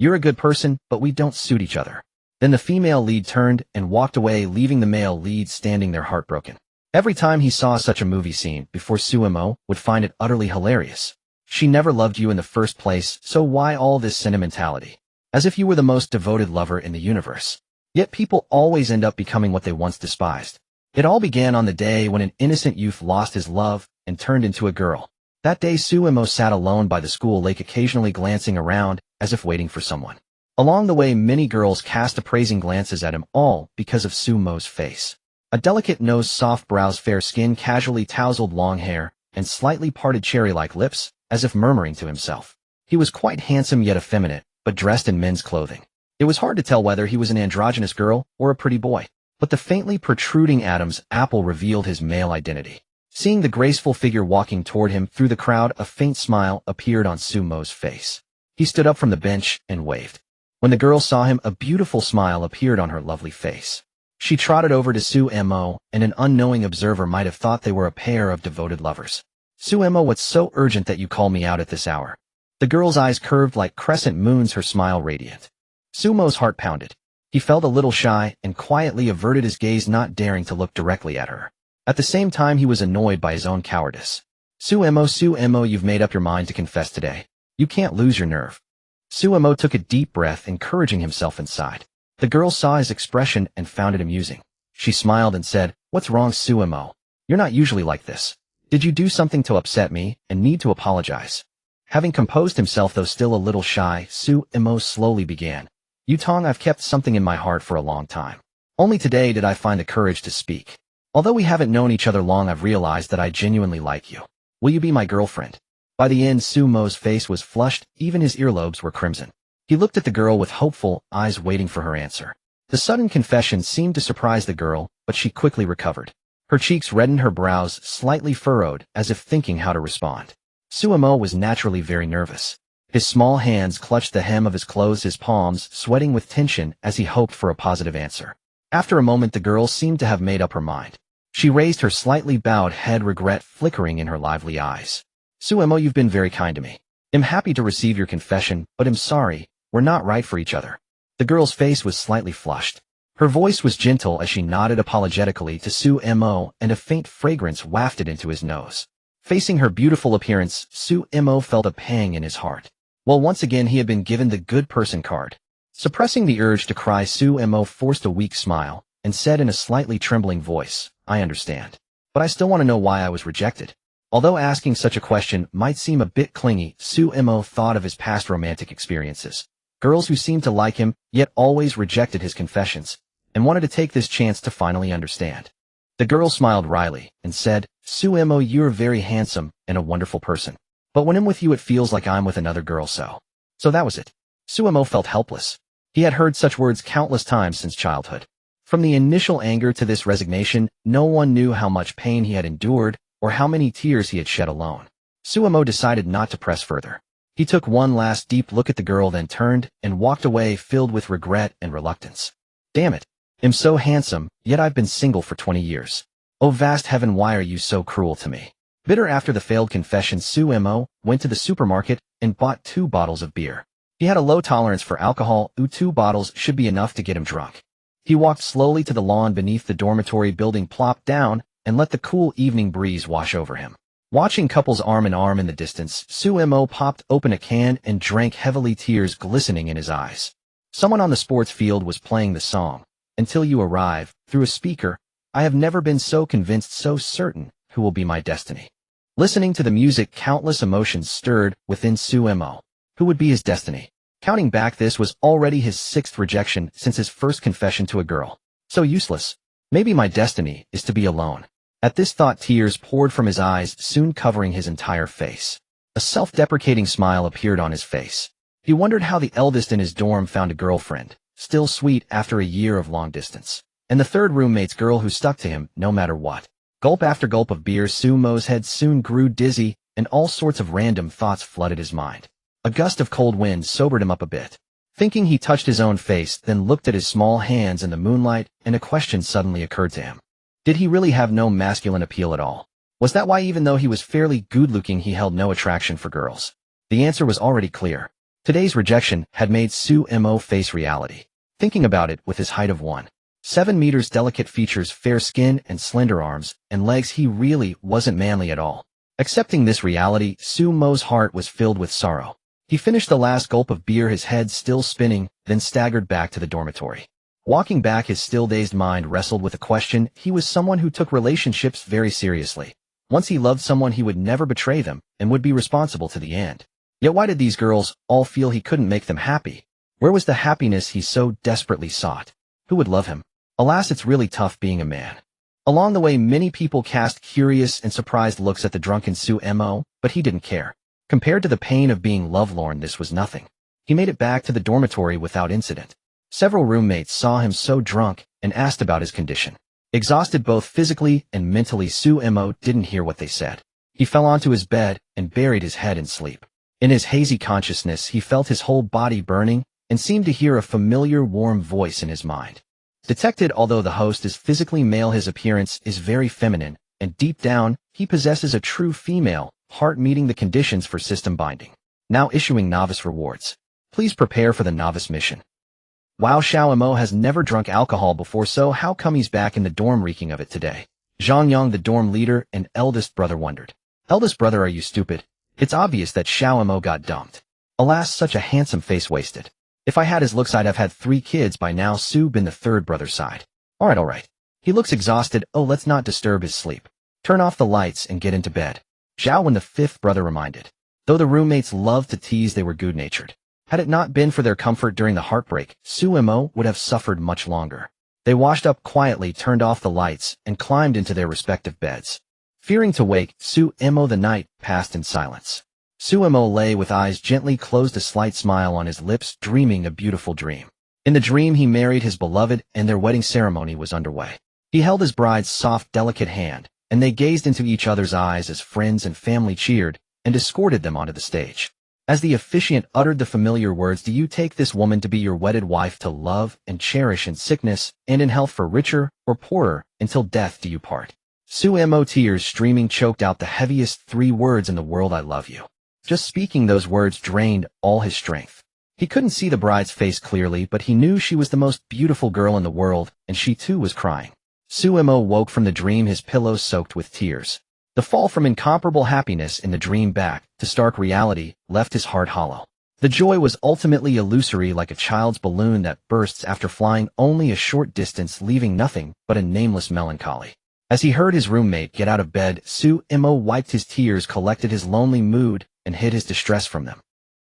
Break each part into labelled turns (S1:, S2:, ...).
S1: You're a good person, but we don't suit each other. Then the female lead turned and walked away, leaving the male lead standing there heartbroken. Every time he saw such a movie scene before, Suemo would find it utterly hilarious. She never loved you in the first place, so why all this sentimentality? As if you were the most devoted lover in the universe. Yet people always end up becoming what they once despised. It all began on the day when an innocent youth lost his love and turned into a girl. That day Suemo sat alone by the school lake, occasionally glancing around as if waiting for someone. Along the way many girls cast appraising glances at him, all because of Suemo's face. A delicate nose, soft brows, fair skin, casually tousled long hair, and slightly parted cherry-like lips, as if murmuring to himself. He was quite handsome yet effeminate, but dressed in men's clothing. It was hard to tell whether he was an androgynous girl or a pretty boy, but the faintly protruding Adam's apple revealed his male identity. Seeing the graceful figure walking toward him through the crowd, a faint smile appeared on Suemo's face. He stood up from the bench and waved. When the girl saw him, a beautiful smile appeared on her lovely face. She trotted over to Suemo, and an unknowing observer might have thought they were a pair of devoted lovers. Suemo, what's so urgent that you call me out at this hour? The girl's eyes curved like crescent moons, her smile radiant. Suemo's heart pounded. He felt a little shy and quietly averted his gaze, not daring to look directly at her. At the same time he was annoyed by his own cowardice. Suemo, you've made up your mind to confess today. You can't lose your nerve. Suemo took a deep breath, encouraging himself inside. The girl saw his expression and found it amusing. She smiled and said, "What's wrong, Suemo? You're not usually like this. Did you do something to upset me and need to apologize?" Having composed himself, though still a little shy, Suemo slowly began. "Yutong, I've kept something in my heart for a long time. Only today did I find the courage to speak. Although we haven't known each other long, I've realized that I genuinely like you. Will you be my girlfriend?" By the end, Suemo's face was flushed, even his earlobes were crimson. He looked at the girl with hopeful eyes, waiting for her answer. The sudden confession seemed to surprise the girl, but she quickly recovered. Her cheeks reddened, her brows slightly furrowed, as if thinking how to respond. Suemo was naturally very nervous. His small hands clutched the hem of his clothes, his palms sweating with tension as he hoped for a positive answer. After a moment, the girl seemed to have made up her mind. She raised her slightly bowed head, regret flickering in her lively eyes. "Suemo, you've been very kind to me. I'm happy to receive your confession, but I'm sorry, we're not right for each other." The girl's face was slightly flushed. Her voice was gentle as she nodded apologetically to Suemo, and a faint fragrance wafted into his nose. Facing her beautiful appearance, Suemo felt a pang in his heart. Well, once again he had been given the good person card. Suppressing the urge to cry, Suemo forced a weak smile and said in a slightly trembling voice, "I understand. But I still want to know why I was rejected." Although asking such a question might seem a bit clingy, Suemo thought of his past romantic experiences. Girls who seemed to like him, yet always rejected his confessions, and wanted to take this chance to finally understand. The girl smiled wryly and said, "Suemo, you're very handsome and a wonderful person. But when I'm with you it feels like I'm with another girl, so that was it." Suemo felt helpless. He had heard such words countless times since childhood. From the initial anger to this resignation, no one knew how much pain he had endured or how many tears he had shed alone. Suemo decided not to press further. He took one last deep look at the girl, then turned and walked away, filled with regret and reluctance. "Damn it. I'm so handsome, yet I've been single for 20 years. Oh vast heaven, why are you so cruel to me?" Bitter after the failed confession, Suemo went to the supermarket and bought 2 bottles of beer. He had a low tolerance for alcohol, 2 bottles should be enough to get him drunk. He walked slowly to the lawn beneath the dormitory building, plopped down, and let the cool evening breeze wash over him. Watching couples arm in arm in the distance, Suemo popped open a can and drank heavily, tears glistening in his eyes. Someone on the sports field was playing the song, "Until You Arrive," through a speaker. "I have never been so convinced, so certain, who will be my destiny." Listening to the music, countless emotions stirred within Suemo. Who would be his destiny? Counting back, this was already his 6th rejection since his first confession to a girl. So useless. Maybe my destiny is to be alone. At this thought, tears poured from his eyes, soon covering his entire face. A self-deprecating smile appeared on his face. He wondered how the eldest in his dorm found a girlfriend, still sweet after a year of long distance, and the 3rd roommate's girl who stuck to him no matter what. Gulp after gulp of beer, Suemo's head soon grew dizzy, and all sorts of random thoughts flooded his mind. A gust of cold wind sobered him up a bit. Thinking, he touched his own face, then looked at his small hands in the moonlight, and a question suddenly occurred to him. Did he really have no masculine appeal at all? Was that why, even though he was fairly good-looking, he held no attraction for girls? The answer was already clear. Today's rejection had made Sumo face reality. Thinking about it, with his height of 1.7 meters, delicate features, fair skin, and slender arms and legs, he really wasn't manly at all. Accepting this reality, Sumo's heart was filled with sorrow. He finished the last gulp of beer, his head still spinning, then staggered back to the dormitory. Walking back, his still dazed mind wrestled with a question. He was someone who took relationships very seriously. Once he loved someone, he would never betray them and would be responsible to the end. Yet why did these girls all feel he couldn't make them happy? Where was the happiness he so desperately sought? Who would love him? Alas, it's really tough being a man. Along the way, many people cast curious and surprised looks at the drunken Sumo, but he didn't care. Compared to the pain of being lovelorn, this was nothing. He made it back to the dormitory without incident. Several roommates saw him so drunk and asked about his condition. Exhausted both physically and mentally, Sumo didn't hear what they said. He fell onto his bed and buried his head in sleep. In his hazy consciousness, he felt his whole body burning and seemed to hear a familiar warm voice in his mind. Detected, although the host is physically male, his appearance is very feminine, and deep down, he possesses a true female heart, meeting the conditions for system binding. Now issuing novice rewards. Please prepare for the novice mission. Wow, Xiaomo has never drunk alcohol before, so how come he's back in the dorm reeking of it today? Zhang Yang, the dorm leader and eldest brother, wondered. Eldest brother, are you stupid? It's obvious that Xiaomo got dumped. Alas, such a handsome face wasted. If I had his looks, I'd have had 3 kids by now. Su Bin, the third brother, sighed. Alright. He looks exhausted. Oh, let's not disturb his sleep. Turn off the lights and get into bed. Zhao Wen, the fifth brother, reminded. Though the roommates loved to tease, they were good-natured. Had it not been for their comfort during the heartbreak, Sumo would have suffered much longer. They washed up quietly, turned off the lights, and climbed into their respective beds. Fearing to wake Sumo, the night passed in silence. Sumo lay with eyes gently closed, a slight smile on his lips, dreaming a beautiful dream. In the dream, he married his beloved, and their wedding ceremony was underway. He held his bride's soft, delicate hand, and they gazed into each other's eyes as friends and family cheered and escorted them onto the stage. As the officiant uttered the familiar words, "Do you take this woman to be your wedded wife, to love and cherish in sickness and in health, for richer or poorer, until death do you part?" Sumo, tears streaming, choked out the heaviest 3 words in the world: "I love you." Just speaking those words drained all his strength. He couldn't see the bride's face clearly, but he knew she was the most beautiful girl in the world, and she too was crying. Sumo woke from the dream, his pillows soaked with tears. The fall from incomparable happiness in the dream back to stark reality left his heart hollow. The joy was ultimately illusory, like a child's balloon that bursts after flying only a short distance, leaving nothing but a nameless melancholy. As he heard his roommate get out of bed, Sumo wiped his tears, collected his lonely mood, and hid his distress from them.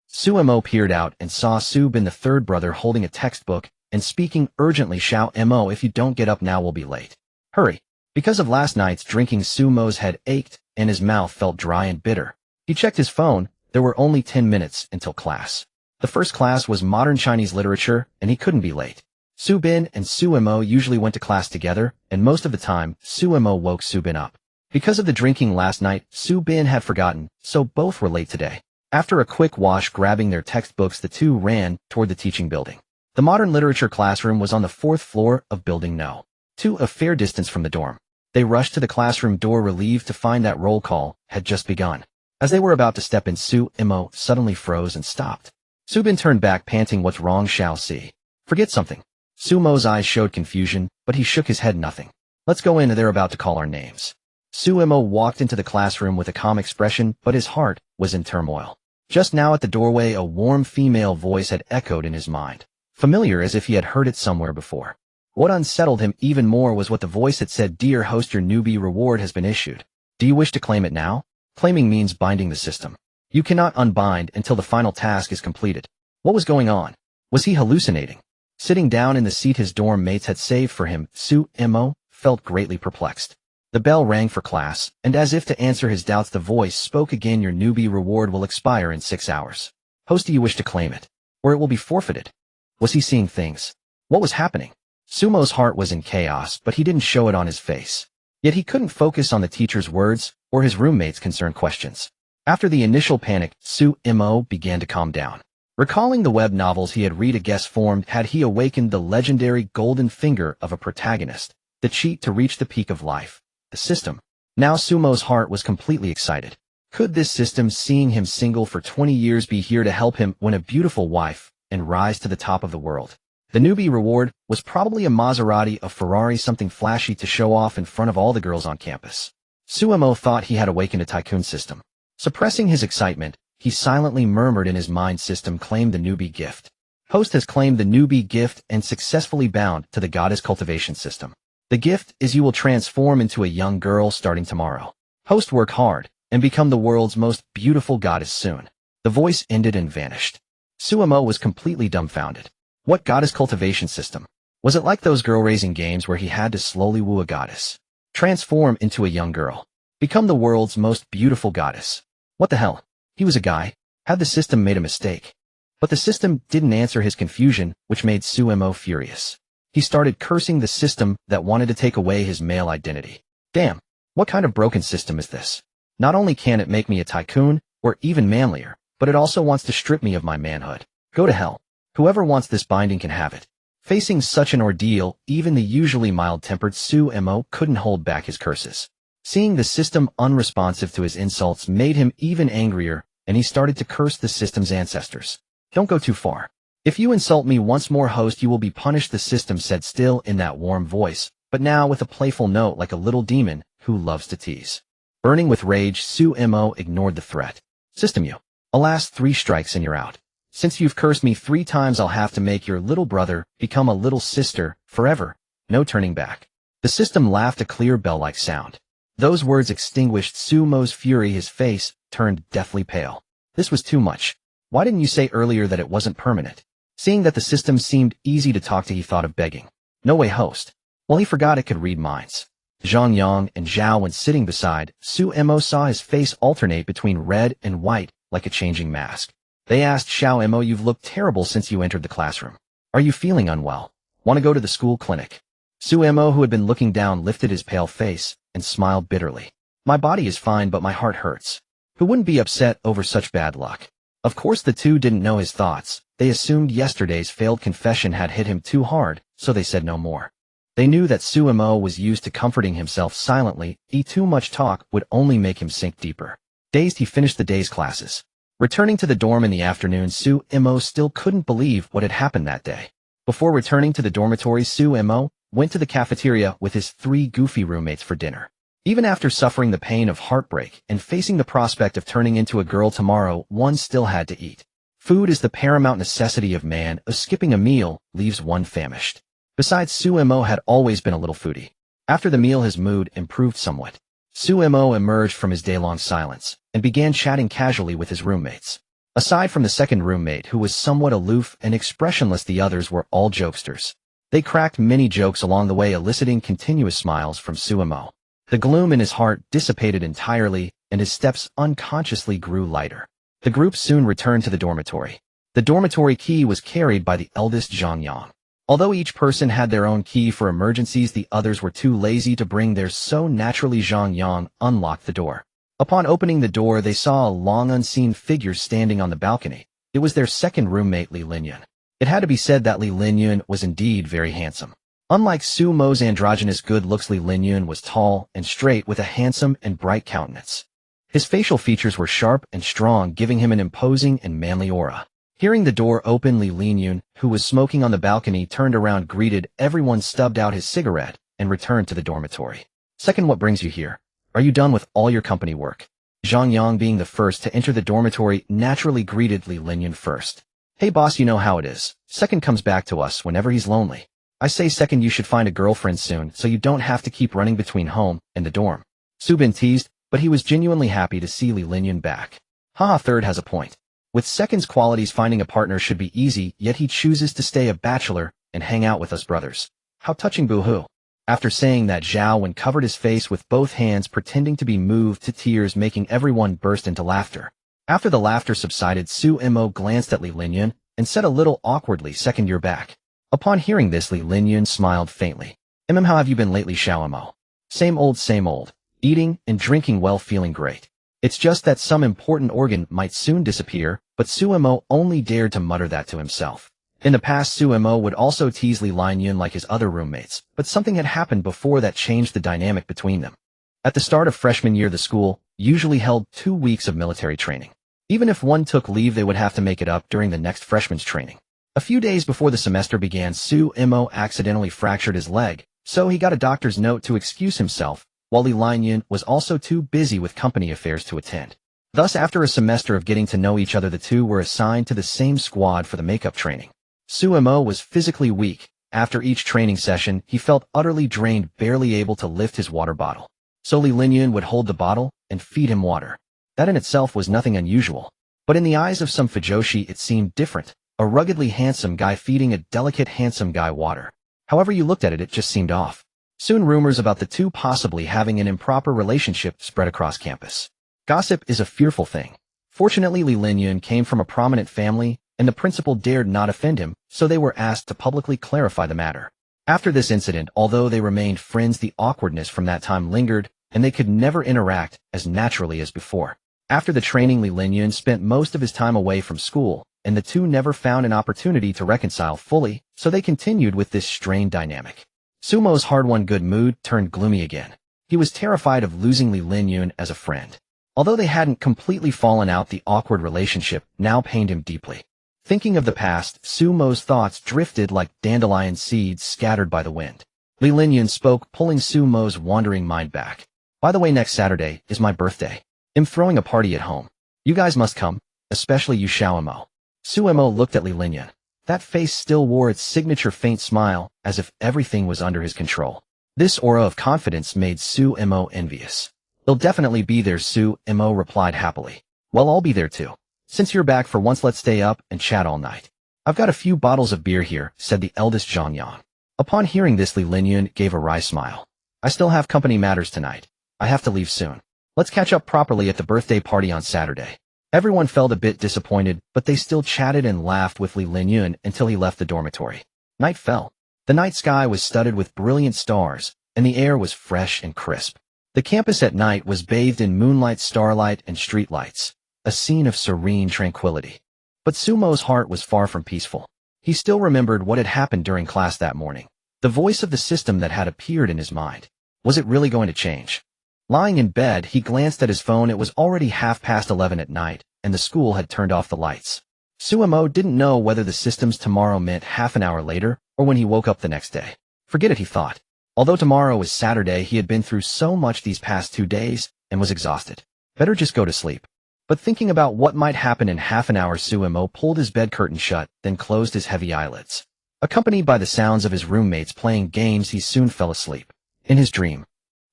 S1: Sumo peered out and saw Su Bin, the third brother, holding a textbook and speaking urgently. "Xiaomo, if you don't get up now, we'll be late. Hurry." Because of last night's drinking, Sumo's head ached and his mouth felt dry and bitter. He checked his phone. There were only 10 minutes until class. The first class was modern Chinese literature, and he couldn't be late. Su Bin and Sumo usually went to class together, and most of the time, Sumo woke Su Bin up. Because of the drinking last night, Su Bin had forgotten, so both were late today. After a quick wash, grabbing their textbooks, the two ran toward the teaching building. The modern literature classroom was on the 4th floor of Building No. 2, a fair distance from the dorm. They rushed to the classroom door, relieved to find that roll call had just begun. As they were about to step in, Sumo suddenly froze and stopped. Su Bin turned back, panting. "What's wrong, Shao Si?" "Forget something." Sumo's eyes showed confusion, but he shook his head. "Nothing. Let's go in, they're about to call our names." Sumo walked into the classroom with a calm expression, but his heart was in turmoil. Just now at the doorway, a warm female voice had echoed in his mind, familiar as if he had heard it somewhere before. What unsettled him even more was what the voice had said. "Dear host, your newbie reward has been issued. Do you wish to claim it now?" Claiming means binding the system. You cannot unbind until the final task is completed. What was going on? Was he hallucinating? Sitting down in the seat his dorm mates had saved for him, Sumo felt greatly perplexed. The bell rang for class, and as if to answer his doubts, the voice spoke again. "Your newbie reward will expire in 6 hours. Host, do you wish to claim it? Or it will be forfeited?" Was he seeing things? What was happening? Sumo's heart was in chaos, but he didn't show it on his face. Yet he couldn't focus on the teacher's words or his roommates' concerned questions. After the initial panic, Sumo began to calm down. Recalling the web novels he had read, a guess formed. Had he awakened the legendary golden finger of a protagonist, the cheat to reach the peak of life, the system? Now Sumo's heart was completely excited. Could this system, seeing him single for 20 years, be here to help him win a beautiful wife and rise to the top of the world? The newbie reward was probably a Maserati, a Ferrari, something flashy to show off in front of all the girls on campus. Suemo thought he had awakened a tycoon system. Suppressing his excitement, he silently murmured in his mind, "System claimed the newbie gift. Host has claimed the newbie gift and successfully bound to the goddess cultivation system. The gift is you will transform into a young girl starting tomorrow. Host, work hard and become the world's most beautiful goddess soon." The voice ended and vanished. Suemo was completely dumbfounded. What goddess cultivation system? Was it like those girl-raising games where he had to slowly woo a goddess? Transform into a young girl. Become the world's most beautiful goddess. What the hell? He was a guy. Had the system made a mistake? But the system didn't answer his confusion, which made Suemo furious. He started cursing the system that wanted to take away his male identity. Damn, what kind of broken system is this? Not only can it make me a tycoon, or even manlier, but it also wants to strip me of my manhood. Go to hell. Whoever wants this binding can have it. Facing such an ordeal, even the usually mild-tempered Suemo couldn't hold back his curses. Seeing the system unresponsive to his insults made him even angrier, and he started to curse the system's ancestors. Don't go too far. If you insult me once more, host, you will be punished, the system said, still in that warm voice, but now with a playful note, like a little demon who loves to tease. Burning with rage, Suemo ignored the threat. System, you. Alas, 3 strikes and you're out. Since you've cursed me 3 times, I'll have to make your little brother become a little sister forever. No turning back. The system laughed, a clear bell-like sound. Those words extinguished Suemo's fury. His face turned deathly pale. This was too much. Why didn't you say earlier that it wasn't permanent? Seeing that the system seemed easy to talk to, he thought of begging. No way, host. Well, he forgot it could read minds. Zhang Yang and Zhao, when sitting beside Suemo, saw his face alternate between red and white like a changing mask. They asked Xiao, "You've looked terrible since you entered the classroom. Are you feeling unwell? Want to go to the school clinic?" Suemo, who had been looking down, lifted his pale face and smiled bitterly. "My body is fine, but my heart hurts." Who wouldn't be upset over such bad luck? Of course, the two didn't know his thoughts. They assumed yesterday's failed confession had hit him too hard, so they said no more. They knew that Suemo was used to comforting himself silently. Too much talk would only make him sink deeper. Dazed, he finished the day's classes. Returning to the dorm in the afternoon, Suemo still couldn't believe what had happened that day. Before returning to the dormitory, Suemo went to the cafeteria with his 3 goofy roommates for dinner. Even after suffering the pain of heartbreak and facing the prospect of turning into a girl tomorrow, one still had to eat. Food is the paramount necessity of man. Skipping a meal leaves one famished. Besides, Suemo had always been a little foodie. After the meal, his mood improved somewhat. Suemo emerged from his day-long silence and began chatting casually with his roommates. Aside from the second roommate, who was somewhat aloof and expressionless, the others were all jokesters. They cracked many jokes along the way, eliciting continuous smiles from Suemo. The gloom in his heart dissipated entirely, and his steps unconsciously grew lighter. The group soon returned to the dormitory. The dormitory key was carried by the eldest Zhang Yang. Although each person had their own key for emergencies, the others were too lazy to bring theirs, so naturally Zhang Yang unlocked the door. Upon opening the door, they saw a long unseen figure standing on the balcony. It was their second roommate, Li Linyun. It had to be said that Li Linyun was indeed very handsome. Unlike Suemo's androgynous good looks, Li Linyun was tall and straight with a handsome and bright countenance. His facial features were sharp and strong, giving him an imposing and manly aura. Hearing the door open, Li Linyun, who was smoking on the balcony, turned around, greeted everyone, stubbed out his cigarette, and returned to the dormitory. "Second, what brings you here? Are you done with all your company work?" Zhang Yang, being the first to enter the dormitory, naturally greeted Li Linyun first. "Hey boss, you know how it is. Second comes back to us whenever he's lonely. I say, Second, you should find a girlfriend soon so you don't have to keep running between home and the dorm." Subin teased, but he was genuinely happy to see Li Linyun back. Haha, Third has a point. With Second's qualities, finding a partner should be easy, yet he chooses to stay a bachelor and hang out with us brothers. How touching, boo-hoo. After saying that, Zhao Wen covered his face with both hands, pretending to be moved to tears, making everyone burst into laughter. After the laughter subsided, Suemo glanced at Li Linyun and said a little awkwardly, "Second, you're back." Upon hearing this, Li Linyun smiled faintly. How have you been lately, Xiaomo?" Same old, same old. Eating and drinking well, feeling great. It's just that some important organ might soon disappear," but Suemo only dared to mutter that to himself. In the past, Suemo would also tease Li Linyun like his other roommates, but something had happened before that changed the dynamic between them. At the start of freshman year, the school usually held 2 weeks of military training. Even if one took leave, they would have to make it up during the next freshman's training. A few days before the semester began, Sumo accidentally fractured his leg, so he got a doctor's note to excuse himself, while Li Linyan was also too busy with company affairs to attend. Thus, after a semester of getting to know each other, the two were assigned to the same squad for the makeup training. Sumo was physically weak. After each training session, he felt utterly drained, barely able to lift his water bottle. So Li Linyan would hold the bottle and feed him water. That in itself was nothing unusual. But in the eyes of some Fujoshi, it seemed different. A ruggedly handsome guy feeding a delicate handsome guy water. However you looked at it, it just seemed off. Soon rumors about the two possibly having an improper relationship spread across campus. Gossip is a fearful thing. Fortunately, Li Linyan came from a prominent family, and the principal dared not offend him, so they were asked to publicly clarify the matter. After this incident, although they remained friends, the awkwardness from that time lingered, and they could never interact as naturally as before. After the training, Li Linyan spent most of his time away from school, and the two never found an opportunity to reconcile fully, so they continued with this strained dynamic. Sumo's hard-won good mood turned gloomy again. He was terrified of losing Li Linyan as a friend. Although they hadn't completely fallen out, the awkward relationship now pained him deeply. Thinking of the past, Sumo's thoughts drifted like dandelion seeds scattered by the wind. Li Linyan spoke, pulling Sumo's wandering mind back. By the way, next Saturday is my birthday. I'm throwing a party at home. You guys must come, especially you Xiaomo. Sumo looked at Li Linyan. That face still wore its signature faint smile, as if everything was under his control. This aura of confidence made Sumo envious. He'll definitely be there, Sumo replied happily. Well, I'll be there too. Since you're back for once, let's stay up and chat all night. I've got a few bottles of beer here, said the eldest Zhang Yang. Upon hearing this, Li Linyan gave a wry smile. I still have company matters tonight. I have to leave soon. Let's catch up properly at the birthday party on Saturday. Everyone felt a bit disappointed, but they still chatted and laughed with Li Linyan until he left the dormitory. Night fell. The night sky was studded with brilliant stars, and the air was fresh and crisp. The campus at night was bathed in moonlight, starlight, and streetlights, a scene of serene tranquility. But Sumo's heart was far from peaceful. He still remembered what had happened during class that morning. The voice of the system that had appeared in his mind. Was it really going to change? Lying in bed, he glanced at his phone. It was already 11:30 at night, and the school had turned off the lights. Sumo didn't know whether the system's tomorrow meant half an hour later or when he woke up the next day. Forget it, he thought. Although tomorrow was Saturday, he had been through so much these past 2 days and was exhausted. Better just go to sleep. But thinking about what might happen in half an hour, Sumo pulled his bed curtain shut, then closed his heavy eyelids. Accompanied by the sounds of his roommates playing games, he soon fell asleep. In his dream.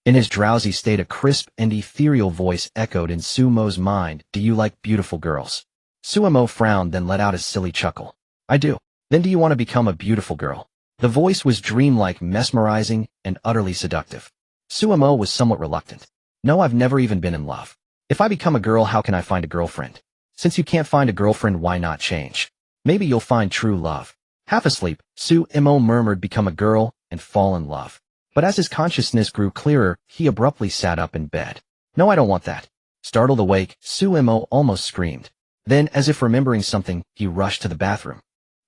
S1: In his drowsy state, a crisp and ethereal voice echoed in Sumo's mind. Do you like beautiful girls? Sumo frowned, then let out a silly chuckle. I do. Then do you want to become a beautiful girl? The voice was dreamlike, mesmerizing, and utterly seductive. Sumo was somewhat reluctant. No, I've never even been in love. If I become a girl, how can I find a girlfriend? Since you can't find a girlfriend, why not change? Maybe you'll find true love. Half asleep, Sumo murmured, become a girl and fall in love. But as his consciousness grew clearer, he abruptly sat up in bed. No, I don't want that. Startled awake, Sumo almost screamed. Then, as if remembering something, he rushed to the bathroom.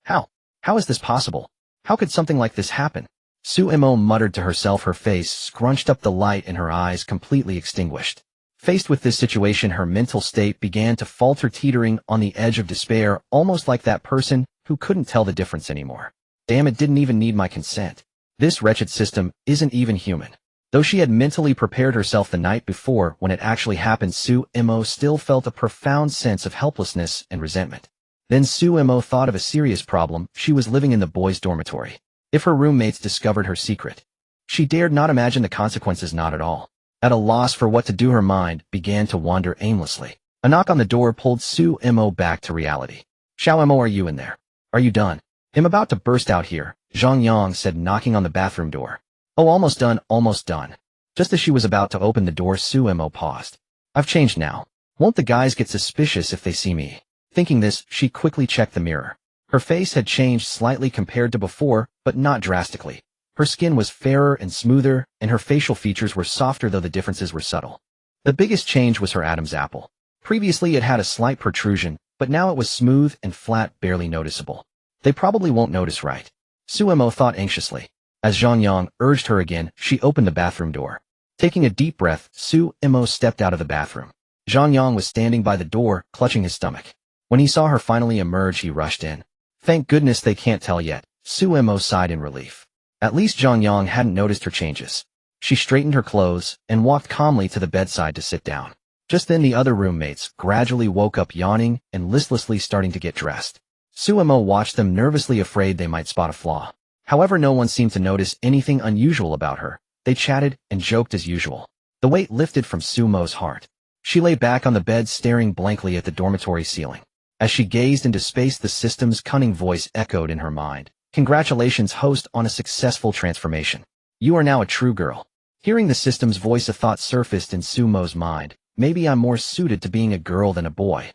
S1: How? How is this possible? How could something like this happen? Sumo muttered to herself, her face scrunched up, the light in her eyes completely extinguished. Faced with this situation, her mental state began to falter, teetering on the edge of despair, almost like that person who couldn't tell the difference anymore. Damn, it didn't even need my consent. This wretched system isn't even human. Though she had mentally prepared herself the night before, when it actually happened, Sumo still felt a profound sense of helplessness and resentment. Then Sumo thought of a serious problem. She was living in the boys' dormitory. If her roommates discovered her secret, she dared not imagine the consequences, not at all. At a loss for what to do, her mind began to wander aimlessly. A knock on the door pulled Sumo back to reality. Xiaomo, are you in there? Are you done? I'm about to burst out here, Zhang Yang said, knocking on the bathroom door. Oh, almost done, almost done. Just as she was about to open the door, Sumo paused. I've changed now. Won't the guys get suspicious if they see me? Thinking this, she quickly checked the mirror. Her face had changed slightly compared to before, but not drastically. Her skin was fairer and smoother, and her facial features were softer, though the differences were subtle. The biggest change was her Adam's apple. Previously it had a slight protrusion, but now it was smooth and flat, barely noticeable. They probably won't notice, right? Sumo thought anxiously. As Zhang Yang urged her again, she opened the bathroom door. Taking a deep breath, Su-imo stepped out of the bathroom. Zhang Yang was standing by the door, clutching his stomach. When he saw her finally emerge, he rushed in. Thank goodness they can't tell yet, Su-imo sighed in relief. At least Zhang Yang hadn't noticed her changes. She straightened her clothes and walked calmly to the bedside to sit down. Just then the other roommates gradually woke up yawning and listlessly starting to get dressed. Su-imo watched them nervously, afraid they might spot a flaw. However, no one seemed to notice anything unusual about her. They chatted and joked as usual. The weight lifted from Su-mo's heart. She lay back on the bed staring blankly at the dormitory ceiling. As she gazed into space, the system's cunning voice echoed in her mind. Congratulations, host, on a successful transformation. You are now a true girl. Hearing the system's voice, a thought surfaced in Su-mo's mind. Maybe I'm more suited to being a girl than a boy.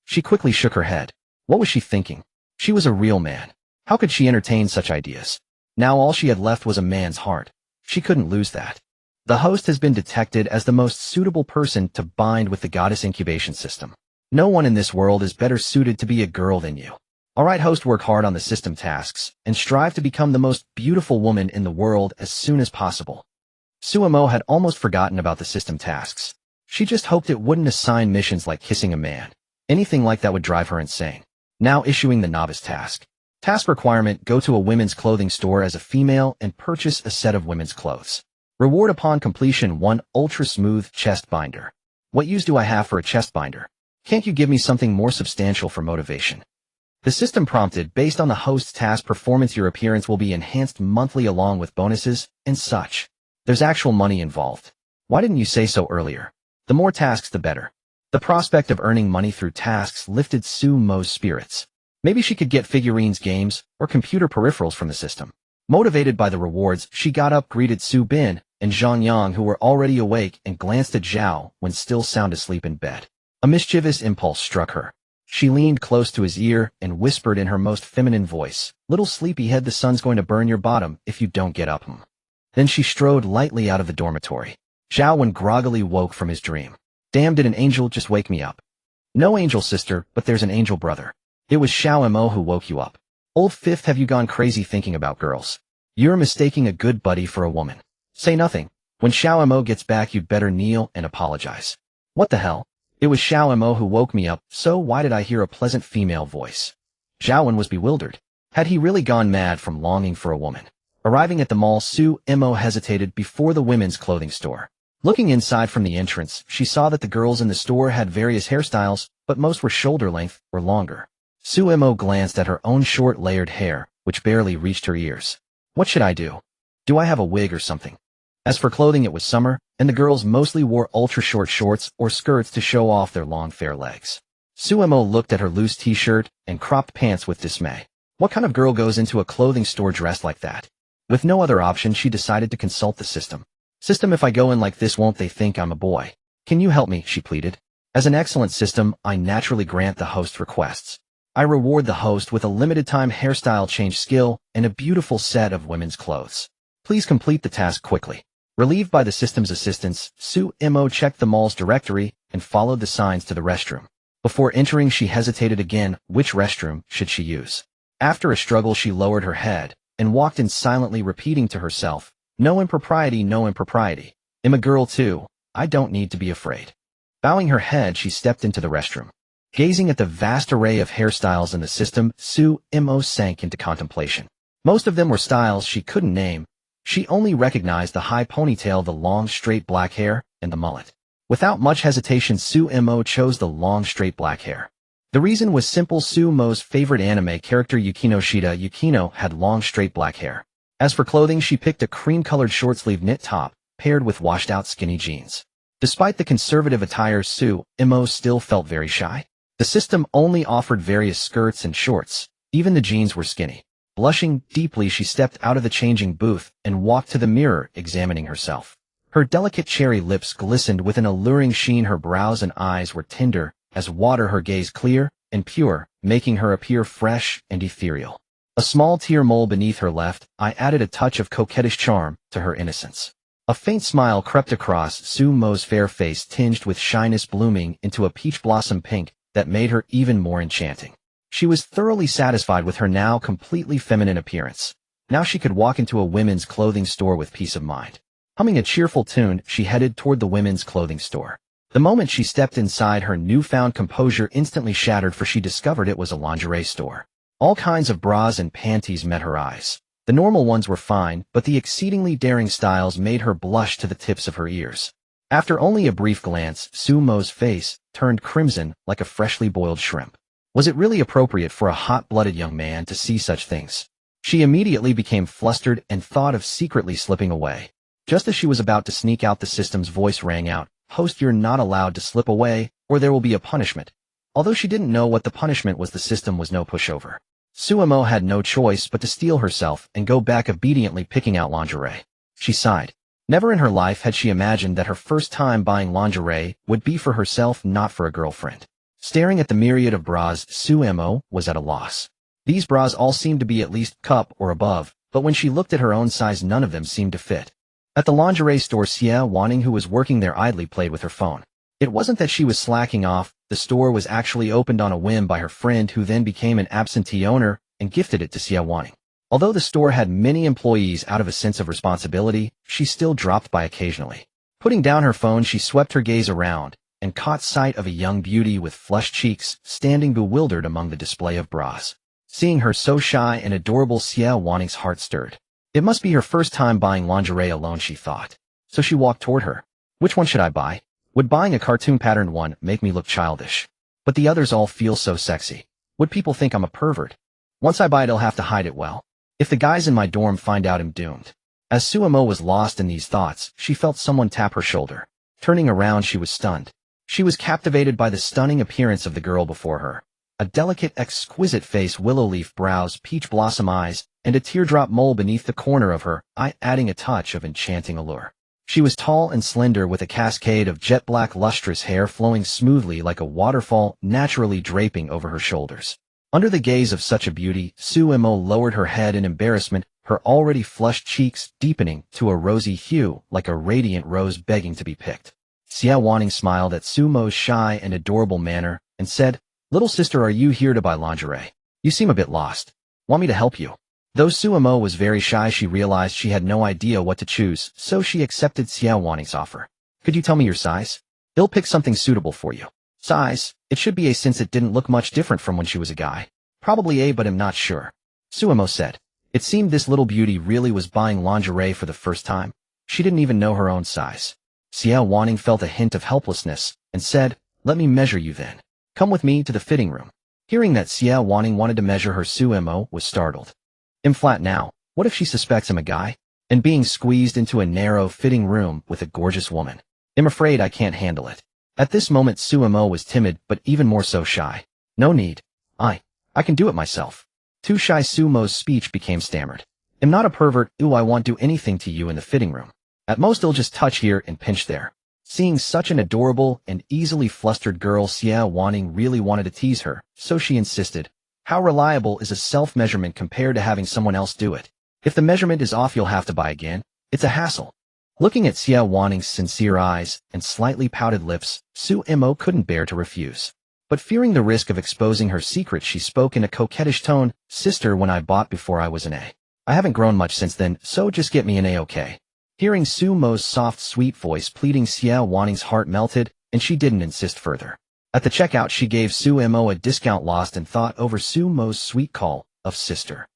S1: She quickly shook her head. What was she thinking? She was a real man. How could she entertain such ideas? Now all she had left was a man's heart. She couldn't lose that. The host has been detected as the most suitable person to bind with the goddess incubation system. No one in this world is better suited to be a girl than you. Alright, host, work hard on the system tasks and strive to become the most beautiful woman in the world as soon as possible. Su-imo had almost forgotten about the system tasks. She just hoped it wouldn't assign missions like kissing a man. Anything like that would drive her insane. Now issuing the novice task. Task requirement: go to a women's clothing store as a female and purchase a set of women's clothes. Reward upon completion: 1 ultra smooth chest binder. What use do I have for a chest binder? Can't you give me something more substantial for motivation? The system prompted. Based on the host's task performance, your appearance will be enhanced monthly along with bonuses and such. There's actual money involved. Why didn't you say so earlier? The more tasks, the better. The prospect of earning money through tasks lifted Su-mo's spirits. Maybe she could get figurines, games, or computer peripherals from the system. Motivated by the rewards, she got up, greeted Su-bin and Zhang Yang, who were already awake, and glanced at Zhao when still sound asleep in bed. A mischievous impulse struck her. She leaned close to his ear and whispered in her most feminine voice, "Little sleepyhead, the sun's going to burn your bottom if you don't get up." Then she strode lightly out of the dormitory. Zhao groggily woke from his dream. Damn, did an angel just wake me up? No angel sister, but there's an angel brother. It was Xiao-mo who woke you up. Old fifth, have you gone crazy thinking about girls? You're mistaking a good buddy for a woman. Say nothing. When Xiao-mo gets back, you'd better kneel and apologize. What the hell? It was Xiao-mo who woke me up, so why did I hear a pleasant female voice? Zhao was bewildered. Had he really gone mad from longing for a woman? Arriving at the mall, Su-imo hesitated before the women's clothing store. Looking inside from the entrance, she saw that the girls in the store had various hairstyles, but most were shoulder length or longer. Su-imo glanced at her own short layered hair, which barely reached her ears. What should I do? Do I have a wig or something? As for clothing, it was summer, and the girls mostly wore ultra-short shorts or skirts to show off their long fair legs. Su-imo looked at her loose t-shirt and cropped pants with dismay. What kind of girl goes into a clothing store dressed like that? With no other option, she decided to consult the system. System, if I go in like this, won't they think I'm a boy? Can you help me? She pleaded. As an excellent system, I naturally grant the host requests. I reward the host with a limited time hairstyle change skill and a beautiful set of women's clothes. Please complete the task quickly. Relieved by the system's assistance, Su-imo checked the mall's directory and followed the signs to the restroom. Before entering, she hesitated again. Which restroom should she use? After a struggle, she lowered her head and walked in silently, repeating to herself, "No impropriety, no impropriety. I'm a girl too. I don't need to be afraid." Bowing her head, she stepped into the restroom. Gazing at the vast array of hairstyles in the system, Su-imo sank into contemplation. Most of them were styles she couldn't name. She only recognized the high ponytail, the long straight black hair, and the mullet. Without much hesitation, Su-imo chose the long straight black hair. The reason was simple. Su-imo's favorite anime character Yukino Shida Yukino had long straight black hair. As for clothing, she picked a cream-colored short-sleeve knit top, paired with washed-out skinny jeans. Despite the conservative attire, Su-imo still felt very shy. The system only offered various skirts and shorts. Even the jeans were skinny. Blushing deeply, she stepped out of the changing booth and walked to the mirror, examining herself. Her delicate cherry lips glistened with an alluring sheen. Her brows and eyes were tender as water, her gaze clear and pure, making her appear fresh and ethereal. A small tear mole beneath her left eye added a touch of coquettish charm to her innocence. A faint smile crept across Su-imo's fair face, tinged with shyness, blooming into a peach blossom pink that made her even more enchanting. She was thoroughly satisfied with her now completely feminine appearance. Now she could walk into a women's clothing store with peace of mind. Humming a cheerful tune, she headed toward the women's clothing store. The moment she stepped inside, her newfound composure instantly shattered, for she discovered it was a lingerie store. All kinds of bras and panties met her eyes. The normal ones were fine, but the exceedingly daring styles made her blush to the tips of her ears. After only a brief glance, Sumo's face turned crimson like a freshly boiled shrimp. Was it really appropriate for a hot-blooded young man to see such things? She immediately became flustered and thought of secretly slipping away. Just as she was about to sneak out, the system's voice rang out, "Host, you're not allowed to slip away, or there will be a punishment." Although she didn't know what the punishment was, the system was no pushover. Sumo had no choice but to steel herself and go back, obediently picking out lingerie. She sighed. Never in her life had she imagined that her first time buying lingerie would be for herself, not for a girlfriend. Staring at the myriad of bras, Sumo was at a loss. These bras all seemed to be at least cup or above, but when she looked at her own size, none of them seemed to fit. At the lingerie store, Xia Wanning, who was working there, idly played with her phone. It wasn't that she was slacking off. The store was actually opened on a whim by her friend, who then became an absentee owner and gifted it to Xia Wanning. Although the store had many employees, out of a sense of responsibility, she still dropped by occasionally. Putting down her phone, she swept her gaze around and caught sight of a young beauty with flushed cheeks standing bewildered among the display of bras. Seeing her so shy and adorable, Xia Wanning's heart stirred. It must be her first time buying lingerie alone, she thought. So she walked toward her. Which one should I buy? Would buying a cartoon-patterned one make me look childish? But the others all feel so sexy. Would people think I'm a pervert? Once I buy it, I'll have to hide it well. If the guys in my dorm find out, I'm doomed. As Sumo was lost in these thoughts, she felt someone tap her shoulder. Turning around, she was stunned. She was captivated by the stunning appearance of the girl before her. A delicate, exquisite face, willow leaf brows, peach blossom eyes, and a teardrop mole beneath the corner of her eye, adding a touch of enchanting allure. She was tall and slender, with a cascade of jet black lustrous hair flowing smoothly like a waterfall, naturally draping over her shoulders. Under the gaze of such a beauty, Sumo lowered her head in embarrassment, her already flushed cheeks deepening to a rosy hue like a radiant rose begging to be picked. Xia Wanning smiled at Sumo's shy and adorable manner and said, "Little sister, are you here to buy lingerie? You seem a bit lost. Want me to help you?" Though Sumo was very shy, she realized she had no idea what to choose, so she accepted Xia Wanning's offer. "Could you tell me your size? I'll pick something suitable for you." "Size? It should be A, since it didn't look much different from when she was a guy." "Probably A, but I'm not sure," Sumo said. It seemed this little beauty really was buying lingerie for the first time. She didn't even know her own size. Xia Wanning felt a hint of helplessness and said, "Let me measure you then. Come with me to the fitting room." Hearing that Xia Wanning wanted to measure her, Sumo was startled. "I'm flat now. What if she suspects I'm a guy?" And being squeezed into a narrow fitting room with a gorgeous woman. "I'm afraid I can't handle it." At this moment, Sumo was timid, but even more so shy. "No need. I can do it myself." Too shy, Sumo's speech became stammered. "I'm not a pervert. I won't do anything to you in the fitting room. At most, I'll just touch here and pinch there." Seeing such an adorable and easily flustered girl, Xia Wanning really wanted to tease her, so she insisted. "How reliable is a self-measurement compared to having someone else do it? If the measurement is off, you'll have to buy again. It's a hassle." Looking at Xia Wanning's sincere eyes and slightly pouted lips, Sumo couldn't bear to refuse. But fearing the risk of exposing her secret, she spoke in a coquettish tone, "Sister, when I bought before, I was an A. I haven't grown much since then, so just get me an A, okay?" Hearing Sumo's soft, sweet voice pleading, Xia Wanning's heart melted, and she didn't insist further. At the checkout, she gave Sumo a discount, lost in thought over Sumo's sweet call of sister.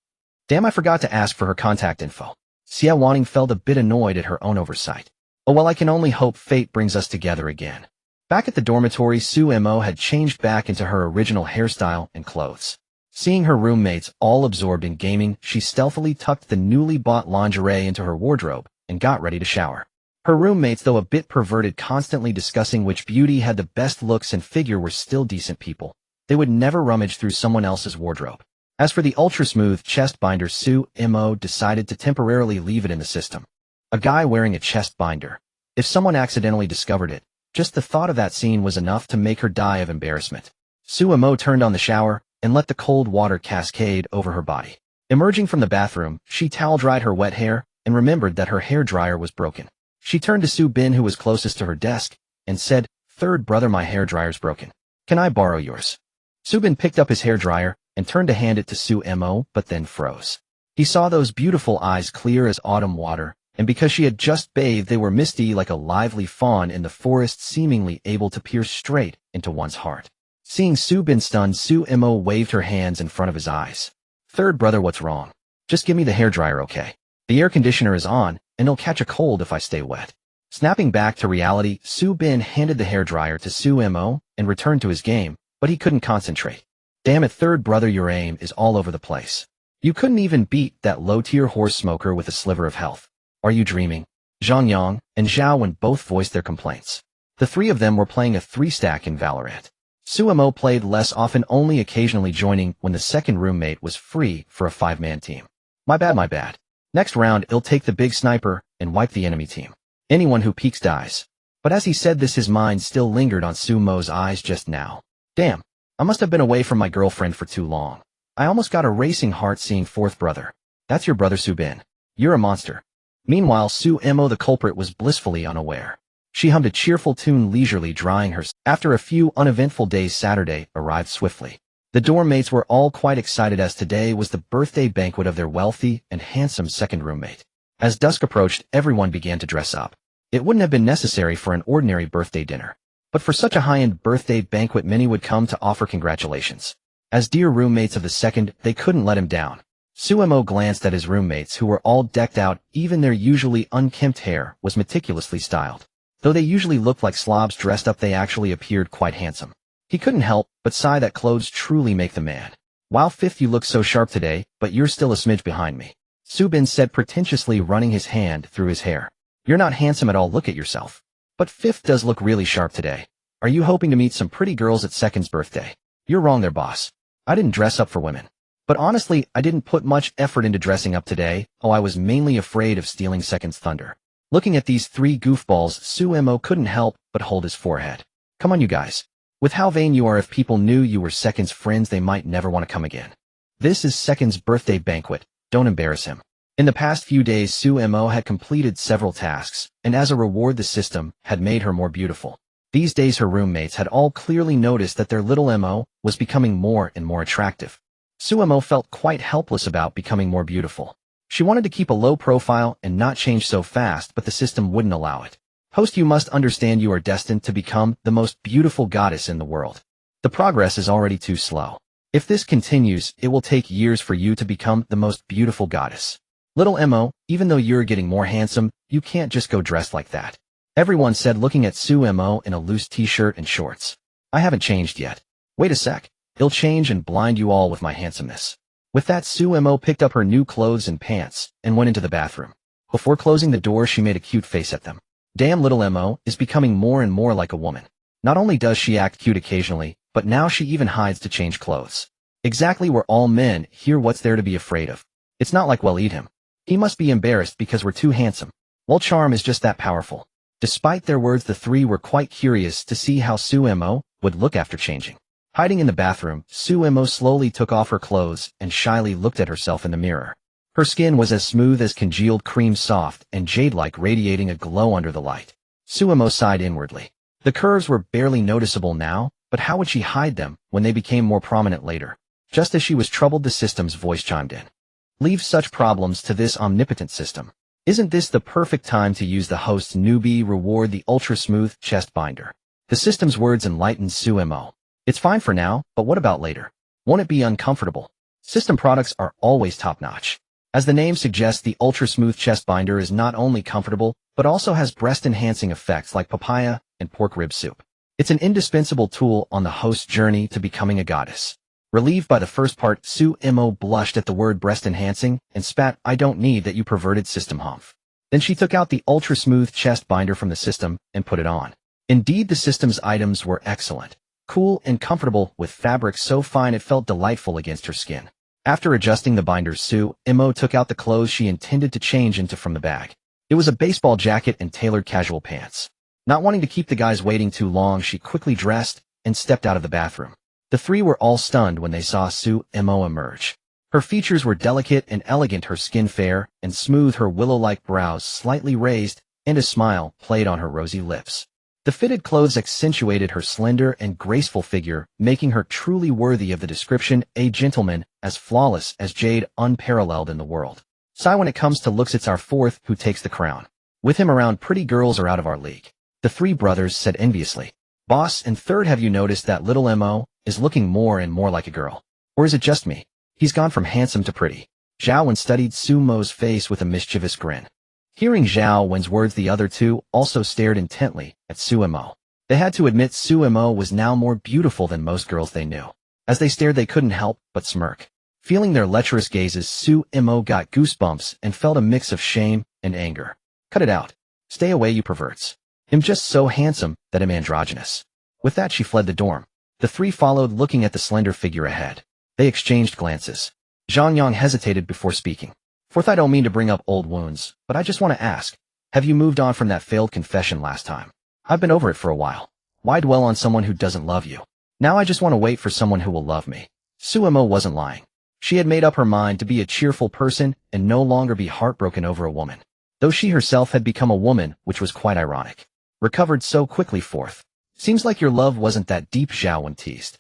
S1: Damn, I forgot to ask for her contact info. Xia Wanning felt a bit annoyed at her own oversight. Oh well, I can only hope fate brings us together again. Back at the dormitory, Sumo had changed back into her original hairstyle and clothes. Seeing her roommates all absorbed in gaming, she stealthily tucked the newly bought lingerie into her wardrobe and got ready to shower. Her roommates, though a bit perverted, constantly discussing which beauty had the best looks and figure, were still decent people. They would never rummage through someone else's wardrobe. As for the ultra-smooth chest binder, Sumo decided to temporarily leave it in the system. A guy wearing a chest binder. If someone accidentally discovered it, just the thought of that scene was enough to make her die of embarrassment. Sumo turned on the shower and let the cold water cascade over her body. Emerging from the bathroom, she towel-dried her wet hair and remembered that her hairdryer was broken. She turned to Subin, who was closest to her desk, and said, "Third brother, my hairdryer's broken. Can I borrow yours?" Subin picked up his hairdryer and turned to hand it to Sumo, but then froze. He saw those beautiful eyes, clear as autumn water, and because she had just bathed they were misty like a lively fawn in the forest, seemingly able to pierce straight into one's heart. Seeing Su Bin stunned, Su-imo waved her hands in front of his eyes. Third brother, what's wrong? Just give me the hairdryer, okay? The air conditioner is on, and it'll catch a cold if I stay wet. Snapping back to reality, Su Bin handed the hairdryer to Su-imo and returned to his game, but he couldn't concentrate. Damn it, third brother, your aim is all over the place. You couldn't even beat that low-tier horse smoker with a sliver of health. Are you dreaming? Zhang Yang and Zhao Wen both voiced their complaints. The three of them were playing a 3-stack in Valorant. Su-imo played less often, only occasionally joining when the second roommate was free for a 5-man team. My bad. Next round, he'll take the big sniper and wipe the enemy team. Anyone who peeks dies. But as he said this, his mind still lingered on Su-mo's eyes just now. Damn, I must have been away from my girlfriend for too long. I almost got a racing heart seeing fourth brother. That's your brother, Su Bin. You're a monster. Meanwhile, Su-imo, the culprit, was blissfully unaware. She hummed a cheerful tune, leisurely drying her. After a few uneventful days, Saturday arrived swiftly. The dorm mates were all quite excited as today was the birthday banquet of their wealthy and handsome second roommate. As dusk approached, everyone began to dress up. It wouldn't have been necessary for an ordinary birthday dinner, but for such a high-end birthday banquet, many would come to offer congratulations. As dear roommates of the second, they couldn't let him down. Su-imo glanced at his roommates, who were all decked out. Even their usually unkempt hair was meticulously styled. Though they usually looked like slobs dressed up, they actually appeared quite handsome. He couldn't help but sigh that clothes truly make the man. Wow, fifth, you look so sharp today, but you're still a smidge behind me. Su Bin said pretentiously, running his hand through his hair. You're not handsome at all, look at yourself. But fifth does look really sharp today. Are you hoping to meet some pretty girls at second's birthday? You're wrong there, boss. I didn't dress up for women. But honestly, I didn't put much effort into dressing up today. Oh, I was mainly afraid of stealing second's thunder. Looking at these three goofballs, Su-imo couldn't help but hold his forehead. Come on, you guys. With how vain you are, if people knew you were second's friends, they might never want to come again. This is second's birthday banquet. Don't embarrass him. In the past few days, Su-imo had completed several tasks, and as a reward the system had made her more beautiful. These days her roommates had all clearly noticed that their little Mo was becoming more and more attractive. Su-imo felt quite helpless about becoming more beautiful. She wanted to keep a low profile and not change so fast, but the system wouldn't allow it. Host, you must understand you are destined to become the most beautiful goddess in the world. The progress is already too slow. If this continues, it will take years for you to become the most beautiful goddess. Little Mo, even though you're getting more handsome, you can't just go dressed like that. Everyone said, looking at Su-imo in a loose t-shirt and shorts. I haven't changed yet. Wait a sec. I'll change and blind you all with my handsomeness. With that, Su-imo picked up her new clothes and pants and went into the bathroom. Before closing the door, she made a cute face at them. Damn, little Mo is becoming more and more like a woman. Not only does she act cute occasionally, but now she even hides to change clothes. Exactly, we're all men here, what's there to be afraid of? It's not like we'll eat him. He must be embarrassed because we're too handsome. Well, charm is just that powerful. Despite their words, the three were quite curious to see how Su-imo would look after changing. Hiding in the bathroom, Su-imo slowly took off her clothes and shyly looked at herself in the mirror. Her skin was as smooth as congealed cream, soft and jade-like, radiating a glow under the light. Su-imo sighed inwardly. The curves were barely noticeable now, but how would she hide them when they became more prominent later? Just as she was troubled, the system's voice chimed in. Leave such problems to this omnipotent system. Isn't this the perfect time to use the host's newbie reward, the ultra-smooth chest binder? The system's words enlightened Su-imo. It's fine for now, but what about later? Won't it be uncomfortable? System products are always top-notch. As the name suggests, the ultra-smooth chest binder is not only comfortable, but also has breast-enhancing effects like papaya and pork rib soup. It's an indispensable tool on the host's journey to becoming a goddess. Relieved by the first part, Su-imo blushed at the word breast-enhancing and spat, I don't need that, you perverted system humph. Then she took out the ultra-smooth chest binder from the system and put it on. Indeed, the system's items were excellent. Cool and comfortable, with fabric so fine it felt delightful against her skin. After adjusting the binders, Su-imo took out the clothes she intended to change into from the bag. It was a baseball jacket and tailored casual pants. Not wanting to keep the guys waiting too long, she quickly dressed and stepped out of the bathroom. The three were all stunned when they saw Su-imo emerge. Her features were delicate and elegant, her skin fair and smooth, her willow-like brows slightly raised, and a smile played on her rosy lips. The fitted clothes accentuated her slender and graceful figure, making her truly worthy of the description, a gentleman, as flawless as jade, unparalleled in the world. Sai when it comes to looks it's our fourth who takes the crown. With him around pretty girls are out of our league. The three brothers said enviously. Boss, and third, have you noticed that little Mo is looking more and more like a girl? Or is it just me? He's gone from handsome to pretty. Zhao Wen studied Su Mo's face with a mischievous grin. Hearing Zhao Wen's words, the other two also stared intently at Su Mo. They had to admit Su Mo was now more beautiful than most girls they knew. As they stared, they couldn't help but smirk. Feeling their lecherous gazes, Su Mo got goosebumps and felt a mix of shame and anger. Cut it out. Stay away, you perverts. I'm just so handsome that I'm androgynous. With that, she fled the dorm. The three followed, looking at the slender figure ahead. They exchanged glances. Zhang Yang hesitated before speaking. Fourth, I don't mean to bring up old wounds, but I just want to ask, have you moved on from that failed confession last time? I've been over it for a while. Why dwell on someone who doesn't love you? Now I just want to wait for someone who will love me. Su Mo wasn't lying. She had made up her mind to be a cheerful person and no longer be heartbroken over a woman. Though she herself had become a woman, which was quite ironic. Recovered so quickly, fourth. Seems like your love wasn't that deep, Zhao Wen teased.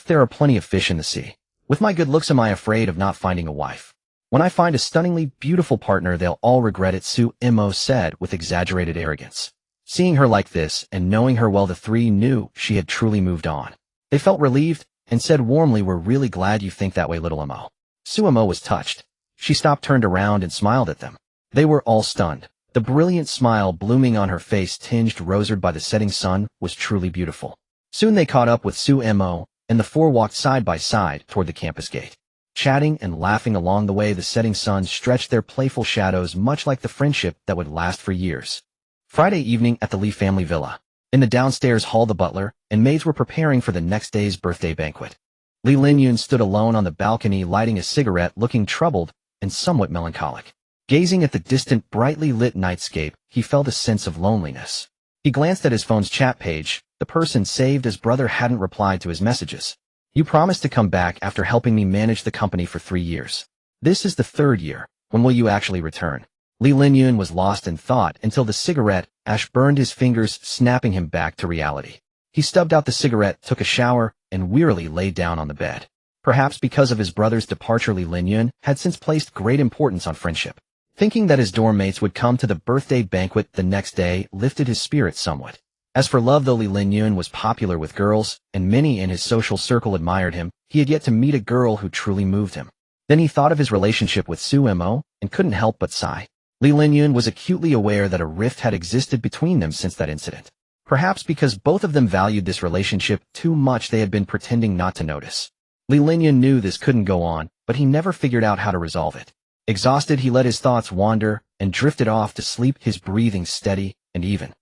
S1: There are plenty of fish in the sea. With my good looks, am I afraid of not finding a wife? When I find a stunningly beautiful partner, they'll all regret it, Su Mo said with exaggerated arrogance. Seeing her like this and knowing her well, the three knew she had truly moved on. They felt relieved and said warmly, we're really glad you think that way, little Mo. Su Mo was touched. She stopped, turned around, and smiled at them. They were all stunned. The brilliant smile blooming on her face, tinged rosard by the setting sun, was truly beautiful. Soon they caught up with Su Mo, and the four walked side by side toward the campus gate. Chatting and laughing along the way, the setting sun stretched their playful shadows, much like the friendship that would last for years. Friday evening at the Li family villa. In the downstairs hall, the butler and maids were preparing for the next day's birthday banquet. Li Linyun stood alone on the balcony, lighting a cigarette, looking troubled and somewhat melancholic. Gazing at the distant, brightly lit nightscape, he felt a sense of loneliness. He glanced at his phone's chat page. The person saved as brother hadn't replied to his messages. You promised to come back after helping me manage the company for 3 years. This is the 3rd year. When will you actually return? Li Linyun was lost in thought until the cigarette ash burned his fingers, snapping him back to reality. He stubbed out the cigarette, took a shower, and wearily lay down on the bed. Perhaps because of his brother's departure, Li Linyun had since placed great importance on friendship. Thinking that his dorm mates would come to the birthday banquet the next day lifted his spirits somewhat. As for love, though Li Linyun was popular with girls, and many in his social circle admired him, he had yet to meet a girl who truly moved him. Then he thought of his relationship with Su Mo, and couldn't help but sigh. Li Linyun was acutely aware that a rift had existed between them since that incident. Perhaps because both of them valued this relationship too much, they had been pretending not to notice. Li Linyun knew this couldn't go on, but he never figured out how to resolve it. Exhausted, he let his thoughts wander and drifted off to sleep, his breathing steady and even.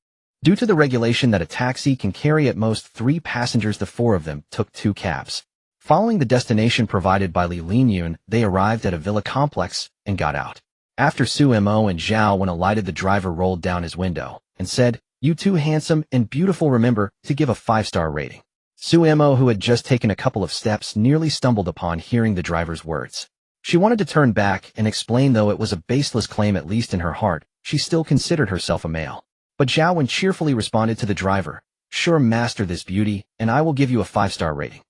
S1: Due to the regulation that a taxi can carry at most 3 passengers, the 4 of them took 2 cabs. Following the destination provided by Li Linyun, they arrived at a villa complex and got out. After Su Mo and Zhao Wen alighted, the driver rolled down his window and said, "You two handsome and beautiful, remember to give a 5-star rating." Su Mo, who had just taken a couple of steps, nearly stumbled upon hearing the driver's words. She wanted to turn back and explain, though it was a baseless claim, at least in her heart, she still considered herself a male. But Zhao Wen cheerfully responded to the driver, "Sure, master this beauty, and I will give you a 5-star rating."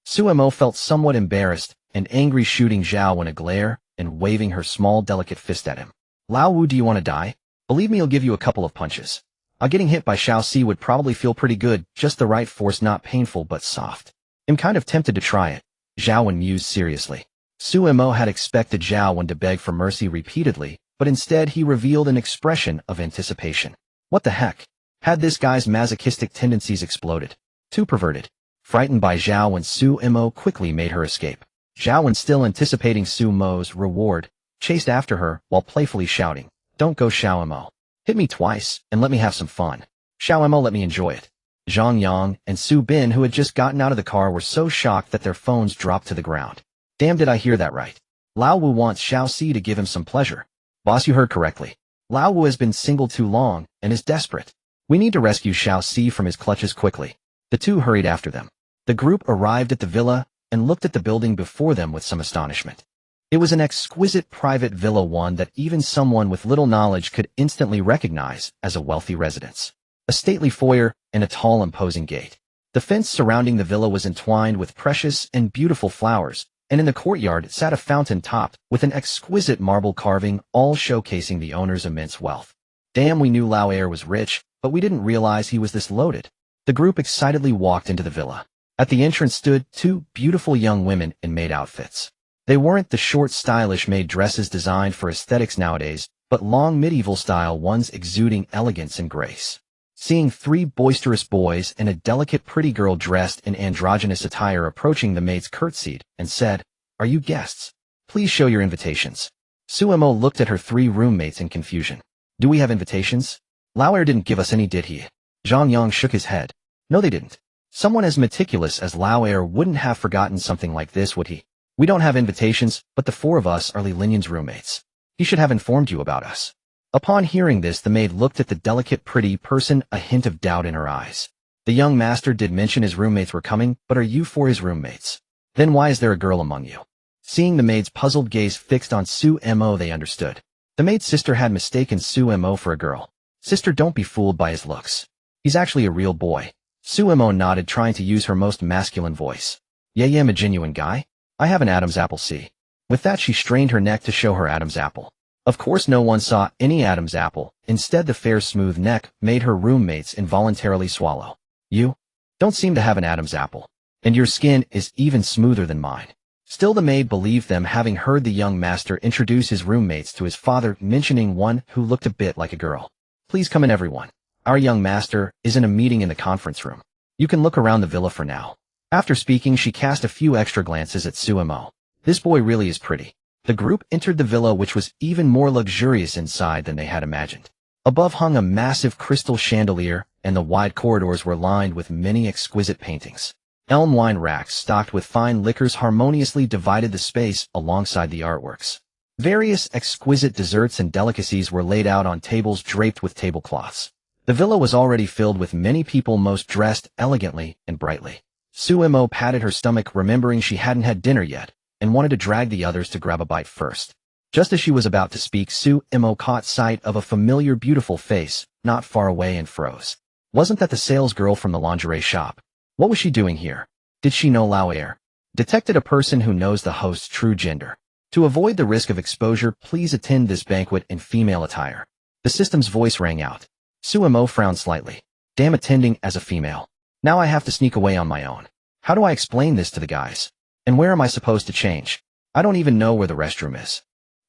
S1: Su Mo felt somewhat embarrassed and angry, shooting Zhao Wen a glare and waving her small, delicate fist at him. "Lao Wu, do you want to die? Believe me, I'll give you a couple of punches." Getting hit by Xiao Si would probably feel pretty good, just the right force, not painful but soft. I'm kind of tempted to try it, Zhao Wen mused seriously. Su Mo had expected Zhao Wen to beg for mercy repeatedly, but instead he revealed an expression of anticipation. What the heck? Had this guy's masochistic tendencies exploded? Too perverted. Frightened by Zhao Wen, Su Mo quickly made her escape. Zhao Wen, still anticipating Su Mo's reward, chased after her while playfully shouting, "Don't go, Xiao Mo. Hit me twice and let me have some fun. Xiao Mo, let me enjoy it." Zhang Yang and Su Bin, who had just gotten out of the car, were so shocked that their phones dropped to the ground. Damn, did I hear that right? Lao Wu wants Xiao Si to give him some pleasure. Boss, you heard correctly. Lao Wu has been single too long and is desperate. We need to rescue Xiao Si from his clutches quickly. The two hurried after them. The group arrived at the villa and looked at the building before them with some astonishment. It was an exquisite private villa, one that even someone with little knowledge could instantly recognize as a wealthy residence. A stately foyer and a tall, imposing gate. The fence surrounding the villa was entwined with precious and beautiful flowers, and in the courtyard sat a fountain topped with an exquisite marble carving, all showcasing the owner's immense wealth. Damn, we knew Lao Air was rich, but we didn't realize he was this loaded. The group excitedly walked into the villa. At the entrance stood two beautiful young women in maid outfits. They weren't the short, stylish maid dresses designed for aesthetics nowadays, but long medieval-style ones exuding elegance and grace. Seeing three boisterous boys and a delicate pretty girl dressed in androgynous attire approaching, the maids curtsied and said, "Are you guests? Please show your invitations." Suemo looked at her three roommates in confusion. "Do we have invitations? Lao Air didn't give us any, did he?" Zhang Yang shook his head. "No, they didn't. Someone as meticulous as Lao Air wouldn't have forgotten something like this, would he? We don't have invitations, but the four of us are Li Linyan's roommates. He should have informed you about us." Upon hearing this, the maid looked at the delicate pretty person, a hint of doubt in her eyes. "The young master did mention his roommates were coming, but are you four his roommates? Then why is there a girl among you?" Seeing the maid's puzzled gaze fixed on Suemo, they understood. The maid's sister had mistaken Suemo for a girl. "Sister, don't be fooled by his looks. He's actually a real boy." Suemo nodded, trying to use her most masculine voice. Yeah, I'm a genuine guy. I have an Adam's apple, see?" With that, she strained her neck to show her Adam's apple. Of course, no one saw any Adam's apple. Instead, the fair, smooth neck made her roommates involuntarily swallow. "You don't seem to have an Adam's apple, and your skin is even smoother than mine." Still, the maid believed them, having heard the young master introduce his roommates to his father, mentioning one who looked a bit like a girl. "Please come in, everyone. Our young master is in a meeting in the conference room. You can look around the villa for now." After speaking, she cast a few extra glances at Suemo. "This boy really is pretty." The group entered the villa, which was even more luxurious inside than they had imagined. Above hung a massive crystal chandelier, and the wide corridors were lined with many exquisite paintings. Elm wine racks stocked with fine liquors harmoniously divided the space alongside the artworks. Various exquisite desserts and delicacies were laid out on tables draped with tablecloths. The villa was already filled with many people, most dressed elegantly and brightly. Suemo patted her stomach, remembering she hadn't had dinner yet, and wanted to drag the others to grab a bite first. Just as she was about to speak, Suemo caught sight of a familiar, beautiful face not far away and froze. Wasn't that the salesgirl from the lingerie shop? What was she doing here? Did she know Lao Air? Detected a person who knows the host's true gender. To avoid the risk of exposure, please attend this banquet in female attire. The system's voice rang out. Suemo frowned slightly. Damn, attending as a female. Now I have to sneak away on my own. How do I explain this to the guys? And where am I supposed to change? I don't even know where the restroom is.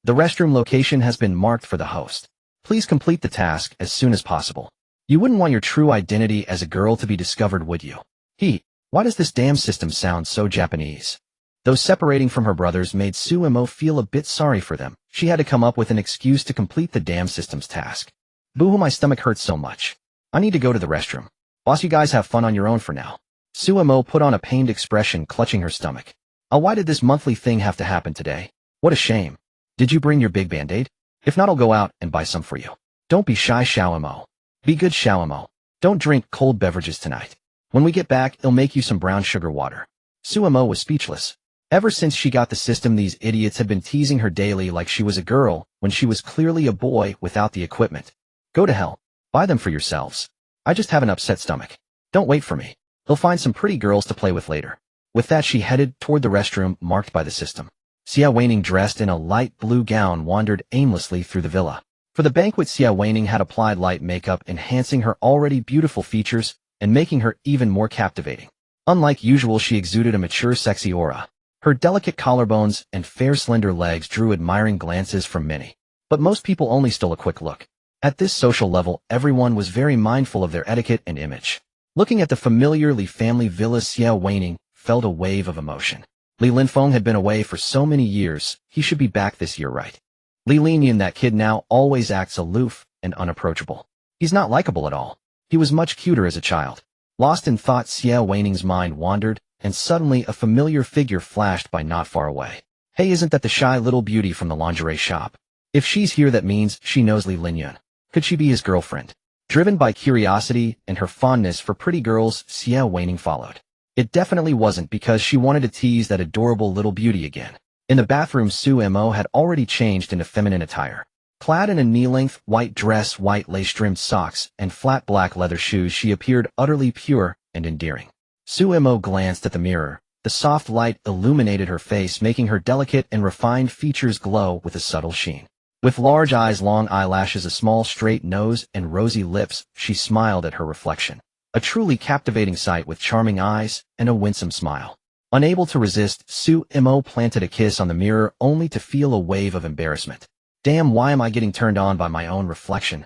S1: The restroom location has been marked for the host. Please complete the task as soon as possible. You wouldn't want your true identity as a girl to be discovered, would you? Why does this damn system sound so Japanese? Though separating from her brothers made Suemo feel a bit sorry for them, she had to come up with an excuse to complete the damn system's task. Boo-hoo, my stomach hurts so much. I need to go to the restroom. Boss, you guys have fun on your own for now. Suemo put on a pained expression, clutching her stomach. Oh, why did this monthly thing have to happen today? What a shame. Did you bring your big band-aid? If not, I'll go out and buy some for you. Don't be shy, Xiaomo. Be good, Xiaomo. Don't drink cold beverages tonight. When we get back, I'll make you some brown sugar water. Suemo was speechless. Ever since she got the system, these idiots had been teasing her daily like she was a girl when she was clearly a boy without the equipment. Go to hell. Buy them for yourselves. I just have an upset stomach. Don't wait for me. They'll find some pretty girls to play with later. With that, she headed toward the restroom marked by the system. Xia Weining, dressed in a light blue gown, wandered aimlessly through the villa. For the banquet, Xia Weining had applied light makeup, enhancing her already beautiful features and making her even more captivating. Unlike usual, she exuded a mature, sexy aura. Her delicate collarbones and fair, slender legs drew admiring glances from many. But most people only stole a quick look. At this social level, everyone was very mindful of their etiquette and image. Looking at the familiar Li family villa, Xia Weining felt a wave of emotion. Li Linfeng had been away for so many years, he should be back this year, right? Li Linyan, that kid, now always acts aloof and unapproachable. He's not likable at all. He was much cuter as a child. Lost in thought, Xia Weining's mind wandered, and suddenly a familiar figure flashed by not far away. Hey, isn't that the shy little beauty from the lingerie shop? If she's here, that means she knows Li Linyan. Could she be his girlfriend? Driven by curiosity and her fondness for pretty girls, Xia Weining followed. It definitely wasn't because she wanted to tease that adorable little beauty again. In the bathroom, Suemo had already changed into feminine attire. Clad in a knee-length white dress, white lace-trimmed socks, and flat black leather shoes, she appeared utterly pure and endearing. Suemo glanced at the mirror, The soft light illuminated her face, making her delicate and refined features glow with a subtle sheen. With large eyes, long eyelashes, a small straight nose, and rosy lips, she smiled at her reflection. A truly captivating sight with charming eyes and a winsome smile. Unable to resist, Su-imo planted a kiss on the mirror only to feel a wave of embarrassment. Damn, why am I getting turned on by my own reflection?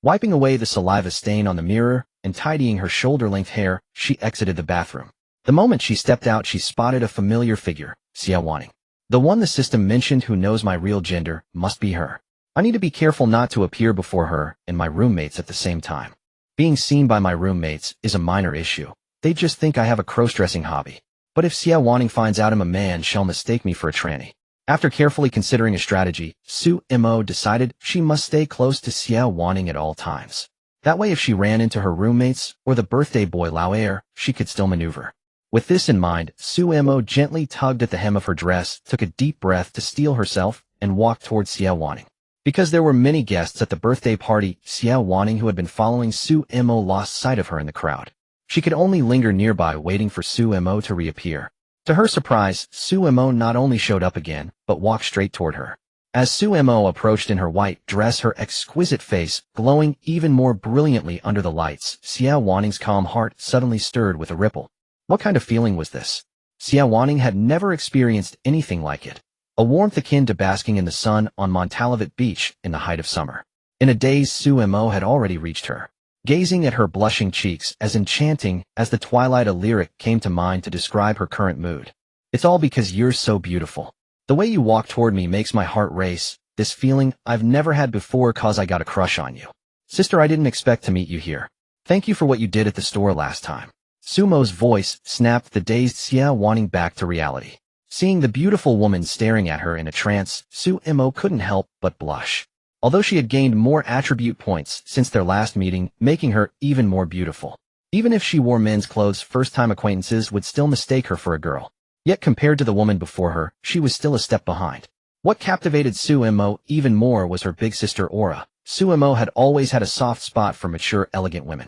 S1: Wiping away the saliva stain on the mirror and tidying her shoulder-length hair, she exited the bathroom. The moment she stepped out, she spotted a familiar figure, Xia Wanning. The one the system mentioned who knows my real gender must be her. I need to be careful not to appear before her and my roommates at the same time. Being seen by my roommates is a minor issue. They just think I have a cross-dressing hobby. But if Xia Wanning finds out I'm a man, she'll mistake me for a tranny. After carefully considering a strategy, Su-imo decided she must stay close to Xia Wanning at all times. That way if she ran into her roommates or the birthday boy Lao Er, she could still maneuver. With this in mind, Su-imo gently tugged at the hem of her dress, took a deep breath to steel herself, and walked towards Xia Wanning. Because there were many guests at the birthday party, Xia Wanning, who had been following Su-imo, lost sight of her in the crowd. She could only linger nearby, waiting for Su-imo to reappear. To her surprise, Su-imo not only showed up again, but walked straight toward her. As Su-imo approached in her white dress, her exquisite face glowing even more brilliantly under the lights, Xia Wanning's calm heart suddenly stirred with a ripple. What kind of feeling was this? Xia Wanning had never experienced anything like it. A warmth akin to basking in the sun on Montalavet Beach in the height of summer. In a daze, Su-imo had already reached her. Gazing at her blushing cheeks, as enchanting as the twilight, a lyric came to mind to describe her current mood. It's all because you're so beautiful. The way you walk toward me makes my heart race, this feeling I've never had before, cause I got a crush on you. Sister, I didn't expect to meet you here. Thank you for what you did at the store last time. Sumo's voice snapped the dazed Xia Wanning back to reality. Seeing the beautiful woman staring at her in a trance, Su-imo couldn't help but blush. Although she had gained more attribute points since their last meeting, making her even more beautiful. Even if she wore men's clothes, first-time acquaintances would still mistake her for a girl. Yet compared to the woman before her, she was still a step behind. What captivated Su-imo even more was her big sister aura. Su-imo had always had a soft spot for mature, elegant women.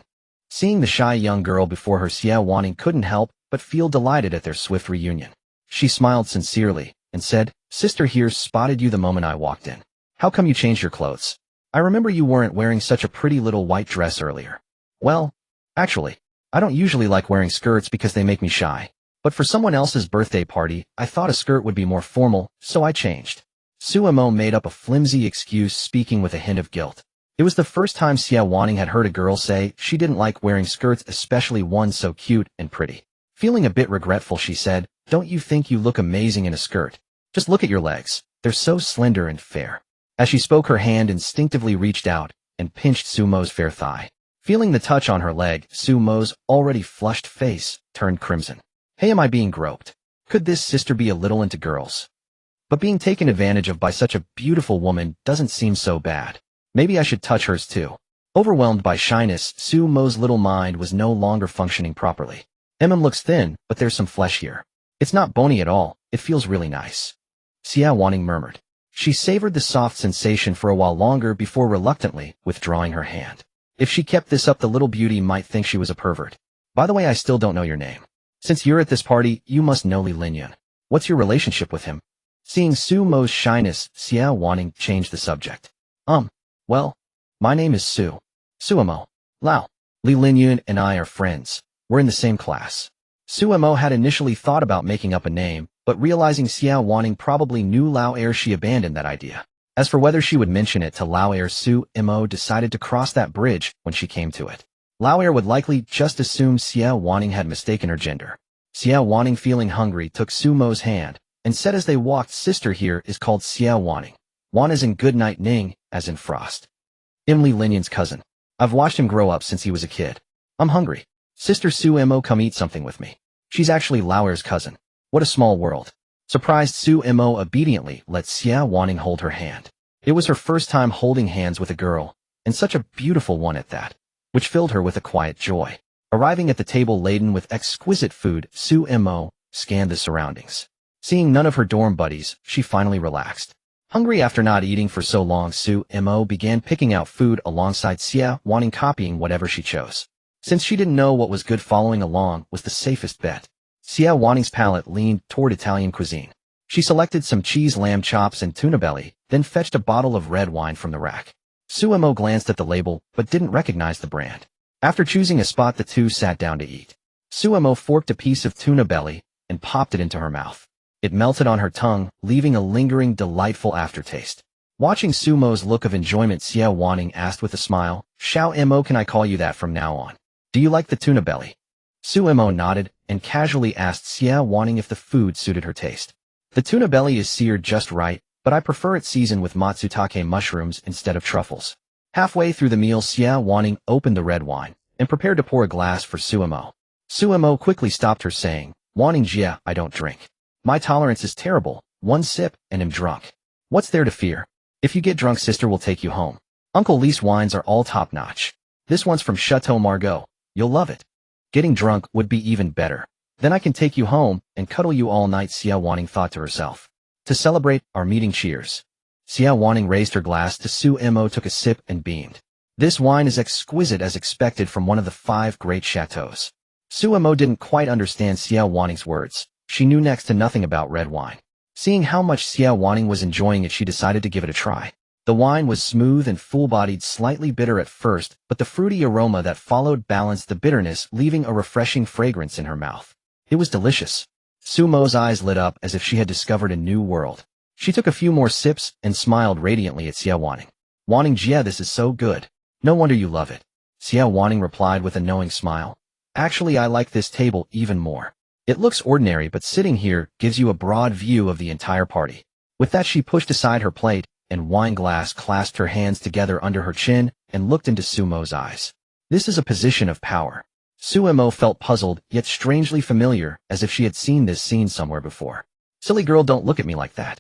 S1: Seeing the shy young girl before her, Xia Wanning couldn't help but feel delighted at their swift reunion. She smiled sincerely and said, "Sister here spotted you the moment I walked in. How come you changed your clothes? I remember you weren't wearing such a pretty little white dress earlier." "Well, actually, I don't usually like wearing skirts because they make me shy. But for someone else's birthday party, I thought a skirt would be more formal, so I changed." Su-imo made up a flimsy excuse, speaking with a hint of guilt. It was the first time Xia Wanning had heard a girl say she didn't like wearing skirts, especially one so cute and pretty. Feeling a bit regretful, she said, "Don't you think you look amazing in a skirt? Just look at your legs. They're so slender and fair." As she spoke, her hand instinctively reached out and pinched Sumo's fair thigh. Feeling the touch on her leg, Sumo's already flushed face turned crimson. "Hey, am I being groped? Could this sister be a little into girls? But being taken advantage of by such a beautiful woman doesn't seem so bad. Maybe I should touch hers too." Overwhelmed by shyness, Sumo's little mind was no longer functioning properly. "Looks thin, but there's some flesh here. It's not bony at all. It feels really nice," Xia Wanning murmured. She savored the soft sensation for a while longer before reluctantly withdrawing her hand. If she kept this up, the little beauty might think she was a pervert. "By the way, I still don't know your name. Since you're at this party, you must know Li Linyan. What's your relationship with him?" Seeing Sumo's shyness, Xia Wanning changed the subject. Well, my name is Suimo. Lao. Li Linyan and I are friends. We're in the same class." Suimo had initially thought about making up a name, but realizing Xia Wanning probably knew Lao Er, she abandoned that idea. As for whether she would mention it to Lao Er, Suimo decided to cross that bridge when she came to it. Lao Er would likely just assume Xia Wanning had mistaken her gender. Xia Wanning, feeling hungry, took Sumo's hand and said as they walked, "Sister here is called Xia Wanning. Wan as in good night, Ning as in frost. Li Linyan's cousin. I've watched him grow up since he was a kid. I'm hungry. Sister Suimo, come eat something with me." She's actually Lao Er's cousin. What a small world. Surprised, Suimo obediently let Xia Wanning hold her hand. It was her first time holding hands with a girl, and such a beautiful one at that, which filled her with a quiet joy. Arriving at the table laden with exquisite food, Suimo scanned the surroundings. Seeing none of her dorm buddies, she finally relaxed. Hungry after not eating for so long, Suimo began picking out food alongside Xia Wanning, copying whatever she chose. Since she didn't know what was good, following along was the safest bet. Xia Waning's palate leaned toward Italian cuisine. She selected some cheese lamb chops and tuna belly, then fetched a bottle of red wine from the rack. Suemo glanced at the label, but didn't recognize the brand. After choosing a spot, the two sat down to eat. Suemo forked a piece of tuna belly and popped it into her mouth. It melted on her tongue, leaving a lingering, delightful aftertaste. Watching Sumo's look of enjoyment, Xia Waning asked with a smile, "Xiao Mo, can I call you that from now on? Do you like the tuna belly?" Suemo nodded and casually asked Xia Waning if the food suited her taste. "The tuna belly is seared just right, but I prefer it seasoned with matsutake mushrooms instead of truffles." Halfway through the meal, Xia Waning opened the red wine and prepared to pour a glass for Suemo. Suemo quickly stopped her, saying, "Waning Jia, I don't drink. My tolerance is terrible. One sip and am drunk. What's there to fear? If you get drunk, sister will take you home. Uncle Lee's wines are all top-notch. This one's from Chateau Margaux. You'll love it. Getting drunk would be even better. Then I can take you home and cuddle you all night," Xia Waning thought to herself. "To celebrate our meeting, cheers." Xia Waning raised her glass to Suemo, took a sip and beamed. "This wine is exquisite as expected from one of the 5 great chateaux." Suemo didn't quite understand Xia Waning's words. She knew next to nothing about red wine. Seeing how much Xia Waning was enjoying it, she decided to give it a try. The wine was smooth and full-bodied, slightly bitter at first, but the fruity aroma that followed balanced the bitterness, leaving a refreshing fragrance in her mouth. It was delicious. Sumo's eyes lit up as if she had discovered a new world. She took a few more sips and smiled radiantly at Xia Waning. "Waning Jia, this is so good. No wonder you love it." Xia Waning replied with a knowing smile. "Actually, I like this table even more. It looks ordinary, but sitting here gives you a broad view of the entire party." With that, she pushed aside her plate and wine glass, clasped her hands together under her chin, and looked into Sumo's eyes. This is a position of power. Suemo felt puzzled, yet strangely familiar, as if she had seen this scene somewhere before. "Silly girl, don't look at me like that."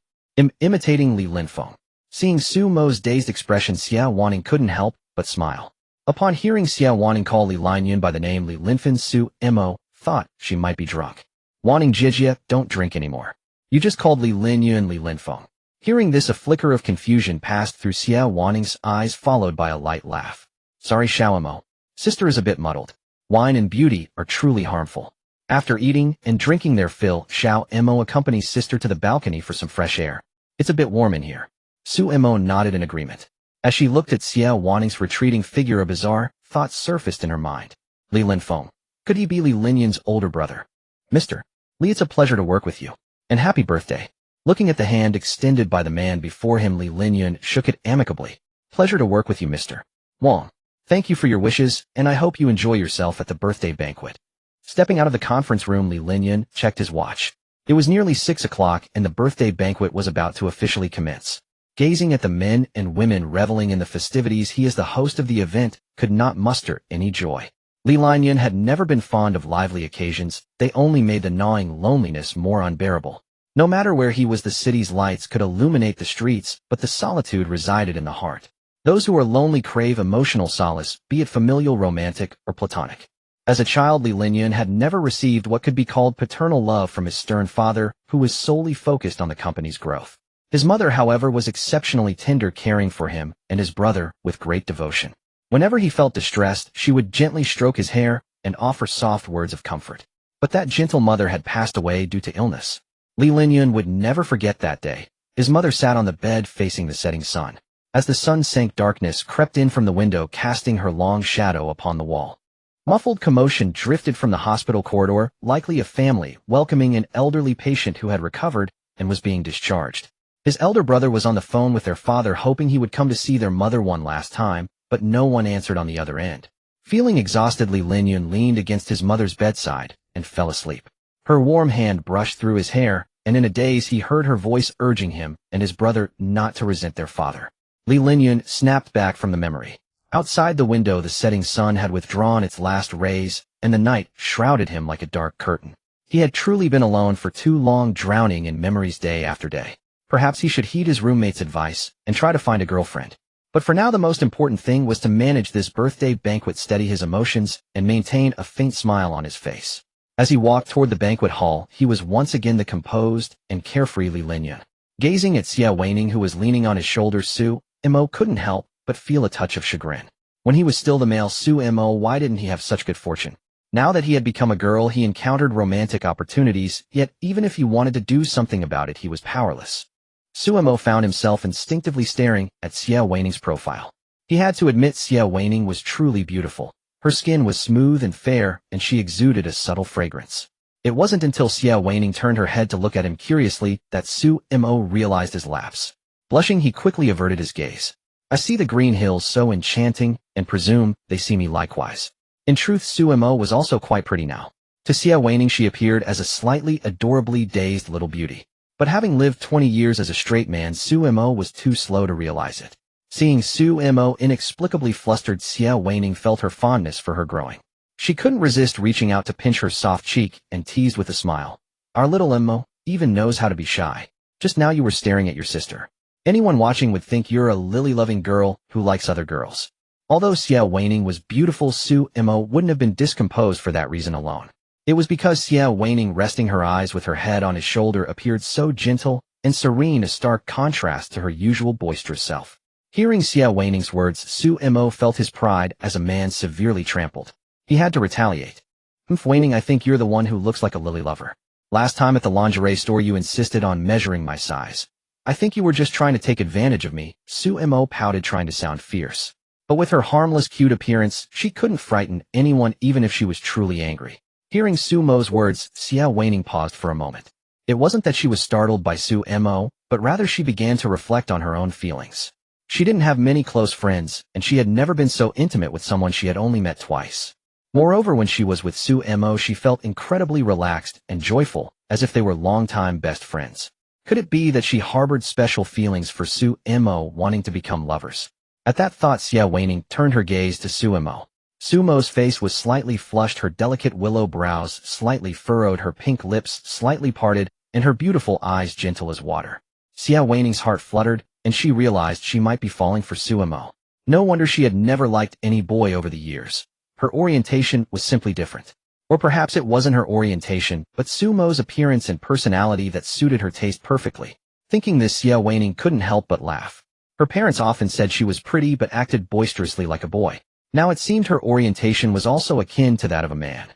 S1: Imitating Li Linfeng. Seeing Sumo's dazed expression, Xia Waning couldn't help but smile. Upon hearing Xia Waning call Li Linyun by the name Li Linfen, Suemo thought she might be drunk. "Waning Jia, don't drink anymore. You just called Li Linyun Li Linfeng." Hearing this, a flicker of confusion passed through Xia Waning's eyes, followed by a light laugh. "Sorry, Xiaomo. Sister is a bit muddled. Wine and beauty are truly harmful." After eating and drinking their fill, Xiaomo accompanies sister to the balcony for some fresh air. "It's a bit warm in here." Suemo nodded in agreement. As she looked at Xia Waning's retreating figure, a bizarre thought surfaced in her mind. Li Linfeng. Could he be Li Linyun's older brother? "Mr. Li, it's a pleasure to work with you. And happy birthday." Looking at the hand extended by the man before him, Li Linyun shook it amicably. "Pleasure to work with you, Mr. Wang. Thank you for your wishes, and I hope you enjoy yourself at the birthday banquet." Stepping out of the conference room, Li Linyun checked his watch. It was nearly 6 o'clock, and the birthday banquet was about to officially commence. Gazing at the men and women reveling in the festivities, he, as the host of the event, could not muster any joy. Li Linyun had never been fond of lively occasions. They only made the gnawing loneliness more unbearable. No matter where he was, the city's lights could illuminate the streets, but the solitude resided in the heart. Those who are lonely crave emotional solace, be it familial, romantic, or platonic. As a child, Li Linyun had never received what could be called paternal love from his stern father, who was solely focused on the company's growth. His mother, however, was exceptionally tender, caring for him and his brother with great devotion. Whenever he felt distressed, she would gently stroke his hair and offer soft words of comfort. But that gentle mother had passed away due to illness. Li Linyun would never forget that day. His mother sat on the bed facing the setting sun. As the sun sank, darkness crept in from the window, casting her long shadow upon the wall. Muffled commotion drifted from the hospital corridor, likely a family welcoming an elderly patient who had recovered and was being discharged. His elder brother was on the phone with their father, hoping he would come to see their mother one last time, but no one answered on the other end. Feeling exhausted, Li Linyun leaned against his mother's bedside and fell asleep. Her warm hand brushed through his hair, and in a daze he heard her voice urging him and his brother not to resent their father. Li Linyun snapped back from the memory. Outside the window, the setting sun had withdrawn its last rays, and the night shrouded him like a dark curtain. He had truly been alone for too long, drowning in memories day after day. Perhaps he should heed his roommate's advice and try to find a girlfriend. But for now, the most important thing was to manage this birthday banquet, steady his emotions, and maintain a faint smile on his face. As he walked toward the banquet hall, he was once again the composed and carefree Li Linyun. Gazing at Xia Waning, who was leaning on his shoulder, Suemo couldn't help but feel a touch of chagrin. When he was still the male Suemo, why didn't he have such good fortune? Now that he had become a girl, he encountered romantic opportunities, yet even if he wanted to do something about it, he was powerless. Suemo found himself instinctively staring at Xie Weining's profile. He had to admit Xie Weining was truly beautiful. Her skin was smooth and fair, and she exuded a subtle fragrance. It wasn't until Xie Weining turned her head to look at him curiously that Suemo realized his lapse. Blushing, he quickly averted his gaze. I see the green hills so enchanting, and presume they see me likewise. In truth, Suemo was also quite pretty now. To Xie Weining she appeared as a slightly adorably dazed little beauty. But having lived 20 years as a straight man, Suemo was too slow to realize it. Seeing Suemo inexplicably flustered, Xie Weining felt her fondness for her growing. She couldn't resist reaching out to pinch her soft cheek and teased with a smile. Our little Emo even knows how to be shy. Just now you were staring at your sister. Anyone watching would think you're a lily-loving girl who likes other girls. Although Xie Weining was beautiful, Suemo wouldn't have been discomposed for that reason alone. It was because Xie Weining, resting her eyes with her head on his shoulder, appeared so gentle and serene, a stark contrast to her usual boisterous self. Hearing Xie Weining's words, Suemo felt his pride as a man severely trampled. He had to retaliate. Weining, I think you're the one who looks like a lily lover. Last time at the lingerie store you insisted on measuring my size. I think you were just trying to take advantage of me, Suemo pouted, trying to sound fierce. But with her harmless, cute appearance, she couldn't frighten anyone even if she was truly angry. Hearing Suemo's words, Xie Weining paused for a moment. It wasn't that she was startled by Suemo, but rather she began to reflect on her own feelings. She didn't have many close friends, and she had never been so intimate with someone she had only met twice. Moreover, when she was with Suemo, she felt incredibly relaxed and joyful, as if they were longtime best friends. Could it be that she harbored special feelings for Suemo, wanting to become lovers? At that thought, Xie Weining turned her gaze to Suemo. Suemo's face was slightly flushed, her delicate willow brows slightly furrowed, her pink lips slightly parted, and her beautiful eyes gentle as water. Xie Weining's heart fluttered, and she realized she might be falling for Suemo. No wonder she had never liked any boy over the years. Her orientation was simply different. Or perhaps it wasn't her orientation, but Suemo's appearance and personality that suited her taste perfectly. Thinking this, Xie Weining couldn't help but laugh. Her parents often said she was pretty but acted boisterously like a boy. Now it seemed her orientation was also akin to that of a man.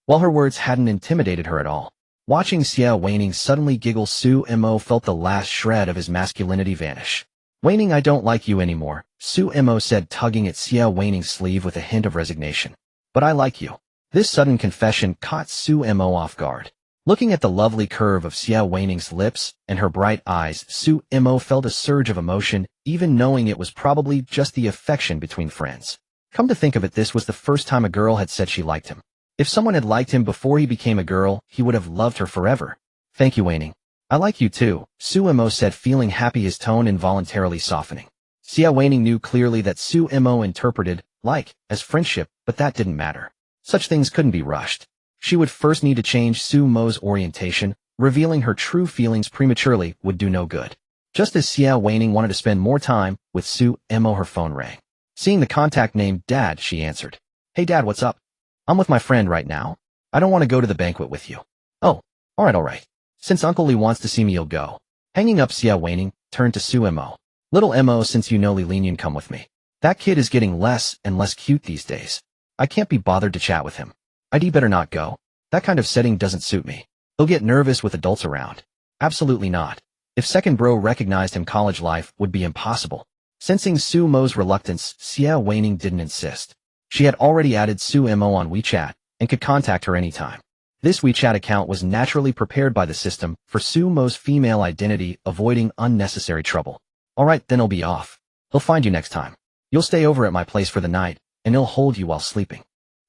S1: While her words hadn't intimidated her at all. Watching Xie Weining suddenly giggle, Suemo felt the last shred of his masculinity vanish. Weining, I don't like you anymore, Suemo said, tugging at Xie Weining's sleeve with a hint of resignation. But I like you. This sudden confession caught Suemo off guard. Looking at the lovely curve of Xie Weining's lips and her bright eyes, Suemo felt a surge of emotion, even knowing it was probably just the affection between friends. Come to think of it, this was the first time a girl had said she liked him. If someone had liked him before he became a girl, he would have loved her forever. Thank you, Weining. I like you too, Suemo said, feeling happy, his tone involuntarily softening. Xie Weining knew clearly that Suemo interpreted like as friendship, but that didn't matter. Such things couldn't be rushed. She would first need to change Suemo's orientation. Revealing her true feelings prematurely would do no good. Just as Xie Weining wanted to spend more time with Suemo, her phone rang. Seeing the contact name Dad, she answered. Hey Dad, what's up? I'm with my friend right now. I don't want to go to the banquet with you. Oh, alright. Since Uncle Lee wants to see me, you'll go. Hanging up, Xie Weining turned to Suemo. Little Emo, since you know Li Linyan, come with me. That kid is getting less and less cute these days. I can't be bothered to chat with him. I'd better not go. That kind of setting doesn't suit me. He'll get nervous with adults around. Absolutely not. If second bro recognized him, college life would be impossible. Sensing Suemo's reluctance, Xie Weining didn't insist. She had already added Suemo on WeChat and could contact her anytime. This WeChat account was naturally prepared by the system for Suemo's female identity, avoiding unnecessary trouble. Alright, then he'll be off. He'll find you next time. You'll stay over at my place for the night, and he'll hold you while sleeping.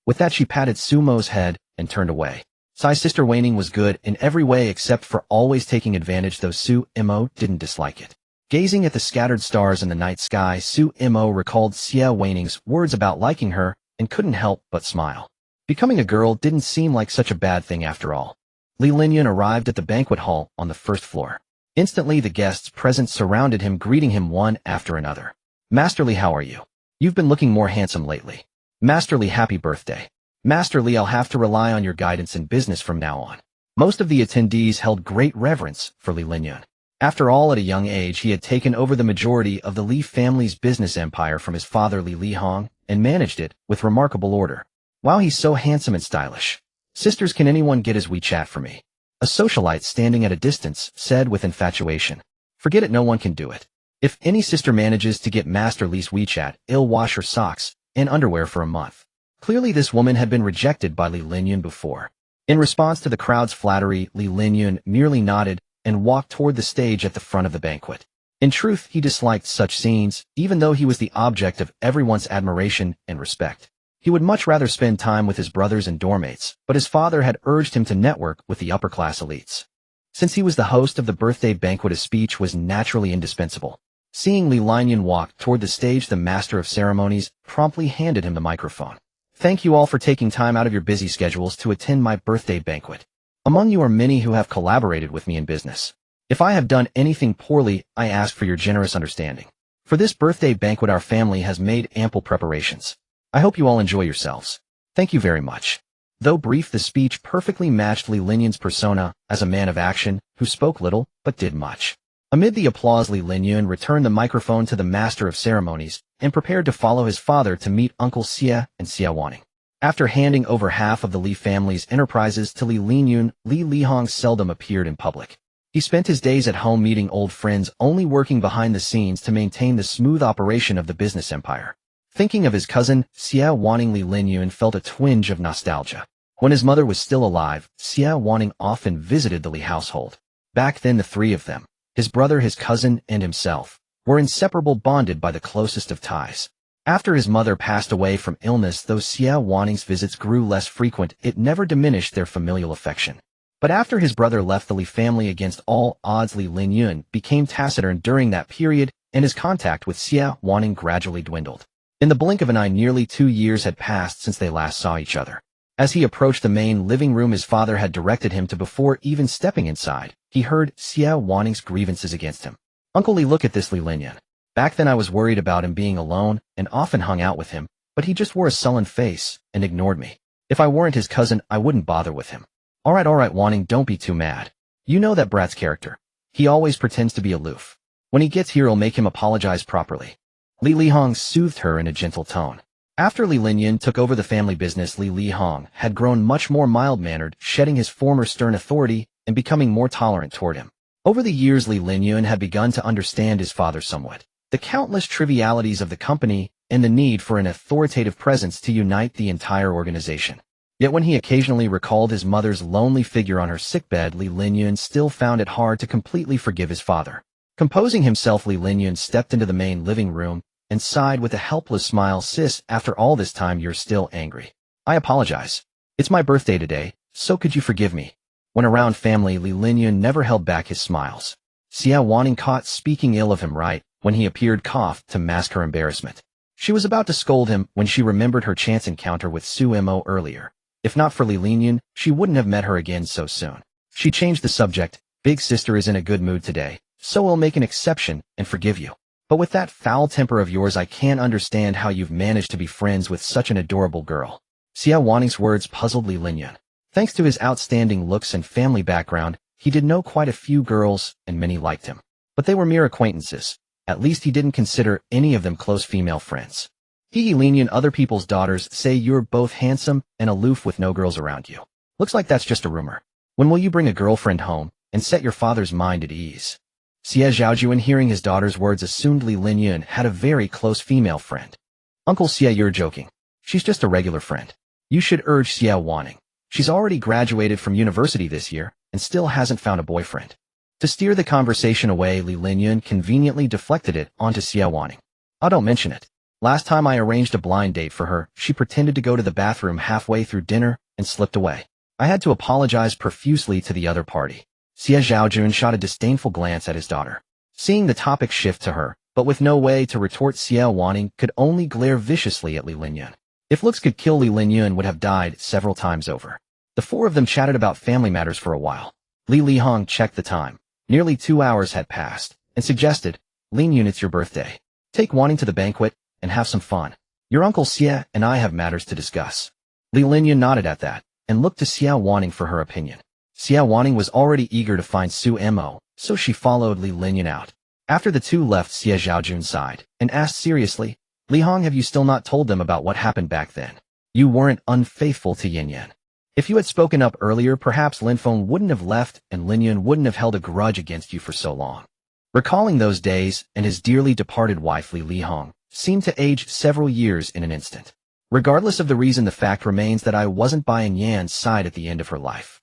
S1: With that, she patted Suemo's head and turned away. Sai's sister Weining was good in every way except for always taking advantage, though Suemo didn't dislike it. Gazing at the scattered stars in the night sky, Suemo recalled Xie Weining's words about liking her and couldn't help but smile. Becoming a girl didn't seem like such a bad thing after all. Li Linyan arrived at the banquet hall on the first floor. Instantly, the guests present surrounded him, greeting him one after another. Master Li, how are you? You've been looking more handsome lately. Master Li, happy birthday. Master Li, I'll have to rely on your guidance in business from now on. Most of the attendees held great reverence for Li Linyan. After all, at a young age, he had taken over the majority of the Li family's business empire from his father Li Lihong and managed it with remarkable order. Wow, he's so handsome and stylish. Sisters, can anyone get his WeChat for me? A socialite standing at a distance said with infatuation. Forget it, no one can do it. If any sister manages to get Master Li's WeChat, he'll wash her socks and underwear for a month. Clearly this woman had been rejected by Li Linyun before. In response to the crowd's flattery, Li Linyun merely nodded and walked toward the stage at the front of the banquet. In truth, he disliked such scenes, even though he was the object of everyone's admiration and respect. He would much rather spend time with his brothers and dormmates, but his father had urged him to network with the upper-class elites. Since he was the host of the birthday banquet, his speech was naturally indispensable. Seeing Li Linyun walk toward the stage, the master of ceremonies promptly handed him the microphone. Thank you all for taking time out of your busy schedules to attend my birthday banquet. Among you are many who have collaborated with me in business. If I have done anything poorly, I ask for your generous understanding. For this birthday banquet, our family has made ample preparations. I hope you all enjoy yourselves. Thank you very much. Though brief, the speech perfectly matched Li Linyun's persona as a man of action who spoke little but did much. Amid the applause, Li Linyun returned the microphone to the master of ceremonies and prepared to follow his father to meet Uncle Xie and Xie Wanning. After handing over half of the Li family's enterprises to Li Linyun, Li Lihong seldom appeared in public. He spent his days at home meeting old friends, only working behind the scenes to maintain the smooth operation of the business empire. Thinking of his cousin, Xie Wanning, Li Linyun felt a twinge of nostalgia. When his mother was still alive, Xie Wanning often visited the Li household. Back then the three of them, his brother, his cousin, and himself, were inseparable, bonded by the closest of ties. After his mother passed away from illness, though Xie Wanning's visits grew less frequent, it never diminished their familial affection. But after his brother left the Li family against all odds, Li Linyun became taciturn during that period, and his contact with Xie Wanning gradually dwindled. In the blink of an eye, nearly 2 years had passed since they last saw each other. As he approached the main living room his father had directed him to before even stepping inside, he heard Xie Wanning's grievances against him. Uncle Li, look at this Li Linyun. Back then I was worried about him being alone and often hung out with him, but he just wore a sullen face and ignored me. If I weren't his cousin, I wouldn't bother with him. All right, Wanning, don't be too mad. You know that brat's character. He always pretends to be aloof. When he gets here, I'll make him apologize properly. Li Lihong soothed her in a gentle tone. After Li Linyun took over the family business, Li Lihong had grown much more mild-mannered, shedding his former stern authority and becoming more tolerant toward him. Over the years, Li Linyun had begun to understand his father somewhat. The countless trivialities of the company and the need for an authoritative presence to unite the entire organization. Yet when he occasionally recalled his mother's lonely figure on her sickbed, Li Linyun still found it hard to completely forgive his father. Composing himself, Li Linyun stepped into the main living room and sighed with a helpless smile. Sis, after all this time, you're still angry. I apologize. It's my birthday today, so could you forgive me? When around family, Li Linyun never held back his smiles. Xie Wanning caught speaking ill of him right when he appeared, coughed to mask her embarrassment. She was about to scold him when she remembered her chance encounter with Su Mo earlier. If not for Li Linyun, she wouldn't have met her again so soon. She changed the subject. Big sister is in a good mood today, so I'll make an exception and forgive you. But with that foul temper of yours, I can't understand how you've managed to be friends with such an adorable girl. Xie Wanning's words puzzled Li Linyun. Thanks to his outstanding looks and family background, he did know quite a few girls, and many liked him. But they were mere acquaintances. At least he didn't consider any of them close female friends. Li Linyun, other people's daughters say you're both handsome and aloof with no girls around you. Looks like that's just a rumor. When will you bring a girlfriend home and set your father's mind at ease? Xie Zhaojuan, hearing his daughter's words, assumed Li Linyun had a very close female friend. Uncle Xie, you're joking. She's just a regular friend. You should urge Xie Wanning. She's already graduated from university this year and still hasn't found a boyfriend. To steer the conversation away, Li Linyun conveniently deflected it onto Xie Wanning. Oh, don't mention it. Last time I arranged a blind date for her, she pretended to go to the bathroom halfway through dinner and slipped away. I had to apologize profusely to the other party. Xie Zhaojun shot a disdainful glance at his daughter. Seeing the topic shift to her, but with no way to retort, Xie Wanning could only glare viciously at Li Linyun. If looks could kill, Li Linyun would have died several times over. The four of them chatted about family matters for a while. Li Lihong checked the time. Nearly 2 hours had passed, and suggested, Linyun, it's your birthday. Take Wanning to the banquet and have some fun. Your Uncle Xie and I have matters to discuss. Li Linyun nodded at that, and looked to Xie Wanning for her opinion. Xie Wanning was already eager to find Su Mo, so she followed Li Linyun out. After the two left, Xie Zhaojun sighed, and asked seriously, Lihong, have you still not told them about what happened back then? You weren't unfaithful to Yin Yan. If you had spoken up earlier, perhaps Lin Feng wouldn't have left and Lin Yun wouldn't have held a grudge against you for so long. Recalling those days and his dearly departed wife Li Hong seemed to age several years in an instant. Regardless of the reason, the fact remains that I wasn't by Yin Yan's side at the end of her life.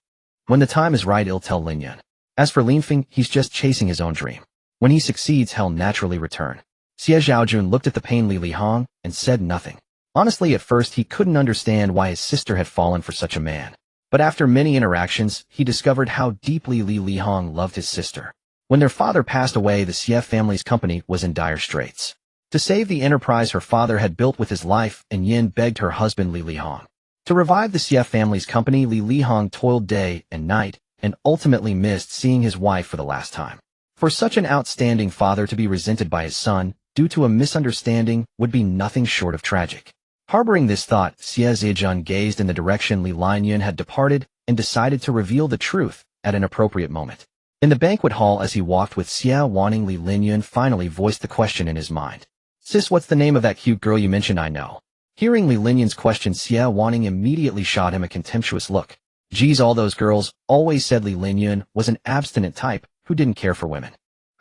S1: When the time is right, he'll tell Lin Yun. As for Lin Feng, he's just chasing his own dream. When he succeeds, he'll naturally return. Xie Zhaojun looked at the pain Li Hong and said nothing. Honestly, at first he couldn't understand why his sister had fallen for such a man. But after many interactions, he discovered how deeply Li Hong loved his sister. When their father passed away, the Xie family's company was in dire straits. To save the enterprise her father had built with his life, and Yin begged her husband Li Hong. To revive the Xie family's company, Li Hong toiled day and night, and ultimately missed seeing his wife for the last time. For such an outstanding father to be resented by his son, due to a misunderstanding, would be nothing short of tragic. Harboring this thought, Xie Zhejian gazed in the direction Li Linyun had departed and decided to reveal the truth at an appropriate moment. In the banquet hall, as he walked with Xie Wanning, Li Linyun finally voiced the question in his mind. "Sis, what's the name of that cute girl you mentioned I know?" Hearing Li Linyun's question, Xie Wanning immediately shot him a contemptuous look. "Geez, all those girls always said Li Linyun was an abstinent type who didn't care for women.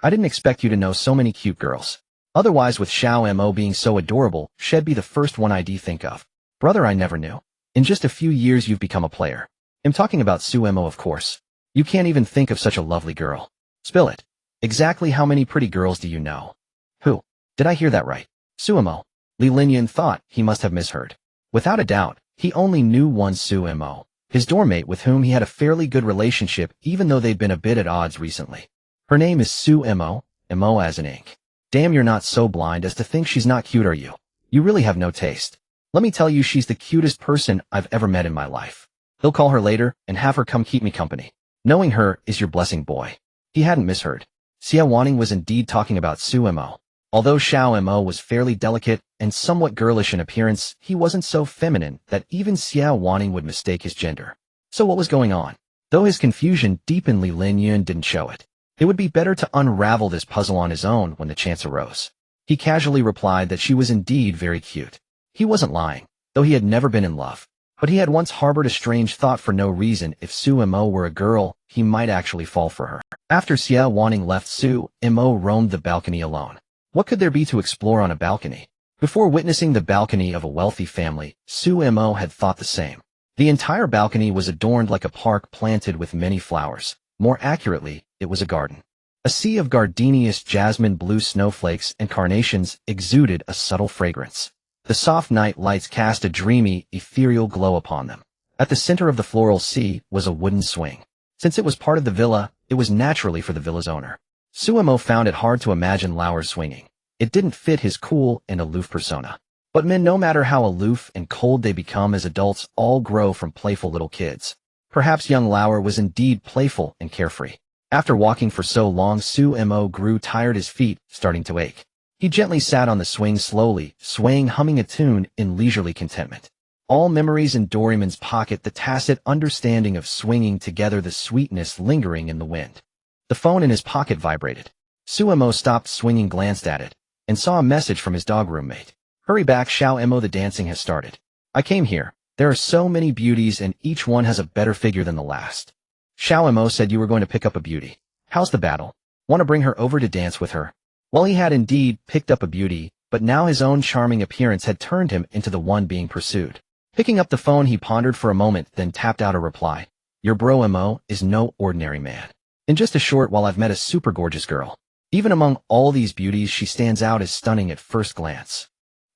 S1: I didn't expect you to know so many cute girls. Otherwise, with Xiao Mo being so adorable, she'd be the first one I'd think of. Brother, I never knew. In just a few years you've become a player. I'm talking about Su Mo, of course. You can't even think of such a lovely girl. Spill it. Exactly how many pretty girls do you know?" "Who? Did I hear that right? Su Mo?" Li Linyun thought he must have misheard. Without a doubt, he only knew one Su Mo, his doormate with whom he had a fairly good relationship even though they'd been a bit at odds recently. "Her name is Su Mo, Mo as in ink. Damn, you're not so blind as to think she's not cute, are you? You really have no taste. Let me tell you, she's the cutest person I've ever met in my life. He'll call her later and have her come keep me company. Knowing her is your blessing, boy." He hadn't misheard. Xie Wanning was indeed talking about Su Mo. Although Xiao Mo was fairly delicate and somewhat girlish in appearance, he wasn't so feminine that even Xie Wanning would mistake his gender. So what was going on? Though his confusion deepened, Li Linyun didn't show it. It would be better to unravel this puzzle on his own when the chance arose. He casually replied that she was indeed very cute. He wasn't lying, though he had never been in love. But he had once harbored a strange thought for no reason. If Su Mo were a girl, he might actually fall for her. After Xie Wanning left, Su Mo roamed the balcony alone. What could there be to explore on a balcony? Before witnessing the balcony of a wealthy family, Su Mo had thought the same. The entire balcony was adorned like a park planted with many flowers. More accurately, it was a garden. A sea of gardenias, jasmine, blue snowflakes, and carnations exuded a subtle fragrance. The soft night lights cast a dreamy, ethereal glow upon them. At the center of the floral sea was a wooden swing. Since it was part of the villa, it was naturally for the villa's owner. Su Mo found it hard to imagine Lauer swinging. It didn't fit his cool and aloof persona. But men, no matter how aloof and cold they become as adults, all grow from playful little kids. Perhaps young Lauer was indeed playful and carefree. After walking for so long, Su Mo grew tired, his feet starting to ache. He gently sat on the swing, slowly swaying, humming a tune in leisurely contentment. All memories in Doraemon's pocket, the tacit understanding of swinging together, the sweetness lingering in the wind. The phone in his pocket vibrated. Su Mo stopped swinging, glanced at it, and saw a message from his dog roommate. "Hurry back, Xiao Mo, the dancing has started. I came here. There are so many beauties and each one has a better figure than the last. Xiao Mo said you were going to pick up a beauty. How's the battle? Want to bring her over to dance with her?" Well, he had indeed picked up a beauty, but now his own charming appearance had turned him into the one being pursued. Picking up the phone, he pondered for a moment, then tapped out a reply. "Your bro Mo is no ordinary man. In just a short while I've met a super gorgeous girl. Even among all these beauties, she stands out as stunning at first glance."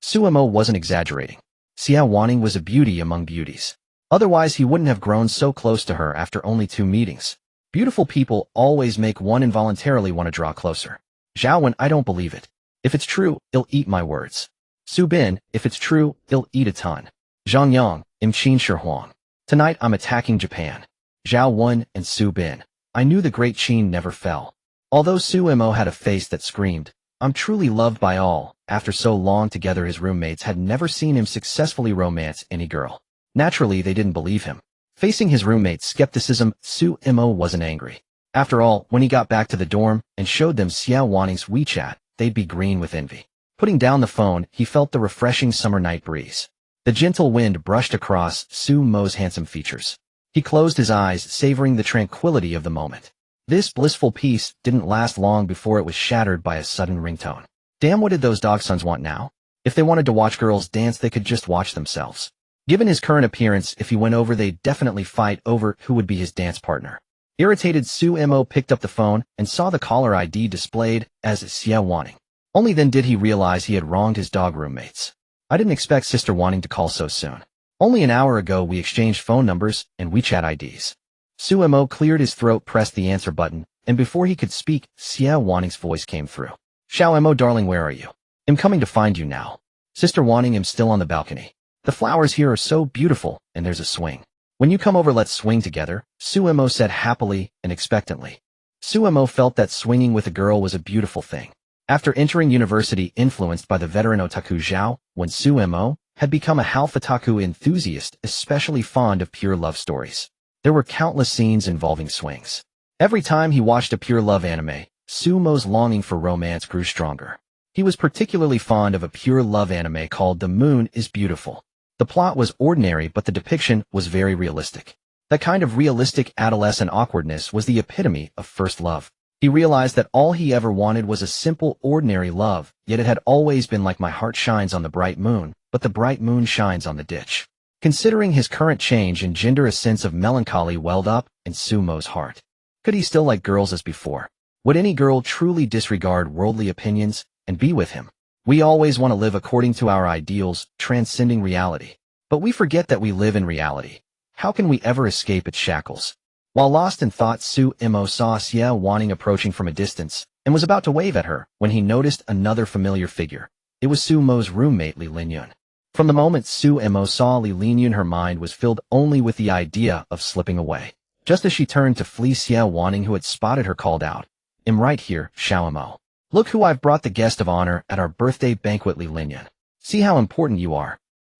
S1: Su Mo wasn't exaggerating. Xie Wanning was a beauty among beauties. Otherwise, he wouldn't have grown so close to her after only 2 meetings. Beautiful people always make one involuntarily want to draw closer. Zhao Wen, I don't believe it. If it's true, he'll eat my words. Su Bin, if it's true, he'll eat a ton. Zhang Yang, Im Qin Shi Huang. Tonight I'm attacking Japan. Zhao Wen and Su Bin. I knew the great Qin never fell. Although Su Mo had a face that screamed, "I'm truly loved by all," after so long together his roommates had never seen him successfully romance any girl. Naturally, they didn't believe him. Facing his roommate's skepticism, Su Mo wasn't angry. After all, when he got back to the dorm and showed them Xie Wanning's WeChat, they'd be green with envy. Putting down the phone, he felt the refreshing summer night breeze. The gentle wind brushed across Sumo's handsome features. He closed his eyes, savoring the tranquility of the moment. This blissful peace didn't last long before it was shattered by a sudden ringtone. Damn, what did those dog sons want now? If they wanted to watch girls dance, they could just watch themselves. Given his current appearance, if he went over, they'd definitely fight over who would be his dance partner. Irritated, Sumo picked up the phone and saw the caller ID displayed as Xia Wanning. Only then did he realize he had wronged his dog roommates. I didn't expect Sister Wanning to call so soon. Only an hour ago we exchanged phone numbers and WeChat IDs. Sumo cleared his throat, pressed the answer button, and before he could speak, Xia Wanning's voice came through. Xiao Mo, darling, where are you? I'm coming to find you now. Sister Wanning, I'm still on the balcony. The flowers here are so beautiful, and there's a swing. When you come over, let's swing together, Sumo said happily and expectantly. Sumo felt that swinging with a girl was a beautiful thing. After entering university influenced by the veteran otaku Zhao, when Sumo had become a half otaku enthusiast, especially fond of pure love stories. There were countless scenes involving swings. Every time he watched a pure love anime, Sumo's longing for romance grew stronger. He was particularly fond of a pure love anime called The Moon is Beautiful. The plot was ordinary, but the depiction was very realistic. That kind of realistic adolescent awkwardness was the epitome of first love. He realized that all he ever wanted was a simple, ordinary love, yet it had always been like my heart shines on the bright moon, but the bright moon shines on the ditch. Considering his current change in gender, a sense of melancholy welled up in Sumo's heart. Could he still like girls as before? Would any girl truly disregard worldly opinions and be with him? We always want to live according to our ideals, transcending reality. But we forget that we live in reality. How can we ever escape its shackles? While lost in thought, Sumo saw Xia Wanning approaching from a distance and was about to wave at her when he noticed another familiar figure. It was Sumo's roommate Li Linyun. From the moment Sumo saw Li Linyun, her mind was filled only with the idea of slipping away. Just as she turned to flee, Xia Wanning, who had spotted her, called out, I'm right here, Xiaomo. Look who I've brought, the guest of honor at our birthday banquet, Li Linyun. See how important you are.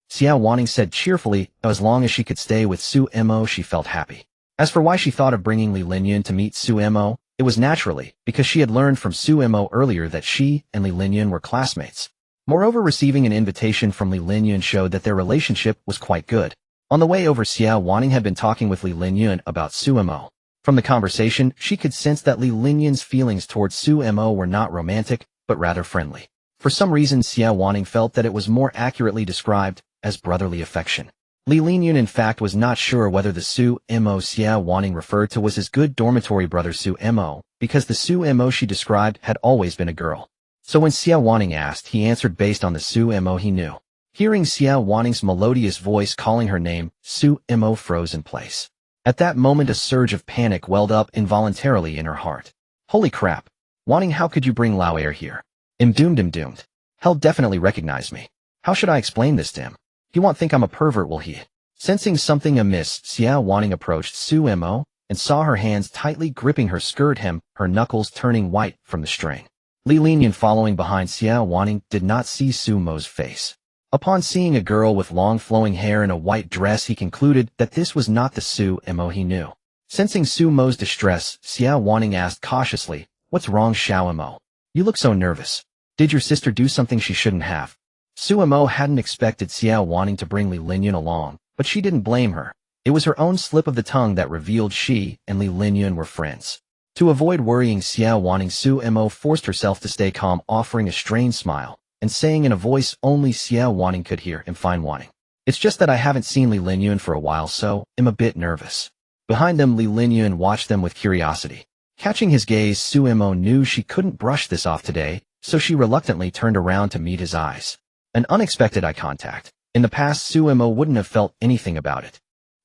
S1: Xia Wanning said cheerfully. As long as she could stay with Sumo, she felt happy. As for why she thought of bringing Li Linyun to meet Sumo, it was naturally because she had learned from Sumo earlier that she and Li Linyun were classmates. Moreover, receiving an invitation from Li Linyun showed that their relationship was quite good. On the way over, Xia Wanning had been talking with Li Linyun about Sumo. From the conversation, she could sense that Li Linyun's feelings towards Sumo were not romantic, but rather friendly. For some reason, Xia Wanning felt that it was more accurately described as brotherly affection. Li Linyun, in fact, was not sure whether the Sumo Xia Wanning referred to was his good dormitory brother Sumo, because the Sumo she described had always been a girl. So when Xia Wanning asked, he answered based on the Sumo he knew. Hearing Xia Wanning's melodious voice calling her name, Sumo froze in place. At that moment, a surge of panic welled up involuntarily in her heart. Holy crap! Wanning, how could you bring Lao Air here? I'm doomed. He'll definitely recognize me. How should I explain this to him? He won't think I'm a pervert, will he? Sensing something amiss, Xia Wanning approached Sumo and saw her hands tightly gripping her skirt hem, her knuckles turning white from the strain. Li Linyun, following behind Xia Wanning, did not see Sumo's face. Upon seeing a girl with long flowing hair in a white dress, he concluded that this was not the Sumo he knew. Sensing Sumo's distress, Xia Wanning asked cautiously, What's wrong, Xiaomo? You look so nervous. Did your sister do something she shouldn't have? Sumo hadn't expected Xia Wanning to bring Li Linyun along, but she didn't blame her. It was her own slip of the tongue that revealed she and Li Linyun were friends. To avoid worrying Xia Wanning, Sumo forced herself to stay calm, offering a strained smile, and saying in a voice only Xia Wanning could hear, I'm fine, Wanning. It's just that I haven't seen Li Linyun for a while, so I'm a bit nervous. Behind them, Li Linyun watched them with curiosity. Catching his gaze, Sumo knew she couldn't brush this off today, so she reluctantly turned around to meet his eyes. An unexpected eye contact. In the past, Sumo wouldn't have felt anything about it.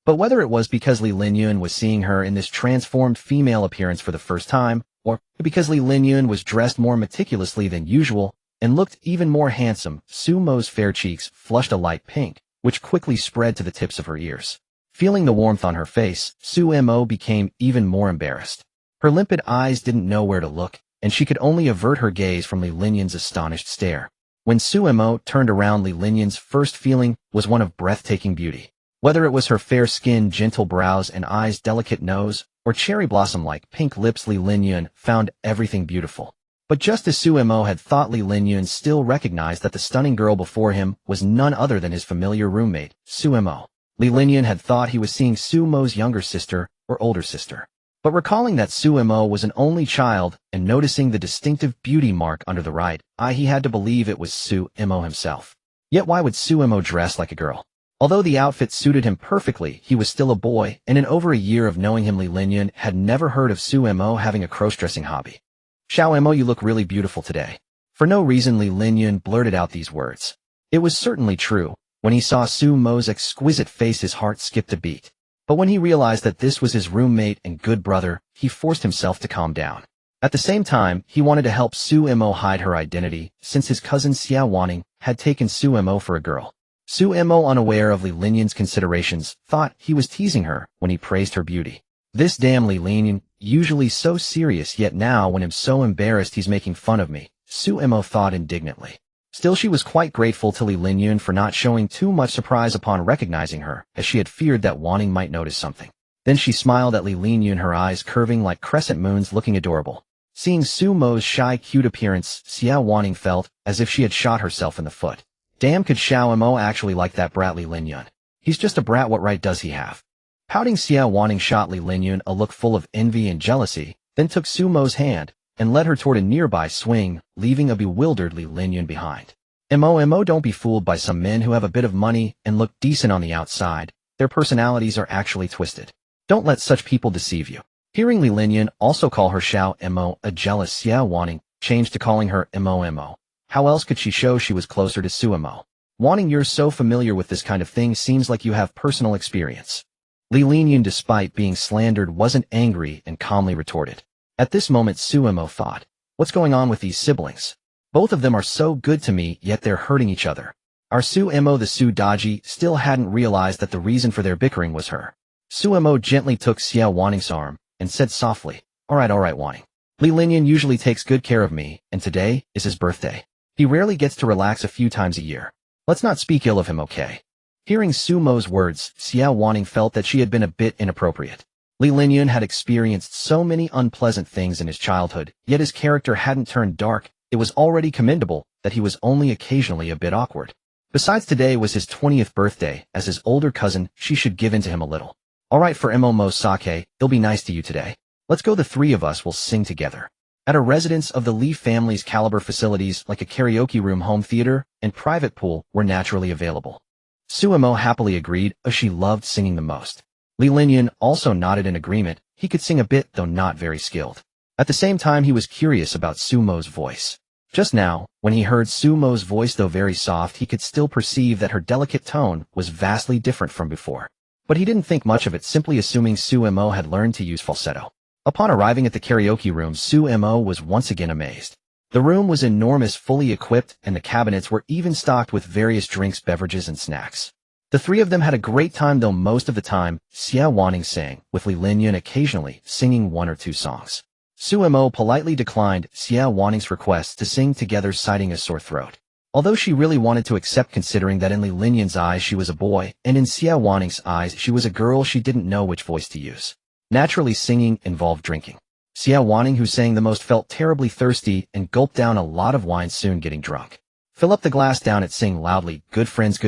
S1: But whether it was because Li Linyun was seeing her in this transformed female appearance for the first time, or because Li Linyun was dressed more meticulously than usual and looked even more handsome, Sumo's fair cheeks flushed a light pink, which quickly spread to the tips of her ears. Feeling the warmth on her face, Sumo became even more embarrassed. Her limpid eyes didn't know where to look, and she could only avert her gaze from Li Linyun's astonished stare. When Sumo turned around, Li Linyun's first feeling was one of breathtaking beauty. Whether it was her fair skin, gentle brows and eyes, delicate nose, or cherry blossom-like pink lips, Li Linyun found everything beautiful. But just as Suemo had thought, Li Linyun still recognized that the stunning girl before him was none other than his familiar roommate, Suemo. Li Linyun had thought he was seeing Suemo's younger sister or older sister. But recalling that Suemo was an only child and noticing the distinctive beauty mark under the right eye, he had to believe it was Suemo himself. Yet why would Suemo dress like a girl? Although the outfit suited him perfectly, he was still a boy, and in over a year of knowing him, Li Linyun had never heard of Suemo having a cross-dressing hobby. "Xiaoemo, you look really beautiful today." For no reason, Li Linyun blurted out these words. It was certainly true. When he saw Suemo's exquisite face, his heart skipped a beat. But when he realized that this was his roommate and good brother, he forced himself to calm down. At the same time, he wanted to help Suemo hide her identity, since his cousin Xiao Wanning had taken Suemo for a girl. Suemo, unaware of Li Linyun's considerations, thought he was teasing her when he praised her beauty. This damn Li Linyun, usually so serious, yet now when I'm so embarrassed he's making fun of me, Suemo thought indignantly. Still, she was quite grateful to Li Linyun for not showing too much surprise upon recognizing her, as she had feared that Wanning might notice something. Then she smiled at Li Linyun, her eyes curving like crescent moons, looking adorable. Seeing Suemo's shy, cute appearance, Xiao Wanning felt as if she had shot herself in the foot. Damn, could Xiaoemo actually like that brat Li Linyun? He's just a brat, what right does he have? Pouting, Xiao Wanning shot Li Linyun a look full of envy and jealousy, then took Suemo's hand and led her toward a nearby swing, leaving a bewildered Li Linyun behind. Mo, don't be fooled by some men who have a bit of money and look decent on the outside. Their personalities are actually twisted. Don't let such people deceive you. Hearing Li Linyun also call her Xiaoemo, a jealous Xiao Wanning changed to calling her Mo. How else could she show she was closer to Suemo? Wanning, you're so familiar with this kind of thing, seems like you have personal experience. Li Linyun, despite being slandered, wasn't angry and calmly retorted. At this moment, Suemo thought, what's going on with these siblings? Both of them are so good to me, yet they're hurting each other. Our Suemo, the Sudaji, still hadn't realized that the reason for their bickering was her. Suemo gently took Xiao Wanning's arm and said softly, all right, Wanning. Li Linyun usually takes good care of me, and today is his birthday. He rarely gets to relax a few times a year. Let's not speak ill of him, okay? Hearing Suemo's words, Xiao Wanning felt that she had been a bit inappropriate. Li Linyun had experienced so many unpleasant things in his childhood, yet his character hadn't turned dark. It was already commendable that he was only occasionally a bit awkward. Besides, today was his 20th birthday. As his older cousin, she should give in to him a little. All right, for Momo Sake, he'll be nice to you today. Let's go, the three of us will sing together. At a residence of the Lee family's caliber, facilities like a karaoke room, home theater, and private pool were naturally available. Suemo happily agreed, as she loved singing the most. Li Linyun also nodded in agreement. He could sing a bit, though not very skilled. At the same time, he was curious about Suemo's voice. Just now, when he heard Suemo's voice, though very soft, he could still perceive that her delicate tone was vastly different from before. But he didn't think much of it, simply assuming Suemo had learned to use falsetto. Upon arriving at the karaoke room, Suemo was once again amazed. The room was enormous, fully equipped, and the cabinets were even stocked with various drinks, beverages, and snacks. The three of them had a great time, though most of the time, Xiao Wanning sang, with Li Linyun occasionally singing one or two songs. Suemo politely declined Xiao Wanning's request to sing together, citing a sore throat. Although she really wanted to accept, considering that in Li Linyun's eyes she was a boy, and in Xiao Wanning's eyes she was a girl, she didn't know which voice to use. Naturally, singing involved drinking. Xiao Wanning, who sang the most, felt terribly thirsty and gulped down a lot of wine, soon getting drunk. Fill up the glass down it, sing loudly, good friends,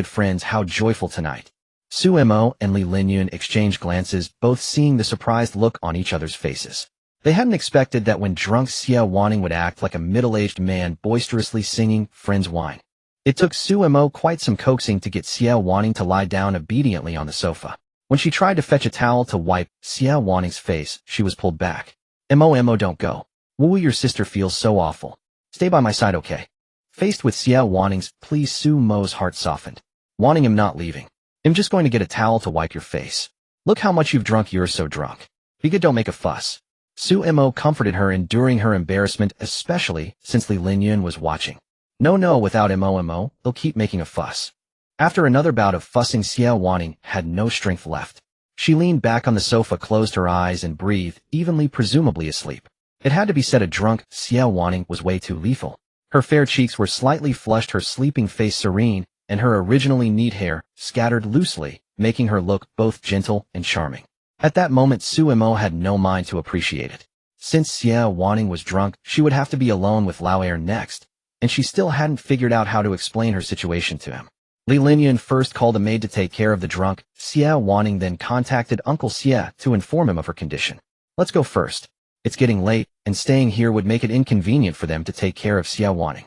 S1: how joyful tonight. Suemo and Li Linyun exchanged glances, both seeing the surprised look on each other's faces. They hadn't expected that when drunk, Xiao Wanning would act like a middle-aged man, boisterously singing friends wine. It took Suemo quite some coaxing to get Xiao Wanning to lie down obediently on the sofa. When she tried to fetch a towel to wipe Xiao Wanning's face, she was pulled back. Mo, don't go. Woo, your sister feels so awful. Stay by my side, okay? Faced with Xiao Wanning's please, Suemo's heart softened. Wanning, I'm not leaving. I'm just going to get a towel to wipe your face. Look how much you've drunk, you're so drunk. Be good, don't make a fuss. Suemo comforted her, enduring her embarrassment, especially since Li Linyun was watching. No, without Mo, they'll keep making a fuss. After another bout of fussing, Xiao Wanning had no strength left. She leaned back on the sofa, closed her eyes, and breathed evenly, presumably asleep. It had to be said, a drunk Xiao Wanning was way too lethal. Her fair cheeks were slightly flushed, her sleeping face serene, and her originally neat hair scattered loosely, making her look both gentle and charming. At that moment, Suemo had no mind to appreciate it. Since Xie Wanning was drunk, she would have to be alone with Lao Air next, and she still hadn't figured out how to explain her situation to him. Li Linyan first called a maid to take care of the drunk. Xie Wanning then contacted Uncle Xie to inform him of her condition. Let's go first. It's getting late, and staying here would make it inconvenient for them to take care of Xie Wanning,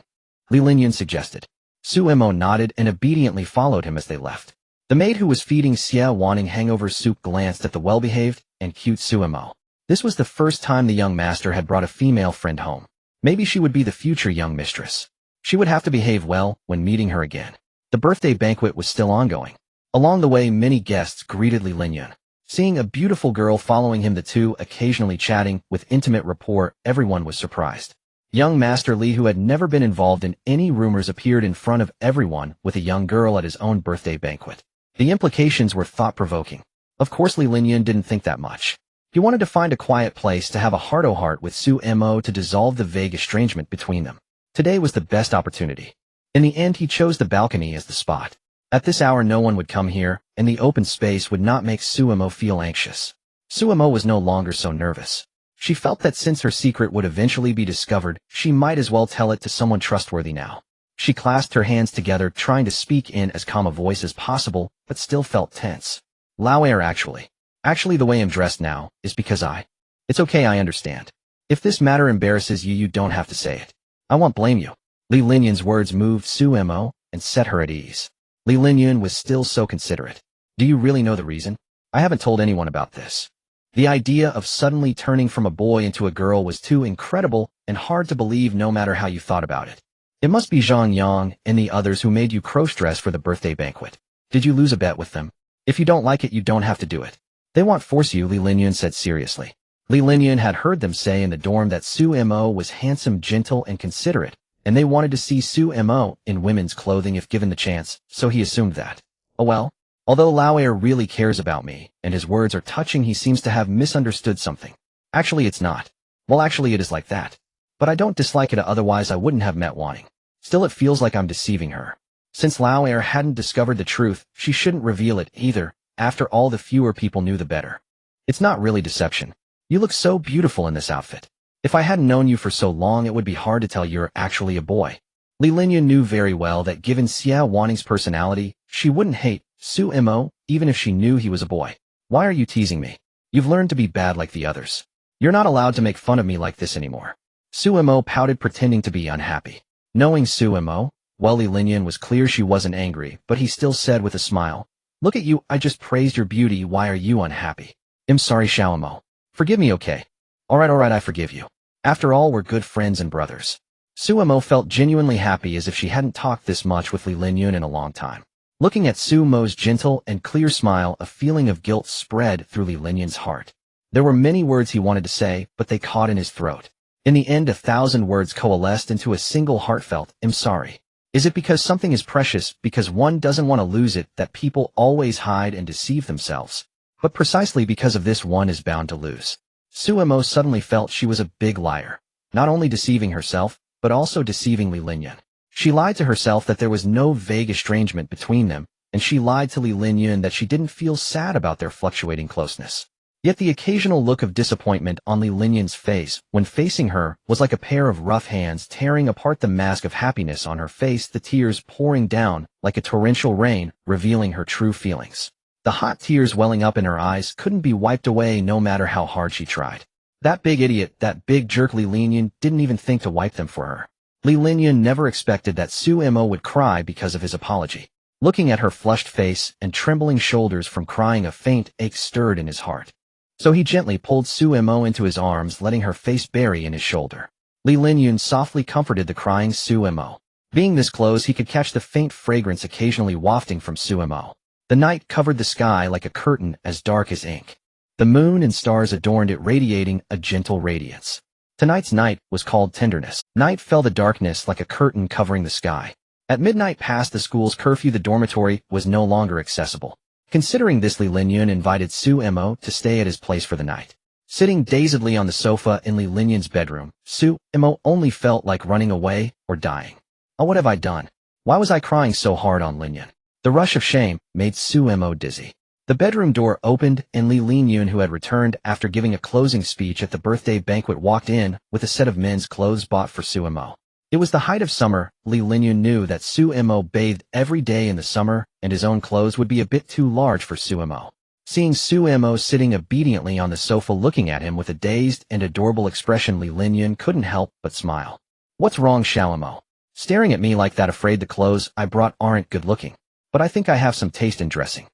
S1: Li Linyan suggested. Su Mo nodded and obediently followed him as they left. The maid who was feeding Xie Wanning hangover soup glanced at the well-behaved and cute Su Mo. This was the first time the young master had brought a female friend home. Maybe she would be the future young mistress. She would have to behave well when meeting her again. The birthday banquet was still ongoing. Along the way, many guests greeted Li Linyan. Seeing a beautiful girl following him, the two occasionally chatting with intimate rapport, everyone was surprised. Young Master Li, who had never been involved in any rumors, appeared in front of everyone with a young girl at his own birthday banquet. The implications were thought-provoking. Of course, Li Linyan didn't think that much. He wanted to find a quiet place to have a heart-to-heart with Su Mo to dissolve the vague estrangement between them. Today was the best opportunity. In the end, he chose the balcony as the spot. At this hour, no one would come here, and the open space would not make Su Mo feel anxious. Su Mo was no longer so nervous. She felt that since her secret would eventually be discovered, she might as well tell it to someone trustworthy now. She clasped her hands together, trying to speak in as calm a voice as possible, but still felt tense. Lao Air, actually, the way I'm dressed now is because It's okay, I understand. If this matter embarrasses you, you don't have to say it. I won't blame you. Li Linyan's words moved Su Mo and set her at ease. Li Linyan was still so considerate. Do you really know the reason? I haven't told anyone about this. The idea of suddenly turning from a boy into a girl was too incredible and hard to believe no matter how you thought about it. It must be Zhang Yang and the others who made you cross-dress for the birthday banquet. Did you lose a bet with them? If you don't like it, you don't have to do it. They won't force you, Li Linyan said seriously. Li Linyan had heard them say in the dorm that Su Mo was handsome, gentle, and considerate, and they wanted to see Su Mo in women's clothing if given the chance, so he assumed that. Oh well. Although Lao Air really cares about me, and his words are touching, he seems to have misunderstood something. Actually, it's not. Well, actually, it is like that. But I don't dislike it, otherwise I wouldn't have met Wanting. Still, it feels like I'm deceiving her. Since Lao Air hadn't discovered the truth, she shouldn't reveal it either. After all, the fewer people knew, the better. It's not really deception. You look so beautiful in this outfit. If I hadn't known you for so long, it would be hard to tell you're actually a boy. Li Linyan knew very well that given Xie Wanting's personality, she wouldn't hate Su Mo, even if she knew he was a boy. Why are you teasing me? You've learned to be bad like the others. You're not allowed to make fun of me like this anymore. Su Mo pouted, pretending to be unhappy. Knowing Su Mo, well, Li Linyan was clear she wasn't angry, but he still said with a smile, "Look at you, I just praised your beauty, why are you unhappy?" "I'm sorry, Xiao Mo. Forgive me, okay? Alright, I forgive you. After all, we're good friends and brothers." Su Mo felt genuinely happy, as if she hadn't talked this much with Li Linyan in a long time. Looking at Su Mo's gentle and clear smile, a feeling of guilt spread through Li Linyan's heart. There were many words he wanted to say, but they caught in his throat. In the end, 1,000 words coalesced into a single heartfelt, "I'm sorry." Is it because something is precious, because one doesn't want to lose it, that people always hide and deceive themselves? But precisely because of this, one is bound to lose. Su Mo suddenly felt she was a big liar, not only deceiving herself, but also deceiving Li Linyan. She lied to herself that there was no vague estrangement between them, and she lied to Li Linyan that she didn't feel sad about their fluctuating closeness. Yet the occasional look of disappointment on Li Linyan's face when facing her was like a pair of rough hands tearing apart the mask of happiness on her face, the tears pouring down like a torrential rain, revealing her true feelings. The hot tears welling up in her eyes couldn't be wiped away no matter how hard she tried. That big idiot, that big jerk Li Linyan, didn't even think to wipe them for her. Li Linyan never expected that Su Mo would cry because of his apology. Looking at her flushed face and trembling shoulders from crying, a faint ache stirred in his heart. So he gently pulled Su Mo into his arms, letting her face bury in his shoulder. Li Linyan softly comforted the crying Su Mo. Being this close, he could catch the faint fragrance occasionally wafting from Su Mo. The night covered the sky like a curtain as dark as ink. The moon and stars adorned it, radiating a gentle radiance. Tonight's night was called tenderness. Night fell, the darkness like a curtain covering the sky. At midnight, past the school's curfew, the dormitory was no longer accessible. Considering this, Li Linyan invited Su Mo to stay at his place for the night. Sitting dazedly on the sofa in Li Linyan's bedroom, Su Mo only felt like running away or dying. Oh, what have I done? Why was I crying so hard on Linyan? The rush of shame made Su Mo dizzy. The bedroom door opened and Li Linyun, who had returned after giving a closing speech at the birthday banquet, walked in with a set of men's clothes bought for Suemo. It was the height of summer. Li Linyun knew that Suemo bathed every day in the summer, and his own clothes would be a bit too large for Suemo. Seeing Suemo sitting obediently on the sofa looking at him with a dazed and adorable expression, Li Linyun couldn't help but smile. "What's wrong, Suemo? Staring at me like that, afraid the clothes I brought aren't good looking? But I think I have some taste in dressing."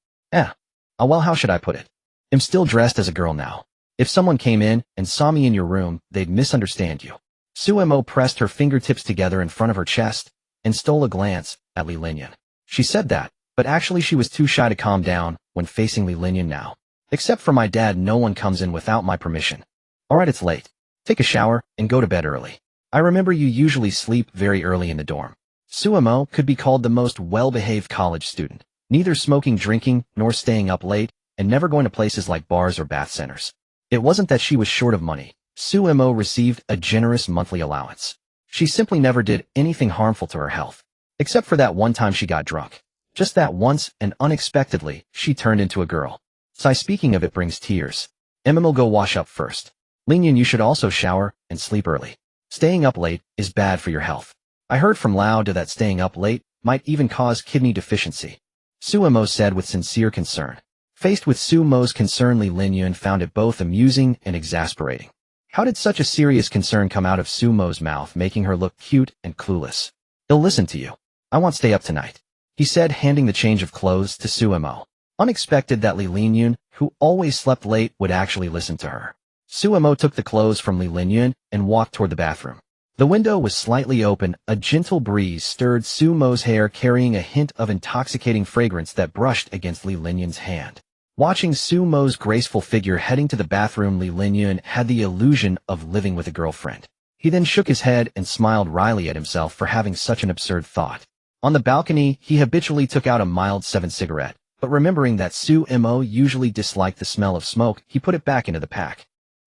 S1: Well, how should I put it? I'm still dressed as a girl now. If someone came in and saw me in your room, they'd misunderstand you. Suemo pressed her fingertips together in front of her chest and stole a glance at Li Linyun. She said that, but actually she was too shy to calm down when facing Li Linyun now. "Except for my dad, no one comes in without my permission." "Alright, it's late. Take a shower and go to bed early. I remember you usually sleep very early in the dorm." Suemo could be called the most well-behaved college student, neither smoking, drinking, nor staying up late, and never going to places like bars or bath centers. It wasn't that she was short of money. Suemo received a generous monthly allowance. She simply never did anything harmful to her health. Except for that one time she got drunk. Just that once, and unexpectedly, she turned into a girl. Speaking of it brings tears. Will go wash up first. Linyun, you should also shower and sleep early. Staying up late is bad for your health. I heard from Lao Da that staying up late might even cause kidney deficiency. Suemo said with sincere concern. Faced with Suemo's concern, Li Linyun found it both amusing and exasperating. How did such a serious concern come out of Suemo's mouth, making her look cute and clueless? "He'll listen to you. I won't stay up tonight," he said, handing the change of clothes to Suemo. Unexpected that Li Linyun, who always slept late, would actually listen to her. Suemo took the clothes from Li Linyun and walked toward the bathroom. The window was slightly open. A gentle breeze stirred Suemo's hair, carrying a hint of intoxicating fragrance that brushed against Li Linyun's hand. Watching Suemo's graceful figure heading to the bathroom, Li Linyun had the illusion of living with a girlfriend. He then shook his head and smiled wryly at himself for having such an absurd thought. On the balcony, he habitually took out a mild 7 cigarette, but remembering that Suemo usually disliked the smell of smoke, he put it back into the pack.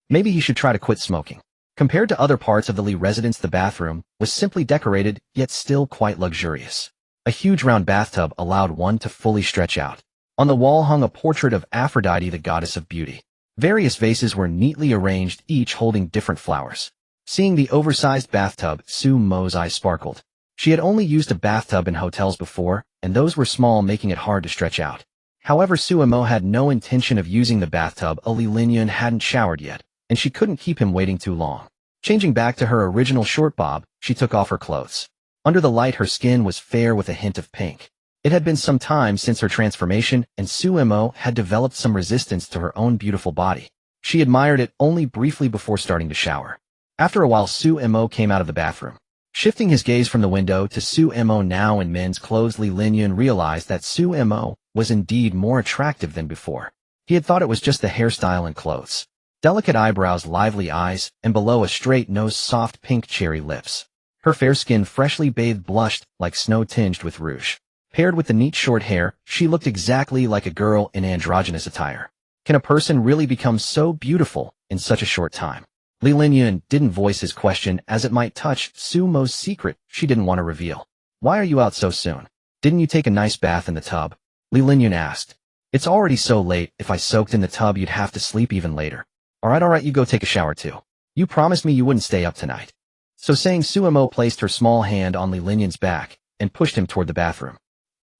S1: Maybe he should try to quit smoking. Compared to other parts of the Li residence, the bathroom was simply decorated, yet still quite luxurious. A huge round bathtub allowed one to fully stretch out. On the wall hung a portrait of Aphrodite, the goddess of beauty. Various vases were neatly arranged, each holding different flowers. Seeing the oversized bathtub, Suemo's eyes sparkled. She had only used a bathtub in hotels before, and those were small, making it hard to stretch out. However, Suemo had no intention of using the bathtub. Li Linyun hadn't showered yet, and she couldn't keep him waiting too long. Changing back to her original short bob, she took off her clothes. Under the light, her skin was fair with a hint of pink. It had been some time since her transformation, and Suemo had developed some resistance to her own beautiful body. She admired it only briefly before starting to shower. After a while, Suemo came out of the bathroom. Shifting his gaze from the window to Suemo now in men's clothes, Li Linyun realized that Suemo was indeed more attractive than before. He had thought it was just the hairstyle and clothes. Delicate eyebrows, lively eyes, and below a straight nose, soft pink cherry lips. Her fair skin, freshly bathed, blushed like snow tinged with rouge. Paired with the neat short hair, she looked exactly like a girl in androgynous attire. Can a person really become so beautiful in such a short time? Li Linyun didn't voice his question, as it might touch Suemo's secret she didn't want to reveal. "Why are you out so soon? Didn't you take a nice bath in the tub?" Li Linyun asked. "It's already so late. If I soaked in the tub, you'd have to sleep even later." Alright, you go take a shower too. You promised me you wouldn't stay up tonight." So saying, Suemo placed her small hand on Li Linyun's back and pushed him toward the bathroom.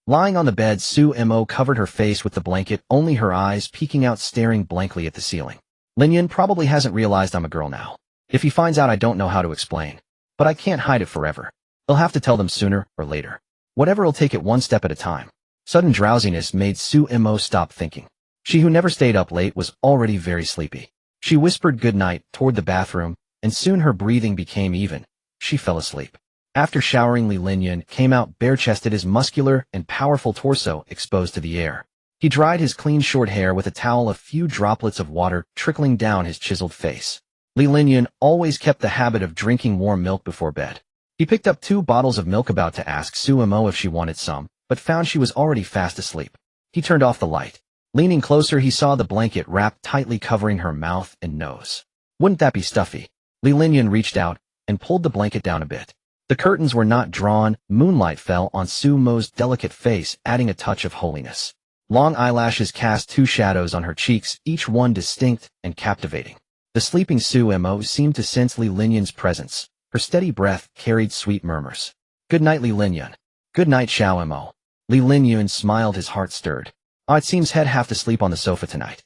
S1: Lying on the bed, Suemo covered her face with the blanket, only her eyes peeking out, staring blankly at the ceiling. "Linyun probably hasn't realized I'm a girl now. If he finds out, I don't know how to explain. But I can't hide it forever. He'll have to tell them sooner or later. Whatever, he'll take it one step at a time." Sudden drowsiness made Suemo stop thinking. She, who never stayed up late, was already very sleepy. She whispered goodnight toward the bathroom, and soon her breathing became even. She fell asleep. After showering, Li Linyun came out bare-chested, his muscular and powerful torso exposed to the air. He dried his clean short hair with a towel, a few droplets of water trickling down his chiseled face. Li Linyun always kept the habit of drinking warm milk before bed. He picked up 2 bottles of milk, about to ask Suemo if she wanted some, but found she was already fast asleep. He turned off the light. Leaning closer, he saw the blanket wrapped tightly, covering her mouth and nose. Wouldn't that be stuffy? Li Linyun reached out and pulled the blanket down a bit. The curtains were not drawn. Moonlight fell on Suemo's delicate face, adding a touch of holiness. Long eyelashes cast two shadows on her cheeks, each one distinct and captivating. The sleeping Sumo seemed to sense Li Linyan's presence. Her steady breath carried sweet murmurs. Good night, Li Linyan. Good night, Xiao. Li Linyan smiled, his heart stirred. It seems he'd have to sleep on the sofa tonight.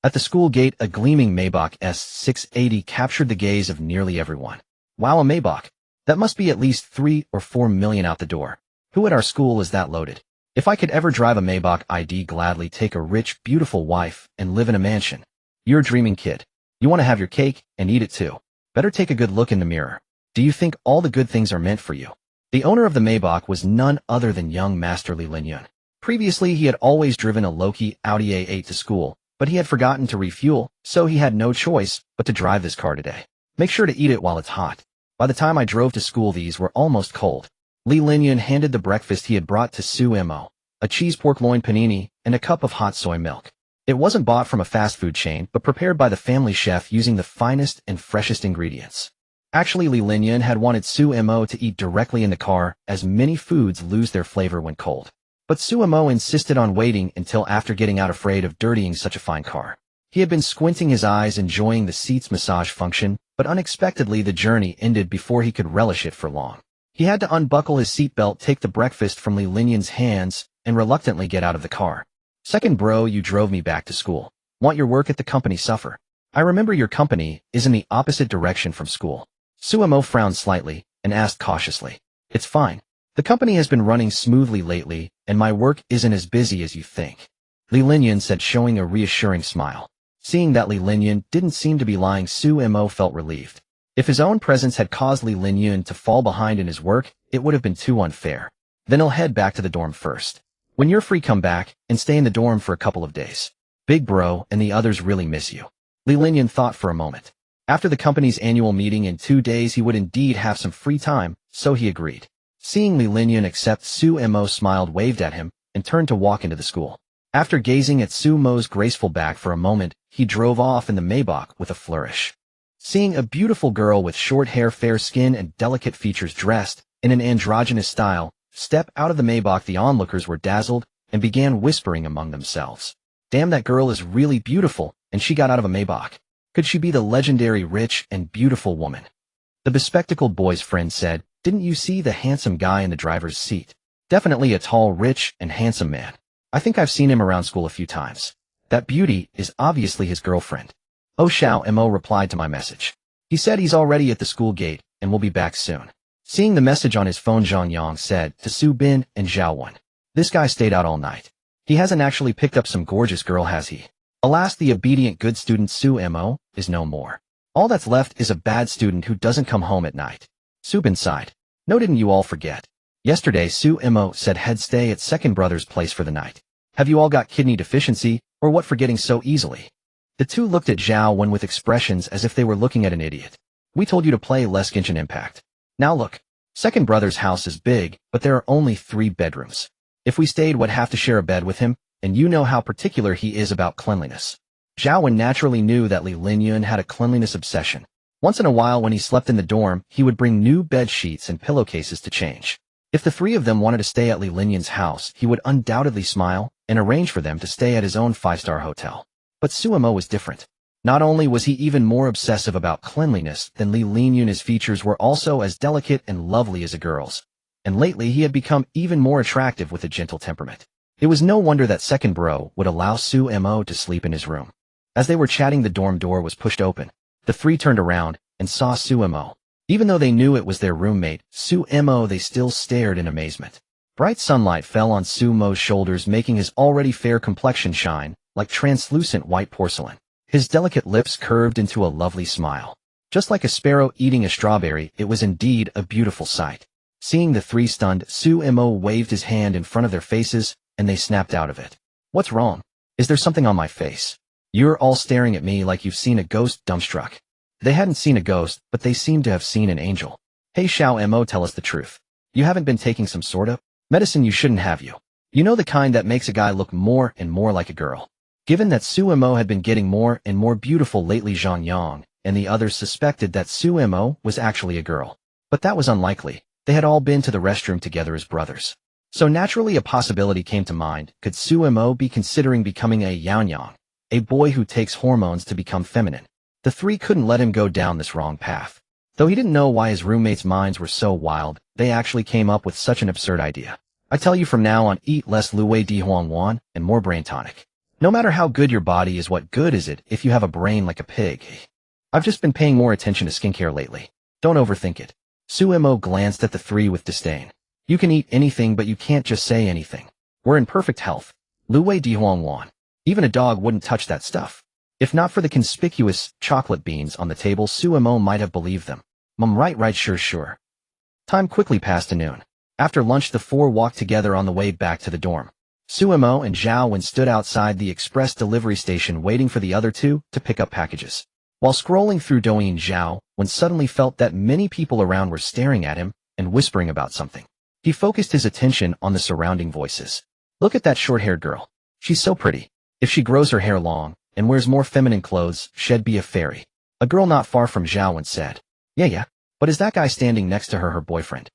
S1: At the school gate, a gleaming Maybach S680 captured the gaze of nearly everyone. Wow, a Maybach. That must be at least 3 or 4 million out the door. Who at our school is that loaded? If I could ever drive a Maybach, I'd gladly take a rich, beautiful wife and live in a mansion. You're a dreaming kid. You want to have your cake and eat it too. Better take a good look in the mirror. Do you think all the good things are meant for you? The owner of the Maybach was none other than young Master Li Linyan. Previously, he had always driven a low-key Audi A8 to school, but he had forgotten to refuel, so he had no choice but to drive this car today. Make sure to eat it while it's hot. By the time I drove to school, these were almost cold. Li Linyan handed the breakfast he had brought to Sumo, a cheese pork loin panini, and a cup of hot soy milk. It wasn't bought from a fast food chain, but prepared by the family chef using the finest and freshest ingredients. Actually, Li Linyan had wanted Sumo to eat directly in the car, as many foods lose their flavor when cold. But Sumo insisted on waiting until after getting out, afraid of dirtying such a fine car. He had been squinting his eyes, enjoying the seat's massage function, but unexpectedly the journey ended before he could relish it for long. He had to unbuckle his seatbelt, take the breakfast from Li Linyan's hands, and reluctantly get out of the car. Second bro, you drove me back to school. Want your work at the company suffer? I remember your company is in the opposite direction from school. Sumo frowned slightly and asked cautiously. It's fine. The company has been running smoothly lately, and my work isn't as busy as you think. Li Linyan said, showing a reassuring smile. Seeing that Li Linyan didn't seem to be lying, Sumo felt relieved. If his own presence had caused Li Linyan to fall behind in his work, it would have been too unfair. Then he'll head back to the dorm first. When you're free, come back and stay in the dorm for a couple of days. Big bro and the others really miss you. Li Linyan thought for a moment. After the company's annual meeting in 2 days, he would indeed have some free time, so he agreed. Seeing Li Linyan accept, Sumo smiled, waved at him, and turned to walk into the school. After gazing at Sumo's graceful back for a moment, he drove off in the Maybach with a flourish. Seeing a beautiful girl with short hair, fair skin, and delicate features dressed in an androgynous style step out of the Maybach, the onlookers were dazzled and began whispering among themselves. Damn, that girl is really beautiful, and she got out of a Maybach. Could she be the legendary rich and beautiful woman? The bespectacled boy's friend said, didn't you see the handsome guy in the driver's seat? Definitely a tall, rich, and handsome man. I think I've seen him around school a few times. That beauty is obviously his girlfriend. Oh, Xiao replied to my message. He said he's already at the school gate and will be back soon. Seeing the message on his phone, Zhang Yang said to Su Bin and Zhao Wen. This guy stayed out all night. He hasn't actually picked up some gorgeous girl, has he? Alas, the obedient good student Sumo is no more. All that's left is a bad student who doesn't come home at night. Su Bin sighed. No, didn't you all forget? Yesterday, Sumo said he'd stay at second brother's place for the night. Have you all got kidney deficiency, or what, forgetting so easily? The two looked at Zhao Wen with expressions as if they were looking at an idiot. We told you to play less Genshin Impact. Now look, second brother's house is big, but there are only 3 bedrooms. If we stayed, we'd have to share a bed with him, and you know how particular he is about cleanliness. Zhao Wen naturally knew that Li Linyan had a cleanliness obsession. Once in a while, when he slept in the dorm, he would bring new bed sheets and pillowcases to change. If the 3 of them wanted to stay at Li Linyan's house, he would undoubtedly smile and arrange for them to stay at his own 5-star hotel. But Sumo was different. Not only was he even more obsessive about cleanliness than Li Linyan, his features were also as delicate and lovely as a girl's. And lately he had become even more attractive with a gentle temperament. It was no wonder that second bro would allow Sumo to sleep in his room. As they were chatting, the dorm door was pushed open. The 3 turned around and saw Sumo. Even though they knew it was their roommate, Sumo, they still stared in amazement. Bright sunlight fell on Sumo's shoulders, making his already fair complexion shine like translucent white porcelain. His delicate lips curved into a lovely smile. Just like a sparrow eating a strawberry, it was indeed a beautiful sight. Seeing the 3 stunned, Sumo waved his hand in front of their faces, and they snapped out of it. What's wrong? Is there something on my face? You're all staring at me like you've seen a ghost, dumbstruck. They hadn't seen a ghost, but they seemed to have seen an angel. Hey Xiao, tell us the truth. You haven't been taking some sort of medicine you shouldn't have, you? You know, the kind that makes a guy look more and more like a girl. Given that Sumo had been getting more and more beautiful lately, Zhang Yang and the others suspected that Sumo was actually a girl. But that was unlikely. They had all been to the restroom together as brothers. So naturally a possibility came to mind. Could Suemo be considering becoming a Yaonyang, a boy who takes hormones to become feminine? The three couldn't let him go down this wrong path. Though he didn't know why his roommates' minds were so wild, they actually came up with such an absurd idea. I tell you from now on, eat less Luwei Di Huang Wan and more brain tonic. No matter how good your body is, what good is it if you have a brain like a pig? I've just been paying more attention to skincare lately. Don't overthink it. Suemo glanced at the three with disdain. You can eat anything, but you can't just say anything. We're in perfect health. Luwei Di Huang Wan. Even a dog wouldn't touch that stuff. If not for the conspicuous chocolate beans on the table, Suemo might have believed them. Right, sure. Time quickly passed to noon. After lunch, the four walked together on the way back to the dorm. Suemo and Zhao Wen stood outside the express delivery station waiting for the other two to pick up packages. While scrolling through Douyin, Zhao Wen suddenly felt that many people around were staring at him and whispering about something. He focused his attention on the surrounding voices. Look at that short-haired girl. She's so pretty. If she grows her hair long and wears more feminine clothes, she'd be a fairy. A girl not far from Zhao Wen said. Yeah, but is that guy standing next to her boyfriend?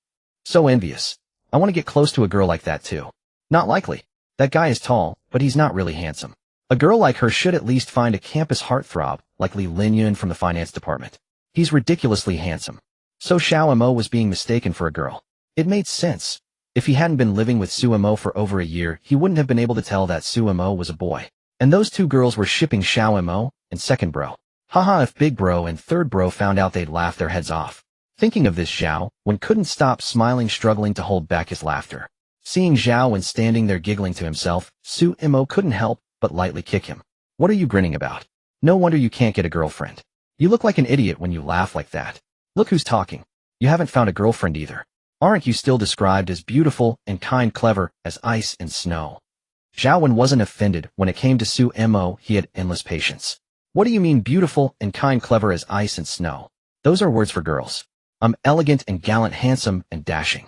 S1: So envious. I want to get close to a girl like that too. Not likely. That guy is tall, but he's not really handsome. A girl like her should at least find a campus heartthrob, like Li Linyun from the finance department. He's ridiculously handsome. So Xiao was being mistaken for a girl. It made sense. If he hadn't been living with Suemo for over a year, he wouldn't have been able to tell that Suemo was a boy. And those two girls were shipping Xiao and second bro. Haha, if big bro and third bro found out, they'd laugh their heads off. Thinking of this, Zhao Wen couldn't stop smiling, struggling to hold back his laughter. Seeing Zhao Wen standing there giggling to himself, Suemo couldn't help but lightly kick him. What are you grinning about? No wonder you can't get a girlfriend. You look like an idiot when you laugh like that. Look who's talking. You haven't found a girlfriend either. Aren't you still described as beautiful and kind, clever as ice and snow? Zhao Wen wasn't offended when it came to Suemo. He had endless patience. What do you mean beautiful and kind, clever as ice and snow? Those are words for girls. I'm elegant and gallant, handsome and dashing.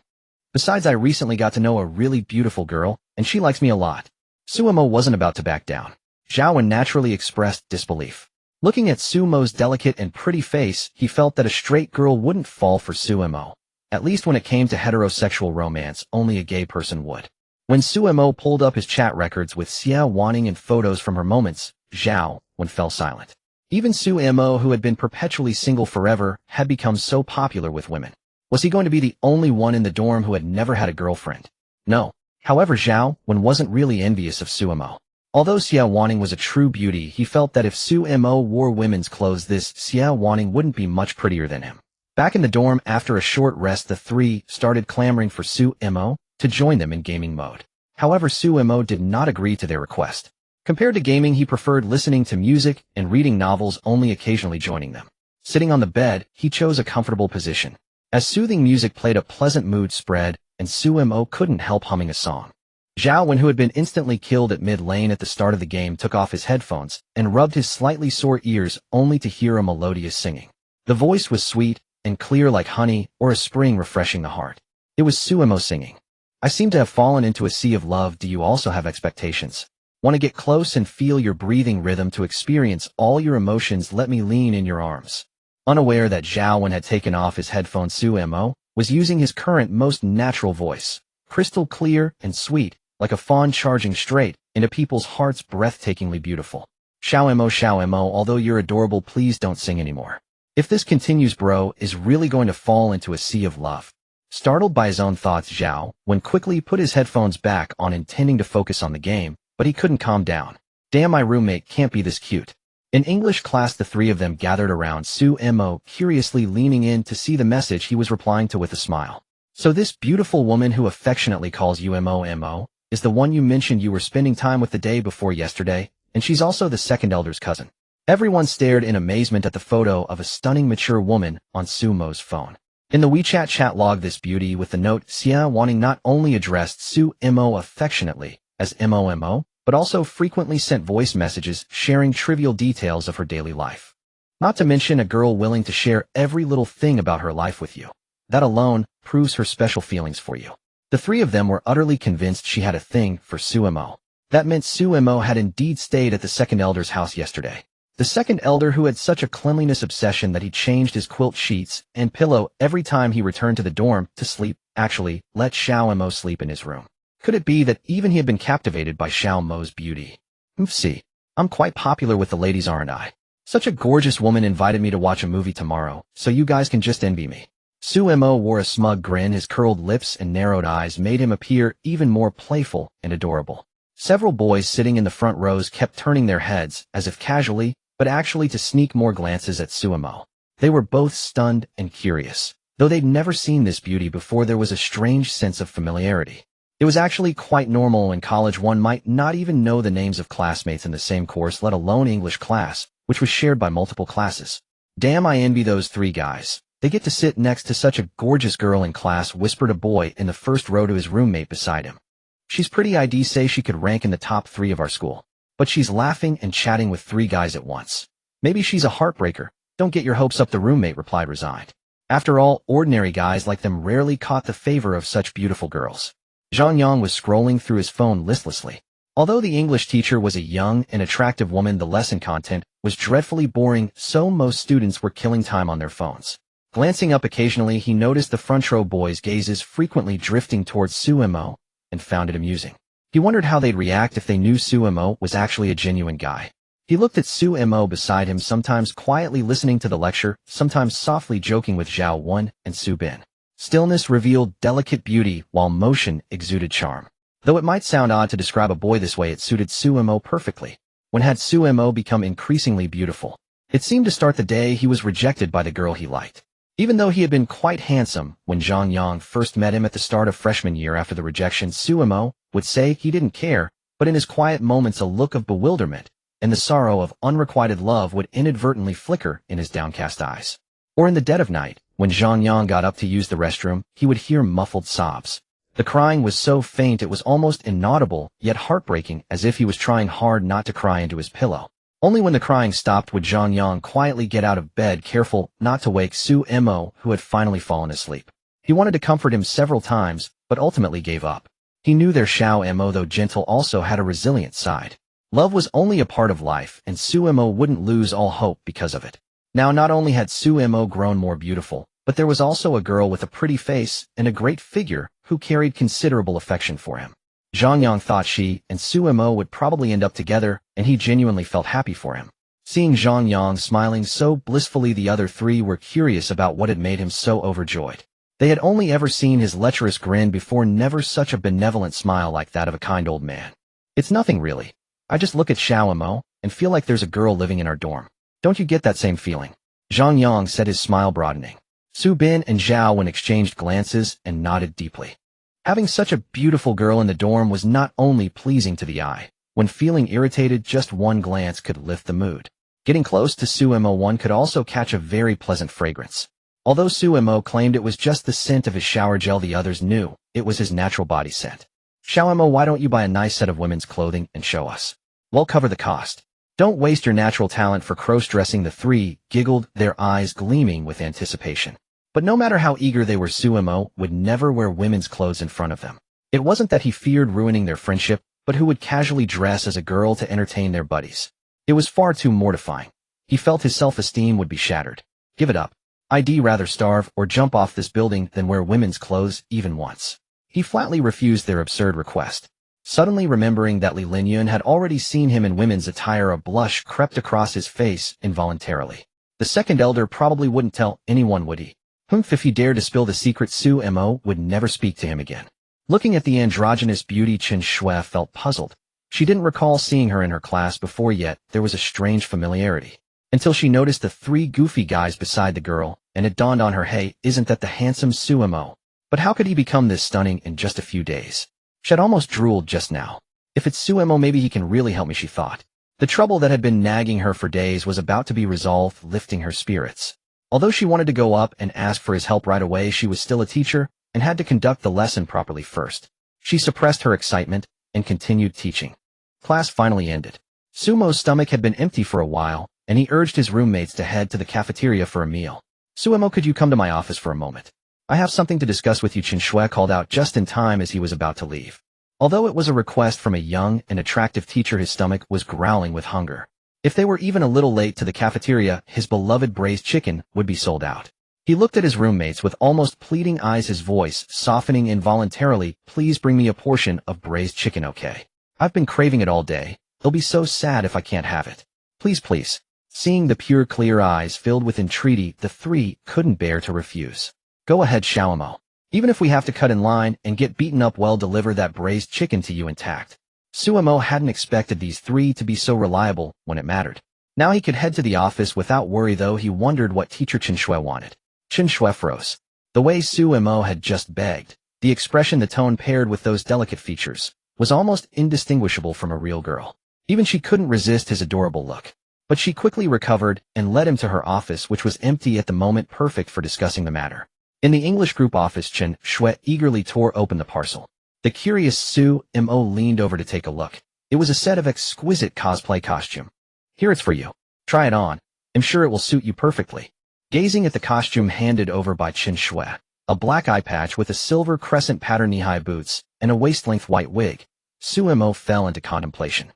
S1: Besides, I recently got to know a really beautiful girl, and she likes me a lot. Suemo wasn't about to back down. Zhao Wen naturally expressed disbelief. Looking at Suemo's delicate and pretty face, he felt that a straight girl wouldn't fall for Suemo. At least when it came to heterosexual romance, only a gay person would. When Suemo pulled up his chat records with Xia Wanning and photos from her moments, Zhao Wen fell silent. Even Suemo, who had been perpetually single forever, had become so popular with women. Was he going to be the only one in the dorm who had never had a girlfriend? No. However, Zhao Wen wasn't really envious of Suemo. Although Xia Wanning was a true beauty, he felt that if Suemo wore women's clothes, this Xia Wanning wouldn't be much prettier than him. Back in the dorm, after a short rest, the three started clamoring for Suemo to join them in gaming mode. However, Suemo did not agree to their request. Compared to gaming, he preferred listening to music and reading novels, only occasionally joining them. Sitting on the bed, he chose a comfortable position. As soothing music played, a pleasant mood spread, and Suemo couldn't help humming a song. Zhao Wen, who had been instantly killed at mid-lane at the start of the game, took off his headphones and rubbed his slightly sore ears only to hear a melodious singing. The voice was sweet and clear like honey or a spring refreshing the heart. It was Suemo singing. I seem to have fallen into a sea of love. Do you also have expectations? Want to get close and feel your breathing rhythm, to experience all your emotions? Let me lean in your arms. Unaware that Zhao Wen had taken off his headphones, Suemo was using his current most natural voice, crystal clear and sweet, like a fawn charging straight into people's hearts, breathtakingly beautiful. Xiaoemo, although you're adorable, please don't sing anymore. If this continues, bro is really going to fall into a sea of love. Startled by his own thoughts, Zhao Wen quickly put his headphones back on, intending to focus on the game, but he couldn't calm down. Damn, my roommate can't be this cute. In English class, the three of them gathered around Suemo, curiously leaning in to see the message he was replying to with a smile. So this beautiful woman who affectionately calls you Mo is the one you mentioned you were spending time with the day before yesterday, and she's also the second elder's cousin. Everyone stared in amazement at the photo of a stunning, mature woman on Suemo's phone. In the WeChat chat log, this beauty with the note Xia Wanning not only addressed Suemo affectionately as Mo, but also frequently sent voice messages sharing trivial details of her daily life. Not to mention a girl willing to share every little thing about her life with you. That alone proves her special feelings for you. The three of them were utterly convinced she had a thing for Suemo. That meant Suemo had indeed stayed at the second elder's house yesterday. The second elder, who had such a cleanliness obsession that he changed his quilt sheets and pillow every time he returned to the dorm to sleep, actually let Xiaoemo sleep in his room. Could it be that even he had been captivated by Xiao Mo's beauty? See, I'm quite popular with the ladies, aren't I? Such a gorgeous woman invited me to watch a movie tomorrow, so you guys can just envy me. Suemo wore a smug grin. His curled lips and narrowed eyes made him appear even more playful and adorable. Several boys sitting in the front rows kept turning their heads, as if casually, but actually to sneak more glances at Suemo. They were both stunned and curious. Though they'd never seen this beauty before, there was a strange sense of familiarity. It was actually quite normal in college. One might not even know the names of classmates in the same course, let alone English class, which was shared by multiple classes. Damn, I envy those three guys. They get to sit next to such a gorgeous girl in class, whispered a boy in the first row to his roommate beside him. She's pretty. I'd say she could rank in the top 3 of our school. But she's laughing and chatting with 3 guys at once. Maybe she's a heartbreaker. Don't get your hopes up, the roommate replied resigned. After all, ordinary guys like them rarely caught the favor of such beautiful girls. Zhang Yang was scrolling through his phone listlessly. Although the English teacher was a young and attractive woman, the lesson content was dreadfully boring, so most students were killing time on their phones. Glancing up occasionally, he noticed the front row boys' gazes frequently drifting towards Suemo and found it amusing. He wondered how they'd react if they knew Suemo was actually a genuine guy. He looked at Suemo beside him, sometimes quietly listening to the lecture, sometimes softly joking with Zhao Wen and Su Bin. Stillness revealed delicate beauty, while motion exuded charm. Though it might sound odd to describe a boy this way, it suited Suemo perfectly. When had Suemo become increasingly beautiful? It seemed to start the day he was rejected by the girl he liked. Even though he had been quite handsome when Zhang Yang first met him at the start of freshman year after the rejection, Suemo would say he didn't care, but in his quiet moments a look of bewilderment and the sorrow of unrequited love would inadvertently flicker in his downcast eyes. Or in the dead of night, when Zhang Yang got up to use the restroom, he would hear muffled sobs. The crying was so faint it was almost inaudible, yet heartbreaking, as if he was trying hard not to cry into his pillow. Only when the crying stopped would Zhang Yang quietly get out of bed, careful not to wake Suemo, who had finally fallen asleep. He wanted to comfort him several times, but ultimately gave up. He knew their Xiao-Mo, though gentle, also had a resilient side. Love was only a part of life, and Suemo wouldn't lose all hope because of it. Now, not only had Suemo grown more beautiful, but there was also a girl with a pretty face and a great figure who carried considerable affection for him. Zhang Yang thought she and Suemo would probably end up together, and he genuinely felt happy for him. Seeing Zhang Yang smiling so blissfully, the other 3 were curious about what had made him so overjoyed. They had only ever seen his lecherous grin before, never such a benevolent smile like that of a kind old man. It's nothing really. I just look at Xiao-Mo and feel like there's a girl living in our dorm. Don't you get that same feeling? Zhang Yang said, his smile broadening. Su Bin and Zhao Wen exchanged glances and nodded deeply. Having such a beautiful girl in the dorm was not only pleasing to the eye. When feeling irritated, just one glance could lift the mood. Getting close to Suemo, one could also catch a very pleasant fragrance. Although Suemo claimed it was just the scent of his shower gel, the others knew it was his natural body scent. Xiaomo, why don't you buy a nice set of women's clothing and show us? We'll cover the cost. Don't waste your natural talent for cross-dressing, the 3 giggled, their eyes gleaming with anticipation. But no matter how eager they were, Suemo would never wear women's clothes in front of them. It wasn't that he feared ruining their friendship, but who would casually dress as a girl to entertain their buddies? It was far too mortifying. He felt his self-esteem would be shattered. Give it up. I'd rather starve or jump off this building than wear women's clothes even once. He flatly refused their absurd request. Suddenly remembering that Li Linyun had already seen him in women's attire, a blush crept across his face involuntarily. The second elder probably wouldn't tell anyone, would he? If he dared to spill the secret, Suemo would never speak to him again. Looking at the androgynous beauty, Chen Shui felt puzzled. She didn't recall seeing her in her class before, yet there was a strange familiarity. Until she noticed the 3 goofy guys beside the girl, and it dawned on her, hey, isn't that the handsome Suemo? But how could he become this stunning in just a few days? She had almost drooled just now. If it's Suemo, maybe he can really help me, she thought. The trouble that had been nagging her for days was about to be resolved, lifting her spirits. Although she wanted to go up and ask for his help right away, she was still a teacher and had to conduct the lesson properly first. She suppressed her excitement and continued teaching. Class finally ended. Sumo's stomach had been empty for a while, and he urged his roommates to head to the cafeteria for a meal. Suemo, could you come to my office for a moment? I have something to discuss with you, Chen Shui called out just in time as he was about to leave. Although it was a request from a young and attractive teacher, his stomach was growling with hunger. If they were even a little late to the cafeteria, his beloved braised chicken would be sold out. He looked at his roommates with almost pleading eyes, his voice softening involuntarily. Please bring me a portion of braised chicken, okay? I've been craving it all day. It'll be so sad if I can't have it. Please, please. Seeing the pure, clear eyes filled with entreaty, the three couldn't bear to refuse. Go ahead, Xiaomo. Even if we have to cut in line and get beaten up, we'll deliver that braised chicken to you intact. Suemo hadn't expected these three to be so reliable when it mattered. Now he could head to the office without worry, though he wondered what teacher Qinshui wanted. Qinshui froze. The way Suemo had just begged, the expression, the tone paired with those delicate features, was almost indistinguishable from a real girl. Even she couldn't resist his adorable look. But she quickly recovered and led him to her office, which was empty at the moment, perfect for discussing the matter. In the English group office, Chen Shui eagerly tore open the parcel. The curious Su-mo leaned over to take a look. It was a set of exquisite cosplay costume. Here, it's for you. Try it on. I'm sure it will suit you perfectly. Gazing at the costume handed over by Chen Shui, a black eye patch with a silver crescent pattern knee-high boots and a waist-length white wig, Su-mo fell into contemplation.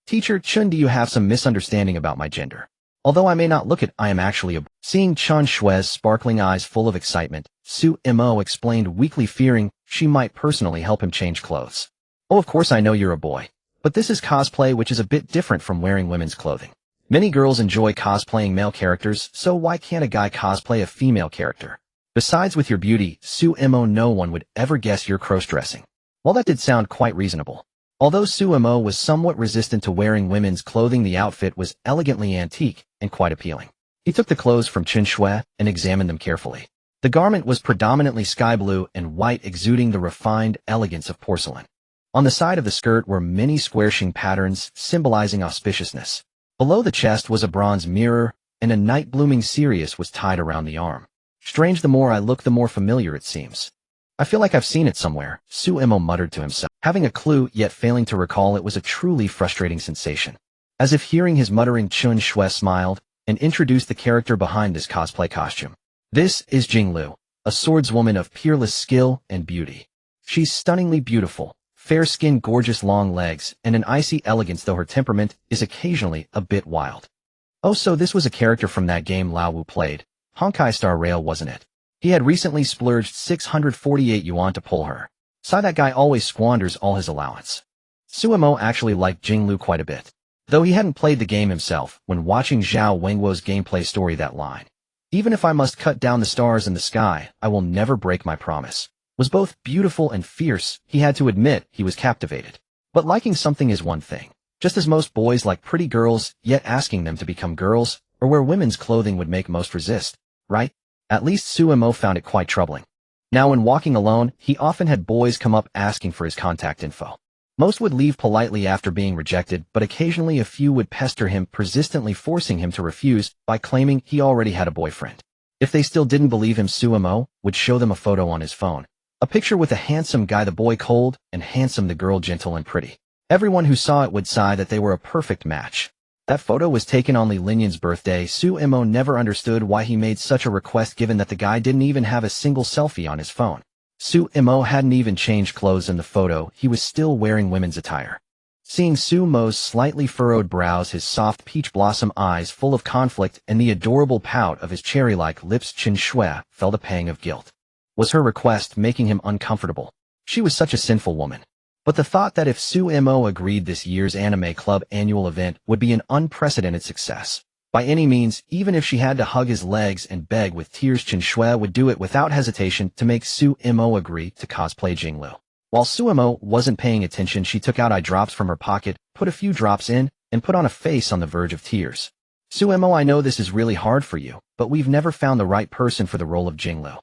S1: Teacher Chun, do you have some misunderstanding about my gender? Although I may not look it, I am actually a boy. Seeing Chen Shui's sparkling eyes full of excitement, Su-mo explained weakly, fearing she might personally help him change clothes. Oh, of course I know you're a boy. But this is cosplay, which is a bit different from wearing women's clothing. Many girls enjoy cosplaying male characters, so why can't a guy cosplay a female character? Besides, with your beauty, Su-mo, no one would ever guess you're cross-dressing. Well, that did sound quite reasonable. Although Su-mo was somewhat resistant to wearing women's clothing, the outfit was elegantly antique and quite appealing. He took the clothes from Chen Shui and examined them carefully. The garment was predominantly sky blue and white, exuding the refined elegance of porcelain. On the side of the skirt were many square-shaped patterns, symbolizing auspiciousness. Below the chest was a bronze mirror, and a knight blooming Sirius was tied around the arm. Strange, the more I look, the more familiar it seems. I feel like I've seen it somewhere, Su-mo muttered to himself. Having a clue, yet failing to recall, it was a truly frustrating sensation. As if hearing his muttering, Chen Shui smiled and introduced the character behind this cosplay costume. This is Jinglu, a swordswoman of peerless skill and beauty. She's stunningly beautiful, fair skin, gorgeous long legs, and an icy elegance, though her temperament is occasionally a bit wild. Oh, so this was a character from that game Lao Wu played. Honkai Star Rail, wasn't it? He had recently splurged 648 yuan to pull her. Saw that guy always squanders all his allowance. Suemo actually liked Jinglu quite a bit, though he hadn't played the game himself. When watching Zhao Wengguo's gameplay story, that line, "Even if I must cut down the stars in the sky, I will never break my promise," was both beautiful and fierce. He had to admit he was captivated. But liking something is one thing, just as most boys like pretty girls, yet asking them to become girls or wear women's clothing would make most resist, right? At least Suemo found it quite troubling. Now, when walking alone, he often had boys come up asking for his contact info. Most would leave politely after being rejected, but occasionally a few would pester him, persistently forcing him to refuse by claiming he already had a boyfriend. If they still didn't believe him, Suemo would show them a photo on his phone. A picture with a handsome guy, the boy cold, and handsome, the girl gentle and pretty. Everyone who saw it would sigh that they were a perfect match. That photo was taken on Li Linyan's birthday. Suemo never understood why he made such a request, given that the guy didn't even have a single selfie on his phone. Suemo hadn't even changed clothes in the photo. He was still wearing women's attire. Seeing Sumo's slightly furrowed brows, his soft peach blossom eyes full of conflict, and the adorable pout of his cherry-like lips, Chen Shui felt a pang of guilt. Was her request making him uncomfortable? She was such a sinful woman. But the thought that if Suemo agreed, this year's anime club annual event would be an unprecedented success. By any means, even if she had to hug his legs and beg with tears, Chen Shui would do it without hesitation to make Suemo agree to cosplay Jinglu. While Suemo wasn't paying attention, she took out eye drops from her pocket, put a few drops in, and put on a face on the verge of tears. Suemo, I know this is really hard for you, but we've never found the right person for the role of Jinglu.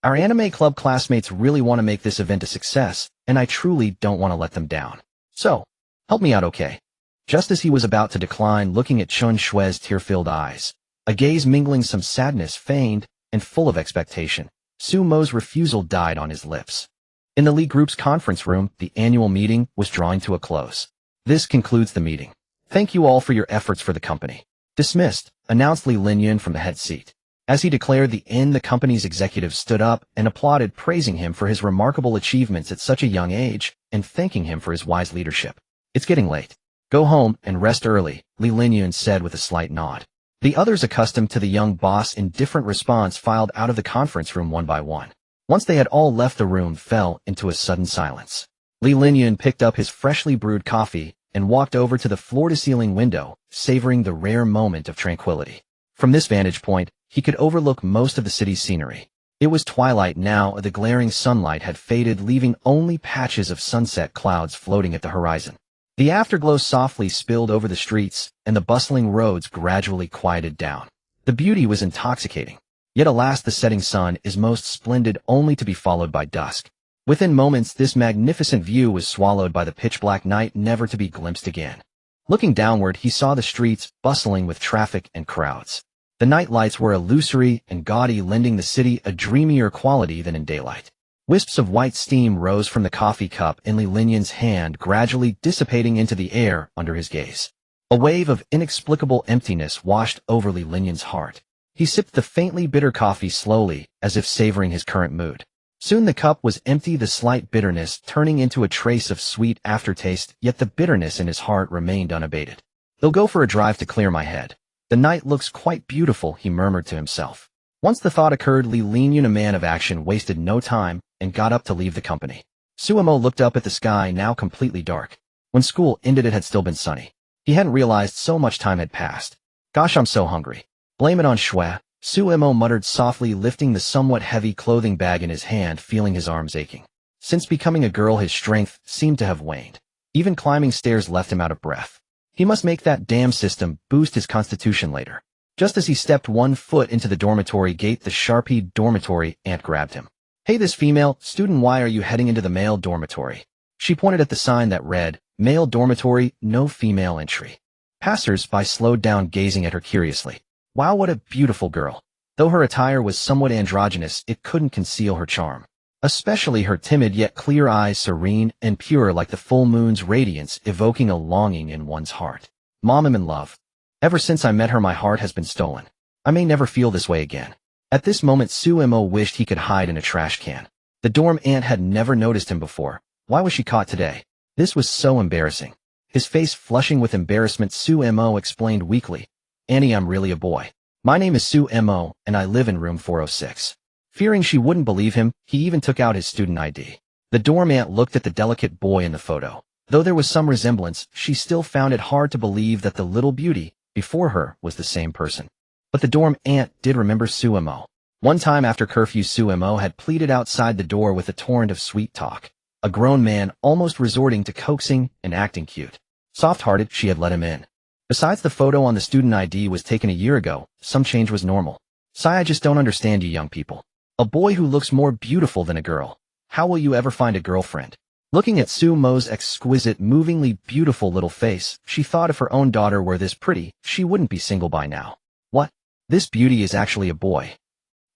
S1: Our anime club classmates really want to make this event a success, and I truly don't want to let them down. So, help me out, okay? Just as he was about to decline, looking at Chen Shui's tear-filled eyes, a gaze mingling some sadness, feigned, and full of expectation, Sumo's refusal died on his lips. In the Lee Group's conference room, the annual meeting was drawing to a close. This concludes the meeting. Thank you all for your efforts for the company. Dismissed, announced Li Linyan from the head seat. As he declared the end, the company's executives stood up and applauded, praising him for his remarkable achievements at such a young age and thanking him for his wise leadership. It's getting late. Go home and rest early, Li Linyan said with a slight nod. The others, accustomed to the young boss' indifferent response, filed out of the conference room one by one. Once they had all left, the room fell into a sudden silence. Li Linyan picked up his freshly brewed coffee and walked over to the floor-to-ceiling window, savoring the rare moment of tranquility. From this vantage point, he could overlook most of the city's scenery. It was twilight now, the glaring sunlight had faded, leaving only patches of sunset clouds floating at the horizon. The afterglow softly spilled over the streets, and the bustling roads gradually quieted down. The beauty was intoxicating. Yet alas, the setting sun is most splendid, only to be followed by dusk. Within moments, this magnificent view was swallowed by the pitch-black night, never to be glimpsed again. Looking downward, he saw the streets bustling with traffic and crowds. The night lights were illusory and gaudy, lending the city a dreamier quality than in daylight. Wisps of white steam rose from the coffee cup in Li Linyan's hand, gradually dissipating into the air under his gaze. A wave of inexplicable emptiness washed over Li Linyan's heart. He sipped the faintly bitter coffee slowly, as if savoring his current mood. Soon the cup was empty, the slight bitterness turning into a trace of sweet aftertaste, yet the bitterness in his heart remained unabated. "They'll go for a drive to clear my head. The night looks quite beautiful," he murmured to himself. Once the thought occurred, Li Linyan, a man of action, wasted no time and got up to leave the company. Suemo looked up at the sky, now completely dark. When school ended, it had still been sunny. He hadn't realized so much time had passed. "Gosh, I'm so hungry." "Blame it on Shue," Suemo muttered softly, lifting the somewhat heavy clothing bag in his hand, feeling his arms aching. Since becoming a girl, his strength seemed to have waned. Even climbing stairs left him out of breath. He must make that damn system boost his constitution later. Just as he stepped one foot into the dormitory gate, the Sharpie dormitory aunt grabbed him. "Hey, this female student, why are you heading into the male dormitory?" She pointed at the sign that read, "Male dormitory, no female entry." Passers-by slowed down, gazing at her curiously. Wow, what a beautiful girl. Though her attire was somewhat androgynous, it couldn't conceal her charm. Especially her timid yet clear eyes, serene and pure like the full moon's radiance, evoking a longing in one's heart. "Mom, I'm in love. Ever since I met her, my heart has been stolen. I may never feel this way again." At this moment, Suemo wished he could hide in a trash can. The dorm aunt had never noticed him before. Why was she caught today? This was so embarrassing. His face flushing with embarrassment, Suemo explained weakly, "Annie, I'm really a boy. My name is Suemo, and I live in room 406. Fearing she wouldn't believe him, he even took out his student ID. The dorm aunt looked at the delicate boy in the photo. Though there was some resemblance, she still found it hard to believe that the little beauty before her was the same person. But the dorm aunt did remember Suemo. One time after curfew, Suemo had pleaded outside the door with a torrent of sweet talk. A grown man almost resorting to coaxing and acting cute. Soft-hearted, she had let him in. Besides, the photo on the student ID was taken a year ago. Some change was normal. "Sigh, I just don't understand you young people. A boy who looks more beautiful than a girl. How will you ever find a girlfriend?" Looking at Sumo's exquisite, movingly beautiful little face, she thought if her own daughter were this pretty, she wouldn't be single by now. What? This beauty is actually a boy.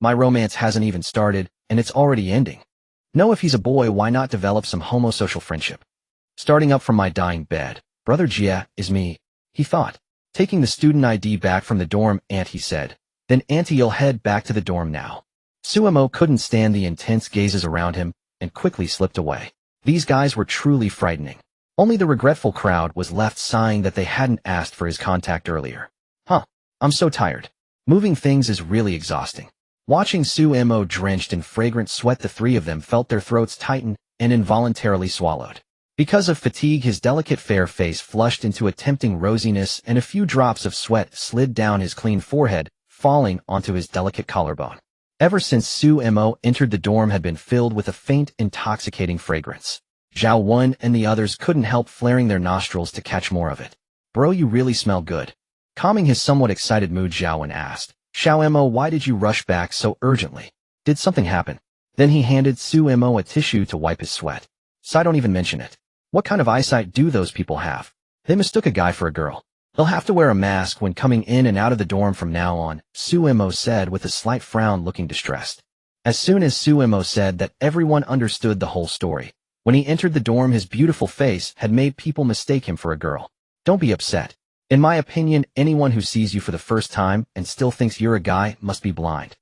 S1: My romance hasn't even started, and it's already ending. No, if he's a boy, why not develop some homosocial friendship? Starting up from my dying bed. "Brother Jia, is me," he thought. Taking the student ID back from the dorm aunt, he said, "Then auntie, you'll head back to the dorm now." Suemo couldn't stand the intense gazes around him and quickly slipped away. These guys were truly frightening. Only the regretful crowd was left, sighing that they hadn't asked for his contact earlier. I'm so tired. Moving things is really exhausting." Watching Suemo drenched in fragrant sweat, the three of them felt their throats tighten and involuntarily swallowed. Because of fatigue, his delicate fair face flushed into a tempting rosiness, and a few drops of sweat slid down his clean forehead, falling onto his delicate collarbone. Ever since Suemo entered the dorm had been filled with a faint, intoxicating fragrance. Zhao Wen and the others couldn't help flaring their nostrils to catch more of it. "Bro, you really smell good." Calming his somewhat excited mood, Zhao Wen asked, "Xiaoemo, why did you rush back so urgently? Did something happen?" Then he handed Suemo a tissue to wipe his sweat. "Sai, don't even mention it. What kind of eyesight do those people have? They mistook a guy for a girl. They'll have to wear a mask when coming in and out of the dorm from now on," Suemo said with a slight frown, looking distressed. As soon as Suemo said that, everyone understood the whole story. When he entered the dorm, his beautiful face had made people mistake him for a girl. "Don't be upset. In my opinion, anyone who sees you for the first time and still thinks you're a guy must be blind.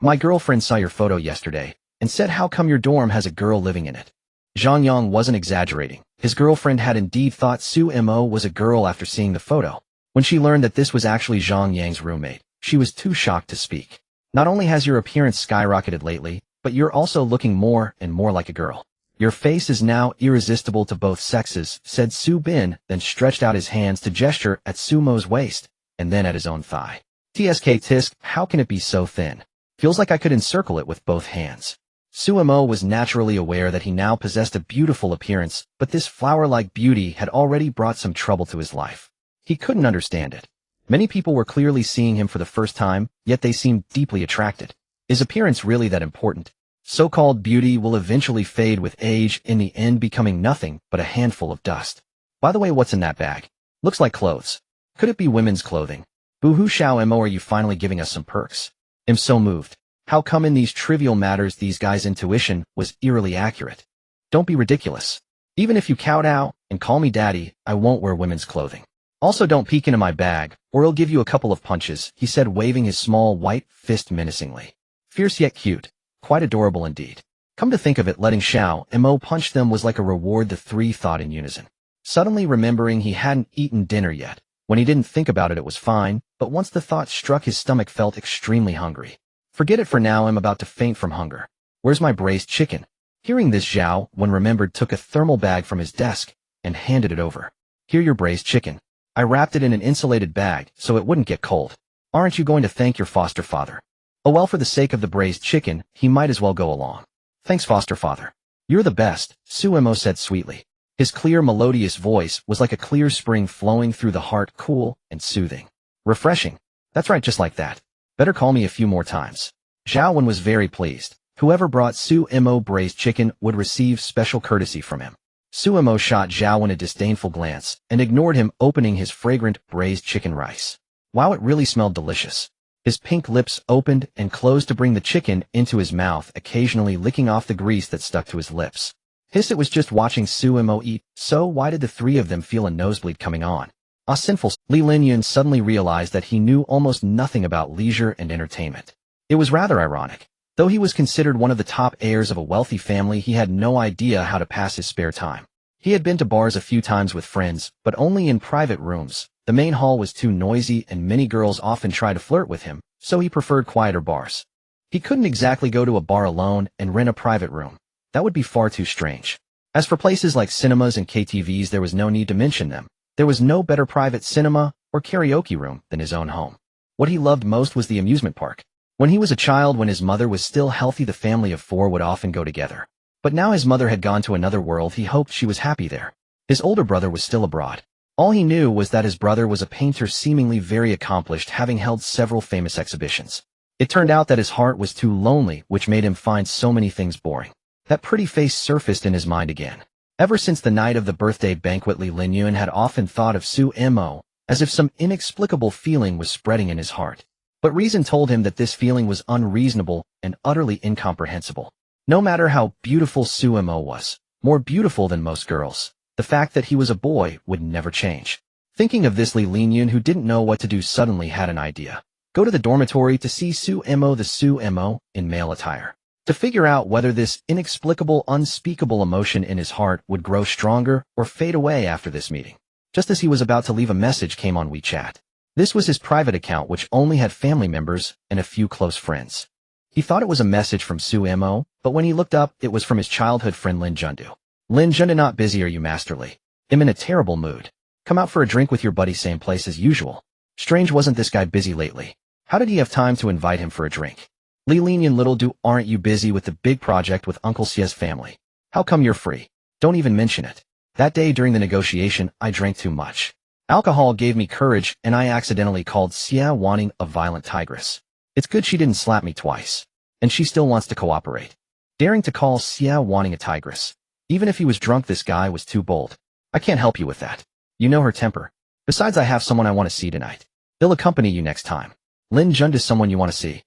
S1: My girlfriend saw your photo yesterday and said, how come your dorm has a girl living in it?" Zhang Yang wasn't exaggerating. His girlfriend had indeed thought Suemo was a girl after seeing the photo. When she learned that this was actually Zhang Yang's roommate, she was too shocked to speak. Not only has your appearance skyrocketed lately, but you're also looking more and more like a girl. Your face is now irresistible to both sexes, said Su Bin, then stretched out his hands to gesture at Sumo's waist, and then at his own thigh. Tsk tisk, how can it be so thin? Feels like I could encircle it with both hands. Sumo was naturally aware that he now possessed a beautiful appearance, but this flower-like beauty had already brought some trouble to his life. He couldn't understand it. Many people were clearly seeing him for the first time, yet they seemed deeply attracted. Is appearance really that important? So-called beauty will eventually fade with age, in the end becoming nothing but a handful of dust. By the way, what's in that bag? Looks like clothes. Could it be women's clothing? Boo-hoo Xiao Mo, are you finally giving us some perks? I'm so moved. How come in these trivial matters these guys' intuition was eerily accurate? Don't be ridiculous. Even if you kowtow and call me daddy, I won't wear women's clothing. Also don't peek into my bag, or I'll give you a couple of punches, he said, waving his small white fist menacingly. Fierce yet cute. Quite adorable indeed. Come to think of it, letting Xiao Mo punch them was like a reward, the three thought in unison. Suddenly remembering he hadn't eaten dinner yet. When he didn't think about it, it was fine, but once the thought struck, his stomach felt extremely hungry. Forget it for now, I'm about to faint from hunger. Where's my braised chicken? Hearing this, Xiao, when remembered, took a thermal bag from his desk and handed it over. Here, your braised chicken. I wrapped it in an insulated bag so it wouldn't get cold. Aren't you going to thank your foster father? Oh well, for the sake of the braised chicken, he might as well go along. Thanks, foster father. You're the best, Sumo said sweetly. His clear, melodious voice was like a clear spring flowing through the heart, cool and soothing. Refreshing. That's right, just like that. Better call me a few more times. Zhao Wen was very pleased. Whoever brought Sumo braised chicken would receive special courtesy from him. Sumo shot Zhao Wen a disdainful glance and ignored him, opening his fragrant braised chicken rice. Wow, it really smelled delicious. His pink lips opened and closed to bring the chicken into his mouth, occasionally licking off the grease that stuck to his lips. Hiss, it was just watching Sumo eat, so why did the three of them feel a nosebleed coming on? Ah, sinful. Li Linyun suddenly realized that he knew almost nothing about leisure and entertainment. It was rather ironic. Though he was considered one of the top heirs of a wealthy family, he had no idea how to pass his spare time. He had been to bars a few times with friends, but only in private rooms. The main hall was too noisy and many girls often tried to flirt with him, so he preferred quieter bars. He couldn't exactly go to a bar alone and rent a private room. That would be far too strange. As for places like cinemas and KTVs, there was no need to mention them. There was no better private cinema or karaoke room than his own home. What he loved most was the amusement park. When he was a child, when his mother was still healthy, the family of four would often go together. But now his mother had gone to another world. He hoped she was happy there. His older brother was still abroad. All he knew was that his brother was a painter, seemingly very accomplished, having held several famous exhibitions. It turned out that his heart was too lonely, which made him find so many things boring. That pretty face surfaced in his mind again. Ever since the night of the birthday banquet, Li Linyun had often thought of Sumo, as if some inexplicable feeling was spreading in his heart. But reason told him that this feeling was unreasonable and utterly incomprehensible. No matter how beautiful Sumo was, more beautiful than most girls, the fact that he was a boy would never change. Thinking of this, Li Linyun, who didn't know what to do, suddenly had an idea. Go to the dormitory to see Sumo, the Sumo, in male attire. To figure out whether this inexplicable, unspeakable emotion in his heart would grow stronger or fade away after this meeting. Just as he was about to leave, a message came on WeChat. This was his private account, which only had family members and a few close friends. He thought it was a message from Sumo, but when he looked up, it was from his childhood friend Lin Jundu. Lin Jundu, not busy, are you, Masterly? I'm in a terrible mood. Come out for a drink with your buddy, same place as usual. Strange, wasn't this guy busy lately? How did he have time to invite him for a drink? Li Linyun, little do, aren't you busy with the big project with Uncle Xia's family? How come you're free? Don't even mention it. That day during the negotiation, I drank too much. Alcohol gave me courage, and I accidentally called Xia Wanting a violent tigress. It's good she didn't slap me twice. And she still wants to cooperate. Daring to call Xia Wanting a tigress. Even if he was drunk, this guy was too bold. I can't help you with that. You know her temper. Besides, I have someone I want to see tonight. They'll accompany you next time. Lin Jundu is someone you want to see.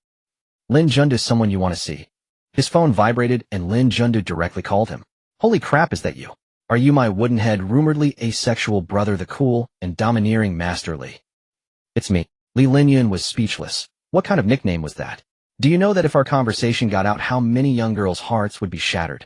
S1: Lin Jundu is someone you want to see. His phone vibrated and Lin Jundu directly called him. Holy crap, is that you? Are you my wooden-head, rumoredly asexual brother, the cool and domineering Master Li? It's me. Li Linyun was speechless. What kind of nickname was that? Do you know that if our conversation got out, how many young girls' hearts would be shattered?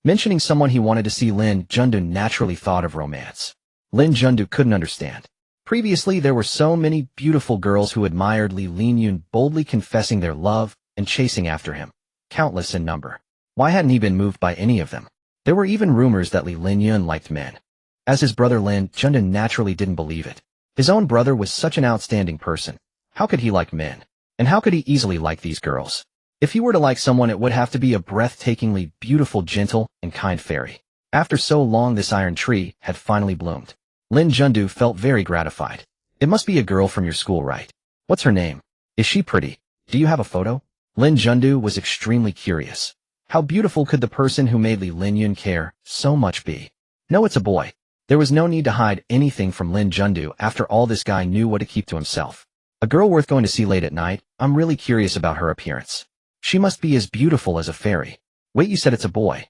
S1: Mentioning someone he wanted to see, Lin Jundu naturally thought of romance. Lin Jundu couldn't understand. Previously, there were so many beautiful girls who admired Li Linyun, boldly confessing their love and chasing after him, countless in number. Why hadn't he been moved by any of them? There were even rumors that Li Linyun liked men. As his brother Lin Jundan naturally didn't believe it. His own brother was such an outstanding person. How could he like men? And how could he easily like these girls? If he were to like someone, it would have to be a breathtakingly beautiful, gentle, and kind fairy. After so long, this iron tree had finally bloomed. Lin Jundu felt very gratified. It must be a girl from your school, right? What's her name? Is she pretty? Do you have a photo? Lin Jundu was extremely curious. How beautiful could the person who made Li Linyun care so much be? No, it's a boy. There was no need to hide anything from Lin Jundu. After all, this guy knew what to keep to himself. A girl worth going to see late at night. I'm really curious about her appearance. She must be as beautiful as a fairy. Wait, you said it's a boy?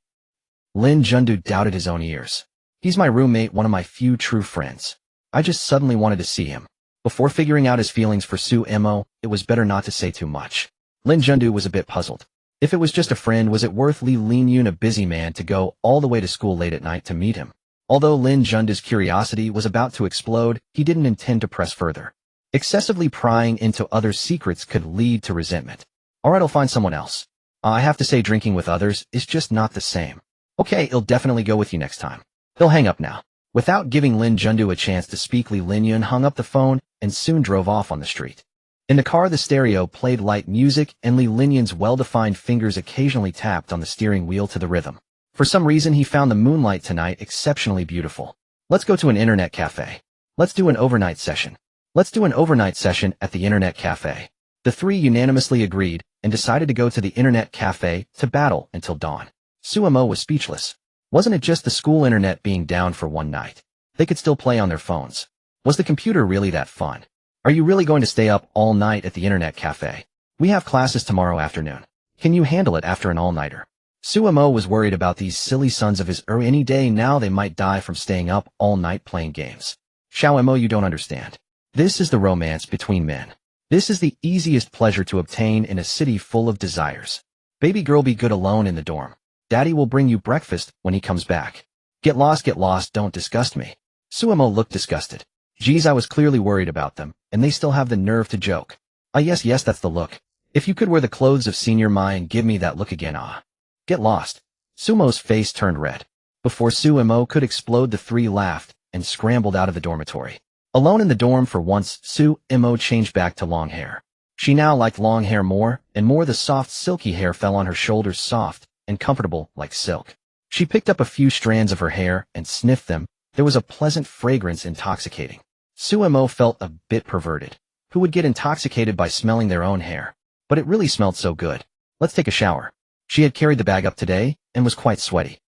S1: Lin Jundu doubted his own ears. He's my roommate, one of my few true friends. I just suddenly wanted to see him. Before figuring out his feelings for Su Mo, it was better not to say too much. Lin Jundu was a bit puzzled. If it was just a friend, was it worth Li Linyun, a busy man, to go all the way to school late at night to meet him? Although Lin Jundu's curiosity was about to explode, he didn't intend to press further. Excessively prying into others' secrets could lead to resentment. Alright, I'll find someone else. I have to say, drinking with others is just not the same. Okay, I'll definitely go with you next time. He'll hang up now. Without giving Lin Jundu a chance to speak, Li Linyun hung up the phone and soon drove off on the street. In the car, the stereo played light music, and Li Linyun's well-defined fingers occasionally tapped on the steering wheel to the rhythm. For some reason, he found the moonlight tonight exceptionally beautiful. Let's go to an internet cafe. Let's do an overnight session. Let's do an overnight session at the internet cafe. The three unanimously agreed and decided to go to the internet cafe to battle until dawn. Suemo was speechless. Wasn't it just the school internet being down for one night? They could still play on their phones. Was the computer really that fun? Are you really going to stay up all night at the internet cafe? We have classes tomorrow afternoon. Can you handle it after an all-nighter? Suemo was worried about these silly sons of his, or any day now they might die from staying up all night playing games. Xiaomo, you don't understand. This is the romance between men. This is the easiest pleasure to obtain in a city full of desires. Baby girl, be good alone in the dorm. Daddy will bring you breakfast when he comes back. Get lost, don't disgust me. Suemo looked disgusted. Geez, I was clearly worried about them, and they still have the nerve to joke. Ah, yes, that's the look. If you could wear the clothes of Senior Mai and give me that look again, ah. Get lost. Sumo's face turned red. Before Suemo could explode, the three laughed and scrambled out of the dormitory. Alone in the dorm for once, Suemo changed back to long hair. She now liked long hair more, and more the soft silky hair fell on her shoulders, soft and comfortable like silk. She picked up a few strands of her hair and sniffed them. There was a pleasant fragrance, intoxicating. Suemo felt a bit perverted. Who would get intoxicated by smelling their own hair? But it really smelled so good. Let's take a shower. She had carried the bag up today and was quite sweaty.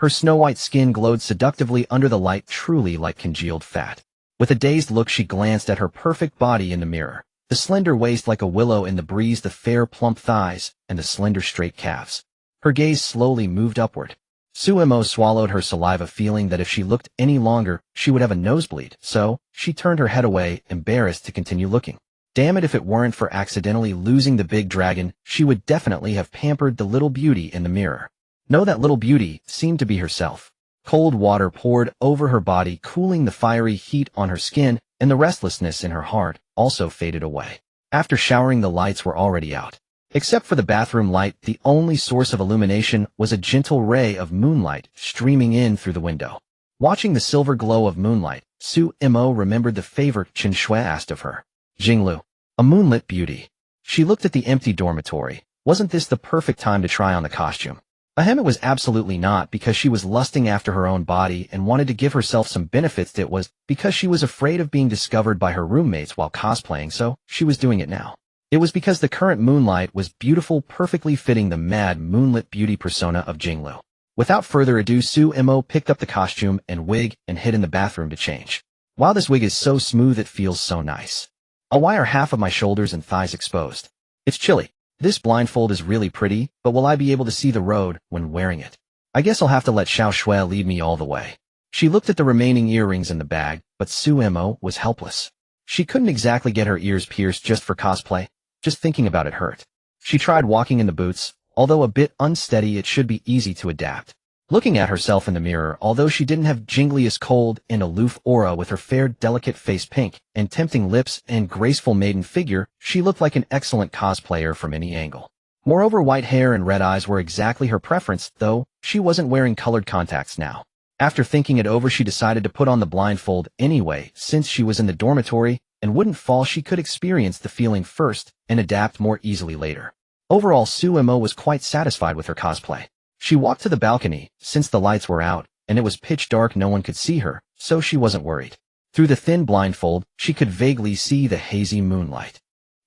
S1: Her snow-white skin glowed seductively under the light, truly like congealed fat. With a dazed look, she glanced at her perfect body in the mirror. The slender waist like a willow in the breeze, the fair plump thighs, and the slender straight calves. Her gaze slowly moved upward. Suemo swallowed her saliva, feeling that if she looked any longer, she would have a nosebleed, so she turned her head away, embarrassed to continue looking. Damn it, if it weren't for accidentally losing the big dragon, she would definitely have pampered the little beauty in the mirror. No, that little beauty seemed to be herself. Cold water poured over her body, cooling the fiery heat on her skin, and the restlessness in her heart also faded away. After showering, the lights were already out. Except for the bathroom light, the only source of illumination was a gentle ray of moonlight streaming in through the window. Watching the silver glow of moonlight, Suemo remembered the favor Chen Shui asked of her. Jinglu, a moonlit beauty. She looked at the empty dormitory. Wasn't this the perfect time to try on the costume? Ahem, it was absolutely not, because she was lusting after her own body and wanted to give herself some benefits. It was because she was afraid of being discovered by her roommates while cosplaying, so she was doing it now. It was because the current moonlight was beautiful, perfectly fitting the mad moonlit beauty persona of Jinglu. Without further ado, Suemo picked up the costume and wig and hid in the bathroom to change. Wow, this wig is so smooth, it feels so nice. Oh, why are half of my shoulders and thighs exposed? It's chilly. This blindfold is really pretty, but will I be able to see the road when wearing it? I guess I'll have to let Xiao Shui lead me all the way. She looked at the remaining earrings in the bag, but Suemo was helpless. She couldn't exactly get her ears pierced just for cosplay. Just thinking about it hurt. She tried walking in the boots. Although a bit unsteady, it should be easy to adapt. Looking at herself in the mirror, although she didn't have Jinglia's cold and aloof aura with her fair, delicate face pink and tempting lips and graceful maiden figure, she looked like an excellent cosplayer from any angle. Moreover, white hair and red eyes were exactly her preference, though she wasn't wearing colored contacts now. After thinking it over, she decided to put on the blindfold anyway, since she was in the dormitory and wouldn't fall. She could experience the feeling first and adapt more easily later. Overall, Suemo was quite satisfied with her cosplay. She walked to the balcony, since the lights were out, and it was pitch dark. No one could see her, so she wasn't worried. Through the thin blindfold, she could vaguely see the hazy moonlight.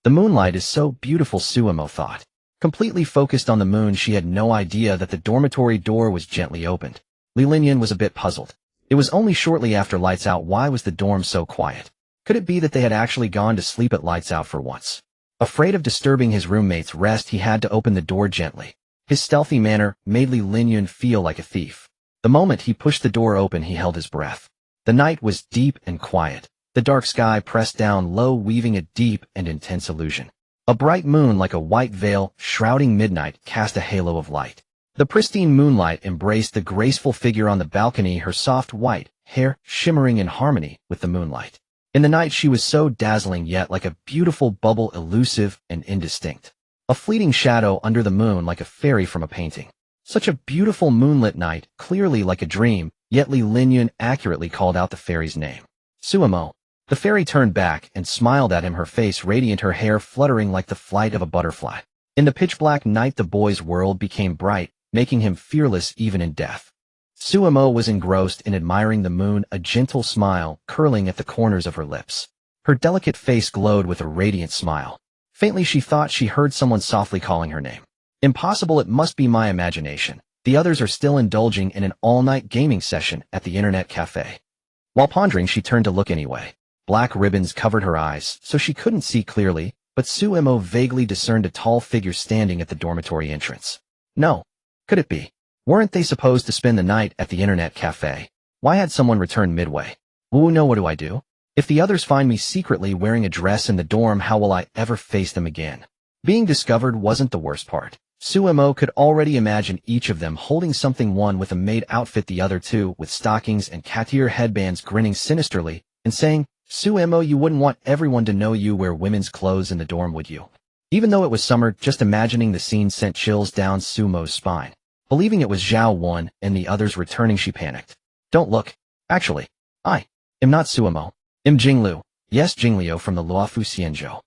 S1: The moonlight is so beautiful, Suemo thought. Completely focused on the moon, she had no idea that the dormitory door was gently opened. Li Linyan was a bit puzzled. It was only shortly after lights out. Why was the dorm so quiet? Could it be that they had actually gone to sleep at lights out for once? Afraid of disturbing his roommate's rest, he had to open the door gently. His stealthy manner made Li Linyan feel like a thief. The moment he pushed the door open, he held his breath. The night was deep and quiet. The dark sky pressed down low, weaving a deep and intense illusion. A bright moon, like a white veil shrouding midnight, cast a halo of light. The pristine moonlight embraced the graceful figure on the balcony, her soft white hair shimmering in harmony with the moonlight. In the night, she was so dazzling, yet like a beautiful bubble, elusive and indistinct. A fleeting shadow under the moon, like a fairy from a painting. Such a beautiful moonlit night, clearly like a dream, yet Li Linyan accurately called out the fairy's name. Suemo. The fairy turned back and smiled at him, her face radiant, her hair fluttering like the flight of a butterfly. In the pitch-black night, the boy's world became bright, making him fearless even in death. Suemo was engrossed in admiring the moon, a gentle smile curling at the corners of her lips. Her delicate face glowed with a radiant smile. Faintly, she thought she heard someone softly calling her name. Impossible, it must be my imagination. The others are still indulging in an all-night gaming session at the internet cafe. While pondering, she turned to look anyway. Black ribbons covered her eyes, so she couldn't see clearly, but Suemo vaguely discerned a tall figure standing at the dormitory entrance. No. Could it be? Weren't they supposed to spend the night at the internet cafe? Why had someone returned midway? Ooh, no, what do I do? If the others find me secretly wearing a dress in the dorm, how will I ever face them again? Being discovered wasn't the worst part. Suemo could already imagine each of them holding something, one with a maid outfit, the other two with stockings and cat ear headbands, grinning sinisterly and saying, Suemo, you wouldn't want everyone to know you wear women's clothes in the dorm, would you? Even though it was summer, just imagining the scene sent chills down Suemo's spine. Believing it was Zhao Wan and the others returning, she panicked. Don't look. Actually, I am not Suemo. I'm Jinglu. Yes, Jingliu from the Luofu Xianzhou.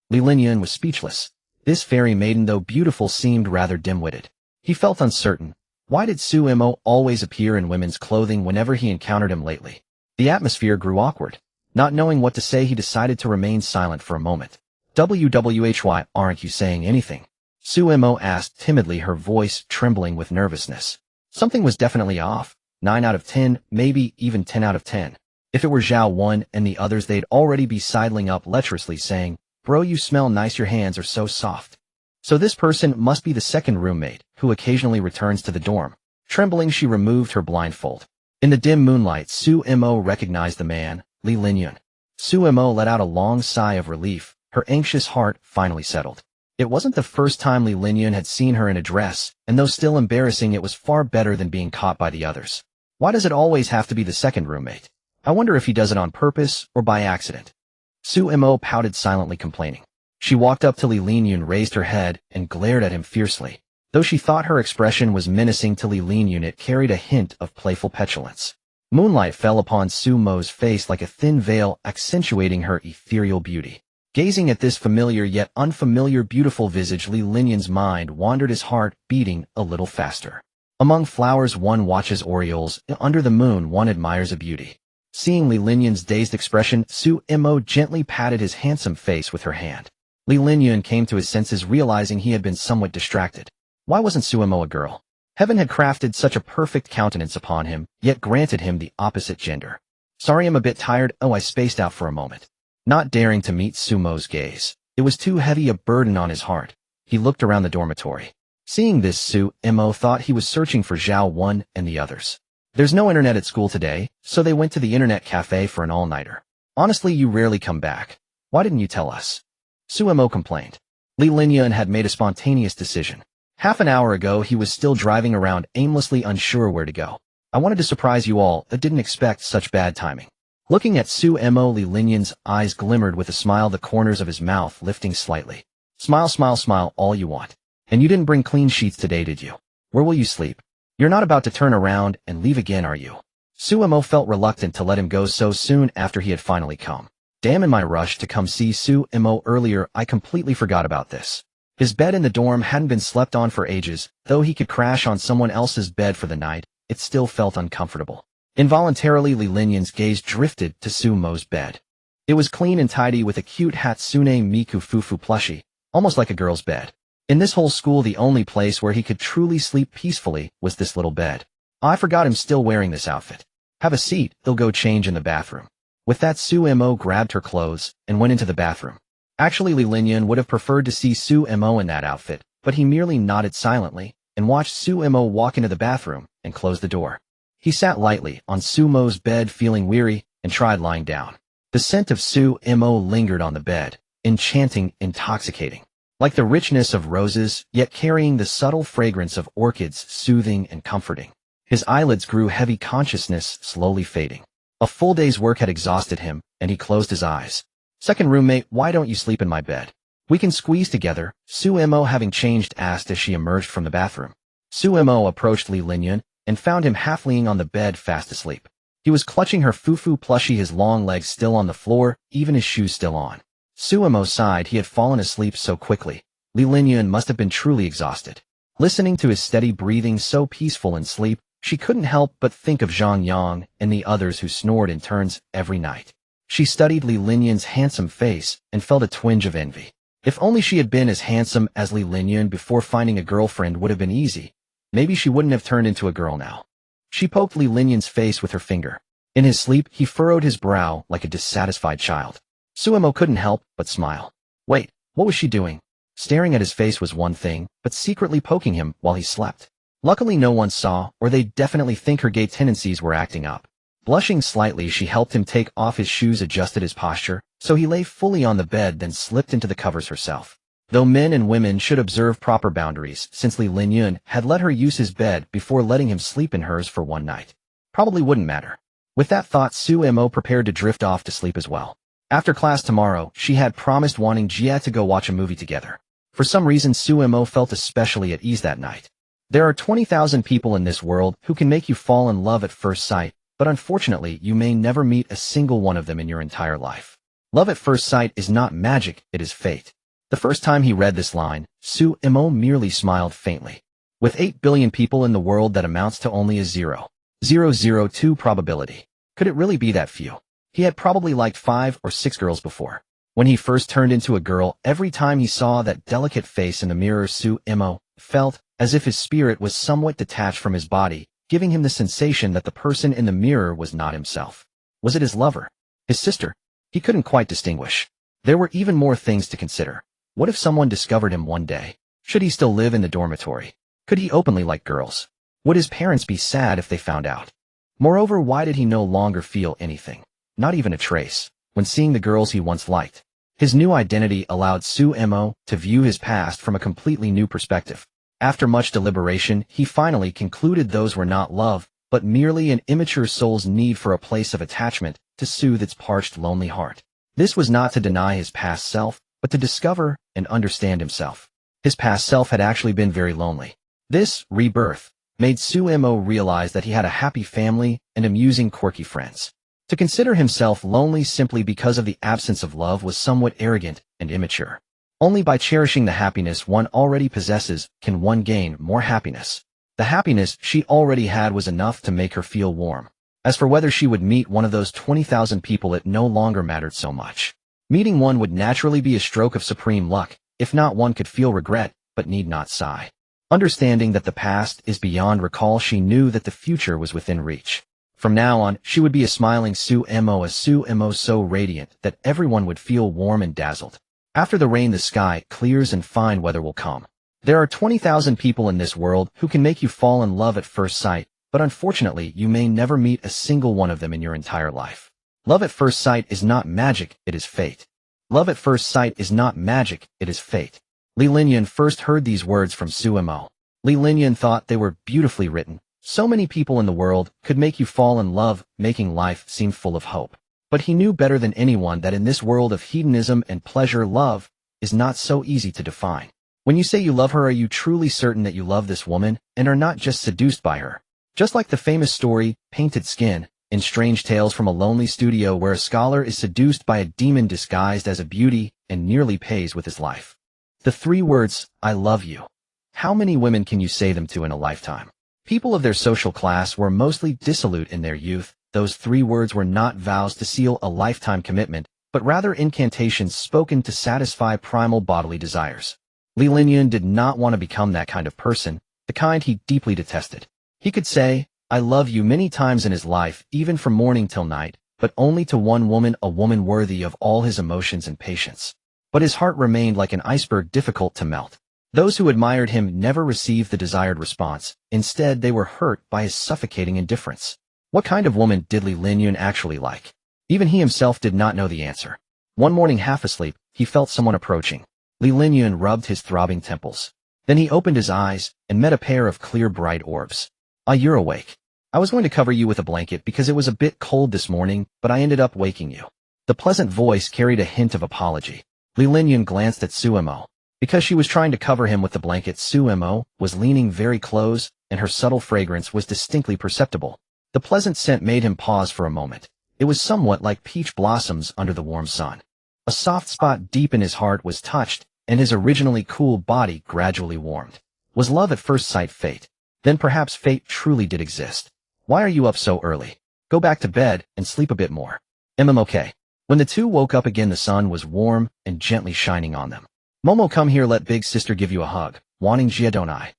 S1: Li Linyan was speechless. This fairy maiden, though beautiful, seemed rather dim-witted. He felt uncertain. Why did Suemo always appear in women's clothing whenever he encountered him lately? The atmosphere grew awkward. Not knowing what to say, he decided to remain silent for a moment. Why aren't you saying anything? Suemo asked timidly, her voice trembling with nervousness. Something was definitely off. 9 out of 10, maybe even 10 out of 10. If it were Zhao Wan and the others, they'd already be sidling up lecherously saying, Bro, you smell nice, your hands are so soft. So this person must be the second roommate, who occasionally returns to the dorm. Trembling, she removed her blindfold. In the dim moonlight, Suemo recognized the man, Li Linyan. Suemo let out a long sigh of relief. Her anxious heart finally settled. It wasn't the first time Li Linyan had seen her in a dress, and though still embarrassing, it was far better than being caught by the others. Why does it always have to be the second roommate? I wonder if he does it on purpose or by accident. Suemo pouted, silently complaining. She walked up to Li Linyan, raised her head, and glared at him fiercely. Though she thought her expression was menacing to Li Linyan, it carried a hint of playful petulance. Moonlight fell upon Suemo's face like a thin veil, accentuating her ethereal beauty. Gazing at this familiar yet unfamiliar beautiful visage, Li Linyan's mind wandered, his heart beating a little faster. Among flowers one watches orioles, under the moon one admires a beauty. Seeing Li Linyan's dazed expression, Suemo gently patted his handsome face with her hand. Li Linyan came to his senses, realizing he had been somewhat distracted. Why wasn't Suemo a girl? Heaven had crafted such a perfect countenance upon him, yet granted him the opposite gender. Sorry, I'm a bit tired. Oh, I spaced out for a moment. Not daring to meet Suemo's gaze. It was too heavy a burden on his heart. He looked around the dormitory. Seeing this, Suemo thought he was searching for Zhao Wan and the others. There's no internet at school today, so they went to the internet cafe for an all-nighter. Honestly, you rarely come back. Why didn't you tell us? Suemo complained. Li Linyan had made a spontaneous decision. Half an hour ago he was still driving around aimlessly unsure where to go. I wanted to surprise you all, but didn't expect such bad timing. Looking at Su-Emo, Li Linyan's eyes glimmered with a smile, the corners of his mouth lifting slightly. Smile, smile, smile all you want. And you didn't bring clean sheets today, did you? Where will you sleep? You're not about to turn around and leave again, are you? Su-Emo felt reluctant to let him go so soon after he had finally come. Damn, in my rush to come see Su-Emo earlier, I completely forgot about this. His bed in the dorm hadn't been slept on for ages, though he could crash on someone else's bed for the night, it still felt uncomfortable. Involuntarily, Li Linyan's gaze drifted to Su-Emo's bed. It was clean and tidy with a cute Hatsune Miku Fufu plushie, almost like a girl's bed. In this whole school, the only place where he could truly sleep peacefully was this little bed. I forgot him still wearing this outfit. Have a seat, he'll go change in the bathroom. With that, Su-Emo grabbed her clothes and went into the bathroom. Actually, Li Linyan would have preferred to see Su-Emo in that outfit, but he merely nodded silently and watched Su-Emo walk into the bathroom and close the door. He sat lightly on Su-Emo's bed, feeling weary, and tried lying down. The scent of Su-Emo lingered on the bed, enchanting, intoxicating. Like the richness of roses, yet carrying the subtle fragrance of orchids, soothing and comforting. His eyelids grew heavy, consciousness slowly fading. A full day's work had exhausted him, and he closed his eyes. Second roommate, why don't you sleep in my bed? We can squeeze together, Su-Emo, having changed, asked as she emerged from the bathroom. Su-Emo approached Li Linyan and found him half leaning on the bed, fast asleep. He was clutching her fufu plushie, his long legs still on the floor, even his shoes still on. Su-Emo sighed. He had fallen asleep so quickly. Li Linyan must have been truly exhausted. Listening to his steady breathing, so peaceful in sleep, she couldn't help but think of Zhang Yang and the others who snored in turns every night. She studied Li Linyan's handsome face and felt a twinge of envy. If only she had been as handsome as Li Linyan before finding a girlfriend would have been easy. Maybe she wouldn't have turned into a girl now. She poked Li Linyan's face with her finger. In his sleep, he furrowed his brow like a dissatisfied child. Su-Emo couldn't help but smile. Wait, what was she doing? Staring at his face was one thing, but secretly poking him while he slept. Luckily no one saw, or they'd definitely think her gay tendencies were acting up. Blushing slightly, she helped him take off his shoes, adjusted his posture, so he lay fully on the bed, then slipped into the covers herself. Though men and women should observe proper boundaries, since Li Linyan had let her use his bed before letting him sleep in hers for one night. Probably wouldn't matter. With that thought, Su-Emo prepared to drift off to sleep as well. After class tomorrow, she had promised wanting Jia to go watch a movie together. For some reason, Su-Emo felt especially at ease that night. There are 20,000 people in this world who can make you fall in love at first sight, but unfortunately, you may never meet a single one of them in your entire life. Love at first sight is not magic, it is fate. The first time he read this line, Su-Emo merely smiled faintly. With 8 billion people in the world, that amounts to only a 0.002 probability. Could it really be that few? He had probably liked 5 or 6 girls before. When he first turned into a girl, every time he saw that delicate face in the mirror, Su-Emo felt as if his spirit was somewhat detached from his body, giving him the sensation that the person in the mirror was not himself. Was it his lover? His sister? He couldn't quite distinguish. There were even more things to consider. What if someone discovered him one day? Should he still live in the dormitory? Could he openly like girls? Would his parents be sad if they found out? Moreover, why did he no longer feel anything? Not even a trace, when seeing the girls he once liked. His new identity allowed Su-Emo to view his past from a completely new perspective. After much deliberation, he finally concluded those were not love, but merely an immature soul's need for a place of attachment to soothe its parched, lonely heart. This was not to deny his past self, but to discover and understand himself. His past self had actually been very lonely. This rebirth made Su-Emo realize that he had a happy family and amusing, quirky friends. To consider himself lonely simply because of the absence of love was somewhat arrogant and immature. Only by cherishing the happiness one already possesses can one gain more happiness. The happiness she already had was enough to make her feel warm. As for whether she would meet one of those 20,000 people, it no longer mattered so much. Meeting one would naturally be a stroke of supreme luck. If not, one could feel regret, but need not sigh. Understanding that the past is beyond recall, she knew that the future was within reach. From now on, she would be a smiling Su-Emo, a Su-Emo so radiant that everyone would feel warm and dazzled. After the rain, the sky clears and fine weather will come. There are 20,000 people in this world who can make you fall in love at first sight, but unfortunately, you may never meet a single one of them in your entire life. Love at first sight is not magic, it is fate. Love at first sight is not magic, it is fate. Li Linyan first heard these words from Suemo. Li Linyan thought they were beautifully written. So many people in the world could make you fall in love, making life seem full of hope. But he knew better than anyone that in this world of hedonism and pleasure, love is not so easy to define. When you say you love her, are you truly certain that you love this woman and are not just seduced by her? Just like the famous story, Painted Skin, in Strange Tales from a Lonely Studio, where a scholar is seduced by a demon disguised as a beauty and nearly pays with his life. The 3 words, I love you. How many women can you say them to in a lifetime? People of their social class were mostly dissolute in their youth. Those 3 words were not vows to seal a lifetime commitment, but rather incantations spoken to satisfy primal bodily desires. Li Linyan did not want to become that kind of person, the kind he deeply detested. He could say, I love you many times in his life, even from morning till night, but only to one woman, a woman worthy of all his emotions and patience. But his heart remained like an iceberg, difficult to melt. Those who admired him never received the desired response. Instead, they were hurt by his suffocating indifference. What kind of woman did Li Linyan actually like? Even he himself did not know the answer. One morning, half asleep, he felt someone approaching. Li Linyan rubbed his throbbing temples. Then he opened his eyes and met a pair of clear, bright orbs. Ah, you're awake. I was going to cover you with a blanket because it was a bit cold this morning, but I ended up waking you. The pleasant voice carried a hint of apology. Li Linyan glanced at Suemo. Because she was trying to cover him with the blanket, Suemo was leaning very close, and her subtle fragrance was distinctly perceptible. The pleasant scent made him pause for a moment. It was somewhat like peach blossoms under the warm sun. A soft spot deep in his heart was touched, and his originally cool body gradually warmed. Was love at first sight fate? Then perhaps fate truly did exist. Why are you up so early? Go back to bed and sleep a bit more. Okay. When the 2 woke up again, the sun was warm and gently shining on them. Momo, come here, let big sister give you a hug. Wanting Jia, don't I?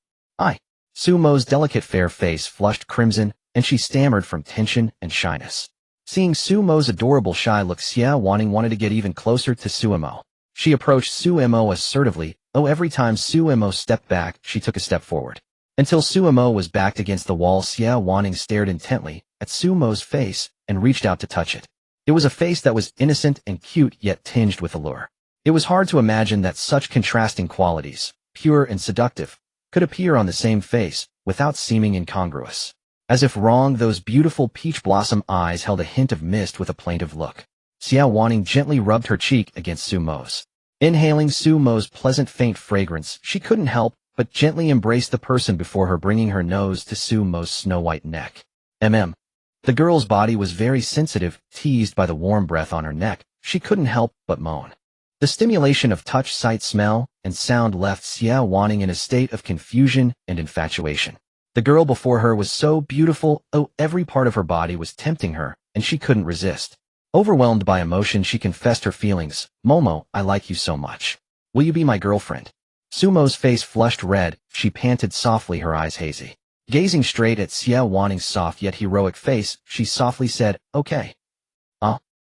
S1: Sumo's delicate fair face flushed crimson, and she stammered from tension and shyness. Seeing Sumo's adorable shy look, Xia wanted to get even closer to Suemo. She approached Suemo assertively. Every time Suemo stepped back, she took a step forward. Until Suemo was backed against the wall, Xia stared intently at Sumo's face and reached out to touch it. It was a face that was innocent and cute, yet tinged with allure. It was hard to imagine that such contrasting qualities, pure and seductive, could appear on the same face without seeming incongruous. As if wrong, those beautiful peach blossom eyes held a hint of mist with a plaintive look. Xia gently rubbed her cheek against Sumo's. Inhaling Sumo's pleasant faint fragrance, she couldn't help but gently embrace the person before her, bringing her nose to Sumo's snow-white neck. The girl's body was very sensitive, teased by the warm breath on her neck. She couldn't help but moan. The stimulation of touch, sight, smell, and sound left Xia in a state of confusion and infatuation. The girl before her was so beautiful, every part of her body was tempting her, and she couldn't resist. Overwhelmed by emotion, she confessed her feelings. Momo, I like you so much. Will you be my girlfriend? Sumo's face flushed red. She panted softly, her eyes hazy. Gazing straight at Xia soft yet heroic face, she softly said, okay.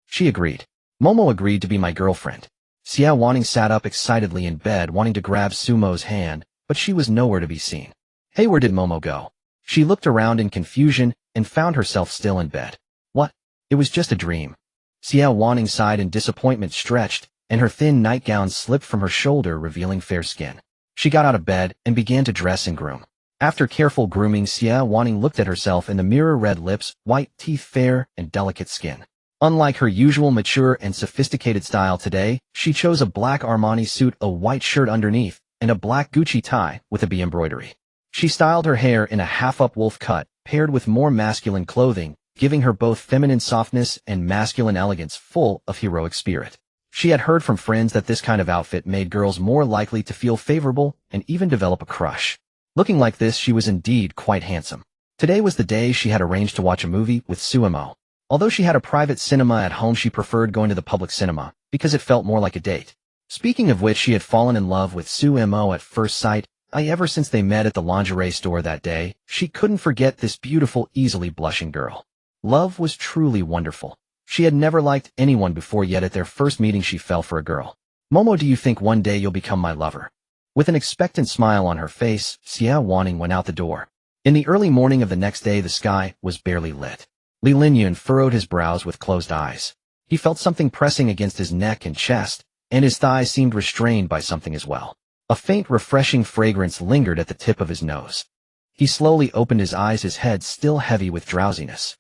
S1: She agreed. Momo agreed to be my girlfriend. Xia sat up excitedly in bed, wanting to grab Sumo's hand, but she was nowhere to be seen. Hey, where did Momo go? She looked around in confusion and found herself still in bed. What? It was just a dream. Xia sighed in disappointment, stretched, and her thin nightgown slipped from her shoulder, revealing fair skin. She got out of bed and began to dress and groom. After careful grooming, Xia looked at herself in the mirror, red lips, white teeth, fair and delicate skin. Unlike her usual mature and sophisticated style today, she chose a black Armani suit, a white shirt underneath, and a black Gucci tie with a B embroidery. She styled her hair in a half-up wolf cut, paired with more masculine clothing, giving her both feminine softness and masculine elegance, full of heroic spirit. She had heard from friends that this kind of outfit made girls more likely to feel favorable and even develop a crush. Looking like this, she was indeed quite handsome. Today was the day she had arranged to watch a movie with Suemo. Although she had a private cinema at home, she preferred going to the public cinema because it felt more like a date. Speaking of which, she had fallen in love with Suemo at first sight. Ever since they met at the lingerie store that day, she couldn't forget this beautiful, easily blushing girl. Love was truly wonderful. She had never liked anyone before, yet at their first meeting she fell for a girl. Momo, do you think one day you'll become my lover? With an expectant smile on her face, Xia went out the door. In the early morning of the next day, the sky was barely lit. Li Linyan furrowed his brows with closed eyes. He felt something pressing against his neck and chest, and his thighs seemed restrained by something as well. A faint, refreshing fragrance lingered at the tip of his nose. He slowly opened his eyes, his head still heavy with drowsiness.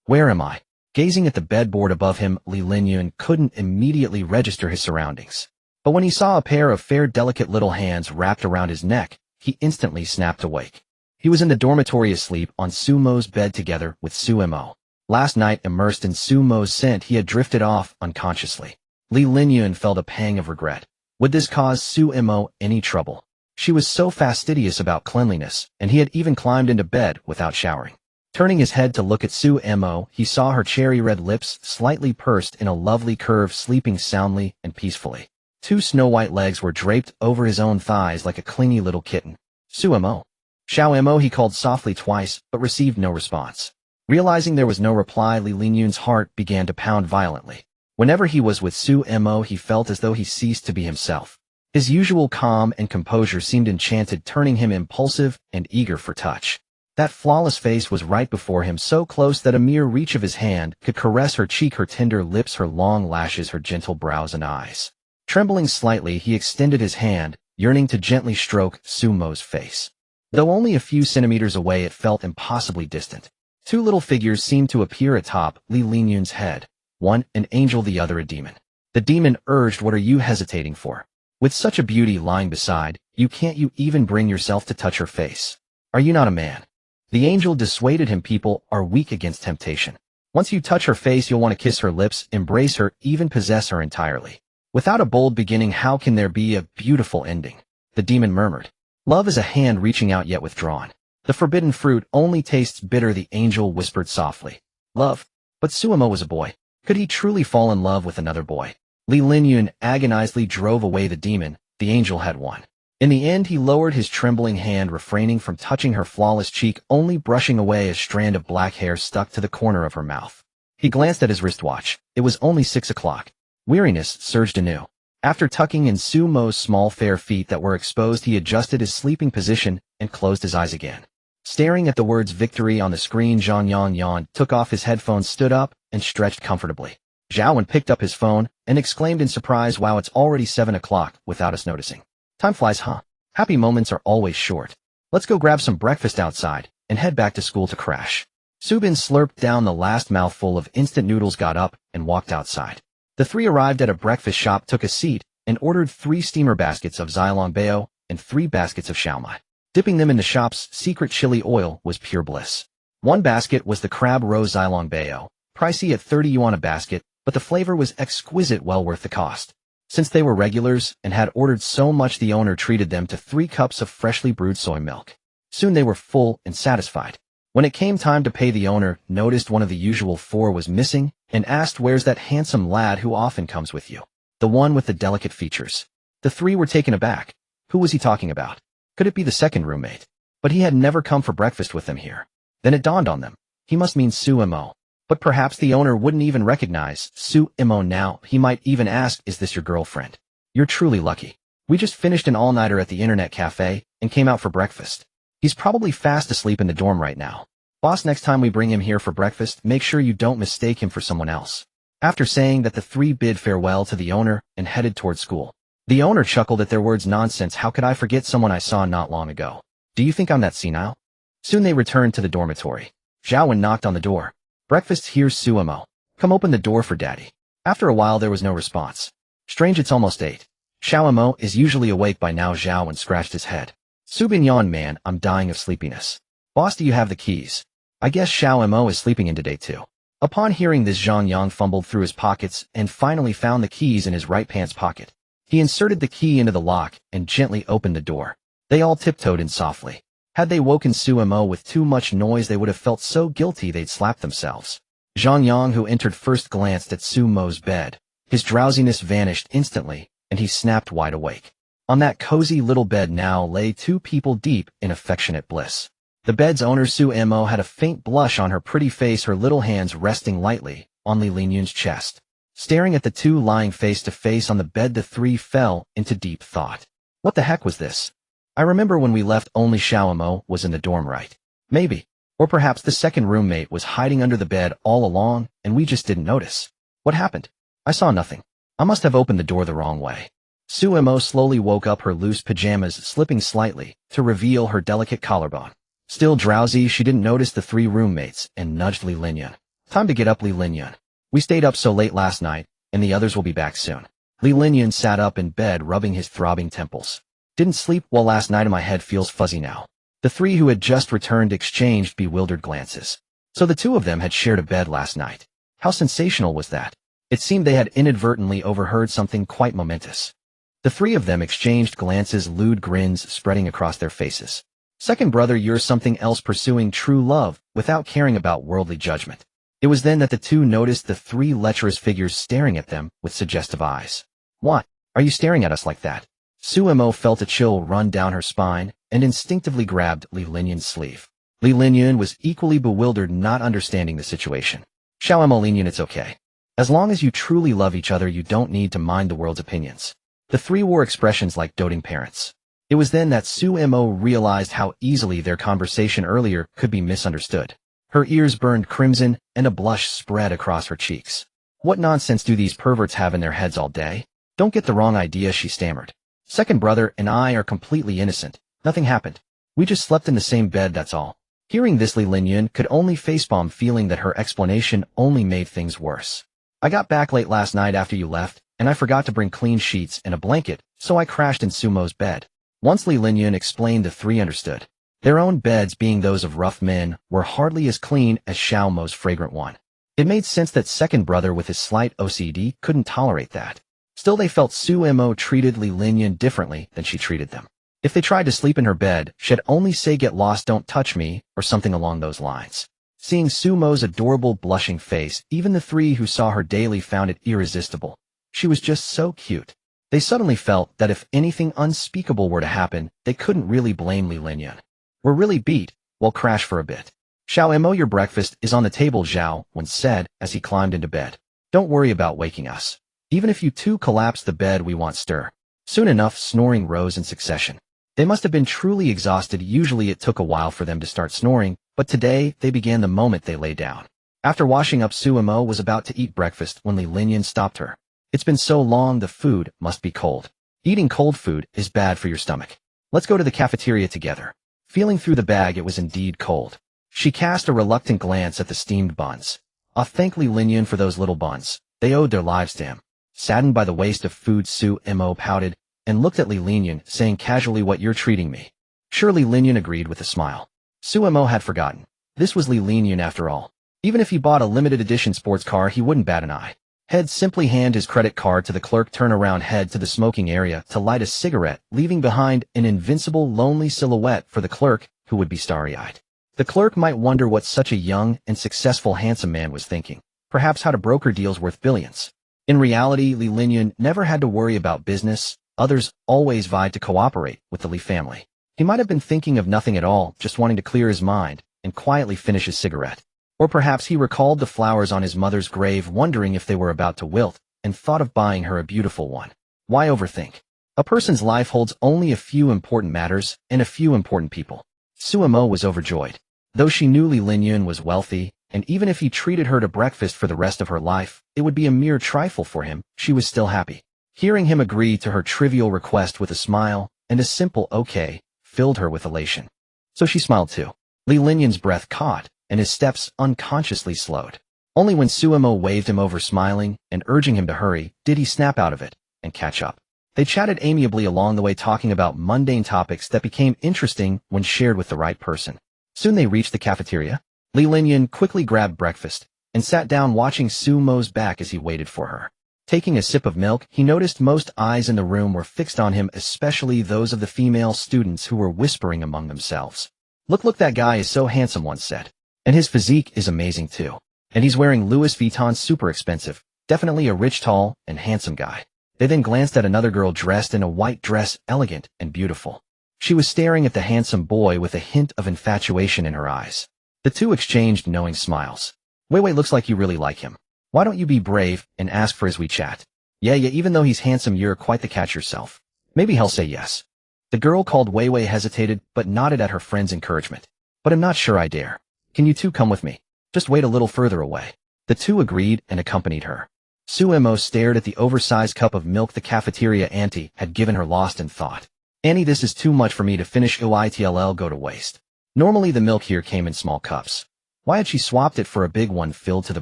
S1: Where am I? Gazing at the bedboard above him, Li Linyun couldn't immediately register his surroundings. But when he saw a pair of fair, delicate little hands wrapped around his neck, he instantly snapped awake. He was in the dormitory asleep on Sumo's bed together with Sumo. Last night, immersed in Sumo's scent, he had drifted off unconsciously. Li Linyun felt a pang of regret. Would this cause Sumo any trouble? She was so fastidious about cleanliness, and he had even climbed into bed without showering. Turning his head to look at Sumo, he saw her cherry-red lips slightly pursed in a lovely curve, sleeping soundly and peacefully. 2 snow-white legs were draped over his own thighs like a clingy little kitten. Sumo. Xiao-emo, he called softly twice, but received no response. Realizing there was no reply, Li Linyun's heart began to pound violently. Whenever he was with Sumo, he felt as though he ceased to be himself. His usual calm and composure seemed enchanted, turning him impulsive and eager for touch. That flawless face was right before him, so close that a mere reach of his hand could caress her cheek, her tender lips, her long lashes, her gentle brows and eyes. Trembling slightly, he extended his hand, yearning to gently stroke Sumo's face. Though only a few centimeters away, it felt impossibly distant. 2 little figures seemed to appear atop Li Linyun's head. One, an angel, the other a demon. The demon urged, "What are you hesitating for? With such a beauty lying beside, can't you even bring yourself to touch her face? Are you not a man?" The angel dissuaded him. People are weak against temptation. Once you touch her face, you'll want to kiss her lips, embrace her, even possess her entirely. Without a bold beginning, how can there be a beautiful ending? The demon murmured. Love is a hand reaching out yet withdrawn. The forbidden fruit only tastes bitter, the angel whispered softly. Love? But Sumo was a boy. Could he truly fall in love with another boy? Li Linyun agonizedly drove away the demon. The angel had won. In the end, he lowered his trembling hand, refraining from touching her flawless cheek, only brushing away a strand of black hair stuck to the corner of her mouth. He glanced at his wristwatch. It was only 6 o'clock. Weariness surged anew. After tucking in Sumo's small fair feet that were exposed, he adjusted his sleeping position and closed his eyes again. Staring at the words victory on the screen, Zhang Yang yawned, took off his headphones, stood up, and stretched comfortably. Zhao picked up his phone and exclaimed in surprise, "Wow, it's already 7 o'clock," without us noticing. Time flies, huh? Happy moments are always short. Let's go grab some breakfast outside and head back to school to crash. Subin slurped down the last mouthful of instant noodles, got up, and walked outside. The 3 arrived at a breakfast shop, took a seat, and ordered 3 steamer baskets of zilongbao and 3 baskets of xiaomai. Dipping them in the shop's secret chili oil was pure bliss. 1 basket was the crab roe zilongbao, pricey at 30 yuan a basket, but the flavor was exquisite, well worth the cost. Since they were regulars and had ordered so much, the owner treated them to 3 cups of freshly brewed soy milk. Soon they were full and satisfied. When it came time to pay, the owner noticed one of the usual 4 was missing and asked, "Where's that handsome lad who often comes with you? The one with the delicate features?" The 3 were taken aback. Who was he talking about? Could it be the second roommate? But he had never come for breakfast with them here. Then it dawned on them. He must mean Sumo. But perhaps the owner wouldn't even recognize Sumo now. He might even ask, "Is this your girlfriend? You're truly lucky. We just finished an all-nighter at the internet cafe and came out for breakfast. He's probably fast asleep in the dorm right now. Boss, next time we bring him here for breakfast, make sure you don't mistake him for someone else." After saying that, the 3 bid farewell to the owner and headed toward school. The owner chuckled at their words. "Nonsense, how could I forget someone I saw not long ago? Do you think I'm that senile?" Soon they returned to the dormitory. Zhao knocked on the door. "Breakfast, here's Sumo. Come open the door for daddy." After a while there was no response. "Strange, it's almost 8. Xiaomo is usually awake by now." Zhao scratched his head. Subin yawned. "Man, I'm dying of sleepiness. Boss, do you have the keys? I guess Xiaomo is sleeping in today too." Upon hearing this, Zhang Yang fumbled through his pockets and finally found the keys in his right pants pocket. He inserted the key into the lock and gently opened the door. They all tiptoed in softly. Had they woken Sumo with too much noise, they would have felt so guilty they'd slapped themselves. Zhang Yang, who entered first, glanced at Sumo's bed. His drowsiness vanished instantly, and he snapped wide awake. On that cozy little bed now lay 2 people deep in affectionate bliss. The bed's owner, Sumo, had a faint blush on her pretty face, her little hands resting lightly on Li Linyun's chest. Staring at the 2 lying face to face on the bed, the 3 fell into deep thought. What the heck was this? I remember when we left, only Xiaomo was in the dorm, right? Maybe. Or perhaps the second roommate was hiding under the bed all along, and we just didn't notice. What happened? I saw nothing. I must have opened the door the wrong way. Suemo slowly woke up, her loose pajamas slipping slightly to reveal her delicate collarbone. Still drowsy, she didn't notice the three roommates and nudged Li Linyan. Time to get up, Li Linyan. We stayed up so late last night, and the others will be back soon. Li Linyan sat up in bed, rubbing his throbbing temples. Didn't sleep well last night and my head feels fuzzy now. The three who had just returned exchanged bewildered glances. So the two of them had shared a bed last night. How sensational was that? It seemed they had inadvertently overheard something quite momentous. The three of them exchanged glances, lewd grins spreading across their faces. Second brother, you're something else, pursuing true love without caring about worldly judgment. It was then that the two noticed the three lecherous figures staring at them with suggestive eyes. What? Are you staring at us like that? Suemo felt a chill run down her spine and instinctively grabbed Li Linyan's sleeve. Li Linyan was equally bewildered, not understanding the situation. Xiaomo Linyan, it's okay. As long as you truly love each other, you don't need to mind the world's opinions. The three wore expressions like doting parents. It was then that Suemo realized how easily their conversation earlier could be misunderstood. Her ears burned crimson and a blush spread across her cheeks. What nonsense do these perverts have in their heads all day? Don't get the wrong idea, she stammered. Second brother and I are completely innocent. Nothing happened. We just slept in the same bed, that's all. Hearing this, Li Linyan could only facepalm, feeling that her explanation only made things worse. I got back late last night after you left, and I forgot to bring clean sheets and a blanket, so I crashed in Sumo's bed. Once Li Linyan explained, the three understood. Their own beds, being those of rough men, were hardly as clean as Xiaomo's fragrant one. It made sense that second brother with his slight OCD couldn't tolerate that. Still, they felt Suemo treated Li Linyan differently than she treated them. If they tried to sleep in her bed, she'd only say, "Get lost, don't touch me," or something along those lines. Seeing Sumo's adorable blushing face, even the three who saw her daily found it irresistible. She was just so cute. They suddenly felt that if anything unspeakable were to happen, they couldn't really blame Li Linyan. We're really beat. We'll crash for a bit. Xiaomo, your breakfast is on the table, Zhao once said as he climbed into bed. Don't worry about waking us. Even if you two collapse the bed, we won't stir. Soon enough, snoring rose in succession. They must have been truly exhausted. Usually it took a while for them to start snoring, but today they began the moment they lay down. After washing up, Suemo was about to eat breakfast when Li Linyan stopped her. It's been so long, the food must be cold. Eating cold food is bad for your stomach. Let's go to the cafeteria together. Feeling through the bag, it was indeed cold. She cast a reluctant glance at the steamed buns. Thank Li Linyan for those little buns. They owed their lives to him. Saddened by the waste of food, Suemo pouted and looked at Li Linyan, saying casually, "What, you're treating me?" Sure, Li Linyan agreed with a smile. Suemo had forgotten. This was Li Linyan after all. Even if he bought a limited edition sports car, he wouldn't bat an eye. He'd simply hand his credit card to the clerk, turn around, head to the smoking area to light a cigarette, leaving behind an invincible, lonely silhouette for the clerk, who would be starry-eyed. The clerk might wonder what such a young and successful handsome man was thinking. Perhaps how to broker deals worth billions. In reality, Li Linyan never had to worry about business. Others always vied to cooperate with the Li family. He might have been thinking of nothing at all, just wanting to clear his mind and quietly finish his cigarette. Or perhaps he recalled the flowers on his mother's grave, wondering if they were about to wilt, and thought of buying her a beautiful one. Why overthink? A person's life holds only a few important matters and a few important people. Suemo was overjoyed. Though she knew Li Linyan was wealthy, and even if he treated her to breakfast for the rest of her life, it would be a mere trifle for him, she was still happy. Hearing him agree to her trivial request with a smile and a simple okay filled her with elation. So she smiled too. Li Linyan's breath caught, and his steps unconsciously slowed. Only when Suemo waved him over, smiling and urging him to hurry, did he snap out of it and catch up. They chatted amiably along the way, talking about mundane topics that became interesting when shared with the right person. Soon they reached the cafeteria. Li Linyan quickly grabbed breakfast and sat down, watching Suemo's back as he waited for her. Taking a sip of milk, he noticed most eyes in the room were fixed on him, especially those of the female students who were whispering among themselves. Look, that guy is so handsome," once said. "And his physique is amazing too. And he's wearing Louis Vuitton, super expensive. Definitely a rich, tall, and handsome guy." They then glanced at another girl dressed in a white dress, elegant and beautiful. She was staring at the handsome boy with a hint of infatuation in her eyes. The two exchanged knowing smiles. Wei looks like you really like him. Why don't you be brave and ask for his WeChat? Yeah, even though he's handsome, you're quite the catch yourself. Maybe he'll say yes." The girl called Wei hesitated, but nodded at her friend's encouragement. "But I'm not sure I dare. Can you two come with me? Just wait a little further away." The two agreed and accompanied her. Suemo stared at the oversized cup of milk the cafeteria auntie had given her, lost in thought. Annie, this is too much for me to finish. It'll go to waste. Normally the milk here came in small cups. Why had she swapped it for a big one filled to the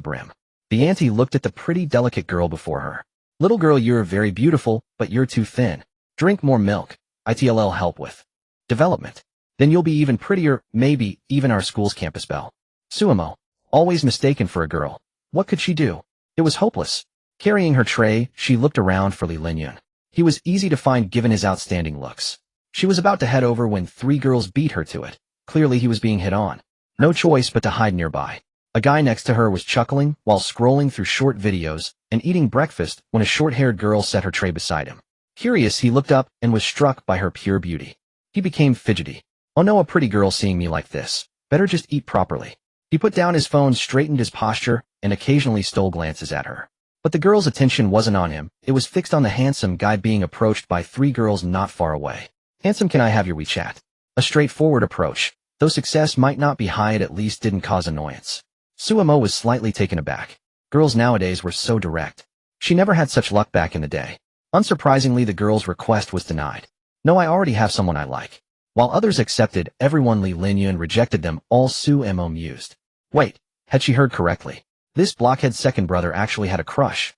S1: brim? The auntie looked at the pretty delicate girl before her. Little girl, you're very beautiful, but you're too thin. Drink more milk. It'll help with development. Then you'll be even prettier, maybe even our school's campus belle. Suemo, always mistaken for a girl. What could she do? It was hopeless. Carrying her tray, she looked around for Li Linyun. He was easy to find given his outstanding looks. She was about to head over when 3 girls beat her to it. Clearly he was being hit on. No choice but to hide nearby. A guy next to her was chuckling while scrolling through short videos and eating breakfast when a short-haired girl set her tray beside him. Curious, he looked up and was struck by her pure beauty. He became fidgety. Oh no, a pretty girl seeing me like this. Better just eat properly. He put down his phone, straightened his posture, and occasionally stole glances at her. But the girl's attention wasn't on him. It was fixed on the handsome guy being approached by 3 girls not far away. Handsome, can I have your WeChat? A straightforward approach. Though success might not be high, it at least didn't cause annoyance. Suemo was slightly taken aback. Girls nowadays were so direct. She never had such luck back in the day. Unsurprisingly, the girl's request was denied. No, I already have someone I like. While others accepted, everyone Li Linyun rejected them all. Suemo mused. Wait, had she heard correctly? This blockhead second brother actually had a crush.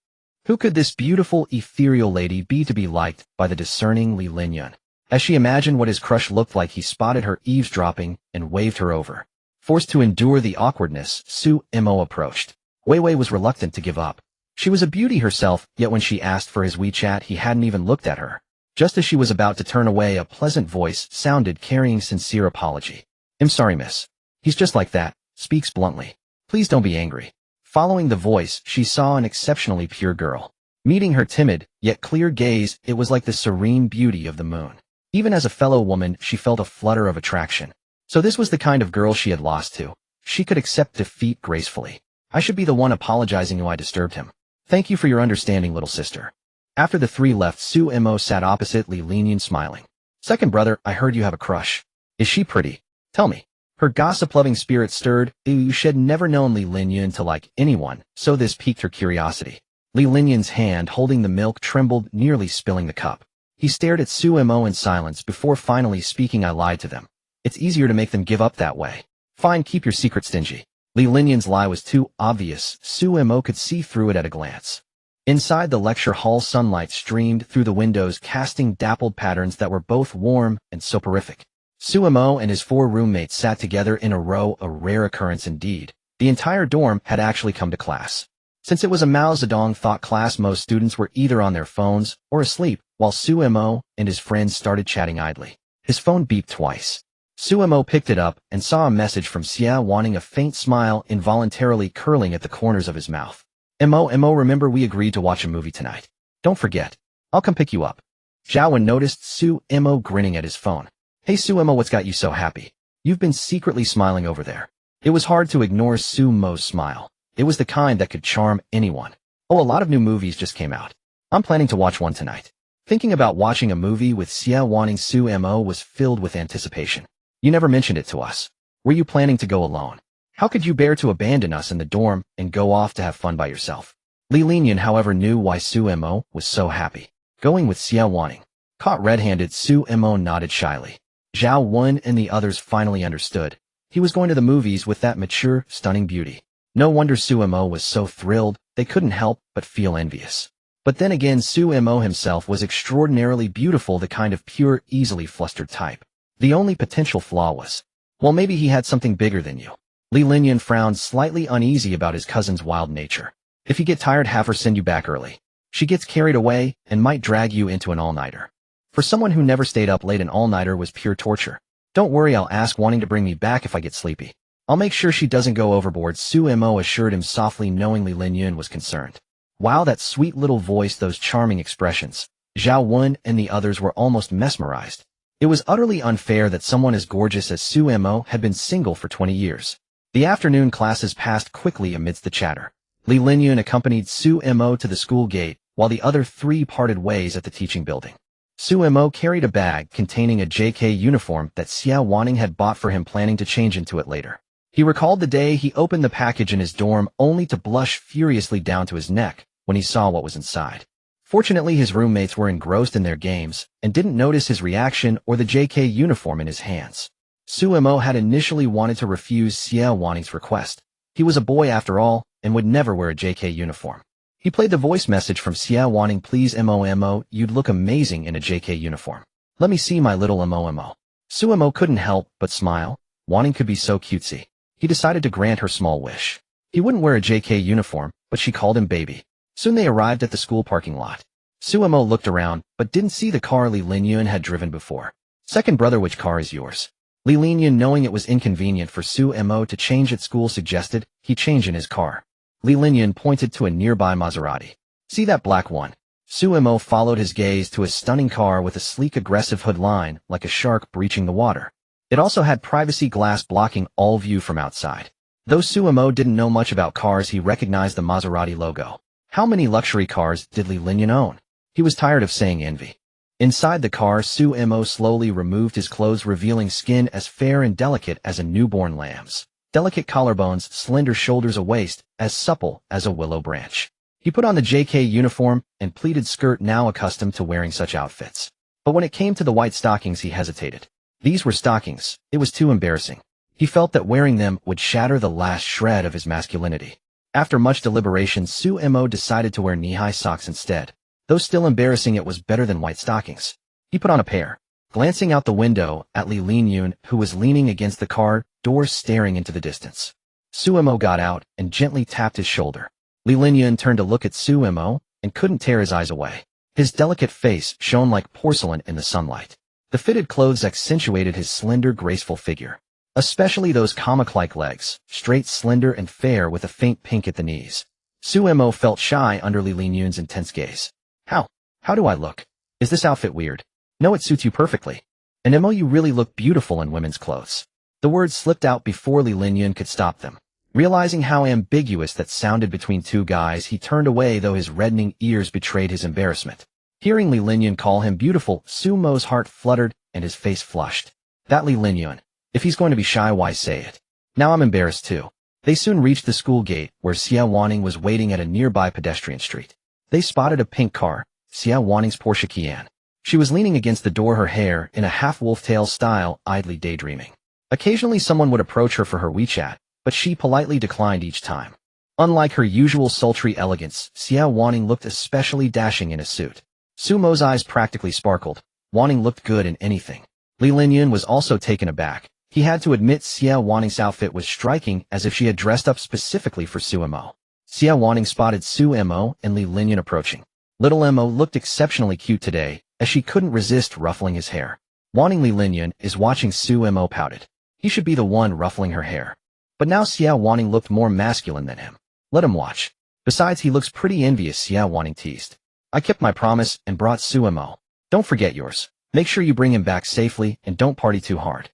S1: Who could this beautiful, ethereal lady be to be liked by the discerning Li Linyun? As she imagined what his crush looked like, he spotted her eavesdropping and waved her over. Forced to endure the awkwardness, Suemo approached. Weiwei was reluctant to give up. She was a beauty herself, yet when she asked for his WeChat, he hadn't even looked at her. Just as she was about to turn away, a pleasant voice sounded carrying sincere apology. I'm sorry, miss. He's just like that, speaks bluntly. Please don't be angry. Following the voice, she saw an exceptionally pure girl. Meeting her timid, yet clear gaze, it was like the serene beauty of the moon. Even as a fellow woman, she felt a flutter of attraction. So this was the kind of girl she had lost to. She could accept defeat gracefully. I should be the one apologizing who I disturbed him. Thank you for your understanding, little sister. After the 3 left, Suemo sat opposite Li Linyun, smiling. Second brother, I heard you have a crush. Is she pretty? Tell me. Her gossip-loving spirit stirred. She had never known Li Linyun to like anyone, so this piqued her curiosity. Li Linyun's hand holding the milk trembled, nearly spilling the cup. He stared at Suemo in silence before finally speaking. I lied to them. It's easier to make them give up that way. Fine, keep your secret stingy. Li Linyun's lie was too obvious. Suemo could see through it at a glance. Inside the lecture hall, sunlight streamed through the windows, casting dappled patterns that were both warm and soporific. Suemo and his 4 roommates sat together in a row, a rare occurrence indeed. The entire dorm had actually come to class. Since it was a Mao Zedong thought class, most students were either on their phones or asleep, while Suemo and his friends started chatting idly. His phone beeped twice. Suemo picked it up and saw a message from Xia, wanting a faint smile involuntarily curling at the corners of his mouth. Mo, remember we agreed to watch a movie tonight. Don't forget. I'll come pick you up. Zhaowen noticed Suemo grinning at his phone. Hey Suemo, what's got you so happy? You've been secretly smiling over there. It was hard to ignore Suemo's smile. It was the kind that could charm anyone. Oh, a lot of new movies just came out. I'm planning to watch one tonight. Thinking about watching a movie with Xia wanting, Suemo was filled with anticipation. You never mentioned it to us. Were you planning to go alone? How could you bear to abandon us in the dorm and go off to have fun by yourself? Li Linyun, however, knew why Suemo was so happy. Going with Xia wanting. Caught red-handed, Suemo nodded shyly. Zhaowen and the others finally understood. He was going to the movies with that mature, stunning beauty. No wonder Suemo was so thrilled. They couldn't help but feel envious. But then again, Suemo himself was extraordinarily beautiful, the kind of pure, easily flustered type. The only potential flaw was, well, maybe he had something bigger than you. Li Linyun frowned, slightly uneasy about his cousin's wild nature. If you get tired, have her send you back early. She gets carried away and might drag you into an all-nighter. For someone who never stayed up late, an all-nighter was pure torture. Don't worry, I'll ask wanting to bring me back if I get sleepy. I'll make sure she doesn't go overboard, Suemo assured him softly, knowing Li Linyun was concerned. Wow, that sweet little voice, those charming expressions. Zhaowen and the others were almost mesmerized. It was utterly unfair that someone as gorgeous as Suemo had been single for 20 years. The afternoon classes passed quickly amidst the chatter. Li Linyun accompanied Suemo to the school gate, while the other 3 parted ways at the teaching building. Suemo carried a bag containing a JK uniform that Xia Wanning had bought for him, planning to change into it later. He recalled the day he opened the package in his dorm only to blush furiously down to his neck, when he saw what was inside. Fortunately, his roommates were engrossed in their games and didn't notice his reaction or the JK uniform in his hands. Suemo had initially wanted to refuse Xie Waning's request. He was a boy after all and would never wear a JK uniform. He played the voice message from Xie Waning, "Please Momo, you'd look amazing in a JK uniform. Let me see my little Momo." Suemo couldn't help but smile. Waning could be so cutesy. He decided to grant her small wish. He wouldn't wear a JK uniform, but she called him baby. Soon they arrived at the school parking lot. Suemo looked around, but didn't see the car Li Linyun had driven before. "Second brother, which car is yours?" Li Linyun, knowing it was inconvenient for Suemo to change at school, suggested he change in his car. Li Linyun pointed to a nearby Maserati. "See that black one?" Suemo followed his gaze to a stunning car with a sleek, aggressive hood line, like a shark breaching the water. It also had privacy glass blocking all view from outside. Though Suemo didn't know much about cars, he recognized the Maserati logo. How many luxury cars did Li Linyun own? He was tired of saying envy. Inside the car, Suemo slowly removed his clothes, revealing skin as fair and delicate as a newborn lamb's. Delicate collarbones, slender shoulders, a waist as supple as a willow branch. He put on the JK uniform and pleated skirt, now accustomed to wearing such outfits. But when it came to the white stockings, he hesitated. These were stockings. It was too embarrassing. He felt that wearing them would shatter the last shred of his masculinity. After much deliberation, Suemo decided to wear knee-high socks instead. Though still embarrassing, it was better than white stockings. He put on a pair. Glancing out the window at Li Linyun, who was leaning against the car door staring into the distance. Suemo got out and gently tapped his shoulder. Li Linyun turned to look at Suemo and couldn't tear his eyes away. His delicate face shone like porcelain in the sunlight. The fitted clothes accentuated his slender, graceful figure. Especially those comic-like legs, straight, slender, and fair with a faint pink at the knees. Suemo felt shy under Li Linyun's intense gaze. How do I look? Is this outfit weird? No, it suits you perfectly. And Mo, you really look beautiful in women's clothes. The words slipped out before Li Linyun could stop them. Realizing how ambiguous that sounded between two guys, he turned away, though his reddening ears betrayed his embarrassment. Hearing Li Linyun call him beautiful, Suemo's heart fluttered and his face flushed. That Li Linyun. If he's going to be shy, why say it? Now I'm embarrassed too. They soon reached the school gate, where Xie Waning was waiting at a nearby pedestrian street. They spotted a pink car, Xie Waning's Porsche Cayenne. She was leaning against the door, her hair in a half-wolf-tail style, idly daydreaming. Occasionally someone would approach her for her WeChat, but she politely declined each time. Unlike her usual sultry elegance, Xie Waning looked especially dashing in a suit. Suemo's eyes practically sparkled. Waning looked good in anything. Li Linyun was also taken aback. He had to admit Xie Waning's outfit was striking, as if she had dressed up specifically for Suemo. Xie Waning spotted Suemo and Li Linyun approaching. Little Mo looked exceptionally cute today, as she couldn't resist ruffling his hair. Waning Li Linyun is watching. Suemo pouted. He should be the one ruffling her hair. But now Xie Waning looked more masculine than him. Let him watch. Besides, he looks pretty envious, Xie Waning teased. I kept my promise and brought Suemo. Don't forget yours. Make sure you bring him back safely and don't party too hard.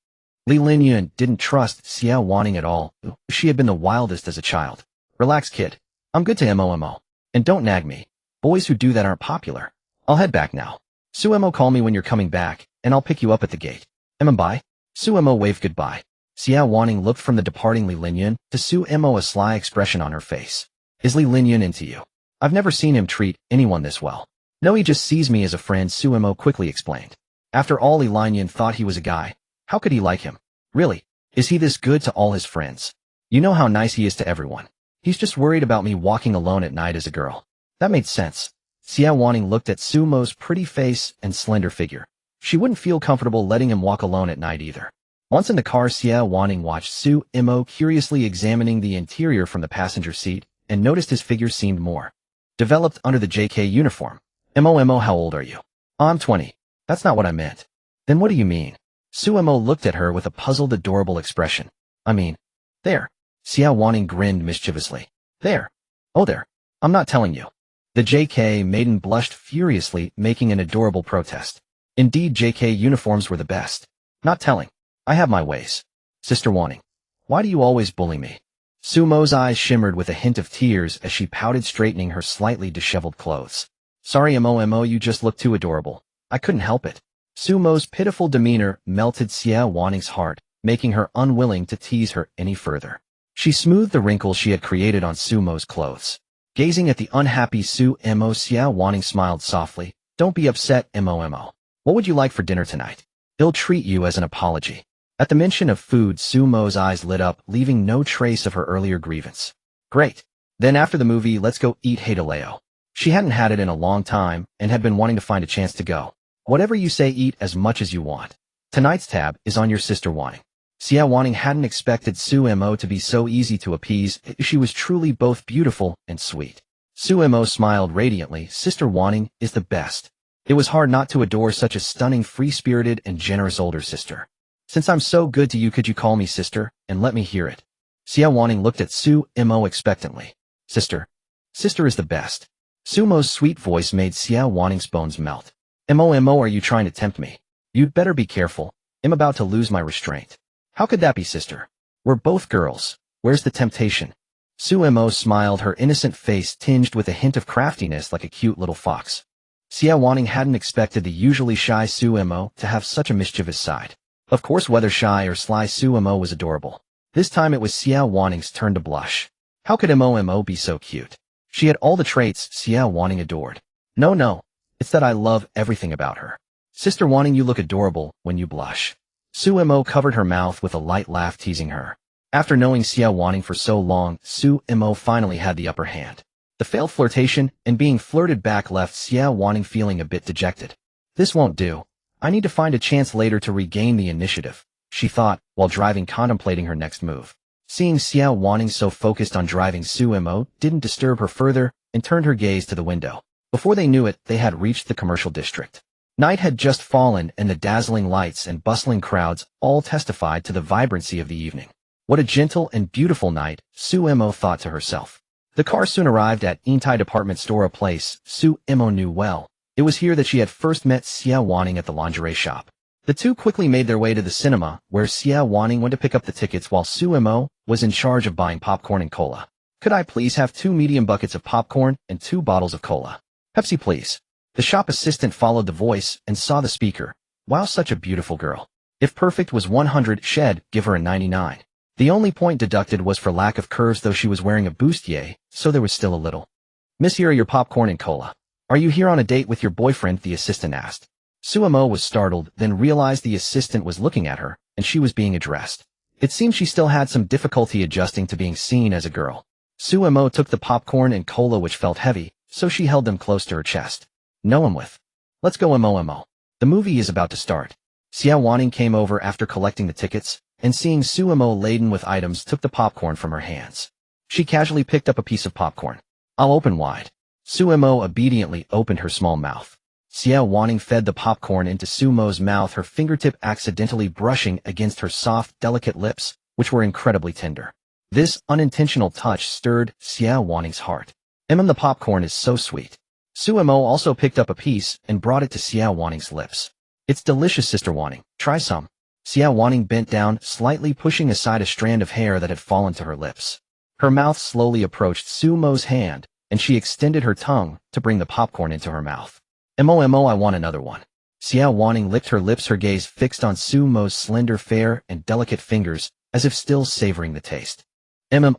S1: Li Linyun didn't trust Xie Waning at all. She had been the wildest as a child. Relax, kid. I'm good to Momo. And don't nag me. Boys who do that aren't popular. I'll head back now. Suemo, call me when you're coming back, and I'll pick you up at the gate. Bye. Suemo waved goodbye. Xie Waning looked from the departing Li Linyun to Suemo, a sly expression on her face. Is Li Linyun into you? I've never seen him treat anyone this well. No, he just sees me as a friend, Suemo quickly explained. After all, Li Linyun thought he was a guy. How could he like him? Really? Is he this good to all his friends? You know how nice he is to everyone. He's just worried about me walking alone at night as a girl. That made sense. Xie Waning looked at Suemo's pretty face and slender figure. She wouldn't feel comfortable letting him walk alone at night either. Once in the car, Xie Waning watched Suemo curiously examining the interior from the passenger seat and noticed his figure seemed more developed under the JK uniform. Mo, how old are you? I'm 20. That's not what I meant. Then what do you mean? Suemo looked at her with a puzzled, adorable expression. I mean, there. Xie Waning grinned mischievously. There. Oh, there. I'm not telling you. The JK maiden blushed furiously, making an adorable protest. Indeed, JK uniforms were the best. Not telling. I have my ways. Sister Waning. Why do you always bully me? Suemo's eyes shimmered with a hint of tears as she pouted, straightening her slightly disheveled clothes. Sorry, Mo, you just look too adorable. I couldn't help it. Suemo's pitiful demeanor melted Xie Waning's heart, making her unwilling to tease her any further. She smoothed the wrinkles she had created on Suemo's clothes. Gazing at the unhappy Su Mo, Xiao Wanning smiled softly. Don't be upset, Mo. What would you like for dinner tonight? I'll treat you as an apology. At the mention of food, Su Mo's eyes lit up, leaving no trace of her earlier grievance. Great. Then after the movie, let's go eat Heideleo. She hadn't had it in a long time and had been wanting to find a chance to go. Whatever you say, eat as much as you want. Tonight's tab is on your sister Wanning. Xiao Wanning hadn't expected Su Mo to be so easy to appease. She was truly both beautiful and sweet. Su Mo smiled radiantly. Sister Wanning is the best. It was hard not to adore such a stunning, free-spirited, and generous older sister. Since I'm so good to you, could you call me sister, and let me hear it? Xiao Wanning looked at Su Mo expectantly. Sister. Sister is the best. Su Mo's sweet voice made Xiao Wanning's bones melt. Mo, are you trying to tempt me? You'd better be careful. I'm about to lose my restraint. How could that be, sister? We're both girls. Where's the temptation? Su Mo smiled, her innocent face tinged with a hint of craftiness like a cute little fox. Xiao Wanning hadn't expected the usually shy Su Mo to have such a mischievous side. Of course, whether shy or sly, Su Mo was adorable. This time it was Xiao Wanning's turn to blush. How could Mo be so cute? She had all the traits Xiao Wanning adored. No. It's that I love everything about her. Sister Wanning, you look adorable when you blush. Su Mo covered her mouth with a light laugh, teasing her. After knowing Xiao Wanning for so long, Su Mo finally had the upper hand. The failed flirtation and being flirted back left Xiao Wanning feeling a bit dejected. This won't do. I need to find a chance later to regain the initiative, she thought, while driving, contemplating her next move. Seeing Xiao Wanning so focused on driving, Su Mo didn't disturb her further and turned her gaze to the window. Before they knew it, they had reached the commercial district. Night had just fallen, and the dazzling lights and bustling crowds all testified to the vibrancy of the evening. What a gentle and beautiful night, Su Mo thought to herself. The car soon arrived at Intai Department Store, a place Su Mo knew well. It was here that she had first met Xiao Wanning at the lingerie shop. The two quickly made their way to the cinema, where Xiao Wanning went to pick up the tickets while Su Mo was in charge of buying popcorn and cola. Could I please have 2 medium buckets of popcorn and 2 bottles of cola? Pepsi, please. The shop assistant followed the voice and saw the speaker. Wow, such a beautiful girl. If perfect was 100, shed, give her a 99. The only point deducted was for lack of curves, though she was wearing a bustier, so there was still a little. Miss, here are your popcorn and cola. Are you here on a date with your boyfriend? The assistant asked. Su Mo was startled, then realized the assistant was looking at her, and she was being addressed. It seemed she still had some difficulty adjusting to being seen as a girl. Su Mo took the popcorn and cola, which felt heavy, so she held them close to her chest. No, I'm with. Let's go, Mo. The movie is about to start. Xiao Wanning came over after collecting the tickets, and seeing Su Mo laden with items, took the popcorn from her hands. She casually picked up a piece of popcorn. I'll open wide. Su Mo obediently opened her small mouth. Xiao Wanning fed the popcorn into Su Mo's mouth, her fingertip accidentally brushing against her soft, delicate lips, which were incredibly tender. This unintentional touch stirred Xiao Wanning's heart. The popcorn is so sweet. Su Mo also picked up a piece and brought it to Xiao Wanning's lips. It's delicious, Sister Wanning. Try some. Xiao Wanning bent down, slightly pushing aside a strand of hair that had fallen to her lips. Her mouth slowly approached Su Mo's hand, and she extended her tongue to bring the popcorn into her mouth. Mo, I want another one. Xiao Wanning licked her lips, her gaze fixed on Su Mo's slender, fair, and delicate fingers, as if still savoring the taste.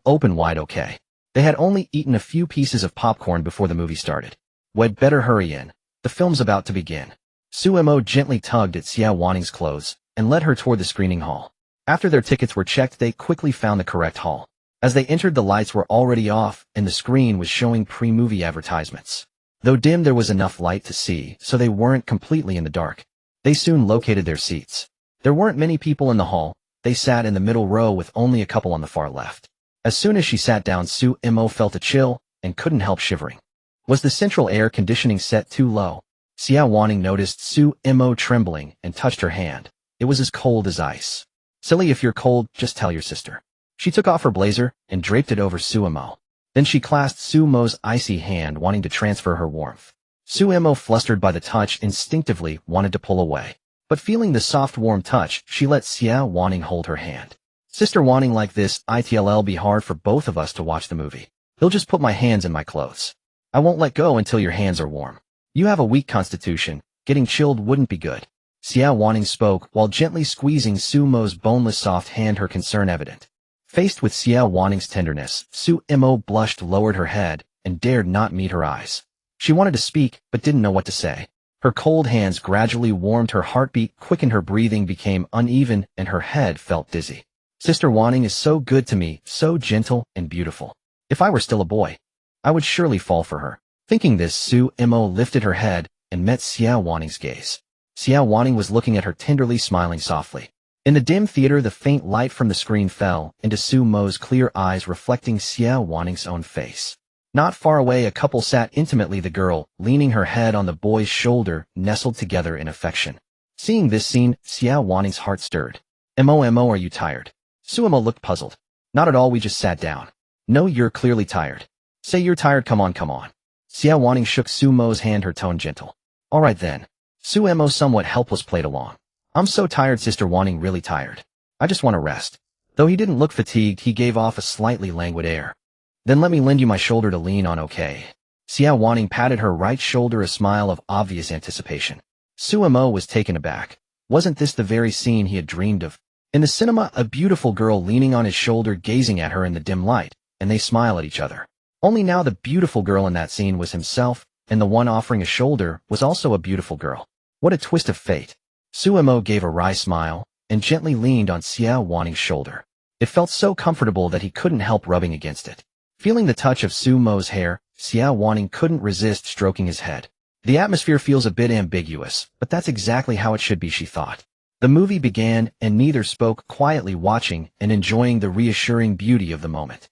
S1: Open wide, okay. They had only eaten a few pieces of popcorn before the movie started. We'd better hurry in. The film's about to begin. Su Mo gently tugged at Xiao Wanning's clothes and led her toward the screening hall. After their tickets were checked, they quickly found the correct hall. As they entered, the lights were already off and the screen was showing pre-movie advertisements. Though dim, there was enough light to see, so they weren't completely in the dark. They soon located their seats. There weren't many people in the hall. They sat in the middle row with only a couple on the far left. As soon as she sat down, Su Mo felt a chill and couldn't help shivering. Was the central air conditioning set too low? Xiao Wanning noticed Su Mo trembling and touched her hand. It was as cold as ice. Silly, if you're cold, just tell your sister. She took off her blazer and draped it over Su Mo. Then she clasped Su Mo's icy hand, wanting to transfer her warmth. Su Mo, flustered by the touch, instinctively wanted to pull away. But feeling the soft, warm touch, she let Xiao Wanning hold her hand. Sister Wanning, like this, it'll be hard for both of us to watch the movie. He'll just put my hands in my clothes. I won't let go until your hands are warm. You have a weak constitution. Getting chilled wouldn't be good. Xiao Wanning spoke while gently squeezing Su Mo's boneless soft hand, her concern evident. Faced with Xiao Wanning's tenderness, Su Mo blushed, lowered her head, and dared not meet her eyes. She wanted to speak, but didn't know what to say. Her cold hands gradually warmed, her heartbeat quickened, her breathing became uneven, and her head felt dizzy. Sister Wanting is so good to me, so gentle and beautiful. If I were still a boy, I would surely fall for her. Thinking this, Su Mo lifted her head and met Xiao Wanting's gaze. Xiao Wanting was looking at her tenderly, smiling softly. In the dim theater, the faint light from the screen fell into Su Mo's clear eyes, reflecting Xiao Wanting's own face. Not far away, a couple sat intimately, the girl, leaning her head on the boy's shoulder, nestled together in affection. Seeing this scene, Xiao Wanting's heart stirred. Mo, are you tired? Su Mo looked puzzled. Not at all, we just sat down. No, you're clearly tired. Say you're tired, come on. Xiao Wanting shook Su Mo's hand, her tone gentle. All right then. Su Mo somewhat helpless played along. I'm so tired, Sister Wanting, really tired. I just want to rest. Though he didn't look fatigued, he gave off a slightly languid air. Then let me lend you my shoulder to lean on, okay? Xiao Wanting patted her right shoulder, a smile of obvious anticipation. Su Mo was taken aback. Wasn't this the very scene he had dreamed of? In the cinema, a beautiful girl leaning on his shoulder, gazing at her in the dim light, and they smile at each other. Only now the beautiful girl in that scene was himself, and the one offering a shoulder was also a beautiful girl. What a twist of fate. Su Mo gave a wry smile and gently leaned on Xiao Wanting's shoulder. It felt so comfortable that he couldn't help rubbing against it. Feeling the touch of Su Mo's hair, Xiao Wanting couldn't resist stroking his head. The atmosphere feels a bit ambiguous, but that's exactly how it should be, she thought. The movie began, and neither spoke, quietly watching and enjoying the reassuring beauty of the moment.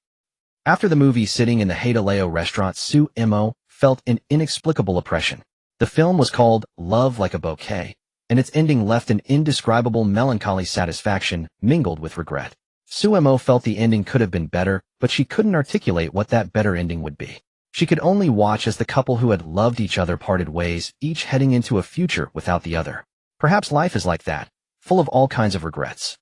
S1: After the movie, sitting in the Haidaleo restaurant, Su Mo felt an inexplicable oppression. The film was called Love Like a Bouquet, and its ending left an indescribable melancholy satisfaction mingled with regret. Su Mo felt the ending could have been better, but she couldn't articulate what that better ending would be. She could only watch as the couple who had loved each other parted ways, each heading into a future without the other. Perhaps life is like that, full of all kinds of regrets.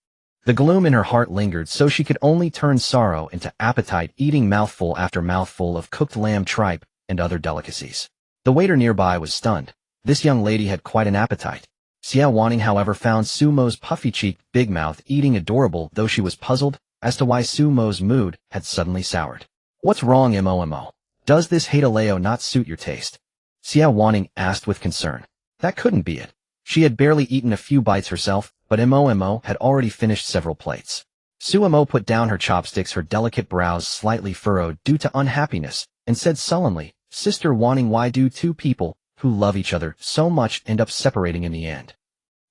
S1: The gloom in her heart lingered, so she could only turn sorrow into appetite, eating mouthful after mouthful of cooked lamb tripe and other delicacies. The waiter nearby was stunned. This young lady had quite an appetite. Xiao Wanting, however, found Su Mo's puffy-cheeked, big mouth eating adorable, though she was puzzled as to why Su Mo's mood had suddenly soured. What's wrong, Mo? Does this Haidaleo not suit your taste? Xiao Wanting asked with concern. That couldn't be it. She had barely eaten a few bites herself, but Mo had already finished several plates. Su Mo put down her chopsticks, her delicate brows slightly furrowed due to unhappiness, and said sullenly, Sister Wanting, why do two people who love each other so much end up separating in the end?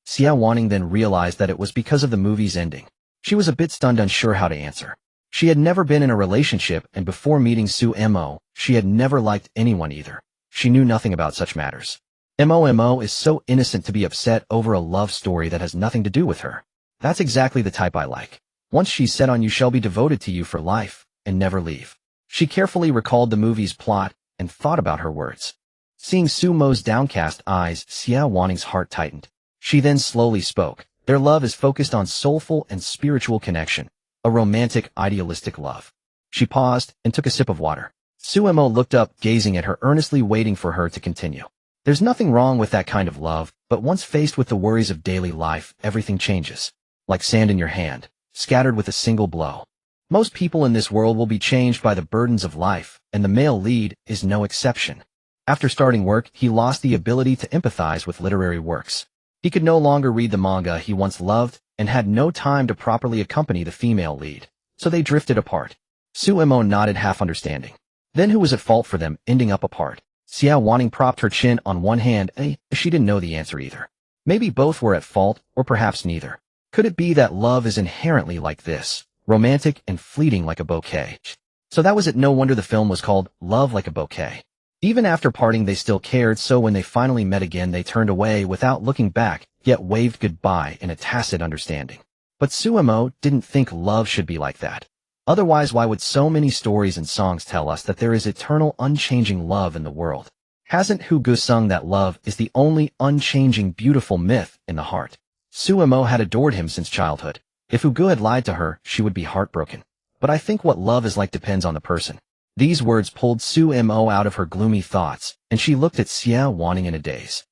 S1: Xiao Wanting then realized that it was because of the movie's ending. She was a bit stunned, unsure how to answer. She had never been in a relationship, and before meeting Su Mo, she had never liked anyone either. She knew nothing about such matters. Mo is so innocent to be upset over a love story that has nothing to do with her. That's exactly the type I like. Once she's set on you, shall be devoted to you for life, and never leave. She carefully recalled the movie's plot and thought about her words. Seeing Su Mo's downcast eyes, Xiao Wanting's heart tightened. She then slowly spoke. Their love is focused on soulful and spiritual connection, a romantic, idealistic love. She paused and took a sip of water. Su Mo looked up, gazing at her earnestly, waiting for her to continue. There's nothing wrong with that kind of love, but once faced with the worries of daily life, everything changes. Like sand in your hand, scattered with a single blow. Most people in this world will be changed by the burdens of life, and the male lead is no exception. After starting work, he lost the ability to empathize with literary works. He could no longer read the manga he once loved, and had no time to properly accompany the female lead. So they drifted apart. Su Mo nodded, half understanding. Then who was at fault for them ending up apart? Xiao Wanting propped her chin on one hand, she didn't know the answer either. Maybe both were at fault, or perhaps neither. Could it be that love is inherently like this, romantic and fleeting like a bouquet? So that was it. No wonder the film was called Love Like a Bouquet. Even after parting, they still cared, so when they finally met again, they turned away without looking back, yet waved goodbye in a tacit understanding. But Su Mo didn't think love should be like that. Otherwise, why would so many stories and songs tell us that there is eternal, unchanging love in the world? Hasn't Hugo sung that love is the only unchanging, beautiful myth in the heart? Su Mo had adored him since childhood. If Hugo had lied to her, she would be heartbroken. But I think what love is like depends on the person. These words pulled Su Mo out of her gloomy thoughts, and she looked at Xiao Wanting in a daze.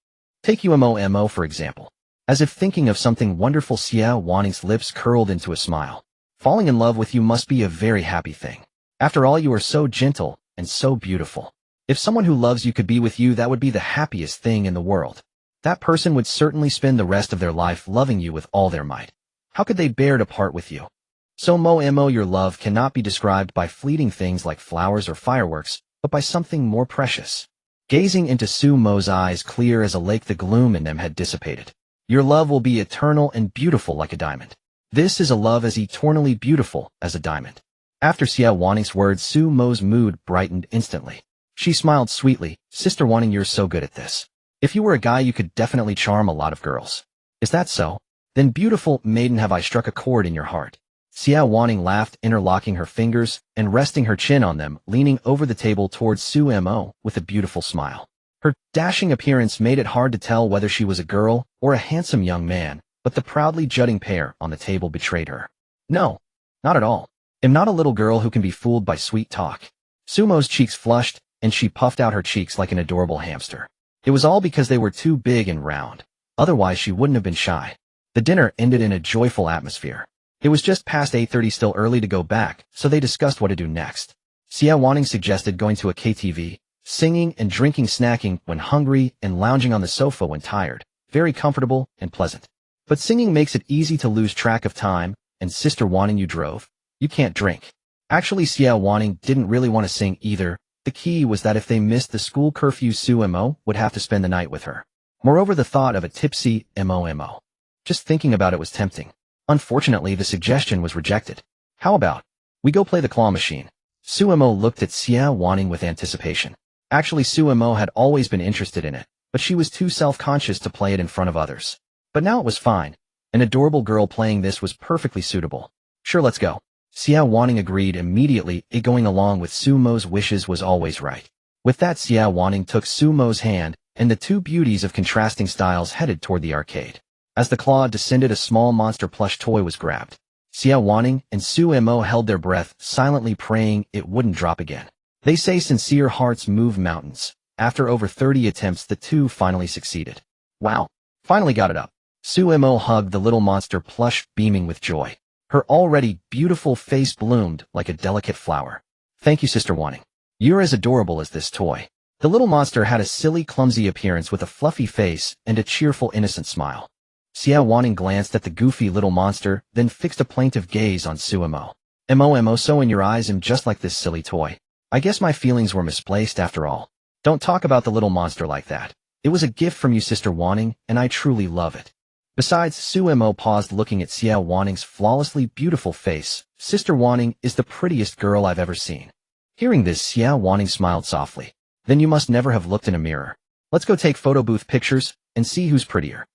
S1: Take Mo, for example. As if thinking of something wonderful, Xiao Wanting's lips curled into a smile. Falling in love with you must be a very happy thing. After all, you are so gentle, and so beautiful. If someone who loves you could be with you, that would be the happiest thing in the world. That person would certainly spend the rest of their life loving you with all their might. How could they bear to part with you? So Mo, your love cannot be described by fleeting things like flowers or fireworks, but by something more precious. Gazing into Mo's eyes clear as a lake, the gloom in them had dissipated. Your love will be eternal and beautiful like a diamond. This is a love as eternally beautiful as a diamond. After Xiao Wanning's words, Mo's mood brightened instantly. She smiled sweetly. Sister Wanning, you're so good at this. If you were a guy, you could definitely charm a lot of girls. Is that so? Then beautiful maiden, have I struck a chord in your heart. Xiao Wanning laughed, interlocking her fingers and resting her chin on them, leaning over the table towards Mo with a beautiful smile. Her dashing appearance made it hard to tell whether she was a girl or a handsome young man, but the proudly jutting pair on the table betrayed her. No, not at all. I'm not a little girl who can be fooled by sweet talk. Mo's cheeks flushed, and she puffed out her cheeks like an adorable hamster. It was all because they were too big and round. Otherwise, she wouldn't have been shy. The dinner ended in a joyful atmosphere. It was just past 8:30, still early to go back, so they discussed what to do next. Xiao Wanning suggested going to a KTV, singing and drinking, snacking when hungry, and lounging on the sofa when tired. Very comfortable and pleasant. But singing makes it easy to lose track of time, and Sister Wanning, you drove. You can't drink. Actually, Xiao Wanning didn't really want to sing either. The key was that if they missed the school curfew, Mo would have to spend the night with her. Moreover, the thought of a tipsy Mo. Just thinking about it was tempting. Unfortunately, the suggestion was rejected. How about we go play the claw machine? Mo looked at Xiao Wanning with anticipation. Actually, Mo had always been interested in it, but she was too self-conscious to play it in front of others. But now it was fine. An adorable girl playing this was perfectly suitable. Sure, let's go. Xiao Wanning agreed immediately. Going along with Mo's wishes was always right. With that, Xiao Wanning took Mo's hand, and the two beauties of contrasting styles headed toward the arcade. As the claw descended, a small monster plush toy was grabbed. Xiao Wanning and Mo held their breath, silently praying it wouldn't drop again. They say sincere hearts move mountains. After over 30 attempts, the two finally succeeded. Wow, finally got it up. Mo hugged the little monster plush, beaming with joy. Her already beautiful face bloomed like a delicate flower. Thank you, Sister Wanning. You're as adorable as this toy. The little monster had a silly, clumsy appearance with a fluffy face and a cheerful, innocent smile. Xiao Wanning glanced at the goofy little monster, then fixed a plaintive gaze on Mo. Mo, so in your eyes I'm just like this silly toy. I guess my feelings were misplaced after all. Don't talk about the little monster like that. It was a gift from you, Sister Wanning, and I truly love it. Besides, Mo paused, looking at Xiao Wanning's flawlessly beautiful face. Sister Wanning is the prettiest girl I've ever seen. Hearing this, Xiao Wanning smiled softly. Then you must never have looked in a mirror. Let's go take photo booth pictures and see who's prettier.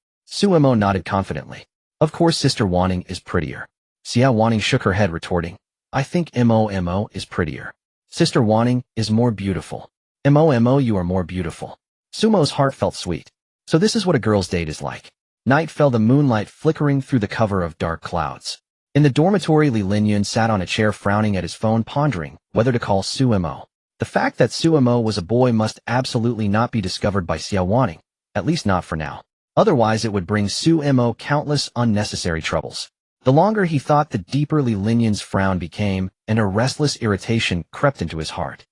S1: Mo nodded confidently. Of course, Sister Wanning is prettier. Xiao Wanning shook her head, retorting, I think Mo is prettier. Sister Wanning is more beautiful. Mo, you are more beautiful. Mo's heart felt sweet. So this is what a girl's date is like. Night fell, the moonlight flickering through the cover of dark clouds. In the dormitory, Li Linyun sat on a chair, frowning at his phone, pondering whether to call Mo. The fact that Mo was a boy must absolutely not be discovered by Xiao Wanning, at least not for now. Otherwise, it would bring Mo countless unnecessary troubles. The longer he thought, the deeper Li Linyun's frown became, and a restless irritation crept into his heart.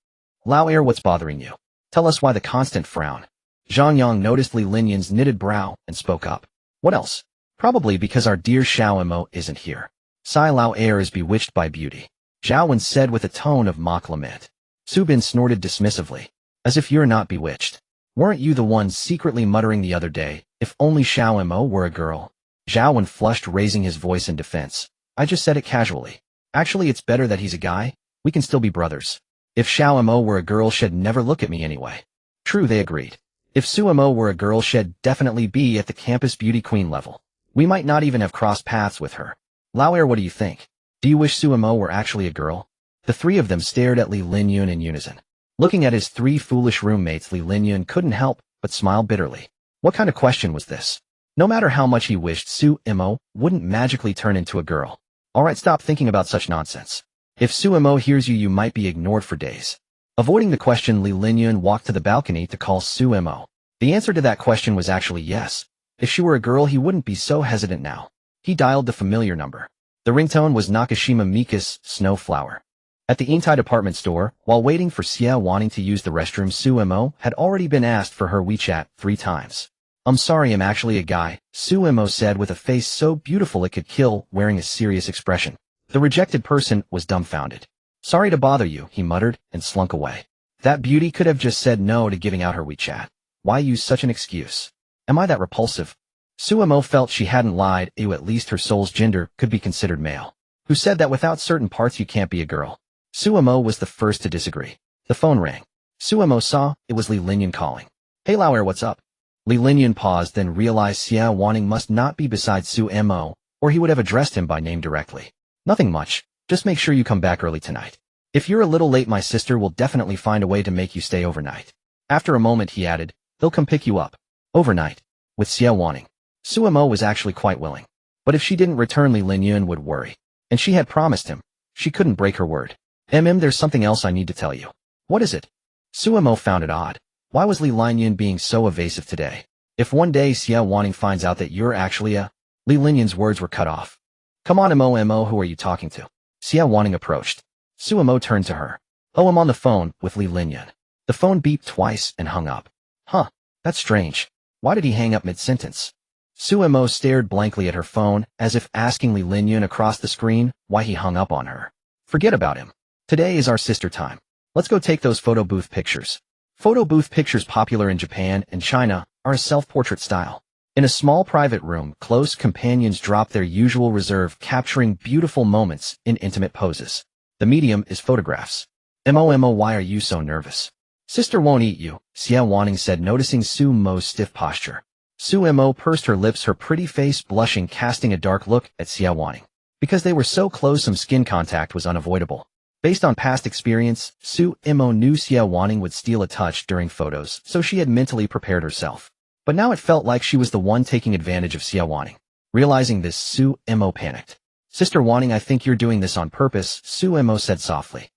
S1: Lao Air, what's bothering you? Tell us why the constant frown. Zhang Yang noticed Li Linyun's knitted brow and spoke up. What else? Probably because our dear Xiao Mo isn't here. Sai Lao Air is bewitched by beauty. Zhao Wen said with a tone of mock lament. Su Bin snorted dismissively. As if you're not bewitched. Weren't you the one secretly muttering the other day, if only Xiao Mo were a girl? Zhao Wen flushed, raising his voice in defense. I just said it casually. Actually, it's better that he's a guy. We can still be brothers. If Xiao Mo were a girl, she'd never look at me anyway. True, they agreed. If Mo were a girl, she'd definitely be at the campus beauty queen level. We might not even have crossed paths with her. Lao Air, what do you think? Do you wish Mo were actually a girl? The three of them stared at Li Linyun in unison. Looking at his three foolish roommates, Li Linyun couldn't help but smile bitterly. What kind of question was this? No matter how much he wished Mo wouldn't magically turn into a girl. Alright, stop thinking about such nonsense. If Mo hears you, you might be ignored for days. Avoiding the question, Li Linyun walked to the balcony to call Mo. The answer to that question was actually yes. If she were a girl, he wouldn't be so hesitant now. He dialed the familiar number. The ringtone was Nakashima Mika's Snowflower. At the Intai department store, while waiting for Xia wanting to use the restroom, Suemo had already been asked for her WeChat 3 times. I'm sorry, I'm actually a guy, Suemo said with a face so beautiful it could kill, wearing a serious expression. The rejected person was dumbfounded. Sorry to bother you, he muttered, and slunk away. That beauty could have just said no to giving out her WeChat. Why use such an excuse? Am I that repulsive? Suemo felt she hadn't lied, at least her soul's gender could be considered male. Who said that without certain parts you can't be a girl? Suemo was the first to disagree. The phone rang. Suemo saw it was Li Linyan calling. Hey Lauer, what's up? Li Linyan paused, then realized Xia Wanning must not be beside Suemo, or he would have addressed him by name directly. Nothing much. Just make sure you come back early tonight. If you're a little late, my sister will definitely find a way to make you stay overnight. After a moment he added, they'll come pick you up. Overnight. With Xia Wanning. Suemo was actually quite willing. But if she didn't return, Li Linyan would worry. And she had promised him. She couldn't break her word. There's something else I need to tell you. What is it? Suemo found it odd. Why was Li Linyan being so evasive today? If one day Xia Wanning finds out that you're actually a... Li Linyan's words were cut off. Come on, Mo, who are you talking to? Xia Wanning approached. Suemo turned to her. Oh, I'm on the phone with Li Linyan. The phone beeped twice and hung up. Huh, that's strange. Why did he hang up mid-sentence? Suemo stared blankly at her phone, as if asking Li Linyan across the screen why he hung up on her. Forget about him. Today is our sister time. Let's go take those photo booth pictures. Photo booth pictures, popular in Japan and China, are a self-portrait style. In a small private room, close companions drop their usual reserve, capturing beautiful moments in intimate poses. The medium is photographs. Mo, why are you so nervous? Sister won't eat you, Xia Wanning said, noticing Suemo's stiff posture. Suemo pursed her lips, her pretty face blushing, casting a dark look at Xia Wanning. Because they were so close, some skin contact was unavoidable. Based on past experience, Suemo knew Xia Wanning would steal a touch during photos, so she had mentally prepared herself. But now it felt like she was the one taking advantage of Xia Wanning. Realizing this, Suemo panicked. Sister Wanning, I think you're doing this on purpose, Suemo said softly.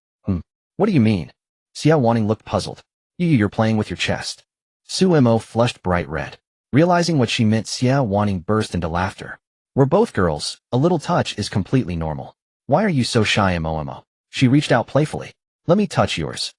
S1: What do you mean? Xia Wanning looked puzzled. You're playing with your chest. Suemo flushed bright red. Realizing what she meant, Xia Wanning burst into laughter. We're both girls. A little touch is completely normal. Why are you so shy, Mo? She reached out playfully. Let me touch yours.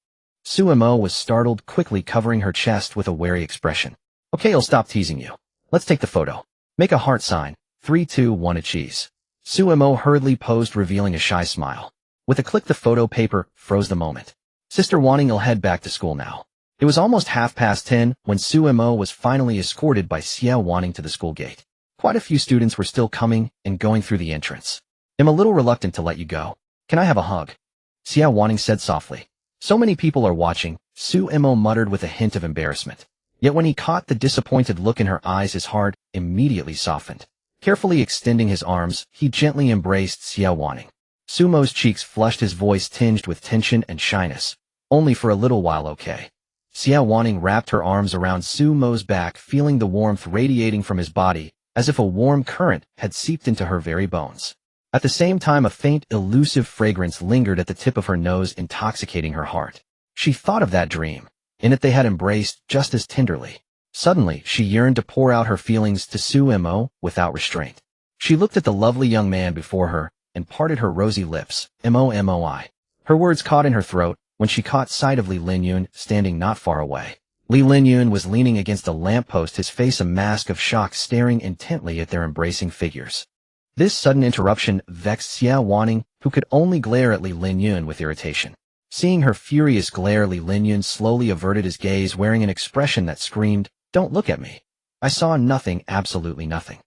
S1: Suemo was startled, quickly covering her chest with a wary expression. Okay, I'll stop teasing you. Let's take the photo. Make a heart sign. 3, 2, 1, a cheese. Suemo hurriedly posed, revealing a shy smile. With a click, the photo paper froze the moment. Sister Wanning will head back to school now. It was almost 10:30 when Suemo was finally escorted by Xia Wanning to the school gate. Quite a few students were still coming and going through the entrance. I'm a little reluctant to let you go. Can I have a hug? Xia Wanning said softly. So many people are watching, Suemo muttered with a hint of embarrassment. Yet when he caught the disappointed look in her eyes, his heart immediately softened. Carefully extending his arms, he gently embraced Xia Wanning. Suemo's cheeks flushed, his voice tinged with tension and shyness. Only for a little while, okay? Xia Wanning wrapped her arms around Suemo's back, feeling the warmth radiating from his body, as if a warm current had seeped into her very bones. At the same time, a faint, elusive fragrance lingered at the tip of her nose, intoxicating her heart. She thought of that dream. In it they had embraced just as tenderly. Suddenly, she yearned to pour out her feelings to Suemo without restraint. She looked at the lovely young man before her and parted her rosy lips. Moi. Her words caught in her throat when she caught sight of Li Linyan standing not far away. Li Linyan was leaning against a lamppost, his face a mask of shock, staring intently at their embracing figures. This sudden interruption vexed Xia Wanning, who could only glare at Li Linyan with irritation. Seeing her furious glare, Li Linyan slowly averted his gaze, wearing an expression that screamed, "Don't look at me." I saw nothing, absolutely nothing.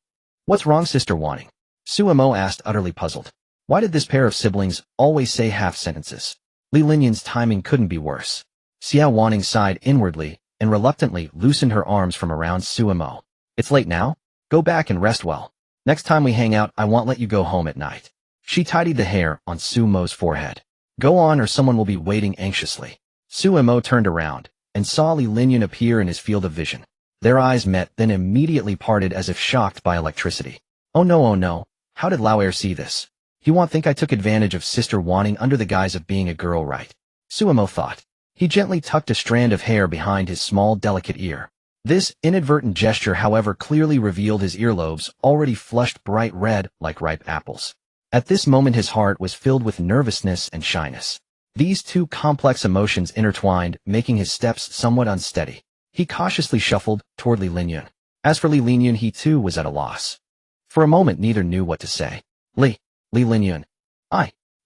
S1: What's wrong, Sister Wanning? Suemo asked, utterly puzzled. Why did this pair of siblings always say half sentences? Li Linyan's timing couldn't be worse. Xia Wanning sighed inwardly and reluctantly loosened her arms from around Suemo. It's late now? Go back and rest well. Next time we hang out, I won't let you go home at night. She tidied the hair on Suemo's forehead. Go on, or someone will be waiting anxiously. Suemo turned around and saw Li Linyan appear in his field of vision. Their eyes met, then immediately parted as if shocked by electricity. Oh no, how did Lauer see this? He won't think I took advantage of Sister Wanning under the guise of being a girl, right? Suemo thought. He gently tucked a strand of hair behind his small, delicate ear. This inadvertent gesture, however, clearly revealed his earlobes, already flushed bright red like ripe apples. At this moment his heart was filled with nervousness and shyness. These two complex emotions intertwined, making his steps somewhat unsteady. He cautiously shuffled toward Li Linyun. As for Li Linyun, he too was at a loss. For a moment neither knew what to say. Li Linyun.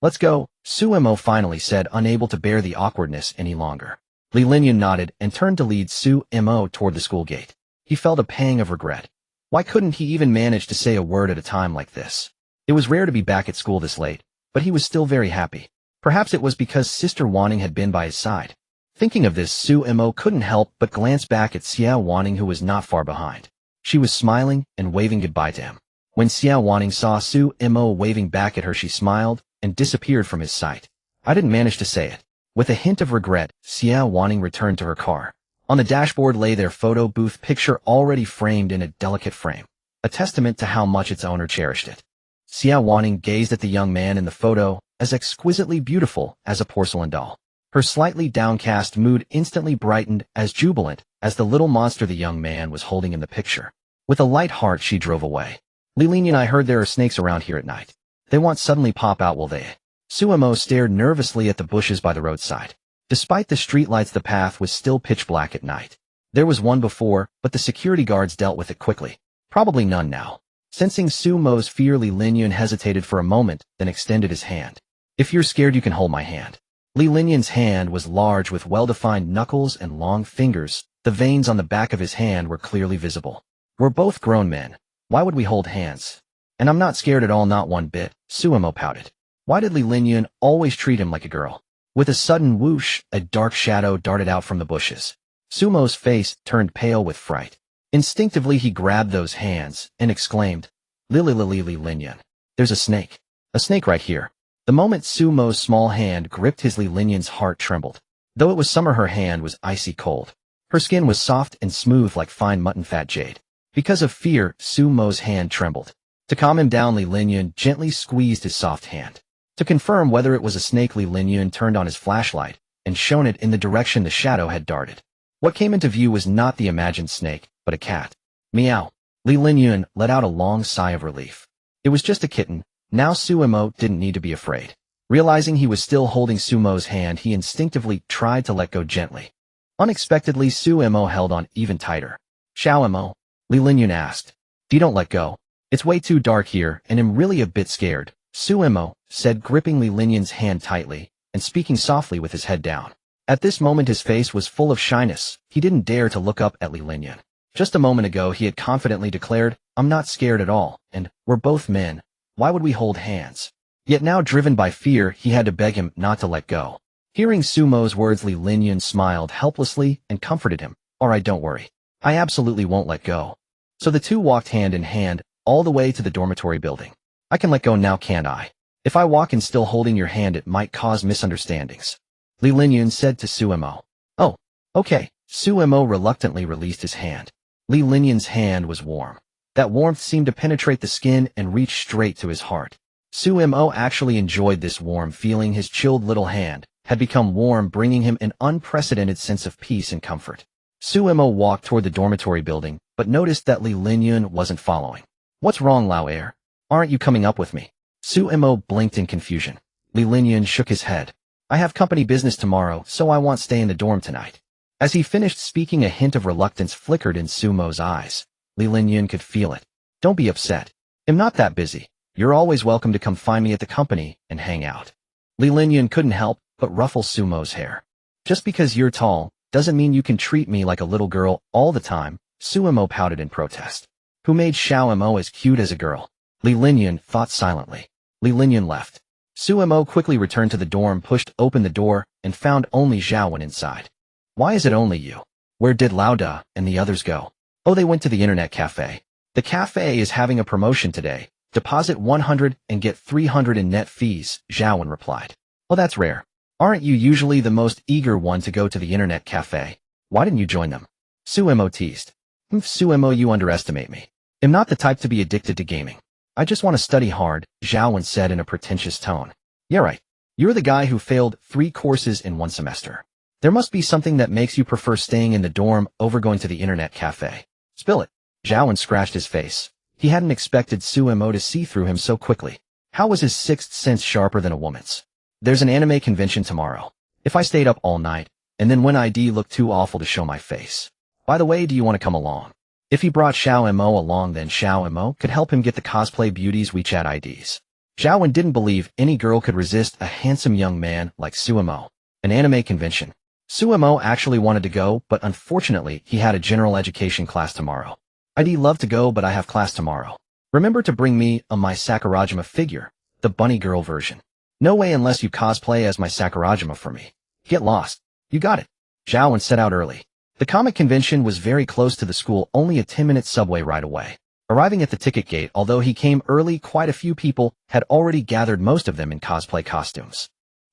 S1: Let's go, Suemo finally said, unable to bear the awkwardness any longer. Li Linyun nodded and turned to lead Suemo toward the school gate. He felt a pang of regret. Why couldn't he even manage to say a word at a time like this? It was rare to be back at school this late, but he was still very happy. Perhaps it was because Sister Wanning had been by his side. Thinking of this, Suemo couldn't help but glance back at Xiao Wanning, who was not far behind. She was smiling and waving goodbye to him. When Xiao Wanning saw Suemo waving back at her, she smiled and disappeared from his sight. I didn't manage to say it. With a hint of regret, Xiao Wanning returned to her car. On the dashboard lay their photo booth picture, already framed in a delicate frame, a testament to how much its owner cherished it. Xiao Wanning gazed at the young man in the photo, as exquisitely beautiful as a porcelain doll. Her slightly downcast mood instantly brightened, as jubilant as the little monster the young man was holding in the picture. With a light heart, she drove away. Li Linyun, I heard there are snakes around here at night. They won't suddenly pop out, will they? Suemo stared nervously at the bushes by the roadside. Despite the streetlights, the path was still pitch black at night. There was one before, but the security guards dealt with it quickly. Probably none now. Sensing Suemo's fear, Li Linyun hesitated for a moment, then extended his hand. If you're scared, you can hold my hand. Li Linyun's hand was large with well-defined knuckles and long fingers. The veins on the back of his hand were clearly visible. We're both grown men. Why would we hold hands? And I'm not scared at all, not one bit, Suemo pouted. Why did Li Linyun always treat him like a girl? With a sudden whoosh, a dark shadow darted out from the bushes. Suemo's face turned pale with fright. Instinctively he grabbed those hands and exclaimed, Li Linyun. There's a snake. A snake right here. The moment Suemo's small hand gripped his, Li Linyun's heart trembled. Though it was summer, her hand was icy cold. Her skin was soft and smooth like fine mutton fat jade. Because of fear, Suemo's hand trembled. To calm him down, Li Linyun gently squeezed his soft hand. To confirm whether it was a snake, Li Linyun turned on his flashlight and shone it in the direction the shadow had darted. What came into view was not the imagined snake, but a cat. Meow. Li Linyun let out a long sigh of relief. It was just a kitten. Now Suemo didn't need to be afraid. Realizing he was still holding Suemo's hand, he instinctively tried to let go gently. Unexpectedly, Suemo held on even tighter. Xiaomo? Li Linyun asked. You don't let go. It's way too dark here, and I'm really a bit scared, Suemo said, gripping Li Linyun's hand tightly and speaking softly with his head down. At this moment his face was full of shyness. He didn't dare to look up at Li Linyun. Just a moment ago he had confidently declared, I'm not scared at all, and we're both men. Why would we hold hands? Yet now, driven by fear, he had to beg him not to let go. Hearing Suemo's words, Li Linyun smiled helplessly and comforted him. Alright, don't worry. I absolutely won't let go. So the two walked hand in hand all the way to the dormitory building. I can let go now, can't I? If I walk in still holding your hand, it might cause misunderstandings, Li Linyun said to Suemo. Oh, okay. Suemo reluctantly released his hand. Li Linyun's hand was warm. That warmth seemed to penetrate the skin and reach straight to his heart. Suemo actually enjoyed this warm feeling. His chilled little hand had become warm, bringing him an unprecedented sense of peace and comfort. Suemo walked toward the dormitory building, but noticed that Li Linyun wasn't following. What's wrong, Lao Air? Aren't you coming up with me? Suemo blinked in confusion. Li Linyun shook his head. I have company business tomorrow, so I won't stay in the dorm tonight. As he finished speaking, a hint of reluctance flickered in Suemo's eyes. Li Linyun could feel it. Don't be upset. I'm not that busy. You're always welcome to come find me at the company and hang out. Li Linyun couldn't help but ruffle Suemo's hair. Just because you're tall doesn't mean you can treat me like a little girl all the time, Suemo pouted in protest. Who made Xiaomo as cute as a girl? Li Linyun thought silently. Li Linyun left. Suemo quickly returned to the dorm, pushed open the door, and found only Xiaowen inside. Why is it only you? Where did Lauda and the others go? Oh, they went to the internet cafe. The cafe is having a promotion today. Deposit 100 and get 300 in net fees, Xiaowen replied. Oh, that's rare. Aren't you usually the most eager one to go to the internet cafe? Why didn't you join them? Suemo teased. Suemo, you underestimate me. I'm not the type to be addicted to gaming. I just want to study hard, Xiaowen said in a pretentious tone. Yeah, right. You're the guy who failed 3 courses in 1 semester. There must be something that makes you prefer staying in the dorm over going to the internet cafe. Spill it. Xiaowen scratched his face. He hadn't expected Suemo to see through him so quickly. How was his sixth sense sharper than a woman's? There's an anime convention tomorrow. If I stayed up all night, and then when ID looked too awful to show my face. By the way, do you want to come along? If he brought Xiao Mo along, then Xiao Mo could help him get the cosplay beauties WeChat IDs. Xiaowen didn't believe any girl could resist a handsome young man like Suemo. An anime convention. Suemo actually wanted to go, but unfortunately, he had a general education class tomorrow. I'd love to go, but I have class tomorrow. Remember to bring me my Sakurajima figure, the bunny girl version. No way unless you cosplay as my Sakurajima for me. Get lost. You got it. Xiaowen set out early. The comic convention was very close to the school, only a 10-minute subway ride away. Arriving at the ticket gate, although he came early, quite a few people had already gathered, most of them in cosplay costumes.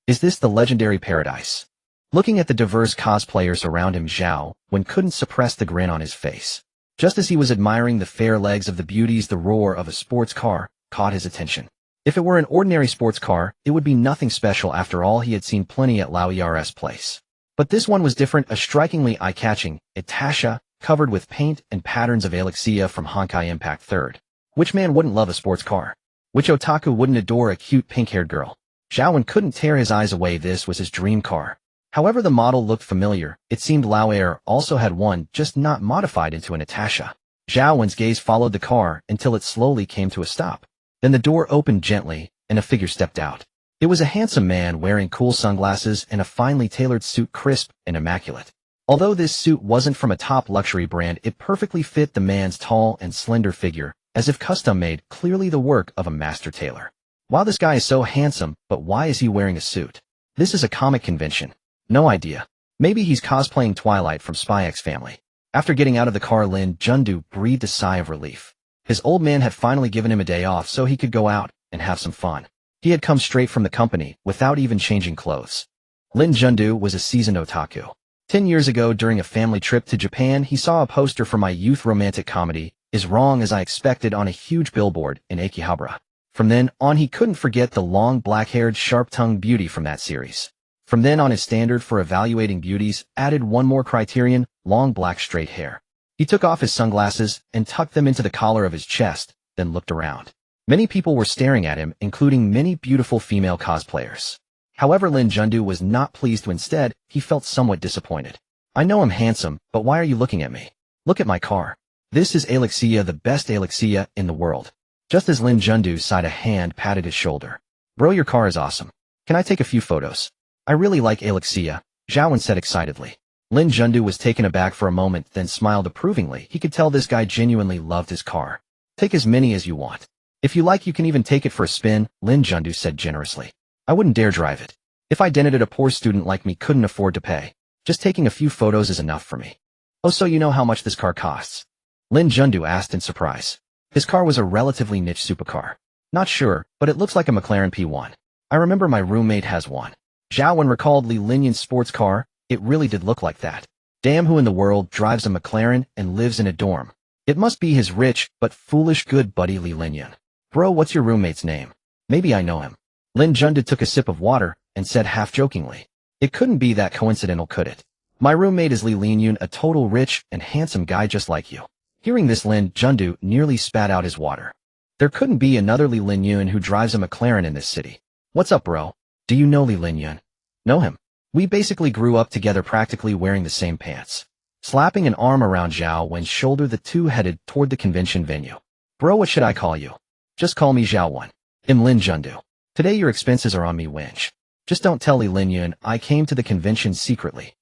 S1: Is this the legendary paradise? Looking at the diverse cosplayers around him, Xiaowen couldn't suppress the grin on his face. Just as he was admiring the fair legs of the beauties, the roar of a sports car caught his attention. If it were an ordinary sports car, it would be nothing special. After all, he had seen plenty at Lauer's place. But this one was different, a strikingly eye-catching Itasha, covered with paint and patterns of Alexia from Honkai Impact 3rd. Which man wouldn't love a sports car? Which otaku wouldn't adore a cute pink-haired girl? Xiaowen couldn't tear his eyes away. This was his dream car. However, the model looked familiar. It seemed Lauer also had one, just not modified into an Itasha. Xiaowen's gaze followed the car until it slowly came to a stop. Then the door opened gently, and a figure stepped out. It was a handsome man wearing cool sunglasses and a finely tailored suit, crisp and immaculate. Although this suit wasn't from a top luxury brand, it perfectly fit the man's tall and slender figure, as if custom-made, clearly the work of a master tailor. Wow, this guy is so handsome, but why is he wearing a suit? This is a comic convention. No idea. Maybe he's cosplaying Twilight from Spy X Family. After getting out of the car, Lin Jundu breathed a sigh of relief. His old man had finally given him a day off so he could go out and have some fun. He had come straight from the company, without even changing clothes. Lin Jundu was a seasoned otaku. 10 years ago, during a family trip to Japan, he saw a poster for my youth romantic comedy, Is Wrong As I Expected, on a huge billboard in Akihabara. From then on, he couldn't forget the long, black-haired, sharp-tongued beauty from that series. From then on, his standard for evaluating beauties added one more criterion: long black straight hair. He took off his sunglasses and tucked them into the collar of his chest, then looked around. Many people were staring at him, including many beautiful female cosplayers. However, Lin Jundu was not pleased. Instead, he felt somewhat disappointed. I know I'm handsome, but why are you looking at me? Look at my car. This is Alexia, the best Alexia in the world. Just as Lin Jundu sighed, a hand patted his shoulder. Bro, your car is awesome. Can I take a few photos? I really like Alexia, Xiaowen said excitedly. Lin Jundu was taken aback for a moment, then smiled approvingly. He could tell this guy genuinely loved his car. Take as many as you want. If you like, you can even take it for a spin, Lin Jundu said generously. I wouldn't dare drive it. If I dented it, a poor student like me couldn't afford to pay. Just taking a few photos is enough for me. Oh, so you know how much this car costs? Lin Jundu asked in surprise. His car was a relatively niche supercar. Not sure, but it looks like a McLaren P1. I remember my roommate has one. Xiaowen recalled Li Linyan's sports car. It really did look like that. Damn, who in the world drives a McLaren and lives in a dorm? It must be his rich but foolish good buddy Li Linyan. Bro, what's your roommate's name? Maybe I know him. Lin Jundu took a sip of water and said half-jokingly. It couldn't be that coincidental, could it? My roommate is Li Linyan, a total rich and handsome guy just like you. Hearing this, Lin Jundu nearly spat out his water. There couldn't be another Li Linyan who drives a McLaren in this city. What's up, bro? Do you know Li Linyan? Know him? We basically grew up together, practically wearing the same pants. Slapping an arm around Xiaowen's shoulder, the two headed toward the convention venue. Bro, what should I call you? Just call me Xiaowen. I'm Lin Jundu. Today your expenses are on me, wench. Just don't tell Li Linyan I came to the convention secretly.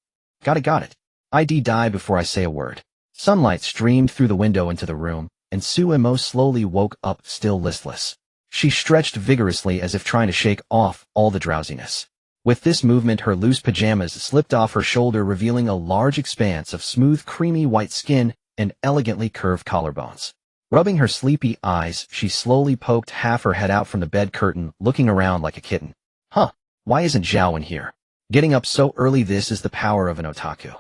S1: Got it. I'd die before I say a word. Sunlight streamed through the window into the room, and Suemo slowly woke up, still listless. She stretched vigorously as if trying to shake off all the drowsiness. With this movement, her loose pajamas slipped off her shoulder, revealing a large expanse of smooth, creamy white skin and elegantly curved collarbones. Rubbing her sleepy eyes, she slowly poked half her head out from the bed curtain, looking around like a kitten. Huh, why isn't Xiaowen here? Getting up so early, this is the power of an otaku.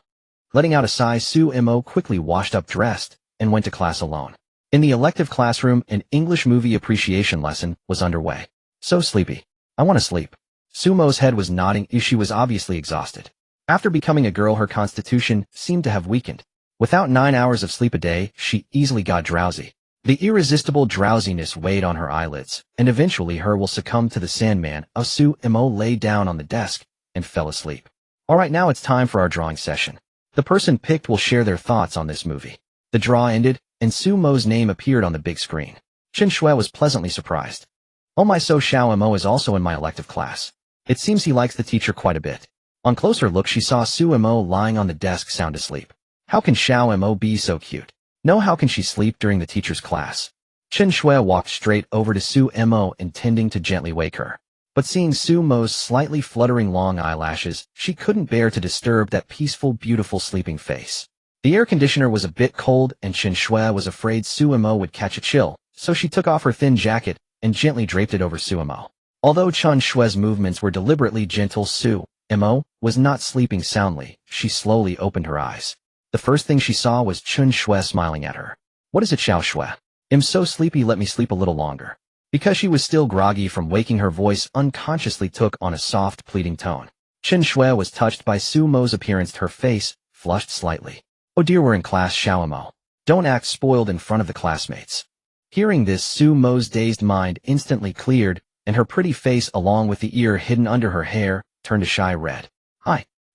S1: Letting out a sigh, Suemo quickly washed up, dressed, and went to class alone. In the elective classroom, an English movie appreciation lesson was underway. So sleepy. I want to sleep. Sumo's head was nodding. She was obviously exhausted. After becoming a girl, her constitution seemed to have weakened. Without 9 hours of sleep a day, she easily got drowsy. The irresistible drowsiness weighed on her eyelids, and eventually her will succumb to the Sandman. Su-mo lay down on the desk and fell asleep. Alright, now it's time for our drawing session. The person picked will share their thoughts on this movie. The draw ended, and Su-mo's name appeared on the big screen. Chen Shui was pleasantly surprised. Oh my, so Xiao-mo is also in my elective class. It seems he likes the teacher quite a bit. On closer look she saw Su-mo lying on the desk sound asleep. How can Xiao-mo be so cute? No, how can she sleep during the teacher's class? Chen Shui walked straight over to Su-mo intending to gently wake her. But seeing Su-mo's slightly fluttering long eyelashes, she couldn't bear to disturb that peaceful, beautiful sleeping face. The air conditioner was a bit cold and Chen Shui was afraid Su-mo would catch a chill, so she took off her thin jacket and gently draped it over Su-mo. Although Chen Shui's movements were deliberately gentle, Su-mo was not sleeping soundly. She slowly opened her eyes. The first thing she saw was Chen Shui smiling at her. What is it, Xiao Shui? I'm so sleepy, let me sleep a little longer. Because she was still groggy from waking, her voice unconsciously took on a soft, pleading tone. Chen Shui was touched by Su-mo's appearance. Her face flushed slightly. Oh dear, we're in class, Xiao-mo. Don't act spoiled in front of the classmates. Hearing this, Su-mo's dazed mind instantly cleared, and her pretty face along with the ear hidden under her hair turned a shy red.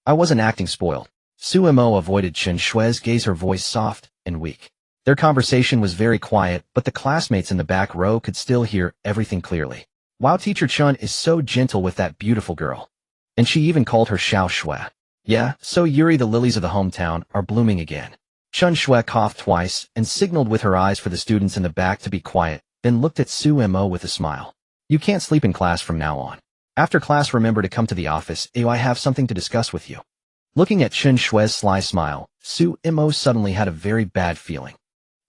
S1: I wasn't acting spoiled. Su-mo avoided Chen Shui's gaze, her voice soft and weak. Their conversation was very quiet, but the classmates in the back row could still hear everything clearly. Wow, Teacher Chun is so gentle with that beautiful girl. And she even called her Xiao Shui. Yeah, so Yuri, the lilies of the hometown are blooming again. Chen Shui coughed twice and signaled with her eyes for the students in the back to be quiet, then looked at Su-mo with a smile. You can't sleep in class from now on. After class, remember to come to the office. I have something to discuss with you. Looking at Chen Shui's sly smile, Su-mo suddenly had a very bad feeling.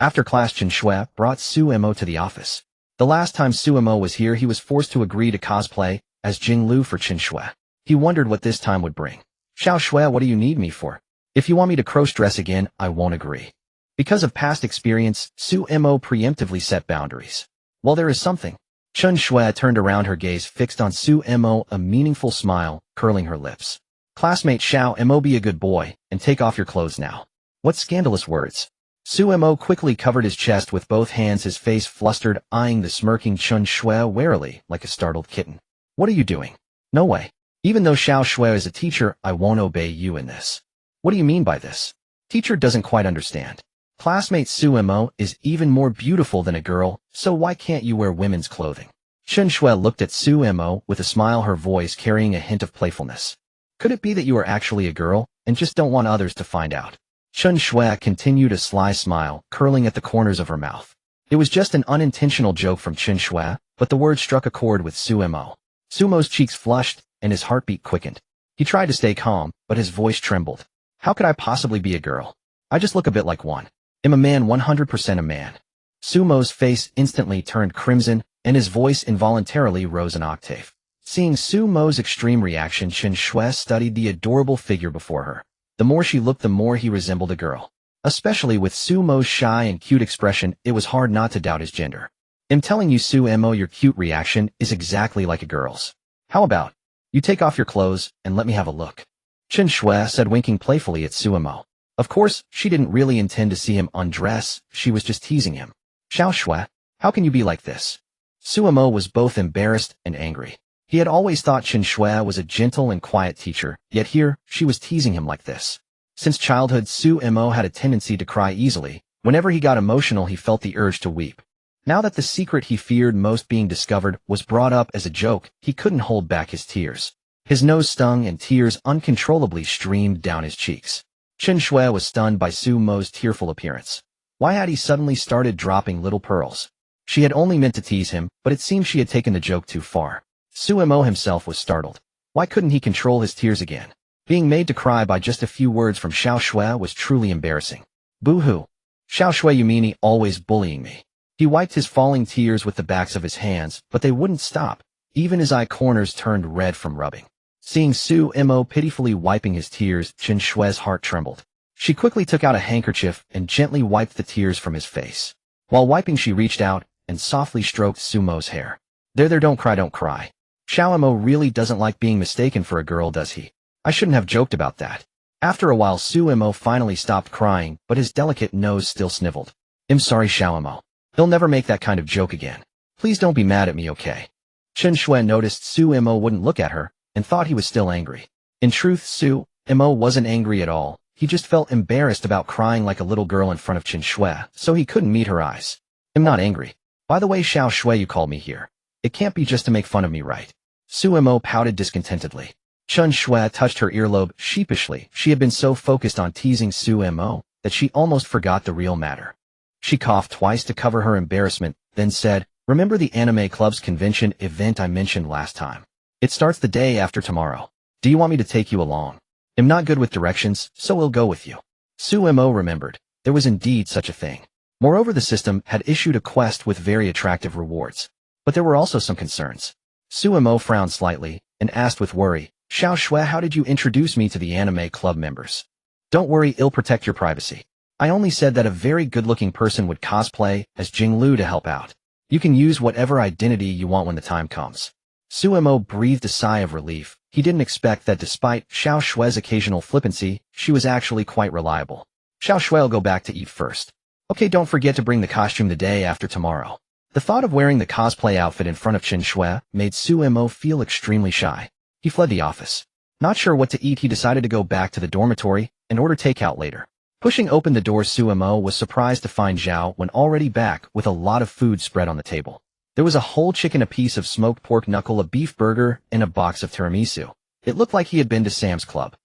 S1: After class, Chen Shui brought Su-mo to the office. The last time Su-mo was here, he was forced to agree to cosplay as Jing Lu for Chen Shui. He wondered what this time would bring. Xiao Shui, what do you need me for? If you want me to cross-dress again, I won't agree. Because of past experience, Su-mo preemptively set boundaries. Well, there is something. Chen Shui turned around, her gaze fixed on Su-mo, a meaningful smile curling her lips. Classmate Xiao-mo, be a good boy and take off your clothes now. What scandalous words. Su-mo quickly covered his chest with both hands, his face flustered, eyeing the smirking Chen Shui warily like a startled kitten. What are you doing? No way. Even though Xiao Shui is a teacher, I won't obey you in this. What do you mean by this? Teacher doesn't quite understand. Classmate Su-mo is even more beautiful than a girl, so why can't you wear women's clothing? Chen Shui looked at Su-mo with a smile, her voice carrying a hint of playfulness. Could it be that you are actually a girl and just don't want others to find out? Chen Shui continued, a sly smile curling at the corners of her mouth. It was just an unintentional joke from Chen Shui, but the word struck a chord with Su-mo. Su-mo's cheeks flushed and his heartbeat quickened. He tried to stay calm, but his voice trembled. How could I possibly be a girl? I just look a bit like one. I'm a man, 100% a man. Su-mo's face instantly turned crimson, and his voice involuntarily rose an octave. Seeing Su-mo's extreme reaction, Chen Shui studied the adorable figure before her. The more she looked, the more he resembled a girl. Especially with Su-mo's shy and cute expression, it was hard not to doubt his gender. I'm telling you, Su-mo, your cute reaction is exactly like a girl's. How about you take off your clothes and let me have a look? Chen Shui said, winking playfully at Su-mo. Of course, she didn't really intend to see him undress, she was just teasing him. Xiao Shui, how can you be like this? Su-mo was both embarrassed and angry. He had always thought Chen Shui was a gentle and quiet teacher, yet here, she was teasing him like this. Since childhood, Su-mo had a tendency to cry easily. Whenever he got emotional, he felt the urge to weep. Now that the secret he feared most being discovered was brought up as a joke, he couldn't hold back his tears. His nose stung and tears uncontrollably streamed down his cheeks. Chen Shui was stunned by Su-mo's tearful appearance. Why had he suddenly started dropping little pearls? She had only meant to tease him, but it seemed she had taken the joke too far. Su-mo himself was startled. Why couldn't he control his tears again? Being made to cry by just a few words from Xiao Shui was truly embarrassing. Boo-hoo. Xiao Shui, you mean he always bullying me? He wiped his falling tears with the backs of his hands, but they wouldn't stop. Even his eye corners turned red from rubbing. Seeing Su-mo pitifully wiping his tears, Chen Shui's heart trembled. She quickly took out a handkerchief and gently wiped the tears from his face. While wiping, she reached out and softly stroked Su-mo's hair. There, don't cry, don't cry. Xiao-mo really doesn't like being mistaken for a girl, does he? I shouldn't have joked about that. After a while, Su-mo finally stopped crying, but his delicate nose still sniveled. I'm sorry, Xiao-mo. He'll never make that kind of joke again. Please don't be mad at me, okay? Chen Shui noticed Su Imo wouldn't look at her and thought he was still angry. In truth, Su Imo wasn't angry at all. He just felt embarrassed about crying like a little girl in front of Chen Shui, so he couldn't meet her eyes. I'm not angry. By the way, Xiao Shui, you called me here. It can't be just to make fun of me, right? Su Imo pouted discontentedly. Chen Shui touched her earlobe sheepishly. She had been so focused on teasing Su Imo that she almost forgot the real matter. She coughed twice to cover her embarrassment, then said, "Remember the anime club's convention event I mentioned last time? It starts the day after tomorrow. Do you want me to take you along? I'm not good with directions, so we'll go with you." Su Imo remembered. There was indeed such a thing. Moreover, the system had issued a quest with very attractive rewards. But there were also some concerns. Su Imo frowned slightly and asked with worry, "Xiao Shui, how did you introduce me to the anime club members?" "Don't worry, I'll protect your privacy. I only said that a very good-looking person would cosplay as Jinglu to help out. You can use whatever identity you want when the time comes." Su Imo breathed a sigh of relief. He didn't expect that despite Xiao Shui's occasional flippancy, she was actually quite reliable. "Xiao Shui will go back to eat first. Okay, don't forget to bring the costume the day after tomorrow." The thought of wearing the cosplay outfit in front of Chen Shui made Su Imo feel extremely shy. He fled the office. Not sure what to eat, he decided to go back to the dormitory and order takeout later. Pushing open the door, Su Imo was surprised to find Zhao Wen already back with a lot of food spread on the table. There was a whole chicken, a piece of smoked pork knuckle, a beef burger, and a box of tiramisu. It looked like he had been to Sam's Club.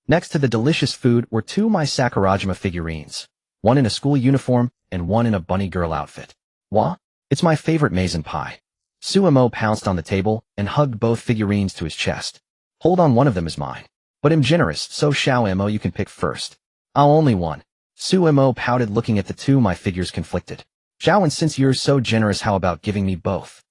S1: Next to the delicious food were two My Sakurajima figurines, one in a school uniform and one in a bunny girl outfit. "Wah? It's my favorite maizen pie." Su Imo pounced on the table and hugged both figurines to his chest. "Hold on, one of them is mine. But I'm generous, so Xiao Imo, you can pick first." "I'll only one." Su Imo pouted, looking at the two My figures conflicted. "Zhao, and since you're so generous, how about giving me both?"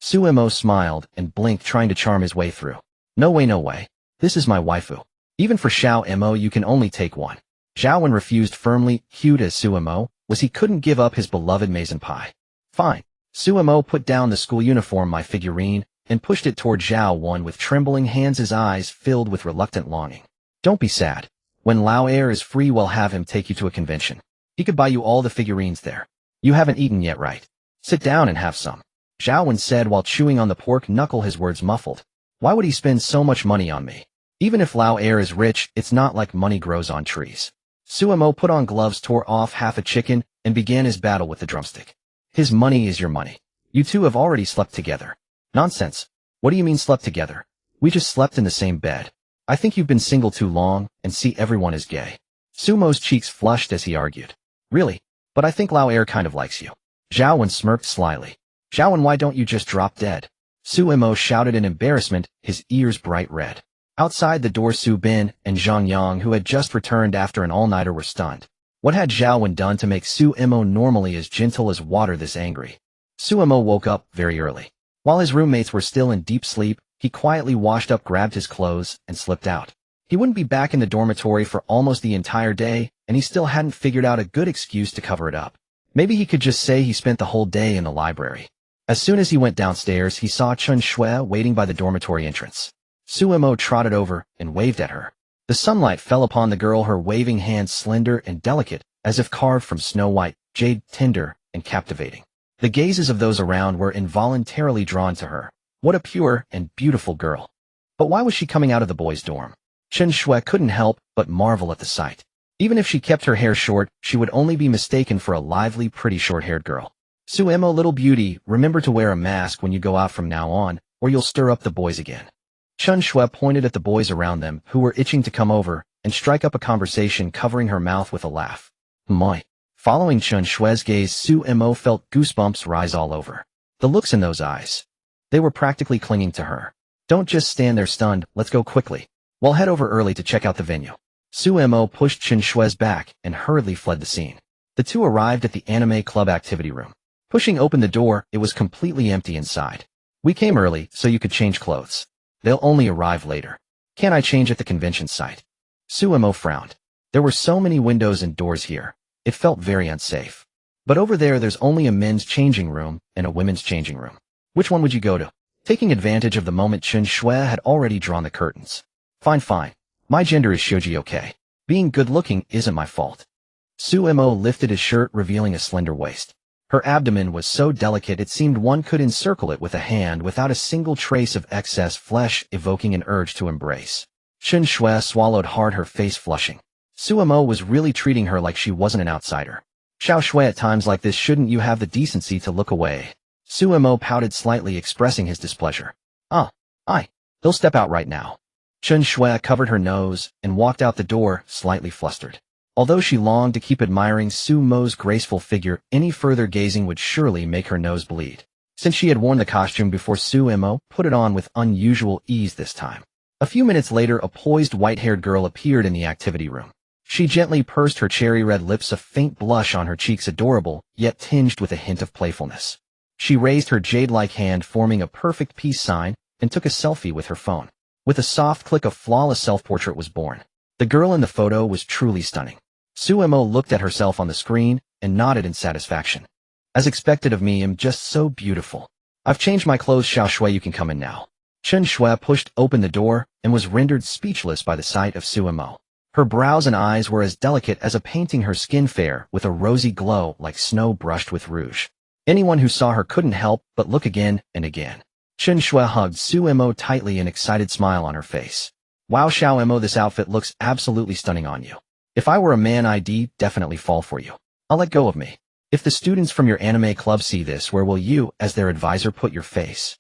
S1: Su Imo smiled and blinked, trying to charm his way through. "No way, no way. This is my waifu. Even for Xiao Imo, you can only take one." Zhao Wen refused firmly. Cute as Su Imo was, he couldn't give up his beloved maizen pie. "Fine." Su Imo put down the school uniform My figurine and pushed it toward Zhao Wen with trembling hands, his eyes filled with reluctant longing. "Don't be sad. When Lao Air is free, we'll have him take you to a convention. He could buy you all the figurines there. You haven't eaten yet, right? Sit down and have some." Zhao Wen said while chewing on the pork knuckle, his words muffled. "Why would he spend so much money on me? Even if Lao Air is rich, it's not like money grows on trees." Su Imo put on gloves, tore off half a chicken, and began his battle with the drumstick. "His money is your money. You two have already slept together." "Nonsense. What do you mean slept together? We just slept in the same bed. I think you've been single too long and see everyone is gay." Su Imo's cheeks flushed as he argued. "Really? But I think Lao Air kind of likes you." Zhao Wen smirked slyly. "Zhao Wen, why don't you just drop dead?" Su Imo shouted in embarrassment, his ears bright red. Outside the door, Su Bin and Zhang Yang, who had just returned after an all-nighter, were stunned. What had Zhao Wen done to make Su Imo, normally as gentle as water, this angry? Su Imo woke up very early. While his roommates were still in deep sleep, he quietly washed up, grabbed his clothes, and slipped out. He wouldn't be back in the dormitory for almost the entire day, and he still hadn't figured out a good excuse to cover it up. Maybe he could just say he spent the whole day in the library. As soon as he went downstairs, he saw Chen Shui waiting by the dormitory entrance. Su Imo trotted over and waved at her. The sunlight fell upon the girl, her waving hands slender and delicate, as if carved from snow white, jade, tender and captivating. The gazes of those around were involuntarily drawn to her. What a pure and beautiful girl. But why was she coming out of the boys' dorm? Chen Shui couldn't help but marvel at the sight. Even if she kept her hair short, she would only be mistaken for a lively, pretty short-haired girl. "Su Imo, little beauty, remember to wear a mask when you go out from now on, or you'll stir up the boys again." Chen Shui pointed at the boys around them, who were itching to come over and strike up a conversation, covering her mouth with a laugh. "My." Following Chen Shui's gaze, Su Imo felt goosebumps rise all over. The looks in those eyes. They were practically clinging to her. "Don't just stand there stunned, let's go quickly. We'll head over early to check out the venue." Su Imo pushed Chen Shui's back and hurriedly fled the scene. The two arrived at the anime club activity room. Pushing open the door, it was completely empty inside. "We came early, so you could change clothes. They'll only arrive later." "Can't I change at the convention site?" Su Imo frowned. There were so many windows and doors here. It felt very unsafe. "But over there's only a men's changing room and a women's changing room. Which one would you go to?" Taking advantage of the moment, Chen Shui had already drawn the curtains. Fine. My gender is shoji, okay? Being good-looking isn't my fault." Su Imo lifted his shirt, revealing a slender waist. Her abdomen was so delicate it seemed one could encircle it with a hand without a single trace of excess flesh, evoking an urge to embrace. Chen Shui swallowed hard, her face flushing. Suemo was really treating her like she wasn't an outsider. Xiao Shui, at times like this shouldn't you have the decency to look away? Suemo pouted slightly, expressing his displeasure. He'll step out right now. Chen Shui covered her nose and walked out the door, slightly flustered. Although she longed to keep admiring Sumo's graceful figure, any further gazing would surely make her nose bleed. Since she had worn the costume before, Suemo put it on with unusual ease this time. A few minutes later, a poised white-haired girl appeared in the activity room. She gently pursed her cherry-red lips, a faint blush on her cheeks, adorable, yet tinged with a hint of playfulness. She raised her jade-like hand, forming a perfect peace sign, and took a selfie with her phone. With a soft click, a flawless self-portrait was born. The girl in the photo was truly stunning. Suemo looked at herself on the screen and nodded in satisfaction. As expected of me, I'm just so beautiful. I've changed my clothes, Xiao Shui, you can come in now. Chen Shui pushed open the door and was rendered speechless by the sight of Suemo. Her brows and eyes were as delicate as a painting, her skin fair with a rosy glow like snow brushed with rouge. Anyone who saw her couldn't help but look again and again. Chen Shui hugged Suemo tightly, an excited smile on her face. Wow, Xiaoemo, this outfit looks absolutely stunning on you. If I were a man, I'd definitely fall for you. I'll let go of me. If the students from your anime club see this, where will you, as their advisor, put your face?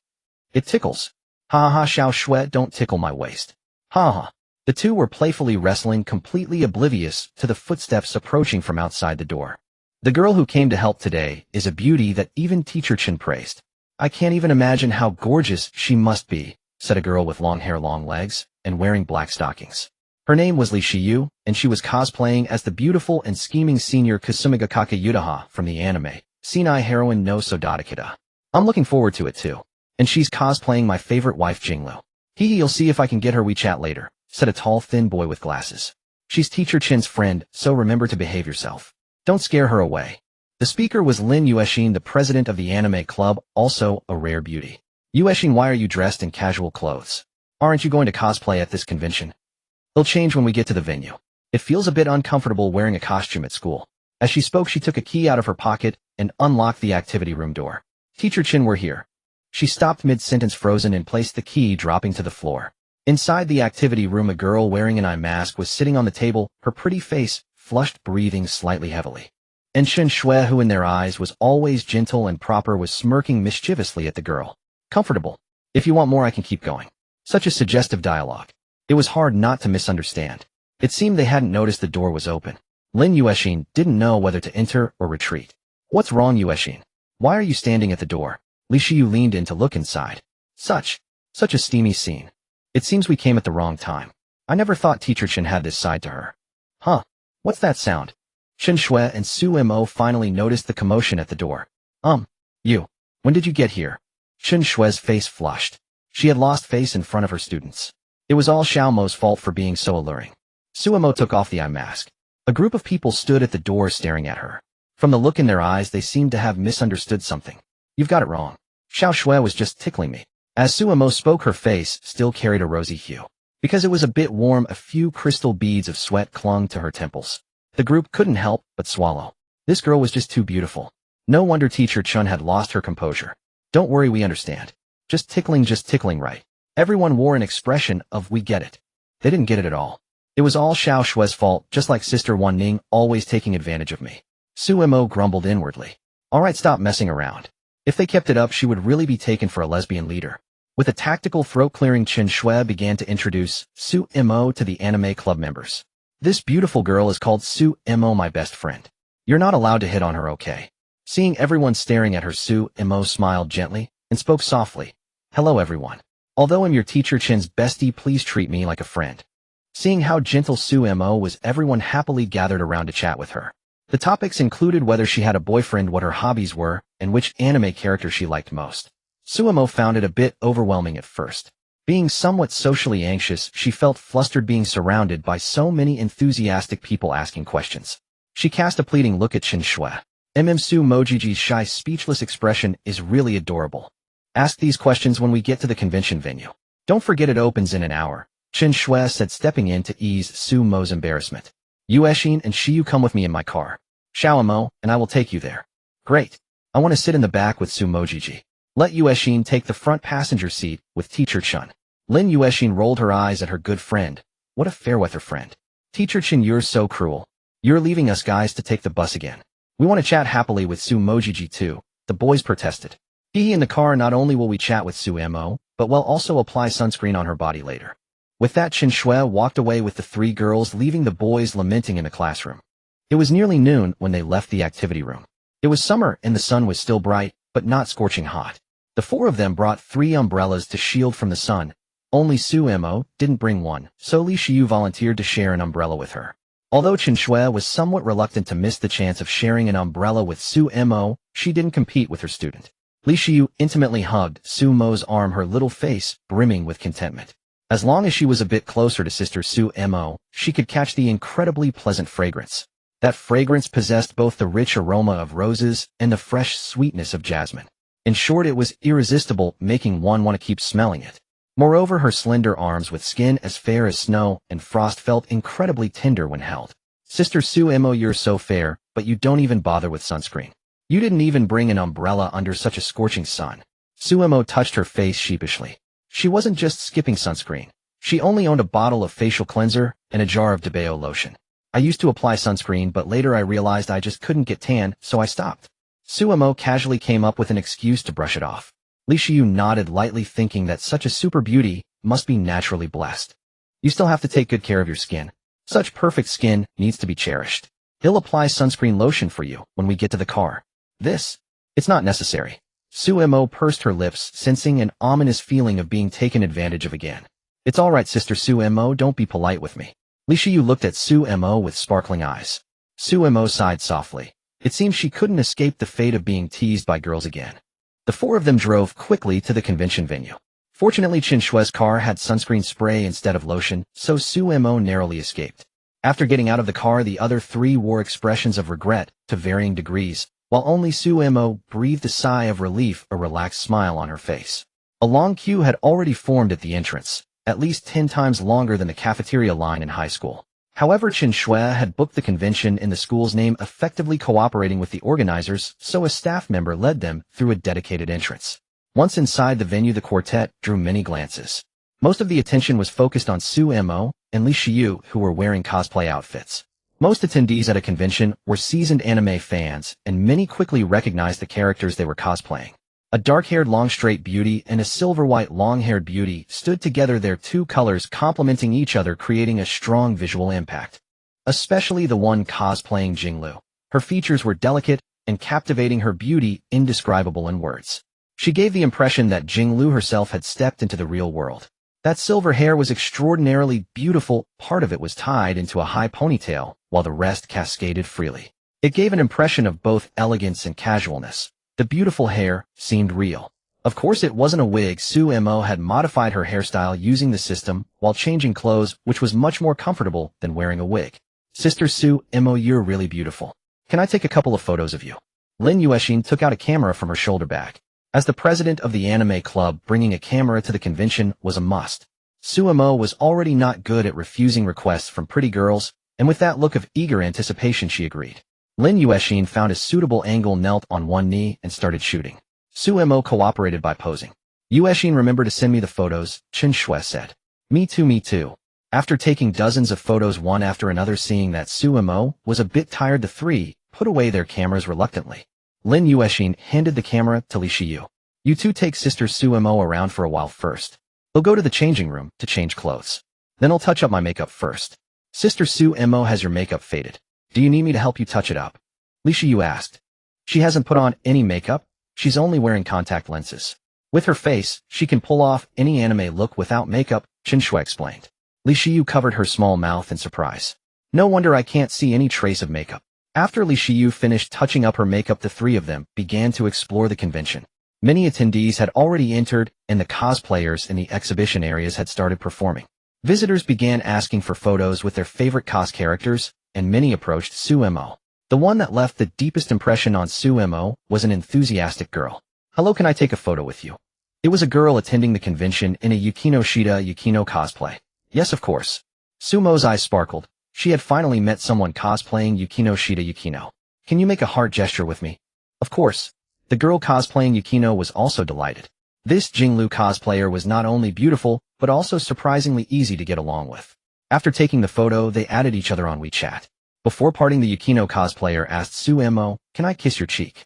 S1: It tickles. Ha ha, Xiao Shui, don't tickle my waist. Ha ha. The two were playfully wrestling, completely oblivious to the footsteps approaching from outside the door. The girl who came to help today is a beauty that even Teacher Chen praised. I can't even imagine how gorgeous she must be, said a girl with long hair, long legs, and wearing black stockings. Her name was Li Shiyu, and she was cosplaying as the beautiful and scheming senior Kasumiga Kakayutaha from the anime, Senai Heroine no Sodatakida. I'm looking forward to it too. And she's cosplaying my favorite wife, Jinglu. You'll see if I can get her WeChat later, said a tall, thin boy with glasses. She's Teacher Chen's friend, so remember to behave yourself. Don't scare her away. The speaker was Lin Yuexin, the president of the anime club, also a rare beauty. Yuexin, why are you dressed in casual clothes? Aren't you going to cosplay at this convention? They'll change when we get to the venue. It feels a bit uncomfortable wearing a costume at school. As she spoke, she took a key out of her pocket and unlocked the activity room door. Teacher Chen, we're here. She stopped mid-sentence, frozen, and placed the key, dropping to the floor. Inside the activity room, a girl wearing an eye mask was sitting on the table, her pretty face flushed, breathing slightly heavily. And Chen Shui, who in their eyes was always gentle and proper, was smirking mischievously at the girl. Comfortable. If you want more, I can keep going. Such a suggestive dialogue. It was hard not to misunderstand. It seemed they hadn't noticed the door was open. Lin Yuexin didn't know whether to enter or retreat. What's wrong, Yuexin? Why are you standing at the door? Li Shiyu leaned in to look inside. Such a steamy scene. It seems we came at the wrong time. I never thought Teacher Chen had this side to her. Huh? What's that sound? Chen Shui and Suemo finally noticed the commotion at the door. You. When did you get here? Chen Shui's face flushed. She had lost face in front of her students. It was all Xiaomo's fault for being so alluring. Suemo took off the eye mask. A group of people stood at the door staring at her. From the look in their eyes, they seemed to have misunderstood something. You've got it wrong. Xiao Shui was just tickling me. As Suemo spoke, her face still carried a rosy hue. Because it was a bit warm, a few crystal beads of sweat clung to her temples. The group couldn't help but swallow. This girl was just too beautiful. No wonder Teacher Chen had lost her composure. Don't worry, we understand. Just tickling, right? Everyone wore an expression of we get it. They didn't get it at all. It was all Xiao Shui's fault, just like Sister Wan Ning, always taking advantage of me. Suemo grumbled inwardly. Alright, stop messing around. If they kept it up, she would really be taken for a lesbian leader. With a tactical throat-clearing, Chen Shui began to introduce Suemo to the anime club members. This beautiful girl is called Suemo, my best friend. You're not allowed to hit on her, okay? Seeing everyone staring at her, Suemo smiled gently and spoke softly. Hello, everyone. Although I'm your Teacher Chen's bestie, please treat me like a friend. Seeing how gentle Suemo was, everyone happily gathered around to chat with her. The topics included whether she had a boyfriend, what her hobbies were, and which anime character she liked most. Suemo found it a bit overwhelming at first. Being somewhat socially anxious, she felt flustered being surrounded by so many enthusiastic people asking questions. She cast a pleading look at Chen Shui. Suemojiji's shy, speechless expression is really adorable. Ask these questions when we get to the convention venue. Don't forget it opens in an hour, Chen Shui said, stepping in to ease Suemo's embarrassment. Yuexin and Shiyu, come with me in my car. Xiaomo, and I will take you there. Great. I want to sit in the back with Sumojiji. Let Yueshin take the front passenger seat with Teacher Chun. Lin Yueshin rolled her eyes at her good friend. What a fair-weather friend. Teacher Chun, you're so cruel. You're leaving us guys to take the bus again. We want to chat happily with Sumojiji too, the boys protested. Hee in the car, not only will we chat with Suemo, but we'll also apply sunscreen on her body later. With that, Chen Shui walked away with the three girls, leaving the boys lamenting in the classroom. It was nearly noon when they left the activity room. It was summer and the sun was still bright, but not scorching hot. The four of them brought 3 umbrellas to shield from the sun. Only Suemo didn't bring one, so Li Xiu volunteered to share an umbrella with her. Although Chen Shui was somewhat reluctant to miss the chance of sharing an umbrella with Suemo, she didn't compete with her student. Li Xiu intimately hugged Sumo's arm, her little face brimming with contentment. As long as she was a bit closer to Sister Suemo, she could catch the incredibly pleasant fragrance. That fragrance possessed both the rich aroma of roses and the fresh sweetness of jasmine. In short, it was irresistible, making one want to keep smelling it. Moreover, her slender arms with skin as fair as snow and frost felt incredibly tender when held. Sister Suemo, you're so fair, but you don't even bother with sunscreen. You didn't even bring an umbrella under such a scorching sun. Suemo touched her face sheepishly. She wasn't just skipping sunscreen. She only owned a bottle of facial cleanser and a jar of Debeo lotion. I used to apply sunscreen, but later I realized I just couldn't get tan, so I stopped. Suemo casually came up with an excuse to brush it off. Li Xiu nodded lightly, thinking that such a super beauty must be naturally blessed. You still have to take good care of your skin. Such perfect skin needs to be cherished. He'll apply sunscreen lotion for you when we get to the car. It's not necessary. Suemo pursed her lips, sensing an ominous feeling of being taken advantage of again. It's all right, Sister Suemo, don't be polite with me. Li Xiu looked at Suemo with sparkling eyes. Suemo sighed softly. It seemed she couldn't escape the fate of being teased by girls again. The four of them drove quickly to the convention venue. Fortunately, Chen Shui's car had sunscreen spray instead of lotion, so Suemo narrowly escaped. After getting out of the car, the other three wore expressions of regret to varying degrees, while only Suemo breathed a sigh of relief, a relaxed smile on her face. A long queue had already formed at the entrance, at least 10 times longer than the cafeteria line in high school. However, Chen Shui had booked the convention in the school's name, effectively cooperating with the organizers, so a staff member led them through a dedicated entrance. Once inside the venue, the quartet drew many glances. Most of the attention was focused on Suemo and Li Xiu, who were wearing cosplay outfits. Most attendees at a convention were seasoned anime fans, and many quickly recognized the characters they were cosplaying. A dark-haired long straight beauty and a silver-white long-haired beauty stood together, their two colors complementing each other, creating a strong visual impact. Especially the one cosplaying Jinglu. Her features were delicate and captivating, her beauty indescribable in words. She gave the impression that Jinglu herself had stepped into the real world. That silver hair was extraordinarily beautiful, part of it was tied into a high ponytail, while the rest cascaded freely. It gave an impression of both elegance and casualness. The beautiful hair seemed real. Of course, it wasn't a wig. Suemo had modified her hairstyle using the system while changing clothes, which was much more comfortable than wearing a wig. Sister Suemo, you're really beautiful. Can I take a couple of photos of you? Lin Yueshin took out a camera from her shoulder bag. As the president of the anime club, bringing a camera to the convention was a must. Suemo was already not good at refusing requests from pretty girls, and with that look of eager anticipation she agreed. Lin Yueshin found a suitable angle, knelt on one knee, and started shooting. Suemo cooperated by posing. Yueshin, remember to send me the photos, Chen Shui said. Me too, me too. After taking dozens of photos one after another, seeing that Suemo was a bit tired, the three put away their cameras reluctantly. Lin Yueshin handed the camera to Li Xiu. You two take Sister Suemo around for a while first. We'll go to the changing room to change clothes. Then I'll touch up my makeup first. Sister Suemo, has your makeup faded? Do you need me to help you touch it up? Li Xiu asked. She hasn't put on any makeup. She's only wearing contact lenses. With her face, she can pull off any anime look without makeup, Chen Shui explained. Li Xiu covered her small mouth in surprise. No wonder I can't see any trace of makeup. After Li Xiu finished touching up her makeup, the three of them began to explore the convention. Many attendees had already entered, and the cosplayers in the exhibition areas had started performing. Visitors began asking for photos with their favorite cos characters, and many approached Suemo. The one that left the deepest impression on Suemo was an enthusiastic girl. Hello, can I take a photo with you? It was a girl attending the convention in a Yukino Shida Yukino cosplay. Yes, of course. Sumo's eyes sparkled. She had finally met someone cosplaying Yukino Shida Yukino. Can you make a heart gesture with me? Of course. The girl cosplaying Yukino was also delighted. This Jinglu cosplayer was not only beautiful, but also surprisingly easy to get along with. After taking the photo, they added each other on WeChat. Before parting, the Yukino cosplayer asked Suemo, "Can I kiss your cheek?"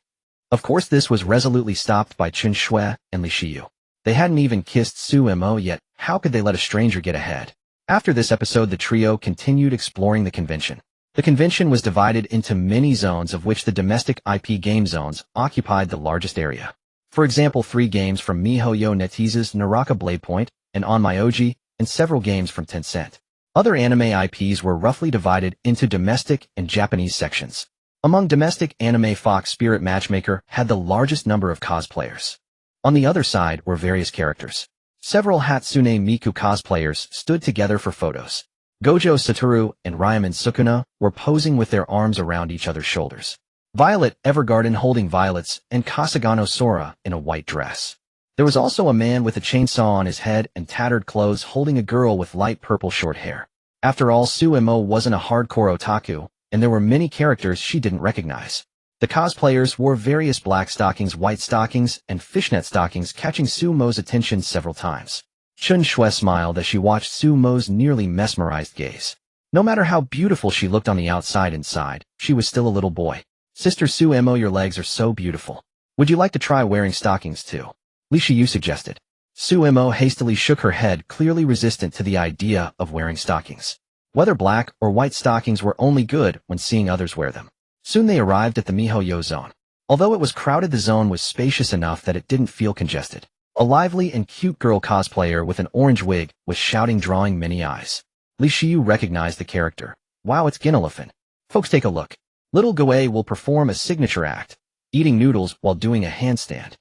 S1: Of course, this was resolutely stopped by Chun Shui and Li Shiyu. They hadn't even kissed Suemo yet. How could they let a stranger get ahead? After this episode, the trio continued exploring the convention. The convention was divided into many zones, of which the domestic IP game zones occupied the largest area. For example, 3 games from MiHoYo NetEase's Naraka Blade Point and On Myoji, and several games from Tencent. Other anime IPs were roughly divided into domestic and Japanese sections. Among domestic anime, Fox Spirit Matchmaker had the largest number of cosplayers. On the other side were various characters. Several Hatsune Miku cosplayers stood together for photos. Gojo Satoru and Ryaman Sukuna were posing with their arms around each other's shoulders. Violet Evergarden holding violets, and Kasagano Sora in a white dress. There was also a man with a chainsaw on his head and tattered clothes holding a girl with light purple short hair. After all, Suemo wasn't a hardcore otaku, and there were many characters she didn't recognize. The cosplayers wore various black stockings, white stockings, and fishnet stockings, catching Sumo's attention several times. Chun Shui smiled as she watched Sumo's nearly mesmerized gaze. No matter how beautiful she looked on the outside, inside, she was still a little boy. "Sister Suemo, your legs are so beautiful. Would you like to try wearing stockings too?" Li Shiyu suggested. Suemo hastily shook her head, clearly resistant to the idea of wearing stockings. Whether black or white stockings were only good when seeing others wear them. Soon they arrived at the MiHoYo zone. Although it was crowded, the zone was spacious enough that it didn't feel congested. A lively and cute girl cosplayer with an orange wig was shouting, drawing many eyes. Li Shiyu recognized the character. "Wow, it's Ginelephant. Folks, take a look. Little Goe will perform a signature act, eating noodles while doing a handstand."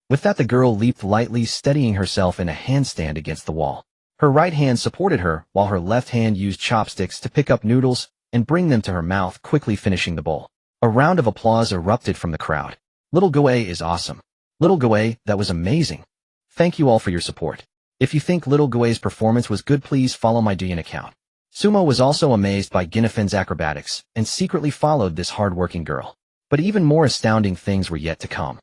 S1: With that, the girl leaped lightly, steadying herself in a handstand against the wall. Her right hand supported her, while her left hand used chopsticks to pick up noodles and bring them to her mouth, quickly finishing the bowl. A round of applause erupted from the crowd. "Little Goe is awesome. Little Goe, that was amazing. Thank you all for your support. If you think Little Goe's performance was good, please follow my Douyin account." Sumo was also amazed by Ginefen's acrobatics and secretly followed this hard-working girl. But even more astounding things were yet to come.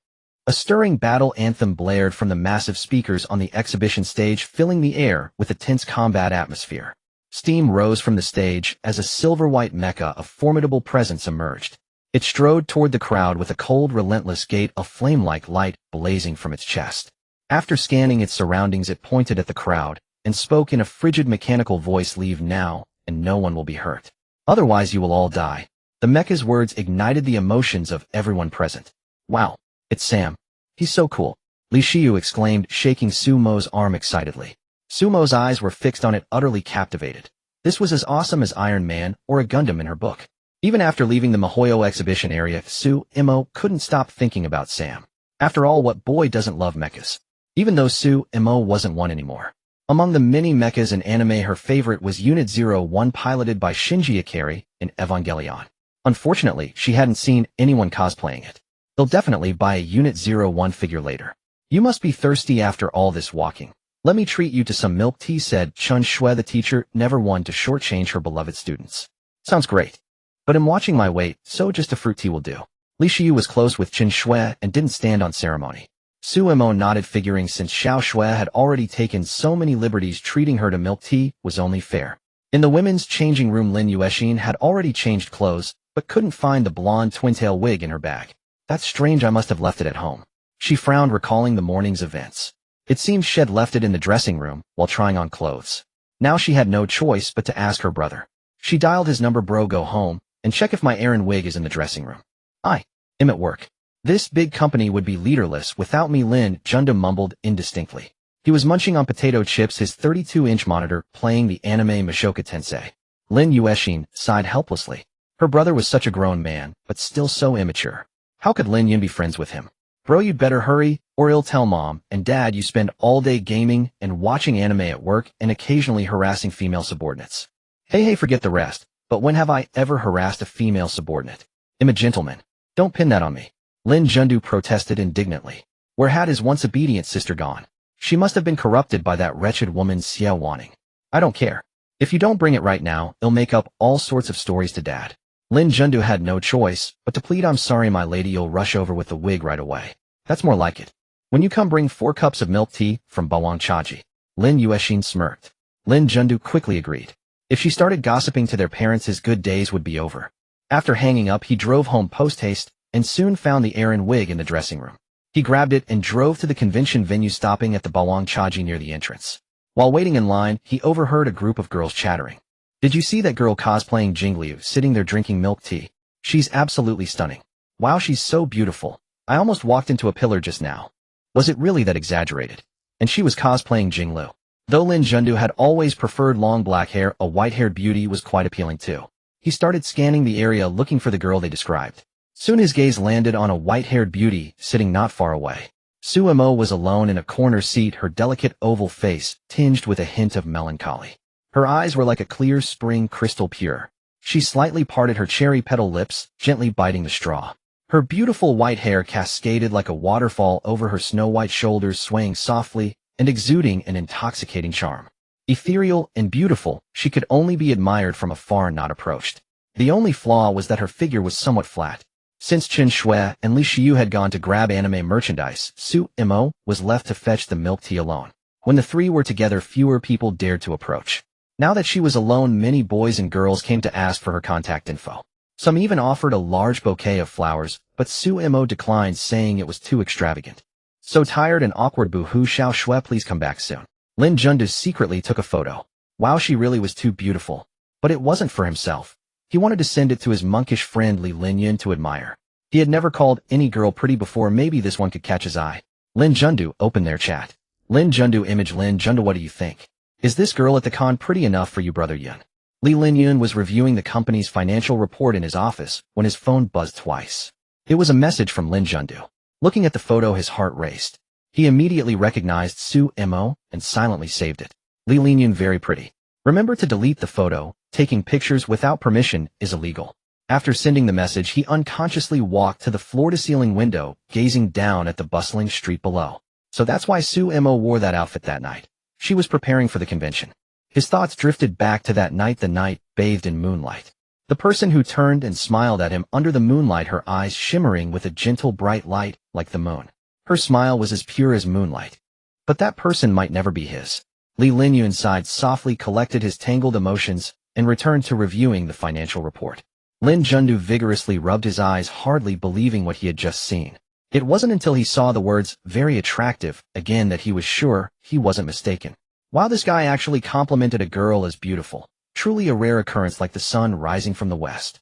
S1: A stirring battle anthem blared from the massive speakers on the exhibition stage, filling the air with a tense combat atmosphere. Steam rose from the stage as a silver-white mecha of formidable presence emerged. It strode toward the crowd with a cold, relentless gait, a flame-like light blazing from its chest. After scanning its surroundings, it pointed at the crowd and spoke in a frigid mechanical voice, "Leave now, and no one will be hurt. Otherwise you will all die." The mecha's words ignited the emotions of everyone present. "Wow, it's Sam. He's so cool," Li Shiyu exclaimed, shaking Sumo's arm excitedly. Sumo's eyes were fixed on it, utterly captivated. This was as awesome as Iron Man or a Gundam in her book. Even after leaving the MiHoYo exhibition area, Suemo couldn't stop thinking about Sam. After all, what boy doesn't love mechas? Even though Suemo wasn't one anymore. Among the many mechas in anime, her favorite was Unit 01, piloted by Shinji Ikari in Evangelion. Unfortunately, she hadn't seen anyone cosplaying it. They'll definitely buy a Unit 01 figure later. "You must be thirsty after all this walking. Let me treat you to some milk tea," said Chun Shui, the teacher, never one to shortchange her beloved students. "Sounds great. But I'm watching my weight, so just a fruit tea will do." Li Shiyu was close with Chun Shui and didn't stand on ceremony. Suemo nodded, figuring since Xiao Shui had already taken so many liberties, treating her to milk tea was only fair. In the women's changing room, Lin Yueshin had already changed clothes, but couldn't find the blonde twin-tail wig in her bag. "That's strange, I must have left it at home." She frowned, recalling the morning's events. It seemed she had left it in the dressing room while trying on clothes. Now she had no choice but to ask her brother. She dialed his number. "Bro, go home and check if my errand wig is in the dressing room. I am at work. This big company would be leaderless without me," Lin Junda mumbled indistinctly. He was munching on potato chips, his 32-inch monitor playing the anime Mushoku Tensei. Lin Yueshin sighed helplessly. Her brother was such a grown man, but still so immature. How could Lin Yun be friends with him? "Bro, you'd better hurry, or he'll tell mom and dad you spend all day gaming and watching anime at work and occasionally harassing female subordinates." Hey, forget the rest, but when have I ever harassed a female subordinate? I'm a gentleman. Don't pin that on me. Lin Jundu protested indignantly. Where had his once obedient sister gone? She must have been corrupted by that wretched woman Xiao Wanning. "I don't care. If you don't bring it right now, I'll make up all sorts of stories to dad." Lin Jundu had no choice but to plead, "I'm sorry, my lady, you'll rush over with the wig right away. That's more like it. When you come, bring 4 cups of milk tea from Bawang Chaji." Lin Yuexin smirked. Lin Jundu quickly agreed. If she started gossiping to their parents, his good days would be over. After hanging up, he drove home post-haste and soon found the errand wig in the dressing room. He grabbed it and drove to the convention venue, stopping at the Bawang Chaji near the entrance. While waiting in line, he overheard a group of girls chattering. "Did you see that girl cosplaying Jingliu sitting there drinking milk tea? She's absolutely stunning. Wow, she's so beautiful. I almost walked into a pillar just now. Was it really that exaggerated? And she was cosplaying Jingliu." Though Lin Jundu had always preferred long black hair, a white-haired beauty was quite appealing too. He started scanning the area looking for the girl they described. Soon his gaze landed on a white-haired beauty sitting not far away. Suemo was alone in a corner seat, her delicate oval face tinged with a hint of melancholy. Her eyes were like a clear spring crystal pure. She slightly parted her cherry petal lips, gently biting the straw. Her beautiful white hair cascaded like a waterfall over her snow-white shoulders, swaying softly and exuding an intoxicating charm. Ethereal and beautiful, she could only be admired from afar, not approached. The only flaw was that her figure was somewhat flat. Since Chen Shui and Li Xiu had gone to grab anime merchandise, Su Mo was left to fetch the milk tea alone. When the three were together, fewer people dared to approach. Now that she was alone, many boys and girls came to ask for her contact info. Some even offered a large bouquet of flowers, but Su Mo declined, saying it was too extravagant. "So tired and awkward, boo-hoo, Xiao Shui, please come back soon." Lin Jundu secretly took a photo. Wow, she really was too beautiful. But it wasn't for himself. He wanted to send it to his monkish friend Li Linyan to admire. He had never called any girl pretty before, maybe this one could catch his eye. Lin Jundu opened their chat. Lin Jundu image. "Lin Jundu, what do you think? Is this girl at the con pretty enough for you, brother Yun?" Li Linyan was reviewing the company's financial report in his office when his phone buzzed twice. It was a message from Lin Jundu. Looking at the photo, his heart raced. He immediately recognized Su Mo and silently saved it. Li Linyan, very pretty. Remember to delete the photo. Taking pictures without permission is illegal. After sending the message, he unconsciously walked to the floor-to-ceiling window, gazing down at the bustling street below. So that's why Su Mo wore that outfit that night. She was preparing for the convention. His thoughts drifted back to that night, the night bathed in moonlight. The person who turned and smiled at him under the moonlight, her eyes shimmering with a gentle bright light like the moon. Her smile was as pure as moonlight. But that person might never be his. Li Linyan sighed softly, collected his tangled emotions, and returned to reviewing the financial report. Lin Jundu vigorously rubbed his eyes, hardly believing what he had just seen. It wasn't until he saw the words, "very attractive," again that he was sure he wasn't mistaken. Wow, this guy actually complimented a girl as beautiful. Truly a rare occurrence, like the sun rising from the west.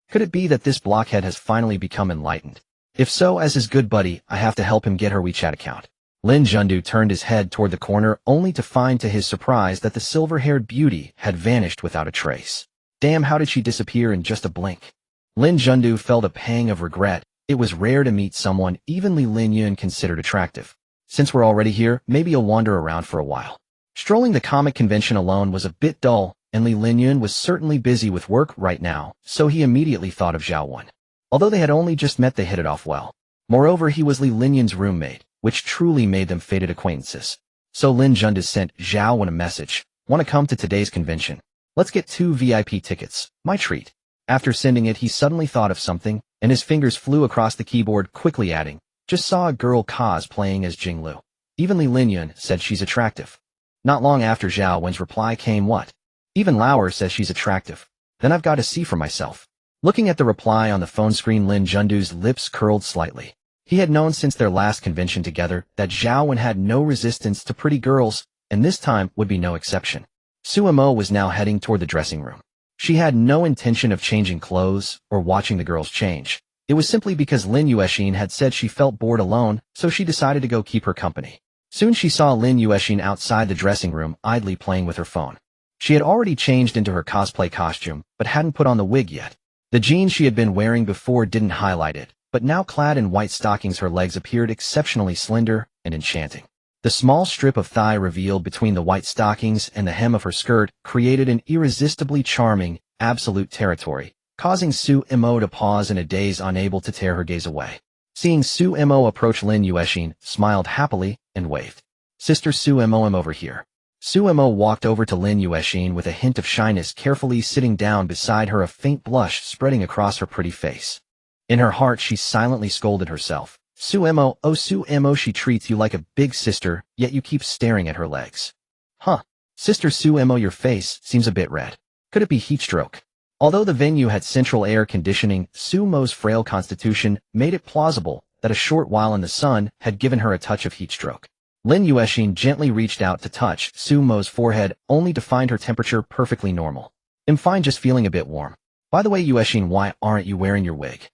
S1: Could it be that this blockhead has finally become enlightened? If so, as his good buddy, I have to help him get her WeChat account. Lin Jundu turned his head toward the corner, only to find to his surprise that the silver-haired beauty had vanished without a trace. Damn, how did she disappear in just a blink? Lin Jundu felt a pang of regret. It was rare to meet someone even Li Linyan considered attractive. Since we're already here, maybe I'll wander around for a while. Strolling the comic convention alone was a bit dull, and Li Linyan was certainly busy with work right now, so he immediately thought of Zhao Wen. Although they had only just met, they hit it off well. Moreover, he was Li Linyan's roommate, which truly made them fated acquaintances. So Lin Jundu sent Zhao Wen a message. "Want to come to today's convention? Let's get 2 VIP tickets. My treat." After sending it, he suddenly thought of something, and his fingers flew across the keyboard, quickly adding, "Just saw a girl cosplaying as Jinglu. Even Li Linyan said she's attractive." Not long after, Zhao Wen's reply came, "What? Even Lauer says she's attractive. Then I've got to see for myself." Looking at the reply on the phone screen, Lin Jundu's lips curled slightly. He had known since their last convention together that Zhao Wen had no resistance to pretty girls, and this time would be no exception. Suemo was now heading toward the dressing room. She had no intention of changing clothes or watching the girls change. It was simply because Lin Yuexin had said she felt bored alone, so she decided to go keep her company. Soon she saw Lin Yuexin outside the dressing room, idly playing with her phone. She had already changed into her cosplay costume, but hadn't put on the wig yet. The jeans she had been wearing before didn't highlight it, but now clad in white stockings, her legs appeared exceptionally slender and enchanting. The small strip of thigh revealed between the white stockings and the hem of her skirt created an irresistibly charming, absolute territory, causing Su Mo to pause in a daze, unable to tear her gaze away. Seeing Su Mo approach, Lin Yuexin smiled happily and waved. "Sister Su Mo, I'm over here." Suemo walked over to Lin Yuexin with a hint of shyness, carefully sitting down beside her, a faint blush spreading across her pretty face. In her heart, she silently scolded herself. Suemo, oh Suemo, she treats you like a big sister, yet you keep staring at her legs. Huh. Sister Suemo, your face seems a bit red. Could it be heat stroke? Although the venue had central air conditioning, Suemo's frail constitution made it plausible that a short while in the sun had given her a touch of heat stroke. Lin Yuexin gently reached out to touch Suemo's forehead, only to find her temperature perfectly normal. I'm fine, just feeling a bit warm. By the way, Yuexin, why aren't you wearing your wig?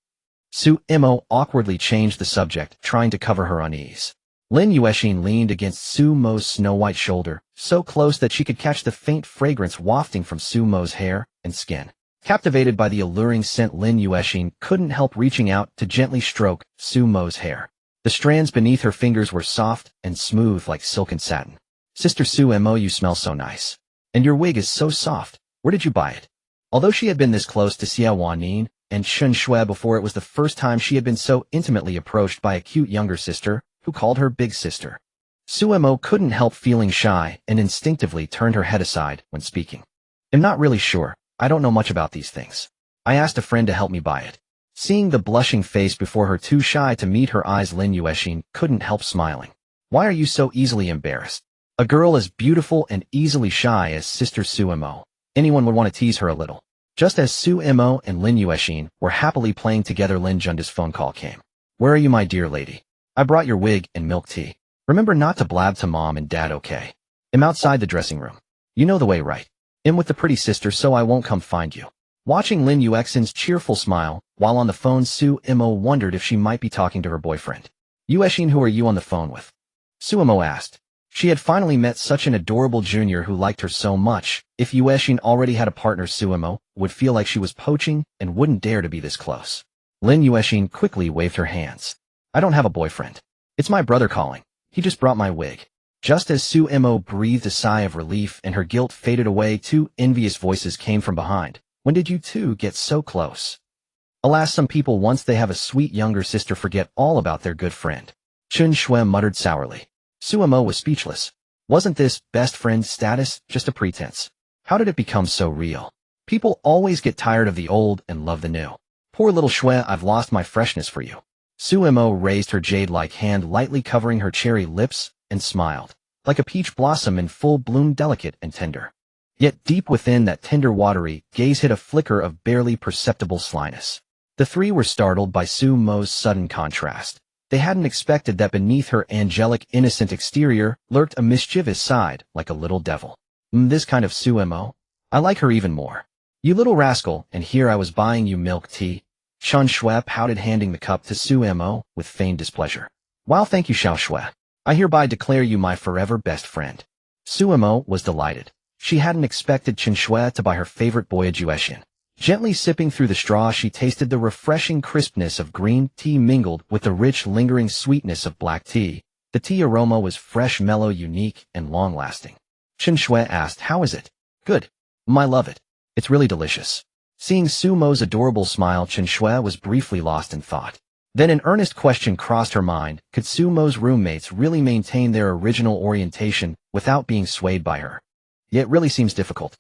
S1: Suemo awkwardly changed the subject, trying to cover her unease. Lin Yuexin leaned against Suemo's snow-white shoulder, so close that she could catch the faint fragrance wafting from Suemo's hair and skin. Captivated by the alluring scent, Lin Yuexin couldn't help reaching out to gently stroke Suemo's hair. The strands beneath her fingers were soft and smooth like silken satin. Sister Suemo, you smell so nice. And your wig is so soft. Where did you buy it? Although she had been this close to Xia Wannin and Chen Shui before, it was the first time she had been so intimately approached by a cute younger sister who called her big sister. Suemo couldn't help feeling shy and instinctively turned her head aside when speaking. I'm not really sure. I don't know much about these things. I asked a friend to help me buy it. Seeing the blushing face before her, too shy to meet her eyes, Lin Yuexin couldn't help smiling. Why are you so easily embarrassed? A girl as beautiful and easily shy as Sister Suemo. Anyone would want to tease her a little. Just as Suemo and Lin Yuexin were happily playing together, Lin Junda's phone call came. Where are you, my dear lady? I brought your wig and milk tea. Remember not to blab to mom and dad, okay? I'm outside the dressing room. You know the way, right? I'm with the pretty sister, so I won't come find you. Watching Lin Yuexin's cheerful smile while on the phone, Suemo wondered if she might be talking to her boyfriend. Yuexin, who are you on the phone with? Suemo asked. She had finally met such an adorable junior who liked her so much. If Yuexin already had a partner, Suemo would feel like she was poaching and wouldn't dare to be this close. Lin Yuexin quickly waved her hands. I don't have a boyfriend. It's my brother calling. He just brought my wig. Just as Suemo breathed a sigh of relief and her guilt faded away, two envious voices came from behind. When did you two get so close? Alas, some people, once they have a sweet younger sister, forget all about their good friend. Chen Shui muttered sourly. Suemo was speechless. Wasn't this best friend status just a pretense? How did it become so real? People always get tired of the old and love the new. Poor little Shui, I've lost my freshness for you. Suemo raised her jade-like hand, lightly covering her cherry lips, and smiled. Like a peach blossom in full bloom, delicate and tender. Yet deep within that tender, watery gaze hid a flicker of barely perceptible slyness. The three were startled by Suemo's sudden contrast. They hadn't expected that beneath her angelic, innocent exterior lurked a mischievous side, like a little devil. This kind of Suemo? I like her even more. You little rascal, and here I was buying you milk tea. Chen Shui pouted, handing the cup to Suemo with feigned displeasure. Wow, thank you, Xiao Shui. I hereby declare you my forever best friend. Suemo was delighted. She hadn't expected Chen Shui to buy her favorite boy a Yuexin. Gently sipping through the straw, she tasted the refreshing crispness of green tea mingled with the rich, lingering sweetness of black tea. The tea aroma was fresh, mellow, unique, and long-lasting. Chen Shui asked, how is it? Good. I love it. It's really delicious. Seeing Suemo's adorable smile, Chen Shui was briefly lost in thought. Then an earnest question crossed her mind. Could Suemo's roommates really maintain their original orientation without being swayed by her? It really seems difficult.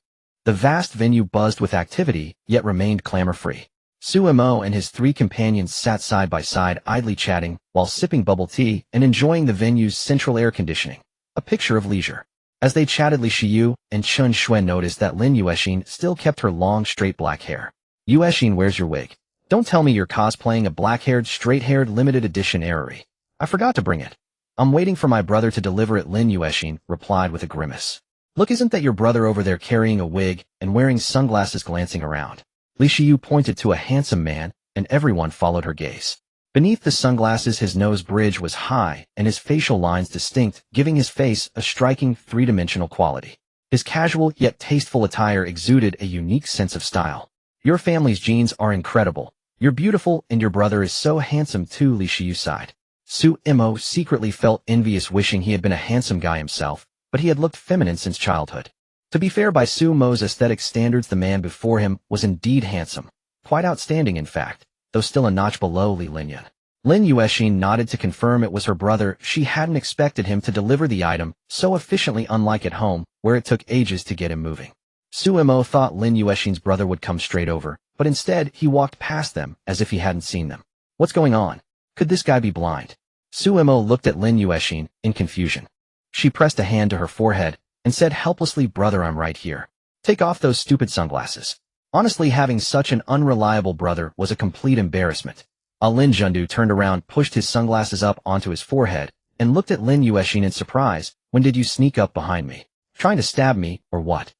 S1: The vast venue buzzed with activity, yet remained clamor-free. Suemo and his three companions sat side by side, idly chatting, while sipping bubble tea and enjoying the venue's central air conditioning. A picture of leisure. As they chatted, Li Shiyu and Chen Shui noticed that Lin Yuexin still kept her long, straight black hair. Yuexin, where's your wig? Don't tell me you're cosplaying a black-haired, straight-haired limited edition Eriri. I forgot to bring it. I'm waiting for my brother to deliver it, Lin Yuexin replied with a grimace. Look, isn't that your brother over there carrying a wig and wearing sunglasses, glancing around? Li Shiyu pointed to a handsome man, and everyone followed her gaze. Beneath the sunglasses, his nose bridge was high and his facial lines distinct, giving his face a striking three-dimensional quality. His casual yet tasteful attire exuded a unique sense of style. Your family's genes are incredible. You're beautiful, and your brother is so handsome too, Li Shiyu sighed. Suemo secretly felt envious, wishing he had been a handsome guy himself, but he had looked feminine since childhood. To be fair, by Suemo's aesthetic standards, the man before him was indeed handsome. Quite outstanding, in fact, though still a notch below Li Linyan. Lin Yuexin nodded to confirm it was her brother. She hadn't expected him to deliver the item so efficiently, unlike at home, where it took ages to get him moving. Suemo thought Lin Yuexin's brother would come straight over, but instead he walked past them as if he hadn't seen them. What's going on? Could this guy be blind? Suemo looked at Lin Yuexin in confusion. She pressed a hand to her forehead and said helplessly, "Brother, I'm right here. Take off those stupid sunglasses." Honestly, having such an unreliable brother was a complete embarrassment. Lin Jundu turned around, pushed his sunglasses up onto his forehead, and looked at Lin Yuexin in surprise. "When did you sneak up behind me? Trying to stab me, or what?"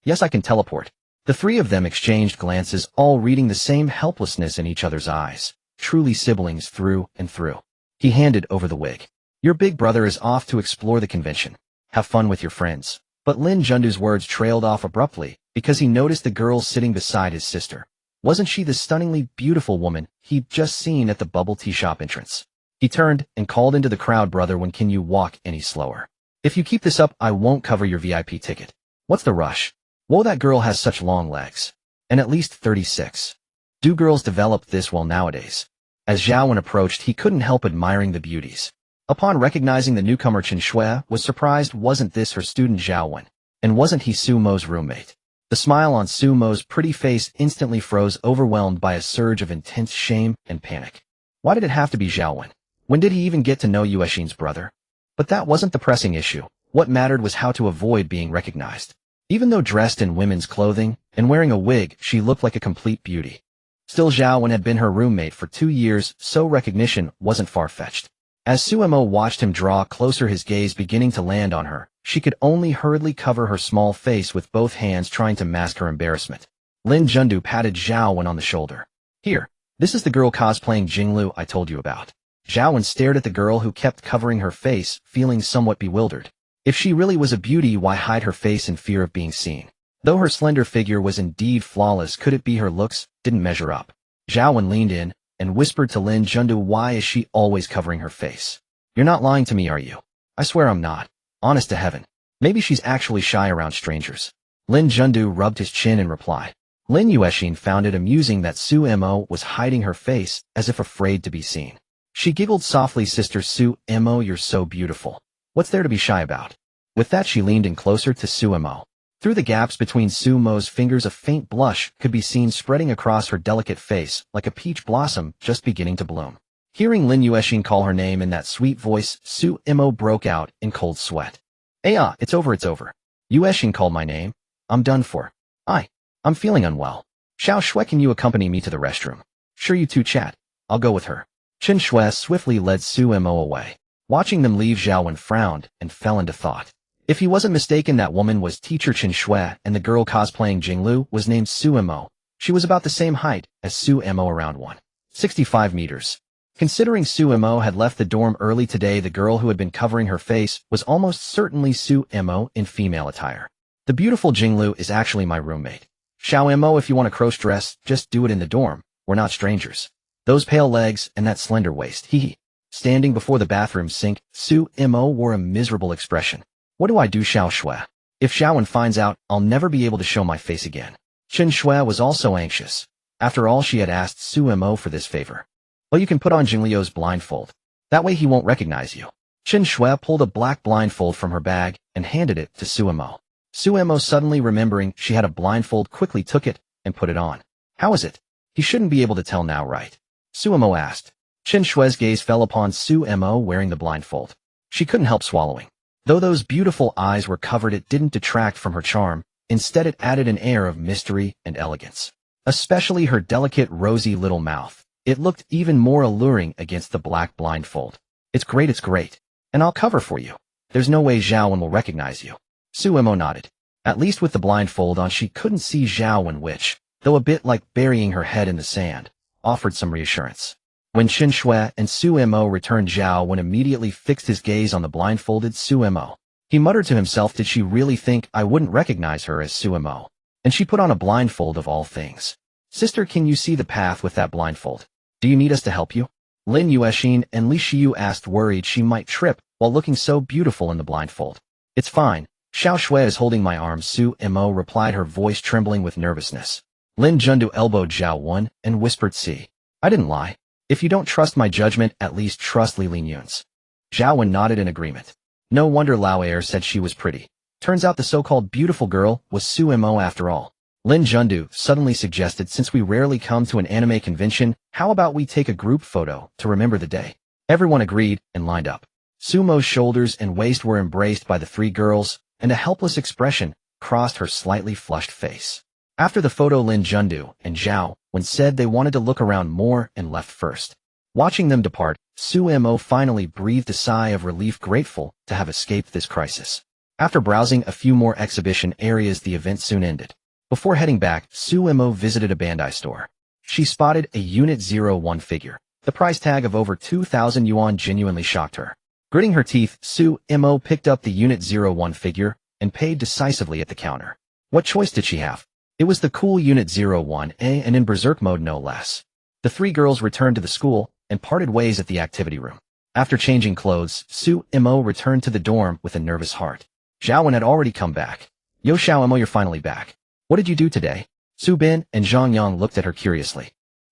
S1: "Yes, I can teleport." The three of them exchanged glances, all reading the same helplessness in each other's eyes. Truly siblings through and through. He handed over the wig. "Your big brother is off to explore the convention. Have fun with your friends." But Lin Jundu's words trailed off abruptly because he noticed the girl sitting beside his sister. Wasn't she the stunningly beautiful woman he'd just seen at the bubble tea shop entrance? He turned and called into the crowd, "Brother, when can you walk any slower? If you keep this up, I won't cover your VIP ticket." "What's the rush? Whoa, that girl has such long legs. And at least 36. Do girls develop this well nowadays?" As Zhao approached, he couldn't help admiring the beauties. Upon recognizing the newcomer, Chen Shui was surprised. Wasn't this her student Zhao? And wasn't he Sumo's roommate? The smile on Sumo's pretty face instantly froze, overwhelmed by a surge of intense shame and panic. Why did it have to be Zhao? When did he even get to know Yuexin's brother? But that wasn't the pressing issue. What mattered was how to avoid being recognized. Even though dressed in women's clothing and wearing a wig, she looked like a complete beauty. Still, Zhao had been her roommate for 2 years, so recognition wasn't far-fetched. As Suemo watched him draw closer, his gaze beginning to land on her, she could only hurriedly cover her small face with both hands, trying to mask her embarrassment. Lin Jundu patted Zhao on the shoulder. "Here, this is the girl cosplaying Jinglu I told you about." Zhao stared at the girl who kept covering her face, feeling somewhat bewildered. If she really was a beauty, why hide her face in fear of being seen? Though her slender figure was indeed flawless, could it be her looks didn't measure up? Zhao leaned in and whispered to Lin Jundu, "Why is she always covering her face? You're not lying to me, are you?" "I swear I'm not. Honest to heaven. Maybe she's actually shy around strangers." Lin Jundu rubbed his chin in reply. Lin Yuexin found it amusing that Suemo was hiding her face as if afraid to be seen. She giggled softly. "Sister Suemo, you're so beautiful. What's there to be shy about?" With that, she leaned in closer to Suemo. Through the gaps between Sumo's fingers, a faint blush could be seen spreading across her delicate face, like a peach blossom just beginning to bloom. Hearing Lin Yuexin call her name in that sweet voice, Suemo broke out in cold sweat. It's over. Yuexin called my name. I'm done for. I'm feeling unwell. Xiao Shui, can you accompany me to the restroom?" "Sure, you two chat. I'll go with her." Chen Shui swiftly led Suemo away. Watching them leave, Zhao frowned and fell into thought. If he wasn't mistaken, that woman was teacher Chen Shui, and the girl cosplaying Jinglu was named Suemo. She was about the same height as Suemo, around 165 meters. Considering Suemo had left the dorm early today, the girl who had been covering her face was almost certainly Suemo in female attire. "The beautiful Jinglu is actually my roommate. Xiaoemo, if you want a cross-dress, just do it in the dorm. We're not strangers." Those pale legs and that slender waist, hee. Standing before the bathroom sink, Suemo wore a miserable expression. "What do I do, Xiao Shui? If Xiaowen finds out, I'll never be able to show my face again." Chen Shui was also anxious. After all, she had asked Suemo for this favor. "Well, you can put on Jingliu's blindfold. That way he won't recognize you." Chen Shui pulled a black blindfold from her bag and handed it to Suemo. Suemo, suddenly remembering she had a blindfold, quickly took it and put it on. "How is it? He shouldn't be able to tell now, right?" Suemo asked. Chen Shui's gaze fell upon Suemo wearing the blindfold. She couldn't help swallowing. Though those beautiful eyes were covered, it didn't detract from her charm. Instead, it added an air of mystery and elegance. Especially her delicate, rosy little mouth. It looked even more alluring against the black blindfold. It's great. And I'll cover for you. There's no way Zhaowen will recognize you." Suemo nodded. At least with the blindfold on, she couldn't see Zhaowen, which, though a bit like burying her head in the sand, offered some reassurance. When Chen Shui and Suemo returned, Zhaowen immediately fixed his gaze on the blindfolded Suemo. He muttered to himself, did she really think I wouldn't recognize her as Suemo? And she put on a blindfold of all things. "Sister, can you see the path with that blindfold? Do you need us to help you?" Lin Yuexin and Li Xiu asked, worried she might trip while looking so beautiful in the blindfold. "It's fine. Xiao Shui is holding my arm," Suemo replied, her voice trembling with nervousness. Lin Jundu elbowed Zhao and whispered, "See, I didn't lie. If you don't trust my judgment, at least trust Li Lingyun's." Zhao nodded in agreement. No wonder Lao Air said she was pretty. Turns out the so-called beautiful girl was Sumo after all. Lin Jundu suddenly suggested, since we rarely come to an anime convention, how about we take a group photo to remember the day? Everyone agreed and lined up. Sumo's shoulders and waist were embraced by the three girls, and a helpless expression crossed her slightly flushed face. After the photo, Lin Jundu and Zhao Wen said they wanted to look around more and left first. Watching them depart, Sumo finally breathed a sigh of relief, grateful to have escaped this crisis. After browsing a few more exhibition areas, the event soon ended. Before heading back, Sumo visited a Bandai store. She spotted a Unit 01 figure. The price tag of over 2,000 yuan genuinely shocked her. Gritting her teeth, Sumo picked up the Unit 01 figure and paid decisively at the counter. What choice did she have? It was the cool Unit 01A, and in berserk mode no less. The three girls returned to the school and parted ways at the activity room. After changing clothes, Sumo returned to the dorm with a nervous heart. Zhao Wen had already come back. Yo Xiaomo, you're finally back. What did you do today? Su Bin and Zhang Yang looked at her curiously.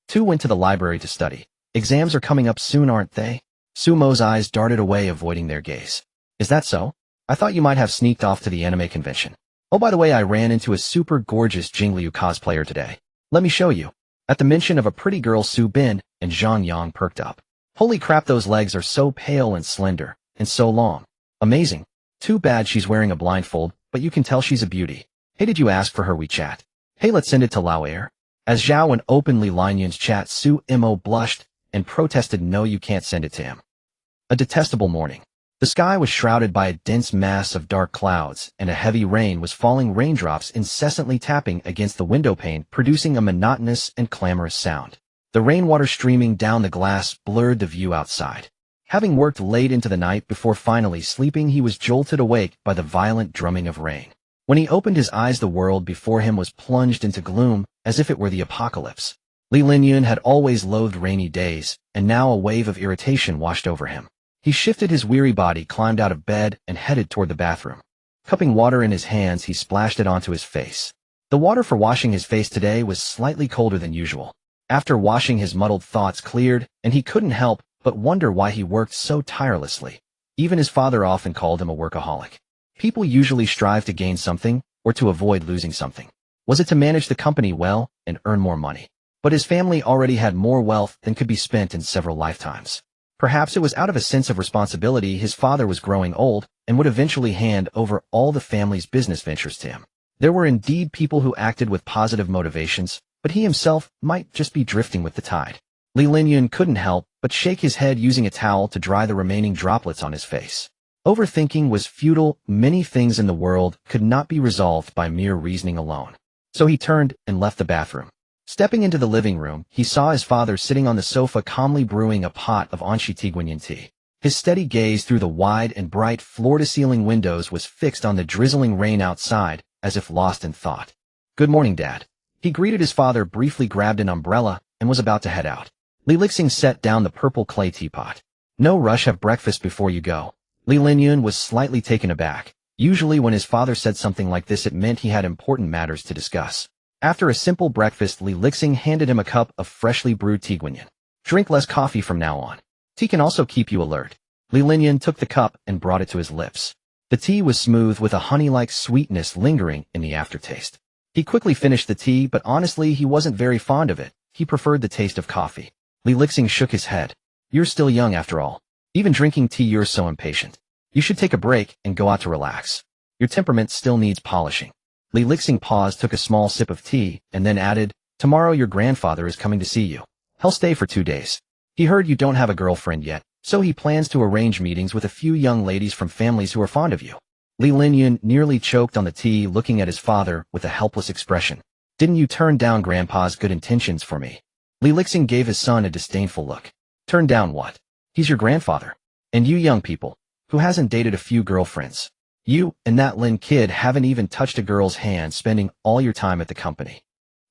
S1: Two went to the library to study. Exams are coming up soon, aren't they? Sumo's eyes darted away, avoiding their gaze. Is that so? I thought you might have sneaked off to the anime convention. Oh, by the way, I ran into a super gorgeous Jingliu cosplayer today. Let me show you. At the mention of a pretty girl, Su Bin and Zhang Yang perked up. Holy crap, those legs are so pale and slender, and so long. Amazing. Too bad she's wearing a blindfold, but you can tell she's a beauty. Hey, did you ask for her WeChat? Hey, let's send it to Lao Air. As Zhao Wen openly Lin Yun's chat, Sumo blushed and protested, no, you can't send it to him. A detestable morning. The sky was shrouded by a dense mass of dark clouds, and a heavy rain was falling, raindrops incessantly tapping against the window pane, producing a monotonous and clamorous sound. The rainwater streaming down the glass blurred the view outside. Having worked late into the night before finally sleeping, he was jolted awake by the violent drumming of rain. When he opened his eyes, the world before him was plunged into gloom, as if it were the apocalypse. Lin Yun had always loathed rainy days, and now a wave of irritation washed over him. He shifted his weary body, climbed out of bed, and headed toward the bathroom. Cupping water in his hands, he splashed it onto his face. The water for washing his face today was slightly colder than usual. After washing, his muddled thoughts cleared, and he couldn't help but wonder why he worked so tirelessly. Even his father often called him a workaholic. People usually strive to gain something, or to avoid losing something. Was it to manage the company well and earn more money? But his family already had more wealth than could be spent in several lifetimes. Perhaps it was out of a sense of responsibility. His father was growing old and would eventually hand over all the family's business ventures to him. There were indeed people who acted with positive motivations, but he himself might just be drifting with the tide. Lin Yun couldn't help but shake his head, using a towel to dry the remaining droplets on his face. Overthinking was futile. Many things in the world could not be resolved by mere reasoning alone. So he turned and left the bathroom. Stepping into the living room, he saw his father sitting on the sofa, calmly brewing a pot of Anshi Tiguanyin tea. His steady gaze through the wide and bright floor-to-ceiling windows was fixed on the drizzling rain outside, as if lost in thought. Good morning, Dad. He greeted his father, briefly grabbed an umbrella, and was about to head out. Li Lixing set down the purple clay teapot. No rush, have breakfast before you go. Lin Yun was slightly taken aback. Usually when his father said something like this, it meant he had important matters to discuss. After a simple breakfast, Li Lixing handed him a cup of freshly brewed Tiguanyin. Drink less coffee from now on. Tea can also keep you alert. Lin Yun took the cup and brought it to his lips. The tea was smooth, with a honey-like sweetness lingering in the aftertaste. He quickly finished the tea, but honestly he wasn't very fond of it. He preferred the taste of coffee. Li Lixing shook his head. You're still young after all. Even drinking tea, you're so impatient. You should take a break and go out to relax. Your temperament still needs polishing. Li Lixing paused, took a small sip of tea, and then added, tomorrow your grandfather is coming to see you. He'll stay for 2 days. He heard you don't have a girlfriend yet, so he plans to arrange meetings with a few young ladies from families who are fond of you. Lin Yun nearly choked on the tea, looking at his father with a helpless expression. Didn't you turn down Grandpa's good intentions for me? Li Lixing gave his son a disdainful look. Turn down what? He's your grandfather. And you young people, who hasn't dated a few girlfriends? You and that Lin kid haven't even touched a girl's hand, spending all your time at the company.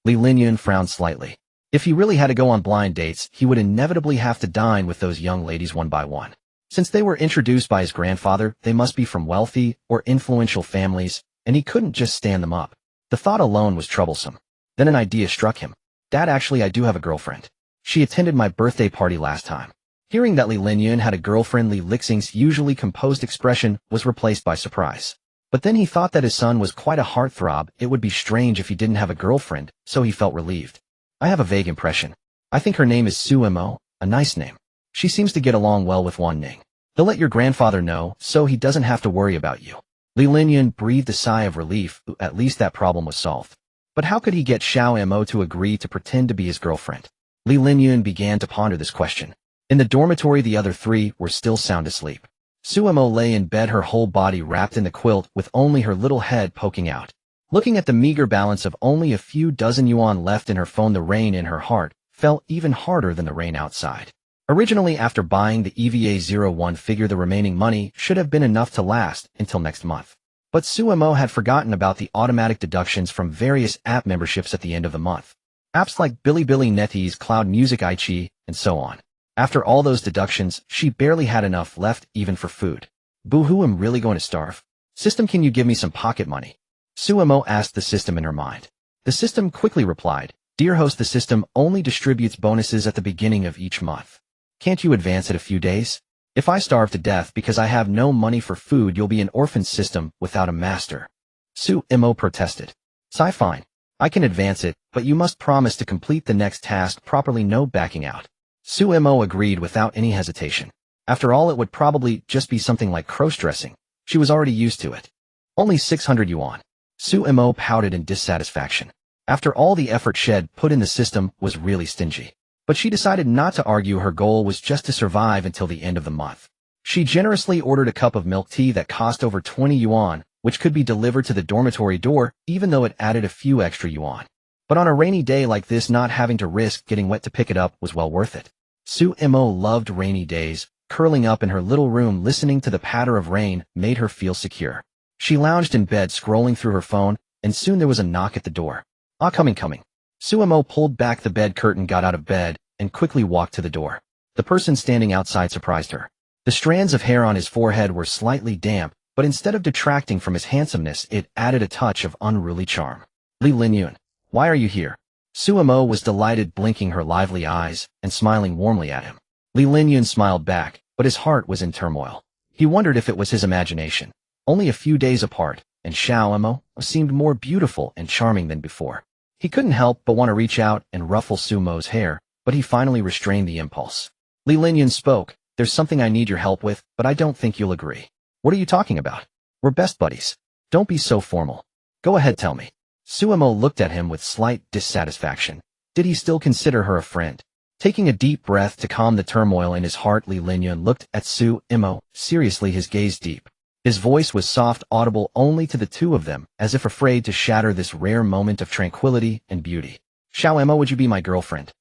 S1: Lin Yun frowned slightly. If he really had to go on blind dates, he would inevitably have to dine with those young ladies one by one. Since they were introduced by his grandfather, they must be from wealthy or influential families, and he couldn't just stand them up. The thought alone was troublesome. Then an idea struck him. Dad, actually I do have a girlfriend. She attended my birthday party last time. Hearing that Lin Yun had a girlfriend, Li Lixing's usually composed expression was replaced by surprise. But then he thought that his son was quite a heartthrob. It would be strange if he didn't have a girlfriend, so he felt relieved. I have a vague impression. I think her name is Suemo, a nice name. She seems to get along well with Wan Ning. He'll let your grandfather know, so he doesn't have to worry about you. Li Linyun breathed a sigh of relief. At least that problem was solved. But how could he get Xiao Mo to agree to pretend to be his girlfriend? Li Linyun began to ponder this question. In the dormitory, the other three were still sound asleep. Suemo lay in bed, her whole body wrapped in the quilt with only her little head poking out. Looking at the meager balance of only a few dozen yuan left in her phone, the rain in her heart fell even harder than the rain outside. Originally, after buying the EVA-01 figure, the remaining money should have been enough to last until next month. But Suemo had forgotten about the automatic deductions from various app memberships at the end of the month. Apps like Bilibili, NetEase, Cloud Music, iQIYI, and so on. After all those deductions, she barely had enough left even for food. Boo-hoo, I'm really going to starve. System, can you give me some pocket money? Suemo asked the system in her mind. The system quickly replied, Dear host, the system only distributes bonuses at the beginning of each month. Can't you advance it a few days? If I starve to death because I have no money for food, you'll be an orphan system without a master. Suemo protested. Fine. I can advance it, but you must promise to complete the next task properly, no backing out. Suemo agreed without any hesitation. After all, it would probably just be something like cross-dressing. She was already used to it. Only 600 yuan. Suemo pouted in dissatisfaction. After all the effort she had put in, the system was really stingy. But she decided not to argue. Her goal was just to survive until the end of the month. She generously ordered a cup of milk tea that cost over 20 yuan, which could be delivered to the dormitory door, even though it added a few extra yuan. But on a rainy day like this, not having to risk getting wet to pick it up was well worth it. Suemo loved rainy days. Curling up in her little room listening to the patter of rain made her feel secure. She lounged in bed scrolling through her phone, and soon there was a knock at the door. Coming. Suemo pulled back the bed curtain, got out of bed, and quickly walked to the door. The person standing outside surprised her. The strands of hair on his forehead were slightly damp, but instead of detracting from his handsomeness, it added a touch of unruly charm. Li Linyun, why are you here? Suemo was delighted, blinking her lively eyes and smiling warmly at him. Li Linyun smiled back, but his heart was in turmoil. He wondered if it was his imagination. Only a few days apart, and Xiao seemed more beautiful and charming than before. He couldn't help but want to reach out and ruffle Sumo's hair, but he finally restrained the impulse. Li Linyun spoke, There's something I need your help with, but I don't think you'll agree. What are you talking about? We're best buddies. Don't be so formal. Go ahead, tell me. Suemo looked at him with slight dissatisfaction. Did he still consider her a friend? Taking a deep breath to calm the turmoil in his heart, Li Linyun looked at Suemo, seriously, his gaze deep. His voice was soft, audible only to the two of them, as if afraid to shatter this rare moment of tranquility and beauty. Xiao, would you be my girlfriend?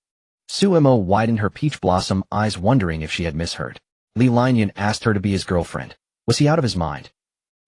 S1: Suemo widened her peach blossom eyes, wondering if she had misheard. Li Linyun asked her to be his girlfriend. Was he out of his mind?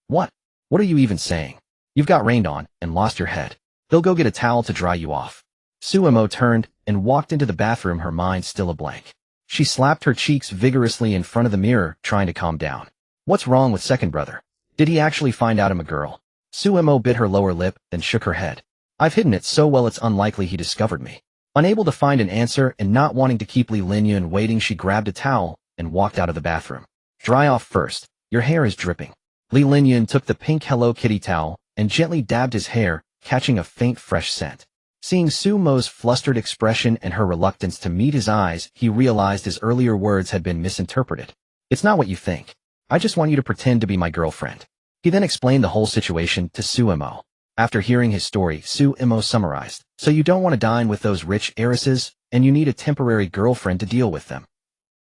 S1: What? What are you even saying? You've got rained on and lost your head. They'll go get a towel to dry you off. Suemo turned and walked into the bathroom, her mind still a blank. She slapped her cheeks vigorously in front of the mirror, trying to calm down. What's wrong with second brother? Did he actually find out I'm a girl? Suemo bit her lower lip, then shook her head. I've hidden it so well it's unlikely he discovered me. Unable to find an answer and not wanting to keep Li Linyun waiting, she grabbed a towel and walked out of the bathroom. Dry off first. Your hair is dripping. Li Linyun took the pink Hello Kitty towel and gently dabbed his hair, catching a faint fresh scent. Seeing Sumo's flustered expression and her reluctance to meet his eyes, he realized his earlier words had been misinterpreted. It's not what you think. I just want you to pretend to be my girlfriend. He then explained the whole situation to Suemo. After hearing his story, Suemo summarized. So you don't want to dine with those rich heiresses, and you need a temporary girlfriend to deal with them.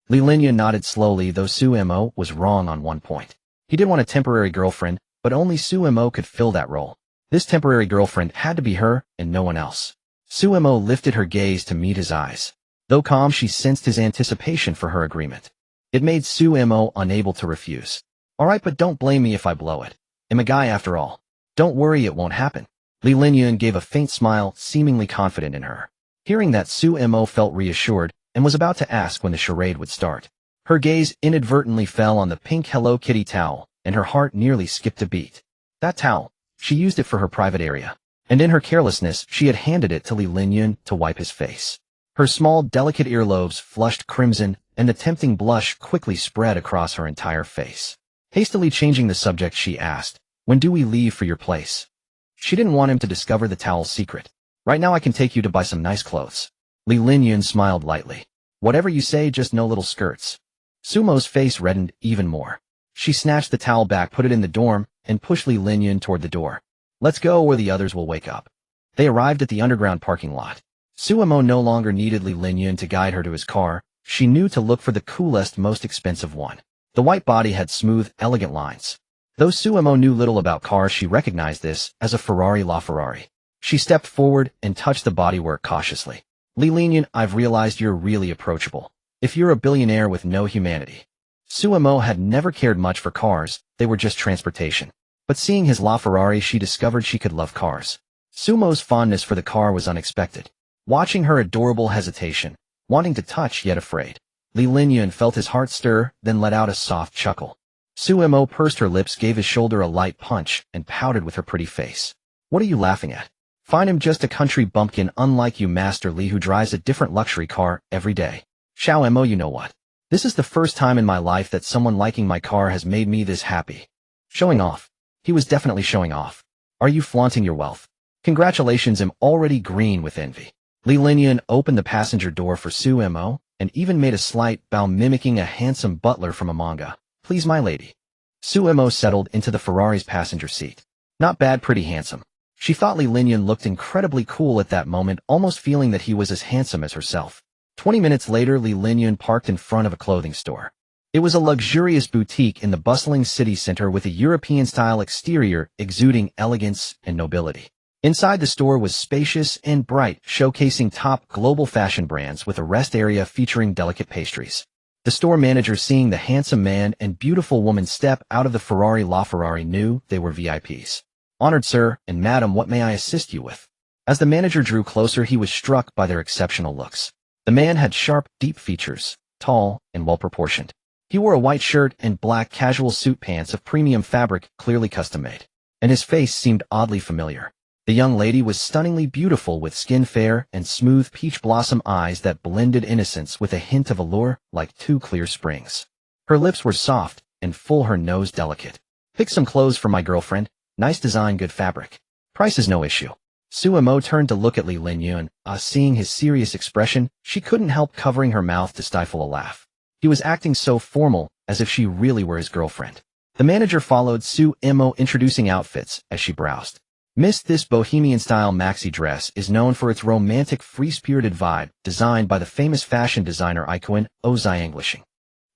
S1: Li Linyun nodded slowly, though Suemo was wrong on one point. He did want a temporary girlfriend, but only Suemo could fill that role. This temporary girlfriend had to be her and no one else. Suemo lifted her gaze to meet his eyes. Though calm, she sensed his anticipation for her agreement. It made Suemo unable to refuse. All right, but don't blame me if I blow it. I'm a guy after all. Don't worry, it won't happen. Li Linyun gave a faint smile, seemingly confident in her. Hearing that, Suemo felt reassured and was about to ask when the charade would start. Her gaze inadvertently fell on the pink Hello Kitty towel, and her heart nearly skipped a beat. That towel. She used it for her private area. And in her carelessness, she had handed it to Li Linyun to wipe his face. Her small, delicate earlobes flushed crimson, and the tempting blush quickly spread across her entire face. Hastily changing the subject, she asked, When do we leave for your place? She didn't want him to discover the towel's secret. Right now I can take you to buy some nice clothes. Li Linyun smiled lightly. Whatever you say, just no little skirts. Sumo's face reddened even more. She snatched the towel back, put it in the dorm, and pushed Li Linyun toward the door. Let's go or the others will wake up. They arrived at the underground parking lot. Sumo no longer needed Li Linyun to guide her to his car. She knew to look for the coolest, most expensive one. The white body had smooth, elegant lines. Though Sumo knew little about cars, she recognized this as a Ferrari LaFerrari. She stepped forward and touched the bodywork cautiously. Li Linyun, I've realized you're really approachable. If you're a billionaire with no humanity. Sumo had never cared much for cars, they were just transportation. But seeing his LaFerrari, she discovered she could love cars. Sumo's fondness for the car was unexpected. Watching her adorable hesitation, wanting to touch yet afraid, Li Linyun felt his heart stir, then let out a soft chuckle. Sumo pursed her lips, gave his shoulder a light punch, and pouted with her pretty face. What are you laughing at? Find him just a country bumpkin unlike you, Master Li, who drives a different luxury car every day. Xiao Mo, you know what? This is the first time in my life that someone liking my car has made me this happy. Showing off. He was definitely showing off. Are you flaunting your wealth? Congratulations, I'm already green with envy. Li Linyun opened the passenger door for Sumo, and even made a slight bow mimicking a handsome butler from a manga. Please, my lady. Sumo settled into the Ferrari's passenger seat. Not bad, pretty handsome. She thought Li Linyun looked incredibly cool at that moment, almost feeling that he was as handsome as herself. 20 minutes later, Li Linyun parked in front of a clothing store. It was a luxurious boutique in the bustling city center with a European-style exterior exuding elegance and nobility. Inside the store was spacious and bright, showcasing top global fashion brands with a rest area featuring delicate pastries. The store manager, seeing the handsome man and beautiful woman step out of the Ferrari LaFerrari, knew they were VIPs. Honored sir and madam, what may I assist you with? As the manager drew closer, he was struck by their exceptional looks. The man had sharp, deep features, tall, and well-proportioned. He wore a white shirt and black casual suit pants of premium fabric, clearly custom-made. And his face seemed oddly familiar. The young lady was stunningly beautiful, with skin fair and smooth peach blossom eyes that blended innocence with a hint of allure like two clear springs. Her lips were soft and full, her nose delicate. Pick some clothes for my girlfriend. Nice design, good fabric. Price is no issue. Sumo turned to look at Li Linyun. Seeing his serious expression, she couldn't help covering her mouth to stifle a laugh. He was acting so formal, as if she really were his girlfriend. The manager followed Sumo, introducing outfits as she browsed. Miss, this bohemian-style maxi dress is known for its romantic, free-spirited vibe, designed by the famous fashion designer Ikoen Englishing.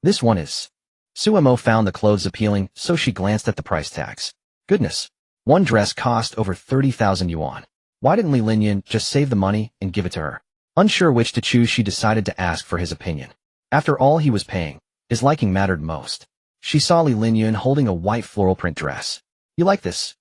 S1: This one is. Sumo found the clothes appealing, so she glanced at the price tags. Goodness. One dress cost over 30,000 yuan. Why didn't Li Linyun just save the money and give it to her? Unsure which to choose, she decided to ask for his opinion. After all he was paying, his liking mattered most. She saw Li Linyun holding a white floral print dress. You like this?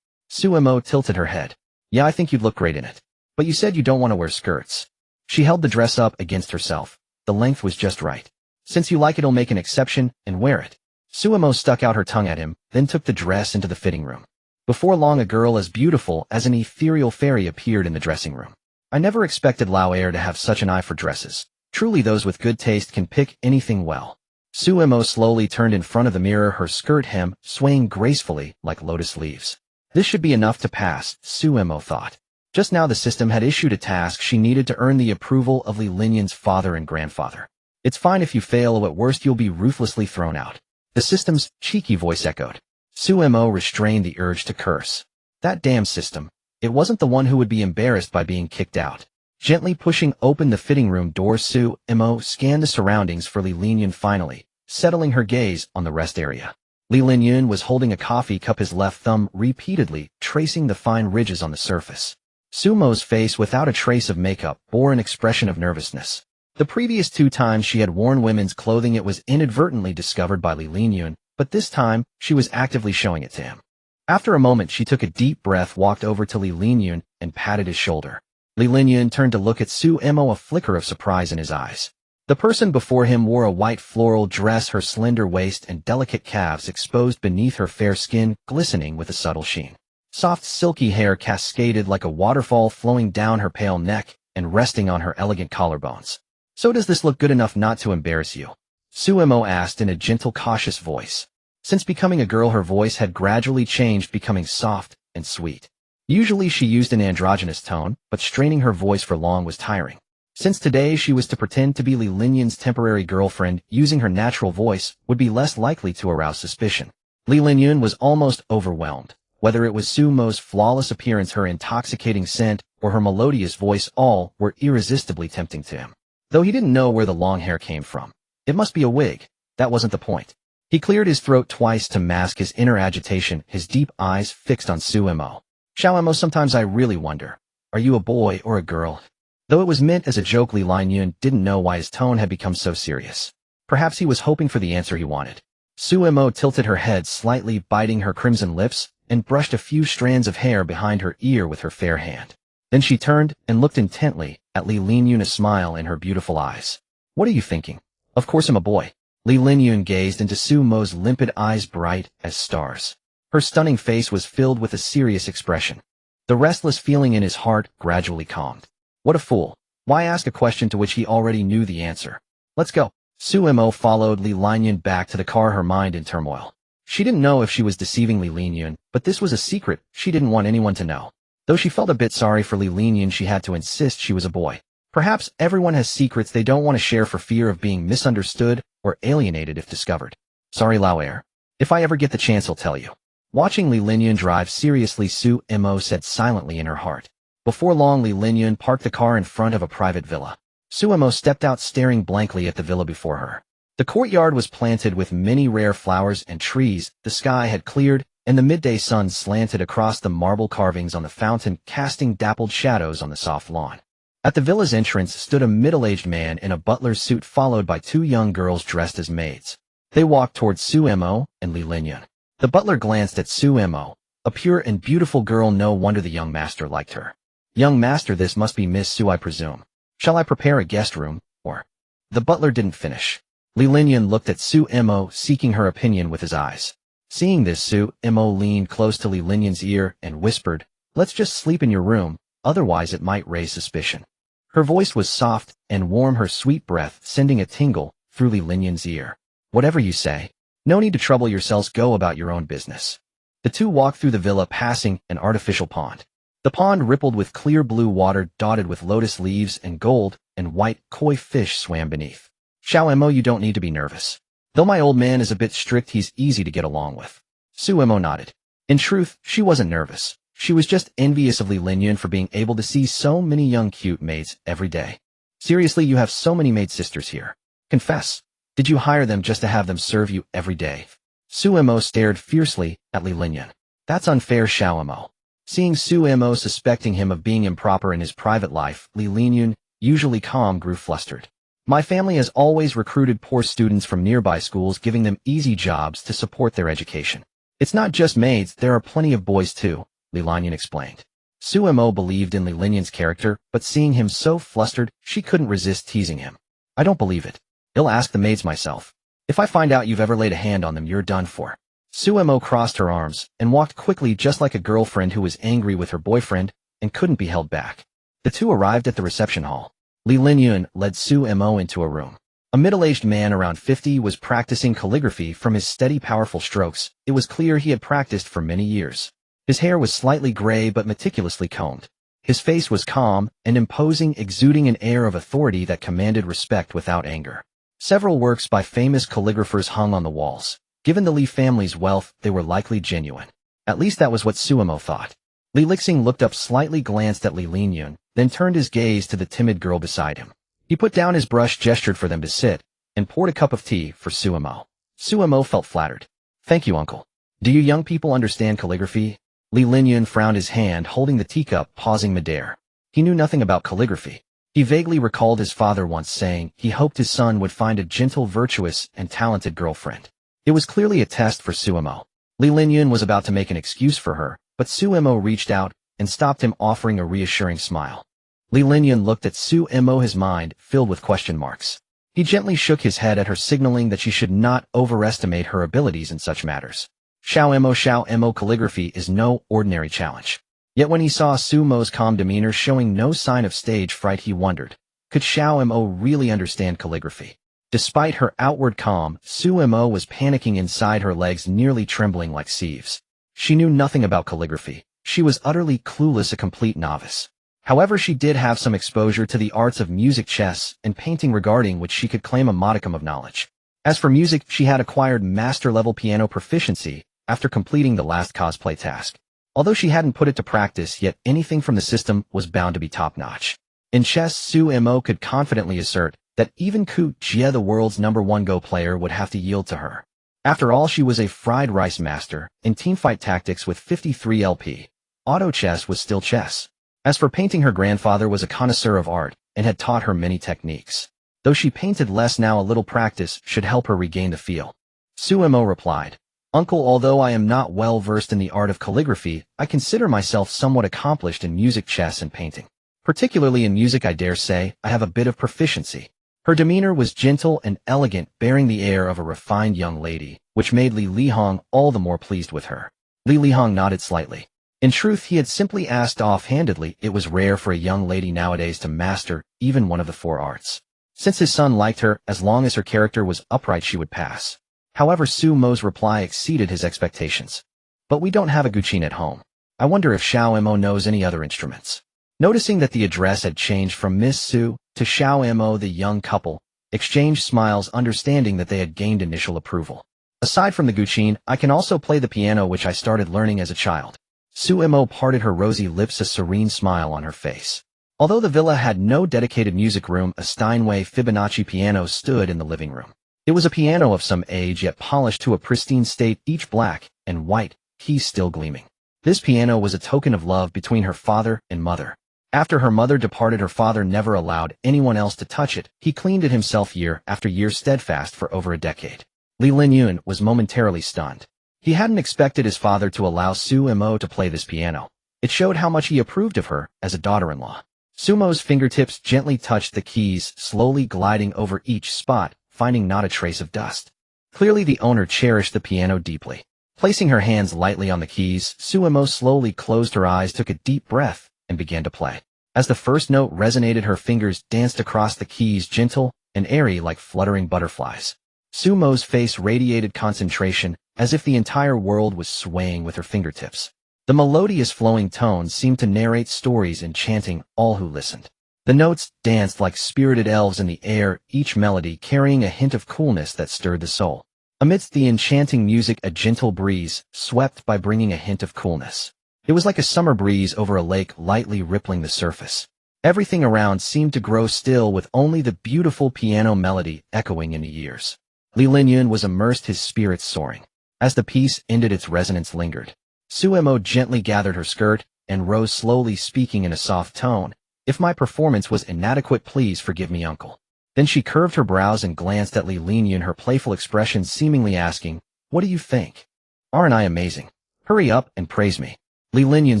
S1: Sumo tilted her head. Yeah, I think you'd look great in it. But you said you don't want to wear skirts. She held the dress up against herself. The length was just right. Since you like it, I'll make an exception and wear it. Sumo stuck out her tongue at him, then took the dress into the fitting room. Before long, a girl as beautiful as an ethereal fairy appeared in the dressing room. I never expected Lao Air to have such an eye for dresses. Truly, those with good taste can pick anything well. Sumo slowly turned in front of the mirror, her skirt hem swaying gracefully like lotus leaves. This should be enough to pass, Sumo thought. Just now the system had issued a task she needed to earn the approval of Li Linyun's father and grandfather. It's fine if you fail, or at worst you'll be ruthlessly thrown out. The system's cheeky voice echoed. Sumo restrained the urge to curse. That damn system. It wasn't the one who would be embarrassed by being kicked out. Gently pushing open the fitting room door, Sumo scanned the surroundings for Li Linyun, finally, settling her gaze on the rest area. Li Linyun was holding a coffee cup, his left thumb repeatedly tracing the fine ridges on the surface. Sumo's face, without a trace of makeup, bore an expression of nervousness. The previous 2 times she had worn women's clothing, it was inadvertently discovered by Li Linyun, but this time, she was actively showing it to him. After a moment, she took a deep breath, walked over to Li Linyun, and patted his shoulder. Li Linyun turned to look at Sumo, a flicker of surprise in his eyes. The person before him wore a white floral dress, her slender waist and delicate calves exposed beneath her fair skin, glistening with a subtle sheen. Soft silky hair cascaded like a waterfall, flowing down her pale neck and resting on her elegant collarbones. So does this look good enough not to embarrass you? Sumo asked in a gentle, cautious voice. Since becoming a girl, her voice had gradually changed, becoming soft and sweet. Usually she used an androgynous tone, but straining her voice for long was tiring. Since today she was to pretend to be Li Linyan's temporary girlfriend, using her natural voice would be less likely to arouse suspicion. Li Linyan was almost overwhelmed. Whether it was Sumo's flawless appearance, her intoxicating scent, or her melodious voice, all were irresistibly tempting to him. Though he didn't know where the long hair came from. It must be a wig. That wasn't the point. He cleared his throat twice to mask his inner agitation, his deep eyes fixed on Sumo. Xiaomo, sometimes I really wonder, are you a boy or a girl? Though it was meant as a joke, Li Linyan didn't know why his tone had become so serious. Perhaps he was hoping for the answer he wanted. Sumo tilted her head slightly, biting her crimson lips, and brushed a few strands of hair behind her ear with her fair hand. Then she turned and looked intently at Li Linyan, a smile in her beautiful eyes. What are you thinking? Of course I'm a boy. Li Linyan gazed into Sumo's limpid eyes, bright as stars. Her stunning face was filled with a serious expression. The restless feeling in his heart gradually calmed. What a fool. Why ask a question to which he already knew the answer? Let's go. Sumo followed Li Linyan back to the car, her mind in turmoil. She didn't know if she was deceiving Li Linyan, but this was a secret she didn't want anyone to know. Though she felt a bit sorry for Li Linyan, she had to insist she was a boy. Perhaps everyone has secrets they don't want to share for fear of being misunderstood or alienated if discovered. Sorry, Lauer. If I ever get the chance, I'll tell you. Watching Li Linyan drive seriously, Sumo said silently in her heart. Before long, Li Linyan parked the car in front of a private villa. Sumo stepped out, staring blankly at the villa before her. The courtyard was planted with many rare flowers and trees, the sky had cleared, and the midday sun slanted across the marble carvings on the fountain, casting dappled shadows on the soft lawn. At the villa's entrance stood a middle-aged man in a butler's suit, followed by two young girls dressed as maids. They walked towards Sumo and Li Linyan. The butler glanced at Sumo, a pure and beautiful girl. No wonder the young master liked her. Young master, this must be Miss Su, I presume. Shall I prepare a guest room, or? The butler didn't finish. Li Linyan looked at Sumo, seeking her opinion with his eyes. Seeing this, Sumo leaned close to Li Linyan's ear and whispered, let's just sleep in your room, otherwise it might raise suspicion. Her voice was soft and warm, her sweet breath sending a tingle through Li Linyan's ear. Whatever you say. No need to trouble yourselves, go about your own business. The two walked through the villa, passing an artificial pond. The pond rippled with clear blue water dotted with lotus leaves, and gold and white koi fish swam beneath. Xiaomo, you don't need to be nervous. Though my old man is a bit strict, he's easy to get along with. Sumo nodded. In truth, she wasn't nervous. She was just envious of Li Linyan for being able to see so many young cute maids every day. Seriously, you have so many maid sisters here. Confess. Did you hire them just to have them serve you every day? Sumo stared fiercely at Li Linyan. That's unfair, Xiaomo. Seeing Sumo suspecting him of being improper in his private life, Li Linyan, usually calm, grew flustered. My family has always recruited poor students from nearby schools, giving them easy jobs to support their education. It's not just maids, there are plenty of boys too, Li Linyan explained. Sumo believed in Li Linyan's character, but seeing him so flustered, she couldn't resist teasing him. I don't believe it. I'll ask the maids myself. If I find out you've ever laid a hand on them, you're done for. Sumo crossed her arms and walked quickly, just like a girlfriend who was angry with her boyfriend and couldn't be held back. The two arrived at the reception hall. Li Linyan led Sumo into a room. A middle-aged man around 50 was practicing calligraphy. From his steady, powerful strokes, it was clear he had practiced for many years. His hair was slightly gray but meticulously combed. His face was calm and imposing, exuding an air of authority that commanded respect without anger. Several works by famous calligraphers hung on the walls. Given the Li family's wealth, they were likely genuine. At least that was what Sumo thought. Li Lixing looked up, slightly glanced at Li Linyan, then turned his gaze to the timid girl beside him. He put down his brush, gestured for them to sit, and poured a cup of tea for Sumo. Sumo felt flattered. Thank you, uncle. Do you young people understand calligraphy? Li Linyan frowned, his hand holding the teacup, pausing midair. He knew nothing about calligraphy. He vaguely recalled his father once saying he hoped his son would find a gentle, virtuous, and talented girlfriend. It was clearly a test for Sumo. Li Linyan was about to make an excuse for her, but Sumo reached out and stopped him, offering a reassuring smile. Li Linyan looked at Sumo, his mind filled with question marks. He gently shook his head at her, signaling that she should not overestimate her abilities in such matters. Xiaomo, calligraphy is no ordinary challenge. Yet when he saw Sumo's calm demeanor, showing no sign of stage fright, he wondered, could Xiaomo really understand calligraphy? Despite her outward calm, Suemo was panicking inside, her legs nearly trembling like sieves. She knew nothing about calligraphy. She was utterly clueless, a complete novice. However, she did have some exposure to the arts of music, chess, and painting, regarding which she could claim a modicum of knowledge. As for music, she had acquired master-level piano proficiency after completing the last cosplay task. Although she hadn't put it to practice yet, anything from the system was bound to be top-notch. In chess, Suemo could confidently assert that even Ku Jie, the world's #1 Go player, would have to yield to her. After all, she was a fried rice master in teamfight tactics with 53 LP. Auto chess was still chess. As for painting, her grandfather was a connoisseur of art and had taught her many techniques. Though she painted less now, a little practice should help her regain the feel. Suemo replied, "Uncle, although I am not well versed in the art of calligraphy, I consider myself somewhat accomplished in music, chess, and painting. Particularly in music, I dare say I have a bit of proficiency." Her demeanor was gentle and elegant, bearing the air of a refined young lady, which made Li Lihong all the more pleased with her. Li Lihong nodded slightly. In truth, he had simply asked offhandedly. It was rare for a young lady nowadays to master even one of the 4 arts. Since his son liked her, as long as her character was upright, she would pass. However, Sumo's reply exceeded his expectations. "But we don't have a guqin at home. I wonder if Xiao Mo knows any other instruments." Noticing that the address had changed from Miss Su to Xiao Mo, the young couple exchanged smiles, understanding that they had gained initial approval. "Aside from the guqin, I can also play the piano, which I started learning as a child." Suemo parted her rosy lips, a serene smile on her face. Although the villa had no dedicated music room, a Steinway Fibonacci piano stood in the living room. It was a piano of some age, yet polished to a pristine state, each black and white, keys still gleaming. This piano was a token of love between her father and mother. After her mother departed, her father never allowed anyone else to touch it. He cleaned it himself year after year, steadfast for over a decade. Li Linyun was momentarily stunned. He hadn't expected his father to allow Suemo to play this piano. It showed how much he approved of her as a daughter-in-law. Sumo's fingertips gently touched the keys, slowly gliding over each spot, finding not a trace of dust. Clearly the owner cherished the piano deeply. Placing her hands lightly on the keys, Suemo slowly closed her eyes, took a deep breath, and began to play. As the first note resonated, her fingers danced across the keys, gentle and airy like fluttering butterflies. Sumo's face radiated concentration, as if the entire world was swaying with her fingertips. The melodious flowing tones seemed to narrate stories, enchanting all who listened. The notes danced like spirited elves in the air, each melody carrying a hint of coolness that stirred the soul. Amidst the enchanting music, a gentle breeze swept by, bringing a hint of coolness. It was like a summer breeze over a lake, lightly rippling the surface. Everything around seemed to grow still, with only the beautiful piano melody echoing in the ears. Li Linyun was immersed, his spirits soaring. As the piece ended, its resonance lingered. Suemo gently gathered her skirt and rose slowly, speaking in a soft tone. "If my performance was inadequate, please forgive me, uncle." Then she curved her brows and glanced at Li Linyun, her playful expression seemingly asking, "What do you think? Aren't I amazing? Hurry up and praise me." Li Linyun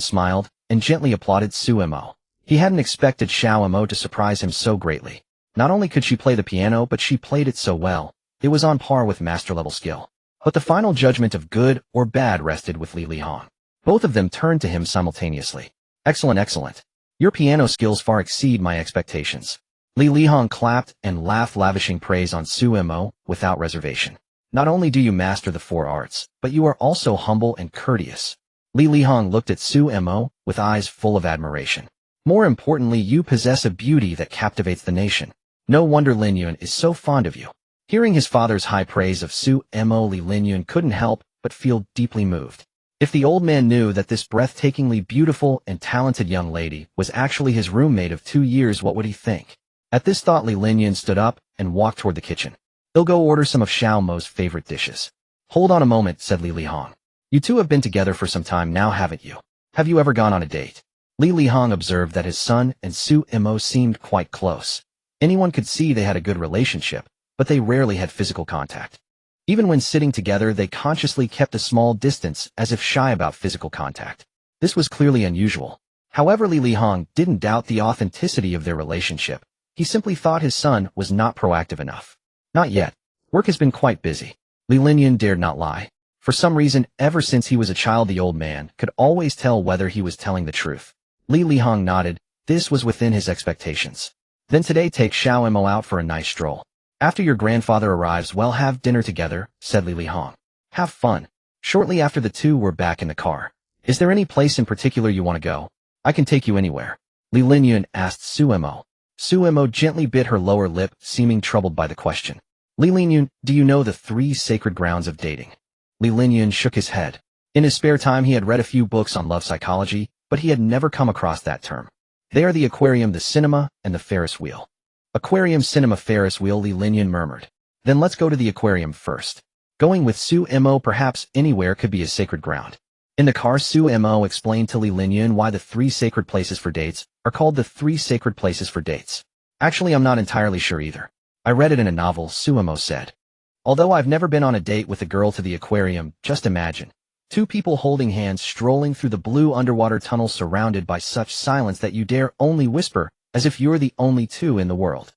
S1: smiled and gently applauded Suemo. He hadn't expected Xiao Mo to surprise him so greatly. Not only could she play the piano, but she played it so well. It was on par with master-level skill. But the final judgment of good or bad rested with Li Lihong. Both of them turned to him simultaneously. "Excellent, excellent. Your piano skills far exceed my expectations." Li Lihong clapped and laughed, lavishing praise on Suemo without reservation. "Not only do you master the 4 arts, but you are also humble and courteous." Li Lihong looked at Suemo with eyes full of admiration. "More importantly, you possess a beauty that captivates the nation. No wonder Linyun is so fond of you." Hearing his father's high praise of Suemo, Li Linyun couldn't help but feel deeply moved. If the old man knew that this breathtakingly beautiful and talented young lady was actually his roommate of 2 years, what would he think? At this thought, Li Linyun stood up and walked toward the kitchen. "He'll go order some of Xiao Mo's favorite dishes." "Hold on a moment," said Li Lihong. "You two have been together for some time now, haven't you? Have you ever gone on a date?" Li Lihong observed that his son and Suemo seemed quite close. Anyone could see they had a good relationship, but they rarely had physical contact. Even when sitting together, they consciously kept a small distance, as if shy about physical contact. This was clearly unusual. However, Li Lihong didn't doubt the authenticity of their relationship. He simply thought his son was not proactive enough. "Not yet. Work has been quite busy." Li Linyun dared not lie. For some reason, ever since he was a child, the old man could always tell whether he was telling the truth. Li Lihong nodded. This was within his expectations. "Then today take Xiao Mo out for a nice stroll." After your grandfather arrives, we'll have dinner together, said Li Hong. Have fun. Shortly after, the two were back in the car. Is there any place in particular you want to go? I can take you anywhere. Li Linyun asked Suemo. Suemo gently bit her lower lip, seeming troubled by the question. Li Linyun, do you know the 3 sacred grounds of dating? Li Linyun shook his head. In his spare time he had read a few books on love psychology, but he had never come across that term. They are the aquarium, the cinema, and the Ferris wheel. Aquarium, cinema, Ferris wheel, Li Linyun murmured. Then let's go to the aquarium first. Going with Suemo, perhaps anywhere could be a sacred ground. In the car, Suemo explained to Li Linyun why the 3 sacred places for dates are called the 3 sacred places for dates. Actually, I'm not entirely sure either. I read it in a novel, Suemo said. Although I've never been on a date with a girl to the aquarium, just imagine. 2 people holding hands strolling through the blue underwater tunnel surrounded by such silence that you dare only whisper, as if you're the only 2 in the world.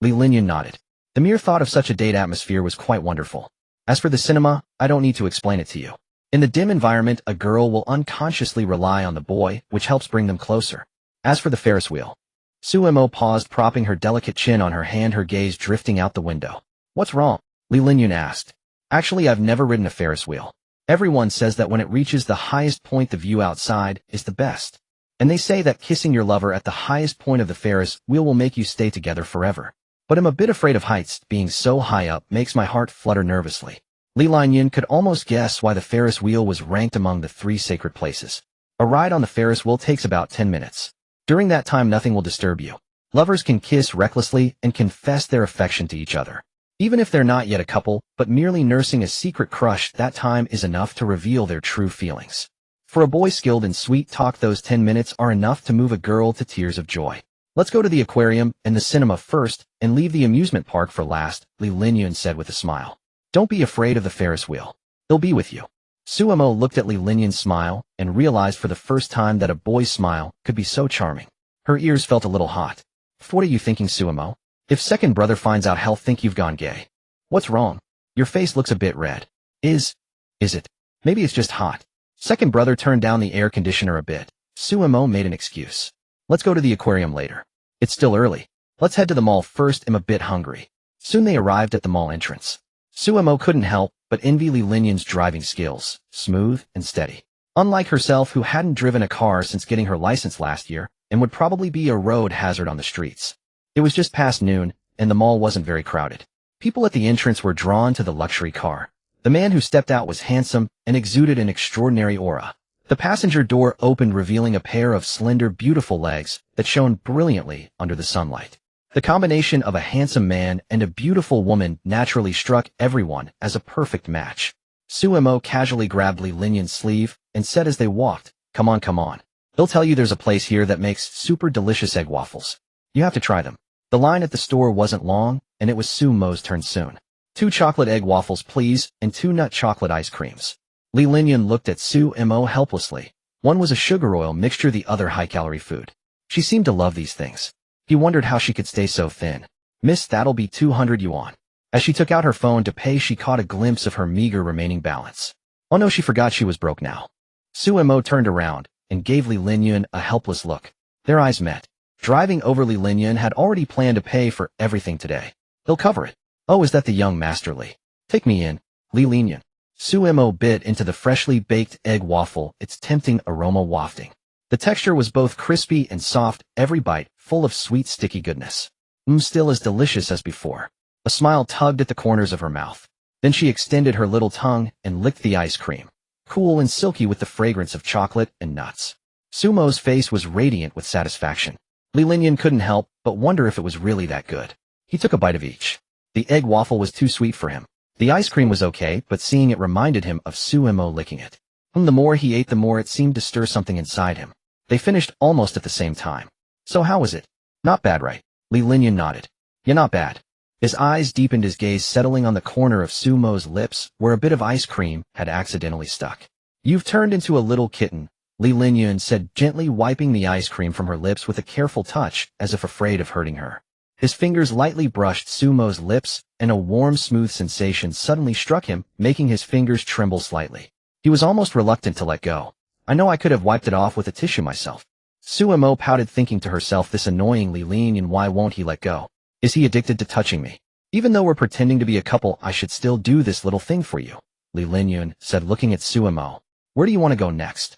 S1: Li Linyun nodded. The mere thought of such a date atmosphere was quite wonderful. As for the cinema, I don't need to explain it to you. In the dim environment, a girl will unconsciously rely on the boy, which helps bring them closer. As for the Ferris wheel. Suemo paused, propping her delicate chin on her hand, her gaze drifting out the window. What's wrong? Li Linyun asked. Actually, I've never ridden a Ferris wheel. Everyone says that when it reaches the highest point, the view outside is the best. And they say that kissing your lover at the highest point of the Ferris wheel will make you stay together forever. But I'm a bit afraid of heights. Being so high up makes my heart flutter nervously. Li Linyun could almost guess why the Ferris wheel was ranked among the 3 sacred places. A ride on the Ferris wheel takes about 10 minutes. During that time, nothing will disturb you. Lovers can kiss recklessly and confess their affection to each other. Even if they're not yet a couple, but merely nursing a secret crush, that time is enough to reveal their true feelings. For a boy skilled in sweet talk, those 10 minutes are enough to move a girl to tears of joy. Let's go to the aquarium and the cinema first, and leave the amusement park for last, Li Linyun said with a smile. Don't be afraid of the Ferris wheel. He'll be with you. Suemo looked at Li Linyun's smile and realized for the first time that a boy's smile could be so charming. Her ears felt a little hot. What are you thinking, Suemo? If second brother finds out, he'll think you've gone gay. What's wrong? Your face looks a bit red. Is it? Maybe it's just hot. Second brother turned down the air conditioner a bit. Suemo made an excuse. Let's go to the aquarium later. It's still early. Let's head to the mall first. I'm a bit hungry. Soon they arrived at the mall entrance. Suemo couldn't help but envy Li Linyun's driving skills, smooth and steady. Unlike herself, who hadn't driven a car since getting her license last year and would probably be a road hazard on the streets. It was just past noon, and the mall wasn't very crowded. People at the entrance were drawn to the luxury car. The man who stepped out was handsome and exuded an extraordinary aura. The passenger door opened, revealing a pair of slender, beautiful legs that shone brilliantly under the sunlight. The combination of a handsome man and a beautiful woman naturally struck everyone as a perfect match. Suemo casually grabbed Li Linyun's sleeve and said as they walked, Come on. They'll tell you there's a place here that makes super delicious egg waffles. You have to try them. The line at the store wasn't long, and it was Suemo's turn soon. 2 chocolate egg waffles, please, and 2 nut chocolate ice creams. Li Linyun looked at Suemo helplessly. One was a sugar oil mixture, the other high-calorie food. She seemed to love these things. He wondered how she could stay so thin. Miss, that'll be 200 yuan. As she took out her phone to pay, she caught a glimpse of her meager remaining balance. Oh no, she forgot she was broke now. Suemo turned around and gave Li Linyun a helpless look. Their eyes met. Driving over, Li Linyun had already planned to pay for everything today. He'll cover it. Oh, is that the young Master Li? Take me in, Li Linyun. Suemo bit into the freshly baked egg waffle, its tempting aroma wafting. The texture was both crispy and soft, every bite full of sweet, sticky goodness. Still as delicious as before. A smile tugged at the corners of her mouth. Then she extended her little tongue and licked the ice cream, cool and silky with the fragrance of chocolate and nuts. Sumo's face was radiant with satisfaction. Li Linyun couldn't help but wonder if it was really that good. He took a bite of each. The egg waffle was too sweet for him. The ice cream was okay, but seeing it reminded him of Suemo licking it. The more he ate, the more it seemed to stir something inside him. They finished almost at the same time. So how was it? Not bad, right? Li Linyun nodded. Yeah, not bad. His eyes deepened, his gaze settling on the corner of Sumo's lips where a bit of ice cream had accidentally stuck. You've turned into a little kitten, Li Linyun said, gently wiping the ice cream from her lips with a careful touch as if afraid of hurting her. His fingers lightly brushed Sumo's lips, and a warm, smooth sensation suddenly struck him, making his fingers tremble slightly. He was almost reluctant to let go. I know I could have wiped it off with a tissue myself. Suemo pouted, thinking to herself, this annoying Li Linyun, why won't he let go? Is he addicted to touching me? Even though we're pretending to be a couple, I should still do this little thing for you, Li Linyun said, looking at Suemo. Where do you want to go next?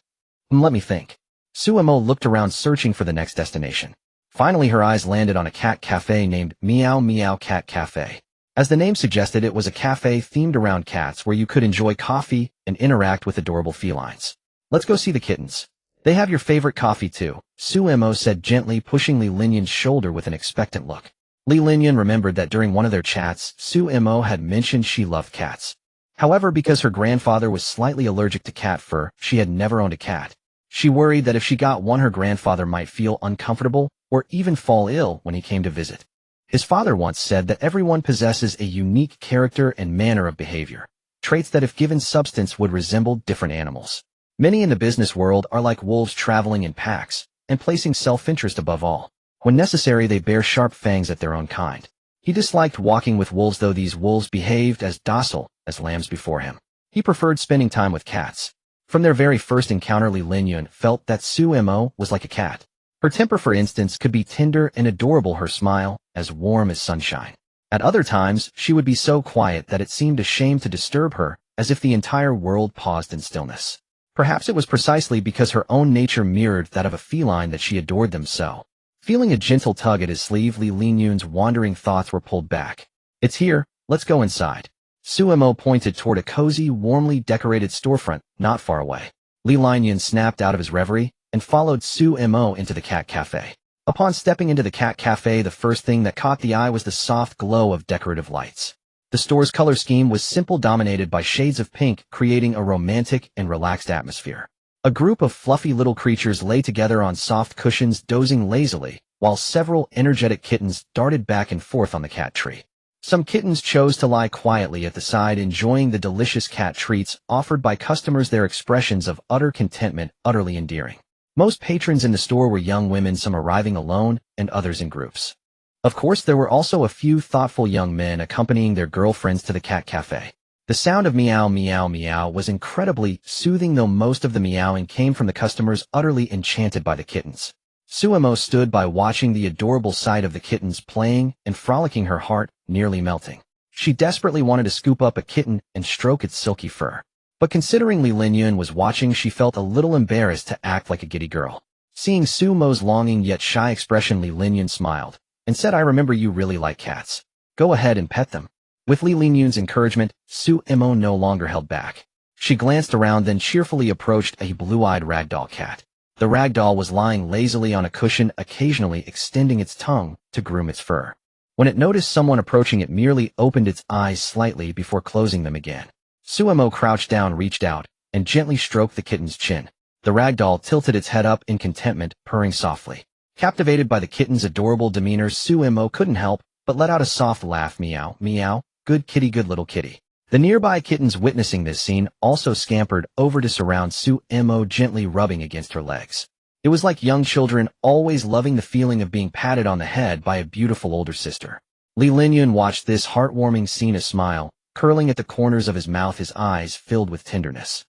S1: Let me think. Suemo looked around, searching for the next destination. Finally, her eyes landed on a cat cafe named Meow Meow Cat Cafe. As the name suggested, it was a cafe themed around cats where you could enjoy coffee and interact with adorable felines. Let's go see the kittens. They have your favorite coffee too, Suemo said, gently pushing Li Linyun's shoulder with an expectant look. Li Linyun remembered that during one of their chats, Suemo had mentioned she loved cats. However, because her grandfather was slightly allergic to cat fur, she had never owned a cat. She worried that if she got one, her grandfather might feel uncomfortable or even fall ill when he came to visit. His father once said that everyone possesses a unique character and manner of behavior, traits that if given substance would resemble different animals. Many in the business world are like wolves, traveling in packs and placing self-interest above all. When necessary, they bear sharp fangs at their own kind. He disliked walking with wolves, though these wolves behaved as docile as lambs before him. He preferred spending time with cats. From their very first encounter, Li Linyun felt that Suemo was like a cat. Her temper, for instance, could be tender and adorable, her smile as warm as sunshine. At other times, she would be so quiet that it seemed a shame to disturb her, as if the entire world paused in stillness. Perhaps it was precisely because her own nature mirrored that of a feline that she adored them so. Feeling a gentle tug at his sleeve, Li Linyun's wandering thoughts were pulled back. It's here, let's go inside. Suemo pointed toward a cozy, warmly decorated storefront not far away. Li Linyun snapped out of his reverie and followed Suemo into the cat cafe. Upon stepping into the cat cafe, the first thing that caught the eye was the soft glow of decorative lights. The store's color scheme was simple, dominated by shades of pink, creating a romantic and relaxed atmosphere. A group of fluffy little creatures lay together on soft cushions, dozing lazily, while several energetic kittens darted back and forth on the cat tree. Some kittens chose to lie quietly at the side, enjoying the delicious cat treats offered by customers, their expressions of utter contentment utterly endearing. Most patrons in the store were young women, some arriving alone and others in groups. Of course, there were also a few thoughtful young men accompanying their girlfriends to the cat cafe. The sound of meow meow meow was incredibly soothing, though most of the meowing came from the customers utterly enchanted by the kittens. Suemo stood by, watching the adorable sight of the kittens playing and frolicking, her heart nearly melting. She desperately wanted to scoop up a kitten and stroke its silky fur. But considering Li Linyun was watching, she felt a little embarrassed to act like a giddy girl. Seeing Suemo's longing yet shy expression, Li Linyun smiled and said, I remember you really like cats. Go ahead and pet them. With Li Linyun's encouragement, Suemo no longer held back. She glanced around, then cheerfully approached a blue-eyed ragdoll cat. The ragdoll was lying lazily on a cushion, occasionally extending its tongue to groom its fur. When it noticed someone approaching, it merely opened its eyes slightly before closing them again. Suemo crouched down, reached out, and gently stroked the kitten's chin. The ragdoll tilted its head up in contentment, purring softly. Captivated by the kitten's adorable demeanor, Suemo couldn't help but let out a soft laugh. Meow, meow, good kitty, good little kitty. The nearby kittens, witnessing this scene, also scampered over to surround Suemo, gently rubbing against her legs. It was like young children, always loving the feeling of being patted on the head by a beautiful older sister. Li Linyun watched this heartwarming scene, a smile curling at the corners of his mouth, his eyes filled with tenderness.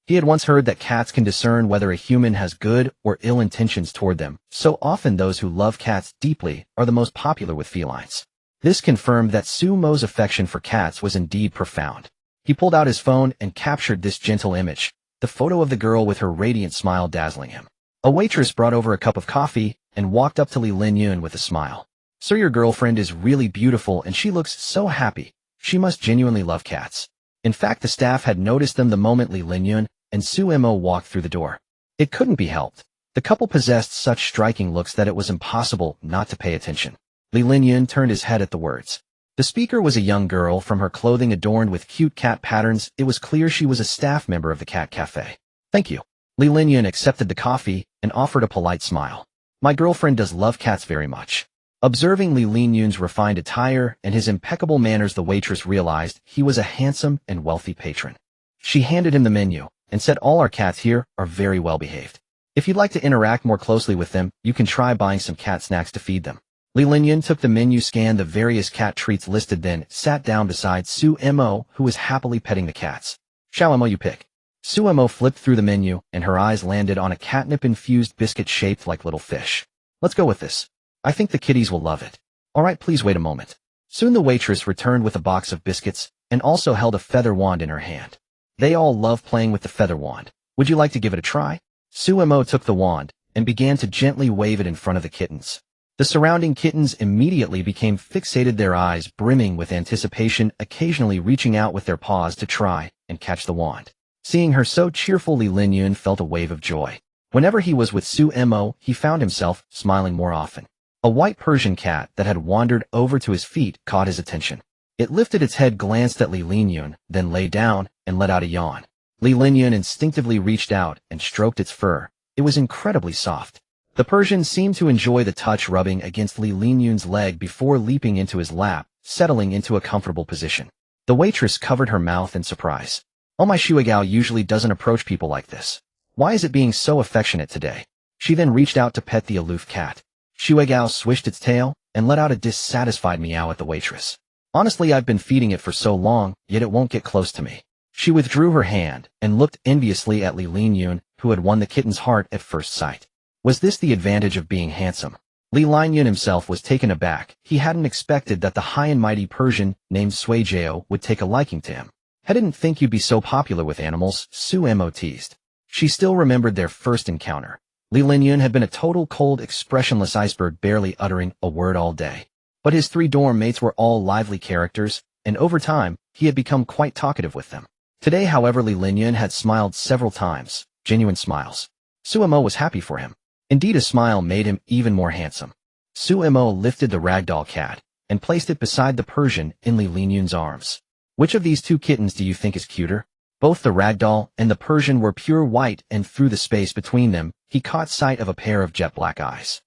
S1: He had once heard that cats can discern whether a human has good or ill intentions toward them, so often those who love cats deeply are the most popular with felines. This confirmed that Suemo's affection for cats was indeed profound. He pulled out his phone and captured this gentle image, the photo of the girl with her radiant smile dazzling him. A waitress brought over a cup of coffee and walked up to Li Linyun with a smile. Sir, your girlfriend is really beautiful and she looks so happy. She must genuinely love cats. In fact, the staff had noticed them the moment Li Linyun and Suemo walked through the door. It couldn't be helped. The couple possessed such striking looks that it was impossible not to pay attention. Li Linyun turned his head at the words. The speaker was a young girl. From her clothing adorned with cute cat patterns, it was clear she was a staff member of the cat cafe. Thank you. Li Linyun accepted the coffee and offered a polite smile. My girlfriend does love cats very much. Observing Li Linyun's refined attire and his impeccable manners, the waitress realized he was a handsome and wealthy patron. She handed him the menu and said, all our cats here are very well behaved. If you'd like to interact more closely with them, you can try buying some cat snacks to feed them. Li Linyun took the menu, scanned the various cat treats listed, then sat down beside Suemo, who was happily petting the cats. Suemo, you pick. Suemo flipped through the menu, and her eyes landed on a catnip-infused biscuit shaped like little fish. Let's go with this. I think the kitties will love it. All right, please wait a moment. Soon the waitress returned with a box of biscuits and also held a feather wand in her hand. They all love playing with the feather wand. Would you like to give it a try? Suemo took the wand and began to gently wave it in front of the kittens. The surrounding kittens immediately became fixated, their eyes brimming with anticipation, occasionally reaching out with their paws to try and catch the wand. Seeing her so cheerful, Li Linyun felt a wave of joy. Whenever he was with Suemo, he found himself smiling more often. A white Persian cat that had wandered over to his feet caught his attention. It lifted its head, glanced at Li Linyun, then lay down and let out a yawn. Li Linyun instinctively reached out and stroked its fur. It was incredibly soft. The Persian seemed to enjoy the touch, rubbing against Li Linyun's leg before leaping into his lap, settling into a comfortable position. The waitress covered her mouth in surprise. Oh, my Shuigao usually doesn't approach people like this. Why is it being so affectionate today? She then reached out to pet the aloof cat. Shuigao swished its tail and let out a dissatisfied meow at the waitress. Honestly, I've been feeding it for so long, yet it won't get close to me. She withdrew her hand and looked enviously at Li Linyun, who had won the kitten's heart at first sight. Was this the advantage of being handsome? Li Linyun himself was taken aback. He hadn't expected that the high and mighty Persian named Suejao would take a liking to him. I didn't think you'd be so popular with animals, Suemo teased. She still remembered their first encounter. Li Linyun had been a total cold, expressionless iceberg, barely uttering a word all day. But his 3 dorm mates were all lively characters, and over time, he had become quite talkative with them. Today, however, Li Linyun had smiled several times, genuine smiles. Suemo was happy for him. Indeed, a smile made him even more handsome. Suemo lifted the ragdoll cat and placed it beside the Persian in Li Linyun's arms. Which of these 2 kittens do you think is cuter? Both the ragdoll and the Persian were pure white, and through the space between them, he caught sight of a pair of jet black eyes.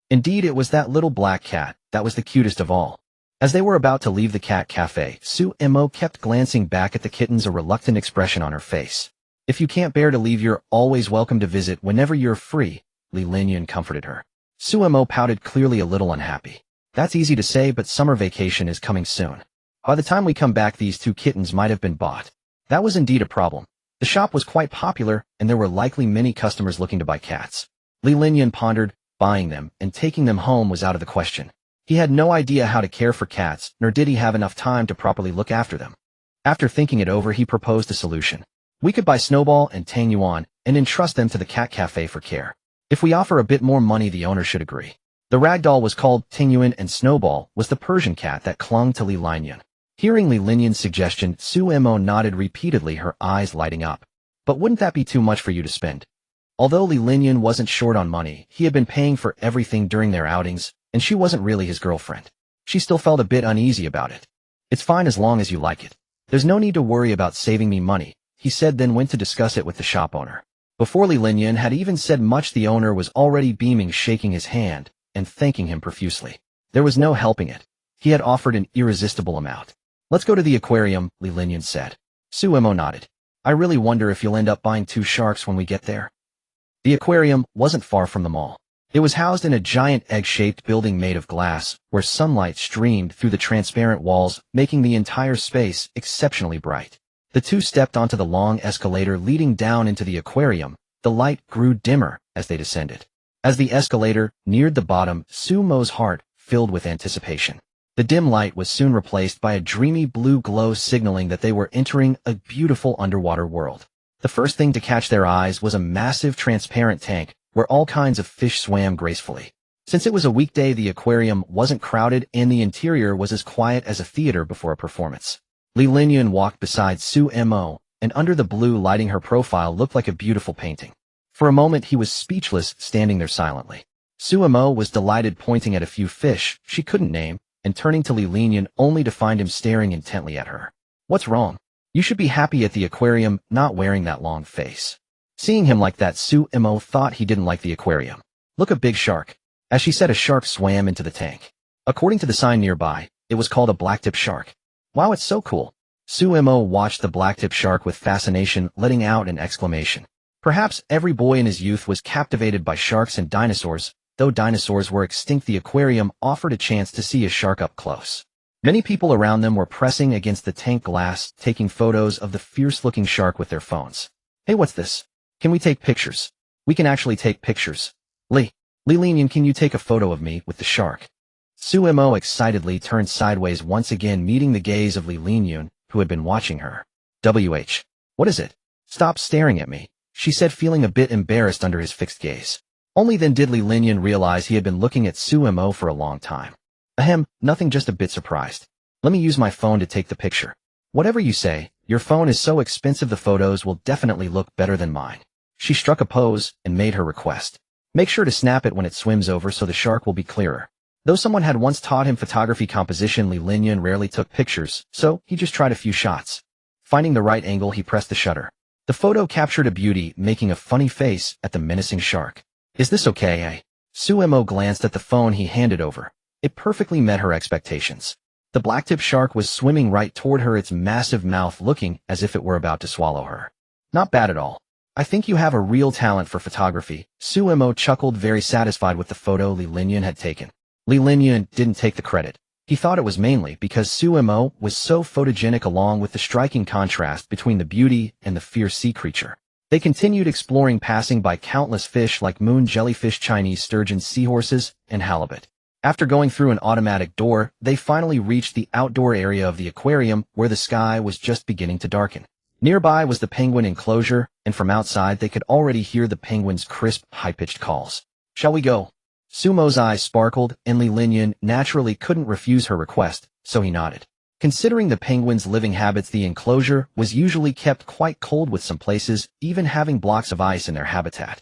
S1: Indeed, it was that little black cat that was the cutest of all. As they were about to leave the cat cafe, Suemo kept glancing back at the kittens, a reluctant expression on her face. If you can't bear to leave, you're always welcome to visit whenever you're free, Li Linyun comforted her. Suemo pouted, clearly a little unhappy. That's easy to say, but summer vacation is coming soon. By the time we come back, these 2 kittens might have been bought. That was indeed a problem. The shop was quite popular, and there were likely many customers looking to buy cats. Li Linyun pondered. Buying them and taking them home was out of the question. He had no idea how to care for cats, nor did he have enough time to properly look after them. After thinking it over, he proposed a solution. We could buy Snowball and Tang Yuan and entrust them to the cat cafe for care. If we offer a bit more money, the owner should agree. The ragdoll was called Tang Yuan, and Snowball was the Persian cat that clung to Li Linyun. Hearing Li Linyun's suggestion, Suemo nodded repeatedly, her eyes lighting up. But wouldn't that be too much for you to spend? Although Li Linyun wasn't short on money, he had been paying for everything during their outings, and she wasn't really his girlfriend. She still felt a bit uneasy about it. It's fine as long as you like it. There's no need to worry about saving me money, he said, then went to discuss it with the shop owner. Before Li Linyun had even said much, the owner was already beaming, shaking his hand, and thanking him profusely. There was no helping it. He had offered an irresistible amount. Let's go to the aquarium, Li Linyun said. Suemo nodded. I really wonder if you'll end up buying 2 sharks when we get there. The aquarium wasn't far from the mall. It was housed in a giant egg-shaped building made of glass, where sunlight streamed through the transparent walls, making the entire space exceptionally bright. The 2 stepped onto the long escalator leading down into the aquarium. The light grew dimmer as they descended. As the escalator neared the bottom, Sumo's heart filled with anticipation. The dim light was soon replaced by a dreamy blue glow, signaling that they were entering a beautiful underwater world. The first thing to catch their eyes was a massive transparent tank where all kinds of fish swam gracefully. Since it was a weekday, the aquarium wasn't crowded and the interior was as quiet as a theater before a performance. Li Linyun walked beside Suemo, and under the blue lighting, her profile looked like a beautiful painting. For a moment he was speechless, standing there silently. Suemo was delighted, pointing at a few fish she couldn't name, and turning to Li Linyun only to find him staring intently at her. What's wrong? You should be happy at the aquarium, not wearing that long face. Seeing him like that, Suemo thought he didn't like the aquarium. Look, a big shark. As she said, a shark swam into the tank. According to the sign nearby, it was called a blacktip shark. Wow, it's so cool. Suemo watched the blacktip shark with fascination, letting out an exclamation. Perhaps every boy in his youth was captivated by sharks and dinosaurs. Though dinosaurs were extinct, the aquarium offered a chance to see a shark up close. Many people around them were pressing against the tank glass, taking photos of the fierce-looking shark with their phones. Hey, what's this? Can we take pictures? We can actually take pictures. Li Linyun, can you take a photo of me with the shark? Suemo excitedly turned sideways once again, meeting the gaze of Li Linyun, who had been watching her. What is it? Stop staring at me, she said, feeling a bit embarrassed under his fixed gaze. Only then did Li Linyun realize he had been looking at Suemo for a long time. Ahem, nothing, just a bit surprised. Let me use my phone to take the picture. Whatever you say, your phone is so expensive the photos will definitely look better than mine. She struck a pose and made her request. Make sure to snap it when it swims over so the shark will be clearer. Though someone had once taught him photography composition, Li Linyun rarely took pictures, so he just tried a few shots. Finding the right angle, he pressed the shutter. The photo captured a beauty making a funny face at the menacing shark. Is this okay, eh? Suemo glanced at the phone he handed over. It perfectly met her expectations. The blacktip shark was swimming right toward her, its massive mouth looking as if it were about to swallow her. Not bad at all. I think you have a real talent for photography. Suemo chuckled, very satisfied with the photo Li Linyun had taken. Li Linyun didn't take the credit. He thought it was mainly because Suemo was so photogenic, along with the striking contrast between the beauty and the fierce sea creature. They continued exploring, passing by countless fish like moon jellyfish, Chinese sturgeons, seahorses, and halibut. After going through an automatic door, they finally reached the outdoor area of the aquarium, where the sky was just beginning to darken. Nearby was the penguin enclosure, and from outside they could already hear the penguins' crisp, high-pitched calls. Shall we go? Sumo's eyes sparkled, and Li Linyun naturally couldn't refuse her request, so he nodded. Considering the penguins' living habits, the enclosure was usually kept quite cold, with some places even having blocks of ice in their habitat.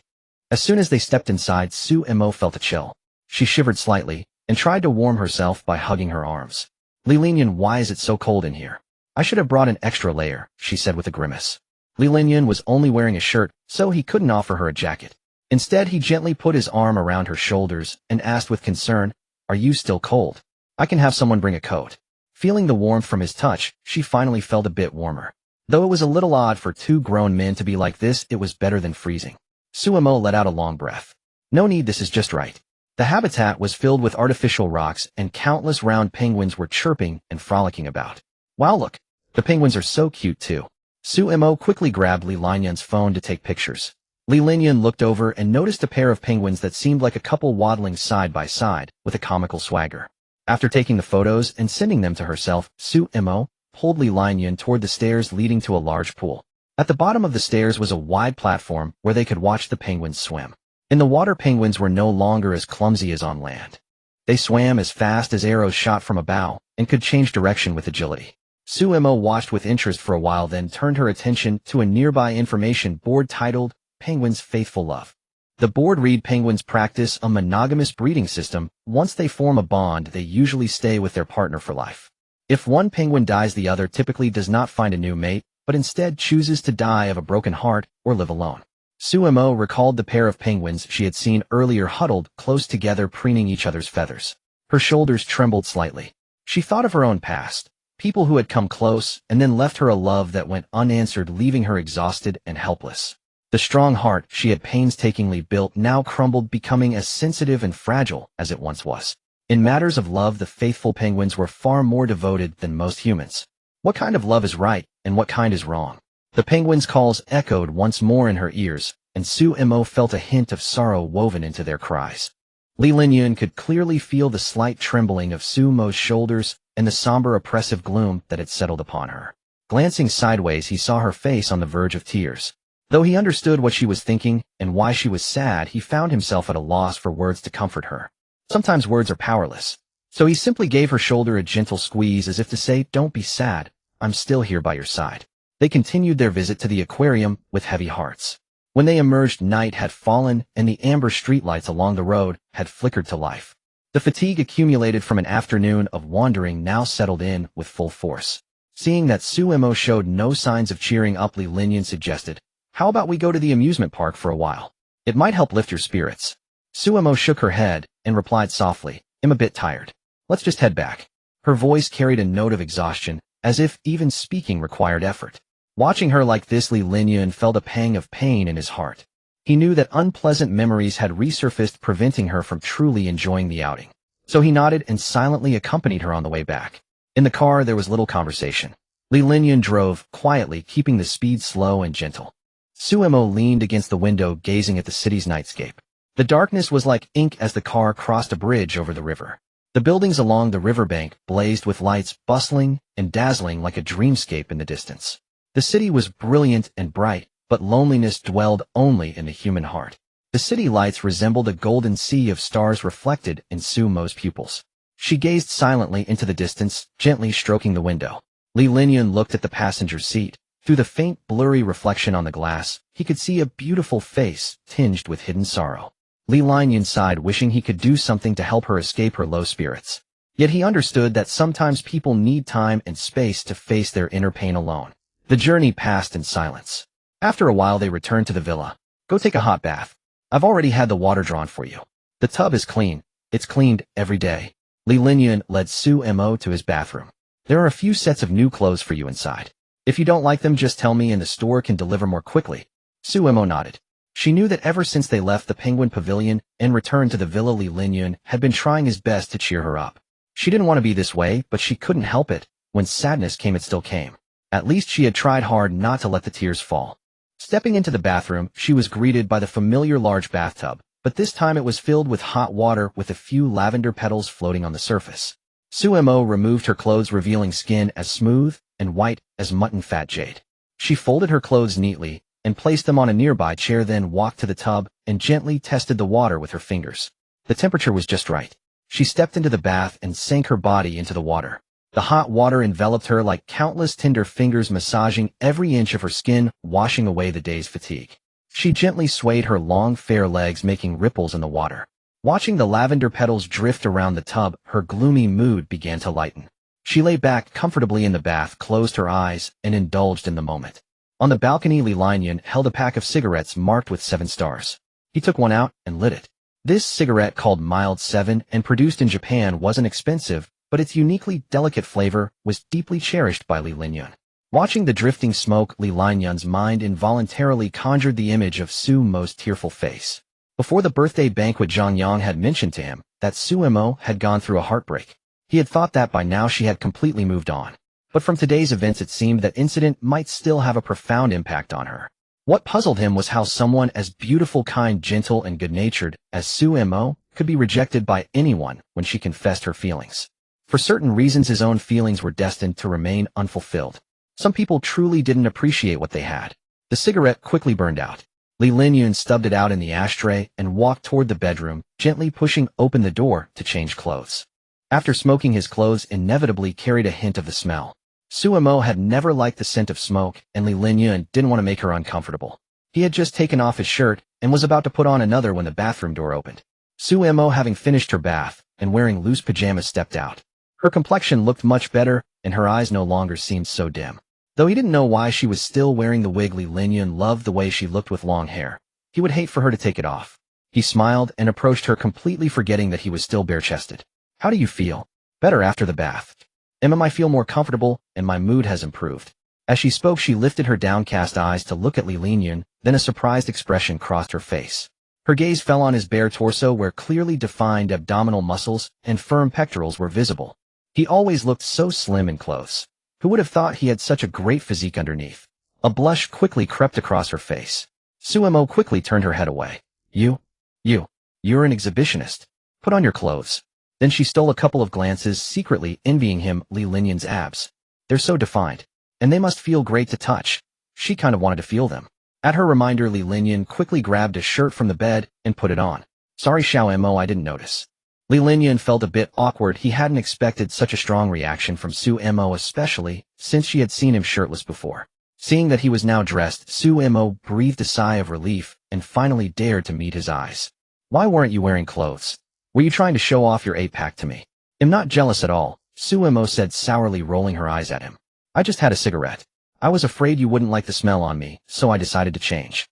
S1: As soon as they stepped inside, Suemo felt a chill. She shivered slightly and tried to warm herself by hugging her arms. Li Linyun, why is it so cold in here? I should have brought an extra layer, she said with a grimace. Li Linyun was only wearing a shirt, so he couldn't offer her a jacket. Instead, he gently put his arm around her shoulders and asked with concern, Are you still cold? I can have someone bring a coat. Feeling the warmth from his touch, she finally felt a bit warmer. Though it was a little odd for two grown men to be like this, it was better than freezing. Suemo let out a long breath. No need, this is just right. The habitat was filled with artificial rocks, and countless round penguins were chirping and frolicking about. Wow, look. The penguins are so cute too. Suemo quickly grabbed Li Linyun's phone to take pictures. Li Linyun looked over and noticed a pair of penguins that seemed like a couple waddling side by side, with a comical swagger. After taking the photos and sending them to herself, Suemo pulled Li Linyun toward the stairs leading to a large pool. At the bottom of the stairs was a wide platform where they could watch the penguins swim. In the water, penguins were no longer as clumsy as on land. They swam as fast as arrows shot from a bow and could change direction with agility. Suemo watched with interest for a while, then turned her attention to a nearby information board titled Penguins' Faithful Love. The board read, penguins practice a monogamous breeding system. Once they form a bond, they usually stay with their partner for life. If one penguin dies, the other typically does not find a new mate, but instead chooses to die of a broken heart or live alone. Suemo recalled the pair of penguins she had seen earlier huddled close together, preening each other's feathers. Her shoulders trembled slightly. She thought of her own past, people who had come close and then left her a love that went unanswered, leaving her exhausted and helpless. The strong heart she had painstakingly built now crumbled, becoming as sensitive and fragile as it once was. In matters of love, the faithful penguins were far more devoted than most humans. What kind of love is right, and what kind is wrong? The penguins' calls echoed once more in her ears, and Suemo felt a hint of sorrow woven into their cries. Li Linyun could clearly feel the slight trembling of Suemo's shoulders and the somber, oppressive gloom that had settled upon her. Glancing sideways, he saw her face on the verge of tears. Though he understood what she was thinking and why she was sad, he found himself at a loss for words to comfort her. Sometimes words are powerless. So he simply gave her shoulder a gentle squeeze, as if to say, Don't be sad, I'm still here by your side. They continued their visit to the aquarium with heavy hearts. When they emerged, night had fallen and the amber streetlights along the road had flickered to life. The fatigue accumulated from an afternoon of wandering now settled in with full force. Seeing that Suemo showed no signs of cheering up, Li Linyun suggested, How about we go to the amusement park for a while? It might help lift your spirits. Suemo shook her head and replied softly, I'm a bit tired. Let's just head back. Her voice carried a note of exhaustion, as if even speaking required effort. Watching her like this, Li Linyun felt a pang of pain in his heart. He knew that unpleasant memories had resurfaced, preventing her from truly enjoying the outing. So he nodded and silently accompanied her on the way back. In the car, there was little conversation. Li Linyun drove quietly, keeping the speed slow and gentle. Suemo leaned against the window, gazing at the city's nightscape. The darkness was like ink as the car crossed a bridge over the river. The buildings along the riverbank blazed with lights bustling and dazzling like a dreamscape in the distance. The city was brilliant and bright, but loneliness dwelled only in the human heart. The city lights resembled a golden sea of stars reflected in Sumo's pupils. She gazed silently into the distance, gently stroking the window. Li Linyan looked at the passenger seat. Through the faint, blurry reflection on the glass, he could see a beautiful face tinged with hidden sorrow. Li Linyan sighed, wishing he could do something to help her escape her low spirits. Yet he understood that sometimes people need time and space to face their inner pain alone. The journey passed in silence. After a while they returned to the villa. Go take a hot bath. I've already had the water drawn for you. The tub is clean. It's cleaned every day. Li Linyan led Sumo to his bathroom. There are a few sets of new clothes for you inside. If you don't like them, just tell me and the store can deliver more quickly. Sumo nodded. She knew that ever since they left the Penguin Pavilion and returned to the villa, Li Linyan had been trying his best to cheer her up. She didn't want to be this way, but she couldn't help it. When sadness came, it still came. At least she had tried hard not to let the tears fall. Stepping into the bathroom, she was greeted by the familiar large bathtub, but this time it was filled with hot water with a few lavender petals floating on the surface. Sumo removed her clothes, revealing skin as smooth and white as mutton fat jade. She folded her clothes neatly and placed them on a nearby chair, then walked to the tub and gently tested the water with her fingers. The temperature was just right. She stepped into the bath and sank her body into the water. The hot water enveloped her like countless tender fingers, massaging every inch of her skin, washing away the day's fatigue. She gently swayed her long, fair legs, making ripples in the water. Watching the lavender petals drift around the tub, her gloomy mood began to lighten. She lay back comfortably in the bath, closed her eyes, and indulged in the moment. On the balcony, Li Linyan held a pack of cigarettes marked with 7 stars. He took one out and lit it. This cigarette, called Mild 7 and produced in Japan, wasn't expensive, but its uniquely delicate flavor was deeply cherished by Li Linyan. Watching the drifting smoke, Li Linyan's mind involuntarily conjured the image of Sumo's tearful face. Before the birthday banquet, Zhang Yang had mentioned to him that Sumo had gone through a heartbreak. He had thought that by now she had completely moved on. But from today's events it seemed that incident might still have a profound impact on her. What puzzled him was how someone as beautiful, kind, gentle, and good-natured as Sumo could be rejected by anyone when she confessed her feelings. For certain reasons, his own feelings were destined to remain unfulfilled. Some people truly didn't appreciate what they had. The cigarette quickly burned out. Li Linyan stubbed it out in the ashtray and walked toward the bedroom, gently pushing open the door to change clothes. After smoking, his clothes inevitably carried a hint of the smell. Sumo had never liked the scent of smoke, and Li Linyan didn't want to make her uncomfortable. He had just taken off his shirt and was about to put on another when the bathroom door opened. Sumo, having finished her bath and wearing loose pajamas, stepped out. Her complexion looked much better, and her eyes no longer seemed so dim. Though he didn't know why she was still wearing the wig, Li Linyan loved the way she looked with long hair. He would hate for her to take it off. He smiled and approached her, completely forgetting that he was still bare-chested. How do you feel? Better after the bath. I feel more comfortable, and my mood has improved. As she spoke, she lifted her downcast eyes to look at Li Linyan, then a surprised expression crossed her face. Her gaze fell on his bare torso, where clearly defined abdominal muscles and firm pectorals were visible. He always looked so slim in clothes. Who would have thought he had such a great physique underneath? A blush quickly crept across her face. Sumo quickly turned her head away. You're an exhibitionist. Put on your clothes. Then she stole a couple of glances, secretly envying him Li Linyan's abs. They're so defined. And they must feel great to touch. She kind of wanted to feel them. At her reminder, Li Linyan quickly grabbed a shirt from the bed and put it on. Sorry Xiao, I didn't notice. Li Linyan felt a bit awkward. He hadn't expected such a strong reaction from Sumo, especially since she had seen him shirtless before. Seeing that he was now dressed, Sumo breathed a sigh of relief and finally dared to meet his eyes. Why weren't you wearing clothes? Were you trying to show off your 8-pack to me? I'm not jealous at all, Sumo said sourly, rolling her eyes at him. I just had a cigarette. I was afraid you wouldn't like the smell on me, so I decided to change.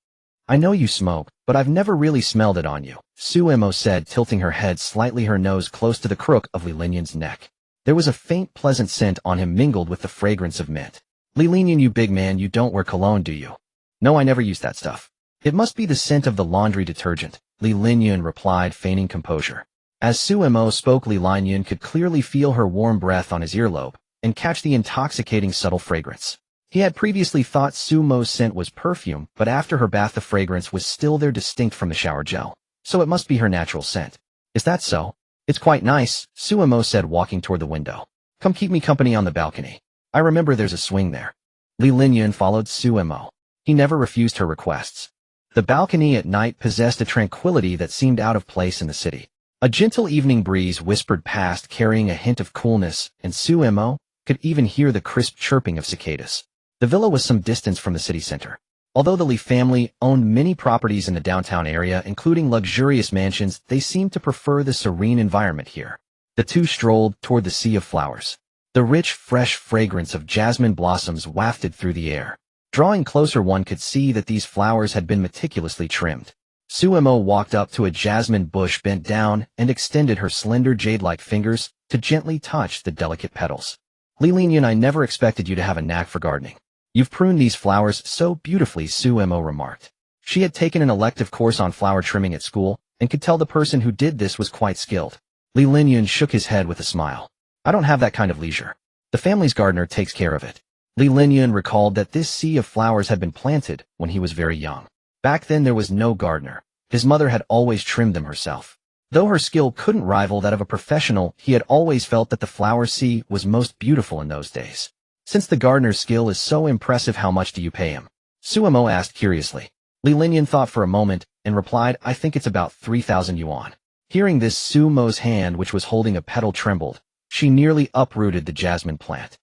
S1: I know you smoke, but I've never really smelled it on you, Sumo said, tilting her head slightly, her nose close to the crook of Li Linyan's neck. There was a faint, pleasant scent on him mingled with the fragrance of mint. Li Linyan, you big man, you don't wear cologne, do you? No, I never use that stuff. It must be the scent of the laundry detergent, Li Linyan replied, feigning composure. As Sumo spoke, Li Linyan could clearly feel her warm breath on his earlobe and catch the intoxicating subtle fragrance. He had previously thought Sumo's scent was perfume, but after her bath the fragrance was still there, distinct from the shower gel. So it must be her natural scent. Is that so? It's quite nice, Suemo said walking toward the window. Come keep me company on the balcony. I remember there's a swing there. Li Linyun followed Suemo. He never refused her requests. The balcony at night possessed a tranquility that seemed out of place in the city. A gentle evening breeze whispered past carrying a hint of coolness, and Suemo could even hear the crisp chirping of cicadas. The villa was some distance from the city center. Although the Li family owned many properties in the downtown area, including luxurious mansions, they seemed to prefer the serene environment here. The two strolled toward the sea of flowers. The rich, fresh fragrance of jasmine blossoms wafted through the air. Drawing closer, one could see that these flowers had been meticulously trimmed. Suemo walked up to a jasmine bush, bent down, and extended her slender jade-like fingers to gently touch the delicate petals. Li Linyun, I never expected you to have a knack for gardening. You've pruned these flowers so beautifully, Suemo remarked. She had taken an elective course on flower trimming at school, and could tell the person who did this was quite skilled. Li Linyun shook his head with a smile. I don't have that kind of leisure. The family's gardener takes care of it. Li Linyun recalled that this sea of flowers had been planted when he was very young. Back then there was no gardener. His mother had always trimmed them herself. Though her skill couldn't rival that of a professional, he had always felt that the flower sea was most beautiful in those days. Since the gardener's skill is so impressive, how much do you pay him? Suemo asked curiously. Li Linyun thought for a moment and replied, I think it's about 3,000 yuan. Hearing this, Suemo's hand, which was holding a petal, trembled. She nearly uprooted the jasmine plant.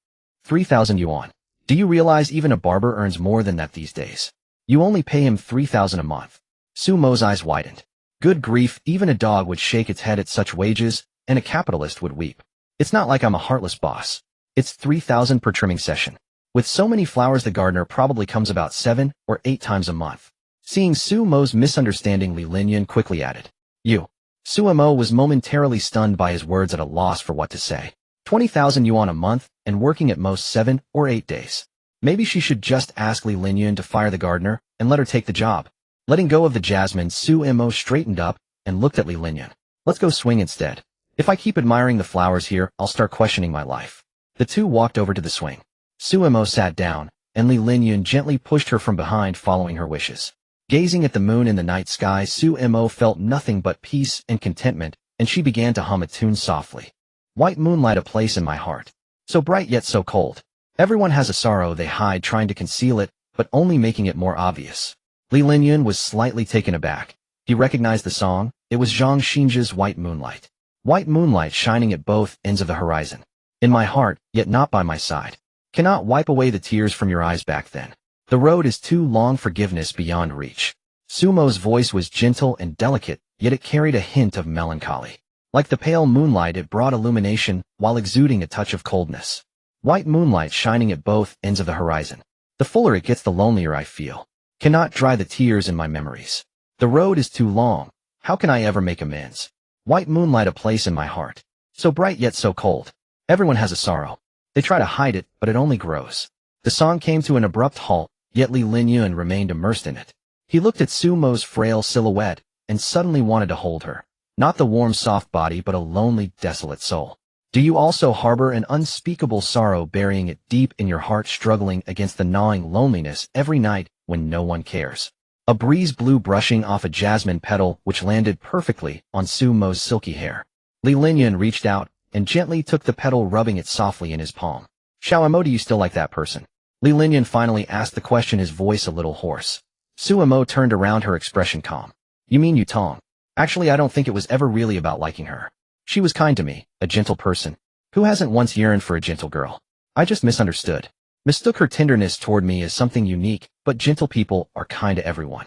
S1: 3,000 yuan. Do you realize even a barber earns more than that these days? You only pay him 3,000 a month. Suemo's eyes widened. Good grief, even a dog would shake its head at such wages, and a capitalist would weep. It's not like I'm a heartless boss. It's 3,000 per trimming session. With so many flowers, the gardener probably comes about 7 or 8 times a month. Seeing Suemo's misunderstanding, Li Linyun quickly added, You. Suemo was momentarily stunned by his words, at a loss for what to say. 20,000 yuan a month, and working at most 7 or 8 days. Maybe she should just ask Li Linyun to fire the gardener and let her take the job. Letting go of the jasmine, Suemo straightened up and looked at Li Linyun. Let's go swing instead. If I keep admiring the flowers here, I'll start questioning my life. The two walked over to the swing. Suemo sat down, and Li Linyun gently pushed her from behind, following her wishes. Gazing at the moon in the night sky, Suemo felt nothing but peace and contentment, and she began to hum a tune softly. White moonlight, a place in my heart. So bright yet so cold. Everyone has a sorrow they hide, trying to conceal it, but only making it more obvious. Li Linyun was slightly taken aback. He recognized the song. It was Zhang Xinjia's White Moonlight. White moonlight shining at both ends of the horizon. In my heart, yet not by my side. Cannot wipe away the tears from your eyes back then. The road is too long, forgiveness beyond reach. Suemo's voice was gentle and delicate, yet it carried a hint of melancholy. Like the pale moonlight, it brought illumination, while exuding a touch of coldness. White moonlight shining at both ends of the horizon. The fuller it gets, the lonelier I feel. Cannot dry the tears in my memories. The road is too long. How can I ever make amends? White moonlight, a place in my heart. So bright yet so cold. Everyone has a sorrow. They try to hide it, but it only grows. The song came to an abrupt halt, yet Li Linyun remained immersed in it. He looked at Suemo's frail silhouette, and suddenly wanted to hold her. Not the warm, soft body, but a lonely, desolate soul. Do you also harbor an unspeakable sorrow, burying it deep in your heart, struggling against the gnawing loneliness every night when no one cares? A breeze blew, brushing off a jasmine petal, which landed perfectly on Suemo's silky hair. Li Linyun reached out and gently took the petal, rubbing it softly in his palm. Suemo, do you still like that person? Li Linyun finally asked the question, his voice a little hoarse. Suemo turned around, her expression calm. You mean Yutong? Actually, I don't think it was ever really about liking her. She was kind to me, a gentle person. Who hasn't once yearned for a gentle girl? I just mistook her tenderness toward me as something unique, but gentle people are kind to everyone.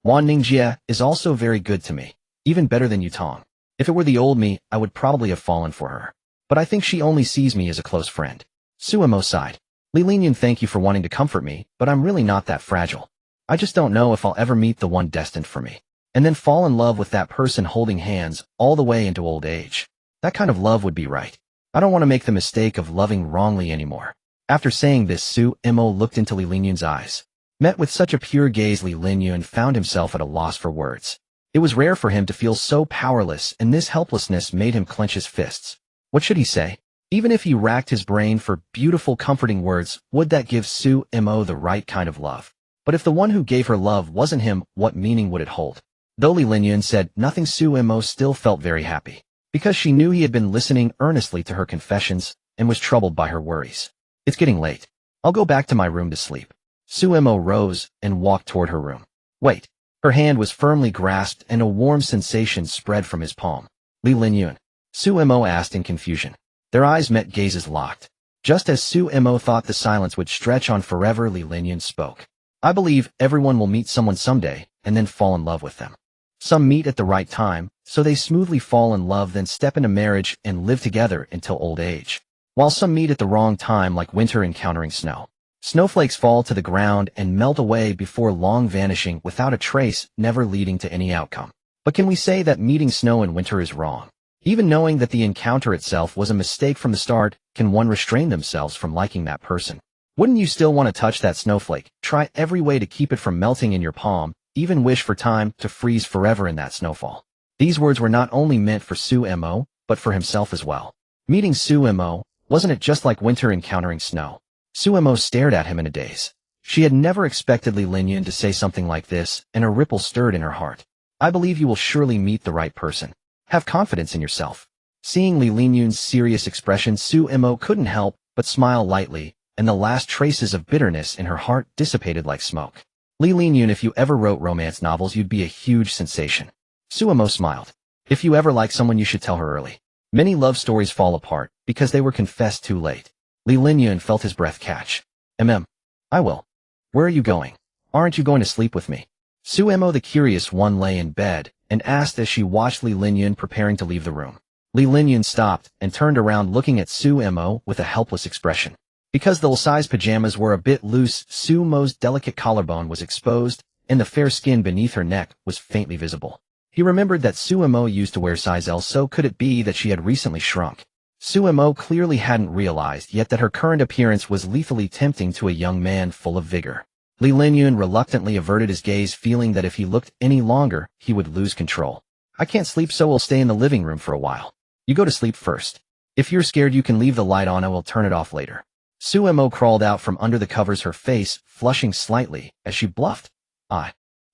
S1: Wan Ningjie is also very good to me, even better than Yutong. If it were the old me, I would probably have fallen for her. But I think she only sees me as a close friend. Suemo sighed. Li Linyun, thank you for wanting to comfort me, but I'm really not that fragile. I just don't know if I'll ever meet the one destined for me. And then fall in love with that person, holding hands all the way into old age. That kind of love would be right. I don't want to make the mistake of loving wrongly anymore. After saying this, Suemo looked into Li Linyun's eyes. Met with such a pure gaze, Li Linyun found himself at a loss for words. It was rare for him to feel so powerless, and this helplessness made him clench his fists. What should he say? Even if he racked his brain for beautiful, comforting words, would that give Suemo the right kind of love? But if the one who gave her love wasn't him, what meaning would it hold? Though Li Linyun said nothing, Suemo still felt very happy. because she knew he had been listening earnestly to her confessions and was troubled by her worries. It's getting late. I'll go back to my room to sleep. Suemo rose and walked toward her room. Wait. Her hand was firmly grasped and a warm sensation spread from his palm. Li Linyun. Suemo asked in confusion. Their eyes met, gazes locked. Just as Suemo thought the silence would stretch on forever, Li Linyun spoke. I believe everyone will meet someone someday and then fall in love with them. Some meet at the right time, so they smoothly fall in love, then step into marriage and live together until old age. While some meet at the wrong time, like winter encountering snow. Snowflakes fall to the ground and melt away before long, vanishing without a trace, never leading to any outcome. But can we say that meeting snow in winter is wrong? Even knowing that the encounter itself was a mistake from the start, can one restrain themselves from liking that person? Wouldn't you still want to touch that snowflake, try every way to keep it from melting in your palm, even wish for time to freeze forever in that snowfall? These words were not only meant for Suemo, but for himself as well. Meeting Suemo, wasn't it just like winter encountering snow? Suemo stared at him in a daze. She had never expected Li Linyun to say something like this, and a ripple stirred in her heart. I believe you will surely meet the right person. Have confidence in yourself. Seeing Li Linyun's serious expression, Suemo couldn't help but smile lightly, and the last traces of bitterness in her heart dissipated like smoke. Li Linyun, if you ever wrote romance novels, you'd be a huge sensation. Suemo smiled. If you ever like someone, you should tell her early. Many love stories fall apart because they were confessed too late. Li Linyun felt his breath catch. I will. Where are you going? Aren't you going to sleep with me? Suemo the curious one lay in bed and asked as she watched Li Linyun preparing to leave the room. Li Linyun stopped and turned around, looking at Suemo with a helpless expression. Because the size pajamas were a bit loose, Suemo's delicate collarbone was exposed, and the fair skin beneath her neck was faintly visible. He remembered that Suemo used to wear size L, so could it be that she had recently shrunk? Suemo clearly hadn't realized yet that her current appearance was lethally tempting to a young man full of vigor. Li Linyun reluctantly averted his gaze, feeling that if he looked any longer, he would lose control. I can't sleep, so we'll stay in the living room for a while. You go to sleep first. If you're scared, you can leave the light on, I will turn it off later. Suemo crawled out from under the covers, her face flushing slightly as she bluffed. I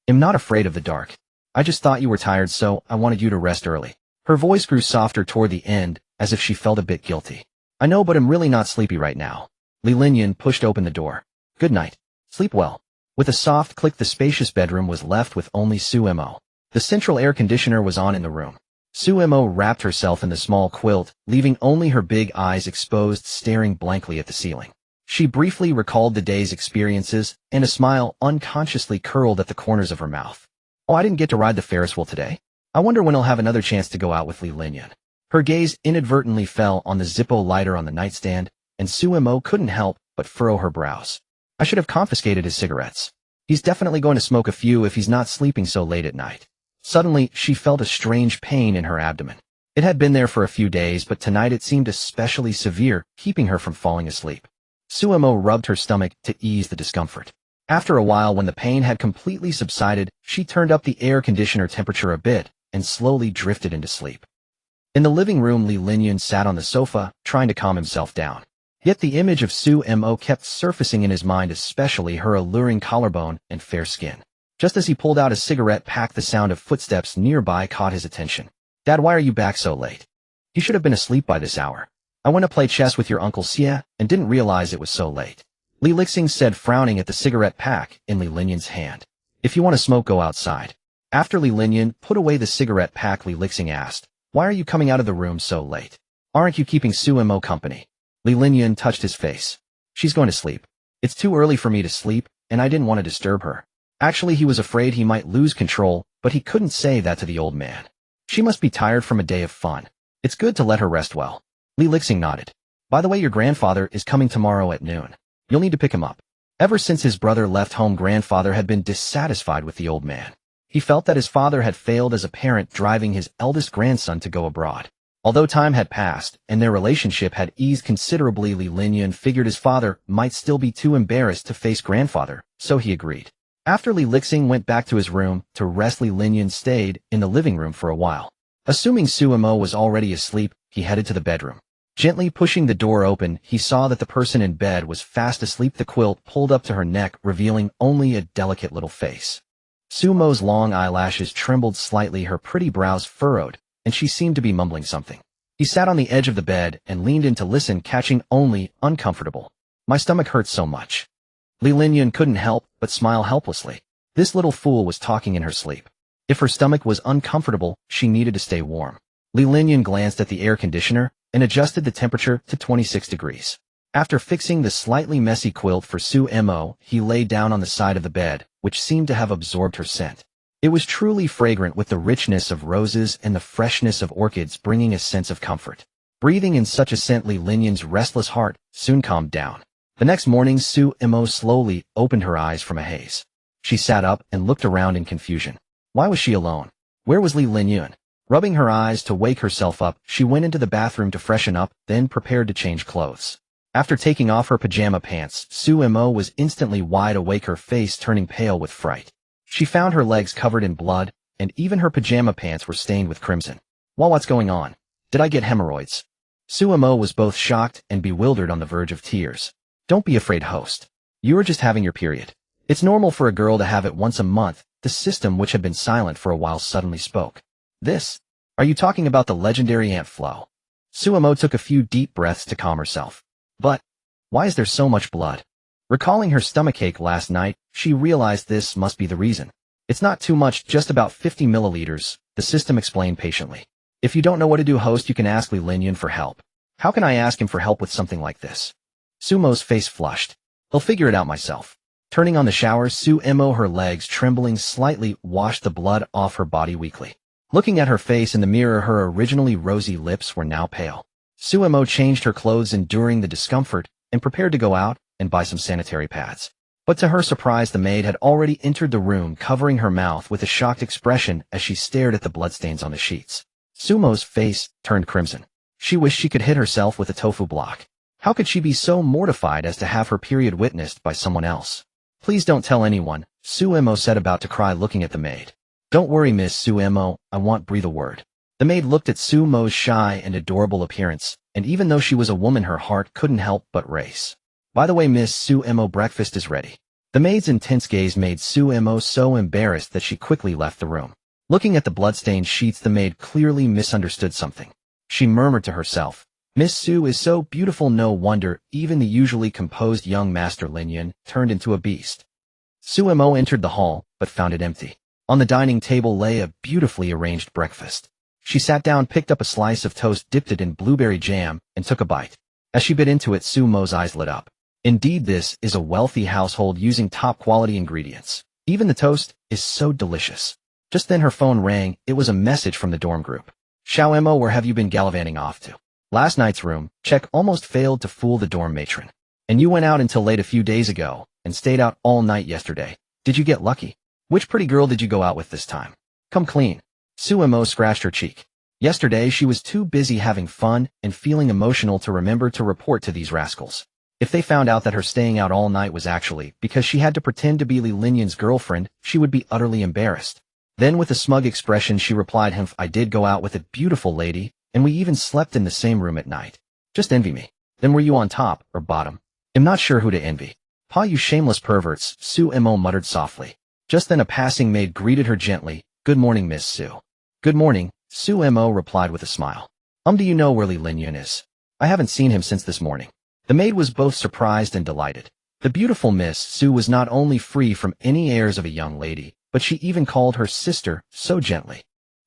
S1: am not afraid of the dark. I just thought you were tired, so I wanted you to rest early. Her voice grew softer toward the end, as if she felt a bit guilty. I know, but I'm really not sleepy right now. Li Linyun pushed open the door. Good night. Sleep well. With a soft click, the spacious bedroom was left with only Suemo. The central air conditioner was on in the room. Suemo wrapped herself in the small quilt, leaving only her big eyes exposed, staring blankly at the ceiling. She briefly recalled the day's experiences, and a smile unconsciously curled at the corners of her mouth. Oh, I didn't get to ride the Ferris wheel today. I wonder when I'll have another chance to go out with Li Linyun. Her gaze inadvertently fell on the Zippo lighter on the nightstand, and Suemo couldn't help but furrow her brows. I should have confiscated his cigarettes. He's definitely going to smoke a few if he's not sleeping so late at night. Suddenly, she felt a strange pain in her abdomen. It had been there for a few days, but tonight it seemed especially severe, keeping her from falling asleep. Suemo rubbed her stomach to ease the discomfort. After a while, when the pain had completely subsided, she turned up the air conditioner temperature a bit and slowly drifted into sleep. In the living room, Li Linyun sat on the sofa, trying to calm himself down. Yet the image of Suemo kept surfacing in his mind, especially her alluring collarbone and fair skin. Just as he pulled out a cigarette pack, the sound of footsteps nearby caught his attention. Dad, why are you back so late? You should have been asleep by this hour. I went to play chess with your Uncle Xie and didn't realize it was so late. Li Lixing said, frowning at the cigarette pack in Li Linyun's hand. If you want to smoke, go outside. After Li Linyun put away the cigarette pack, Li Lixing asked, why are you coming out of the room so late? Aren't you keeping Suemo company? Li Linyun touched his face. She's going to sleep. It's too early for me to sleep, and I didn't want to disturb her. Actually, he was afraid he might lose control, but he couldn't say that to the old man. She must be tired from a day of fun. It's good to let her rest well. Li Lixing nodded. By the way, your grandfather is coming tomorrow at noon. You'll need to pick him up. Ever since his brother left home, grandfather had been dissatisfied with the old man. He felt that his father had failed as a parent, driving his eldest grandson to go abroad. Although time had passed and their relationship had eased considerably, Li Linyun figured his father might still be too embarrassed to face grandfather, so he agreed. After Li Lixing went back to his room to rest, Li Linyun stayed in the living room for a while. Assuming Suemo was already asleep, he headed to the bedroom. Gently pushing the door open, he saw that the person in bed was fast asleep, the quilt pulled up to her neck, revealing only a delicate little face. Suemo's long eyelashes trembled slightly, her pretty brows furrowed, and she seemed to be mumbling something. He sat on the edge of the bed and leaned in to listen, catching only uncomfortable. My stomach hurts so much. Li Linyan couldn't help but smile helplessly. This little fool was talking in her sleep. If her stomach was uncomfortable, she needed to stay warm. Li Linyan glanced at the air conditioner and adjusted the temperature to 26 degrees. After fixing the slightly messy quilt for Su Mo, he lay down on the side of the bed, which seemed to have absorbed her scent. It was truly fragrant, with the richness of roses and the freshness of orchids bringing a sense of comfort. Breathing in such a scent, Li Linyan's restless heart soon calmed down. The next morning, Su Mo slowly opened her eyes from a haze. She sat up and looked around in confusion. Why was she alone? Where was Li Linyan? Rubbing her eyes to wake herself up, she went into the bathroom to freshen up, then prepared to change clothes. After taking off her pajama pants, Su Mo was instantly wide awake, her face turning pale with fright. She found her legs covered in blood, and even her pajama pants were stained with crimson. Well, what's going on? Did I get hemorrhoids? Su Mo was both shocked and bewildered, on the verge of tears. Don't be afraid, host. You are just having your period. It's normal for a girl to have it once a month. The system, which had been silent for a while, suddenly spoke. This? Are you talking about the legendary ant flow? Su Mo took a few deep breaths to calm herself. But why is there so much blood? Recalling her stomachache last night, she realized this must be the reason. It's not too much, just about 50 milliliters, the system explained patiently. If you don't know what to do, host, you can ask Li Linyan for help. How can I ask him for help with something like this? Su Mo's face flushed. I'll figure it out myself. Turning on the shower, Su Mo, her legs trembling slightly, washed the blood off her body weakly. Looking at her face in the mirror, her originally rosy lips were now pale. Su Mo changed her clothes, enduring the discomfort, and prepared to go out and buy some sanitary pads. But to her surprise, the maid had already entered the room, covering her mouth with a shocked expression as she stared at the bloodstains on the sheets. Su Mo's face turned crimson. She wished she could hit herself with a tofu block. How could she be so mortified as to have her period witnessed by someone else? Please don't tell anyone, Su Mo said, about to cry, looking at the maid. Don't worry, Miss Su Mo, I won't breathe a word. The maid looked at Su Mo's shy and adorable appearance, and even though she was a woman, her heart couldn't help but race. By the way, Miss Su Mo, breakfast is ready. The maid's intense gaze made Su Mo so embarrassed that she quickly left the room. Looking at the bloodstained sheets, the maid clearly misunderstood something. She murmured to herself, Miss Su is so beautiful, no wonder even the usually composed young Master Linyan turned into a beast. Su Mo entered the hall, but found it empty. On the dining table lay a beautifully arranged breakfast. She sat down, picked up a slice of toast, dipped it in blueberry jam, and took a bite. As she bit into it, Su Mo's eyes lit up. Indeed, this is a wealthy household using top-quality ingredients. Even the toast is so delicious. Just then her phone rang. It was a message from the dorm group. Xiao Mo, where have you been gallivanting off to? Last night's room check almost failed to fool the dorm matron. And you went out until late a few days ago, and stayed out all night yesterday. Did you get lucky? Which pretty girl did you go out with this time? Come clean. Su Mo scratched her cheek. Yesterday she was too busy having fun and feeling emotional to remember to report to these rascals. If they found out that her staying out all night was actually because she had to pretend to be Li Linyan's girlfriend, she would be utterly embarrassed. Then with a smug expression she replied, I did go out with a beautiful lady, and we even slept in the same room at night. Just envy me. Then were you on top or bottom? I'm not sure who to envy. Pa, you shameless perverts, Su Mo muttered softly. Just then a passing maid greeted her gently. Good morning, Miss Su. Good morning, Su Mo replied with a smile. Do you know where Li Linyan is? I haven't seen him since this morning. The maid was both surprised and delighted. The beautiful Miss Su was not only free from any airs of a young lady, but she even called her sister so gently.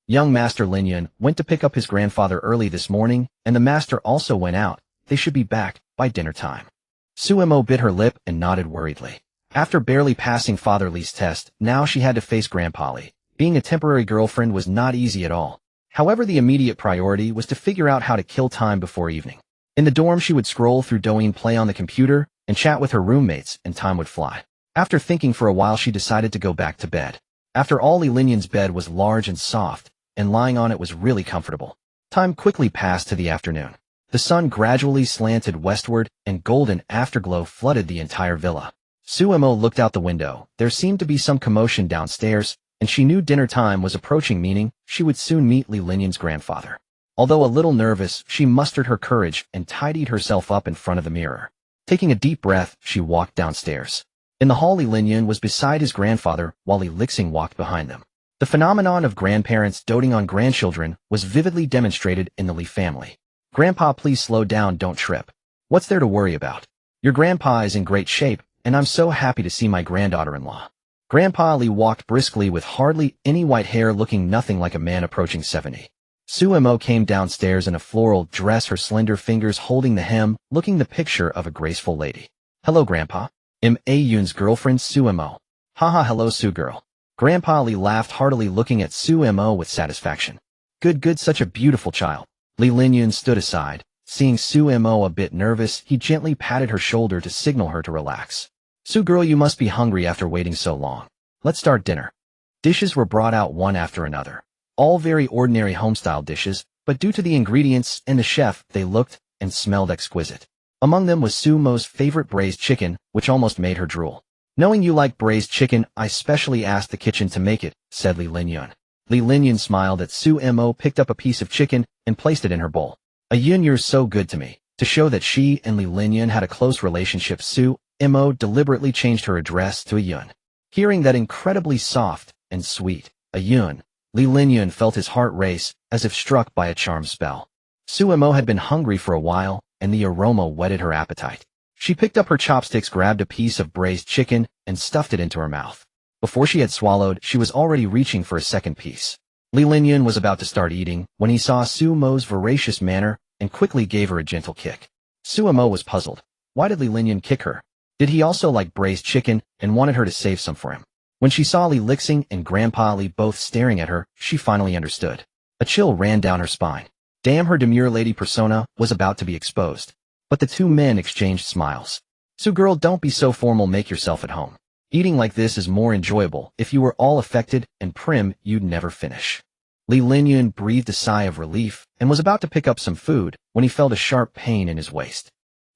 S1: Young Master Linyan went to pick up his grandfather early this morning, and the master also went out. They should be back by dinner time. Su Mo bit her lip and nodded worriedly. After barely passing Father Li's test, now she had to face Grandpa Li. Being a temporary girlfriend was not easy at all. However, the immediate priority was to figure out how to kill time before evening. In the dorm, she would scroll through Douyin, play on the computer, and chat with her roommates, and time would fly. After thinking for a while, she decided to go back to bed. After all, Li Linyan's bed was large and soft, and lying on it was really comfortable. Time quickly passed to the afternoon. The sun gradually slanted westward, and golden afterglow flooded the entire villa. Su Mo looked out the window. There seemed to be some commotion downstairs, and she knew dinner time was approaching, meaning she would soon meet Li Linyan's grandfather. Although a little nervous, she mustered her courage and tidied herself up in front of the mirror. Taking a deep breath, she walked downstairs. In the hall, Li Linyan was beside his grandfather, while Li Lixing walked behind them. The phenomenon of grandparents doting on grandchildren was vividly demonstrated in the Lee family. Grandpa, please slow down, don't trip. What's there to worry about? Your grandpa is in great shape, and I'm so happy to see my granddaughter-in-law. Grandpa Lee walked briskly with hardly any white hair, looking nothing like a man approaching 70. Suemo came downstairs in a floral dress, her slender fingers holding the hem, looking the picture of a graceful lady. Hello, Grandpa. I'm Ayun's girlfriend, Suemo. Haha, hello, Su girl. Grandpa Lee laughed heartily, looking at Suemo with satisfaction. Good, such a beautiful child. Lee Linyun stood aside. Seeing Suemo a bit nervous, he gently patted her shoulder to signal her to relax. Su girl, you must be hungry after waiting so long. Let's start dinner. Dishes were brought out one after another. All very ordinary homestyle dishes, but due to the ingredients and the chef, they looked and smelled exquisite. Among them was Sumo's favorite braised chicken, which almost made her drool. Knowing you like braised chicken, I specially asked the kitchen to make it, said Lee Linyun. Lee Linyun smiled at Suemo, picked up a piece of chicken, and placed it in her bowl. Ayun, you're so good to me. To show that she and Lee Linyun had a close relationship, Suemo deliberately changed her address to Ayun. Hearing that incredibly soft and sweet Ayun, Lee Linyun felt his heart race, as if struck by a charm spell. Suemo had been hungry for a while, and the aroma whetted her appetite. She picked up her chopsticks, grabbed a piece of braised chicken, and stuffed it into her mouth. Before she had swallowed, she was already reaching for a second piece. Lee Linyun was about to start eating when he saw Sumo's voracious manner and quickly gave her a gentle kick. Suemo was puzzled. Why did Lee Linyun kick her? Did he also like braised chicken and wanted her to save some for him? When she saw Lee Lixing and Grandpa Lee both staring at her, she finally understood. A chill ran down her spine. Damn, her demure lady persona was about to be exposed. But the two men exchanged smiles. Su girl, don't be so formal, make yourself at home. Eating like this is more enjoyable. If you were all affected and prim, you'd never finish. Lee Linyun breathed a sigh of relief and was about to pick up some food when he felt a sharp pain in his waist.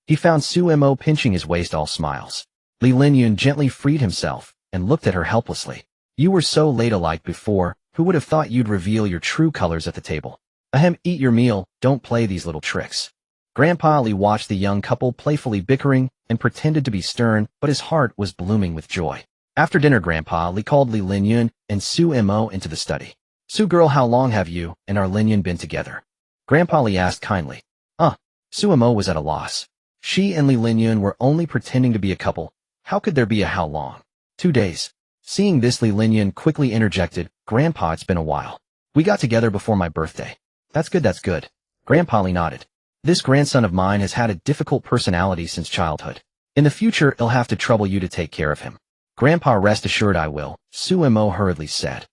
S1: He found Suemo pinching his waist, all smiles. Lee Linyun gently freed himself and looked at her helplessly. You were so ladylike before, who would have thought you'd reveal your true colors at the table? Ahem, eat your meal, don't play these little tricks. Grandpa Lee watched the young couple playfully bickering and pretended to be stern, but his heart was blooming with joy. After dinner, Grandpa Lee called Lee Linyun and Suemo into the study. Su girl, how long have you and our Linyun been together? Grandpa Lee asked kindly. Suemo was at a loss. She and Lee Linyun were only pretending to be a couple. How could there be a how long? 2 days. Seeing this, Lee Linyun quickly interjected, Grandpa, it's been a while. We got together before my birthday. That's good. Grandpa Lee nodded. This grandson of mine has had a difficult personality since childhood. In the future, I'll have to trouble you to take care of him. Grandpa, rest assured I will, Suemo hurriedly said.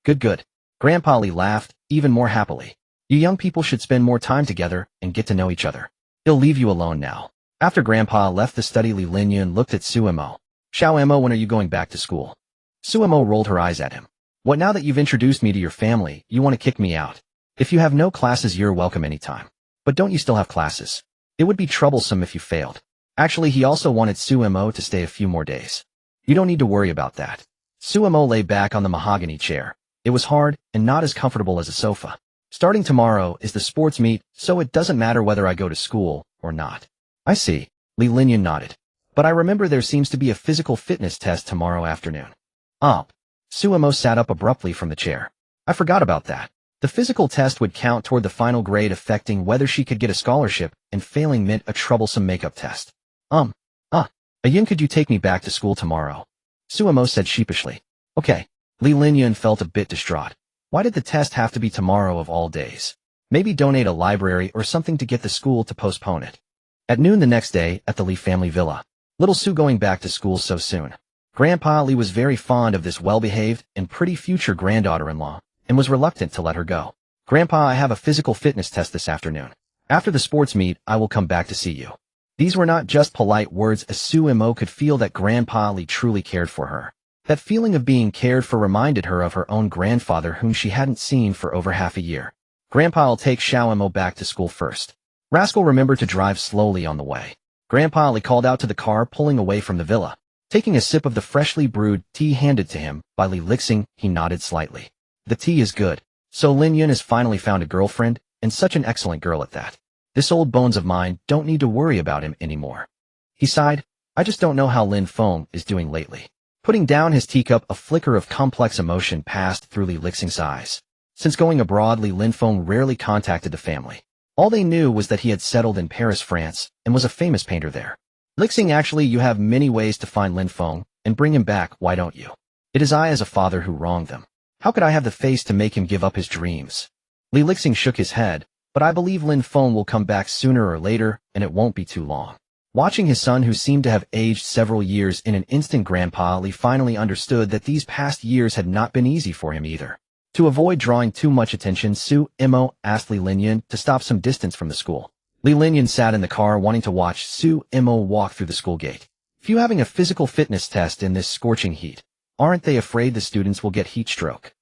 S1: Good. Grandpa Lee laughed, even more happily. You young people should spend more time together and get to know each other. He'll leave you alone now. After Grandpa left the study, Lee Linyun looked at Suemo. Xiaoemo, when are you going back to school? Suemo rolled her eyes at him. What, now that you've introduced me to your family, you want to kick me out? If you have no classes, you're welcome anytime. But don't you still have classes? It would be troublesome if you failed. Actually, he also wanted Suemo to stay a few more days. You don't need to worry about that. Suemo lay back on the mahogany chair. It was hard and not as comfortable as a sofa. Starting tomorrow is the sports meet, so it doesn't matter whether I go to school or not. I see. Lee Linyun nodded. But I remember there seems to be a physical fitness test tomorrow afternoon. Suemo sat up abruptly from the chair. I forgot about that. The physical test would count toward the final grade, affecting whether she could get a scholarship, and failing meant a troublesome makeup test. Ayun, could you take me back to school tomorrow? Suemo said sheepishly. Okay. Lee Linyun felt a bit distraught. Why did the test have to be tomorrow of all days? Maybe donate a library or something to get the school to postpone it. At noon the next day, at the Lee family villa. Little Su going back to school so soon. Grandpa Lee was very fond of this well-behaved and pretty future granddaughter-in-law, and was reluctant to let her go. Grandpa, I have a physical fitness test this afternoon. After the sports meet, I will come back to see you. These were not just polite words, as Suemo could feel that Grandpa Lee truly cared for her. That feeling of being cared for reminded her of her own grandfather, whom she hadn't seen for over half a year. Grandpa, I'll take Xiaoemo back to school first. Rascal, remember to drive slowly on the way. Grandpa Lee called out to the car, pulling away from the villa. Taking a sip of the freshly brewed tea handed to him by Lee Lixing, he nodded slightly. The tea is good. So Linyun has finally found a girlfriend, and such an excellent girl at that. This old bones of mine don't need to worry about him anymore. He sighed. I just don't know how Lin Feng is doing lately. Putting down his teacup, a flicker of complex emotion passed through Li Lixing's eyes. Since going abroad, Li Linfeng rarely contacted the family. All they knew was that he had settled in Paris, France, and was a famous painter there. Lixing, actually, you have many ways to find Linfeng and bring him back, why don't you? It is I as a father who wronged them. How could I have the face to make him give up his dreams? Li Lixing shook his head, but I believe Linfeng will come back sooner or later, and it won't be too long. Watching his son, who seemed to have aged several years in an instant, Grandpa Li finally understood that these past years had not been easy for him either. To avoid drawing too much attention, Su Imo asked Li Linyan to stop some distance from the school. Li Linyan sat in the car wanting to watch Su Imo walk through the school gate. Few having a physical fitness test in this scorching heat. Aren't they afraid the students will get heat stroke?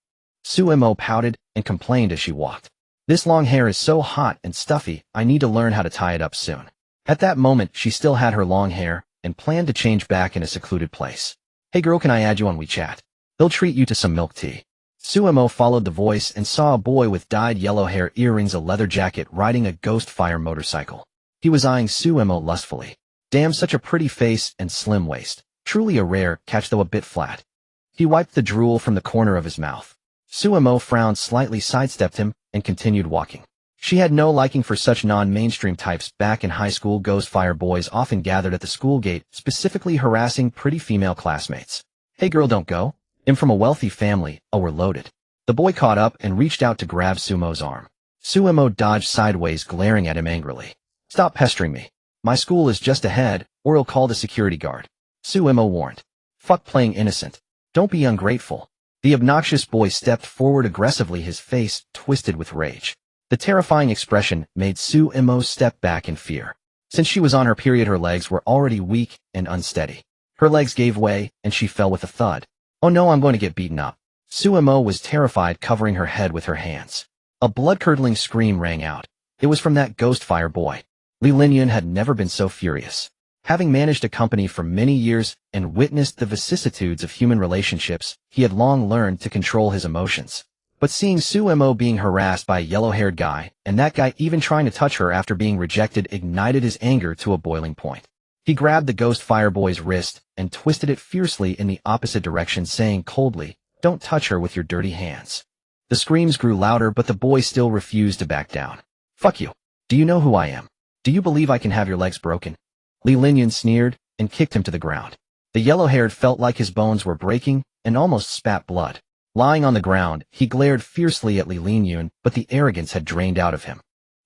S1: Su Imo pouted and complained as she walked. This long hair is so hot and stuffy, I need to learn how to tie it up soon. At that moment, she still had her long hair and planned to change back in a secluded place. Hey girl, can I add you on WeChat? They'll treat you to some milk tea. Suemo followed the voice and saw a boy with dyed yellow hair, earrings, a leather jacket, riding a ghost fire motorcycle. He was eyeing Suemo lustfully. Damn, such a pretty face and slim waist. Truly a rare catch, though a bit flat. He wiped the drool from the corner of his mouth. Suemo frowned slightly, sidestepped him, and continued walking. She had no liking for such non-mainstream types. Back in high school, ghost fire boys often gathered at the school gate, specifically harassing pretty female classmates. Hey girl, don't go. I'm from a wealthy family. Oh, we're loaded. The boy caught up and reached out to grab Sumo's arm. Suemo dodged sideways, glaring at him angrily. Stop pestering me. My school is just ahead, or he'll call the security guard. Suemo warned. Fuck playing innocent. Don't be ungrateful. The obnoxious boy stepped forward aggressively, his face twisted with rage. The terrifying expression made Suemo step back in fear. Since she was on her period, her legs were already weak and unsteady. Her legs gave way, and she fell with a thud. Oh no, I'm going to get beaten up. Suemo was terrified, covering her head with her hands. A blood-curdling scream rang out. It was from that ghost fire boy. Li Linyan had never been so furious. Having managed a company for many years and witnessed the vicissitudes of human relationships, he had long learned to control his emotions. But seeing Suemo being harassed by a yellow-haired guy, and that guy even trying to touch her after being rejected, ignited his anger to a boiling point. He grabbed the ghost fire boy's wrist and twisted it fiercely in the opposite direction, saying coldly, "Don't touch her with your dirty hands." The screams grew louder, but the boy still refused to back down. Fuck you. Do you know who I am? Do you believe I can have your legs broken? Li Linyan sneered and kicked him to the ground. The yellow-haired felt like his bones were breaking and almost spat blood. Lying on the ground, he glared fiercely at Li Linyan, but the arrogance had drained out of him.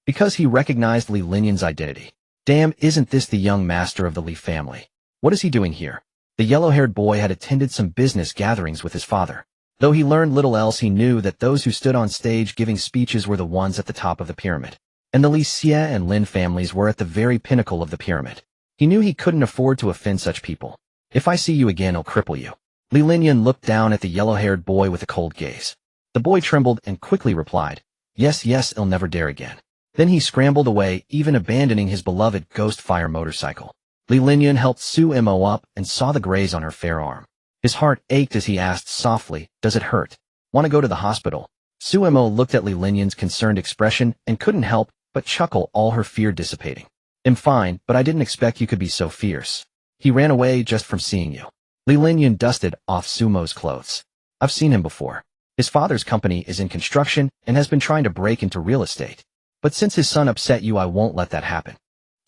S1: Because he recognized Li Linyan's identity. Damn, isn't this the young master of the Li family? What is he doing here? The yellow-haired boy had attended some business gatherings with his father. Though he learned little else, he knew that those who stood on stage giving speeches were the ones at the top of the pyramid. And the Li Xie and Lin families were at the very pinnacle of the pyramid. He knew he couldn't afford to offend such people. If I see you again, I'll cripple you. Li Linyan looked down at the yellow-haired boy with a cold gaze. The boy trembled and quickly replied, Yes, yes, I'll never dare again. Then he scrambled away, even abandoning his beloved ghost fire motorcycle. Li Linyan helped Suemo up and saw the graze on her fair arm. His heart ached as he asked softly, Does it hurt? Want to go to the hospital? Suemo looked at Li Linyan's concerned expression and couldn't help but chuckle, all her fear dissipating. I'm fine, but I didn't expect you could be so fierce. He ran away just from seeing you. Li Linyan dusted off Sumo's clothes. I've seen him before. His father's company is in construction and has been trying to break into real estate. But since his son upset you, I won't let that happen.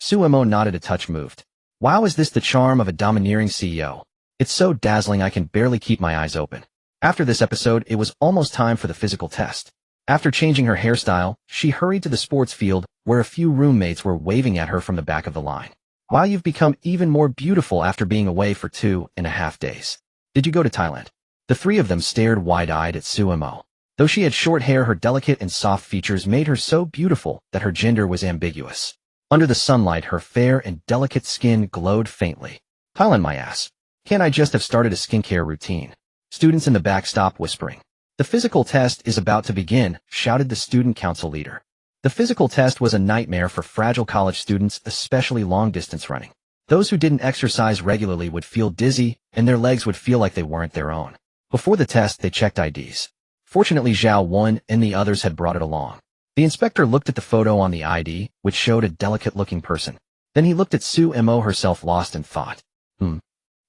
S1: Suemo nodded, a touch moved. Wow, is this the charm of a domineering CEO? It's so dazzling I can barely keep my eyes open. After this episode, it was almost time for the physical test. After changing her hairstyle, she hurried to the sports field, where a few roommates were waving at her from the back of the line. Wow, you've become even more beautiful after being away for 2.5 days. Did you go to Thailand? The three of them stared wide-eyed at Suemo. Though she had short hair, her delicate and soft features made her so beautiful that her gender was ambiguous. Under the sunlight, her fair and delicate skin glowed faintly. Thailand, my ass. Can't I just have started a skincare routine? Students in the back stopped whispering. The physical test is about to begin, shouted the student council leader. The physical test was a nightmare for fragile college students, especially long-distance running. Those who didn't exercise regularly would feel dizzy, and their legs would feel like they weren't their own. Before the test, they checked IDs. Fortunately, Zhao Wen and the others had brought it along. The inspector looked at the photo on the ID, which showed a delicate-looking person. Then he looked at Suemo herself, lost in thought.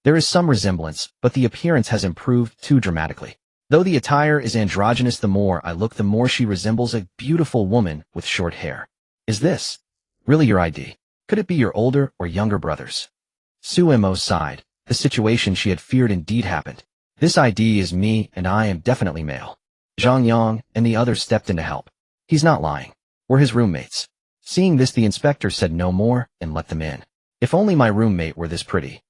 S1: There is some resemblance, but the appearance has improved too dramatically. Though the attire is androgynous, the more I look, the more she resembles a beautiful woman with short hair. Is this really your ID? Could it be your older or younger brothers? Suemo sighed. The situation she had feared indeed happened. This ID is me, and I am definitely male. Zhang Yang and the others stepped in to help. He's not lying. We're his roommates. Seeing this, the inspector said no more and let them in. If only my roommate were this pretty.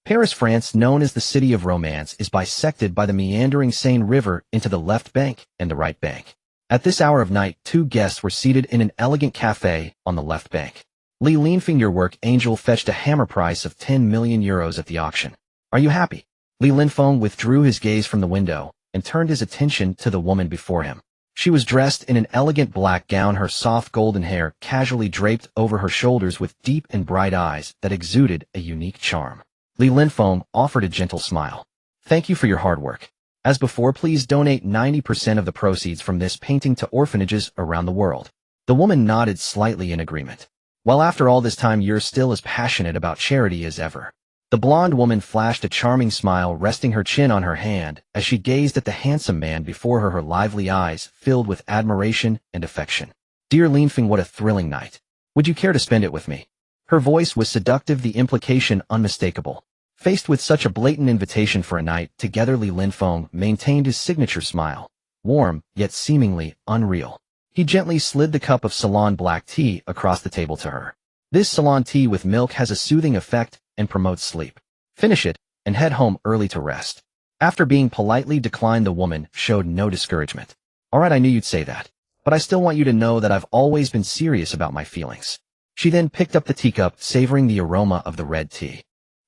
S1: Paris, France, known as the city of romance, is bisected by the meandering Seine River into the left bank and the right bank. At this hour of night, two guests were seated in an elegant cafe on the left bank. Li Linfeng, your work, Angel, fetched a hammer price of 10 million euros at the auction. Are you happy? Li Linfeng withdrew his gaze from the window and turned his attention to the woman before him. She was dressed in an elegant black gown, her soft golden hair casually draped over her shoulders with deep and bright eyes that exuded a unique charm. Li Linfeng offered a gentle smile. Thank you for your hard work. As before, please donate 90% of the proceeds from this painting to orphanages around the world. The woman nodded slightly in agreement. Well, after all this time, you're still as passionate about charity as ever. The blonde woman flashed a charming smile, resting her chin on her hand as she gazed at the handsome man before her lively eyes filled with admiration and affection. Dear Linfeng, what a thrilling night. Would you care to spend it with me? Her voice was seductive, the implication unmistakable. Faced with such a blatant invitation for a night together, Li Linfeng maintained his signature smile, warm yet seemingly unreal. He gently slid the cup of Ceylon black tea across the table to her. This Ceylon tea with milk has a soothing effect and promotes sleep. Finish it and head home early to rest. After being politely declined, the woman showed no discouragement. All right, I knew you'd say that, but I still want you to know that I've always been serious about my feelings. She then picked up the teacup, savoring the aroma of the red tea.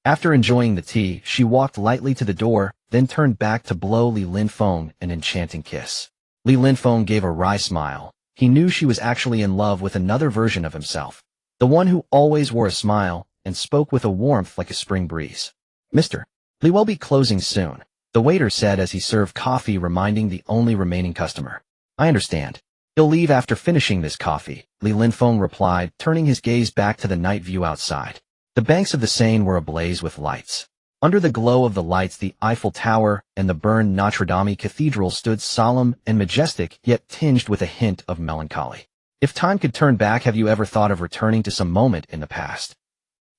S1: After enjoying the tea, she walked lightly to the door, then turned back to blow Li Linfeng an enchanting kiss. Li Linfeng gave a wry smile. He knew she was actually in love with another version of himself, the one who always wore a smile and spoke with a warmth like a spring breeze. Mr. Li will be closing soon, the waiter said as he served coffee, reminding the only remaining customer. I understand. He'll leave after finishing this coffee, Li Linfeng replied, turning his gaze back to the night view outside. The banks of the Seine were ablaze with lights. Under the glow of the lights, the Eiffel Tower and the burned Notre Dame Cathedral stood solemn and majestic, yet tinged with a hint of melancholy. If time could turn back, have you ever thought of returning to some moment in the past?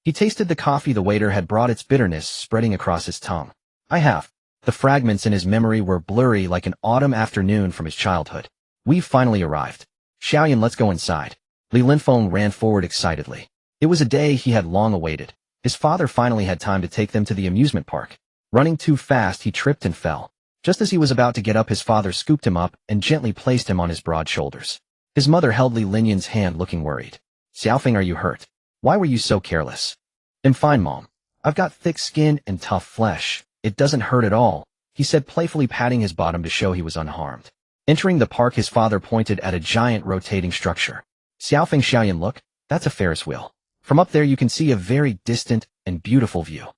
S1: He tasted the coffee the waiter had brought, its bitterness spreading across his tongue. I have. The fragments in his memory were blurry like an autumn afternoon from his childhood. We've finally arrived. Xiaoyan, let's go inside. Li Linfeng ran forward excitedly. It was a day he had long awaited. His father finally had time to take them to the amusement park. Running too fast, he tripped and fell. Just as he was about to get up, his father scooped him up and gently placed him on his broad shoulders. His mother held Li Linyan's hand, looking worried. Xiaofeng, are you hurt? Why were you so careless? I'm fine, Mom. I've got thick skin and tough flesh. It doesn't hurt at all, he said, playfully patting his bottom to show he was unharmed. Entering the park, his father pointed at a giant rotating structure. Xiaoyan, look, that's a Ferris wheel. From up there you can see a very distant and beautiful view.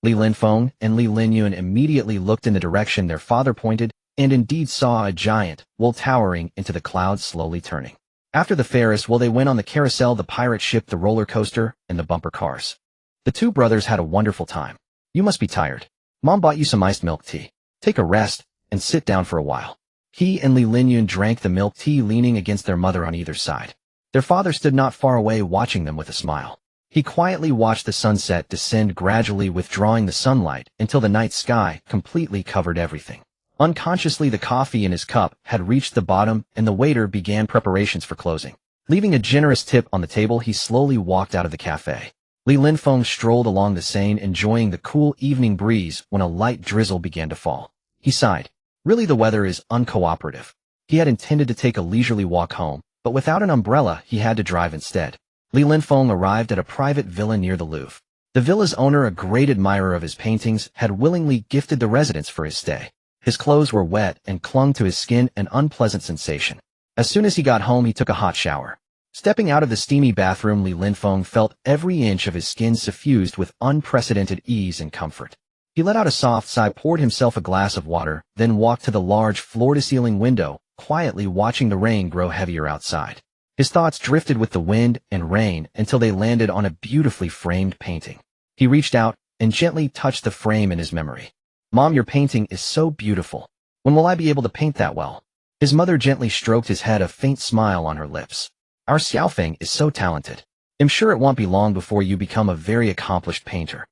S1: Li Linfeng and Li Linyun immediately looked in the direction their father pointed, and indeed saw a giant wheel towering into the clouds, slowly turning. After the Ferris wheel, they went on the carousel, the pirate ship, the roller coaster, and the bumper cars. The two brothers had a wonderful time. You must be tired. Mom bought you some iced milk tea. Take a rest and sit down for a while. He and Li Linyun drank the milk tea, leaning against their mother on either side. Their father stood not far away, watching them with a smile. He quietly watched the sunset descend, gradually withdrawing the sunlight until the night sky completely covered everything. Unconsciously, the coffee in his cup had reached the bottom, and the waiter began preparations for closing. Leaving a generous tip on the table, he slowly walked out of the cafe. Li Linfeng strolled along the Seine, enjoying the cool evening breeze when a light drizzle began to fall. He sighed. Really, the weather is uncooperative. He had intended to take a leisurely walk home, but without an umbrella, he had to drive instead. Li Linfeng arrived at a private villa near the Louvre. The villa's owner, a great admirer of his paintings, had willingly gifted the residence for his stay. His clothes were wet and clung to his skin, an unpleasant sensation. As soon as he got home, he took a hot shower. Stepping out of the steamy bathroom, Li Linfeng felt every inch of his skin suffused with unprecedented ease and comfort. He let out a soft sigh, poured himself a glass of water, then walked to the large floor-to-ceiling window, quietly watching the rain grow heavier outside. His thoughts drifted with the wind and rain until they landed on a beautifully framed painting. He reached out and gently touched the frame in his memory. Mom, your painting is so beautiful. When will I be able to paint that well? His mother gently stroked his head, a faint smile on her lips. Our Xiaofeng is so talented. I'm sure it won't be long before you become a very accomplished painter.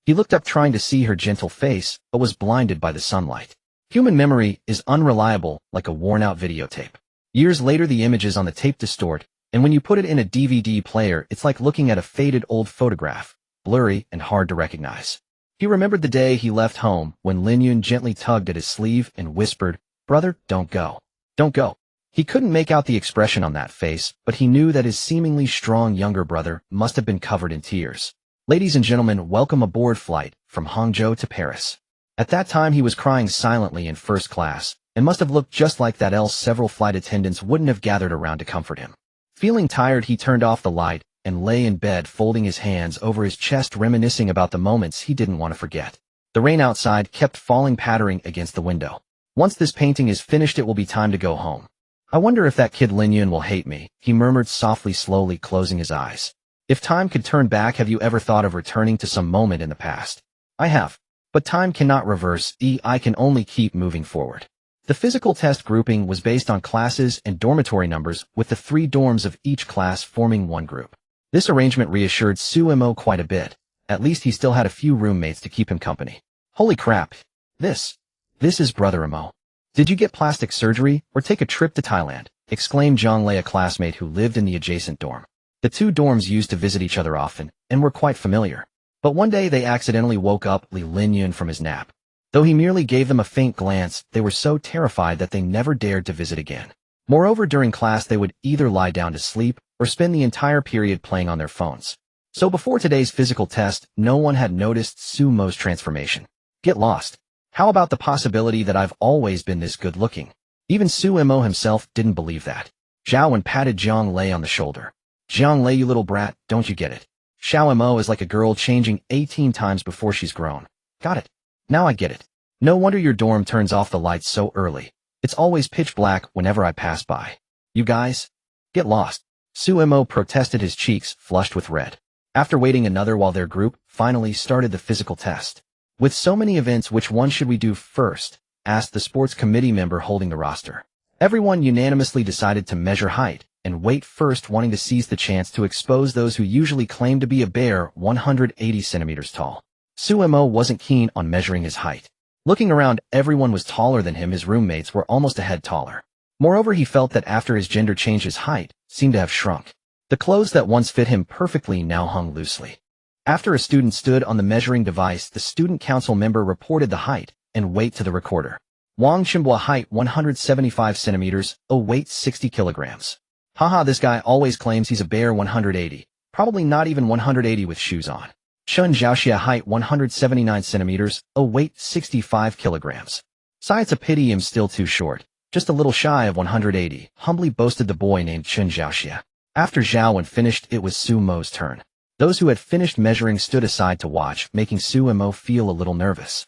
S1: He looked up trying to see her gentle face, but was blinded by the sunlight. Human memory is unreliable like a worn-out videotape. Years later the images on the tape distort, and when you put it in a DVD player it's like looking at a faded old photograph, blurry and hard to recognize. He remembered the day he left home when Lin Yun gently tugged at his sleeve and whispered, "Brother, don't go. Don't go." He couldn't make out the expression on that face, but he knew that his seemingly strong younger brother must have been covered in tears. Ladies and gentlemen, welcome aboard flight from Hangzhou to Paris. At that time he was crying silently in first class, and must have looked just like that, else several flight attendants wouldn't have gathered around to comfort him. Feeling tired he turned off the light and lay in bed folding his hands over his chest, reminiscing about the moments he didn't want to forget. The rain outside kept falling, pattering against the window. Once this painting is finished it will be time to go home. I wonder if that kid Lin Yun will hate me, he murmured softly, slowly closing his eyes. If time could turn back, have you ever thought of returning to some moment in the past? I have. But time cannot reverse, I can only keep moving forward. The physical test grouping was based on classes and dormitory numbers, with the 3 dorms of each class forming one group. This arrangement reassured Su Mo quite a bit. At least he still had a few roommates to keep him company. Holy crap. This is Brother Mo. Did you get plastic surgery or take a trip to Thailand? Exclaimed Zhang Lei, a classmate who lived in the adjacent dorm. The 2 dorms used to visit each other often and were quite familiar. But one day they accidentally woke up Lin Yun from his nap. Though he merely gave them a faint glance, they were so terrified that they never dared to visit again. Moreover, during class they would either lie down to sleep or spend the entire period playing on their phones. So before today's physical test, no one had noticed Su Mo's transformation. Get lost. How about the possibility that I've always been this good looking? Even Su Mo himself didn't believe that. Zhao Wen patted Zhang Lei on the shoulder. Zhang Lei, you little brat, don't you get it? Xiao Mo is like a girl changing 18 times before she's grown. Got it. Now I get it. No wonder your dorm turns off the lights so early. It's always pitch black whenever I pass by. You guys? Get lost. Su Mo protested, his cheeks flushed with red. After waiting another while their group finally started the physical test. With so many events, which one should we do first? Asked the sports committee member holding the roster. Everyone unanimously decided to measure height and weight first, wanting to seize the chance to expose those who usually claim to be a bare 180 centimeters tall. Su Mo wasn't keen on measuring his height. Looking around, everyone was taller than him. His roommates were almost a head taller. Moreover, he felt that after his gender change his height seemed to have shrunk. The clothes that once fit him perfectly now hung loosely. After a student stood on the measuring device, the student council member reported the height and weight to the recorder. Wang Qimbua, height 175 centimeters, weight 60 kilograms. Haha, this guy always claims he's a bare 180. Probably not even 180 with shoes on. Chun Zhaoxia, height 179 centimeters, weight 65 kilograms. Sigh, it's a pity I'm still too short. Just a little shy of 180, humbly boasted the boy named Chun Zhaoxia. After Zhao Wen finished, it was Su Mo's turn. Those who had finished measuring stood aside to watch, making Su Mo feel a little nervous.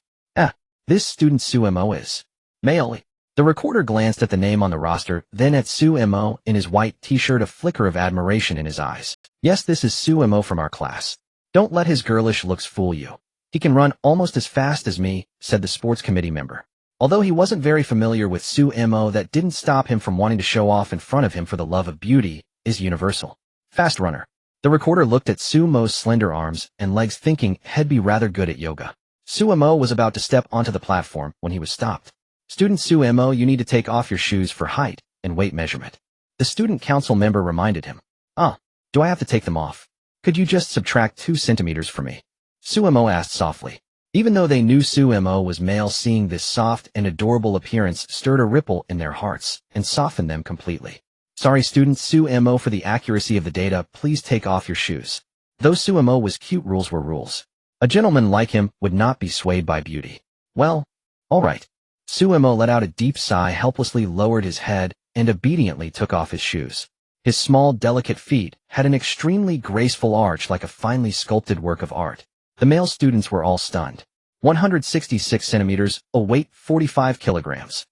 S1: This student Su Mo is male. The recorder glanced at the name on the roster, then at Su Mo in his white t-shirt, a flicker of admiration in his eyes. Yes, this is Su Mo from our class. Don't let his girlish looks fool you. He can run almost as fast as me, said the sports committee member. Although he wasn't very familiar with Su Mo, that didn't stop him from wanting to show off in front of him, for the love of beauty is universal. Fast runner. The recorder looked at Su Mo's slender arms and legs, thinking he'd be rather good at yoga. Su Mo was about to step onto the platform when he was stopped. Student Su Mo, you need to take off your shoes for height and weight measurement. The student council member reminded him. Do I have to take them off? Could you just subtract 2 centimeters for me? Su Mo asked softly. Even though they knew Su Mo was male, seeing this soft and adorable appearance stirred a ripple in their hearts and softened them completely. Sorry, student Su Mo, for the accuracy of the data, please take off your shoes. Though Su Mo was cute, rules were rules. A gentleman like him would not be swayed by beauty. Well, all right. Su Mo let out a deep sigh, helplessly lowered his head, and obediently took off his shoes. His small, delicate feet had an extremely graceful arch, like a finely sculpted work of art. The male students were all stunned. 166 centimeters, weight 45 kilograms.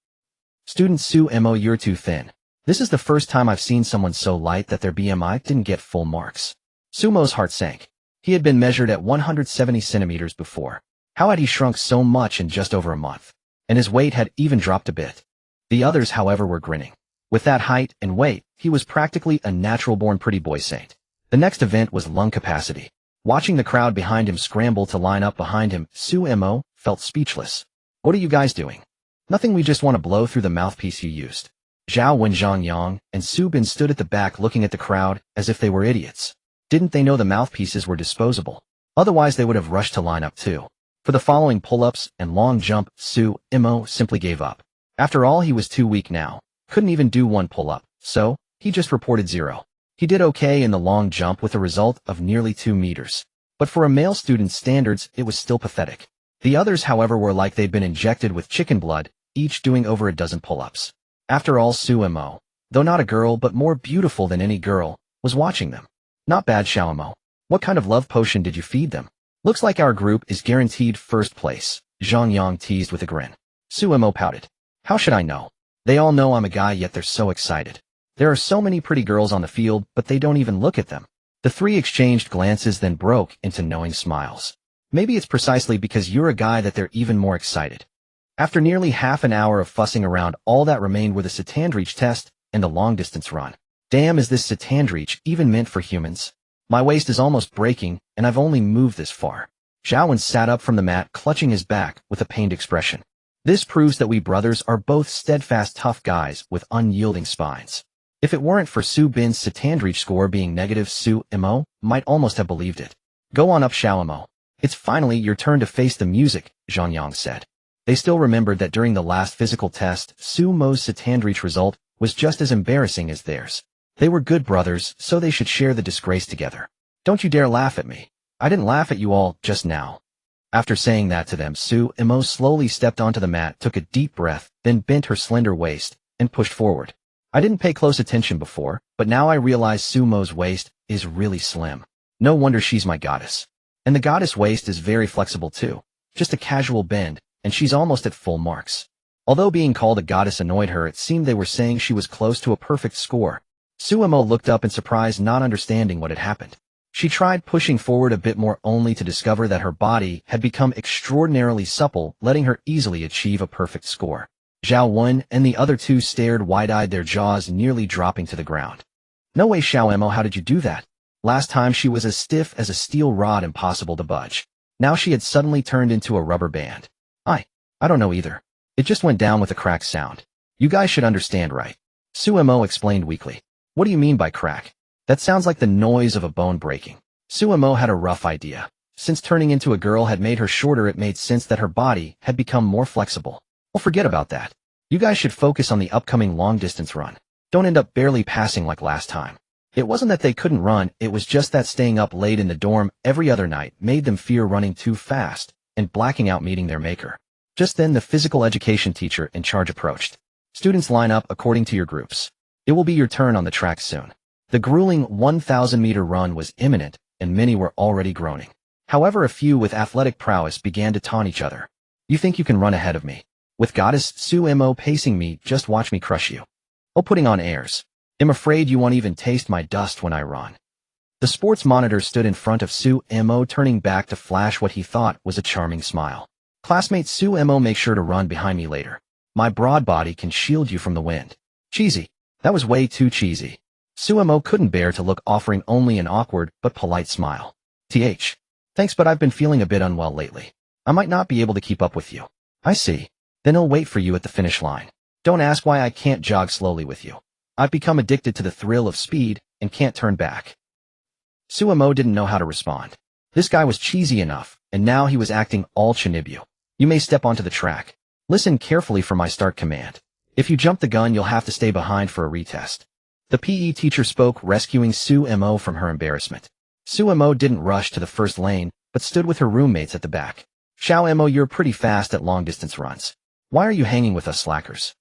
S1: Student Su Mo, you're too thin. This is the first time I've seen someone so light that their BMI didn't get full marks. Su Mo's heart sank. He had been measured at 170 centimeters before. How had he shrunk so much in just over a month? And his weight had even dropped a bit. The others, however, were grinning. With that height and weight, he was practically a natural-born pretty boy saint. The next event was lung capacity. Watching the crowd behind him scramble to line up behind him, Sumo felt speechless. What are you guys doing? Nothing, we just want to blow through the mouthpiece you used. Zhao Wenjiang and Su Bin stood at the back looking at the crowd as if they were idiots. Didn't they know the mouthpieces were disposable? Otherwise they would have rushed to line up too. For the following pull-ups and long jump, Sumo simply gave up. After all, he was too weak now. Couldn't even do one pull-up, so he just reported 0. He did okay in the long jump with a result of nearly 2 meters. But for a male student's standards, it was still pathetic. The others, however, were like they'd been injected with chicken blood, each doing over a dozen pull-ups. After all, Sumo, though not a girl but more beautiful than any girl, was watching them. Not bad, Xiaomo. What kind of love potion did you feed them? Looks like our group is guaranteed first place, Zhang Yang teased with a grin. Sumo pouted. How should I know? They all know I'm a guy, yet they're so excited. There are so many pretty girls on the field, but they don't even look at them. The three exchanged glances, then broke into knowing smiles. Maybe it's precisely because you're a guy that they're even more excited. After nearly half an hour of fussing around, all that remained were the Satandreach test and the long-distance run. Damn, is this Satandreach even meant for humans? My waist is almost breaking, and I've only moved this far. Xiaowen sat up from the mat, clutching his back with a pained expression. This proves that we brothers are both steadfast, tough guys with unyielding spines. If it weren't for Su Bin's Satandreach score being negative, Sumo might almost have believed it. Go on up, Xiaomo. It's finally your turn to face the music, Zhang Yang said. They still remembered that during the last physical test, Sumo's Satandreach result was just as embarrassing as theirs. They were good brothers, so they should share the disgrace together. Don't you dare laugh at me. I didn't laugh at you all just now. After saying that to them, Sumo slowly stepped onto the mat, took a deep breath, then bent her slender waist and pushed forward. I didn't pay close attention before, but now I realize Sumo's waist is really slim. No wonder she's my goddess. And the goddess waist is very flexible too. Just a casual bend, and she's almost at full marks. Although being called a goddess annoyed her, it seemed they were saying she was close to a perfect score. Sumo looked up in surprise, not understanding what had happened. She tried pushing forward a bit more, only to discover that her body had become extraordinarily supple, letting her easily achieve a perfect score. Zhao Wen and the other two stared wide-eyed, their jaws nearly dropping to the ground. No way, Xiaomo, how did you do that? Last time she was as stiff as a steel rod, impossible to budge. Now she had suddenly turned into a rubber band. I don't know either. It just went down with a crack sound. You guys should understand, right? Sumo explained weakly. What do you mean by crack? That sounds like the noise of a bone breaking. Sumo had a rough idea. Since turning into a girl had made her shorter, it made sense that her body had become more flexible. Well, forget about that. You guys should focus on the upcoming long-distance run. Don't end up barely passing like last time. It wasn't that they couldn't run, it was just that staying up late in the dorm every other night made them fear running too fast and blacking out meeting their maker. Just then the physical education teacher in charge approached. Students, line up according to your groups. It will be your turn on the track soon. The grueling 1,000-meter run was imminent, and many were already groaning. However, a few with athletic prowess began to taunt each other. You think you can run ahead of me? With Goddess Sumo pacing me, just watch me crush you. Oh, putting on airs. I'm afraid you won't even taste my dust when I run. The sports monitor stood in front of Sumo, turning back to flash what he thought was a charming smile. Classmate Sumo, make sure to run behind me later. My broad body can shield you from the wind. Cheesy. That was way too cheesy. Sumo couldn't bear to look, offering only an awkward but polite smile. Thanks, but I've been feeling a bit unwell lately. I might not be able to keep up with you. I see. Then I'll wait for you at the finish line. Don't ask why I can't jog slowly with you. I've become addicted to the thrill of speed and can't turn back. Sumo didn't know how to respond. This guy was cheesy enough, and now he was acting all Chinibu. You may step onto the track. Listen carefully for my start command. If you jump the gun, you'll have to stay behind for a retest. The PE teacher spoke, rescuing Sumo from her embarrassment. Sumo didn't rush to the first lane, but stood with her roommates at the back. Xiaomo, you're pretty fast at long-distance runs. Why are you hanging with us slackers?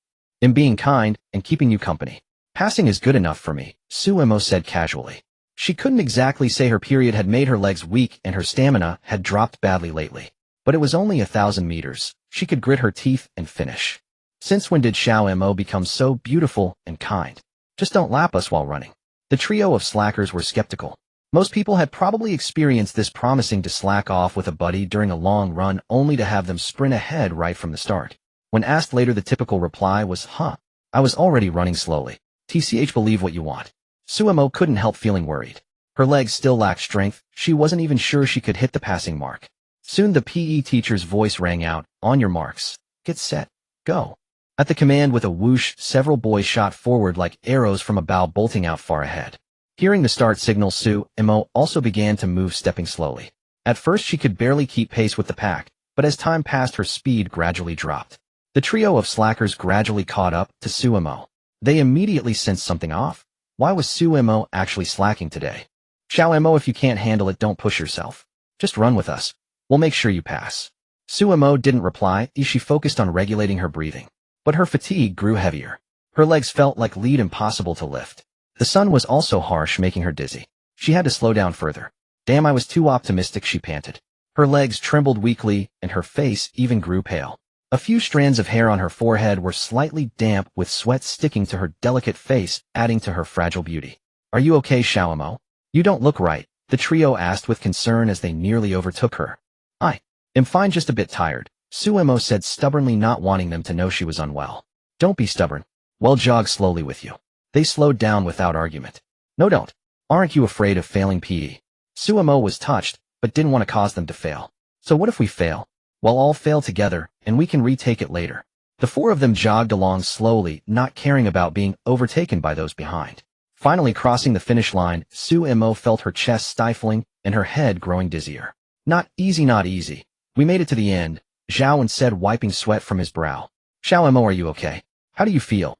S1: I'm being kind and keeping you company. Passing is good enough for me, Sumo said casually. She couldn't exactly say her period had made her legs weak and her stamina had dropped badly lately. But it was only 1,000 meters. She could grit her teeth and finish. Since when did Xiaomo become so beautiful and kind? Just don't lap us while running. The trio of slackers were skeptical. Most people had probably experienced this, promising to slack off with a buddy during a long run only to have them sprint ahead right from the start. When asked later, the typical reply was, I was already running slowly. TCH, believe what you want. Suemo couldn't help feeling worried. Her legs still lacked strength. She wasn't even sure she could hit the passing mark. Soon the PE teacher's voice rang out, on your marks, get set, go. At the command with a whoosh, several boys shot forward like arrows from a bow, bolting out far ahead. Hearing the start signal, Suemo also began to move, stepping slowly. At first she could barely keep pace with the pack, but as time passed her speed gradually dropped. The trio of slackers gradually caught up to Suemo. They immediately sensed something off. Why was Suemo actually slacking today? Xiaoemo, if you can't handle it, don't push yourself. Just run with us. We'll make sure you pass. Suemo didn't reply. She focused on regulating her breathing. But her fatigue grew heavier. Her legs felt like lead, impossible to lift. The sun was also harsh, making her dizzy. She had to slow down further. Damn, I was too optimistic, she panted. Her legs trembled weakly, and her face even grew pale. A few strands of hair on her forehead were slightly damp, with sweat sticking to her delicate face, adding to her fragile beauty. Are you okay, Xiaoemo? You don't look right, the trio asked with concern as they nearly overtook her. I am fine, just a bit tired, Suemo said stubbornly, not wanting them to know she was unwell. Don't be stubborn. We'll jog slowly with you. They slowed down without argument. No, don't. Aren't you afraid of failing PE? Suemo was touched, but didn't want to cause them to fail. So what if we fail? We'll all fail together, and we can retake it later. The four of them jogged along slowly, not caring about being overtaken by those behind. Finally crossing the finish line, Suemo felt her chest stifling and her head growing dizzier. Not easy, not easy. We made it to the end, Zhaowen said, wiping sweat from his brow. Xiaoemo, are you okay? How do you feel?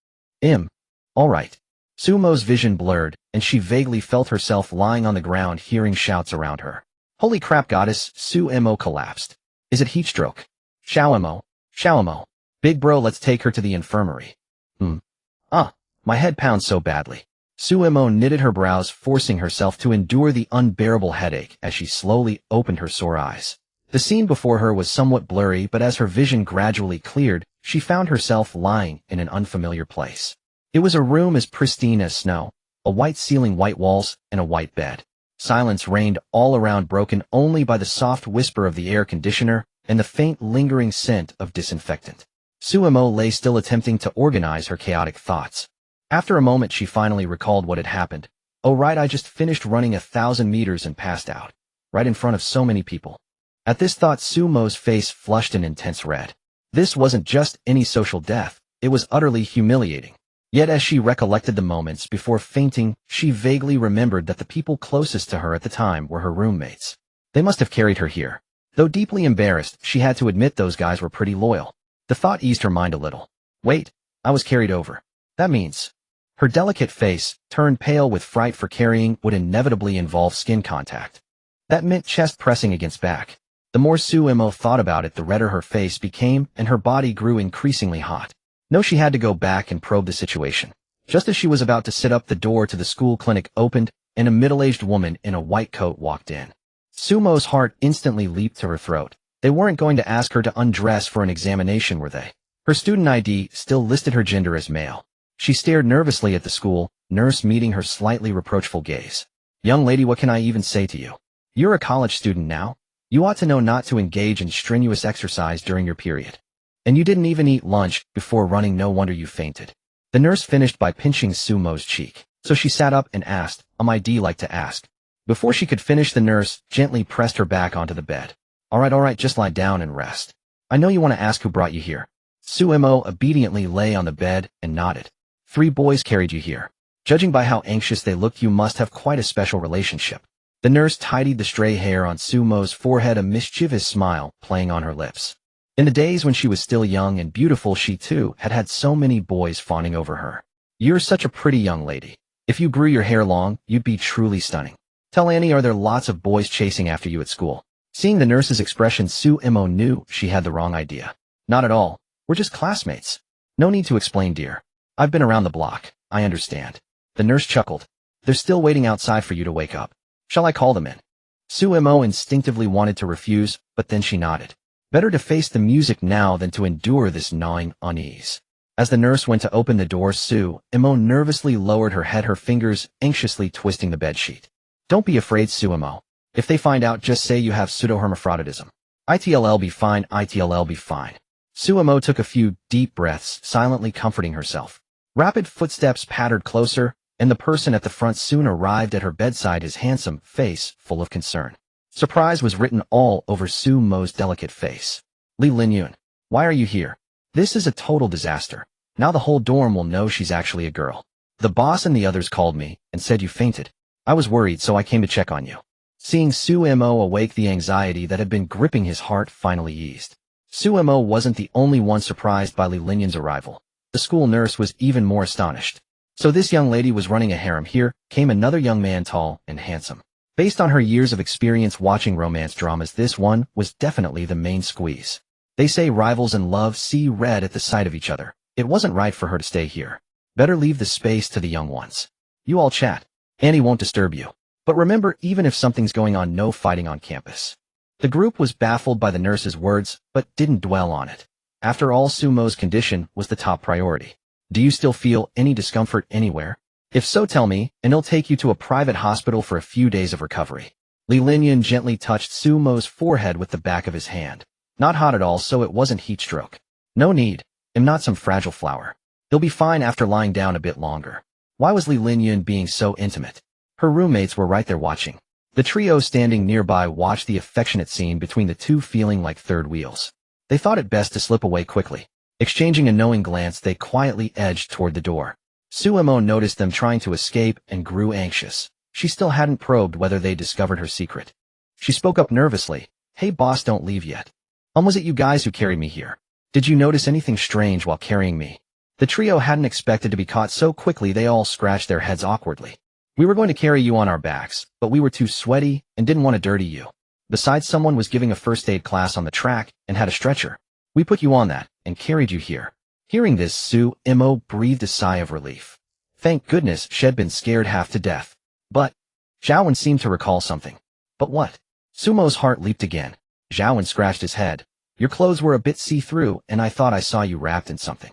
S1: All right. Suemo's vision blurred, and she vaguely felt herself lying on the ground, hearing shouts around her. Holy crap, goddess, Suemo collapsed. Is it heatstroke? Xiaoemo. Big bro, let's take her to the infirmary. My head pounds so badly. Suemo knitted her brows, forcing herself to endure the unbearable headache as she slowly opened her sore eyes. The scene before her was somewhat blurry, but as her vision gradually cleared, she found herself lying in an unfamiliar place. It was a room as pristine as snow, a white ceiling, white walls, and a white bed. Silence reigned all around, broken only by the soft whisper of the air conditioner and the faint lingering scent of disinfectant. Suemo lay still, attempting to organize her chaotic thoughts. After a moment she finally recalled what had happened. Oh right, I just finished running 1,000 meters and passed out. Right in front of so many people. At this thought, Suemo's face flushed an intense red. This wasn't just any social death, it was utterly humiliating. Yet as she recollected the moments before fainting, she vaguely remembered that the people closest to her at the time were her roommates. They must have carried her here. Though deeply embarrassed, she had to admit those guys were pretty loyal. The thought eased her mind a little. Wait, I was carried over. That means... Her delicate face turned pale with fright, for carrying would inevitably involve skin contact. That meant chest pressing against back. The more Suemo thought about it, the redder her face became, and her body grew increasingly hot. No, she had to go back and probe the situation. Just as she was about to sit up, the door to the school clinic opened, and a middle-aged woman in a white coat walked in. Suemo's heart instantly leaped to her throat. They weren't going to ask her to undress for an examination, were they? Her student ID still listed her gender as male. She stared nervously at the school nurse, meeting her slightly reproachful gaze. Young lady, what can I even say to you? You're a college student now. You ought to know not to engage in strenuous exercise during your period. And you didn't even eat lunch before running, no wonder you fainted. The nurse finished by pinching Suemo's cheek. So she sat up and asked, I'd like to ask. Before she could finish, the nurse gently pressed her back onto the bed. All right, just lie down and rest. I know you want to ask who brought you here. Suemo obediently lay on the bed and nodded. 3 boys carried you here. Judging by how anxious they looked, you must have quite a special relationship. The nurse tidied the stray hair on Suemo's forehead, a mischievous smile playing on her lips. In the days when she was still young and beautiful, she too had had so many boys fawning over her. You're such a pretty young lady. If you grew your hair long, you'd be truly stunning. Tell Annie, are there lots of boys chasing after you at school? Seeing the nurse's expression, Suemo knew she had the wrong idea. Not at all. We're just classmates. No need to explain, dear. I've been around the block. I understand. The nurse chuckled. They're still waiting outside for you to wake up. Shall I call them in? Suemo instinctively wanted to refuse, but then she nodded. Better to face the music now than to endure this gnawing unease. As the nurse went to open the door, Suemo nervously lowered her head, her fingers anxiously twisting the bedsheet. Don't be afraid, Suemo. If they find out, just say you have pseudohermaphroditism. It'll be fine, it'll be fine. Suemo took a few deep breaths, silently comforting herself. Rapid footsteps pattered closer, and the person at the front soon arrived at her bedside, his handsome face full of concern. Surprise was written all over Suemo's delicate face. Li Linyun, why are you here? This is a total disaster. Now the whole dorm will know she's actually a girl. The boss and the others called me and said you fainted. I was worried, so I came to check on you. Seeing Suemo awake, the anxiety that had been gripping his heart finally eased. Suemo wasn't the only one surprised by Li Linyun's arrival. The school nurse was even more astonished. So this young lady was running a harem. Here came another young man, tall and handsome. Based on her years of experience watching romance dramas, this one was definitely the main squeeze. They say rivals in love see red at the sight of each other. It wasn't right for her to stay here. Better leave the space to the young ones. You all chat. Annie won't disturb you. But remember, even if something's going on, no fighting on campus. The group was baffled by the nurse's words, but didn't dwell on it. After all, Suemo's condition was the top priority. Do you still feel any discomfort anywhere? If so, tell me, and he'll take you to a private hospital for a few days of recovery. Li Linyun gently touched Suemo's forehead with the back of his hand. Not hot at all, so it wasn't heat stroke. No need. I'm not some fragile flower. He'll be fine after lying down a bit longer. Why was Li Linyun being so intimate? Her roommates were right there watching. The trio standing nearby watched the affectionate scene between the two, feeling like third wheels. They thought it best to slip away quickly. Exchanging a knowing glance, they quietly edged toward the door. Suemo noticed them trying to escape and grew anxious. She still hadn't probed whether they discovered her secret. She spoke up nervously. Hey boss, don't leave yet. Was it you guys who carried me here? Did you notice anything strange while carrying me? The trio hadn't expected to be caught so quickly. They all scratched their heads awkwardly. We were going to carry you on our backs, but we were too sweaty and didn't want to dirty you. Besides, someone was giving a first aid class on the track and had a stretcher. We put you on that and carried you here. Hearing this, Suemo breathed a sigh of relief. Thank goodness she'd been scared half to death. But Zhaowen seemed to recall something. But what? Sumo's heart leaped again. Zhaowen scratched his head. Your clothes were a bit see-through, and I thought I saw you wrapped in something.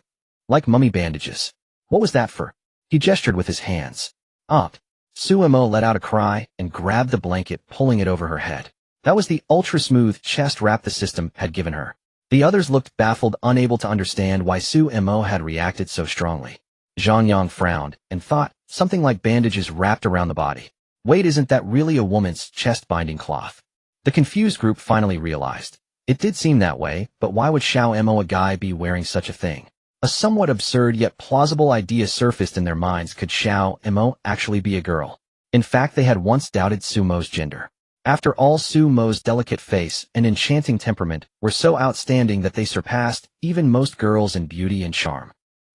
S1: Like mummy bandages. What was that for? He gestured with his hands. Suemo let out a cry and grabbed the blanket, pulling it over her head. That was the ultra-smooth chest wrap the system had given her. The others looked baffled, unable to understand why Suemo had reacted so strongly. Zhang frowned and thought, something like bandages wrapped around the body. Wait, isn't that really a woman's chest-binding cloth? The confused group finally realized. It did seem that way, but why would Xiao, a guy, be wearing such a thing? A somewhat absurd yet plausible idea surfaced in their minds. Could Xiao actually be a girl? In fact, they had once doubted Sumo's gender. After all, Sumo's delicate face and enchanting temperament were so outstanding that they surpassed even most girls in beauty and charm.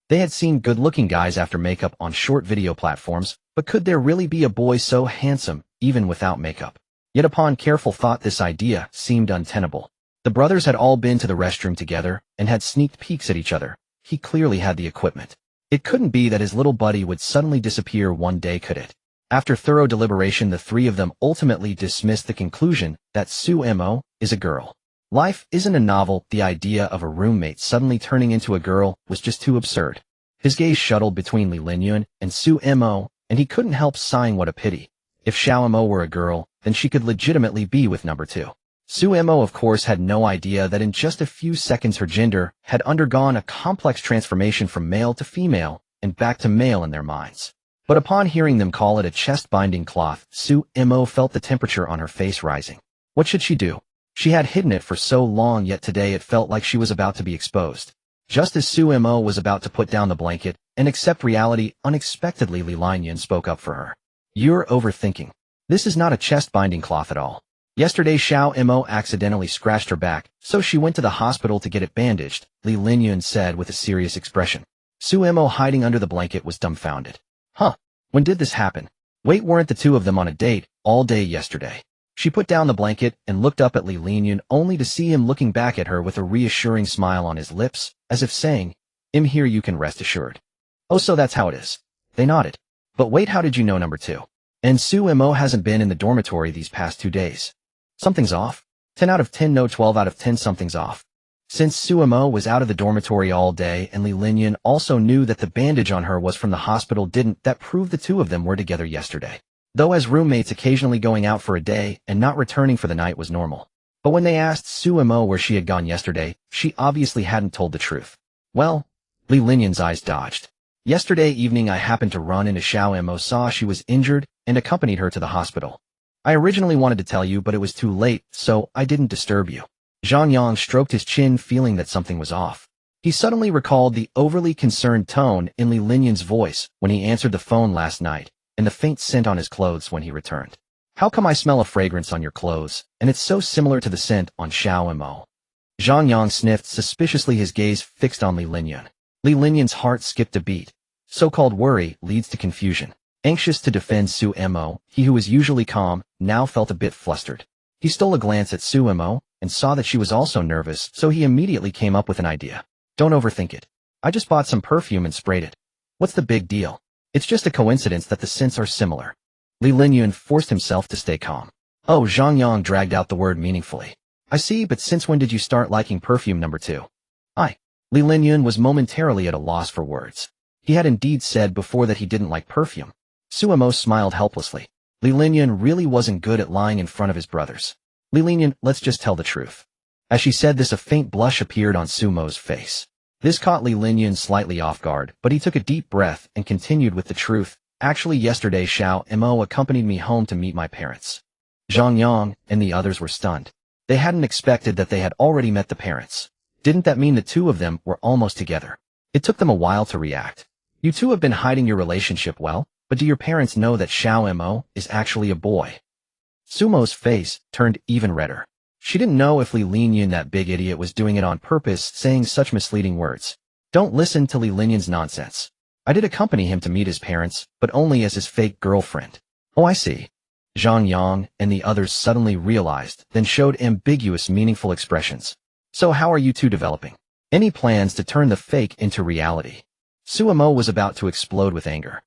S1: They had seen good-looking guys after makeup on short video platforms, but could there really be a boy so handsome, even without makeup? Yet upon careful thought, this idea seemed untenable. The brothers had all been to the restroom together and had sneaked peeks at each other. He clearly had the equipment. It couldn't be that his little buddy would suddenly disappear one day, could it? After thorough deliberation, the three of them ultimately dismissed the conclusion that Suemo is a girl. Life isn't a novel. The idea of a roommate suddenly turning into a girl was just too absurd. His gaze shuttled between Li Linyun and Suemo, and he couldn't help sighing, what a pity. If Xiaomo were a girl, then she could legitimately be with number two. Suemo, of course, had no idea that in just a few seconds her gender had undergone a complex transformation from male to female and back to male in their minds. But upon hearing them call it a chest-binding cloth, Suemo felt the temperature on her face rising. What should she do? She had hidden it for so long, yet today it felt like she was about to be exposed. Just as Suemo was about to put down the blanket and accept reality, unexpectedly Li Linyun spoke up for her. You're overthinking. This is not a chest-binding cloth at all. Yesterday Xiao accidentally scratched her back, so she went to the hospital to get it bandaged, Li Linyun said with a serious expression. Suemo, hiding under the blanket, was dumbfounded. Huh? When did this happen? Wait, weren't the two of them on a date all day yesterday? She put down the blanket and looked up at Li Linyun, only to see him looking back at her with a reassuring smile on his lips, as if saying, "I'm here, you can rest assured." Oh, so that's how it is. They nodded. But wait, how did you know number two? And Suemo hasn't been in the dormitory these past 2 days. Something's off. 10 out of 10, no, 12 out of 10, something's off. Since Suemo was out of the dormitory all day and Li Linyun also knew that the bandage on her was from the hospital, didn't that prove the two of them were together yesterday? though as roommates occasionally going out for a day and not returning for the night was normal. But when they asked Suemo where she had gone yesterday, she obviously hadn't told the truth. Well, Li Linyan's eyes dodged. Yesterday evening I happened to run into Xiao saw she was injured and accompanied her to the hospital. I originally wanted to tell you, but it was too late, so I didn't disturb you. Zhang Yang stroked his chin, feeling that something was off. He suddenly recalled the overly concerned tone in Li Linyan's voice when he answered the phone last night, and the faint scent on his clothes when he returned. How come I smell a fragrance on your clothes, and it's so similar to the scent on Xiao Mo? Zhang Yang sniffed suspiciously, his gaze fixed on Li Linyan. Li Linyan's heart skipped a beat. So-called worry leads to confusion. Anxious to defend Suemo, he who was usually calm, now felt a bit flustered. He stole a glance at Suemo, and saw that she was also nervous, so he immediately came up with an idea. Don't overthink it. I just bought some perfume and sprayed it. What's the big deal? It's just a coincidence that the scents are similar. Li Linyan forced himself to stay calm. Oh, Zhang Yang dragged out the word meaningfully. I see, but since when did you start liking perfume number 2? Li Linyan was momentarily at a loss for words. He had indeed said before that he didn't like perfume. Suemo smiled helplessly. Li Linyan really wasn't good at lying in front of his brothers. Li Linyan, let's just tell the truth. As she said this, a faint blush appeared on Sumo's face. This caught Li Linyan slightly off guard, but he took a deep breath and continued with the truth. Actually, yesterday Xiao Mo accompanied me home to meet my parents. Zhang Yang and the others were stunned. They hadn't expected that they had already met the parents. Didn't that mean the two of them were almost together? It took them a while to react. You two have been hiding your relationship well, but do your parents know that Xiao Mo is actually a boy? Sumo's face turned even redder. She didn't know if Li Linyan, that big idiot, was doing it on purpose, saying such misleading words. Don't listen to Li Linyan's nonsense. I did accompany him to meet his parents, but only as his fake girlfriend. Oh, I see. Zhang Yang and the others suddenly realized, then showed ambiguous, meaningful expressions. So how are you two developing? Any plans to turn the fake into reality? Suemo was about to explode with anger.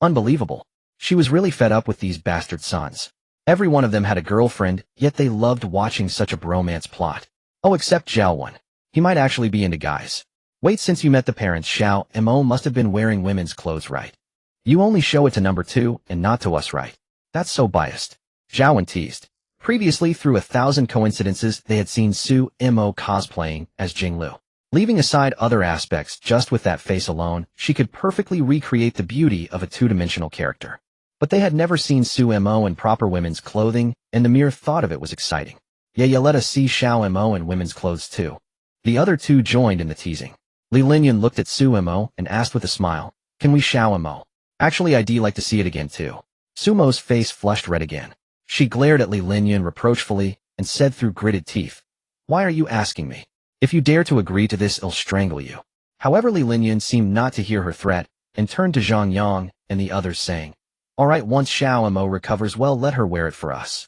S1: Unbelievable. She was really fed up with these bastard sons. Every one of them had a girlfriend, yet they loved watching such a bromance plot. Oh, except Zhao Wen. He might actually be into guys. Wait, since you met the parents, Xiao Mo must have been wearing women's clothes, right? You only show it to number 2 and not to us, right? That's so biased. Zhao Wen teased. Previously, through 1,000 coincidences, they had seen Suemo cosplaying as Jinglu. Leaving aside other aspects, just with that face alone, she could perfectly recreate the beauty of a two-dimensional character. But they had never seen Suemo in proper women's clothing, and the mere thought of it was exciting. Yeah, let us see Xiao in women's clothes too. The other two joined in the teasing. Li Linyan looked at Suemo and asked with a smile, can we Xiao? Actually, I'd like to see it again too. Sumo's face flushed red again. She glared at Li Linyan reproachfully and said through gritted teeth, why are you asking me? If you dare to agree to this, I'll strangle you. However, Li Linyan seemed not to hear her threat and turned to Zhang Yang and the others, saying, all right, once Xiao recovers, well, let her wear it for us.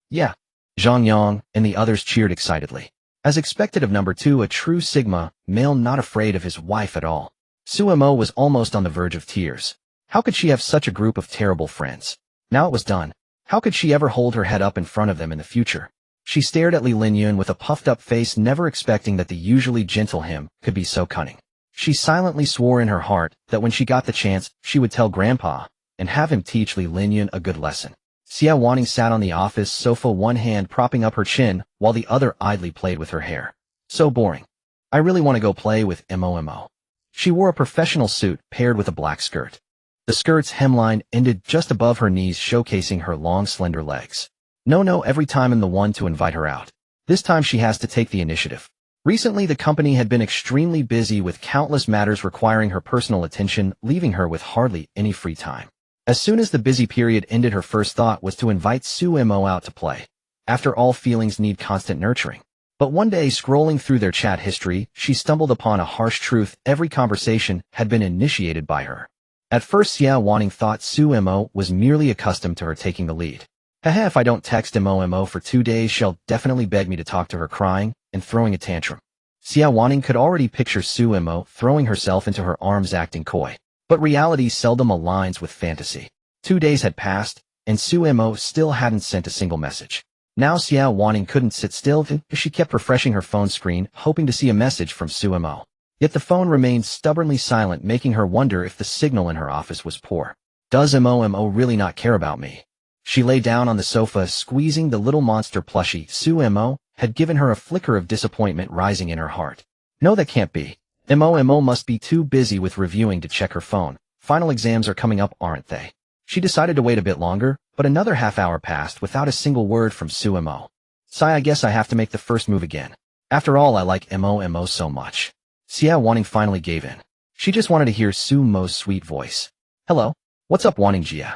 S1: Yeah. Zhang Yang and the others cheered excitedly. As expected of number 2, a true Sigma male not afraid of his wife at all. Suemo was almost on the verge of tears. How could she have such a group of terrible friends? Now it was done. How could she ever hold her head up in front of them in the future? She stared at Li Linyan with a puffed-up face, never expecting that the usually gentle him could be so cunning. She silently swore in her heart that when she got the chance, she would tell Grandpa and have him teach Li Linyan a good lesson. Xia Wanning sat on the office sofa, one hand propping up her chin, while the other idly played with her hair. So boring. I really want to go play with Mo. She wore a professional suit paired with a black skirt. The skirt's hemline ended just above her knees, showcasing her long, slender legs. No, every time I'm the one to invite her out. This time she has to take the initiative. Recently, the company had been extremely busy with countless matters requiring her personal attention, leaving her with hardly any free time. As soon as the busy period ended, her first thought was to invite Suemo out to play. After all, feelings need constant nurturing. But one day, scrolling through their chat history, she stumbled upon a harsh truth: every conversation had been initiated by her. At first, Xia Wanning thought Suemo was merely accustomed to her taking the lead. Haha, if I don't text Mo for 2 days, she'll definitely beg me to talk to her, crying and throwing a tantrum. Xia Wanning could already picture Suemo throwing herself into her arms, acting coy. But reality seldom aligns with fantasy. 2 days had passed, and Suemo still hadn't sent a single message. Now Xia Wanning couldn't sit still. She kept refreshing her phone screen, hoping to see a message from Suemo. Yet the phone remained stubbornly silent, making her wonder if the signal in her office was poor. Does Mo really not care about me? She lay down on the sofa, squeezing the little monster plushie. Sumo had given her a flicker of disappointment rising in her heart. No, that can't be. Mo must be too busy with reviewing to check her phone. Final exams are coming up, aren't they? She decided to wait a bit longer, but another half hour passed without a single word from Sumo. Sigh, I guess I have to make the first move again. After all, I like Mo so much. Xia Wanning finally gave in. She just wanted to hear Sumo's sweet voice. Hello? What's up, Wanning Jia?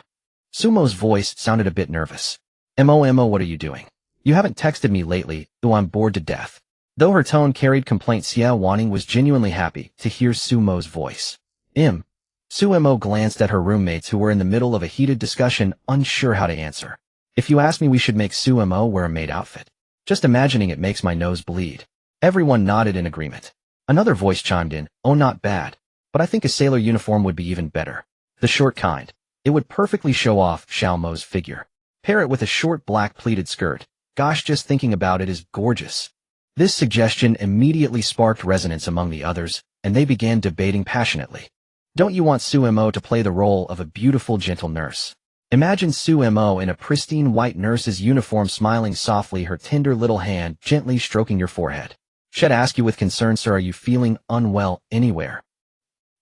S1: Sumo's voice sounded a bit nervous. Mo, what are you doing? You haven't texted me lately, though I'm bored to death. Though her tone carried complaint, Xia Wanning was genuinely happy to hear Sumo's voice. Sumo glanced at her roommates who were in the middle of a heated discussion, unsure how to answer. If you ask me, we should make Sumo wear a maid outfit. Just imagining it makes my nose bleed. Everyone nodded in agreement. Another voice chimed in, oh, not bad. But I think a sailor uniform would be even better. The short kind. It would perfectly show off Xiaomo's figure. Pair it with a short black pleated skirt. Gosh, just thinking about it is gorgeous. This suggestion immediately sparked resonance among the others, and they began debating passionately. Don't you want Sumo to play the role of a beautiful, gentle nurse? Imagine Sumo in a pristine white nurse's uniform, smiling softly, her tender little hand gently stroking your forehead. She'd ask you with concern, sir, are you feeling unwell anywhere?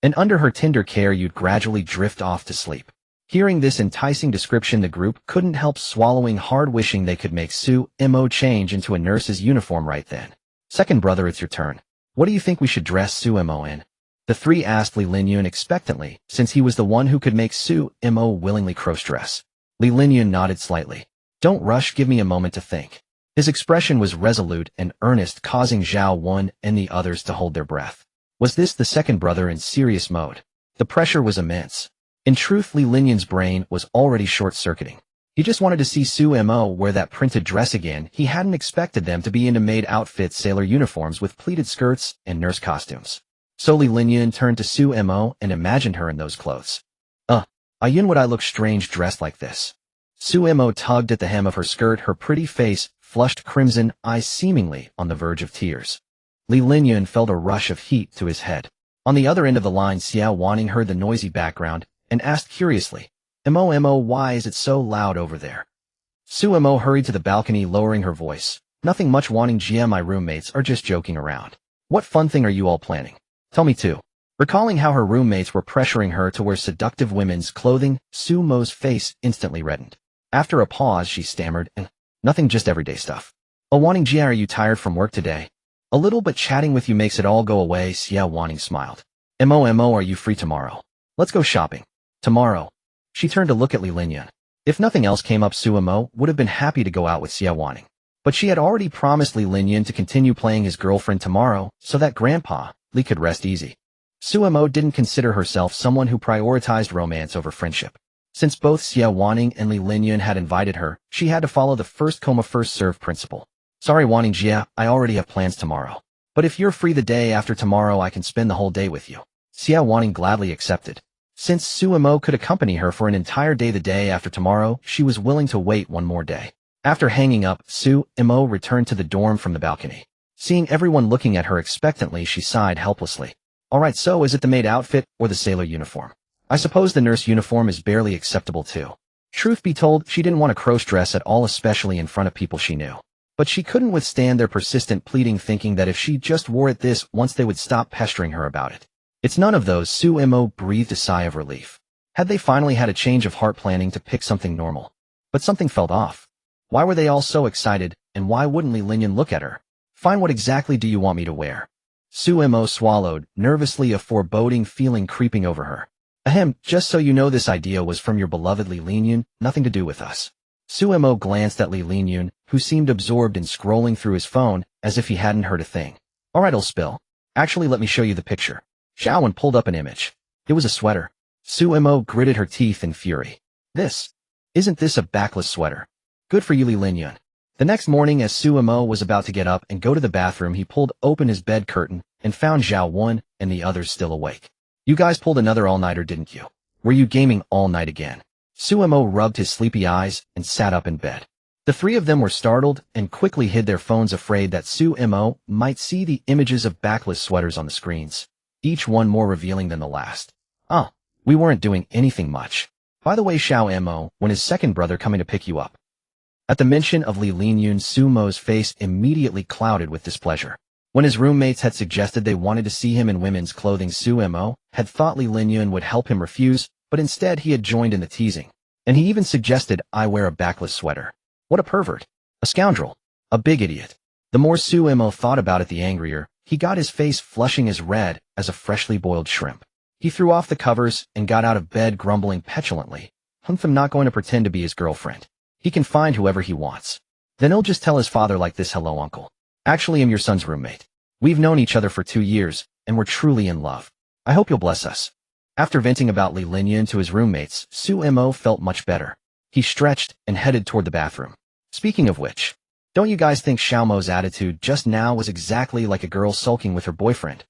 S1: And under her tender care, you'd gradually drift off to sleep. Hearing this enticing description, the group couldn't help swallowing hard, wishing they could make Sumo change into a nurse's uniform right then. Second brother, it's your turn. What do you think we should dress Sumo in? The three asked Li Linyun expectantly, since he was the one who could make Sumo willingly cross-dress. Li Linyun nodded slightly. Don't rush, give me a moment to think. His expression was resolute and earnest, causing Zhao Wen and the others to hold their breath. Was this the second brother in serious mode? The pressure was immense. In truth, Li Linyun's brain was already short-circuiting. He just wanted to see Sumo wear that printed dress again. He hadn't expected them to be into maid outfits, sailor uniforms with pleated skirts and nurse costumes. So Li Linyun turned to Sumo and imagined her in those clothes. Ayun, would I look strange dressed like this? Sumo tugged at the hem of her skirt, her pretty face flushed crimson, eyes seemingly on the verge of tears. Li Linyun felt a rush of heat to his head. On the other end of the line, Xia Wanning heard the noisy background and asked curiously, Mo, why is it so loud over there? Sumo hurried to the balcony, lowering her voice. Nothing much, Wanning Jia, my roommates are just joking around. What fun thing are you all planning? Tell me too. Recalling how her roommates were pressuring her to wear seductive women's clothing, Sumo's face instantly reddened. After a pause, she stammered, nothing, just everyday stuff. Oh, Wanning Jia, are you tired from work today? A little, but chatting with you makes it all go away. Xia Wanning smiled. Mo, are you free tomorrow? Let's go shopping. Tomorrow. She turned to look at Li Linyun. If nothing else came up, Sumo would have been happy to go out with Xia Wanning. But she had already promised Li Linyun to continue playing his girlfriend tomorrow, so that Grandpa Li could rest easy. Sumo didn't consider herself someone who prioritized romance over friendship. Since both Xia Wanning and Li Linyun had invited her, she had to follow the first come first serve principle. Sorry, Wanning Jia, I already have plans tomorrow. But if you're free the day after tomorrow, I can spend the whole day with you. Xia Wanning gladly accepted. Since Sumo could accompany her for an entire day the day after tomorrow, she was willing to wait one more day. After hanging up, Sumo returned to the dorm from the balcony. Seeing everyone looking at her expectantly, she sighed helplessly. Alright, so is it the maid outfit or the sailor uniform? I suppose the nurse uniform is barely acceptable too. Truth be told, she didn't want a cross-dress at all, especially in front of people she knew. But she couldn't withstand their persistent pleading, thinking that if she just wore it this once, they would stop pestering her about it. It's none of those. Sumo breathed a sigh of relief. Had they finally had a change of heart, planning to pick something normal? But something felt off. Why were they all so excited, and why wouldn't Li Linyun look at her? Fine, what exactly do you want me to wear? Sumo swallowed, nervously, a foreboding feeling creeping over her. Ahem, just so you know, this idea was from your beloved Li Linyun, nothing to do with us. Sumo glanced at Li Linyun, who seemed absorbed in scrolling through his phone, as if he hadn't heard a thing. Alright, I'll spill. Actually, let me show you the picture. Xiaowen pulled up an image. It was a sweater. Sumo gritted her teeth in fury. Isn't this a backless sweater? Good for you, Li Linyun. The next morning, as Sumo was about to get up and go to the bathroom, he pulled open his bed curtain and found Zhao Wen and the others still awake. You guys pulled another all-nighter, didn't you? Were you gaming all night again? Sumo rubbed his sleepy eyes and sat up in bed. The three of them were startled and quickly hid their phones, afraid that Sumo might see the images of backless sweaters on the screens, each one more revealing than the last. We weren't doing anything much. By the way, Xiao Mo, when is second brother coming to pick you up? At the mention of Li Linyun, Sumo's face immediately clouded with displeasure. When his roommates had suggested they wanted to see him in women's clothing, Sumo had thought Li Linyun would help him refuse, but instead he had joined in the teasing. And he even suggested I wear a backless sweater. What a pervert. A scoundrel. A big idiot. The more Sumo thought about it, the angrier. He got his face flushing as red as a freshly boiled shrimp. He threw off the covers and got out of bed, grumbling petulantly. I'm not going to pretend to be his girlfriend. He can find whoever he wants. Then he'll just tell his father like this, hello uncle. Actually, I'm your son's roommate. We've known each other for 2 years, and we're truly in love. I hope you'll bless us. After venting about Li Linyun to his roommates, Sumo felt much better. He stretched and headed toward the bathroom. Speaking of which, don't you guys think Xiaomo's attitude just now was exactly like a girl sulking with her boyfriend?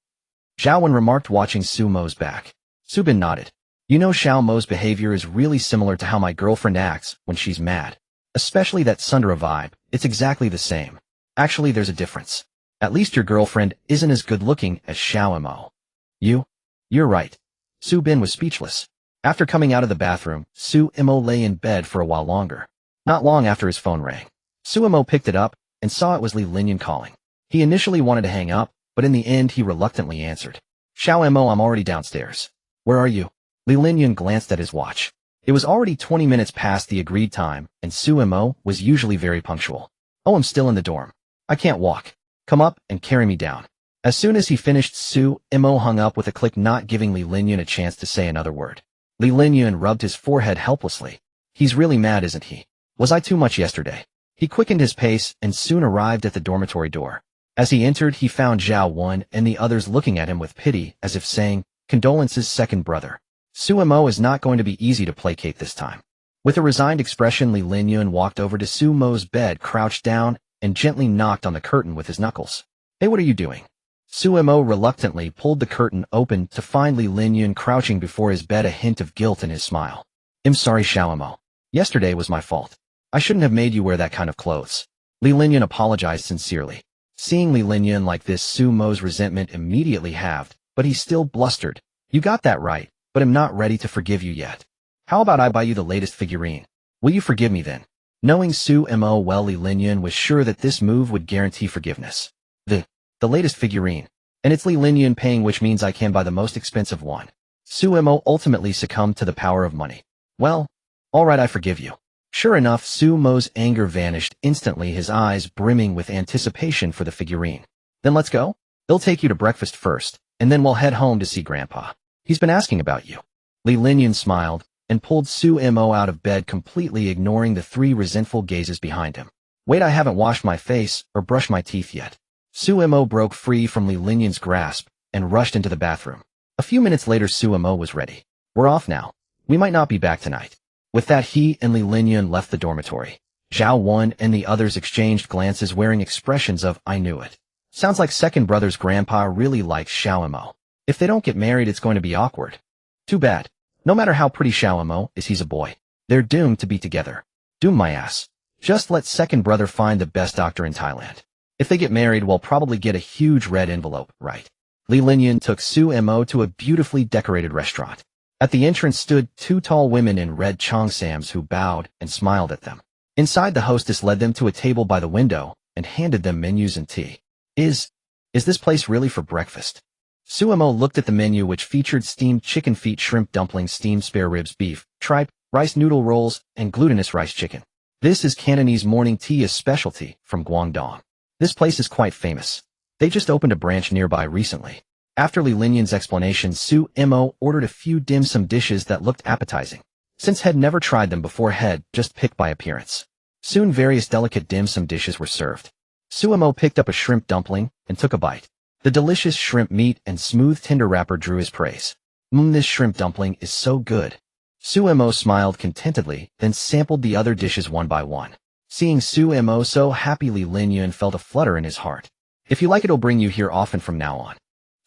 S1: Zhaowen remarked, watching Sumo's back. Subin nodded. You know, Xiaomo's behavior is really similar to how my girlfriend acts when she's mad. Especially that Sundara vibe, it's exactly the same. Actually, there's a difference. At least your girlfriend isn't as good-looking as Xiaomo. You're right. Su Bin was speechless. After coming out of the bathroom, Sumo lay in bed for a while longer. Not long after his phone rang. Sumo picked it up and saw it was Li Linyun calling. He initially wanted to hang up, but in the end he reluctantly answered. Xiaomo, I'm already downstairs. Where are you? Li Linyun glanced at his watch. It was already 20 minutes past the agreed time, and Sumo was usually very punctual. Oh, I'm still in the dorm. I can't walk. Come up and carry me down. As soon as he finished, Sumo hung up with a click, not giving Li Linyun a chance to say another word. Li Linyun rubbed his forehead helplessly. He's really mad, isn't he? Was I too much yesterday? He quickened his pace and soon arrived at the dormitory door. As he entered, he found Zhaowen and the others looking at him with pity, as if saying, condolences, second brother. Sumo is not going to be easy to placate this time. With a resigned expression, Li Linyun walked over to Sumo's bed, crouched down, and gently knocked on the curtain with his knuckles. Hey, what are you doing? Sumo reluctantly pulled the curtain open to find Li Linyun crouching before his bed, a hint of guilt in his smile. I'm sorry, Xiaomo. Yesterday was my fault. I shouldn't have made you wear that kind of clothes. Li Linyun apologized sincerely. Seeing Li Linyun like this, Sumo's resentment immediately halved, but he still blustered. You got that right, but I'm not ready to forgive you yet. How about I buy you the latest figurine? Will you forgive me then? Knowing Sumo well, Li Linyun was sure that this move would guarantee forgiveness. The latest figurine. And it's Li Linyun paying, which means I can buy the most expensive one. Sumo ultimately succumbed to the power of money. Well, alright, I forgive you. Sure enough, Sumo's anger vanished instantly, his eyes brimming with anticipation for the figurine. Then let's go? They'll take you to breakfast first, and then we'll head home to see Grandpa. He's been asking about you. Li Linyun smiled and pulled Sumo out of bed, completely ignoring the 3 resentful gazes behind him. Wait, I haven't washed my face or brushed my teeth yet. Sumo broke free from Li Linyun's grasp and rushed into the bathroom. A few minutes later, Sumo was ready. We're off now. We might not be back tonight. With that, he and Li Linyun left the dormitory. Zhaowen and the others exchanged glances, wearing expressions of, I knew it. Sounds like second brother's grandpa really likes Xiaomo. If they don't get married, it's going to be awkward. Too bad. No matter how pretty Xiaomo is, he's a boy. They're doomed to be together. Doom my ass. Just let second brother find the best doctor in Thailand. If they get married, we'll probably get a huge red envelope, right? Li Linyun took Sumo to a beautifully decorated restaurant. At the entrance stood 2 tall women in red cheongsams who bowed and smiled at them. Inside, the hostess led them to a table by the window and handed them menus and tea. Is this place really for breakfast? Sumo looked at the menu, which featured steamed chicken feet, shrimp dumplings, steamed spare ribs, beef, tripe, rice noodle rolls, and glutinous rice chicken. This is Cantonese morning tea, a specialty from Guangdong. This place is quite famous. They just opened a branch nearby recently. After Li Linyun's explanation, Sumo ordered a few dim sum dishes that looked appetizing. Since had never tried them before, had just picked by appearance. Soon various delicate dim sum dishes were served. Sumo picked up a shrimp dumpling and took a bite. The delicious shrimp meat and smooth tender wrapper drew his praise. This shrimp dumpling is so good. Sumo smiled contentedly, then sampled the other dishes one by one. Seeing Sumo so happy, Li Linyun felt a flutter in his heart. If you like, it'll bring you here often from now on.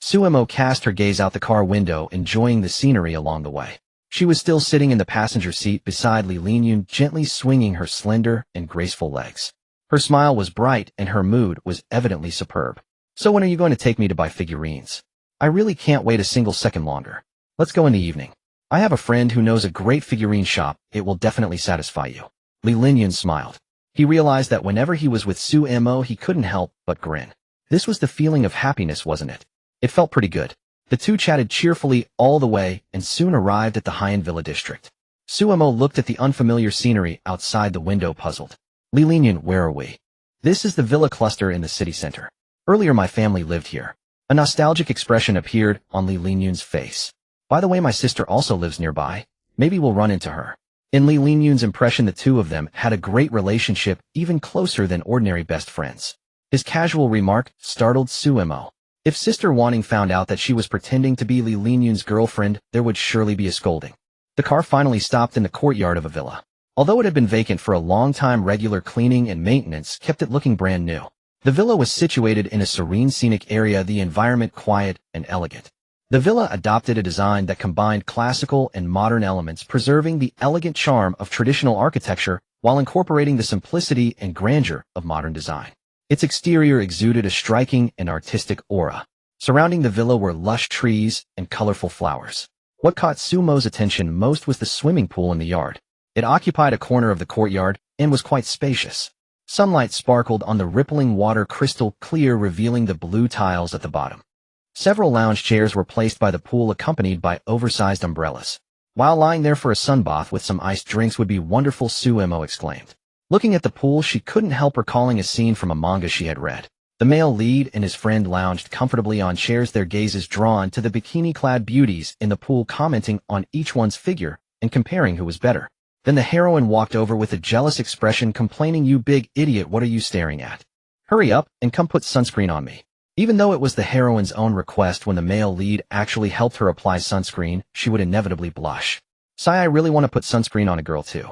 S1: Sumo cast her gaze out the car window, enjoying the scenery along the way. She was still sitting in the passenger seat beside Li Linyun, gently swinging her slender and graceful legs. Her smile was bright and her mood was evidently superb. So when are you going to take me to buy figurines? I really can't wait a single second longer. Let's go in the evening. I have a friend who knows a great figurine shop. It will definitely satisfy you. Li Linyun smiled. He realized that whenever he was with Sumo, he couldn't help but grin. This was the feeling of happiness, wasn't it? It felt pretty good. The two chatted cheerfully all the way and soon arrived at the Heian Villa district. Sumo looked at the unfamiliar scenery outside the window, puzzled. Li Linyun, where are we? This is the villa cluster in the city center. Earlier my family lived here. A nostalgic expression appeared on Li Linyun's face. By the way, my sister also lives nearby. Maybe we'll run into her. In Li Linyun's impression, the two of them had a great relationship, even closer than ordinary best friends. His casual remark startled Sumo. If Sister Wanting found out that she was pretending to be Li Linyun's girlfriend, there would surely be a scolding. The car finally stopped in the courtyard of a villa. Although it had been vacant for a long time, regular cleaning and maintenance kept it looking brand new. The villa was situated in a serene scenic area, the environment quiet and elegant. The villa adopted a design that combined classical and modern elements, preserving the elegant charm of traditional architecture while incorporating the simplicity and grandeur of modern design. Its exterior exuded a striking and artistic aura. Surrounding the villa were lush trees and colorful flowers. What caught Sumo's attention most was the swimming pool in the yard. It occupied a corner of the courtyard and was quite spacious. Sunlight sparkled on the rippling water, crystal clear, revealing the blue tiles at the bottom. Several lounge chairs were placed by the pool, accompanied by oversized umbrellas. While lying there for a sunbath with some iced drinks would be wonderful, Sumo exclaimed. Looking at the pool, she couldn't help recalling a scene from a manga she had read. The male lead and his friend lounged comfortably on chairs, their gazes drawn to the bikini-clad beauties in the pool, commenting on each one's figure and comparing who was better. Then the heroine walked over with a jealous expression, complaining, "You big idiot, what are you staring at? Hurry up and come put sunscreen on me." Even though it was the heroine's own request, when the male lead actually helped her apply sunscreen, she would inevitably blush. "Sigh, I really want to put sunscreen on a girl too.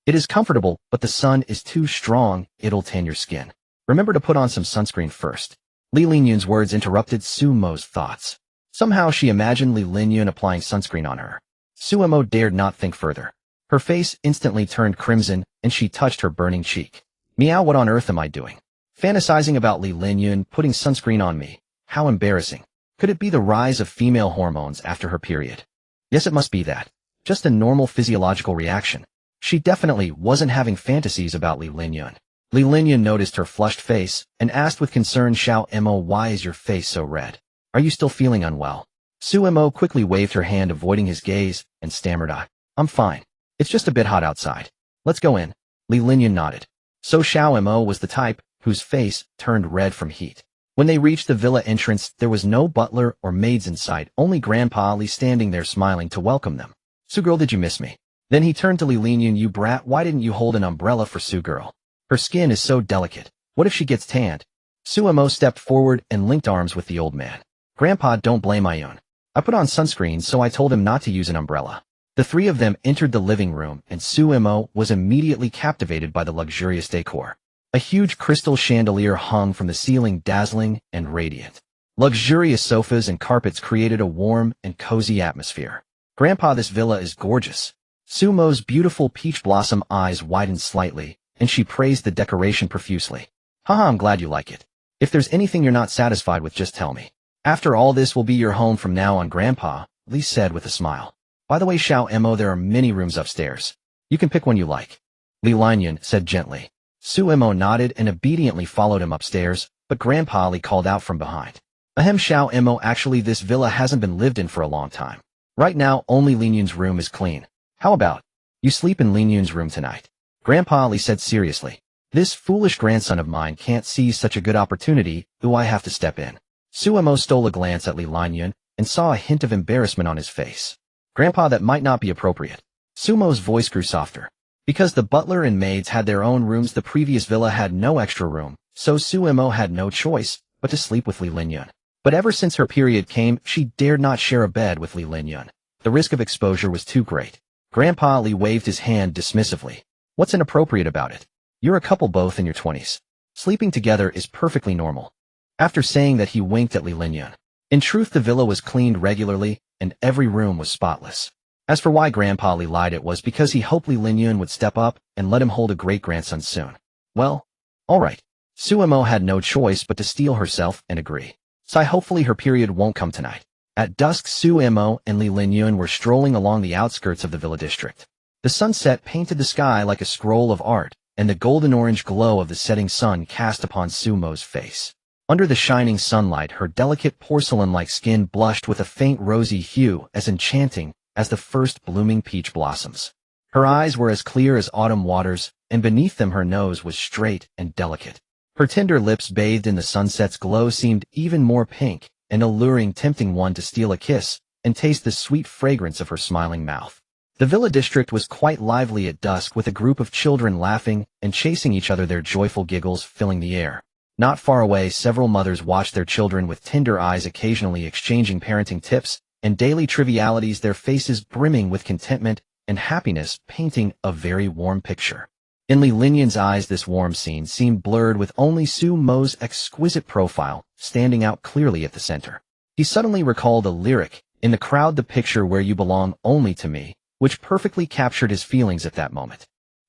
S1: It is comfortable, but the sun is too strong, it'll tan your skin. Remember to put on some sunscreen first." Li Linyun's words interrupted Sumo's thoughts. Somehow she imagined Li Linyun applying sunscreen on her. Sumo dared not think further. Her face instantly turned crimson, and she touched her burning cheek. "Meow, what on earth am I doing? Fantasizing about Li Linyun putting sunscreen on me. How embarrassing. Could it be the rise of female hormones after her period? Yes, it must be that. Just a normal physiological reaction." She definitely wasn't having fantasies about Li Linyun. Li Linyun noticed her flushed face and asked with concern, "Mo, why is your face so red? Are you still feeling unwell?" Sumo quickly waved her hand, avoiding his gaze, and stammered, "I'm fine. It's just a bit hot outside. Let's go in." Li Linyun nodded. So Mo was the type whose face turned red from heat. When they reached the villa entrance, there was no butler or maids in sight, only Grandpa Li standing there smiling to welcome them. "Sue-girl, did you miss me?" Then he turned to Li Linyun, "You brat, why didn't you hold an umbrella for Sue-girl? Her skin is so delicate. What if she gets tanned?" Sumo stepped forward and linked arms with the old man. "Grandpa, don't blame Iyun. I put on sunscreen, so I told him not to use an umbrella." The three of them entered the living room, and Sumo was immediately captivated by the luxurious decor. A huge crystal chandelier hung from the ceiling, dazzling and radiant. Luxurious sofas and carpets created a warm and cozy atmosphere. "Grandpa, this villa is gorgeous." Sumo's beautiful peach blossom eyes widened slightly, and she praised the decoration profusely. "Haha, I'm glad you like it. If there's anything you're not satisfied with, just tell me. After all, this will be your home from now on, Grandpa," Li said with a smile. "By the way, Mo, there are many rooms upstairs. You can pick one you like." Li Linyun said gently. Sumo nodded and obediently followed him upstairs, but Grandpa Li called out from behind. "Ahem, Mo, actually this villa hasn't been lived in for a long time. Right now, only Linyun's room is clean. How about you sleep in Linyun's room tonight?" Grandpa Li said seriously. "This foolish grandson of mine can't seize such a good opportunity, do I have to step in?" Sumo stole a glance at Li Linyun and saw a hint of embarrassment on his face. "Grandpa, that might not be appropriate." Sumo's voice grew softer. Because the butler and maids had their own rooms, the previous villa had no extra room, so Sumo had no choice but to sleep with Li Linyun. But ever since her period came, she dared not share a bed with Li Linyun. The risk of exposure was too great. Grandpa Li waved his hand dismissively. "What's inappropriate about it? You're a couple both in your 20s. Sleeping together is perfectly normal." After saying that, he winked at Li Linyun. In truth, the villa was cleaned regularly, and every room was spotless. As for why Grandpa Li lied, it was because he hoped Li Linyun would step up and let him hold a great-grandson soon. Well, all right. Sumo had no choice but to steel herself and agree. "So hopefully her period won't come tonight." At dusk, Su Imo and Li Linyun were strolling along the outskirts of the villa district. The sunset painted the sky like a scroll of art, and the golden-orange glow of the setting sun cast upon Su Mo's face. Under the shining sunlight, her delicate porcelain-like skin blushed with a faint rosy hue as enchanting as the first blooming peach blossoms. Her eyes were as clear as autumn waters, and beneath them her nose was straight and delicate. Her tender lips bathed in the sunset's glow seemed even more pink and alluring, tempting one to steal a kiss and taste the sweet fragrance of her smiling mouth. The villa district was quite lively at dusk, with a group of children laughing and chasing each other, their joyful giggles filling the air. Not far away, several mothers watched their children with tender eyes, occasionally exchanging parenting tips and daily trivialities, their faces brimming with contentment and happiness, painting a very warm picture. In Li Linyun's eyes, this warm scene seemed blurred, with only Su Mo's exquisite profile standing out clearly at the center. He suddenly recalled a lyric in the crowd, "The picture where you belong only to me," which perfectly captured his feelings at that moment.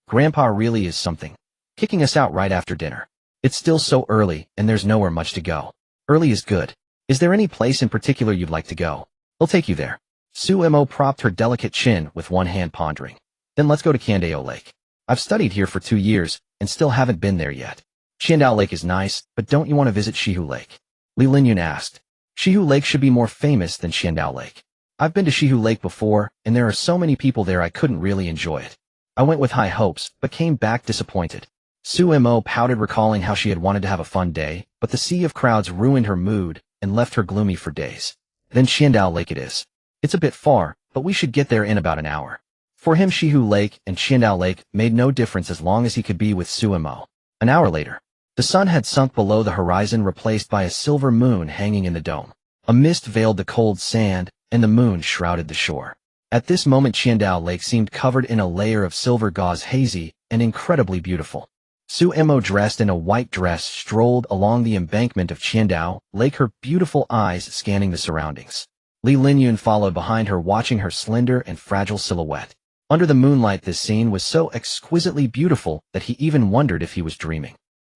S1: Grandpa really is something, kicking us out right after dinner. It's still so early, and there's nowhere much to go. Early is good. Is there any place in particular you'd like to go? I'll take you there. Su Imo propped her delicate chin with one hand, pondering. Then let's go to Candao Lake. I've studied here for 2 years, and still haven't been there yet. Candao Lake is nice, but don't you want to visit Shihu Lake? Li Linyun asked. Shihu Lake should be more famous than Candao Lake. I've been to Shihu Lake before, and there are so many people there I couldn't really enjoy it. I went with high hopes, but came back disappointed. Su Imo pouted, recalling how she had wanted to have a fun day, but the sea of crowds ruined her mood and left her gloomy for days. Then Candao Lake it is. It's a bit far, but we should get there in about an hour. For him, Shihu Lake and Candao Lake made no difference as long as he could be with Su Imo. An hour later, the sun had sunk below the horizon, replaced by a silver moon hanging in the dome. A mist veiled the cold sand, and the moon shrouded the shore. At this moment, Candao Lake seemed covered in a layer of silver gauze, hazy and incredibly beautiful. Su Imo, dressed in a white dress, strolled along the embankment of Candao Lake, her beautiful eyes scanning the surroundings. Li Linyun followed behind her, watching her slender and fragile silhouette. Under the moonlight, this scene was so exquisitely beautiful that he even wondered if he was dreaming.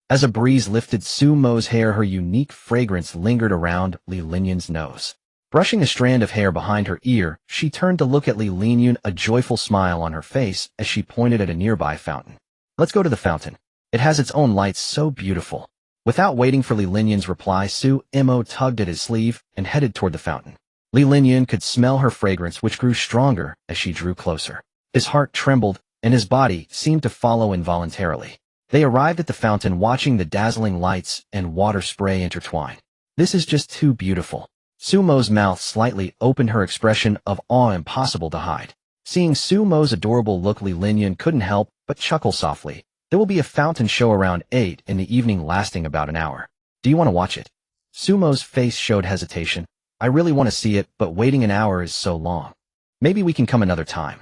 S1: As a breeze lifted Su Mo's hair, her unique fragrance lingered around Li Linyun's nose. Brushing a strand of hair behind her ear, she turned to look at Li Linyun, a joyful smile on her face as she pointed at a nearby fountain. Let's go to the fountain. It has its own lights, so beautiful. Without waiting for Li Linyun's reply, Su Imo tugged at his sleeve and headed toward the fountain. Li Linyun could smell her fragrance, which grew stronger as she drew closer. His heart trembled, and his body seemed to follow involuntarily. They arrived at the fountain, watching the dazzling lights and water spray intertwine. This is just too beautiful. Su Mo's mouth slightly opened, her expression of awe impossible to hide. Seeing Su Mo's adorable look, Li Linyun couldn't help but chuckle softly. There will be a fountain show around 8 in the evening, lasting about an hour. Do you want to watch it? Su Mo's face showed hesitation. I really want to see it, but waiting an hour is so long. Maybe we can come another time.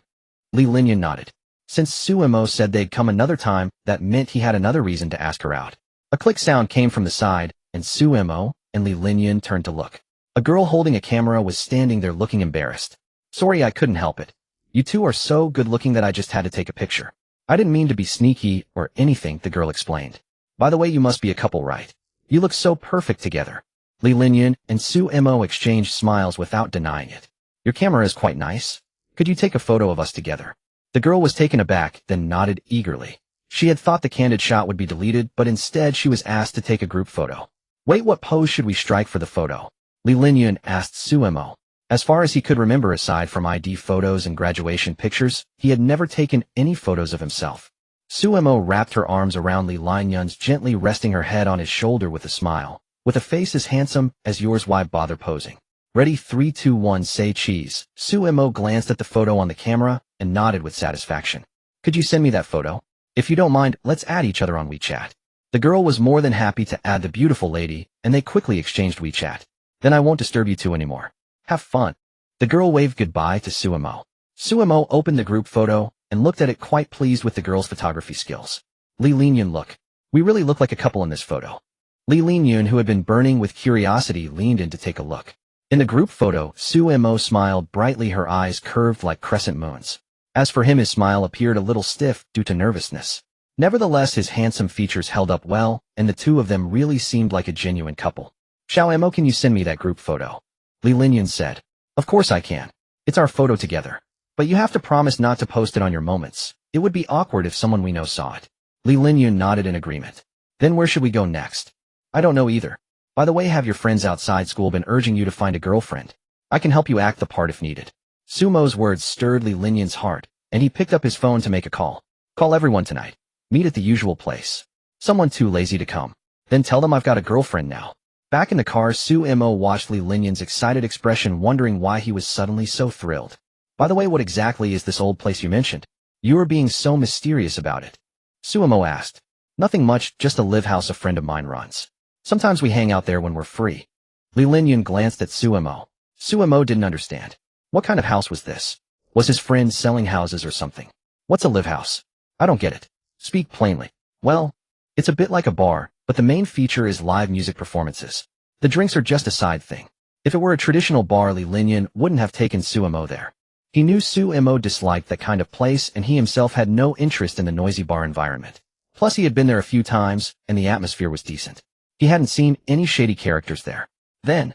S1: Li Linyun nodded. Since Su Imo said they'd come another time, that meant he had another reason to ask her out. A click sound came from the side, and Su Imo and Li Linyun turned to look. A girl holding a camera was standing there, looking embarrassed. Sorry, I couldn't help it. You two are so good-looking that I just had to take a picture. I didn't mean to be sneaky or anything, the girl explained. By the way, you must be a couple, right? You look so perfect together. Li Linyun and Su Imo exchanged smiles without denying it. Your camera is quite nice. Could you take a photo of us together? The girl was taken aback, then nodded eagerly. She had thought the candid shot would be deleted, but instead she was asked to take a group photo. Wait, what pose should we strike for the photo? Li Linyun asked Su Imo. As far as he could remember, aside from ID photos and graduation pictures, he had never taken any photos of himself. Su Imo wrapped her arms around Li Linyun's, gently resting her head on his shoulder with a smile. With a face as handsome as yours, why bother posing? Ready, 3, 2, 1, say cheese. Su Imo glanced at the photo on the camera and nodded with satisfaction. Could you send me that photo? If you don't mind, let's add each other on WeChat. The girl was more than happy to add the beautiful lady, and they quickly exchanged WeChat. Then I won't disturb you two anymore. Have fun. The girl waved goodbye to Su Imo. Su Imo opened the group photo and looked at it, quite pleased with the girl's photography skills. Li Linyun, look. We really look like a couple in this photo. Li Linyun, who had been burning with curiosity, leaned in to take a look. In the group photo, Su Imo smiled brightly, her eyes curved like crescent moons. As for him, his smile appeared a little stiff due to nervousness. Nevertheless, his handsome features held up well, and the two of them really seemed like a genuine couple. Xiao Imo, can you send me that group photo? Li Linyan said. Of course I can. It's our photo together. But you have to promise not to post it on your moments. It would be awkward if someone we know saw it. Li Linyan nodded in agreement. Then where should we go next? I don't know either. By the way, have your friends outside school been urging you to find a girlfriend? I can help you act the part if needed. Sumo's words stirred Li Linyan's heart, and he picked up his phone to make a call. Call everyone tonight. Meet at the usual place. Someone too lazy to come. Then tell them I've got a girlfriend now. Back in the car, Sumo watched Li Linyan's excited expression, wondering why he was suddenly so thrilled. By the way, what exactly is this old place you mentioned? You were being so mysterious about it. Sumo asked. Nothing much, just a live house a friend of mine runs. Sometimes we hang out there when we're free. Li Linyan glanced at Sumo. Sumo didn't understand. What kind of house was this? Was his friend selling houses or something? What's a live house? I don't get it. Speak plainly. Well, it's a bit like a bar, but the main feature is live music performances. The drinks are just a side thing. If it were a traditional bar, Li Linyan wouldn't have taken Sumo there. He knew Sumo disliked that kind of place, and he himself had no interest in the noisy bar environment. Plus, he had been there a few times, and the atmosphere was decent. He hadn't seen any shady characters there. Then,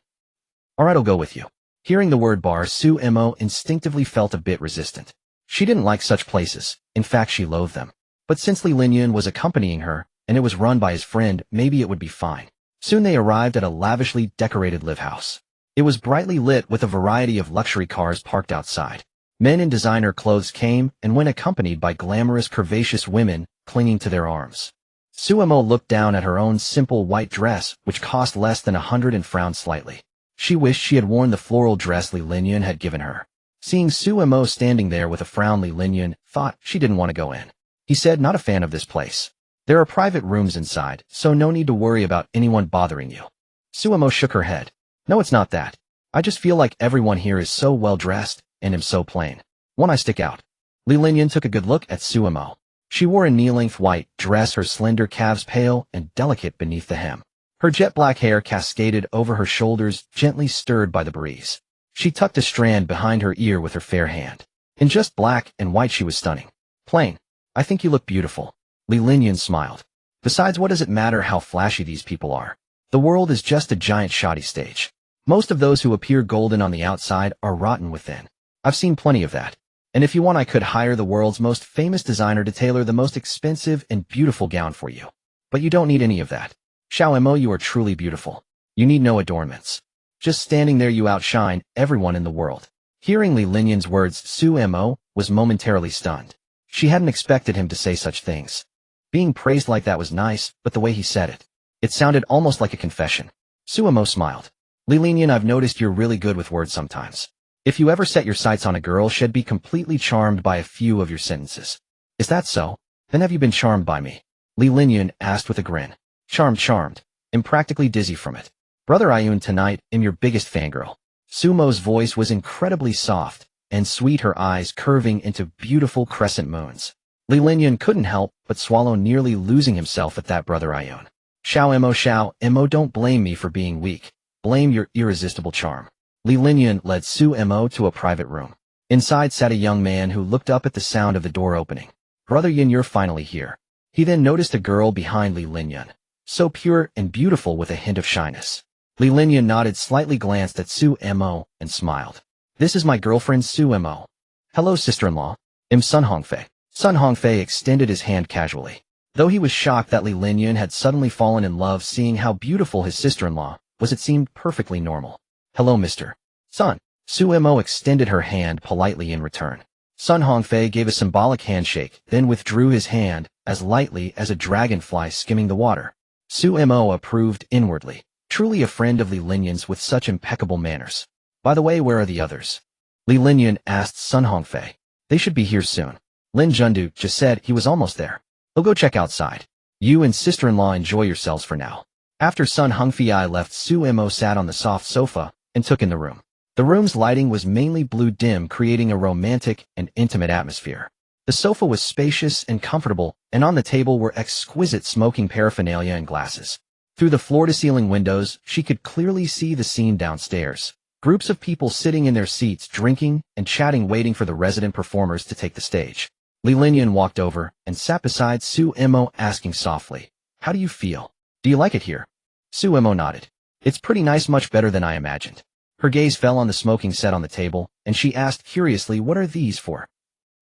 S1: alright, I'll go with you. Hearing the word bar, Sumo instinctively felt a bit resistant. She didn't like such places. In fact, she loathed them. But since Li Linyan was accompanying her, and it was run by his friend, maybe it would be fine. Soon they arrived at a lavishly decorated live house. It was brightly lit with a variety of luxury cars parked outside. Men in designer clothes came and went, accompanied by glamorous, curvaceous women clinging to their arms. Sumo looked down at her own simple white dress, which cost less than $100, and frowned slightly. She wished she had worn the floral dress Li Linyan had given her. Seeing Sumo standing there with a frown, Li Linyan thought she didn't want to go in. He said, not a fan of this place. There are private rooms inside, so no need to worry about anyone bothering you. Sumo shook her head. No, it's not that. I just feel like everyone here is so well dressed, and am so plain. One I stick out. Li Linyan took a good look at Sumo. She wore a knee-length white dress, her slender calves pale and delicate beneath the hem. Her jet-black hair cascaded over her shoulders, gently stirred by the breeze. She tucked a strand behind her ear with her fair hand. In just black and white, she was stunning. Plain. I think you look beautiful. Li Linyan smiled. Besides, what does it matter how flashy these people are? The world is just a giant shoddy stage. Most of those who appear golden on the outside are rotten within. I've seen plenty of that. And if you want, I could hire the world's most famous designer to tailor the most expensive and beautiful gown for you. But you don't need any of that. Xiaomo, you are truly beautiful. You need no adornments. Just standing there, you outshine everyone in the world. Hearing Li Linyan's words, Sumo was momentarily stunned. She hadn't expected him to say such things. Being praised like that was nice, but the way he said it sounded almost like a confession. Sumo smiled. Li Linyan, I've noticed you're really good with words sometimes. If you ever set your sights on a girl, she'd be completely charmed by a few of your sentences. Is that so? Then have you been charmed by me? Li Linyan asked with a grin. Charmed. I'm practically dizzy from it. Brother Ayun, tonight, am your biggest fangirl. Sumo's voice was incredibly soft and sweet, her eyes curving into beautiful crescent moons. Li Linyan couldn't help but swallow, nearly losing himself at that, Brother Ayun. Xiaomo, don't blame me for being weak. Blame your irresistible charm. Li Linyan led Sumo to a private room. Inside sat a young man who looked up at the sound of the door opening. Brother Yin, you're finally here. He then noticed a girl behind Li Linyan, so pure and beautiful with a hint of shyness. Li Linyan nodded, slightly glanced at Sumo, and smiled. This is my girlfriend, Sumo. Hello, sister-in-law. I'm Sun Hongfei. Sun Hongfei extended his hand casually. Though he was shocked that Li Linyan had suddenly fallen in love, seeing how beautiful his sister-in-law was, it seemed perfectly normal. Hello, Mr. Sun. Sumo extended her hand politely in return. Sun Hongfei gave a symbolic handshake, then withdrew his hand as lightly as a dragonfly skimming the water. Sumo approved inwardly. Truly a friend of Li Linyan's with such impeccable manners. By the way, where are the others? Li Linyan asked Sun Hongfei. They should be here soon. Lin Jundu just said he was almost there. He'll go check outside. You and sister-in-law enjoy yourselves for now. After Sun Hongfei left, Sumo sat on the soft sofa and took in the room. The room's lighting was mainly blue dim, creating a romantic and intimate atmosphere. The sofa was spacious and comfortable, and on the table were exquisite smoking paraphernalia and glasses. Through the floor-to-ceiling windows, she could clearly see the scene downstairs. Groups of people sitting in their seats, drinking and chatting, waiting for the resident performers to take the stage. Li Linyan walked over and sat beside Sumo, asking softly, "How do you feel? Do you like it here?" Sumo nodded. "It's pretty nice, much better than I imagined." Her gaze fell on the smoking set on the table, and she asked curiously, "What are these for?"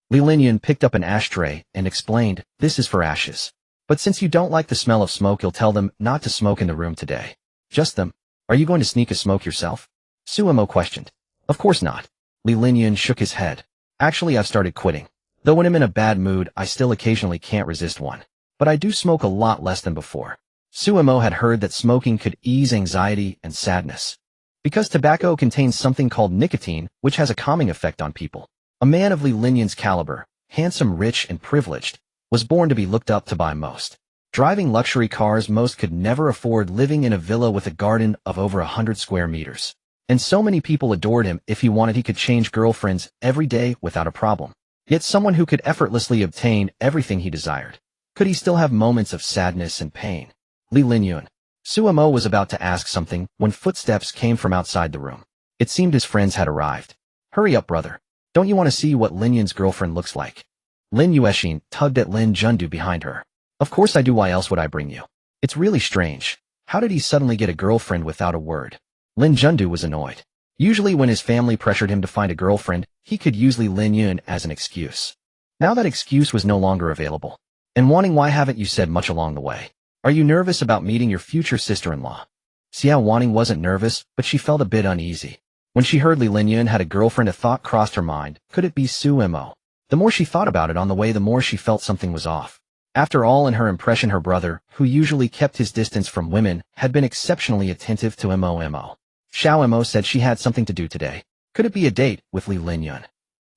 S1: Li Linyan picked up an ashtray and explained, "This is for ashes. But since you don't like the smell of smoke, you'll tell them not to smoke in the room today." "Just them? Are you going to sneak a smoke yourself?" Suemo questioned. "Of course not." Li Linyan shook his head. "Actually, I've started quitting. Though when I'm in a bad mood, I still occasionally can't resist one. But I do smoke a lot less than before." Suemo had heard that smoking could ease anxiety and sadness. Because tobacco contains something called nicotine, which has a calming effect on people. A man of Li Linyan's caliber, handsome, rich, and privileged, was born to be looked up to by most. Driving luxury cars most could never afford, living in a villa with a garden of over 100 square meters. And so many people adored him. If he wanted, he could change girlfriends every day without a problem. Yet someone who could effortlessly obtain everything he desired. Could he still have moments of sadness and pain? Li Linyan. Suemo was about to ask something when footsteps came from outside the room. It seemed his friends had arrived. "Hurry up, brother. Don't you want to see what Linyan's girlfriend looks like?" Lin Yuexin tugged at Lin Jundu behind her. "Of course I do. Why else would I bring you? It's really strange. How did he suddenly get a girlfriend without a word?" Lin Jundu was annoyed. Usually when his family pressured him to find a girlfriend, he could use Li Linyan as an excuse. Now that excuse was no longer available. And wanting, "Why haven't you said much along the way? Are you nervous about meeting your future sister-in-law?" Xiao Wanning wasn't nervous, but she felt a bit uneasy. When she heard Li Linyan had a girlfriend, a thought crossed her mind. Could it be Suemo? The more she thought about it on the way, the more she felt something was off. After all, in her impression, her brother, who usually kept his distance from women, had been exceptionally attentive to Mo. Xiao Mo said she had something to do today. Could it be a date with Li Linyan?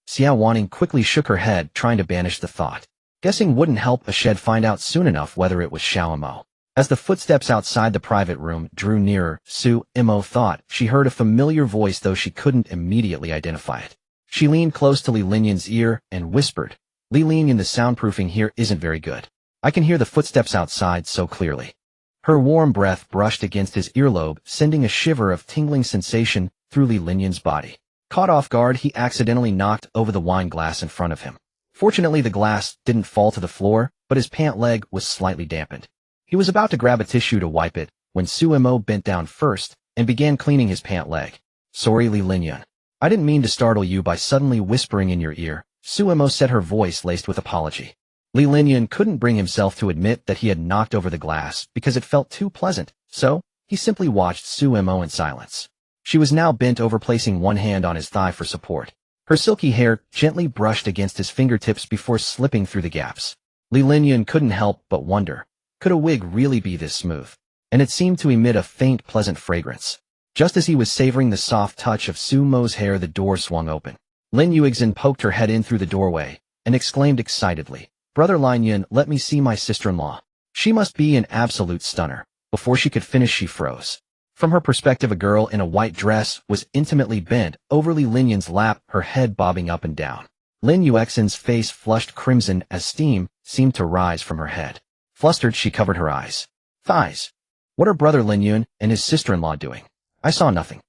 S1: Xiao Wanning quickly shook her head, trying to banish the thought. Guessing wouldn't help, but she'd find out soon enough whether it was Xiao Mo. As the footsteps outside the private room drew nearer, Suemo thought she heard a familiar voice, though she couldn't immediately identify it. She leaned close to Li Linyan's ear and whispered, "Li Linyan, the soundproofing here isn't very good. I can hear the footsteps outside so clearly." Her warm breath brushed against his earlobe, sending a shiver of tingling sensation through Li Linyan's body. Caught off guard, he accidentally knocked over the wine glass in front of him. Fortunately, the glass didn't fall to the floor, but his pant leg was slightly dampened. He was about to grab a tissue to wipe it when Suemo bent down first and began cleaning his pant leg. "Sorry, Li Linyan. I didn't mean to startle you by suddenly whispering in your ear," Suemo said, her voice laced with apology. Li Linyan couldn't bring himself to admit that he had knocked over the glass because it felt too pleasant, so he simply watched Suemo in silence. She was now bent over, placing one hand on his thigh for support. Her silky hair gently brushed against his fingertips before slipping through the gaps. Li Linyan couldn't help but wonder, could a wig really be this smooth? And it seemed to emit a faint, pleasant fragrance. Just as he was savoring the soft touch of Suemo's hair, the door swung open. Lin Yuexin poked her head in through the doorway and exclaimed excitedly, "Brother Linyan, let me see my sister-in-law. She must be an absolute stunner." Before she could finish, she froze. From her perspective, a girl in a white dress was intimately bent over Li Linyan's lap, her head bobbing up and down. Lin Yuexin's face flushed crimson as steam seemed to rise from her head. Flustered, she covered her eyes. "Thighs. What are Brother Linyan and his sister-in-law doing?" I saw nothing.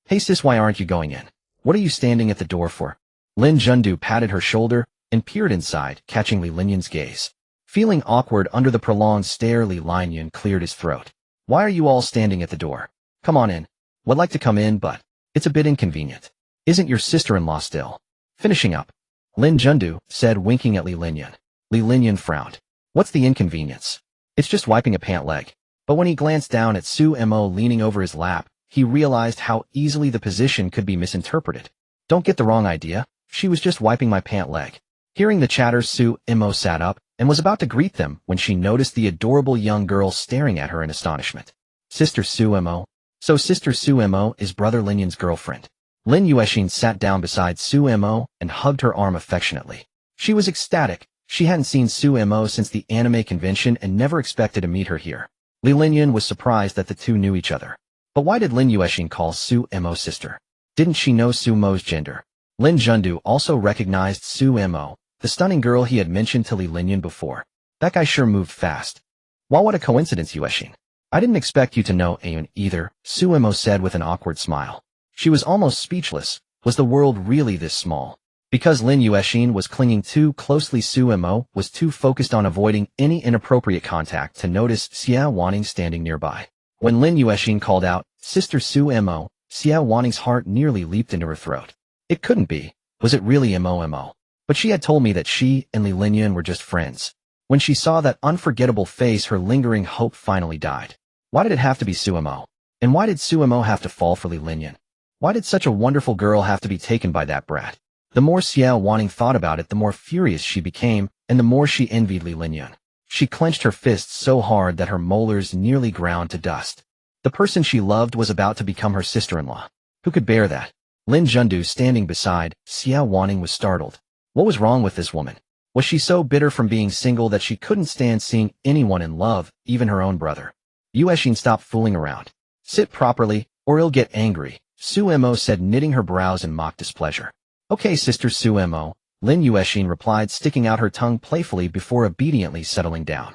S1: "Hey sis, why aren't you going in? What are you standing at the door for?" Lin Jundu patted her shoulder and peered inside, catching Li Linyan's gaze. Feeling awkward under the prolonged stare, Li Linyan cleared his throat. "Why are you all standing at the door? Come on in. Would like to come in, but it's a bit inconvenient. Isn't your sister-in-law still finishing up?" Lin Jundu said, winking at Li Linyan. Li Linyan frowned. "What's the inconvenience? It's just wiping a pant leg." But when he glanced down at Suemo leaning over his lap, he realized how easily the position could be misinterpreted. "Don't get the wrong idea. She was just wiping my pant leg." Hearing the chatter, Suemo sat up and was about to greet them when she noticed the adorable young girl staring at her in astonishment. "Sister Suemo. So Sister Suemo is Brother Linyan's girlfriend." Lin Yuexin sat down beside Suemo and hugged her arm affectionately. She was ecstatic. She hadn't seen Suemo since the anime convention and never expected to meet her here. Li Linyan was surprised that the two knew each other. But why did Lin Yuexin call Suemo sister? Didn't she know Suemo's gender? Lin Jundu also recognized Suemo, the stunning girl he had mentioned to Li Linyan before. "That guy sure moved fast." "Well, what a coincidence, Yuexin. I didn't expect you to know Ayun either," Suemo said with an awkward smile. She was almost speechless. Was the world really this small? Because Lin Yuexin was clinging too closely, Suemo was too focused on avoiding any inappropriate contact to notice Xiao Wanning standing nearby. When Lin Yuexin called out, "Sister Suemo," Xiao Waning's heart nearly leaped into her throat. It couldn't be. Was it really Mo? But she had told me that she and Li Linyan were just friends. When she saw that unforgettable face, her lingering hope finally died. Why did it have to be Suemo? And why did Suemo have to fall for Li Linyan? Why did such a wonderful girl have to be taken by that brat? The more Xiao Waning thought about it, the more furious she became, and the more she envied Li Linyan. She clenched her fists so hard that her molars nearly ground to dust. The person she loved was about to become her sister-in-law. Who could bear that? Lin Jundu standing beside, Xiao Waning was startled. What was wrong with this woman? Was she so bitter from being single that she couldn't stand seeing anyone in love, even her own brother? Yuexin, stop fooling around. Sit properly, or he'll get angry, Suemo said, knitting her brows in mock displeasure. Okay, Sister Suemo, Lin Yuexin replied, sticking out her tongue playfully before obediently settling down.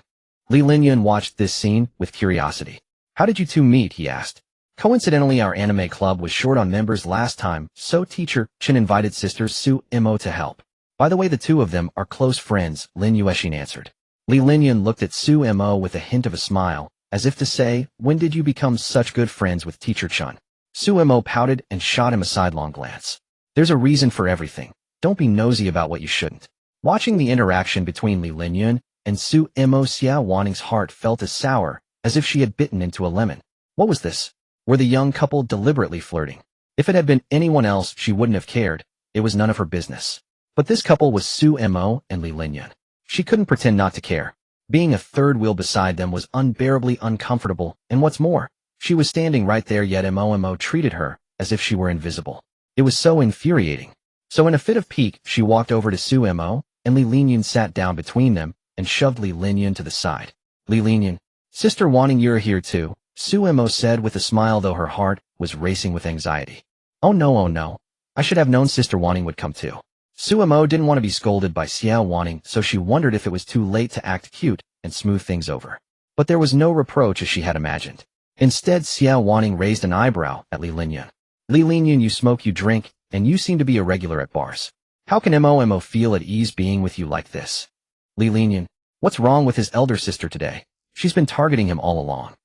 S1: Li Linyan watched this scene with curiosity. How did you two meet? He asked. Coincidentally, our anime club was short on members last time, so Teacher Chen invited Sister Suemo to help. By the way, the two of them are close friends, Lin Yuexin answered. Li Linyan looked at Suemo with a hint of a smile, as if to say, when did you become such good friends with Teacher Chen? Suemo pouted and shot him a sidelong glance. There's a reason for everything. Don't be nosy about what you shouldn't. Watching the interaction between Li Linyan and Suemo, Xiao Waning's heart felt as sour as if she had bitten into a lemon. What was this? Were the young couple deliberately flirting? If it had been anyone else, she wouldn't have cared. It was none of her business. But this couple was Suemo and Li Linyan. She couldn't pretend not to care. Being a third wheel beside them was unbearably uncomfortable, and what's more, she was standing right there, yet Mo treated her as if she were invisible. It was so infuriating. So in a fit of pique, she walked over to Suemo, and Li Linyan sat down between them and shoved Li Linyan to the side. Li Linyan, Sister Waning, you're here too, Suemo said with a smile, though her heart was racing with anxiety. Oh no. I should have known Sister Waning would come too. Suemo didn't want to be scolded by Xiao Waning, so she wondered if it was too late to act cute and smooth things over. But there was no reproach as she had imagined. Instead, Xiao Waning raised an eyebrow at Li Linyan. Li Linyan, you smoke, you drink, and you seem to be a regular at bars. How can Mo feel at ease being with you like this? Li Linyan, what's wrong with his elder sister today? She's been targeting him all along.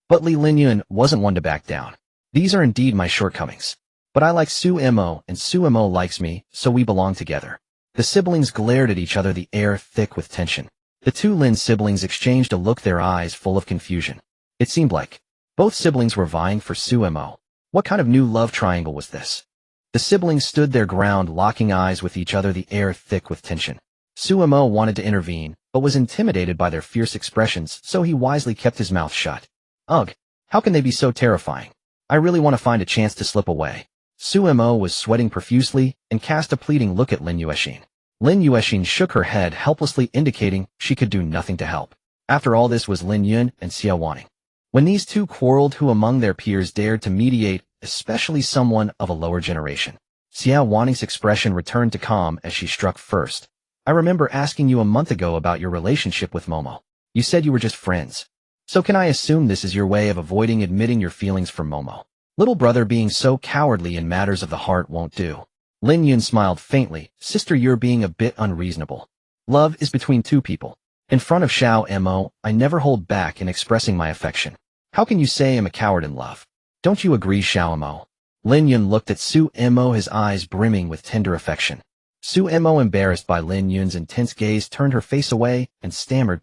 S1: But Li Linyan wasn't one to back down. These are indeed my shortcomings. But I like Suemo, and Suemo likes me, so we belong together. The siblings glared at each other, the air thick with tension. The two Lin siblings exchanged a look, their eyes full of confusion. It seemed like both siblings were vying for Suemo. What kind of new love triangle was this? The siblings stood their ground, locking eyes with each other, the air thick with tension. Suemo wanted to intervene, but was intimidated by their fierce expressions, so he wisely kept his mouth shut. Ugh, how can they be so terrifying? I really want to find a chance to slip away. Suemo was sweating profusely and cast a pleading look at Lin Yuexin. Lin Yuexin shook her head helplessly, indicating she could do nothing to help. After all, this was Lin Yun and Xiao Waning. When these two quarreled, who among their peers dared to mediate, especially someone of a lower generation? Xiao Waning's expression returned to calm as she struck first. I remember asking you a month ago about your relationship with Momo. You said you were just friends. So can I assume this is your way of avoiding admitting your feelings for Momo? Little brother, being so cowardly in matters of the heart won't do. Lin Yun smiled faintly. Sister, you're being a bit unreasonable. Love is between two people. In front of Xiao Mo, I never hold back in expressing my affection. How can you say I'm a coward in love? Don't you agree, Xiao Mo? Lin Yun looked at Suemo, his eyes brimming with tender affection. Suemo, embarrassed by Lin Yun's intense gaze, turned her face away and stammered,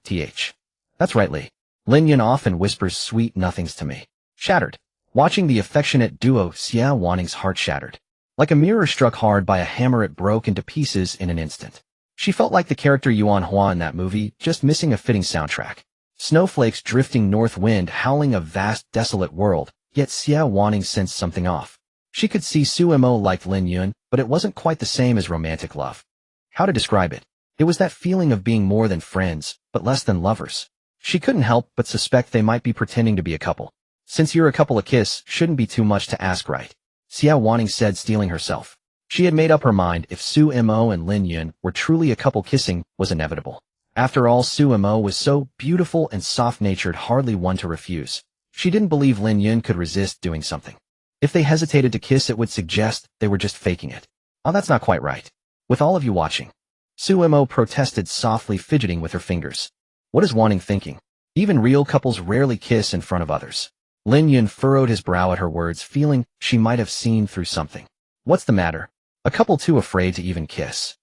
S1: That's right, Li. Lin Yun often whispers sweet nothings to me. Shattered. Watching the affectionate duo, Xiao Waning's heart shattered. Like a mirror struck hard by a hammer, it broke into pieces in an instant. She felt like the character Yuan Hua in that movie, just missing a fitting soundtrack. Snowflakes drifting, north wind howling, a vast, desolate world, yet Xiao Waning sensed something off. She could see Suemo liked Lin Yun, but it wasn't quite the same as romantic love. How to describe it? It was that feeling of being more than friends, but less than lovers. She couldn't help but suspect they might be pretending to be a couple. Since you're a couple, a kiss shouldn't be too much to ask, right? Xiao Waning said, steeling herself. She had made up her mind. If Suemo and Lin Yun were truly a couple, kissing was inevitable. After all, Suemo was so beautiful and soft-natured, hardly one to refuse. She didn't believe Lin Yun could resist doing something. If they hesitated to kiss, it would suggest they were just faking it. Oh, that's not quite right. With all of you watching. Suemo protested softly, fidgeting with her fingers. What is Waning thinking? Even real couples rarely kiss in front of others. Lin Yun furrowed his brow at her words, feeling she might have seen through something. What's the matter? A couple too afraid to even kiss.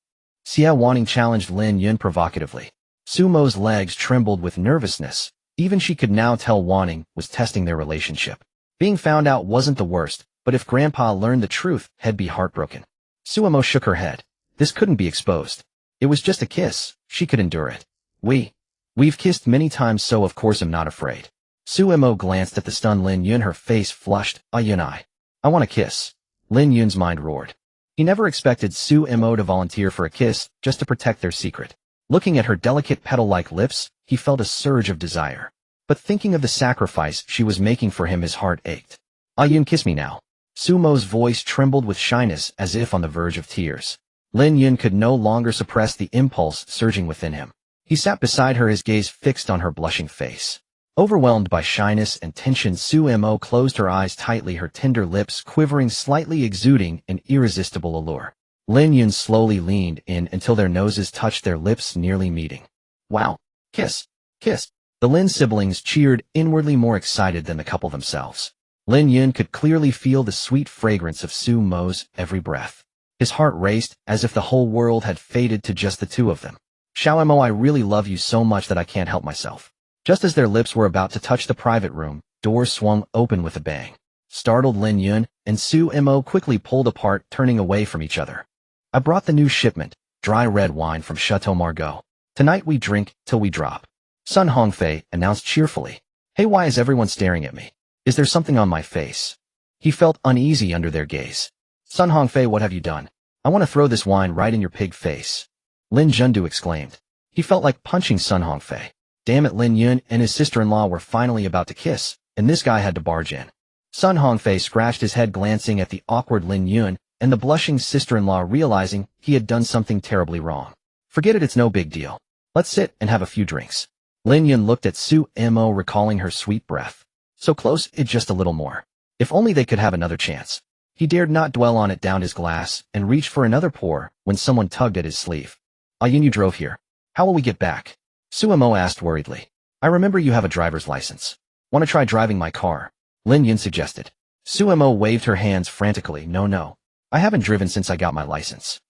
S1: Xia Wanning challenged Lin Yun provocatively. Sumo's legs trembled with nervousness. Even she could now tell Wanning was testing their relationship. Being found out wasn't the worst, but if Grandpa learned the truth, he'd be heartbroken. Sumo shook her head. This couldn't be exposed. It was just a kiss. She could endure it. We've kissed many times, so of course I'm not afraid. Sumo glanced at the stunned Lin Yun, her face flushed. I want a kiss. Lin Yun's mind roared. He never expected Sumo to volunteer for a kiss just to protect their secret. Looking at her delicate petal-like lips, he felt a surge of desire. But thinking of the sacrifice she was making for him, his heart ached. Yun, kiss me now. Sumo's voice trembled with shyness, as if on the verge of tears. Lin Yun could no longer suppress the impulse surging within him. He sat beside her, his gaze fixed on her blushing face. Overwhelmed by shyness and tension, Sumo closed her eyes tightly, her tender lips quivering slightly, exuding an irresistible allure. Lin Yun slowly leaned in until their noses touched, their lips nearly meeting. Wow. Kiss. Kiss. The Lin siblings cheered, inwardly more excited than the couple themselves. Lin Yun could clearly feel the sweet fragrance of Sumo's every breath. His heart raced, as if the whole world had faded to just the two of them. Xiaomo, I really love you so much that I can't help myself. Just as their lips were about to touch, the private room doors swung open with a bang. Startled, Lin Yun and Sumo quickly pulled apart, turning away from each other. I brought the new shipment, dry red wine from Chateau Margaux. Tonight we drink till we drop. Sun Hongfei announced cheerfully. Hey, why is everyone staring at me? Is there something on my face? He felt uneasy under their gaze. Sun Hongfei, what have you done? I want to throw this wine right in your pig face. Lin Jundu exclaimed. He felt like punching Sun Hongfei. Damn it, Lin Yun and his sister-in-law were finally about to kiss, and this guy had to barge in. Sun Hongfei scratched his head, glancing at the awkward Lin Yun and the blushing sister-in-law, realizing he had done something terribly wrong. Forget it, it's no big deal. Let's sit and have a few drinks. Lin Yun looked at Sumo, recalling her sweet breath. So close, it just a little more. If only they could have another chance. He dared not dwell on it, downed his glass and reached for another pour when someone tugged at his sleeve. Yun, you drove here. How will we get back? Sumo asked worriedly. I remember you have a driver's license. Want to try driving my car? Lin Yun suggested. Sumo waved her hands frantically. No. I haven't driven since I got my license.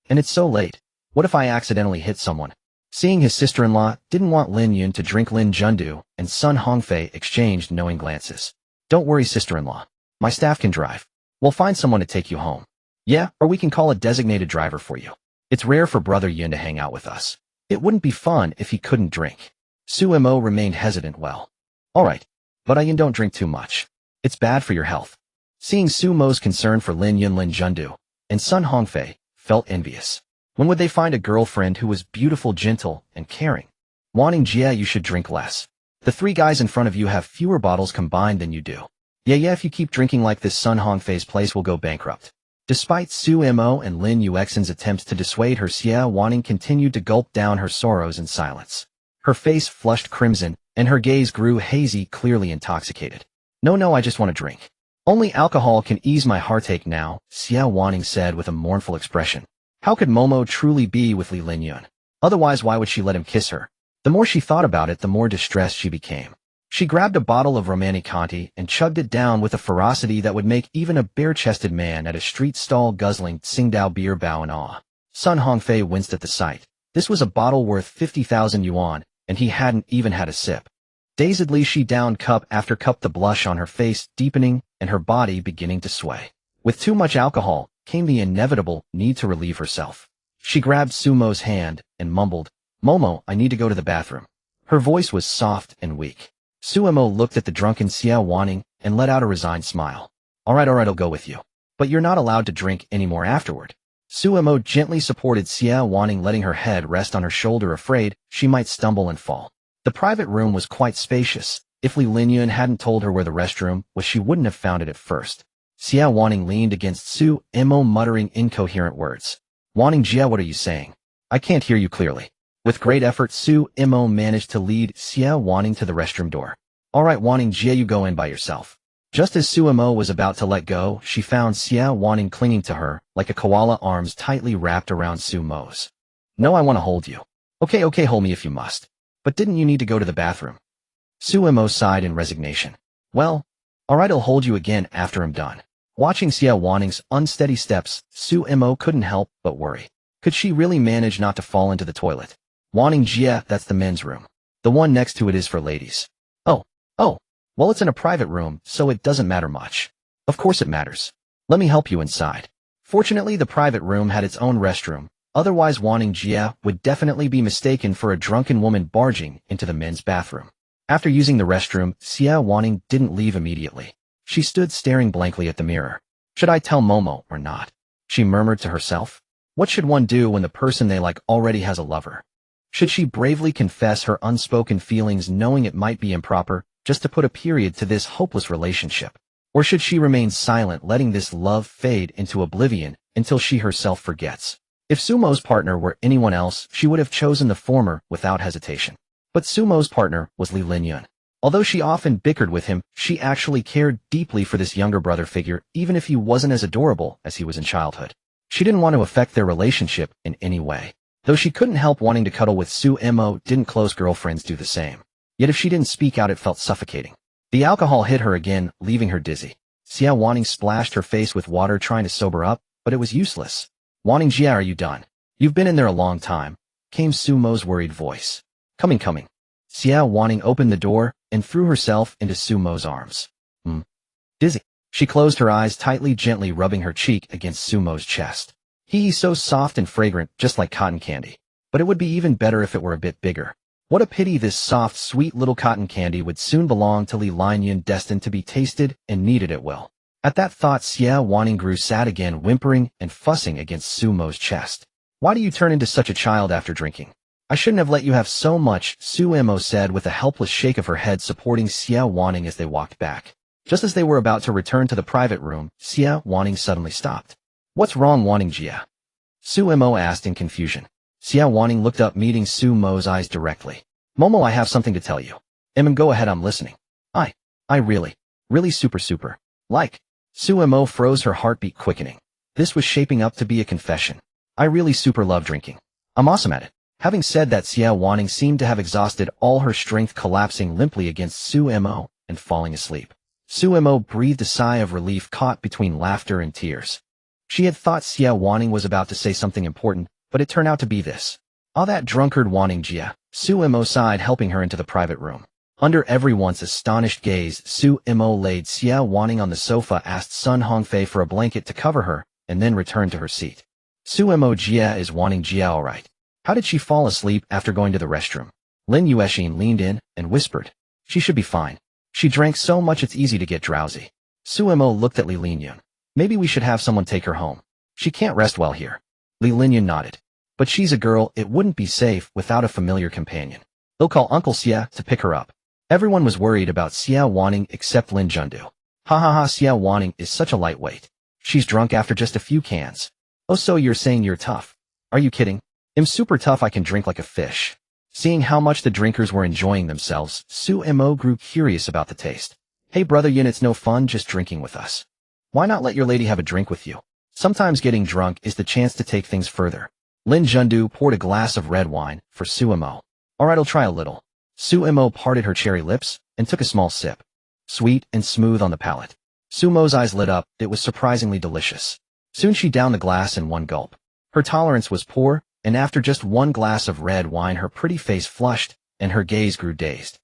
S1: And it's so late. What if I accidentally hit someone? Seeing his sister-in-law didn't want Lin Yun to drink, Lin Jundu and Sun Hongfei exchanged knowing glances. Don't worry, sister-in-law. My staff can drive. We'll find someone to take you home. Yeah, or we can call a designated driver for you. It's rare for Brother Yun to hang out with us. It wouldn't be fun if he couldn't drink. Sumo remained hesitant. Well, alright, but Yun, don't drink too much. It's bad for your health. Seeing Sumo's concern for Lin Yun, Lin Jundu and Sun Hongfei felt envious. When would they find a girlfriend who was beautiful, gentle, and caring? Wanting Jia, you should drink less. The three guys in front of you have fewer bottles combined than you do. Yeah, if you keep drinking like this, Sun Hongfei's place will go bankrupt. Despite Sumo and Lin Yuexin's attempts to dissuade her, Xia Wanning continued to gulp down her sorrows in silence. Her face flushed crimson, and her gaze grew hazy, clearly intoxicated. No, I just want to drink. Only alcohol can ease my heartache now, Xia Wanning said with a mournful expression. How could Momo truly be with Li Lin Yun? Otherwise, why would she let him kiss her? The more she thought about it, the more distressed she became. She grabbed a bottle of Romanée-Conti and chugged it down with a ferocity that would make even a bare-chested man at a street stall guzzling Tsingtao beer bow in awe. Sun Hongfei winced at the sight. This was a bottle worth 50,000 yuan, and he hadn't even had a sip. Dazedly, she downed cup after cup, the blush on her face deepening and her body beginning to sway. With too much alcohol came the inevitable need to relieve herself. She grabbed Sumo's hand and mumbled, Momo, I need to go to the bathroom. Her voice was soft and weak. Sumo looked at the drunken Xia Wanning and let out a resigned smile. Alright, I'll go with you. But you're not allowed to drink anymore afterward. Sumo gently supported Xia Wanning, letting her head rest on her shoulder, afraid she might stumble and fall. The private room was quite spacious. If Li Lin Yun hadn't told her where the restroom was, she wouldn't have found it at first. Xia Wanning leaned against Sumo, muttering incoherent words. Wanning, Jia, what are you saying? I can't hear you clearly. With great effort, Sumo managed to lead Xia Wanning to the restroom door. Alright, Wanning, Jia, you go in by yourself. Just as Sumo was about to let go, she found Xia Wanning clinging to her like a koala, arms tightly wrapped around Sumo's. No, I want to hold you. Okay, hold me if you must. But didn't you need to go to the bathroom? Sumo sighed in resignation. Well, Alright, I'll hold you again after I'm done. Watching Xia Wanning's unsteady steps, Su Mo couldn't help but worry. Could she really manage not to fall into the toilet? Wanning Jia, that's the men's room. The one next to it is for ladies. Oh, well it's in a private room, so it doesn't matter much. Of course it matters. Let me help you inside. Fortunately, the private room had its own restroom, otherwise Wanning Jia would definitely be mistaken for a drunken woman barging into the men's bathroom. After using the restroom, Xia Wanning didn't leave immediately. She stood staring blankly at the mirror. Should I tell Momo or not? She murmured to herself. What should one do when the person they like already has a lover? Should she bravely confess her unspoken feelings knowing it might be improper, just to put a period to this hopeless relationship? Or should she remain silent, letting this love fade into oblivion until she herself forgets? If Sumo's partner were anyone else, she would have chosen the former without hesitation. But Sumo's partner was Li Linyun. Although she often bickered with him, she actually cared deeply for this younger brother figure, even if he wasn't as adorable as he was in childhood. She didn't want to affect their relationship in any way. Though she couldn't help wanting to cuddle with Su Mo, didn't close girlfriends do the same? Yet if she didn't speak out, it felt suffocating. The alcohol hit her again, leaving her dizzy. Xia Wanning splashed her face with water trying to sober up, but it was useless. Wanning Jia, are you done? You've been in there a long time, came Sumo's worried voice. Coming. Xia Wanning opened the door and threw herself into Sumo's arms. Dizzy. She closed her eyes tightly, gently rubbing her cheek against Sumo's chest. He's so soft and fragrant, just like cotton candy. But it would be even better if it were a bit bigger. What a pity this soft, sweet little cotton candy would soon belong to Li Linyun, destined to be tasted and needed at will. At that thought, Xia Wanning grew sad again, whimpering and fussing against Sumo's chest. Why do you turn into such a child after drinking? I shouldn't have let you have so much, Su Mo said with a helpless shake of her head, supporting Xia Wanning as they walked back. Just as they were about to return to the private room, Xia Wanning suddenly stopped. What's wrong, Wanning Jia? Su Mo asked in confusion. Xia Wanning looked up, meeting Su Mo's eyes directly. Momo, I have something to tell you. Go ahead, I'm listening. I really super. Like. Su Mo froze, her heartbeat quickening. This was shaping up to be a confession. I really super love drinking. I'm awesome at it. Having said that, Xia Wanning seemed to have exhausted all her strength, collapsing limply against Su Mo and falling asleep. Su Mo breathed a sigh of relief caught between laughter and tears. She had thought Xia Wanning was about to say something important, but it turned out to be this. Ah, that drunkard Wanning Jia, Su Mo sighed, helping her into the private room. Under everyone's astonished gaze, Su Mo laid Xia Wanning on the sofa, asked Sun Hongfei for a blanket to cover her, and then returned to her seat. Su Mo, Jia, is Wanning Jia alright? How did she fall asleep after going to the restroom? Lin Yuexin leaned in and whispered. She should be fine. She drank so much it's easy to get drowsy. Su Mo looked at Li Linyun. Maybe we should have someone take her home. She can't rest well here. Li Linyun nodded. But she's a girl, it wouldn't be safe without a familiar companion. They'll call Uncle Xia to pick her up. Everyone was worried about Xia Wanning except Lin Jundu. Xia Wanning is such a lightweight. She's drunk after just a few cans. Oh, so you're saying you're tough? Are you kidding? I'm super tough, I can drink like a fish. Seeing how much the drinkers were enjoying themselves, Su Mo grew curious about the taste. Hey brother Yin, it's no fun just drinking with us. Why not let your lady have a drink with you? Sometimes getting drunk is the chance to take things further. Lin Jundu poured a glass of red wine for Su Mo. Alright, I'll try a little. Su Mo parted her cherry lips and took a small sip. Sweet and smooth on the palate. Su Mo's eyes lit up, it was surprisingly delicious. Soon she downed the glass in one gulp. Her tolerance was poor, and after just one glass of red wine her pretty face flushed, and her gaze grew dazed.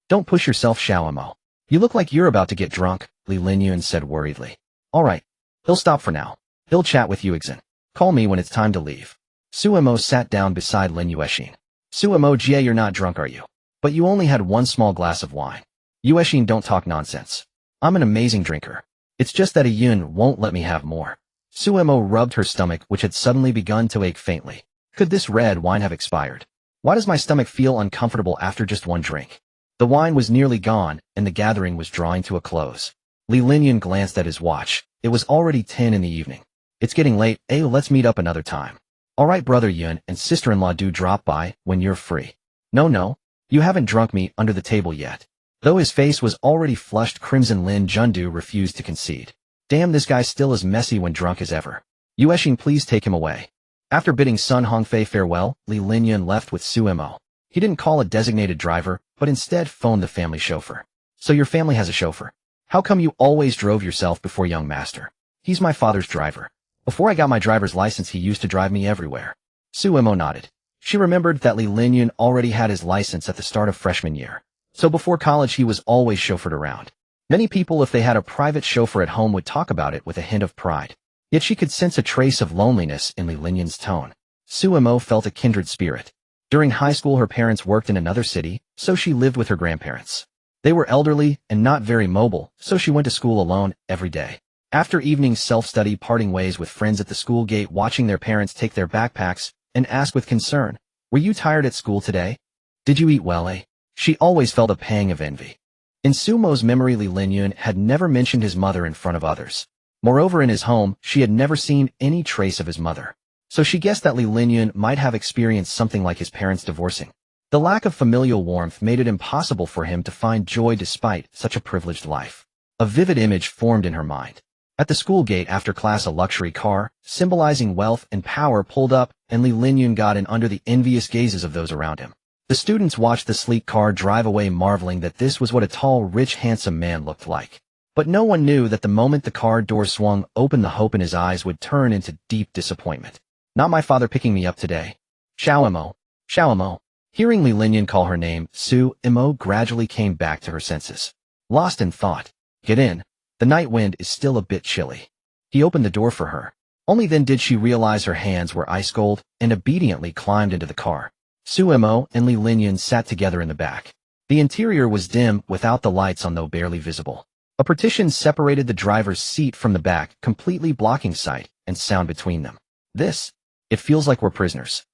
S1: Don't push yourself, Xiao Mo. You look like you're about to get drunk, Li Linyun said worriedly. Alright. He'll stop for now. He'll chat with you, Yuexin. Call me when it's time to leave. Su Mo sat down beside Lin Yuexin. Su Mo, Jia, you're not drunk, are you? But you only had one small glass of wine. Yuexin, don't talk nonsense. I'm an amazing drinker. It's just that a Yun won't let me have more. Su Mo rubbed her stomach, which had suddenly begun to ache faintly. Could this red wine have expired? Why does my stomach feel uncomfortable after just one drink? The wine was nearly gone, and the gathering was drawing to a close. Li Linyun glanced at his watch. It was already 10 in the evening. It's getting late, let's meet up another time. Alright brother Yun and sister-in-law, do drop by when you're free. No, you haven't drunk me under the table yet. Though his face was already flushed crimson, Lin Jundu refused to concede. Damn, this guy's still as messy when drunk as ever. Yuexin, please take him away. After bidding Sun Hongfei farewell, Li Linyun left with Su Mo. He didn't call a designated driver, but instead phoned the family chauffeur. So your family has a chauffeur? How come you always drove yourself before young master? He's my father's driver. Before I got my driver's license, he used to drive me everywhere. Suemo nodded. She remembered that Li Linyun already had his license at the start of freshman year. So before college, he was always chauffeured around. Many people, if they had a private chauffeur at home, would talk about it with a hint of pride. Yet she could sense a trace of loneliness in Li Linyun's tone. Suemo felt a kindred spirit. During high school, her parents worked in another city, so she lived with her grandparents. They were elderly and not very mobile, so she went to school alone every day. After evening self-study, parting ways with friends at the school gate, watching their parents take their backpacks, and ask with concern, "Were you tired at school today? Did you eat well, eh?" She always felt a pang of envy. In Sumo's memory, Li Linyun had never mentioned his mother in front of others. Moreover, in his home, she had never seen any trace of his mother. So she guessed that Li Linyun might have experienced something like his parents divorcing. The lack of familial warmth made it impossible for him to find joy despite such a privileged life. A vivid image formed in her mind. At the school gate after class, a luxury car, symbolizing wealth and power, pulled up, and Li Linyun got in under the envious gazes of those around him. The students watched the sleek car drive away, marveling that this was what a tall, rich, handsome man looked like. But no one knew that the moment the car door swung open, the hope in his eyes would turn into deep disappointment. "Not my father picking me up today. Xiaomo. Xiaomo." Hearing Li Linyun call her name, Suemo gradually came back to her senses. Lost in thought. "Get in. The night wind is still a bit chilly." He opened the door for her. Only then did she realize her hands were ice cold and obediently climbed into the car. Suemo and Li Linyun sat together in the back. The interior was dim, without the lights on, though barely visible. A partition separated the driver's seat from the back, completely blocking sight and sound between them. It feels like we're prisoners.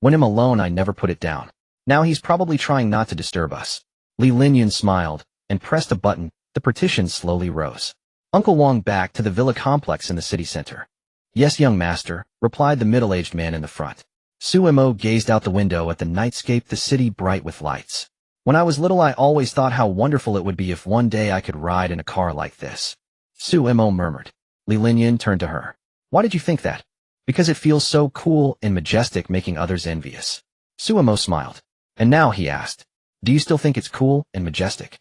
S1: When I'm alone, I never put it down. Now he's probably trying not to disturb us." Li Linyun smiled and pressed a button. The partition slowly rose. "Uncle Wang back to the villa complex in the city center?" "Yes, young master," replied the middle-aged man in the front. Suemo gazed out the window at the nightscape, the city bright with lights. "When I was little, I always thought how wonderful it would be if one day I could ride in a car like this." Suemo murmured. Li Linyun turned to her. "Why did you think that?" "Because it feels so cool and majestic, making others envious." Suemo smiled. "And now," he asked, "do you still think it's cool and majestic?"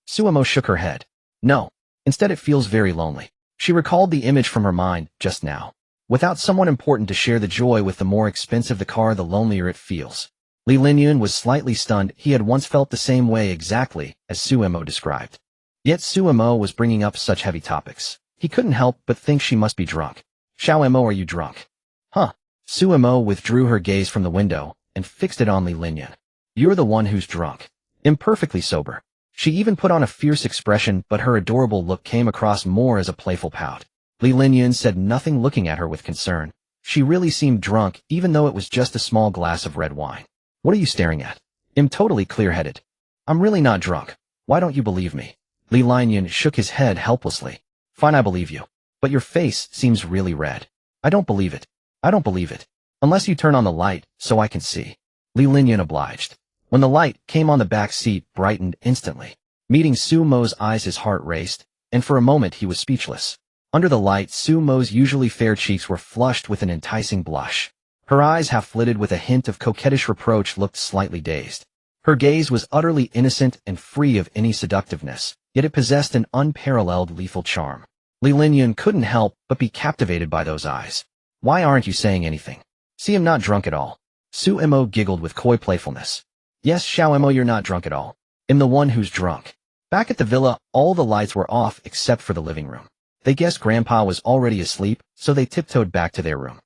S1: Suemo shook her head. "No. Instead, it feels very lonely." She recalled the image from her mind just now. Without someone important to share the joy with, the more expensive the car, the lonelier it feels. Li Linyun was slightly stunned. He had once felt the same way, exactly as Suemo described. Yet Suemo was bringing up such heavy topics. He couldn't help but think she must be drunk. "Xiaomo, are you drunk?" "Huh?" Suemo withdrew her gaze from the window and fixed it on Li Linyun. "You're the one who's drunk. Imperfectly sober." She even put on a fierce expression, but her adorable look came across more as a playful pout. Li Linyun said nothing, looking at her with concern. She really seemed drunk, even though it was just a small glass of red wine. "What are you staring at?" "I'm totally clear-headed." "I'm really not drunk. Why don't you believe me?" Li Linyun shook his head helplessly. "Fine, I believe you. But your face seems really red." "I don't believe it. I don't believe it. Unless you turn on the light, so I can see." Li Linyun obliged. When the light came on, the back seat brightened instantly. Meeting Sumo's eyes, his heart raced, and for a moment he was speechless. Under the light, Sumo's usually fair cheeks were flushed with an enticing blush. Her eyes, half flitted with a hint of coquettish reproach, looked slightly dazed. Her gaze was utterly innocent and free of any seductiveness, yet it possessed an unparalleled lethal charm. Li Linyun couldn't help but be captivated by those eyes. "Why aren't you saying anything?" "See, I'm not drunk at all." Suemo giggled with coy playfulness. "Yes, Xiaomo, you're not drunk at all. I'm the one who's drunk." Back at the villa, all the lights were off except for the living room. They guessed Grandpa was already asleep, so they tiptoed back to their room.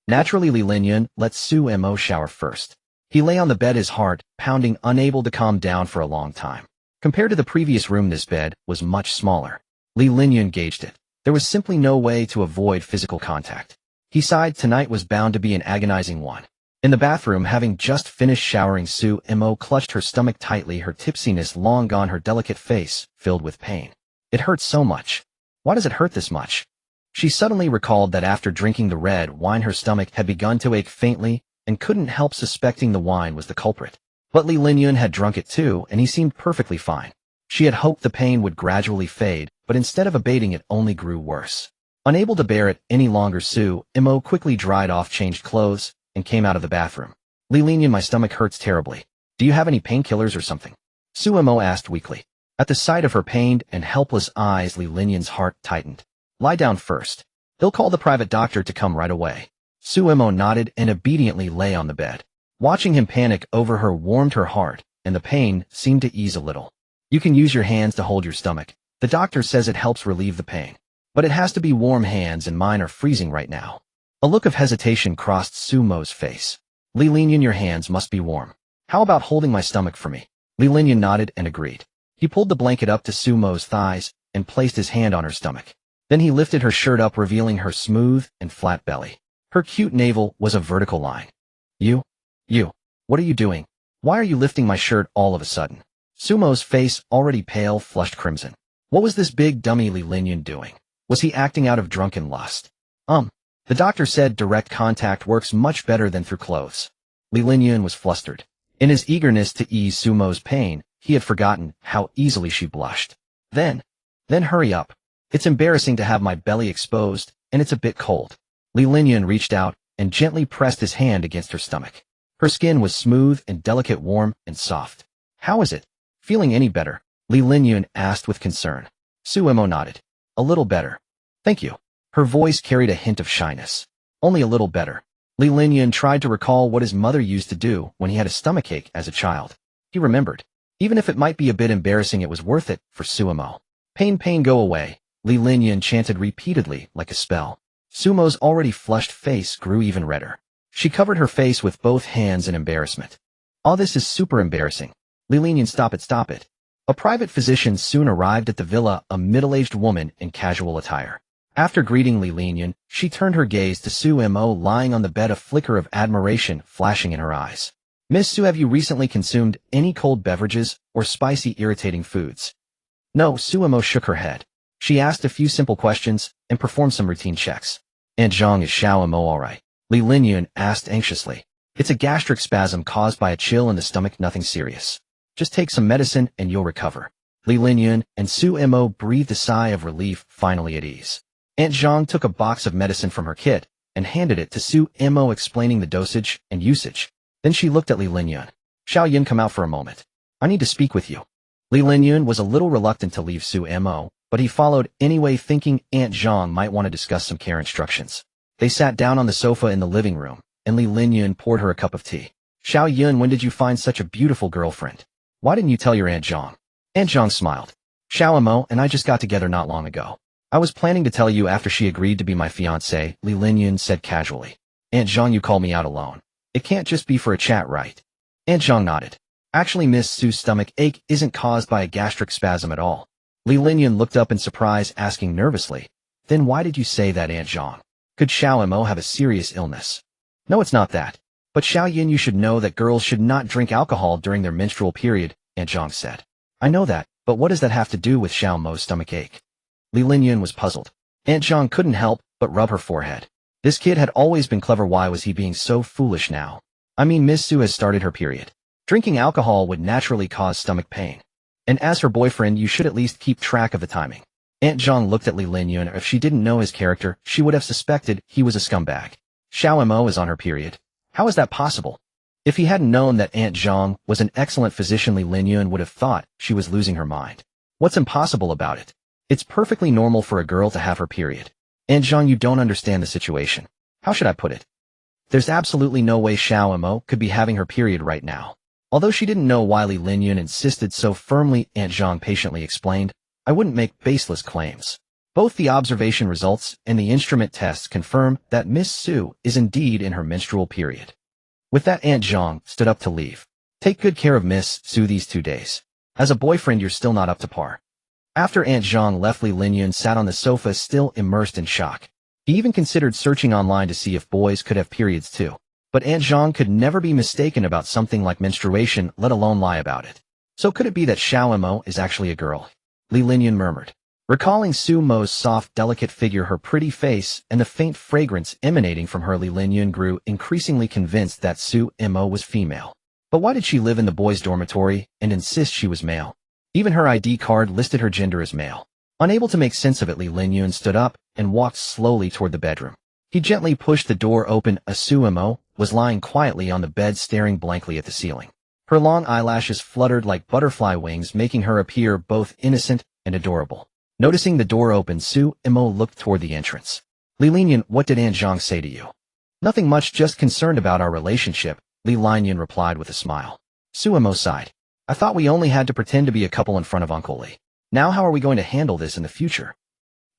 S1: Naturally, Li Linyun let Suemo shower first. He lay on the bed, his heart pounding, unable to calm down for a long time. Compared to the previous room, this bed was much smaller. Li Linyun gauged it. There was simply no way to avoid physical contact. He sighed. Tonight was bound to be an agonizing one. In the bathroom, having just finished showering, Suemo clutched her stomach tightly, her tipsiness long gone, her delicate face filled with pain. It hurt so much. Why does it hurt this much? She suddenly recalled that after drinking the red wine, her stomach had begun to ache faintly, and couldn't help suspecting the wine was the culprit. But Li Linyun had drunk it too, and he seemed perfectly fine. She had hoped the pain would gradually fade, but instead of abating, it only grew worse. Unable to bear it any longer, Suemo quickly dried off, changed clothes, and came out of the bathroom. "Li Linyun, my stomach hurts terribly. Do you have any painkillers or something?" Suemo asked weakly. At the sight of her pained and helpless eyes, Li Linyan's heart tightened. Lie down first. He'll call the private doctor to come right away. Suemo nodded and obediently lay on the bed. Watching him panic over her warmed her heart, and the pain seemed to ease a little. You can use your hands to hold your stomach. The doctor says it helps relieve the pain. But it has to be warm hands, and mine are freezing right now. A look of hesitation crossed Sumo's face. Li Linyan, your hands must be warm. How about holding my stomach for me? Li Linyan nodded and agreed. He pulled the blanket up to Sumo's thighs and placed his hand on her stomach. Then he lifted her shirt up, revealing her smooth and flat belly. Her cute navel was a vertical line. You, what are you doing? Why are you lifting my shirt all of a sudden? Sumo's face, already pale, flushed crimson. What was this big dummy Li Linyan doing? Was he acting out of drunken lust? The doctor said direct contact works much better than through clothes. Li Linyan was flustered. In his eagerness to ease Sumo's pain, he had forgotten how easily she blushed. Then hurry up. It's embarrassing to have my belly exposed, and it's a bit cold. Li Linyan reached out and gently pressed his hand against her stomach. Her skin was smooth and delicate, warm and soft. How is it? Feeling any better? Li Linyan asked with concern. Suemo nodded. A little better. Thank you. Her voice carried a hint of shyness. Only a little better. Li Linyan tried to recall what his mother used to do when he had a stomachache as a child. He remembered. Even if it might be a bit embarrassing, it was worth it for Suemo. Pain, go away, Li Linyan chanted repeatedly like a spell. Sumo's already flushed face grew even redder. She covered her face with both hands in embarrassment. All this is super embarrassing. Li Linyan, stop it. A private physician soon arrived at the villa, a middle-aged woman in casual attire. After greeting Li Linyan, she turned her gaze to Suemo lying on the bed, a flicker of admiration flashing in her eyes. Miss Su, have you recently consumed any cold beverages or spicy, irritating foods? No, Suemo shook her head. She asked a few simple questions and performed some routine checks. Aunt Zhang, is Xiaomo alright? Li Linyan asked anxiously. It's a gastric spasm caused by a chill in the stomach, nothing serious. Just take some medicine and you'll recover. Li Linyan and Suemo breathed a sigh of relief, finally at ease. Aunt Zhang took a box of medicine from her kit and handed it to Suemo, explaining the dosage and usage. Then she looked at Li Linyan. Xiao Yin, come out for a moment. I need to speak with you. Li Linyan was a little reluctant to leave Suemo, but he followed anyway, thinking Aunt Zhang might want to discuss some care instructions. They sat down on the sofa in the living room, and Li Linyan poured her a cup of tea. Xiao Yin, when did you find such a beautiful girlfriend? Why didn't you tell your Aunt Zhang? Aunt Zhang smiled. Xiaomo and I just got together not long ago. I was planning to tell you after she agreed to be my fiancée, Li Linyan said casually. Aunt Zhang, you call me out alone. It can't just be for a chat, right? Aunt Zhang nodded. Actually, Miss Su's stomach ache isn't caused by a gastric spasm at all. Li Linyan looked up in surprise, asking nervously, then why did you say that, Aunt Zhang? Could Xiaomo have a serious illness? No, it's not that. But Xiao Yin, you should know that girls should not drink alcohol during their menstrual period, Aunt Zhang said. I know that, but what does that have to do with Xiaomo's stomach ache? Li Linyan was puzzled. Aunt Zhang couldn't help but rub her forehead. This kid had always been clever. Why was he being so foolish now? I mean, Miss Su has started her period. Drinking alcohol would naturally cause stomach pain. And as her boyfriend, you should at least keep track of the timing. Aunt Zhang looked at Li Linyan. If she didn't know his character, she would have suspected he was a scumbag. Xiaomo is on her period. How is that possible? If he hadn't known that Aunt Zhang was an excellent physician, Li Linyan would have thought she was losing her mind. What's impossible about it? It's perfectly normal for a girl to have her period. Aunt Zhang, you don't understand the situation. How should I put it? There's absolutely no way Xiaomo could be having her period right now. Although she didn't know why Li Linyan insisted so firmly, Aunt Zhang patiently explained, I wouldn't make baseless claims. Both the observation results and the instrument tests confirm that Miss Su is indeed in her menstrual period. With that, Aunt Zhang stood up to leave. Take good care of Miss Su these 2 days. As a boyfriend, you're still not up to par. After Aunt Zhang left, Li Linyan sat on the sofa, still immersed in shock. He even considered searching online to see if boys could have periods too. But Aunt Zhang could never be mistaken about something like menstruation, let alone lie about it. So could it be that Xiaomo is actually a girl? Li Linyan murmured. Recalling Sumo's soft, delicate figure, her pretty face, and the faint fragrance emanating from her, Li Linyan grew increasingly convinced that Sumo was female. But why did she live in the boys' dormitory and insist she was male? Even her ID card listed her gender as male. Unable to make sense of it, Li Linyan stood up and walked slowly toward the bedroom. He gently pushed the door open. Sumo was lying quietly on the bed, staring blankly at the ceiling. Her long eyelashes fluttered like butterfly wings, making her appear both innocent and adorable. Noticing the door open, Su-imo looked toward the entrance. Li Linyan, what did Aunt Zhang say to you? Nothing much, just concerned about our relationship, Li Linyan replied with a smile. Su-imo sighed. I thought we only had to pretend to be a couple in front of Uncle Li. Now how are we going to handle this in the future?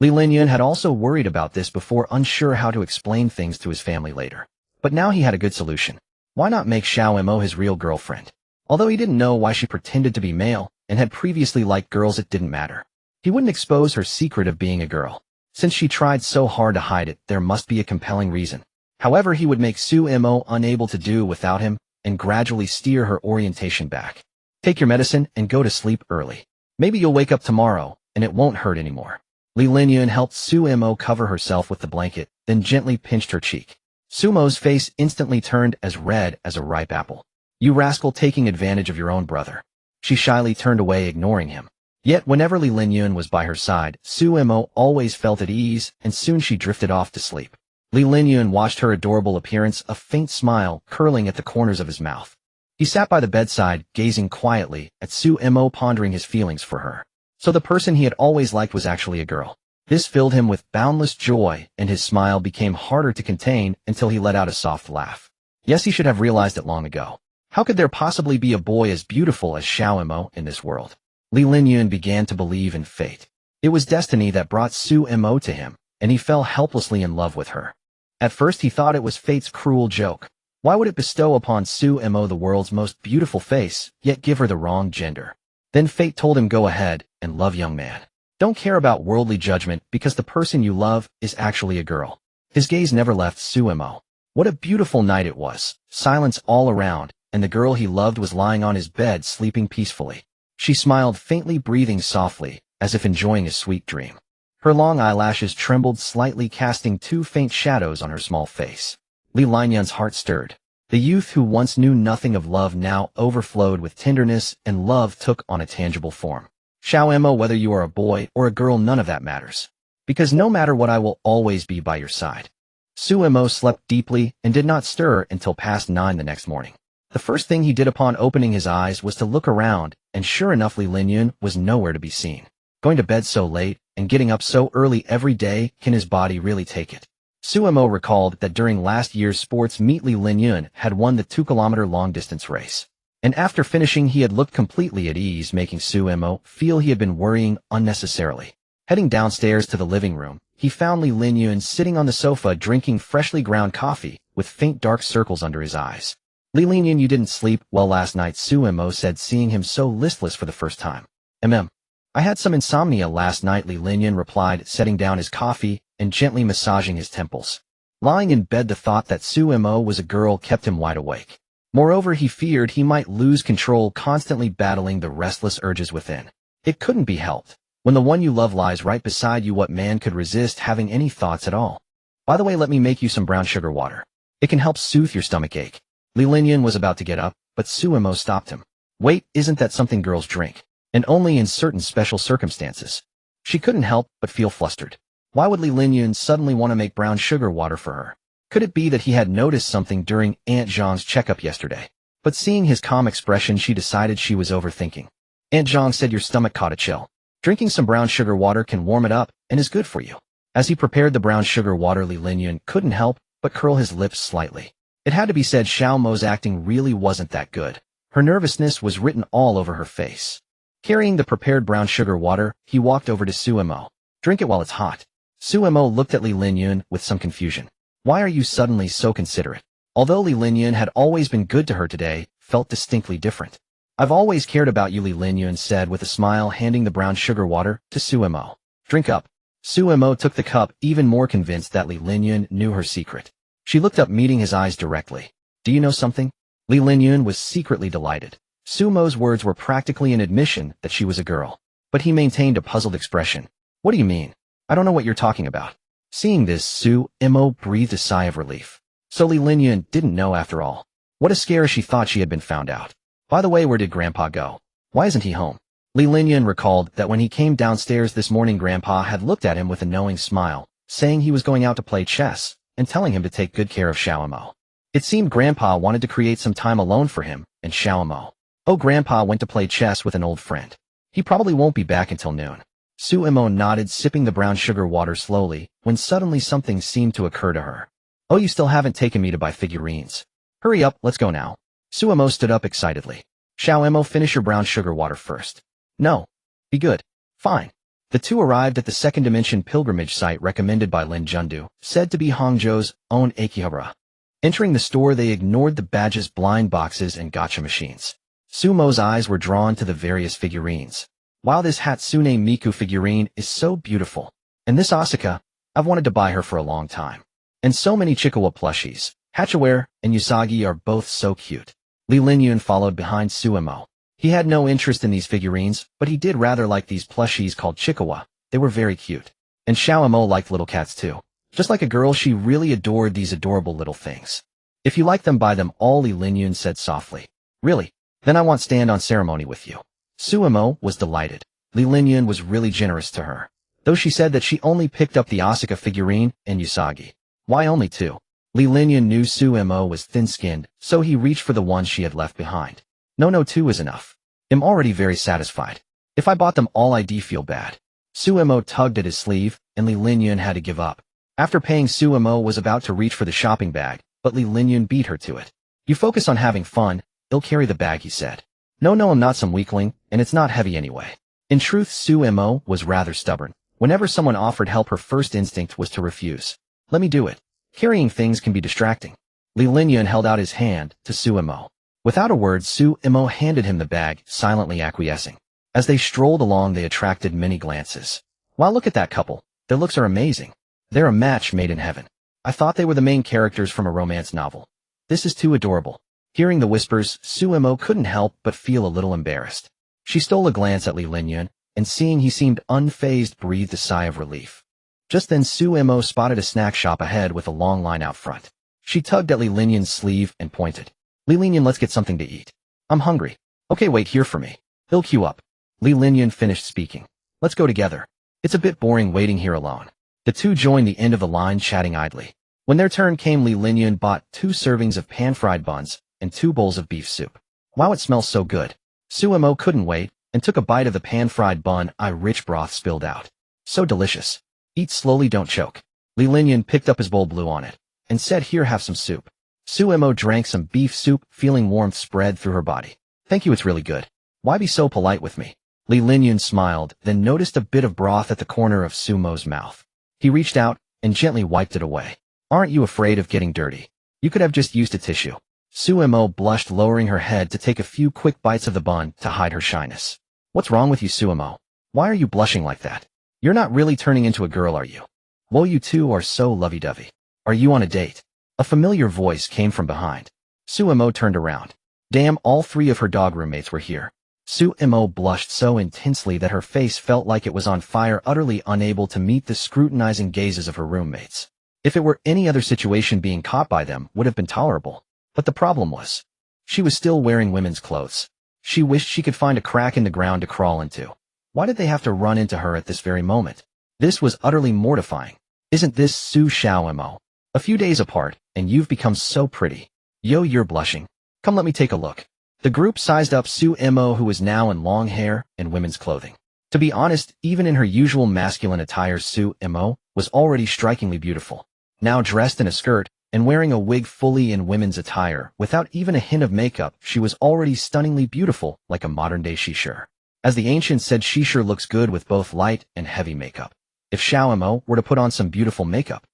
S1: Li Linyan had also worried about this before, unsure how to explain things to his family later. But now he had a good solution. Why not make Xiao-imo his real girlfriend? Although he didn't know why she pretended to be male and had previously liked girls, it didn't matter. He wouldn't expose her secret of being a girl. Since she tried so hard to hide it, there must be a compelling reason. However, he would make Su-imo unable to do without him and gradually steer her orientation back. Take your medicine and go to sleep early. Maybe you'll wake up tomorrow and it won't hurt anymore. Li Linyan helped Su-imo cover herself with the blanket, then gently pinched her cheek. Su-imo's face instantly turned as red as a ripe apple. You rascal, taking advantage of your own brother. She shyly turned away, ignoring him. Yet whenever Li Linyan was by her side, Su-imo always felt at ease, and soon she drifted off to sleep. Li Linyan watched her adorable appearance, a faint smile curling at the corners of his mouth. He sat by the bedside, gazing quietly at Su-imo, pondering his feelings for her. So the person he had always liked was actually a girl. This filled him with boundless joy, and his smile became harder to contain until he let out a soft laugh. Yes, he should have realized it long ago. How could there possibly be a boy as beautiful as Xiao-imo in this world? Li Linyan began to believe in fate. It was destiny that brought Su-imo to him, and he fell helplessly in love with her. At first he thought it was fate's cruel joke. Why would it bestow upon Su-imo the world's most beautiful face, yet give her the wrong gender? Then fate told him, go ahead and love, young man. Don't care about worldly judgment because the person you love is actually a girl. His gaze never left Su-imo. What a beautiful night it was. Silence all around, and the girl he loved was lying on his bed sleeping peacefully. She smiled faintly, breathing softly, as if enjoying a sweet dream. Her long eyelashes trembled slightly, casting two faint shadows on her small face. Li Linyan's heart stirred. The youth who once knew nothing of love now overflowed with tenderness, and love took on a tangible form. Xiao-imo, whether you are a boy or a girl, none of that matters. Because no matter what, I will always be by your side. Su-imo slept deeply and did not stir until past 9 the next morning. The first thing he did upon opening his eyes was to look around, and sure enough, Li Linyan was nowhere to be seen. Going to bed so late and getting up so early every day, can his body really take it? Su-imo recalled that during last year's sports meet, Li Linyan had won the 2-kilometer long-distance race. And after finishing, he had looked completely at ease, making Su-imo feel he had been worrying unnecessarily. Heading downstairs to the living room, he found Li Linyan sitting on the sofa drinking freshly ground coffee with faint dark circles under his eyes. Li Linyan, you didn't sleep well last night, Su-imo said, seeing him so listless for the first time. I had some insomnia last night, Li Linyan replied, setting down his coffee and gently massaging his temples. Lying in bed, the thought that Su-imo was a girl kept him wide awake. Moreover, he feared he might lose control, constantly battling the restless urges within. It couldn't be helped. When the one you love lies right beside you, what man could resist having any thoughts at all? By the way, let me make you some brown sugar water. It can help soothe your stomach ache. Li Linyan was about to get up, but Su-imo stopped him. Wait, isn't that something girls drink? And only in certain special circumstances. She couldn't help but feel flustered. Why would Li Linyan suddenly want to make brown sugar water for her? Could it be that he had noticed something during Aunt Zhang's checkup yesterday? But seeing his calm expression, she decided she was overthinking. Aunt Zhang said your stomach caught a chill. Drinking some brown sugar water can warm it up and is good for you. As he prepared the brown sugar water, Li Linyan couldn't help but curl his lips slightly. It had to be said, Xiao-mo's acting really wasn't that good. Her nervousness was written all over her face. Carrying the prepared brown sugar water, he walked over to Su-imo. Drink it while it's hot. Su-imo looked at Li Linyan with some confusion. Why are you suddenly so considerate? Although Li Linyan had always been good to her, today felt distinctly different. I've always cared about you, Li Linyan said with a smile, handing the brown sugar water to Su-imo. Drink up. Su-imo took the cup, even more convinced that Li Linyan knew her secret. She looked up, meeting his eyes directly. Do you know something? Li Linyan was secretly delighted. Su-imo's words were practically an admission that she was a girl. But he maintained a puzzled expression. What do you mean? I don't know what you're talking about. Seeing this, Su-imo breathed a sigh of relief. So Li Linyan didn't know after all. What a scare, she thought she had been found out. By the way, where did Grandpa go? Why isn't he home? Li Linyan recalled that when he came downstairs this morning, Grandpa had looked at him with a knowing smile, saying he was going out to play chess, and telling him to take good care of Xiao-imo. It seemed Grandpa wanted to create some time alone for him and Xiao-imo. Oh, Grandpa went to play chess with an old friend. He probably won't be back until noon. Suemo nodded, sipping the brown sugar water slowly, when suddenly something seemed to occur to her. Oh, you still haven't taken me to buy figurines. Hurry up, let's go now. Suemo stood up excitedly. Xiaoemo, finish your brown sugar water first. No. Be good. Fine. The two arrived at the second dimension pilgrimage site recommended by Lin Jundu, said to be Hangzhou's own Akihabara. Entering the store, they ignored the badges, blind boxes, and gacha machines. Sumo's eyes were drawn to the various figurines. Wow, this Hatsune Miku figurine is so beautiful. And this Asuka, I've wanted to buy her for a long time. And so many Chikawa plushies. Hachiware and Usagi are both so cute. Li Linyun followed behind Suemo. He had no interest in these figurines, but he did rather like these plushies called Chikawa. They were very cute. And Xiaoemo liked little cats too. Just like a girl, she really adored these adorable little things. If you like them, buy them all, Li Linyun said softly. Really? Then I want stand on ceremony with you. Suemo was delighted. Li Linyun was really generous to her. Though she said that she only picked up the Asuka figurine and Usagi. Why only two? Li Linyun knew Suemo was thin-skinned, so he reached for the one she had left behind. No, two is enough. I'm already very satisfied. If I bought them all, I'd feel bad. Suemo tugged at his sleeve, and Li Linyun had to give up. After paying, Suemo was about to reach for the shopping bag, but Li Linyun beat her to it. You focus on having fun, I'll carry the bag, he said. No, I'm not some weakling, and it's not heavy anyway. In truth, Suemo was rather stubborn. Whenever someone offered help, her first instinct was to refuse. Let me do it. Carrying things can be distracting. Li Linyun held out his hand to Suemo. Without a word, Suemo handed him the bag, silently acquiescing. As they strolled along, they attracted many glances. Wow, look at that couple. Their looks are amazing. They're a match made in heaven. I thought they were the main characters from a romance novel. This is too adorable. Hearing the whispers, Suemo couldn't help but feel a little embarrassed. She stole a glance at Li Linyun, and seeing he seemed unfazed, breathed a sigh of relief. Just then, Suemo spotted a snack shop ahead with a long line out front. She tugged at Li Linyun's sleeve and pointed. Li Linyun, let's get something to eat. I'm hungry. Okay, wait here for me. He'll queue up. Li Linyun finished speaking. Let's go together. It's a bit boring waiting here alone. The two joined the end of the line, chatting idly. When their turn came, Li Linyun bought 2 servings of pan-fried buns and 2 bowls of beef soup. Wow, it smells so good. Suemo couldn't wait and took a bite of the pan-fried bun. Rich broth spilled out. So delicious. Eat slowly, don't choke. Li Linyun picked up his bowl, blew on it, and said, here, have some soup. Suemo drank some beef soup, feeling warmth spread through her body. Thank you, it's really good. Why be so polite with me? Li Linyun smiled, then noticed a bit of broth at the corner of Sumo's mouth. He reached out and gently wiped it away. Aren't you afraid of getting dirty? You could have just used a tissue. Suemo blushed, lowering her head to take a few quick bites of the bun to hide her shyness. What's wrong with you, Suemo? Why are you blushing like that? You're not really turning into a girl, are you? Well, you two are so lovey-dovey. Are you on a date? A familiar voice came from behind. Suemo turned around. Damn, all 3 of her dog roommates were here. Suemo blushed so intensely that her face felt like it was on fire, utterly unable to meet the scrutinizing gazes of her roommates. If it were any other situation, being caught by them would have been tolerable. But the problem was, she was still wearing women's clothes. She wished she could find a crack in the ground to crawl into. Why did they have to run into her at this very moment? This was utterly mortifying. Isn't this Xiaoemo? A few days apart, and you've become so pretty. Yo, you're blushing. Come, let me take a look. The group sized up Suemo, who was now in long hair and women's clothing. To be honest, even in her usual masculine attire, Suemo was already strikingly beautiful. Now dressed in a skirt and wearing a wig fully in women's attire, without even a hint of makeup, she was already stunningly beautiful, like a modern-day Shishir. As the ancients said, Shishir looks good with both light and heavy makeup. If Xiaoemo were to put on some beautiful makeup,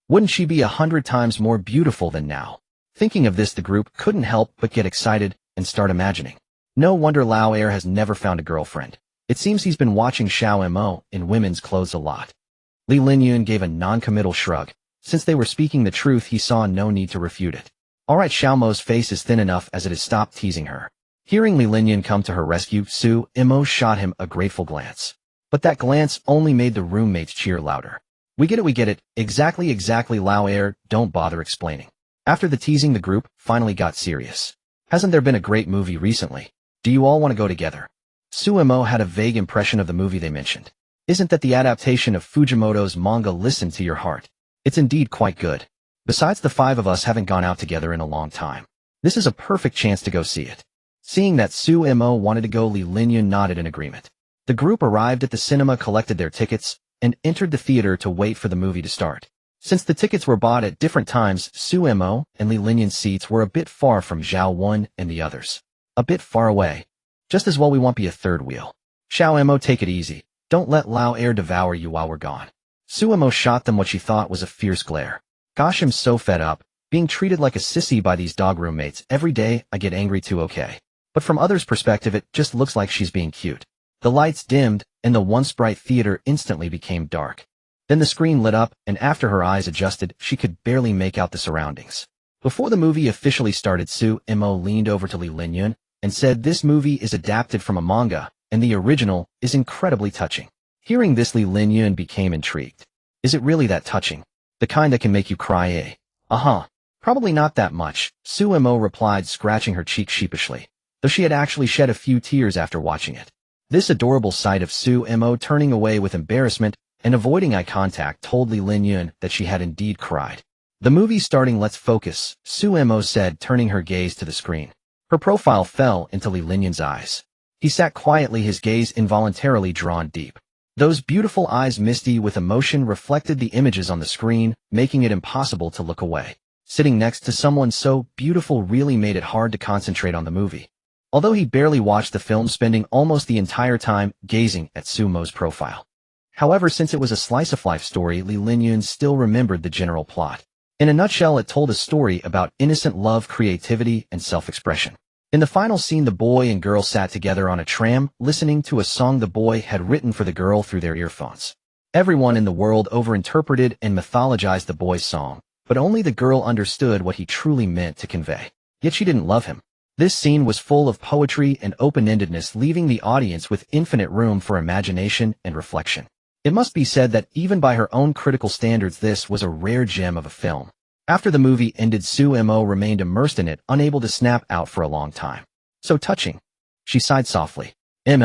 S1: wouldn't she be 100 times more beautiful than now? Thinking of this, the group couldn't help but get excited and start imagining. No wonder Lao Air has never found a girlfriend. It seems he's been watching Xiaoemo in women's clothes a lot. Li Linyun gave a non-committal shrug. Since they were speaking the truth, he saw no need to refute it. Alright, Xiaomo's face is thin enough as it has stopped teasing her. Hearing Li Linyun come to her rescue, Suemo shot him a grateful glance. But that glance only made the roommates cheer louder. We get it. Exactly, Lao Air, don't bother explaining. After the teasing, the group finally got serious. Hasn't there been a great movie recently? Do you all want to go together? Suemo had a vague impression of the movie they mentioned. Isn't that the adaptation of Fujimoto's manga Listen to Your Heart? It's indeed quite good. Besides, the 5 of us haven't gone out together in a long time. This is a perfect chance to go see it. Seeing that Sumo wanted to go, Li Linyun nodded in agreement. The group arrived at the cinema, collected their tickets, and entered the theater to wait for the movie to start. Since the tickets were bought at different times, Sumo and Li Linyun's seats were a bit far from Zhao Wen and the others. A bit far away. Just as well we won't be a third wheel. Xiao Mo, take it easy. Don't let Lao Air devour you while we're gone. Sumo shot them what she thought was a fierce glare. Gosh, I'm so fed up. Being treated like a sissy by these dog roommates every day. I get angry too, okay. But from others' perspective it just looks like she's being cute. The lights dimmed, and the once bright theater instantly became dark. Then the screen lit up, and after her eyes adjusted, she could barely make out the surroundings. Before the movie officially started, Sumo leaned over to Li Linyun and said, "This movie is adapted from a manga, and the original is incredibly touching." Hearing this, Li Linyun became intrigued. Is it really that touching? The kind that can make you cry, eh? Uh-huh. Probably not that much, Sumo replied, scratching her cheek sheepishly, though she had actually shed a few tears after watching it. This adorable sight of Sumo turning away with embarrassment and avoiding eye contact told Li Linyun that she had indeed cried. The movie's starting, let's focus, Sumo said, turning her gaze to the screen. Her profile fell into Li Linyun's eyes. He sat quietly, his gaze involuntarily drawn deep. Those beautiful eyes, misty with emotion, reflected the images on the screen, making it impossible to look away. Sitting next to someone so beautiful really made it hard to concentrate on the movie. Although he barely watched the film, spending almost the entire time gazing at Sumo's profile. However, since it was a slice-of-life story, Li Linyun still remembered the general plot. In a nutshell, it told a story about innocent love, creativity, and self-expression. In the final scene, the boy and girl sat together on a tram, listening to a song the boy had written for the girl through their earphones. Everyone in the world overinterpreted and mythologized the boy's song, but only the girl understood what he truly meant to convey. Yet she didn't love him. This scene was full of poetry and open-endedness, leaving the audience with infinite room for imagination and reflection. It must be said that even by her own critical standards, this was a rare gem of a film. After the movie ended, Sumo remained immersed in it, unable to snap out for a long time. So touching. She sighed softly. Li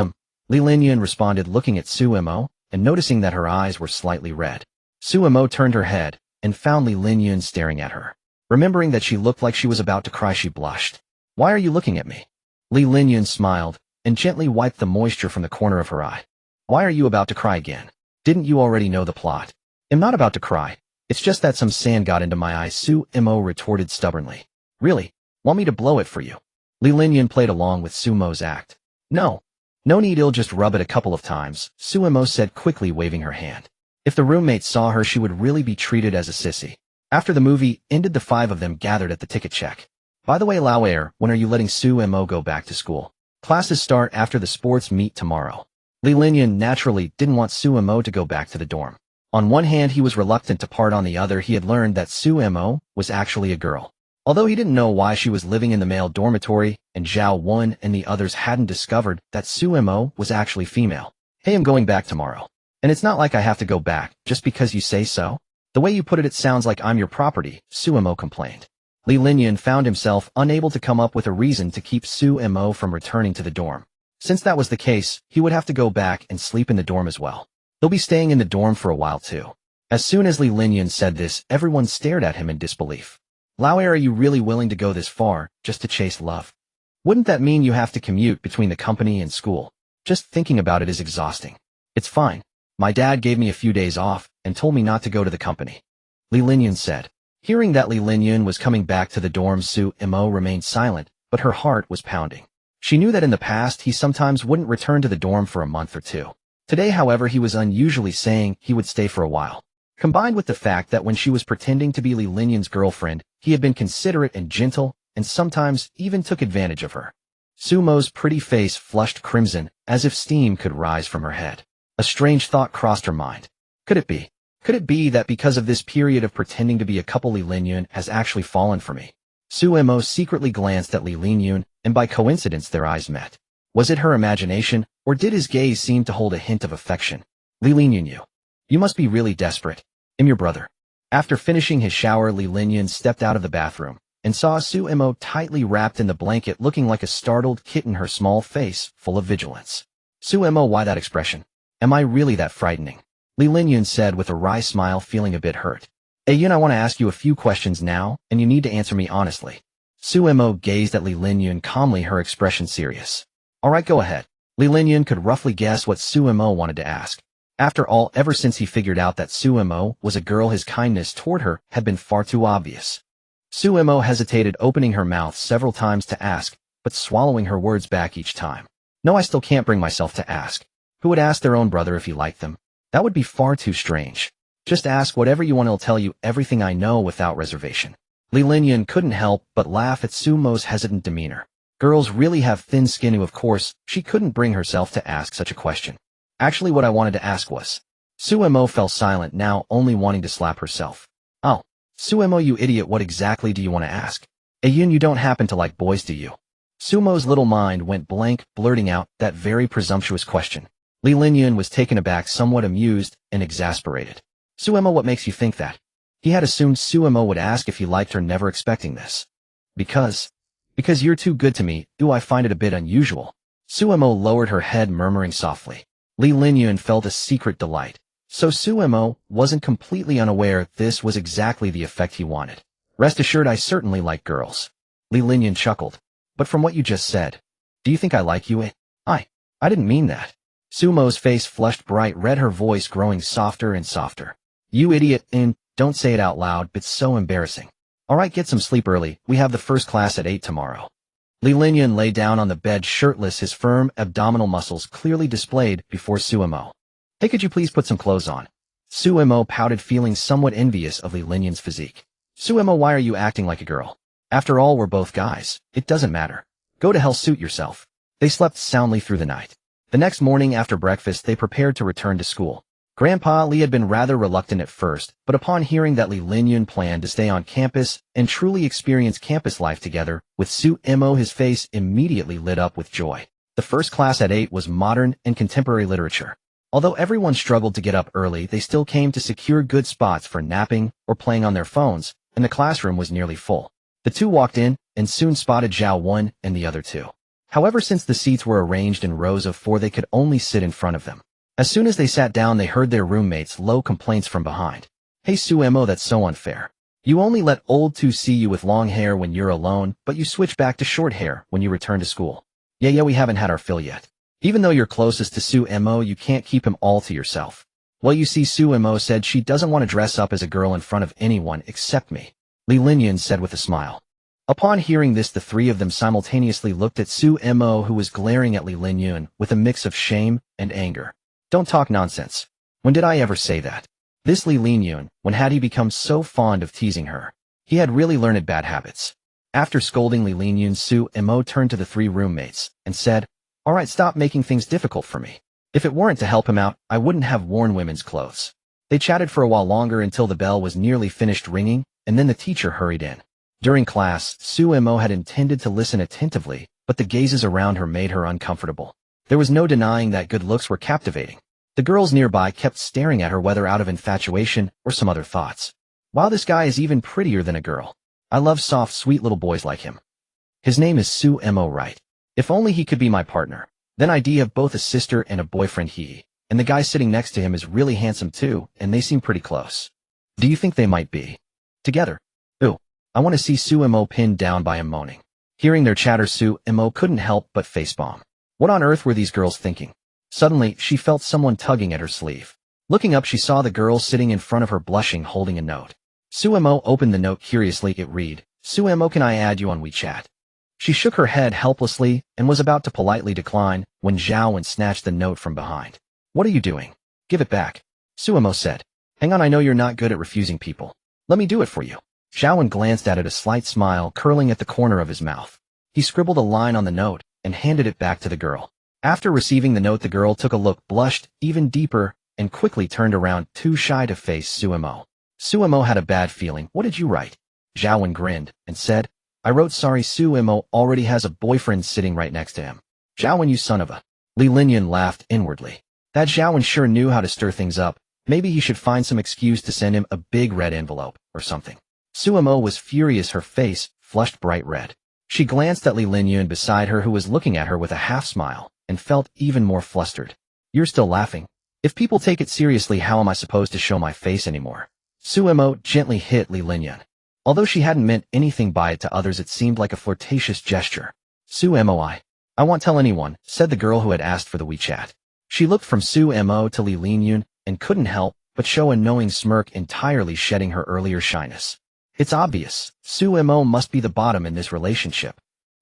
S1: Linyun responded, looking at Sumo and noticing that her eyes were slightly red. Sumo turned her head and found Li Linyun staring at her. Remembering that she looked like she was about to cry, she blushed. Why are you looking at me? Li Linyun smiled and gently wiped the moisture from the corner of her eye. Why are you about to cry again? Didn't you already know the plot? I'm not about to cry. It's just that some sand got into my eye, Sumo retorted stubbornly. Really? Want me to blow it for you? Li Linyun played along with Sumo's act. No. No need, I'll just rub it a couple of times, Sumo said quickly, waving her hand. If the roommates saw her, she would really be treated as a sissy. After the movie ended, the five of them gathered at the ticket check. By the way, Lao Air, when are you letting Sumo go back to school? Classes start after the sports meet tomorrow. Li Linyun naturally didn't want Sumo to go back to the dorm. On one hand, he was reluctant to part. On the other, he had learned that Sumo was actually a girl. Although he didn't know why she was living in the male dormitory, and Zhao Wen and the others hadn't discovered that Sumo was actually female. Hey, I'm going back tomorrow. And it's not like I have to go back, just because you say so. The way you put it, it sounds like I'm your property, Sumo complained. Li Linyun found himself unable to come up with a reason to keep Sumo from returning to the dorm. Since that was the case, he would have to go back and sleep in the dorm as well. He'll be staying in the dorm for a while too. As soon as Li Linyun said this, everyone stared at him in disbelief. Lao Air, are you really willing to go this far, just to chase love? Wouldn't that mean you have to commute between the company and school? Just thinking about it is exhausting. It's fine. My dad gave me a few days off and told me not to go to the company. Li Linyun said. Hearing that Li Linyun was coming back to the dorm, Sumo remained silent, but her heart was pounding. She knew that in the past he sometimes wouldn't return to the dorm for a month or two. Today, however, he was unusually saying he would stay for a while. Combined with the fact that when she was pretending to be Li Linyun's girlfriend, he had been considerate and gentle, and sometimes even took advantage of her. Sumo's pretty face flushed crimson, as if steam could rise from her head. A strange thought crossed her mind. Could it be? Could it be that because of this period of pretending to be a couple, Li Linyun has actually fallen for me? Sumo secretly glanced at Li Linyun, and by coincidence their eyes met. Was it her imagination, or did his gaze seem to hold a hint of affection? Li Linyun, you must be really desperate. I'm your brother. After finishing his shower, Li Linyun stepped out of the bathroom, and saw Sumo tightly wrapped in the blanket, looking like a startled kitten, her small face full of vigilance. Sumo, why that expression? Am I really that frightening? Li Linyun said with a wry smile, feeling a bit hurt. Hey, I want to ask you a few questions now, and you need to answer me honestly. Suemo gazed at Li Linyun calmly, her expression serious. Alright, go ahead. Li Linyun could roughly guess what Suemo wanted to ask. After all, ever since he figured out that Suemo was a girl, his kindness toward her had been far too obvious. Suemo hesitated, opening her mouth several times to ask, but swallowing her words back each time. No, I still can't bring myself to ask. Who would ask their own brother if he liked them? That would be far too strange. Just ask whatever you want, I'll tell you everything I know without reservation. Li Linyun couldn't help but laugh at Suemo's hesitant demeanor. Girls really have thin skin. Of course, she couldn't bring herself to ask such a question. Actually, what I wanted to ask was... Suemo fell silent, now only wanting to slap herself. Oh, Suemo, you idiot, what exactly do you want to ask? Ayun, you don't happen to like boys, do you? Suemo's little mind went blank, blurting out that very presumptuous question. Li Linyun was taken aback, somewhat amused and exasperated. Suemo, what makes you think that? He had assumed Suemo would ask if he liked her, never expecting this. Because you're too good to me, do I find it a bit unusual. Suemo lowered her head, murmuring softly. Li Linyun felt a secret delight. So Suemo wasn't completely unaware this was exactly the effect he wanted. Rest assured, I certainly like girls. Li Linyun chuckled. But from what you just said, do you think I like you? I didn't mean that. Suemo's face flushed bright red, her voice growing softer and softer. You idiot, and don't say it out loud, it's so embarrassing. Alright, get some sleep early, we have the first class at 8 tomorrow. Li Linyun lay down on the bed shirtless, his firm abdominal muscles clearly displayed before Suemo. Hey, could you please put some clothes on? Suemo pouted, feeling somewhat envious of Li Linyun's physique. Suemo, why are you acting like a girl? After all, we're both guys. It doesn't matter. Go to hell, suit yourself. They slept soundly through the night. The next morning after breakfast, they prepared to return to school. Grandpa Li had been rather reluctant at first, but upon hearing that Li Linyun planned to stay on campus and truly experience campus life together with Suemo, his face immediately lit up with joy. The first class at 8 was modern and contemporary literature. Although everyone struggled to get up early, they still came to secure good spots for napping or playing on their phones, and the classroom was nearly full. The two walked in and soon spotted Zhao One and the other two. However, since the seats were arranged in rows of 4, they could only sit in front of them. As soon as they sat down, they heard their roommates' low complaints from behind. Hey Suemo, that's so unfair. You only let old two see you with long hair when you're alone, but you switch back to short hair when you return to school. Yeah, we haven't had our fill yet. Even though you're closest to Suemo, you can't keep him all to yourself. Well, you see, Suemo said she doesn't want to dress up as a girl in front of anyone except me. Li Linyun said with a smile. Upon hearing this, the three of them simultaneously looked at Suemo, who was glaring at Li Linyun with a mix of shame and anger. Don't talk nonsense. When did I ever say that? This Li Linyun, when had he become so fond of teasing her? He had really learned bad habits. After scolding Li Linyun, Suemo turned to the 3 roommates and said, Alright, stop making things difficult for me. If it weren't to help him out, I wouldn't have worn women's clothes. They chatted for a while longer until the bell was nearly finished ringing, and then the teacher hurried in. During class, Suemo had intended to listen attentively, but the gazes around her made her uncomfortable. There was no denying that good looks were captivating. The girls nearby kept staring at her, whether out of infatuation or some other thoughts. Wow, this guy is even prettier than a girl. I love soft, sweet little boys like him. His name is Suemo, right? If only he could be my partner. Then I'd have both a sister and a boyfriend. And the guy sitting next to him is really handsome too, and they seem pretty close. Do you think they might be together? Ooh, I want to see Suemo pinned down by him, moaning. Hearing their chatter, Suemo couldn't help but facepalm. What on earth were these girls thinking? Suddenly, she felt someone tugging at her sleeve. Looking up, she saw the girl sitting in front of her, blushing, holding a note. Suemo opened the note curiously. It read, Suemo, can I add you on WeChat? She shook her head helplessly and was about to politely decline when Zhao snatched the note from behind. What are you doing? Give it back. Suemo said. Hang on, I know you're not good at refusing people. Let me do it for you. Zhao glanced at it, a slight smile curling at the corner of his mouth. He scribbled a line on the note and handed it back to the girl. After receiving the note, the girl took a look, blushed even deeper, and quickly turned around, too shy to face Suemo. Suemo had a bad feeling. What did you write? Zhao grinned and said, I wrote, sorry, Suemo already has a boyfriend sitting right next to him. Zhao, you son of a... Li Linyun laughed inwardly. That Zhao sure knew how to stir things up. Maybe he should find some excuse to send him a big red envelope or something. Suemo was furious, her face flushed bright red. She glanced at Li Linyun beside her, who was looking at her with a half smile, and felt even more flustered. You're still laughing? If people take it seriously, how am I supposed to show my face anymore? Suemo gently hit Li Linyun. Although she hadn't meant anything by it to others, it seemed like a flirtatious gesture. Su-moi. I won't tell anyone, said the girl who had asked for the WeChat. She looked from Su-mo to Li Linyun and couldn't help but show a knowing smirk, entirely shedding her earlier shyness. It's obvious. Su-mo must be the bottom in this relationship.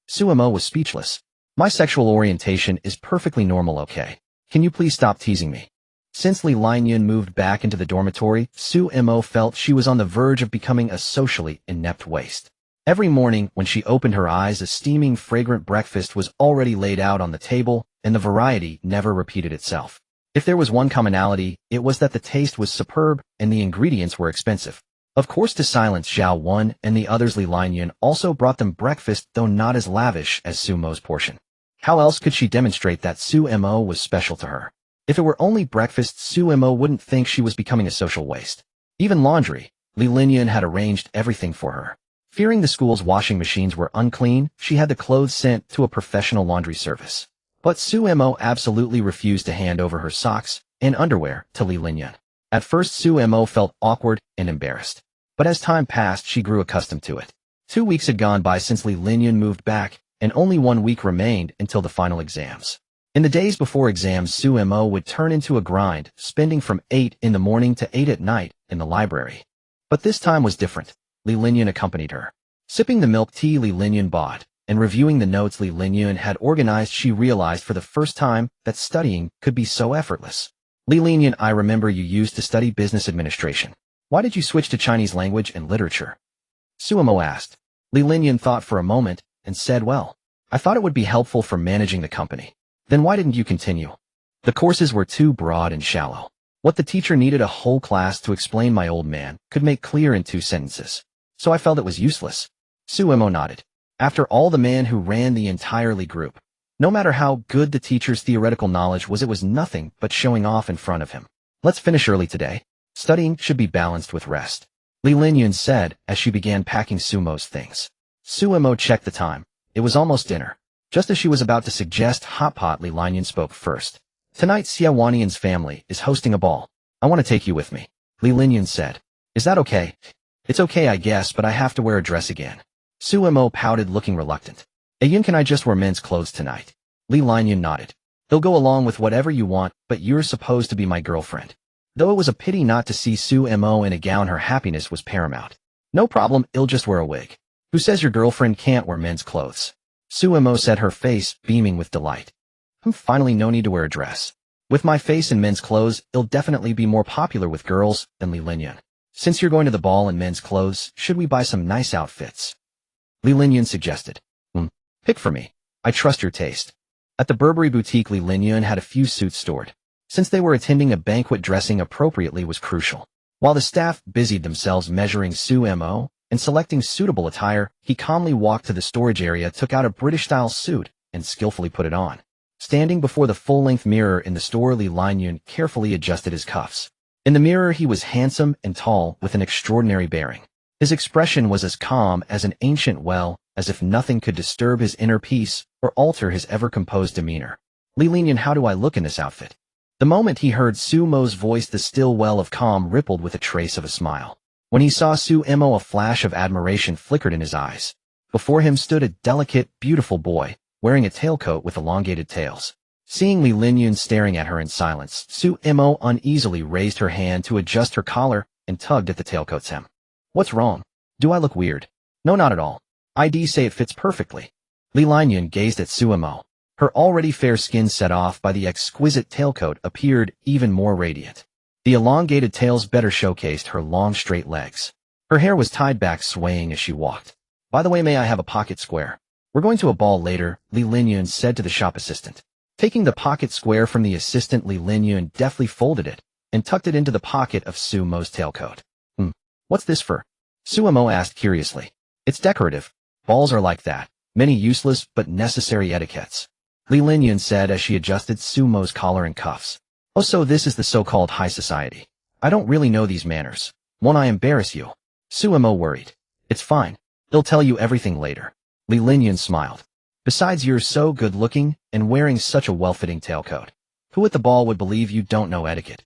S1: Su-mo was speechless. My sexual orientation is perfectly normal, okay? Can you please stop teasing me? Since Li Linyun moved back into the dormitory, Su-mo felt she was on the verge of becoming a socially inept waste. Every morning, when she opened her eyes, a steaming, fragrant breakfast was already laid out on the table, and the variety never repeated itself. If there was one commonality, it was that the taste was superb and the ingredients were expensive. Of course, to silence Zhao Wen and the others, Li Linyun also brought them breakfast, though not as lavish as Su-mo's portion. How else could she demonstrate that Su-mo was special to her? If it were only breakfast, Su-mo wouldn't think she was becoming a social waste. Even laundry, Li Linyun had arranged everything for her. Fearing the school's washing machines were unclean, she had the clothes sent to a professional laundry service. But Su-mo absolutely refused to hand over her socks and underwear to Li Linyun. At first, Su-mo felt awkward and embarrassed. But as time passed, she grew accustomed to it. 2 weeks had gone by since Li Linyun moved back, and only 1 week remained until the final exams. In the days before exams, Su-mo would turn into a grind, spending from 8 in the morning to 8 at night in the library. But this time was different. Li Linyun accompanied her. Sipping the milk tea Li Linyun bought, and reviewing the notes Li Linyun had organized, she realized for the first time that studying could be so effortless. Li Linyun, I remember you used to study business administration. Why did you switch to Chinese language and literature? Su-mo asked. Li Linyun thought for a moment and said, well, I thought it would be helpful for managing the company. Then why didn't you continue? The courses were too broad and shallow. What the teacher needed a whole class to explain, my old man could make clear in 2 sentences. So I felt it was useless. Su-mo nodded. After all, the man who ran the entire Li group. No matter how good the teacher's theoretical knowledge was, it was nothing but showing off in front of him. Let's finish early today. Studying should be balanced with rest, Li Linyun said as she began packing Su-mo's things. Su-mo checked the time. It was almost dinner. Just as she was about to suggest hot pot, Li Linyun spoke first. Tonight, Xia Wanian's family is hosting a ball. I want to take you with me, Li Linyun said. Is that okay? It's okay, I guess, but I have to wear a dress again. Su-mo pouted, looking reluctant. Ayun, can I just wear men's clothes tonight? Li Linyun nodded. They'll go along with whatever you want, but you're supposed to be my girlfriend. Though it was a pity not to see Su-mo in a gown, her happiness was paramount. No problem, I'll just wear a wig. Who says your girlfriend can't wear men's clothes? Su-mo said, her face beaming with delight. Finally, no need to wear a dress. With my face in men's clothes, it'll definitely be more popular with girls than Li Linyun. Since you're going to the ball in men's clothes, should we buy some nice outfits? Li Linyun suggested. Pick for me. I trust your taste. At the Burberry boutique, Li Linyun had a few suits stored. Since they were attending a banquet, dressing appropriately was crucial. While the staff busied themselves measuring Su-mo and selecting suitable attire, he calmly walked to the storage area, took out a British-style suit, and skillfully put it on. Standing before the full-length mirror in the store, Li Linyun carefully adjusted his cuffs. In the mirror, he was handsome and tall, with an extraordinary bearing. His expression was as calm as an ancient well, as if nothing could disturb his inner peace or alter his ever-composed demeanor. Li Linyun, how do I look in this outfit? The moment he heard Su-mo's voice, the still well of calm rippled with a trace of a smile. When he saw Su-mo, a flash of admiration flickered in his eyes. Before him stood a delicate, beautiful boy, wearing a tailcoat with elongated tails. Seeing Li Linyun staring at her in silence, Su-mo uneasily raised her hand to adjust her collar and tugged at the tailcoat's hem. What's wrong? Do I look weird? No, not at all. I'd say it fits perfectly. Li Linyun gazed at Su-mo. Her already fair skin, set off by the exquisite tailcoat, appeared even more radiant. The elongated tails better showcased her long, straight legs. Her hair was tied back, swaying as she walked. By the way, may I have a pocket square? We're going to a ball later, Li Linyun said to the shop assistant. Taking the pocket square from the assistant, Li Linyun deftly folded it and tucked it into the pocket of Su-mo's tailcoat. What's this for? Su-mo asked curiously. It's decorative. Balls are like that. Many useless but necessary etiquettes, Li Linyun said as she adjusted Su-mo's collar and cuffs. Oh, so this is the so-called high society. I don't really know these manners. Won't I embarrass you? Su-mo worried. It's fine. They'll tell you everything later. Li Linyun smiled. Besides, you're so good-looking and wearing such a well-fitting tailcoat. Who at the ball would believe you don't know etiquette?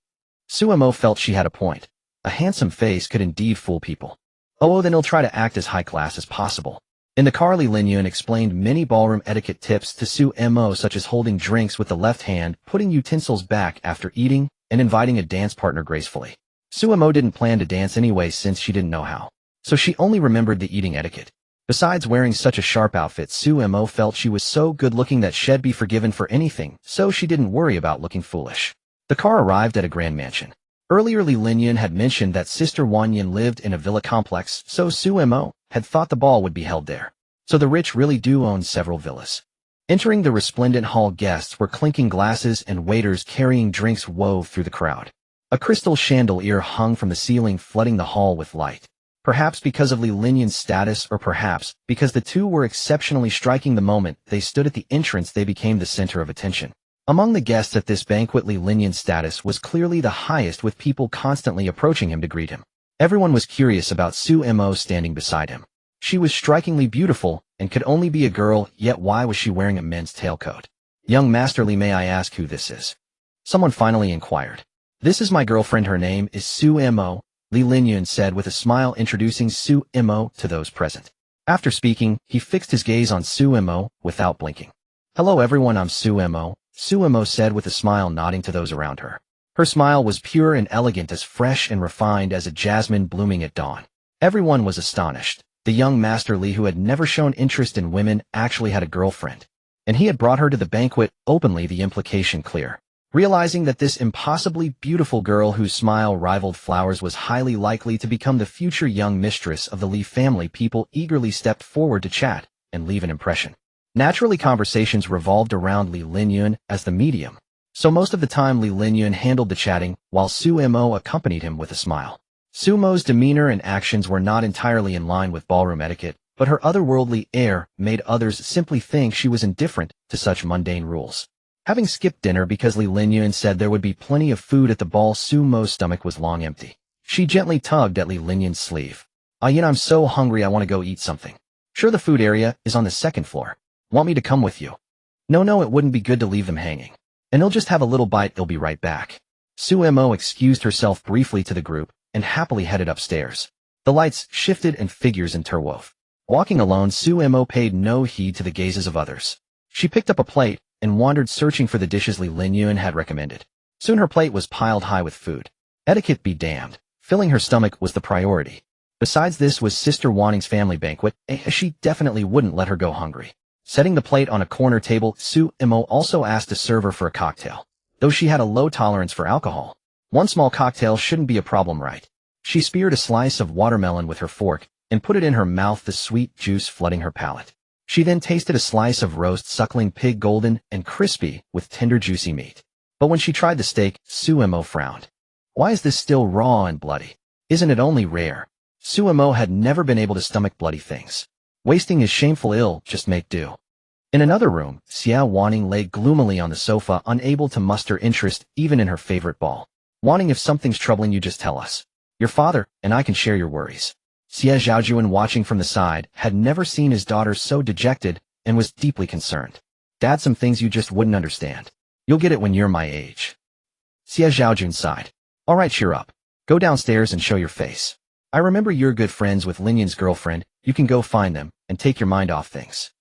S1: Su-mo felt she had a point. A handsome face could indeed fool people. Oh, then he'll try to act as high class as possible. In the car, Li Linyun explained many ballroom etiquette tips to Su Mo, such as holding drinks with the left hand, putting utensils back after eating, and inviting a dance partner gracefully. Su Mo didn't plan to dance anyway since she didn't know how, so she only remembered the eating etiquette. Besides wearing such a sharp outfit, Su Mo felt she was so good-looking that she'd be forgiven for anything, so she didn't worry about looking foolish. The car arrived at a grand mansion. Earlier, Li Linyun had mentioned that Sister Wanyan lived in a villa complex, so Su Mo had thought the ball would be held there. So the rich really do own several villas. Entering the resplendent hall, guests were clinking glasses and waiters carrying drinks wove through the crowd. A crystal chandelier hung from the ceiling, flooding the hall with light. Perhaps because of Li Linyun's status, or perhaps because the two were exceptionally striking the moment they stood at the entrance, they became the center of attention. Among the guests at this banquet, Li Linyun's status was clearly the highest, with people constantly approaching him to greet him. Everyone was curious about Su Mo standing beside him. She was strikingly beautiful and could only be a girl, yet why was she wearing a men's tailcoat? Young Master Li, may I ask who this is? Someone finally inquired. This is my girlfriend. Her name is Su Mo, Li Linyun said with a smile, introducing Su Mo to those present. After speaking, he fixed his gaze on Su Mo without blinking. Hello everyone, I'm Su Mo, Su Mo said with a smile, nodding to those around her. Her smile was pure and elegant, as fresh and refined as a jasmine blooming at dawn. Everyone was astonished. The young Master Li, who had never shown interest in women, actually had a girlfriend. And he had brought her to the banquet openly, the implication clear. Realizing that this impossibly beautiful girl, whose smile rivaled flowers, was highly likely to become the future young mistress of the Li family, people eagerly stepped forward to chat and leave an impression. Naturally, conversations revolved around Li Linyun as the medium. So most of the time Li Linyun handled the chatting, while Su Mo accompanied him with a smile. Su Mo's demeanor and actions were not entirely in line with ballroom etiquette, but her otherworldly air made others simply think she was indifferent to such mundane rules. Having skipped dinner because Li Linyun said there would be plenty of food at the ball, Su Mo's stomach was long empty. She gently tugged at Li Linyun's sleeve. I'm so hungry, I want to go eat something. Sure, the food area is on the second floor. Want me to come with you? No, it wouldn't be good to leave them hanging. And they'll just have a little bite, they'll be right back. Su Mo excused herself briefly to the group and happily headed upstairs. The lights shifted and figures interwove. Walking alone, Su Mo paid no heed to the gazes of others. She picked up a plate and wandered, searching for the dishes Li Linyun had recommended. Soon her plate was piled high with food. Etiquette be damned. Filling her stomach was the priority. Besides, this was Sister Wanning's family banquet, and she definitely wouldn't let her go hungry. Setting the plate on a corner table, Su Mo also asked a server for a cocktail. Though she had a low tolerance for alcohol, one small cocktail shouldn't be a problem, right? She speared a slice of watermelon with her fork and put it in her mouth, the sweet juice flooding her palate. She then tasted a slice of roast suckling pig, golden and crispy with tender juicy meat. But when she tried the steak, Su Mo frowned. Why is this still raw and bloody? Isn't it only rare? Su Mo had never been able to stomach bloody things. Wasting is shameful, ill, just make do. In another room, Xia Wanning lay gloomily on the sofa, unable to muster interest even in her favorite ball. Wanting, if something's troubling you, just tell us. Your father and I can share your worries. Xie Zhaojuan, watching from the side, had never seen his daughter so dejected and was deeply concerned. Dad, some things you just wouldn't understand. You'll get it when you're my age. Xie Zhaojun sighed. All right, cheer up. Go downstairs and show your face. I remember you're good friends with Linyun's girlfriend. You can go find them and take your mind off things.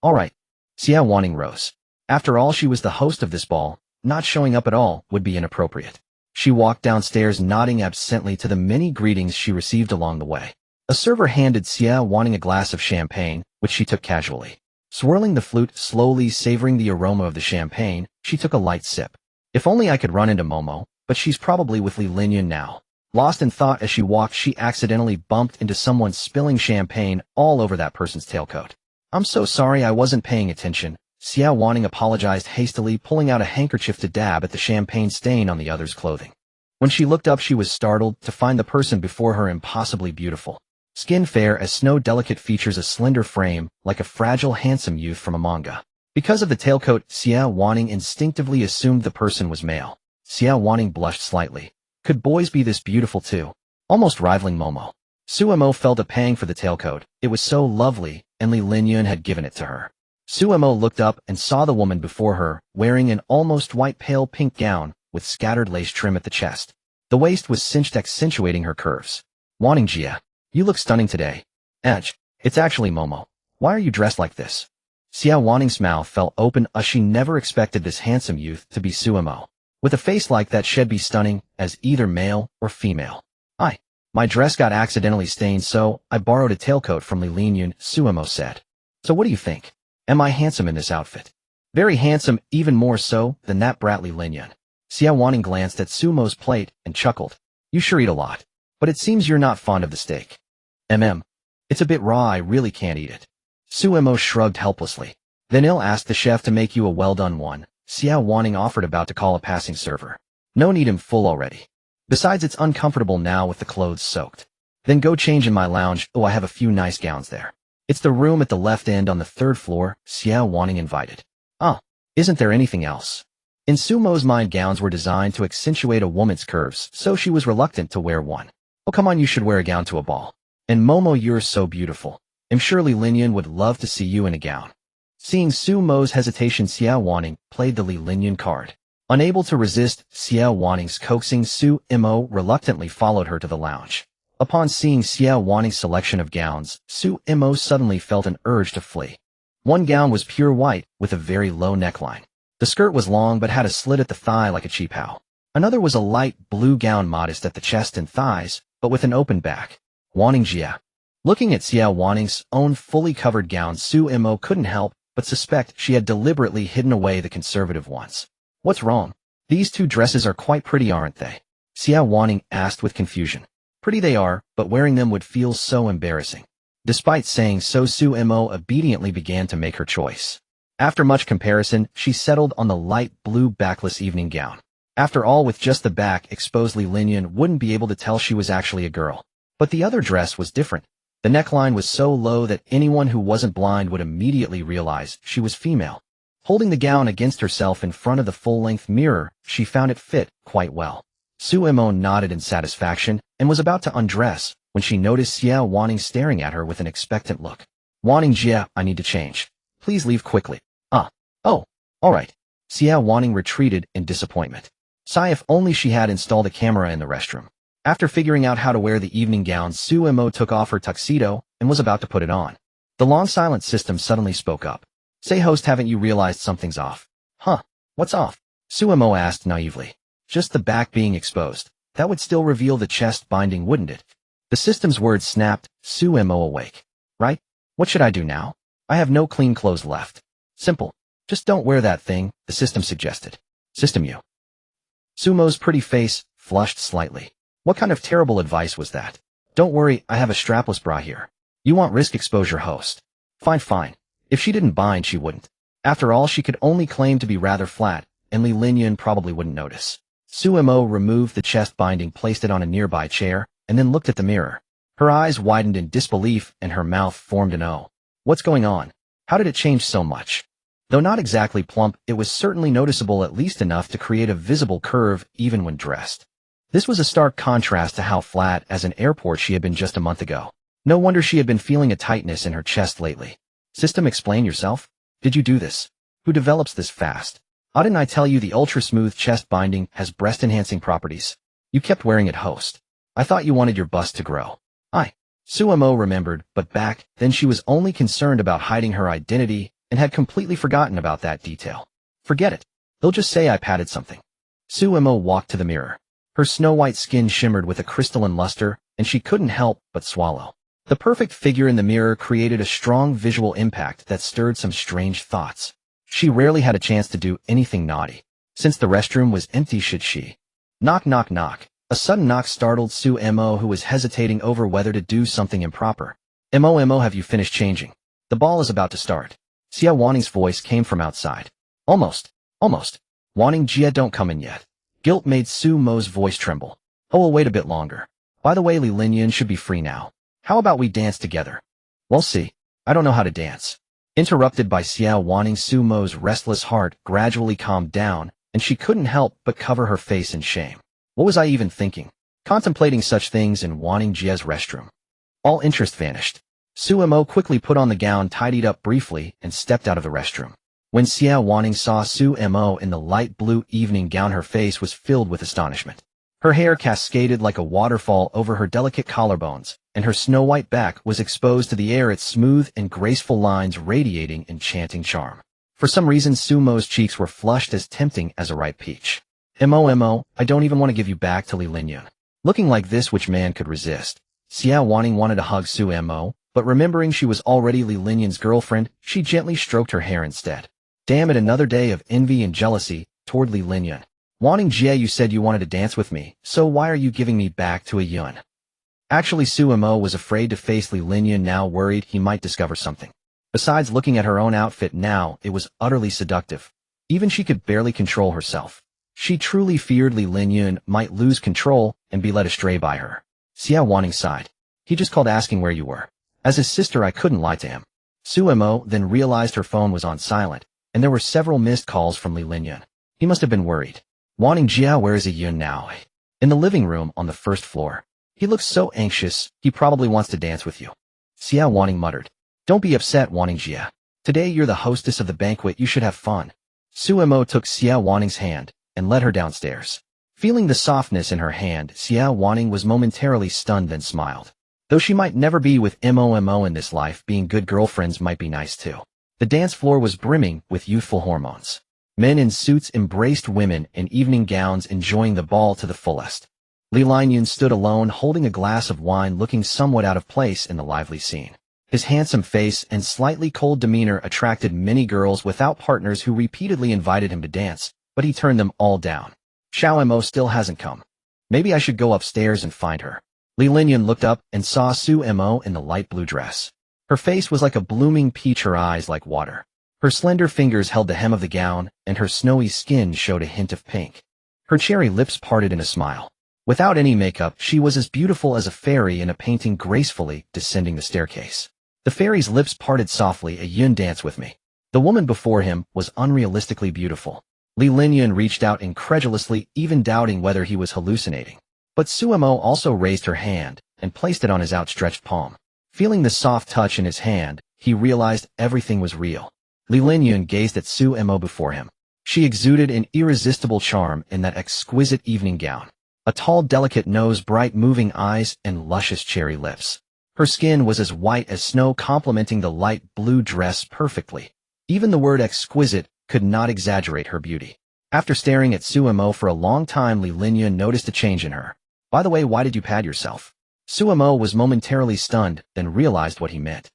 S1: All right. Xia Wanning rose. After all, she was the host of this ball. Not showing up at all would be inappropriate. She walked downstairs, nodding absently to the many greetings she received along the way. A server handed Xia Wanning a glass of champagne, which she took casually. Swirling the flute, slowly savoring the aroma of the champagne, she took a light sip. If only I could run into Momo, but she's probably with Li Linyun now. Lost in thought as she walked, she accidentally bumped into someone, spilling champagne all over that person's tailcoat. I'm so sorry, I wasn't paying attention. Xia Wanning apologized hastily, pulling out a handkerchief to dab at the champagne stain on the other's clothing. When she looked up, she was startled to find the person before her impossibly beautiful. Skin fair as snow, delicate features, a slender frame, like a fragile, handsome youth from a manga. Because of the tailcoat, Xia Wanning instinctively assumed the person was male. Xia Wanning blushed slightly. Could boys be this beautiful too? Almost rivaling Momo. Su Mo felt a pang for the tailcoat. It was so lovely, and Li Linyun had given it to her. Su Mo looked up and saw the woman before her, wearing an almost white pale pink gown with scattered lace trim at the chest. The waist was cinched, accentuating her curves. Wanning Jia. You look stunning today. Edge. It's actually Momo. Why are you dressed like this? Xiao Waning's mouth fell open as she never expected this handsome youth to be Suemo. With a face like that, she'd be stunning as either male or female. My dress got accidentally stained, so I borrowed a tailcoat from Li Linyun, Suemo said. So what do you think? Am I handsome in this outfit? Very handsome, even more so than that brat Li Linyun. Xiao Waning glanced at Sumo's plate and chuckled. You sure eat a lot. But it seems you're not fond of the steak. It's a bit raw, I really can't eat it. Suemo shrugged helplessly. Then Il asked the chef to make you a well-done one. Xiao Waning offered, about to call a passing server. No need, him full already. Besides, it's uncomfortable now with the clothes soaked. Then go change in my lounge. Oh, I have a few nice gowns there. It's the room at the left end on the 3rd floor, Xiao Waning invited. Isn't there anything else? In Sumo's mind, gowns were designed to accentuate a woman's curves, so she was reluctant to wear one. Oh, come on, you should wear a gown to a ball. And Momo, you're so beautiful. I'm sure Li Linyun would love to see you in a gown. Seeing Sumo's hesitation, Xiao Waning played the Li Linyun card. Unable to resist Xiao Waning's coaxing, Suemo reluctantly followed her to the lounge. Upon seeing Xiao Waning's selection of gowns, Suemo suddenly felt an urge to flee. One gown was pure white, with a very low neckline. The skirt was long but had a slit at the thigh like a cheap how. Another was a light blue gown, modest at the chest and thighs, but with an open back. Waning Jia. Looking at Xiao Waning's own fully covered gown, Suemo couldn't help but suspect she had deliberately hidden away the conservative ones. What's wrong? These two dresses are quite pretty, aren't they? Xiao Waning asked with confusion. Pretty they are, but wearing them would feel so embarrassing. Despite saying so, Suemo obediently began to make her choice. After much comparison, she settled on the light blue backless evening gown. After all, with just the back exposed, Li Linyun wouldn't be able to tell she was actually a girl. But the other dress was different. The neckline was so low that anyone who wasn't blind would immediately realize she was female. Holding the gown against herself in front of the full-length mirror, she found it fit quite well. Suemo nodded in satisfaction and was about to undress when she noticed Xiao Waning staring at her with an expectant look. Waning Jia, I need to change. Please leave quickly. Oh, all right. Xiao Waning retreated in disappointment. Sigh, if only she had installed a camera in the restroom. After figuring out how to wear the evening gown, Suemo took off her tuxedo and was about to put it on. The long silent system suddenly spoke up. Say, host, haven't you realized something's off? What's off? Suemo asked naively. Just the back being exposed. That would still reveal the chest binding, wouldn't it? The system's words snapped Suemo awake. Right? What should I do now? I have no clean clothes left. Simple. Just don't wear that thing, the system suggested. System you. Sumo's pretty face flushed slightly. What kind of terrible advice was that? Don't worry, I have a strapless bra here. You want risk exposure, host? Fine. If she didn't bind, she wouldn't. After all, she could only claim to be rather flat, and Li Linyun probably wouldn't notice. Suemo removed the chest binding, placed it on a nearby chair, and then looked at the mirror. Her eyes widened in disbelief and her mouth formed an O. What's going on? How did it change so much? Though not exactly plump, it was certainly noticeable, at least enough to create a visible curve even when dressed. This was a stark contrast to how flat as an airport she had been just a month ago. No wonder she had been feeling a tightness in her chest lately. System, explain yourself. Did you do this? Who develops this fast? Didn't I tell you the ultra-smooth chest binding has breast-enhancing properties? You kept wearing it, host. I thought you wanted your bust to grow. Suemo remembered, but back then she was only concerned about hiding her identity and had completely forgotten about that detail. Forget it. They'll just say I padded something. Suemo walked to the mirror. Her snow-white skin shimmered with a crystalline luster, and she couldn't help but swallow. The perfect figure in the mirror created a strong visual impact that stirred some strange thoughts. She rarely had a chance to do anything naughty. Since the restroom was empty, should she? Knock, knock, knock. A sudden knock startled Suemo, who was hesitating over whether to do something improper. Mo, have you finished changing? The ball is about to start. Xiao Waning's voice came from outside. Almost. Waning Jia, don't come in yet. Guilt made Sumo's voice tremble. Oh, we'll wait a bit longer. By the way, Li Linyun should be free now. How about we dance together? We'll see. I don't know how to dance. Interrupted by Xiao Waning, Sumo's restless heart gradually calmed down, and she couldn't help but cover her face in shame. What was I even thinking? Contemplating such things in Waning Jia's restroom. All interest vanished. Suemo quickly put on the gown, tidied up briefly, and stepped out of the restroom. When Xiao Waning saw Suemo in the light blue evening gown, her face was filled with astonishment. Her hair cascaded like a waterfall over her delicate collarbones, and her snow-white back was exposed to the air, its smooth and graceful lines radiating enchanting charm. For some reason, Sumo's cheeks were flushed as tempting as a ripe peach. Mo, I don't even want to give you back to Li Linyun. Looking like this, which man could resist? Xiao Wanning wanted to hug Sumo, but remembering she was already Li Linyun's girlfriend, she gently stroked her hair instead. Damn it, another day of envy and jealousy toward Li Linyun. Wanting Jie, you said you wanted to dance with me, so why are you giving me back to a Yun? Actually, Sumo was afraid to face Li Linyun, now worried he might discover something. Besides, looking at her own outfit now, it was utterly seductive. Even she could barely control herself. She truly feared Li Linyun might lose control and be led astray by her. Xiao Wanning sighed. He just called asking where you were. As his sister, I couldn't lie to him. Sumo then realized her phone was on silent, and there were several missed calls from Li Linyun. He must have been worried. Wanting Jia, where is a Yun now? In the living room on the first floor. He looks so anxious, he probably wants to dance with you. Xiao Wanning muttered. Don't be upset, Wanting Jia. Today you're the hostess of the banquet, you should have fun. Sumo took Xiao Wanning's hand and led her downstairs. Feeling the softness in her hand, Xiao Wanning was momentarily stunned, then smiled. Though she might never be with Mo in this life, being good girlfriends might be nice too. The dance floor was brimming with youthful hormones. Men in suits embraced women in evening gowns, enjoying the ball to the fullest. Li Linyun stood alone, holding a glass of wine, looking somewhat out of place in the lively scene. His handsome face and slightly cold demeanor attracted many girls without partners who repeatedly invited him to dance, but he turned them all down. Xiao Mo still hasn't come. Maybe I should go upstairs and find her. Li Linyun looked up and saw Sumo in the light blue dress. Her face was like a blooming peach, her eyes like water. Her slender fingers held the hem of the gown, and her snowy skin showed a hint of pink. Her cherry lips parted in a smile. Without any makeup, she was as beautiful as a fairy in a painting, gracefully descending the staircase. The fairy's lips parted softly. A Yun, dance with me. The woman before him was unrealistically beautiful. Li Linyun reached out incredulously, even doubting whether he was hallucinating. But Sumo also raised her hand and placed it on his outstretched palm. Feeling the soft touch in his hand, he realized everything was real. Li Linyun gazed at Sumo before him. She exuded an irresistible charm in that exquisite evening gown. A tall, delicate nose, bright moving eyes, and luscious cherry lips. Her skin was as white as snow, complementing the light blue dress perfectly. Even the word exquisite could not exaggerate her beauty. After staring at Sumo for a long time, Li Linyun noticed a change in her. By the way, why did you pad yourself? Sumo was momentarily stunned, then realized what he meant.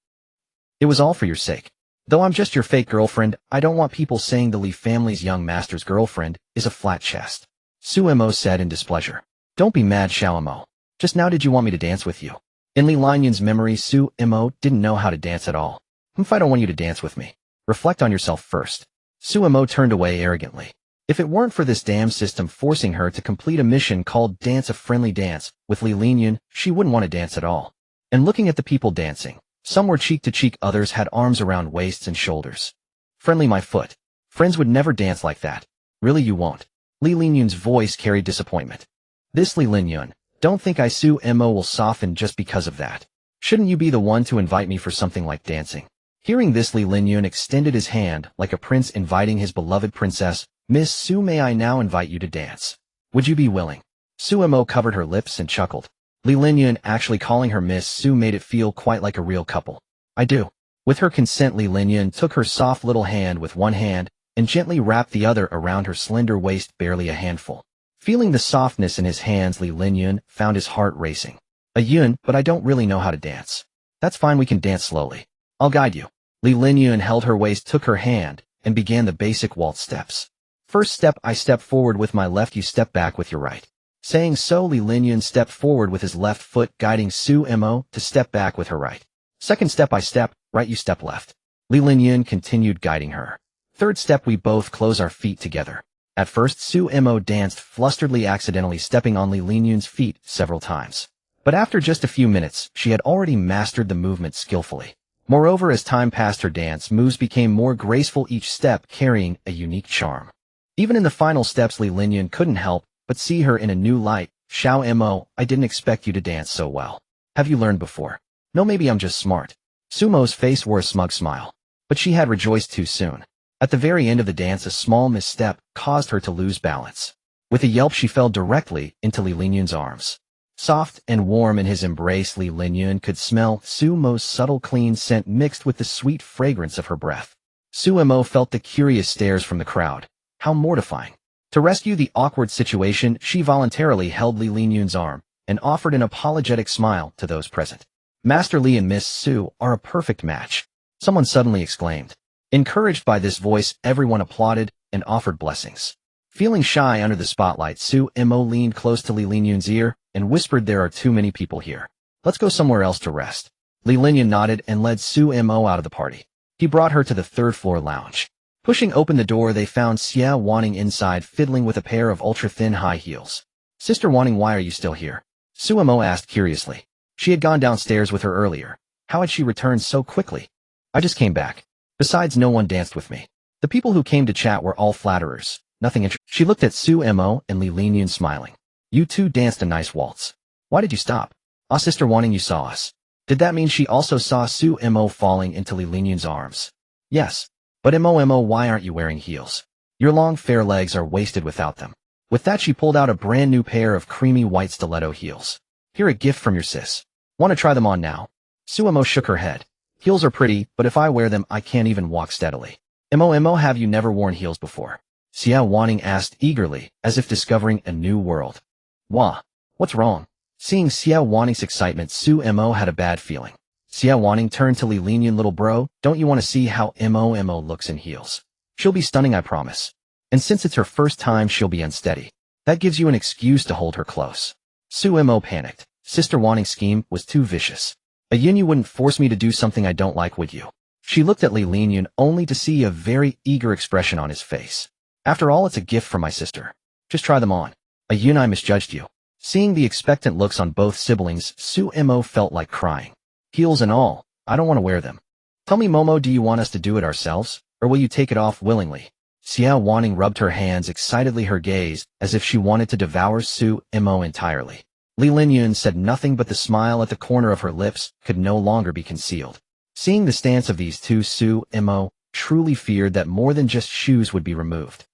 S1: It was all for your sake. Though I'm just your fake girlfriend, I don't want people saying the Li family's young master's girlfriend is a flat chest. Sumo said in displeasure. Don't be mad, Xiaomo. Just now did you want me to dance with you? In Li Linyun's memory, Sumo didn't know how to dance at all. If I don't want you to dance with me. Reflect on yourself first. Sumo turned away arrogantly. If it weren't for this damn system forcing her to complete a mission called Dance a Friendly Dance with Li Linyun, she wouldn't want to dance at all. And looking at the people dancing, some were cheek to cheek, others had arms around waists and shoulders. Friendly, my foot. Friends would never dance like that. Really, you won't. Li Linyun's voice carried disappointment. This Li Linyun, don't think Sumo will soften just because of that. Shouldn't you be the one to invite me for something like dancing? Hearing this, Li Linyun extended his hand like a prince inviting his beloved princess. Miss Su, may I now invite you to dance? Would you be willing? Sumo covered her lips and chuckled. Li Linyun actually calling her Miss Su made it feel quite like a real couple. I do. With her consent, Li Linyun took her soft little hand with one hand and gently wrapped the other around her slender waist, barely a handful. Feeling the softness in his hands, Li Linyun found his heart racing. A Yun, but I don't really know how to dance. That's fine, we can dance slowly. I'll guide you. Li Linyun held her waist, took her hand, and began the basic waltz steps. First step, I step forward with my left, you step back with your right. Saying so, Li Linyun stepped forward with his left foot, guiding Sumo to step back with her right. Second step, I step, right, you step left. Li Linyun continued guiding her. Third step, we both close our feet together. At first, Sumo danced flusteredly, accidentally stepping on Li Linyun's feet several times. But after just a few minutes, she had already mastered the movement skillfully. Moreover, as time passed, her dance moves became more graceful, each step carrying a unique charm. Even in the final steps, Li Linyun couldn't help but see her in a new light. Xiao, I didn't expect you to dance so well. Have you learned before? No, maybe I'm just smart. Sumo's face wore a smug smile. But she had rejoiced too soon. At the very end of the dance, a small misstep caused her to lose balance. With a yelp, she fell directly into Li Linyun's arms. Soft and warm in his embrace, Li Linyun could smell Sumo's subtle clean scent mixed with the sweet fragrance of her breath. Sumo felt the curious stares from the crowd. How mortifying. To rescue the awkward situation, she voluntarily held Li Linyun's arm and offered an apologetic smile to those present. Master Li and Miss Su are a perfect match, someone suddenly exclaimed. Encouraged by this voice, everyone applauded and offered blessings. Feeling shy under the spotlight, Sumo leaned close to Li Linyun's ear and whispered, "There are too many people here. Let's go somewhere else to rest." Li Linyun nodded and led Sumo out of the party. He brought her to the third-floor lounge. Pushing open the door, they found Xia Wanning inside, fiddling with a pair of ultra-thin high heels. "Sister Wanning, why are you still here?" Sumo asked curiously. She had gone downstairs with her earlier. How had she returned so quickly? "I just came back. Besides, no one danced with me. The people who came to chat were all flatterers. Nothing interesting." She looked at Sumo and Li Linyun, smiling. "You two danced a nice waltz. Why did you stop?" "Ah, Sister Wanning, you saw us." Did that mean she also saw Sumo falling into Li Linyun's arms? "Yes. But Mo, why aren't you wearing heels? Your long fair legs are wasted without them." With that, she pulled out a brand new pair of creamy white stiletto heels. "Here, a gift from your sis. Want to try them on now?" Sumo shook her head. "Heels are pretty, but if I wear them, I can't even walk steadily." Mo, have you never worn heels before?" Xia Wanning asked eagerly, as if discovering a new world. "Wah, what's wrong?" Seeing Xia Wanning's excitement, Sumo had a bad feeling. Xia Wanning turned to Li Linyun, "Little bro, don't you want to see how Mo looks in heels? She'll be stunning, I promise. And since it's her first time, she'll be unsteady. That gives you an excuse to hold her close." Sumo panicked. Sister Wanning's scheme was too vicious. "You wouldn't force me to do something I don't like, would you?" She looked at Li Linyun only to see a very eager expression on his face. "After all, it's a gift from my sister. Just try them on." I misjudged you." Seeing the expectant looks on both siblings, Sumo felt like crying. "Heels and all, I don't want to wear them. Tell me, Momo, do you want us to do it ourselves, or will you take it off willingly?" Xia Wanning rubbed her hands excitedly, her gaze as if she wanted to devour Sumo entirely. Li Linyun said nothing, but the smile at the corner of her lips could no longer be concealed. Seeing the stance of these two, Sumo truly feared that more than just shoes would be removed.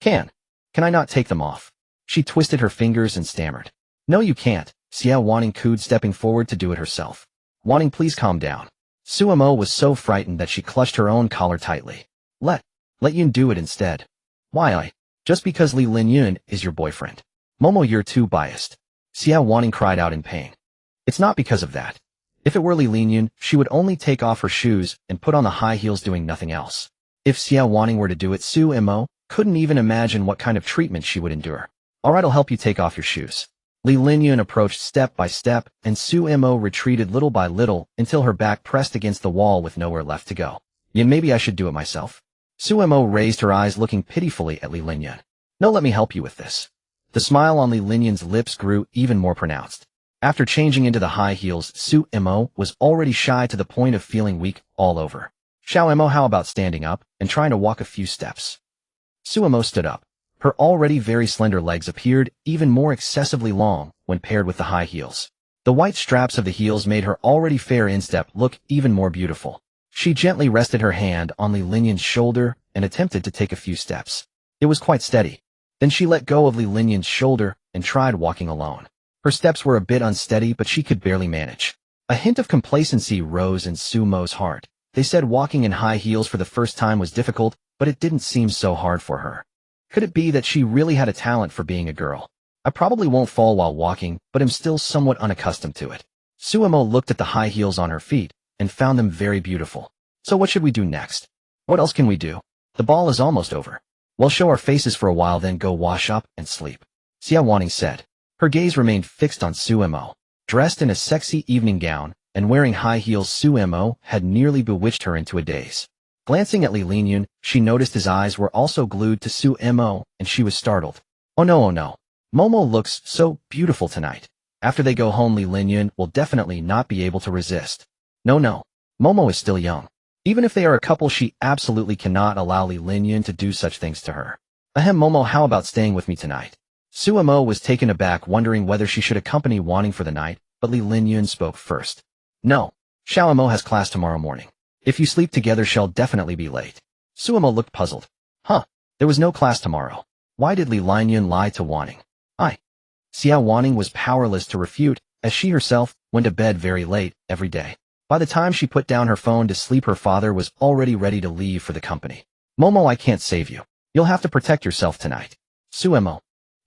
S1: Can I not take them off?" She twisted her fingers and stammered. "No, you can't," Xia Wanning cooed, stepping forward to do it herself. "Wanning, please calm down." Sumo was so frightened that she clutched her own collar tightly. Let Yun do it instead." "Why, just because Li Linyun is your boyfriend. Momo, you're too biased." Xia Wanning cried out in pain. "It's not because of that. If it were Li Linyun, she would only take off her shoes and put on the high heels, doing nothing else." If Xia Wanning were to do it, Sumo couldn't even imagine what kind of treatment she would endure. "All right, I'll help you take off your shoes." Li Linyun approached step by step, and Sumo retreated little by little until her back pressed against the wall with nowhere left to go. Maybe I should do it myself." Sumo raised her eyes, looking pitifully at Li Linyun. "No, let me help you with this." The smile on Li Linyun's lips grew even more pronounced. After changing into the high heels, Sumo was already shy to the point of feeling weak all over. "Xiao, how about standing up and trying to walk a few steps?" Sumo stood up. Her already very slender legs appeared even more excessively long when paired with the high heels. The white straps of the heels made her already fair instep look even more beautiful. She gently rested her hand on Li Linyun's shoulder and attempted to take a few steps. It was quite steady. Then she let go of Li Linyun's shoulder and tried walking alone. Her steps were a bit unsteady, but she could barely manage. A hint of complacency rose in Sumo's heart. They said walking in high heels for the first time was difficult, but it didn't seem so hard for her. Could it be that she really had a talent for being a girl? "I probably won't fall while walking, but am still somewhat unaccustomed to it." Sumo looked at the high heels on her feet and found them very beautiful. "So what should we do next?" "What else can we do? The ball is almost over. We'll show our faces for a while, then go wash up and sleep," Xia Wanning said. Her gaze remained fixed on Sumo. Dressed in a sexy evening gown and wearing high heels, Sumo had nearly bewitched her into a daze. Glancing at Li Linyun, she noticed his eyes were also glued to Sumo, and she was startled. Oh no. Momo looks so beautiful tonight. After they go home, Li Linyun will definitely not be able to resist. No. Momo is still young. Even if they are a couple, she absolutely cannot allow Li Linyun to do such things to her. Momo, how about staying with me tonight?" Sumo was taken aback, wondering whether she should accompany Wanning for the night, but Li Linyun spoke first. "No. Xiaomo has class tomorrow morning. If you sleep together, she'll definitely be late." Sumo looked puzzled. There was no class tomorrow. Why did Li Linyun lie to Wanning? Xiao Wanning was powerless to refute, as she herself went to bed very late every day. By the time she put down her phone to sleep, her father was already ready to leave for the company. Momo, I can't save you. You'll have to protect yourself tonight. Suemo.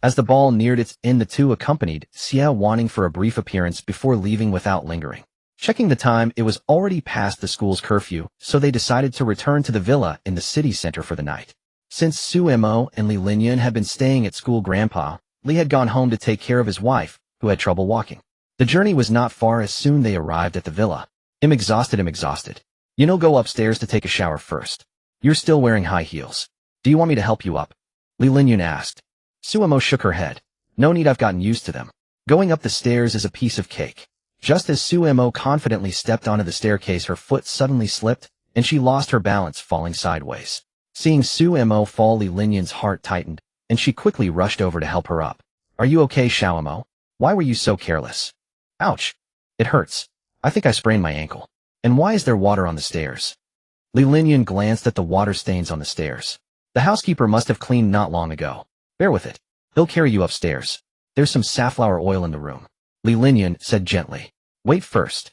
S1: As the ball neared its end, the two accompanied Xiao Wanning for a brief appearance before leaving without lingering. Checking the time, it was already past the school's curfew, so they decided to return to the villa in the city center for the night. Since Suemo and Li Linyun had been staying at school, Grandpa Li had gone home to take care of his wife, who had trouble walking. The journey was not far as soon they arrived at the villa. I'm exhausted. You know, go upstairs to take a shower first. You're still wearing high heels. Do you want me to help you up? Li Linyun asked. Suemo shook her head. No need, I've gotten used to them. Going up the stairs is a piece of cake. Just as Suemo confidently stepped onto the staircase, her foot suddenly slipped, and she lost her balance, falling sideways. Seeing Suemo fall, Li Linyun's heart tightened, and she quickly rushed over to help her up. Are you okay, Xiaomo? Why were you so careless? Ouch. It hurts. I think I sprained my ankle. And why is there water on the stairs? Li Linyun glanced at the water stains on the stairs. The housekeeper must have cleaned not long ago. Bear with it. He'll carry you upstairs. There's some safflower oil in the room. Li Linyun said gently. Wait first.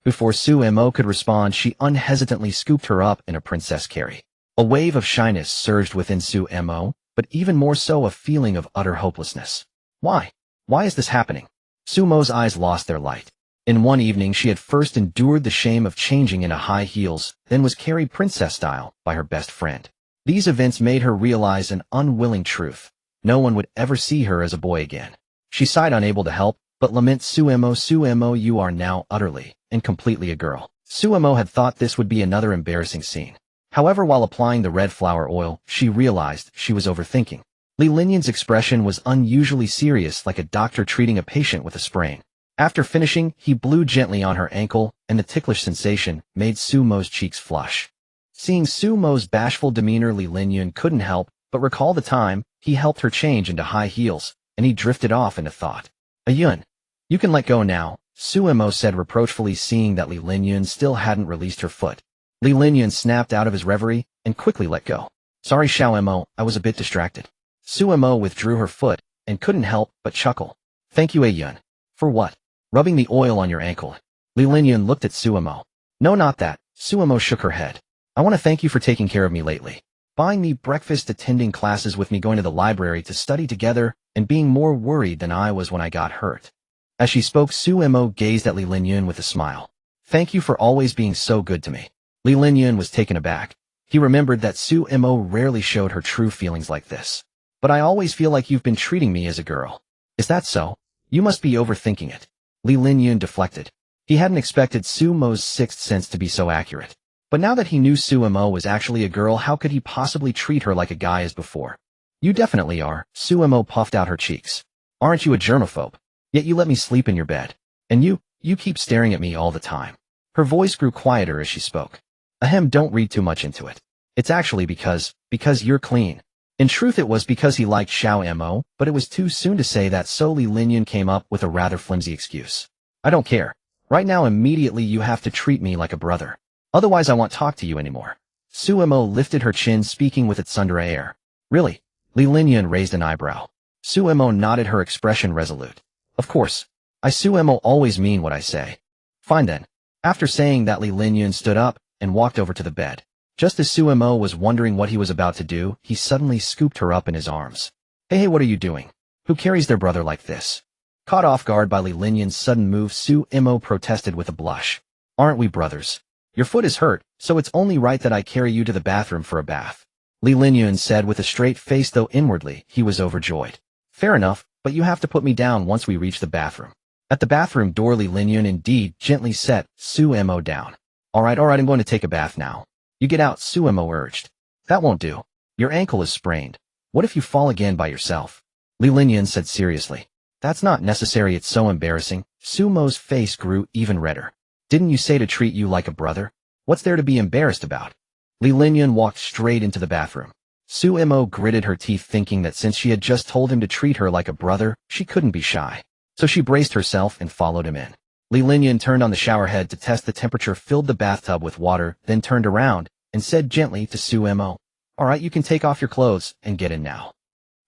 S1: Before Suemo could respond, she unhesitantly scooped her up in a princess carry. A wave of shyness surged within Suemo, but even more so a feeling of utter hopelessness. Why? Why is this happening? Sumo's eyes lost their light. In one evening, she had first endured the shame of changing into high heels, then was carried princess style by her best friend. These events made her realize an unwilling truth. No one would ever see her as a boy again. She sighed, unable to help, but lament. Suemo, you are now utterly and completely a girl. Suemo had thought this would be another embarrassing scene. However, while applying the red flower oil, she realized she was overthinking. Li Linyun's expression was unusually serious, like a doctor treating a patient with a sprain. After finishing, he blew gently on her ankle, and the ticklish sensation made Sumo's cheeks flush. Seeing Sumo's bashful demeanor, Li Linyun couldn't help but recall the time he helped her change into high heels, and he drifted off into thought. Ayun, you can let go now, Suemo said reproachfully, seeing that Li Linyun still hadn't released her foot. Li Linyun snapped out of his reverie and quickly let go. Sorry, Xiaomo, I was a bit distracted. Suemo withdrew her foot and couldn't help but chuckle. Thank you, Ayun. For what? Rubbing the oil on your ankle. Li Linyun looked at Suemo. No, not that. Suemo shook her head. I want to thank you for taking care of me lately. Buying me breakfast, attending classes with me, going to the library to study together, and being more worried than I was when I got hurt. As she spoke, Suemo gazed at Li Linyun with a smile. Thank you for always being so good to me. Li Linyun was taken aback. He remembered that Suemo rarely showed her true feelings like this. But I always feel like you've been treating me as a girl. Is that so? You must be overthinking it. Li Linyun deflected. He hadn't expected Sumo's sixth sense to be so accurate. But now that he knew Suemo was actually a girl, how could he possibly treat her like a guy as before? You definitely are. Suemo puffed out her cheeks. Aren't you a germaphobe? Yet you let me sleep in your bed. And you keep staring at me all the time. Her voice grew quieter as she spoke. Ahem, don't read too much into it. It's actually because you're clean. In truth, it was because he liked Xiaomo, but it was too soon to say that, so Li Linyun came up with a rather flimsy excuse. I don't care. Right now, immediately you have to treat me like a brother. Otherwise I won't talk to you anymore. Suemo lifted her chin, speaking with its tsundere air. Really? Li Linyun raised an eyebrow. Suemo nodded, her expression resolute. Of course. I Suemo always mean what I say. Fine then. After saying that, Li Linyun stood up and walked over to the bed. Just as Suemo was wondering what he was about to do, he suddenly scooped her up in his arms. Hey, what are you doing? Who carries their brother like this? Caught off guard by Li Linyun's sudden move, Suemo protested with a blush. Aren't we brothers? Your foot is hurt, so it's only right that I carry you to the bathroom for a bath. Li Linyun said with a straight face, though inwardly he was overjoyed. Fair enough, but you have to put me down once we reach the bathroom. At the bathroom door, Li Linyun indeed gently set Suemo down. Alright, I'm going to take a bath now. You get out, Suemo urged. That won't do. Your ankle is sprained. What if you fall again by yourself? Li Linyun said seriously. That's not necessary, it's so embarrassing. Sumo's face grew even redder. Didn't you say to treat you like a brother? What's there to be embarrassed about? Li Linyun walked straight into the bathroom. Suemo gritted her teeth, thinking that since she had just told him to treat her like a brother, she couldn't be shy. So she braced herself and followed him in. Li Linyun turned on the shower head to test the temperature, filled the bathtub with water, then turned around and said gently to Suemo, Alright, you can take off your clothes and get in now.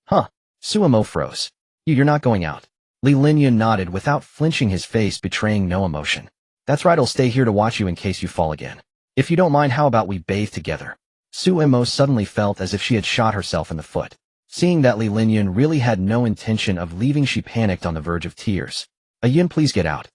S1: Huh? Suemo froze. You're not going out. Li Linyun nodded without flinching, his face betraying no emotion. That's right, I'll stay here to watch you in case you fall again. If you don't mind, how about we bathe together? Suemo suddenly felt as if she had shot herself in the foot. Seeing that Li Linyun really had no intention of leaving, she panicked on the verge of tears. Ayun, please get out.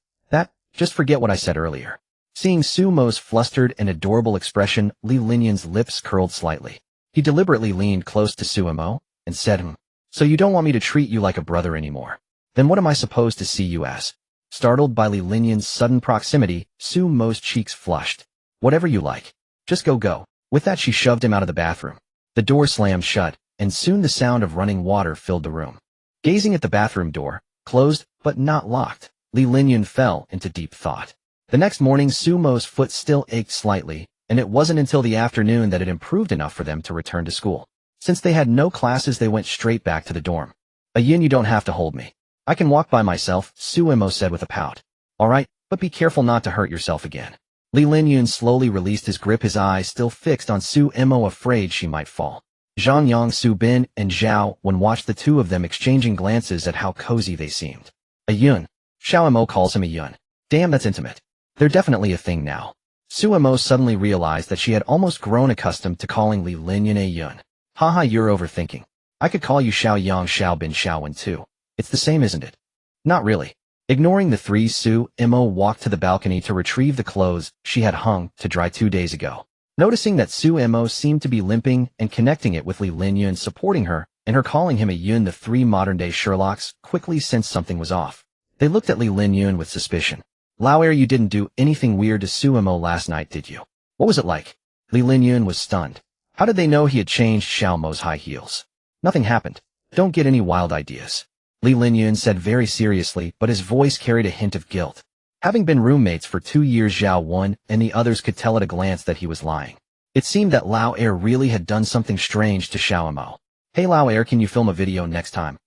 S1: Just forget what I said earlier. Seeing Sumo's flustered and adorable expression, Li Linyun's lips curled slightly. He deliberately leaned close to Suemo and said, So you don't want me to treat you like a brother anymore? Then what am I supposed to see you as? Startled by Li Linyun's sudden proximity, Sumo's cheeks flushed. Whatever you like. Just go. With that, she shoved him out of the bathroom. The door slammed shut, and soon the sound of running water filled the room. Gazing at the bathroom door, closed but not locked, Li Linyun fell into deep thought. The next morning, Sumo's foot still ached slightly, and it wasn't until the afternoon that it improved enough for them to return to school. Since they had no classes, they went straight back to the dorm. Ayun, you don't have to hold me. I can walk by myself, Suemo said with a pout. All right, but be careful not to hurt yourself again. Li Linyun slowly released his grip, his eyes still fixed on Suemo, afraid she might fall. Zhang Yang, Su Bin, and Zhao Wen watched the two of them exchanging glances at how cozy they seemed. Ayun. Xiaomo calls him Ayun. Damn, that's intimate. They're definitely a thing now. Suemo suddenly realized that she had almost grown accustomed to calling Li Linyun Ayun. Haha, you're overthinking. I could call you Xiao Yang, Xiao Bin, Xiao Wen too. It's the same, isn't it? Not really. Ignoring the three, Suemo walked to the balcony to retrieve the clothes she had hung to dry 2 days ago. Noticing that Suemo seemed to be limping and connecting it with Li Linyun supporting her, and her calling him Ayun, the three modern-day Sherlocks quickly sensed something was off. They looked at Li Linyun with suspicion. Lao, you didn't do anything weird to Suemo last night, did you? What was it like? Li Linyun was stunned. How did they know he had changed Xiaomo's high heels? Nothing happened. Don't get any wild ideas. Li Linyun said very seriously, but his voice carried a hint of guilt. Having been roommates for 2 years, Zhao Wen and the others could tell at a glance that he was lying. It seemed that Lao really had done something strange to Xiaomo. Hey Lao, can you film a video next time?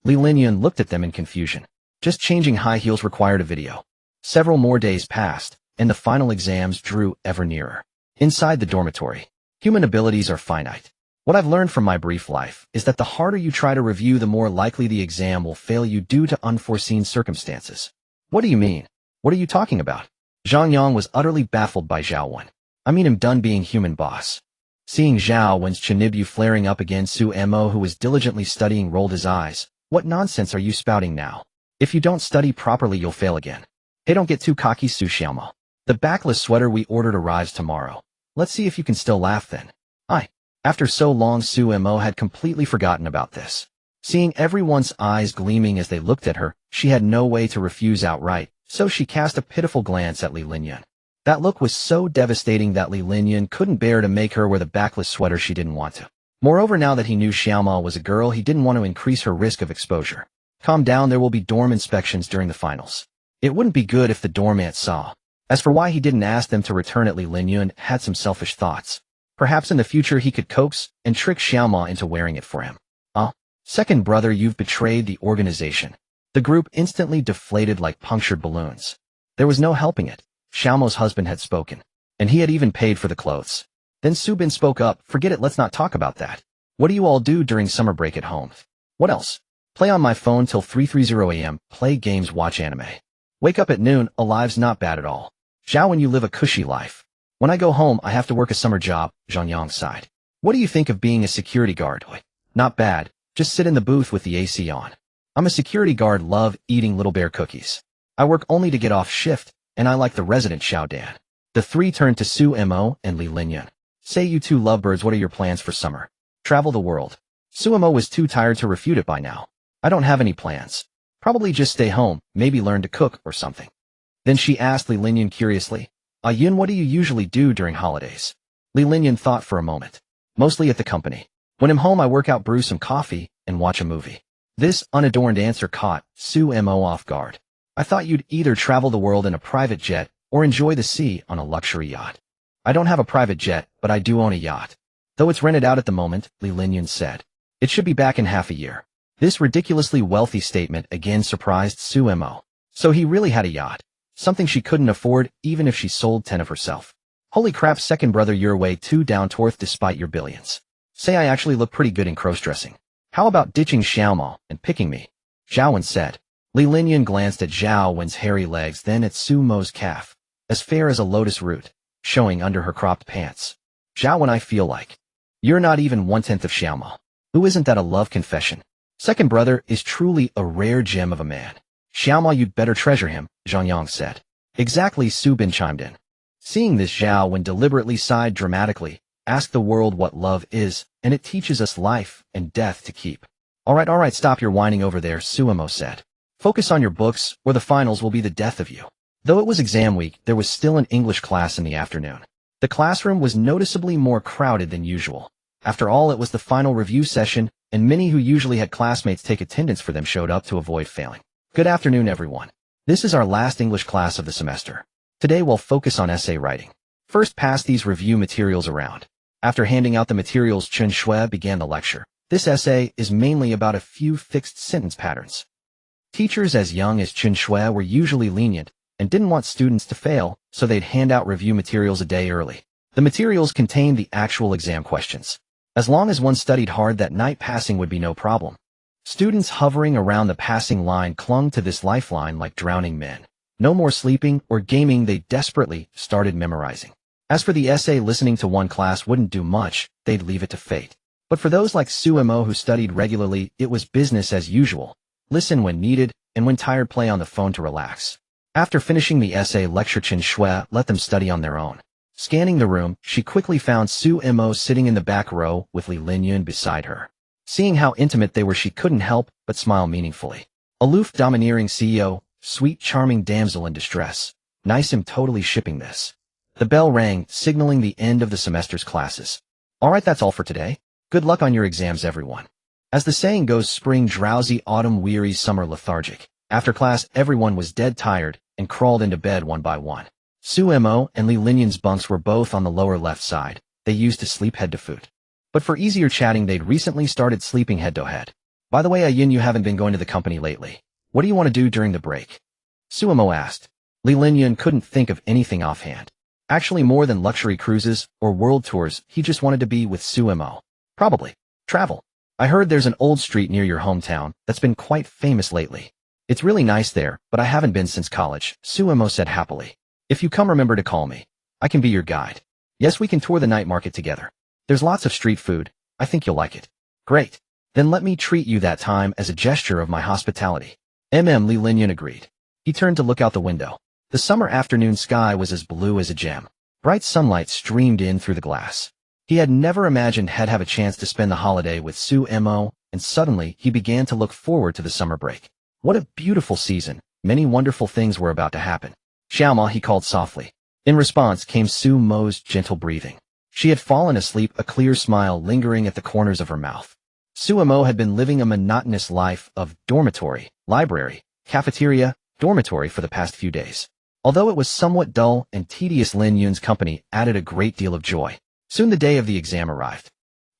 S1: Li Linyun looked at them in confusion. Just changing high heels required a video. Several more days passed, and the final exams drew ever nearer. Inside the dormitory, human abilities are finite. What I've learned from my brief life is that the harder you try to review, the more likely the exam will fail you due to unforeseen circumstances. What do you mean? What are you talking about? Zhang Yang was utterly baffled by Zhao Wen. I mean, I'm done being human, boss. Seeing Zhao Wen's Chinibyu flaring up again, Suemo, who was diligently studying, rolled his eyes. What nonsense are you spouting now? If you don't study properly, you'll fail again. Hey, don't get too cocky, Su Xiaomo. The backless sweater we ordered arrives tomorrow. Let's see if you can still laugh then. After so long, Suemo had completely forgotten about this. Seeing everyone's eyes gleaming as they looked at her, she had no way to refuse outright, so she cast a pitiful glance at Li Linyun. That look was so devastating that Li Linyun couldn't bear to make her wear the backless sweater she didn't want to. Moreover, now that he knew Xiaomo was a girl, he didn't want to increase her risk of exposure. Calm down, there will be dorm inspections during the finals. It wouldn't be good if the doormat saw. As for why he didn't ask them to return it, Li Linyun had some selfish thoughts. Perhaps in the future he could coax and trick Xiaomo into wearing it for him. Second brother, you've betrayed the organization. The group instantly deflated like punctured balloons. There was no helping it. Xiaomo's husband had spoken, and he had even paid for the clothes. Then Su Bin spoke up, forget it, let's not talk about that. What do you all do during summer break at home? What else? Play on my phone till 3:30 a.m., play games, watch anime. Wake up at noon, alive's not bad at all. Zhao, when you live a cushy life. When I go home, I have to work a summer job, Zhang Yang sighed. What do you think of being a security guard? Not bad, just sit in the booth with the AC on. I'm a security guard, love eating Little Bear cookies. I work only to get off shift, and I like the resident Xiao Dan. The three turned to Suemo and Li Linyun. Say, you two lovebirds, what are your plans for summer? Travel the world. Suemo was too tired to refute it by now. I don't have any plans. Probably just stay home, maybe learn to cook or something. Then she asked Li Linyun curiously, Ayun, what do you usually do during holidays? Li Linyun thought for a moment. Mostly at the company. When I'm home, I work out, brew some coffee, and watch a movie. This unadorned answer caught Suemo off guard. I thought you'd either travel the world in a private jet or enjoy the sea on a luxury yacht. I don't have a private jet, but I do own a yacht. Though it's rented out at the moment, Li Linyun said. It should be back in half a year. This ridiculously wealthy statement again surprised Suemo. So he really had a yacht. Something she couldn't afford even if she sold 10 of herself. Holy crap, second brother, you're way too down to earth despite your billions. Say, I actually look pretty good in cross-dressing. How about ditching Xiaomo and picking me? Zhao Wen said. Li Linyan glanced at Zhao Wen's hairy legs, then at Su Mo's calf, as fair as a lotus root, showing under her cropped pants. Zhao Wen, I feel like. You're not even 1/10 of Xiaoma. Who isn't that a love confession? Second brother is truly a rare gem of a man. Xiaoma, you'd better treasure him, Zhang Yang said. Exactly, Su Bin chimed in. Seeing this, Zhao Wen deliberately sighed dramatically. Ask the world what love is, and it teaches us life and death to keep. All right, stop your whining over there, Suemo said. Focus on your books, or the finals will be the death of you. Though it was exam week, there was still an English class in the afternoon. The classroom was noticeably more crowded than usual. After all, it was the final review session, and many who usually had classmates take attendance for them showed up to avoid failing. Good afternoon, everyone. This is our last English class of the semester. Today we'll focus on essay writing. First, pass these review materials around. After handing out the materials, Chen Shui began the lecture. This essay is mainly about a few fixed sentence patterns. Teachers as young as Chen Shui were usually lenient and didn't want students to fail, so they'd hand out review materials a day early. The materials contained the actual exam questions. As long as one studied hard that night, passing would be no problem. Students hovering around the passing line clung to this lifeline like drowning men. No more sleeping or gaming, they desperately started memorizing. As for the essay, listening to one class wouldn't do much, they'd leave it to fate. But for those like Suemo who studied regularly, it was business as usual. Listen when needed, and when tired, play on the phone to relax. After finishing the essay lecture, Chen Shui let them study on their own. Scanning the room, she quickly found Suemo sitting in the back row with Li Linyan beside her. Seeing how intimate they were, she couldn't help but smile meaningfully. Aloof, domineering CEO, sweet, charming damsel in distress. Nice, I'm totally shipping this. The bell rang, signaling the end of the semester's classes. Alright, that's all for today. Good luck on your exams, everyone. As the saying goes, spring drowsy, autumn weary, summer lethargic. After class, everyone was dead tired and crawled into bed one by one. Suemo and Li Linyan's bunks were both on the lower left side. They used to sleep head to foot. But for easier chatting, they'd recently started sleeping head to head. By the way, Ayin, you haven't been going to the company lately. What do you want to do during the break? Suemo asked. Li Linyan couldn't think of anything offhand. Actually, more than luxury cruises or world tours, he just wanted to be with Suemo. Probably travel. I heard there's an old street near your hometown that's been quite famous lately. It's really nice there, but I haven't been since college, Suemo said happily. If you come, remember to call me. I can be your guide. Yes, we can tour the night market together. There's lots of street food. I think you'll like it. Great. Then let me treat you that time as a gesture of my hospitality. Li Linyan agreed. He turned to look out the window. The summer afternoon sky was as blue as a gem. Bright sunlight streamed in through the glass. He had never imagined he'd have a chance to spend the holiday with Suemo, and suddenly he began to look forward to the summer break. What a beautiful season. Many wonderful things were about to happen. Xiaoma, he called softly. In response came Sumo's gentle breathing. She had fallen asleep, a clear smile lingering at the corners of her mouth. Suemo had been living a monotonous life of dormitory, library, cafeteria, dormitory for the past few days. Although it was somewhat dull and tedious, Lin Yun's company added a great deal of joy. Soon the day of the exam arrived.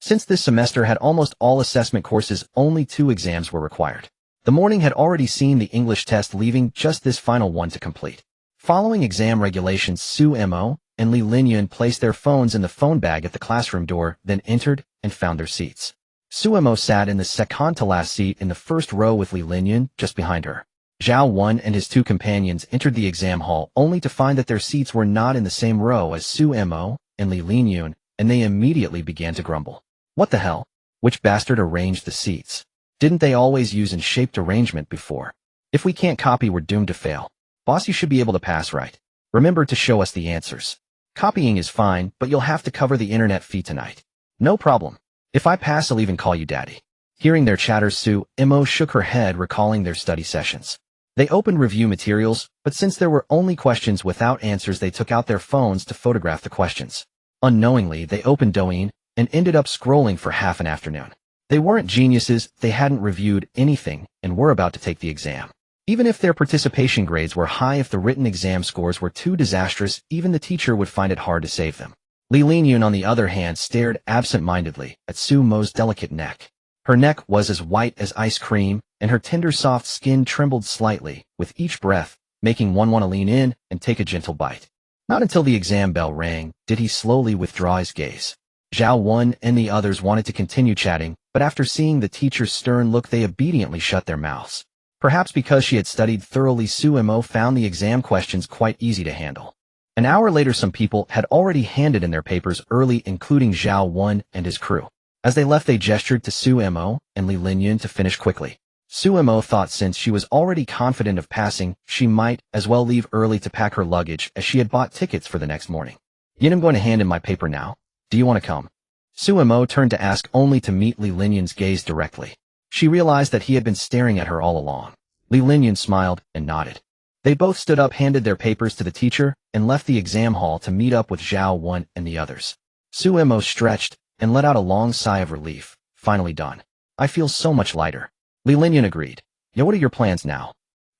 S1: Since this semester had almost all assessment courses, only 2 exams were required. The morning had already seen the English test, leaving just this final one to complete. Following exam regulations, Suemo and Li Linyan placed their phones in the phone bag at the classroom door, then entered and found their seats. Suemo sat in the second-to-last seat in the first row with Li Linyan just behind her. Zhao Wen and his 2 companions entered the exam hall only to find that their seats were not in the same row as Suemo and Li Linyan, and they immediately began to grumble. What the hell? Which bastard arranged the seats? Didn't they always use in shaped arrangement before? If we can't copy, we're doomed to fail. Boss, you should be able to pass, right? Remember to show us the answers. Copying is fine, but you'll have to cover the internet fee tonight. No problem. If I pass, I'll even call you daddy. Hearing their chatter, Suemo shook her head, recalling their study sessions. They opened review materials, but since there were only questions without answers, they took out their phones to photograph the questions. Unknowingly, they opened Douyin and ended up scrolling for half an afternoon. They weren't geniuses, they hadn't reviewed anything, and were about to take the exam. Even if their participation grades were high, if the written exam scores were too disastrous, even the teacher would find it hard to save them. Li Linyan, on the other hand, stared absent-mindedly at Sumo's delicate neck. Her neck was as white as ice cream, and her tender soft skin trembled slightly with each breath, making one want to lean in and take a gentle bite. Not until the exam bell rang did he slowly withdraw his gaze. Zhao Wen and the others wanted to continue chatting, but after seeing the teacher's stern look, they obediently shut their mouths. Perhaps because she had studied thoroughly, Suemo found the exam questions quite easy to handle. An hour later, some people had already handed in their papers early, including Zhao Wen and his crew. As they left, they gestured to Suemo and Li Linyun to finish quickly. Suemo thought since she was already confident of passing, she might as well leave early to pack her luggage, as she had bought tickets for the next morning. Yin, I'm going to hand in my paper now. Do you want to come? Suemo turned to ask, only to meet Li Linyun's gaze directly. She realized that he had been staring at her all along. Li Linyun smiled and nodded. They both stood up, handed their papers to the teacher, and left the exam hall to meet up with Zhao Wen and the others. Suemo stretched and let out a long sigh of relief. Finally done. I feel so much lighter. Li Linyun agreed. Yeah, what are your plans now?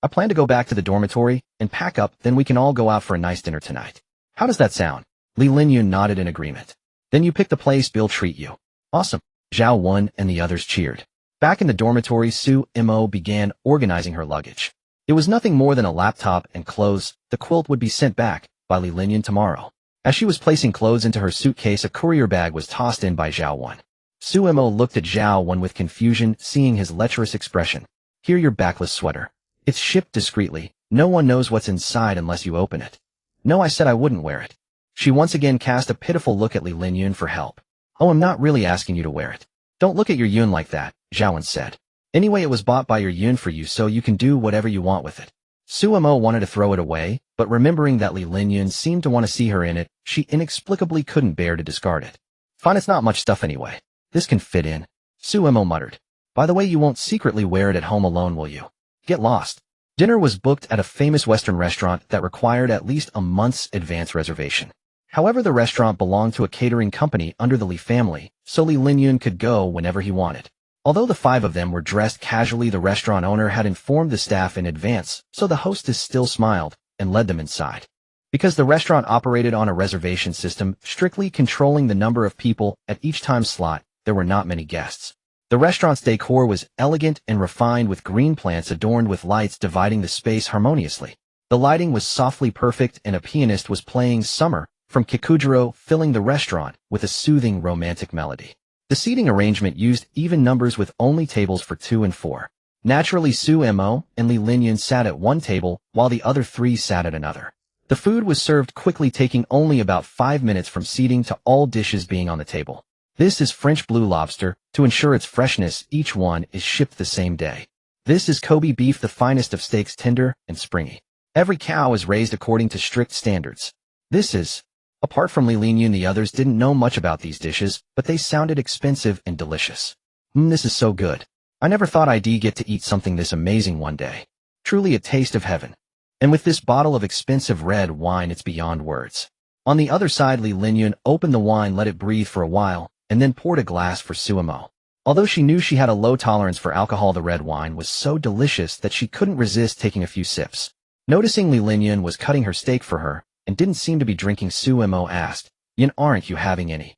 S1: I plan to go back to the dormitory and pack up, then we can all go out for a nice dinner tonight. How does that sound? Li Linyun nodded in agreement. Then you pick the place, Bill treat you. Awesome. Zhao Wen and the others cheered. Back in the dormitory, Suemo began organizing her luggage. It was nothing more than a laptop and clothes. The quilt would be sent back by Li Linyun tomorrow. As she was placing clothes into her suitcase, a courier bag was tossed in by Zhao Wen. Suemo looked at Zhao Wen with confusion, seeing his lecherous expression. Here, your backless sweater. It's shipped discreetly. No one knows what's inside unless you open it. No, I said I wouldn't wear it. She once again cast a pitiful look at Li Linyun for help. Oh, I'm not really asking you to wear it. Don't look at your yun like that, Zhao Wen said. Anyway, it was bought by your yun for you, so you can do whatever you want with it. Suemo wanted to throw it away, but remembering that Li Linyun seemed to want to see her in it, she inexplicably couldn't bear to discard it. Fine, it's not much stuff anyway. This can fit in. Suemo muttered. By the way, you won't secretly wear it at home alone, will you? Get lost. Dinner was booked at a famous Western restaurant that required at least a month's advance reservation. However, the restaurant belonged to a catering company under the Li family, so Li Linyun could go whenever he wanted. Although the five of them were dressed casually, the restaurant owner had informed the staff in advance, so the hostess still smiled and led them inside. Because the restaurant operated on a reservation system, strictly controlling the number of people at each time slot, there were not many guests. The restaurant's decor was elegant and refined, with green plants adorned with lights dividing the space harmoniously. The lighting was softly perfect, and a pianist was playing Summer from Kikujiro, filling the restaurant with a soothing romantic melody. The seating arrangement used even numbers with only tables for 2 and 4. Naturally, Suemo and Li Linyun sat at one table, while the other 3 sat at another. The food was served quickly, taking only about 5 minutes from seating to all dishes being on the table. This is French blue lobster. To ensure its freshness, each one is shipped the same day. This is Kobe beef, the finest of steaks, tender and springy. Every cow is raised according to strict standards. This is... Apart from Li Linyun, the others didn't know much about these dishes, but they sounded expensive and delicious. This is so good. I never thought I'd get to eat something this amazing one day. Truly a taste of heaven. And with this bottle of expensive red wine, it's beyond words. On the other side, Li Linyun opened the wine, let it breathe for a while, and then poured a glass for Suemo. Although she knew she had a low tolerance for alcohol, the red wine was so delicious that she couldn't resist taking a few sips. Noticing Li Linyun was cutting her steak for her, and didn't seem to be drinking, Suemo asked, Yin, aren't you having any?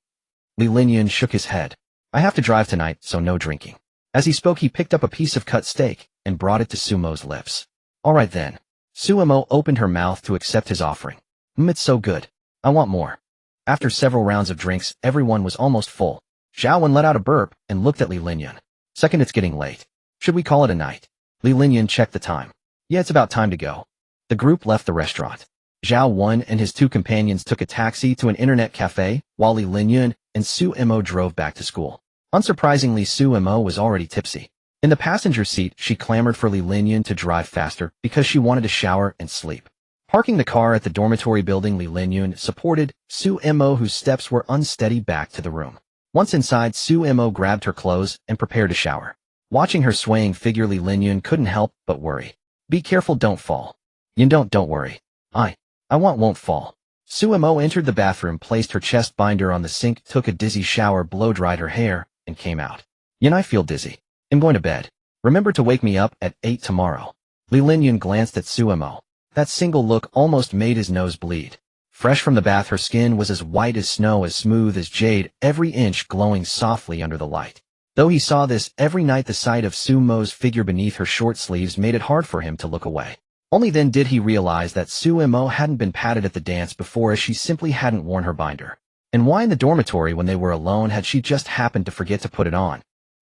S1: Li Linyun shook his head. I have to drive tonight, so no drinking. As he spoke, he picked up a piece of cut steak and brought it to Suemo's lips. All right then. Suemo opened her mouth to accept his offering. It's so good. I want more. After several rounds of drinks, everyone was almost full. Zhao Wen let out a burp and looked at Li Linyun. Second, it's getting late. Should we call it a night? Li Linyun checked the time. Yeah, it's about time to go. The group left the restaurant. Zhao Wen and his 2 companions took a taxi to an internet cafe, while Li Linyun and Suemo drove back to school. Unsurprisingly, Suemo was already tipsy. In the passenger seat, she clamored for Li Linyun to drive faster because she wanted to shower and sleep. Parking the car at the dormitory building, Li Linyun supported Suemo, whose steps were unsteady, back to the room. Once inside, Suemo grabbed her clothes and prepared to shower. Watching her swaying figure, Li Linyun couldn't help but worry. Be careful, don't fall. Yin, don't worry. I won't fall. Suemo entered the bathroom, placed her chest binder on the sink, took a dizzy shower, blow-dried her hair, and came out. Yin, I feel dizzy. I'm going to bed. Remember to wake me up at 8 tomorrow. Li Linyun glanced at Suemo. That single look almost made his nose bleed. Fresh from the bath, her skin was as white as snow, as smooth as jade, every inch glowing softly under the light. Though he saw this every night, the sight of Suemo's figure beneath her short sleeves made it hard for him to look away. Only then did he realize that Suemo hadn't been patted at the dance before, as she simply hadn't worn her binder. And why in the dormitory when they were alone had she just happened to forget to put it on?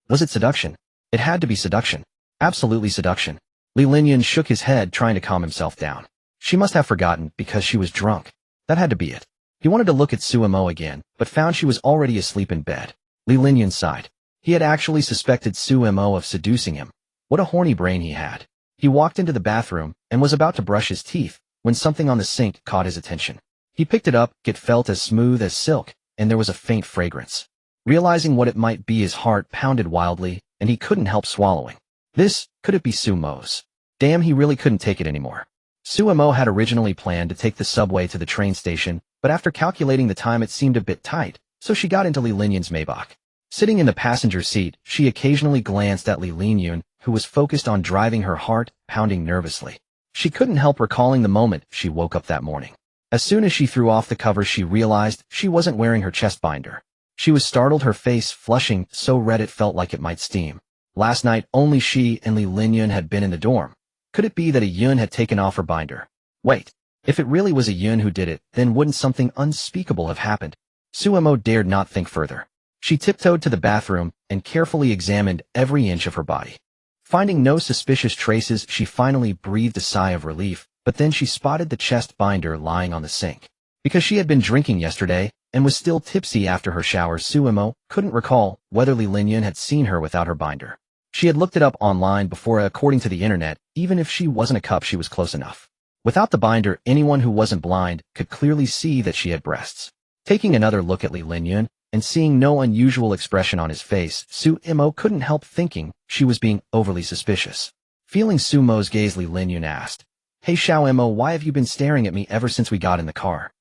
S1: Was it seduction? It had to be seduction. Absolutely seduction. Li Linyan shook his head, trying to calm himself down. She must have forgotten because she was drunk. That had to be it. He wanted to look at Suemo again, but found she was already asleep in bed. Li Linyan sighed. He had actually suspected Suemo of seducing him. What a horny brain he had. He walked into the bathroom and was about to brush his teeth when something on the sink caught his attention. He picked it up. It felt as smooth as silk, and there was a faint fragrance. Realizing what it might be, his heart pounded wildly, and he couldn't help swallowing. Could it be Suemo's? Damn, he really couldn't take it anymore. Suemo had originally planned to take the subway to the train station, but after calculating the time it seemed a bit tight, so she got into Li Linyan's Maybach. Sitting in the passenger seat, she occasionally glanced at Li Linyan, who was focused on driving, her heart pounding nervously. She couldn't help recalling the moment she woke up that morning. As soon as she threw off the covers, she realized she wasn't wearing her chest binder. She was startled, her face flushing so red it felt like it might steam. Last night, only she and Li Linyan had been in the dorm. Could it be that a Yun had taken off her binder? Wait, if it really was a Yun who did it, then wouldn't something unspeakable have happened? Suemo dared not think further. She tiptoed to the bathroom and carefully examined every inch of her body. Finding no suspicious traces, she finally breathed a sigh of relief, but then she spotted the chest binder lying on the sink. Because she had been drinking yesterday and was still tipsy after her shower, Suemo couldn't recall whether Li Linyan had seen her without her binder. She had looked it up online before. According to the internet, even if she wasn't a cup, she was close enough. Without the binder, anyone who wasn't blind could clearly see that she had breasts. Taking another look at Li Linyan and seeing no unusual expression on his face, Suemo couldn't help thinking she was being overly suspicious. Feeling Suemo's gaze, Li Linyan asked, "Hey Xiaoemo, why have you been staring at me ever since we got in the car?"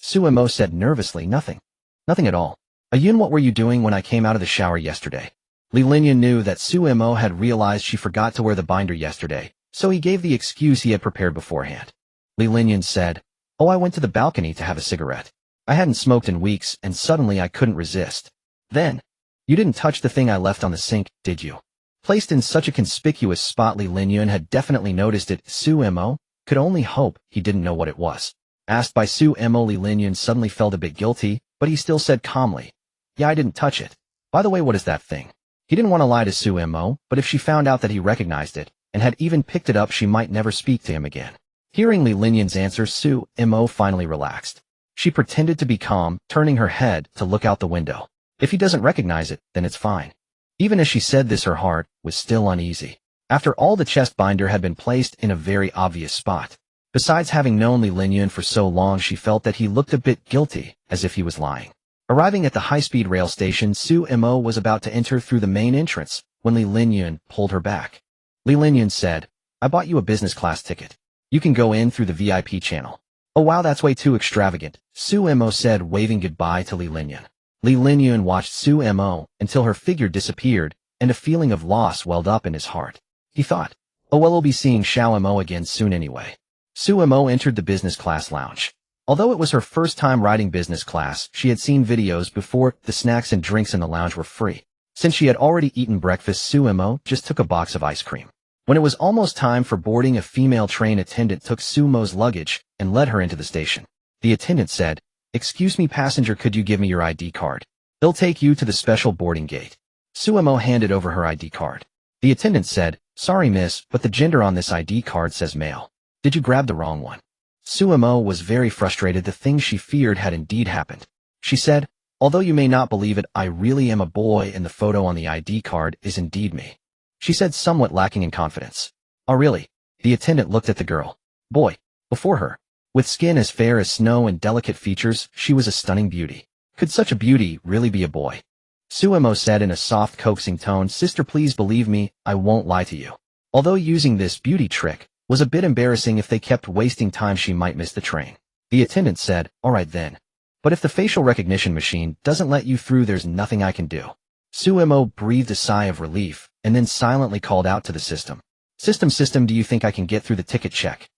S1: Suemo said nervously, "Nothing. Nothing at all. Ayun, what were you doing when I came out of the shower yesterday?" Li Linyan knew that Suemo had realized she forgot to wear the binder yesterday, so he gave the excuse he had prepared beforehand. Li Linyan said, "Oh, I went to the balcony to have a cigarette. I hadn't smoked in weeks, and suddenly I couldn't resist. Then, you didn't touch the thing I left on the sink, did you?" Placed in such a conspicuous spot, Li Linyan had definitely noticed it. Suemo could only hope he didn't know what it was. Asked by Suemo, Li Linyan suddenly felt a bit guilty, but he still said calmly, "Yeah, I didn't touch it. By the way, what is that thing?" He didn't want to lie to Suemo, but if she found out that he recognized it and had even picked it up, she might never speak to him again. Hearing Li Linyan's answer, Suemo finally relaxed. She pretended to be calm, turning her head to look out the window. If he doesn't recognize it, then it's fine. Even as she said this, her heart was still uneasy. After all, the chest binder had been placed in a very obvious spot. Besides, having known Li Linyan for so long, she felt that he looked a bit guilty, as if he was lying. Arriving at the high-speed rail station, Suemo was about to enter through the main entrance when Li Linyan pulled her back. Li Linyan said, "I bought you a business class ticket. You can go in through the VIP channel." "Oh wow, that's way too extravagant," Suemo said, waving goodbye to Li Linyan. Li Linyan watched Suemo until her figure disappeared, and a feeling of loss welled up in his heart. He thought, "Oh well, we'll be seeing Xiaoemo again soon anyway." Suemo entered the business class lounge. Although it was her first time riding business class, she had seen videos before. The snacks and drinks in the lounge were free. Since she had already eaten breakfast, Suemo just took a box of ice cream. When it was almost time for boarding, a female train attendant took Suemo's luggage and led her into the station. The attendant said, "Excuse me, passenger, could you give me your ID card? They'll take you to the special boarding gate." Suemo handed over her ID card. The attendant said, "Sorry miss, but the gender on this ID card says male. Did you grab the wrong one?" Suemo was very frustrated. The thing she feared had indeed happened. She said, "Although you may not believe it, I really am a boy, and the photo on the ID card is indeed me," she said, somewhat lacking in confidence. "Oh really?" The attendant looked at the girl. Boy before her. With skin as fair as snow and delicate features, she was a stunning beauty. Could such a beauty really be a boy? Suemo said in a soft, coaxing tone, "Sister, please believe me, I won't lie to you." Although using this beauty trick was a bit embarrassing, if they kept wasting time, she might miss the train. The attendant said, "All right then. But if the facial recognition machine doesn't let you through, there's nothing I can do." Suemo breathed a sigh of relief and then silently called out to the system. System, do you think I can get through the ticket check?"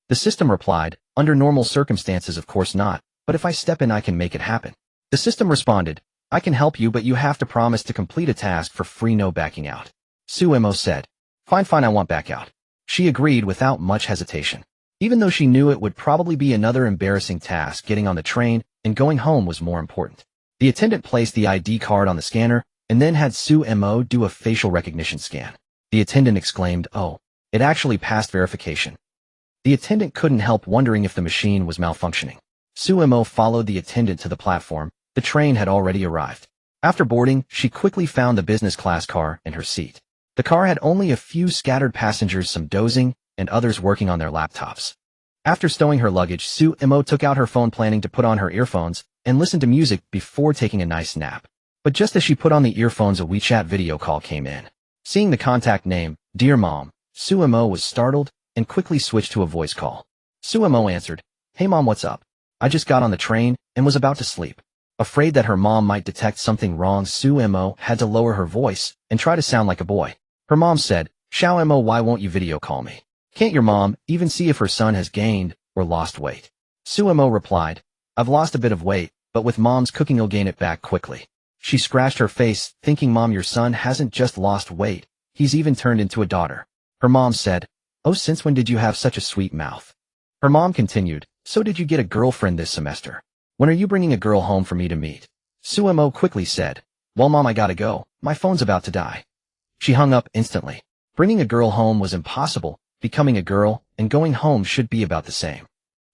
S1: The system replied, "Under normal circumstances, of course not, but if I step in, I can make it happen." The system responded, "I can help you, but you have to promise to complete a task for free, no backing out." Suemo said, Fine, I want back out." She agreed without much hesitation. Even though she knew it would probably be another embarrassing task, getting on the train and going home was more important. The attendant placed the ID card on the scanner and then had Suemo do a facial recognition scan. The attendant exclaimed, "Oh, It actually passed verification. The attendant couldn't help wondering if the machine was malfunctioning. Suemo followed the attendant to the platform. The train had already arrived. After boarding, she quickly found the business class car and her seat. The car had only a few scattered passengers, some dozing, and others working on their laptops. After stowing her luggage, Suemo took out her phone, planning to put on her earphones and listen to music before taking a nice nap. But just as she put on the earphones, a WeChat video call came in. Seeing the contact name, Dear Mom, Suemo was startled and quickly switched to a voice call. Suemo answered, Hey Mom, what's up? I just got on the train and was about to sleep. Afraid that her mom might detect something wrong, Suemo had to lower her voice and try to sound like a boy. Her mom said, Xiaoemo, why won't you video call me? Can't your mom even see if her son has gained or lost weight? Suemo replied, I've lost a bit of weight, but with Mom's cooking you'll gain it back quickly. She scratched her face, thinking, Mom, your son hasn't just lost weight, he's even turned into a daughter. Her mom said, Oh, since when did you have such a sweet mouth? Her mom continued, So did you get a girlfriend this semester? When are you bringing a girl home for me to meet? Suemo quickly said, Well, Mom, I gotta go. My phone's about to die. She hung up instantly. Bringing a girl home was impossible. Becoming a girl and going home should be about the same.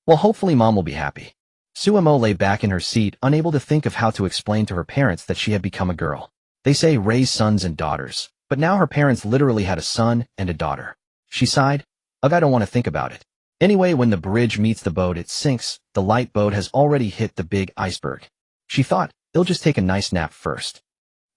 S1: Well, hopefully Mom will be happy. Suemo lay back in her seat, unable to think of how to explain to her parents that she had become a girl. They say raise sons and daughters, but now her parents literally had a son and a daughter. She sighed, Ugh, I don't want to think about it. Anyway, when the bridge meets the boat, it sinks. The light boat has already hit the big iceberg. She thought, it'll just take a nice nap first.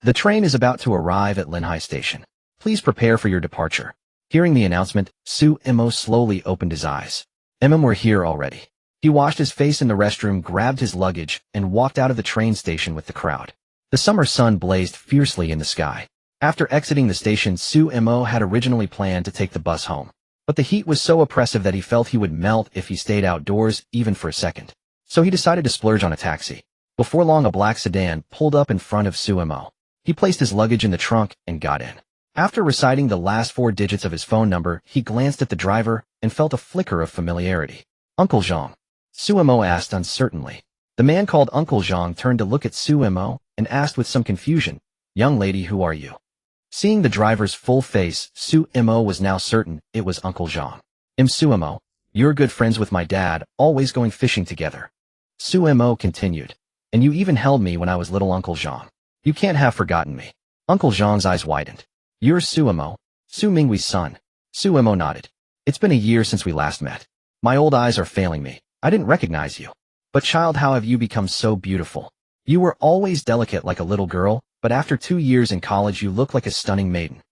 S1: The train is about to arrive at Linhai Station. Please prepare for your departure. Hearing the announcement, Suemo slowly opened his eyes. We're here already. He washed his face in the restroom, grabbed his luggage, and walked out of the train station with the crowd. The summer sun blazed fiercely in the sky. After exiting the station, Suemo had originally planned to take the bus home. But the heat was so oppressive that he felt he would melt if he stayed outdoors even for a second. So he decided to splurge on a taxi. Before long, a black sedan pulled up in front of Suemo. He placed his luggage in the trunk and got in. After reciting the last 4 digits of his phone number, he glanced at the driver and felt a flicker of familiarity. Uncle Zhang. Suemo asked uncertainly. The man called Uncle Zhang turned to look at Suemo and asked with some confusion, Young lady, who are you? Seeing the driver's full face, Suemo was now certain it was Uncle Zhang. Suemo, you're good friends with my dad, always going fishing together. Suemo continued. And you even held me when I was little, Uncle Zhang. You can't have forgotten me. Uncle Zhang's eyes widened. You're Suemo, Su Mingwe's son. Suemo nodded. It's been a year since we last met. My old eyes are failing me. I didn't recognize you. But child, how have you become so beautiful? You were always delicate like a little girl, but after 2 years in college you look like a stunning maiden.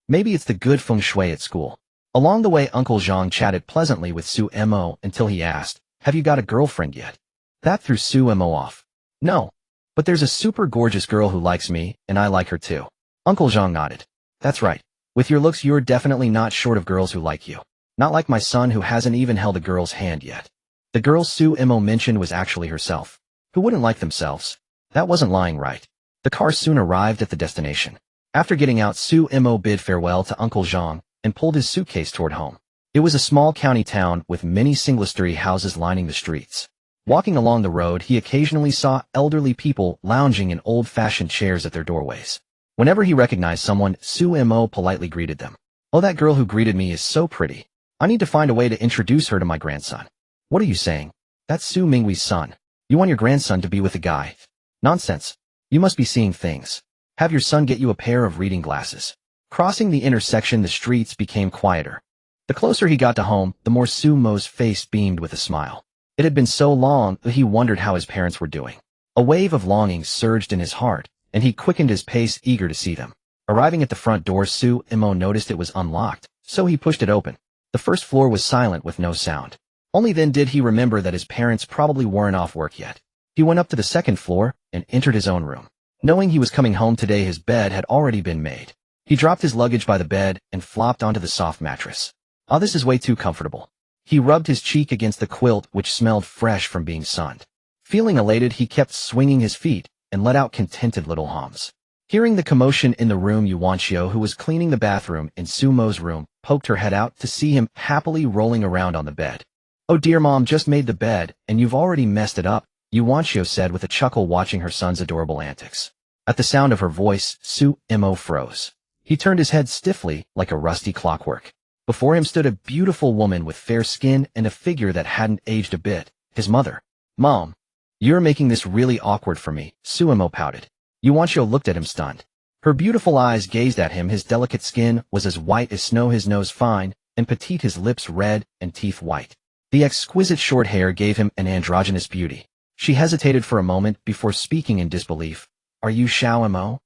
S1: Maybe it's the good feng shui at school. Along the way, Uncle Zhang chatted pleasantly with Suemo until he asked, Have you got a girlfriend yet? That threw Suemo off. No. But there's a super gorgeous girl who likes me, and I like her too. Uncle Zhang nodded. That's right. With your looks you're definitely not short of girls who like you. Not like my son who hasn't even held a girl's hand yet. The girl Suemo mentioned was actually herself. Who wouldn't like themselves? That wasn't lying, right? The car soon arrived at the destination. After getting out, Suemo bid farewell to Uncle Zhang and pulled his suitcase toward home. It was a small county town with many single-story houses lining the streets. Walking along the road, he occasionally saw elderly people lounging in old-fashioned chairs at their doorways. Whenever he recognized someone, Suemo politely greeted them. Oh, that girl who greeted me is so pretty. I need to find a way to introduce her to my grandson. What are you saying? That's Su Mingwe's son. You want your grandson to be with a guy? Nonsense. You must be seeing things. Have your son get you a pair of reading glasses. Crossing the intersection, the streets became quieter. The closer he got to home, the more Sumo's face beamed with a smile. It had been so long that he wondered how his parents were doing. A wave of longing surged in his heart, and he quickened his pace, eager to see them. Arriving at the front door, Suemo noticed it was unlocked, so he pushed it open. The first floor was silent with no sound. Only then did he remember that his parents probably weren't off work yet. He went up to the second floor and entered his own room. Knowing he was coming home today, his bed had already been made. He dropped his luggage by the bed and flopped onto the soft mattress. Oh, this is way too comfortable. He rubbed his cheek against the quilt, which smelled fresh from being sunned. Feeling elated, he kept swinging his feet and let out contented little hums. Hearing the commotion in the room, Yuanchio, who was cleaning the bathroom in Sumo's room, poked her head out to see him happily rolling around on the bed. Oh dear, Mom just made the bed, and you've already messed it up, Yuanchio said with a chuckle, watching her son's adorable antics. At the sound of her voice, Suemo froze. He turned his head stiffly, like a rusty clockwork. Before him stood a beautiful woman with fair skin and a figure that hadn't aged a bit, his mother. Mom, you're making this really awkward for me, Suemo pouted. Yuanchio looked at him stunned. Her beautiful eyes gazed at him. His delicate skin was as white as snow, his nose fine and petite, his lips red and teeth white. The exquisite short hair gave him an androgynous beauty. She hesitated for a moment before speaking in disbelief. Are you Xiaomo?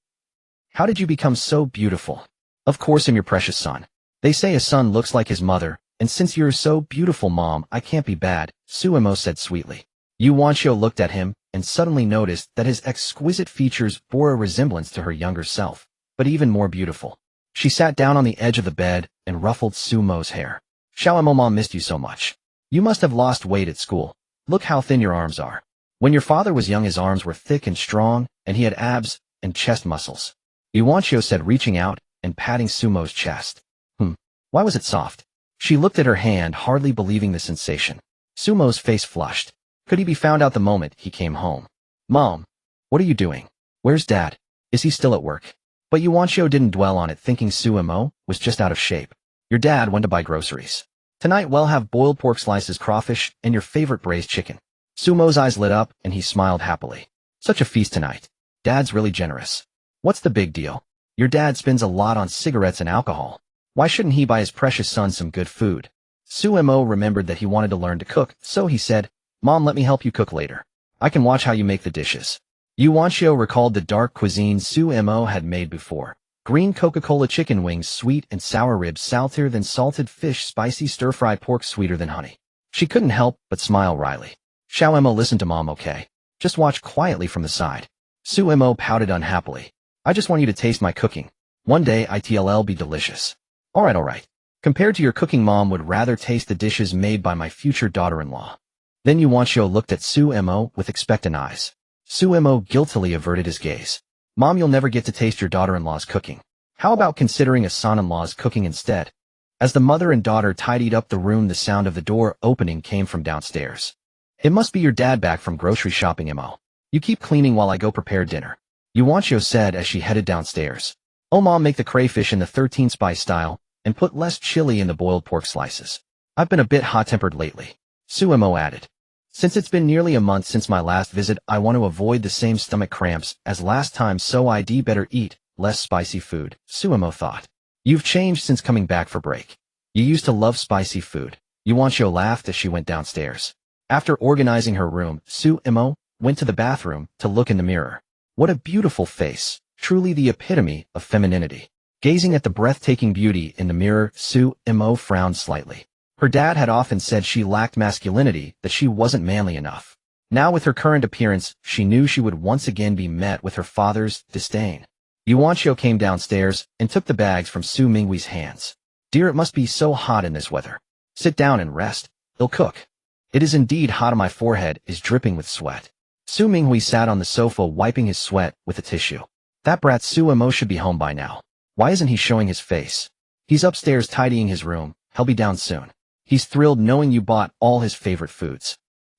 S1: How did you become so beautiful? Of course, I'm your precious son. They say a son looks like his mother, and since you're so beautiful, Mom, I can't be bad, Suemo said sweetly. Yuanchio looked at him and suddenly noticed that his exquisite features bore a resemblance to her younger self, but even more beautiful. She sat down on the edge of the bed and ruffled Sumo's hair. Xiaomo, Mom missed you so much. You must have lost weight at school. Look how thin your arms are. When your father was young, his arms were thick and strong, and he had abs and chest muscles. Yuanchio said, reaching out and patting Sumo's chest. Why was it soft? She looked at her hand, hardly believing the sensation. Sumo's face flushed. Could he be found out the moment he came home? Mom, what are you doing? Where's Dad? Is he still at work? But Yuanchio didn't dwell on it, thinking Suemo was just out of shape. Your dad went to buy groceries. Tonight we'll have boiled pork slices, crawfish, and your favorite braised chicken. Sumo's eyes lit up and he smiled happily. Such a feast tonight. Dad's really generous. What's the big deal? Your dad spends a lot on cigarettes and alcohol. Why shouldn't he buy his precious son some good food? Suemo remembered that he wanted to learn to cook, so he said, Mom, let me help you cook later. I can watch how you make the dishes. Yuanchio recalled the dark cuisine Suemo had made before. Green Coca-Cola chicken wings, sweet and sour ribs, saltier than salted fish, spicy stir-fried pork, sweeter than honey. She couldn't help but smile wryly. Xiaomo, listen to Mom, okay? Just watch quietly from the side. Suemo pouted unhappily. I just want you to taste my cooking. One day it'll be delicious. Alright. Compared to your cooking, Mom would rather taste the dishes made by my future daughter-in-law. Then Yuanchio looked at Suemo with expectant eyes. Suemo guiltily averted his gaze. Mom, you'll never get to taste your daughter-in-law's cooking. How about considering a son-in-law's cooking instead? As the mother and daughter tidied up the room, the sound of the door opening came from downstairs. It must be your dad back from grocery shopping, Mo. You keep cleaning while I go prepare dinner. Yuanchio said as she headed downstairs. Oh, Mom, make the crayfish in the 13-spice style, and put less chili in the boiled pork slices. I've been a bit hot-tempered lately. Suemo added. Since it's been nearly a month since my last visit, I want to avoid the same stomach cramps as last time, so I'd better eat less spicy food, Suemo thought. You've changed since coming back for break. You used to love spicy food. Yuanchio laughed as she went downstairs. After organizing her room, Suemo went to the bathroom to look in the mirror. What a beautiful face. Truly the epitome of femininity. Gazing at the breathtaking beauty in the mirror, Suemo frowned slightly. Her dad had often said she lacked masculinity, that she wasn't manly enough. Now with her current appearance, she knew she would once again be met with her father's disdain. Yuanchio came downstairs and took the bags from Su Minghui's hands. Dear, it must be so hot in this weather. Sit down and rest. They'll cook. It is indeed hot, and my forehead is dripping with sweat. Su Minghui sat on the sofa wiping his sweat with a tissue. That brat Suemo should be home by now. Why isn't he showing his face? He's upstairs tidying his room. He'll be down soon. He's thrilled knowing you bought all his favorite foods.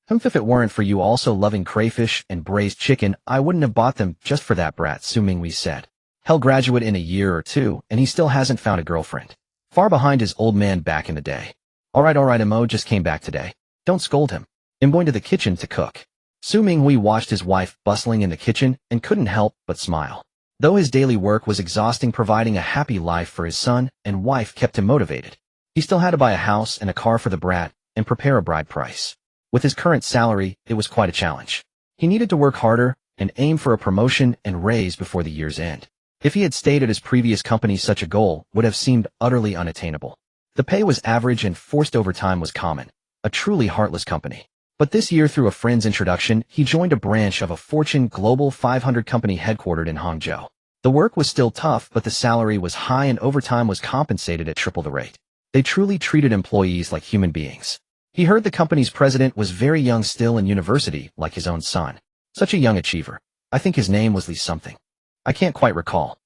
S1: If it weren't for you also loving crayfish and braised chicken, I wouldn't have bought them just for that brat, Su Minghui said. He'll graduate in a year or two, and he still hasn't found a girlfriend. Far behind his old man back in the day. Alright, Mo just came back today. Don't scold him. I'm going to the kitchen to cook. Su Minghui watched his wife bustling in the kitchen and couldn't help but smile. Though his daily work was exhausting, providing a happy life for his son and wife kept him motivated. He still had to buy a house and a car for the brat and prepare a bride price. With his current salary, it was quite a challenge. He needed to work harder and aim for a promotion and raise before the year's end. If he had stayed at his previous company, such a goal would have seemed utterly unattainable. The pay was average and forced overtime was common. A truly heartless company. But this year, through a friend's introduction, he joined a branch of a Fortune Global 500 company headquartered in Hangzhou. The work was still tough, but the salary was high and overtime was compensated at triple the rate. They truly treated employees like human beings. He heard the company's president was very young, still in university, like his own son. Such a young achiever. I think his name was Lee something. I can't quite recall.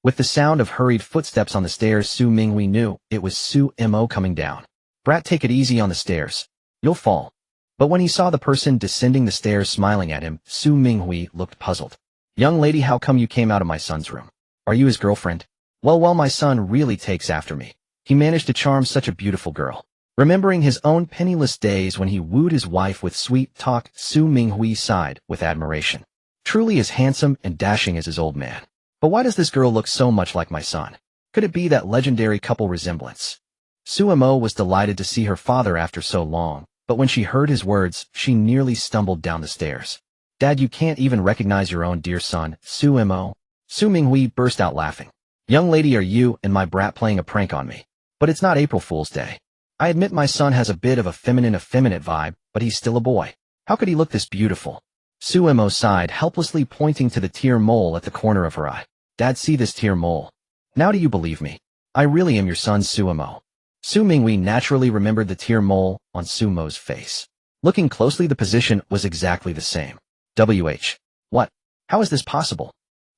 S1: With the sound of hurried footsteps on the stairs, Su Minghui knew it was Suemo coming down. Brat, take it easy on the stairs. You'll fall. But when he saw the person descending the stairs smiling at him, Su Minghui looked puzzled. Young lady, how come you came out of my son's room? Are you his girlfriend? Well, my son really takes after me. he managed to charm such a beautiful girl. Remembering his own penniless days when he wooed his wife with sweet talk, Su Minghui sighed with admiration. Truly as handsome and dashing as his old man. But why does this girl look so much like my son? Could it be that legendary couple resemblance? Suemo was delighted to see her father after so long, but when she heard his words, she nearly stumbled down the stairs. Dad, you can't even recognize your own dear son, Suemo. Su Minghui burst out laughing. Young lady, are you and my brat playing a prank on me? But it's not April Fool's Day. I admit my son has a bit of a feminine effeminate vibe, but he's still a boy. How could he look this beautiful? Suemo sighed, helplessly pointing to the tear mole at the corner of her eye. Dad, see this tear mole. Now do you believe me? I really am your son, Suemo. Su Minghui naturally remembered the tear mole on Sumo's face. Looking closely, the position was exactly the same. WH. What? How is this possible?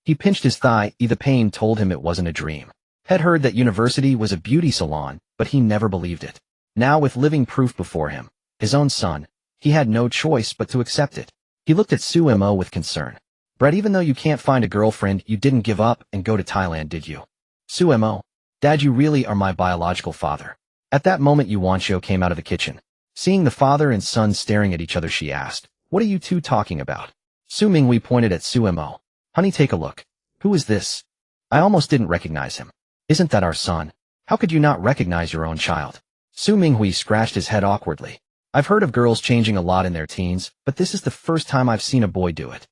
S1: He pinched his thigh, the pain told him it wasn't a dream. Had heard that university was a beauty salon, but he never believed it. Now with living proof before him, his own son, he had no choice but to accept it. He looked at Suemo with concern. Brett, even though you can't find a girlfriend, you didn't give up and go to Thailand, did you? Suemo. Dad, you really are my biological father. At that moment, Yuanchio came out of the kitchen. Seeing the father and son staring at each other, she asked, what are you two talking about? Su Minghui pointed at Suemo. Honey, take a look. Who is this? I almost didn't recognize him. Isn't that our son? How could you not recognize your own child? Su Minghui scratched his head awkwardly. I've heard of girls changing a lot in their teens, but this is the first time I've seen a boy do it.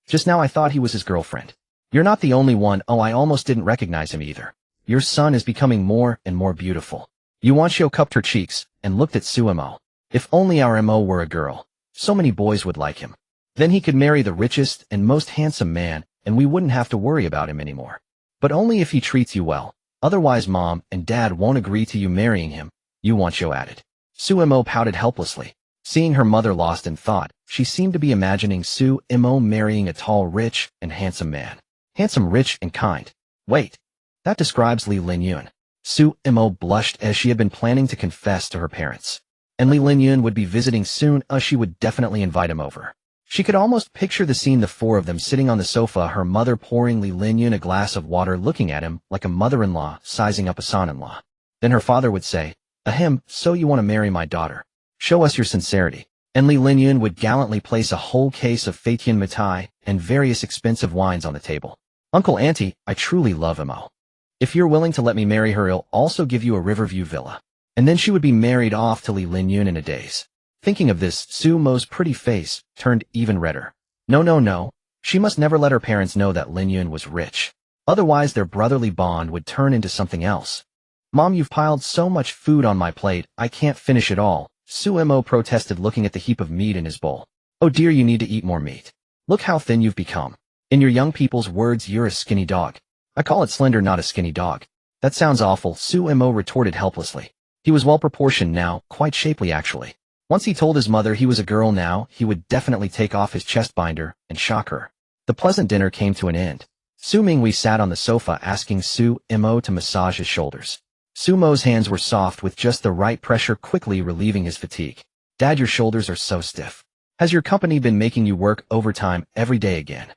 S1: Just now I thought he was his girlfriend. You're not the only one. Oh, I almost didn't recognize him either. Your son is becoming more and more beautiful. Yuanchio cupped her cheeks and looked at Suemo. If only our Mo were a girl. So many boys would like him. Then he could marry the richest and most handsome man, and we wouldn't have to worry about him anymore. But only if he treats you well. Otherwise, Mom and Dad won't agree to you marrying him, Yuanchio added. Suemo pouted helplessly. Seeing her mother lost in thought, she seemed to be imagining Suemo marrying a tall, rich, and handsome man. Handsome, rich, and kind. Wait. That describes Li Linyun. Suemo blushed as she had been planning to confess to her parents. And Li Linyun would be visiting soon, she would definitely invite him over. She could almost picture the scene, the four of them sitting on the sofa, her mother pouring Li Linyun a glass of water, looking at him like a mother-in-law sizing up a son-in-law. Then her father would say, Ahem, so you want to marry my daughter. Show us your sincerity. And Li Linyun would gallantly place a whole case of Fatian mitai and various expensive wines on the table. Uncle, Auntie, I truly love Mo. If you're willing to let me marry her, I'll also give you a Riverview villa. And then she would be married off to Li Linyun in a daze. Thinking of this, Sumo's pretty face turned even redder. No. She must never let her parents know that Linyun was rich. Otherwise their brotherly bond would turn into something else. Mom, you've piled so much food on my plate, I can't finish it all, Suemo protested, looking at the heap of meat in his bowl. Oh dear, you need to eat more meat. Look how thin you've become. In your young people's words, you're a skinny dog. I call it slender, not a skinny dog. That sounds awful, Suemo retorted helplessly. He was well proportioned now, quite shapely actually. Once he told his mother he was a girl now, he would definitely take off his chest binder and shock her. The pleasant dinner came to an end. Su Minghui sat on the sofa asking Suemo to massage his shoulders. Sumo's hands were soft with just the right pressure, quickly relieving his fatigue. Dad, your shoulders are so stiff. Has your company been making you work overtime every day again?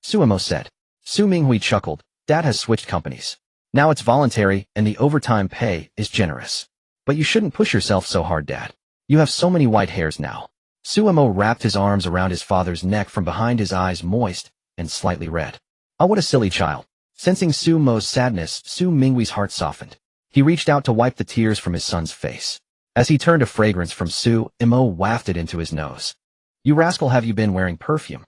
S1: Suemo said. Su Minghui chuckled. Dad has switched companies. Now it's voluntary and the overtime pay is generous. But you shouldn't push yourself so hard, Dad. You have so many white hairs now. Suemo wrapped his arms around his father's neck from behind, his eyes moist and slightly red. Oh, what a silly child. Sensing Sumo's sadness, Su Minghui's heart softened. He reached out to wipe the tears from his son's face. As he turned, a fragrance from Suemo wafted into his nose. You rascal, have you been wearing perfume?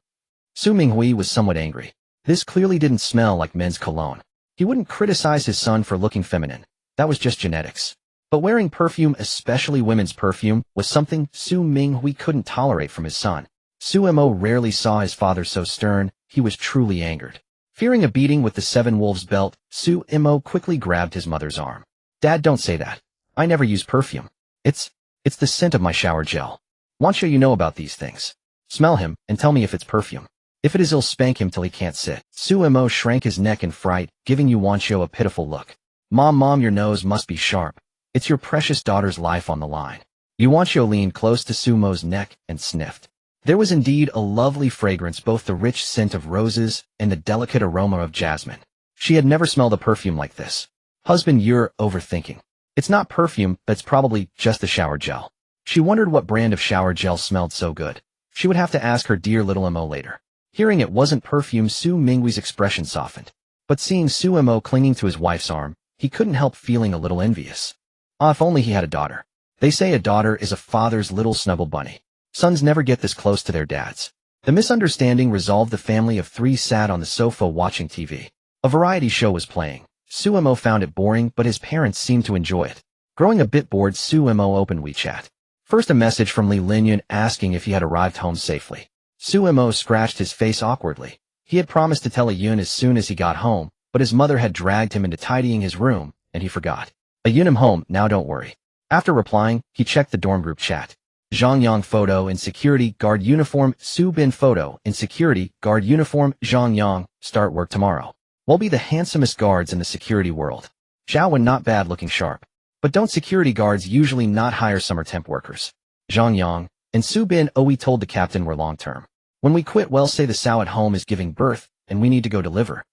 S1: Su Minghui was somewhat angry. This clearly didn't smell like men's cologne. He wouldn't criticize his son for looking feminine. That was just genetics. But wearing perfume, especially women's perfume, was something Su Minghui couldn't tolerate from his son. Suemo rarely saw his father so stern. He was truly angered. Fearing a beating with the Seven Wolves belt, Suemo quickly grabbed his mother's arm. Dad, don't say that. I never use perfume. It's the scent of my shower gel. Yuanchio, you know about these things. Smell him and tell me if it's perfume. If it is, I'll spank him till he can't sit. Suemo shrank his neck in fright, giving Yuanchio a pitiful look. Mom, your nose must be sharp. It's your precious daughter's life on the line. Yuanchio leaned close to Sumo's neck and sniffed. There was indeed a lovely fragrance, both the rich scent of roses and the delicate aroma of jasmine. She had never smelled a perfume like this. Husband, you're overthinking. It's not perfume, but it's probably just the shower gel. She wondered what brand of shower gel smelled so good. She would have to ask her dear little Mo later. Hearing it wasn't perfume, Su Mingwe's expression softened. But seeing Su Mo clinging to his wife's arm, he couldn't help feeling a little envious. Ah, if only he had a daughter. They say a daughter is a father's little snuggle bunny. Sons never get this close to their dads. The misunderstanding resolved. The family of three sat on the sofa watching TV. A variety show was playing. Su Mo found it boring, but his parents seemed to enjoy it. Growing a bit bored, Su Mo opened WeChat. First, a message from Li Linyun asking if he had arrived home safely. Su Mo scratched his face awkwardly. He had promised to tell Ayun as soon as he got home, but his mother had dragged him into tidying his room, and he forgot. Ayun, I'm home, now don't worry. After replying, he checked the dorm group chat. Zhang Yang photo in security guard uniform, Su Bin photo in security guard uniform, Zhang Yang, start work tomorrow. We'll be the handsomest guards in the security world. Zhao Wen not bad looking sharp. But don't security guards usually not hire summer temp workers? Zhang Yang and Su Bin, oh, we told the captain we're long-term. When we quit, well, say the Sao at home is giving birth, and we need to go deliver.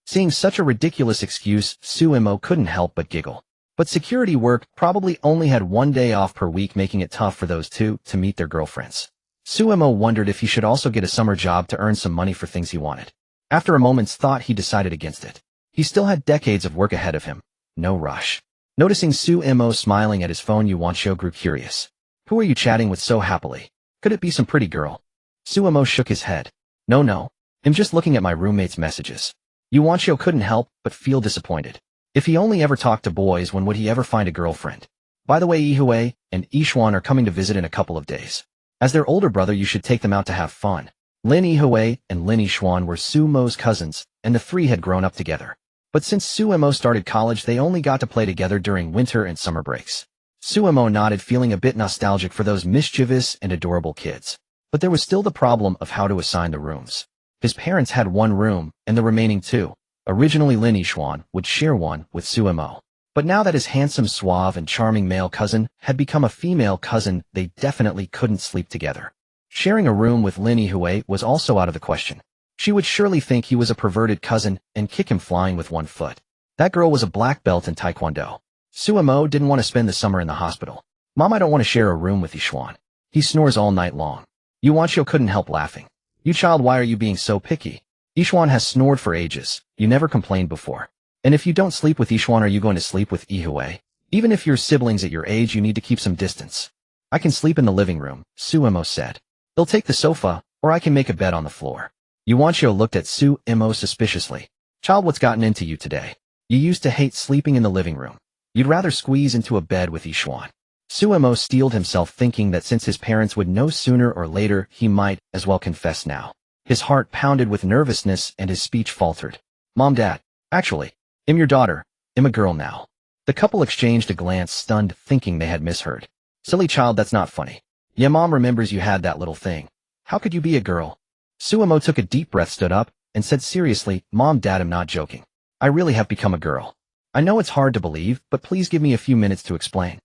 S1: Seeing such a ridiculous excuse, Su Mo couldn't help but giggle. But security work probably only had 1 day off per week, making it tough for those two to meet their girlfriends. Su Mo wondered if he should also get a summer job to earn some money for things he wanted. After a moment's thought, he decided against it. He still had decades of work ahead of him. No rush. Noticing Su Mo smiling at his phone, Yuanxiu grew curious. Who are you chatting with so happily? Could it be some pretty girl? Su Mo shook his head. No. I'm just looking at my roommate's messages. Yuanxiu couldn't help but feel disappointed. If he only ever talked to boys, when would he ever find a girlfriend? By the way, Yihui and Yixuan are coming to visit in a couple of days. As their older brother, you should take them out to have fun. Lin Yihui and Lin Yixuan were Su Mo's cousins, and the three had grown up together. But since Su Mo started college, they only got to play together during winter and summer breaks. Su Mo nodded, feeling a bit nostalgic for those mischievous and adorable kids. But there was still the problem of how to assign the rooms. His parents had one room, and the remaining two, originally Lin Yixuan, would share one with Su Mo. But now that his handsome, suave, and charming male cousin had become a female cousin, they definitely couldn't sleep together. Sharing a room with Lin Yihui was also out of the question. She would surely think he was a perverted cousin and kick him flying with 1 foot. That girl was a black belt in Taekwondo. Su Mo didn't want to spend the summer in the hospital. Mom, I don't want to share a room with Yixuan. He snores all night long. Yuanxiu couldn't help laughing. You child, why are you being so picky? Yixuan has snored for ages. You never complained before. And if you don't sleep with Yixuan, are you going to sleep with Yihui? Even if you're siblings at your age, you need to keep some distance. I can sleep in the living room, Su Mo said. They'll take the sofa, or I can make a bed on the floor. Yuanxiu looked at Su Mo suspiciously. Child, what's gotten into you today? You used to hate sleeping in the living room. You'd rather squeeze into a bed with Yixuan. Su Mo steeled himself, thinking that since his parents would know sooner or later, he might as well confess now. His heart pounded with nervousness and his speech faltered. Mom, Dad, actually, I'm your daughter. I'm a girl now. The couple exchanged a glance, stunned, thinking they had misheard. Silly child, that's not funny. Yeah, Mom remembers you had that little thing. How could you be a girl? Su Mo took a deep breath, stood up, and said seriously, Mom, Dad, I'm not joking. I really have become a girl. I know it's hard to believe, but please give me a few minutes to explain.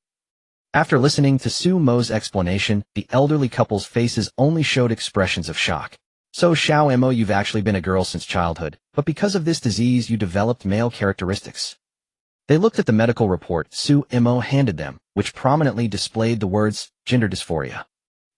S1: After listening to Su Mo's explanation, the elderly couple's faces only showed expressions of shock. So Xiao Mo, you've actually been a girl since childhood, but because of this disease you developed male characteristics. They looked at the medical report Su Mo handed them, which prominently displayed the words, gender dysphoria.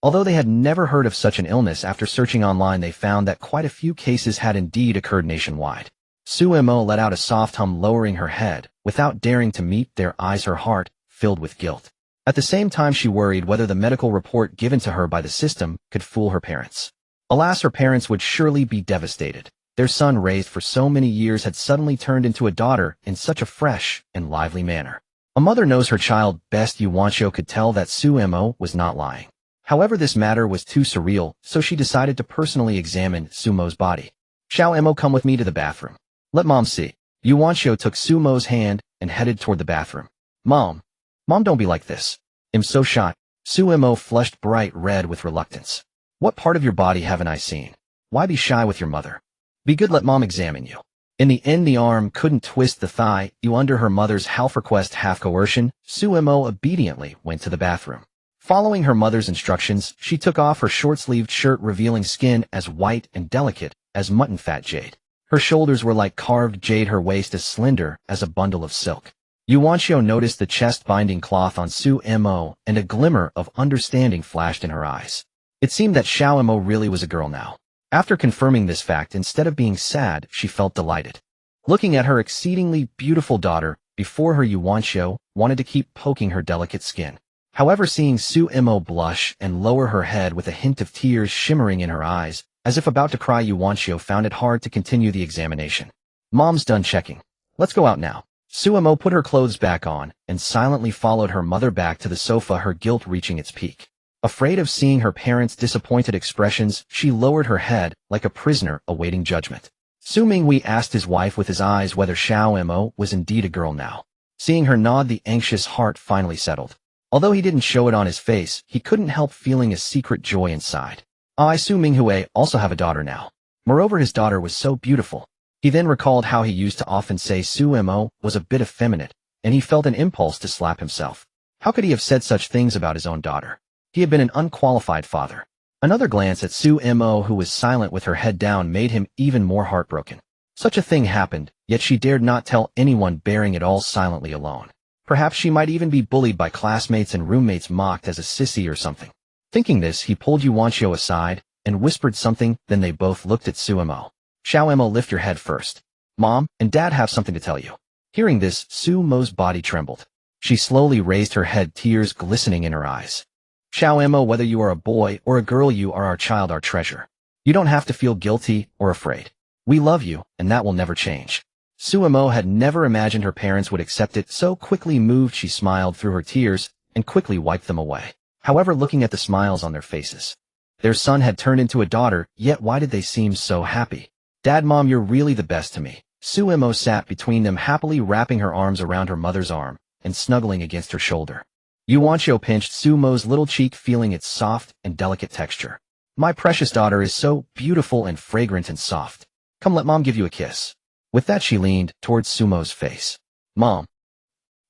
S1: Although they had never heard of such an illness, after searching online they found that quite a few cases had indeed occurred nationwide. Su Mo let out a soft hum, lowering her head, without daring to meet their eyes, her heart filled with guilt. At the same time she worried whether the medical report given to her by the system could fool her parents. Alas, her parents would surely be devastated. Their son, raised for so many years, had suddenly turned into a daughter in such a fresh and lively manner. A mother knows her child best. Yuanxiu could tell that Su Mo was not lying. However, this matter was too surreal, so she decided to personally examine Su Mo's body. Xiao Mo, come with me to the bathroom. Let Mom see. Yuanxiu took Su Mo's hand and headed toward the bathroom. Mom, don't be like this. I'm so shy. Su Mo flushed bright red with reluctance. What part of your body haven't I seen? Why be shy with your mother? Be good, let Mom examine you. In the end, the arm couldn't twist the thigh. Under her mother's half request, half coercion, Su Mo obediently went to the bathroom. Following her mother's instructions, she took off her short-sleeved shirt, revealing skin as white and delicate as mutton fat jade. Her shoulders were like carved jade, her waist as slender as a bundle of silk. Yuanxiu noticed the chest-binding cloth on Su Mo, and a glimmer of understanding flashed in her eyes. It seemed that Xiao Mo really was a girl now. After confirming this fact, instead of being sad, she felt delighted. Looking at her exceedingly beautiful daughter, before her Yuanxiu wanted to keep poking her delicate skin. However, seeing Su Mo blush and lower her head with a hint of tears shimmering in her eyes, as if about to cry, Yuanxiu found it hard to continue the examination. Mom's done checking. Let's go out now. Su Mo put her clothes back on and silently followed her mother back to the sofa, her guilt reaching its peak. Afraid of seeing her parents' disappointed expressions, she lowered her head like a prisoner awaiting judgment. Su Minghui asked his wife with his eyes whether Xiao Mo was indeed a girl now. Seeing her nod, the anxious heart finally settled. Although he didn't show it on his face, he couldn't help feeling a secret joy inside. Su Minghui also have a daughter now. Moreover, his daughter was so beautiful. He then recalled how he used to often say Su Mo was a bit effeminate, and he felt an impulse to slap himself. How could he have said such things about his own daughter? He had been an unqualified father. Another glance at Su Mo, who was silent with her head down, made him even more heartbroken. Such a thing happened, yet she dared not tell anyone, bearing it all silently alone. Perhaps she might even be bullied by classmates and roommates, mocked as a sissy or something. Thinking this, he pulled Yuanxiu aside and whispered something, then they both looked at Su Mo. Xiao Mo, lift your head first. Mom and Dad have something to tell you. Hearing this, Su Mo's body trembled. She slowly raised her head, tears glistening in her eyes. Xiao Mo, whether you are a boy or a girl, you are our child, our treasure. You don't have to feel guilty or afraid. We love you, and that will never change. Su Mo had never imagined her parents would accept it so quickly. Moved, she smiled through her tears and quickly wiped them away. However, looking at the smiles on their faces, their son had turned into a daughter, yet why did they seem so happy? Dad, Mom, you're really the best to me. Su Mo sat between them, happily wrapping her arms around her mother's arm and snuggling against her shoulder. Yuanxiu pinched Su Mo's little cheek, feeling its soft and delicate texture. My precious daughter is so beautiful and fragrant and soft. Come, let Mom give you a kiss. With that, she leaned towards Su Mo's face. Mom.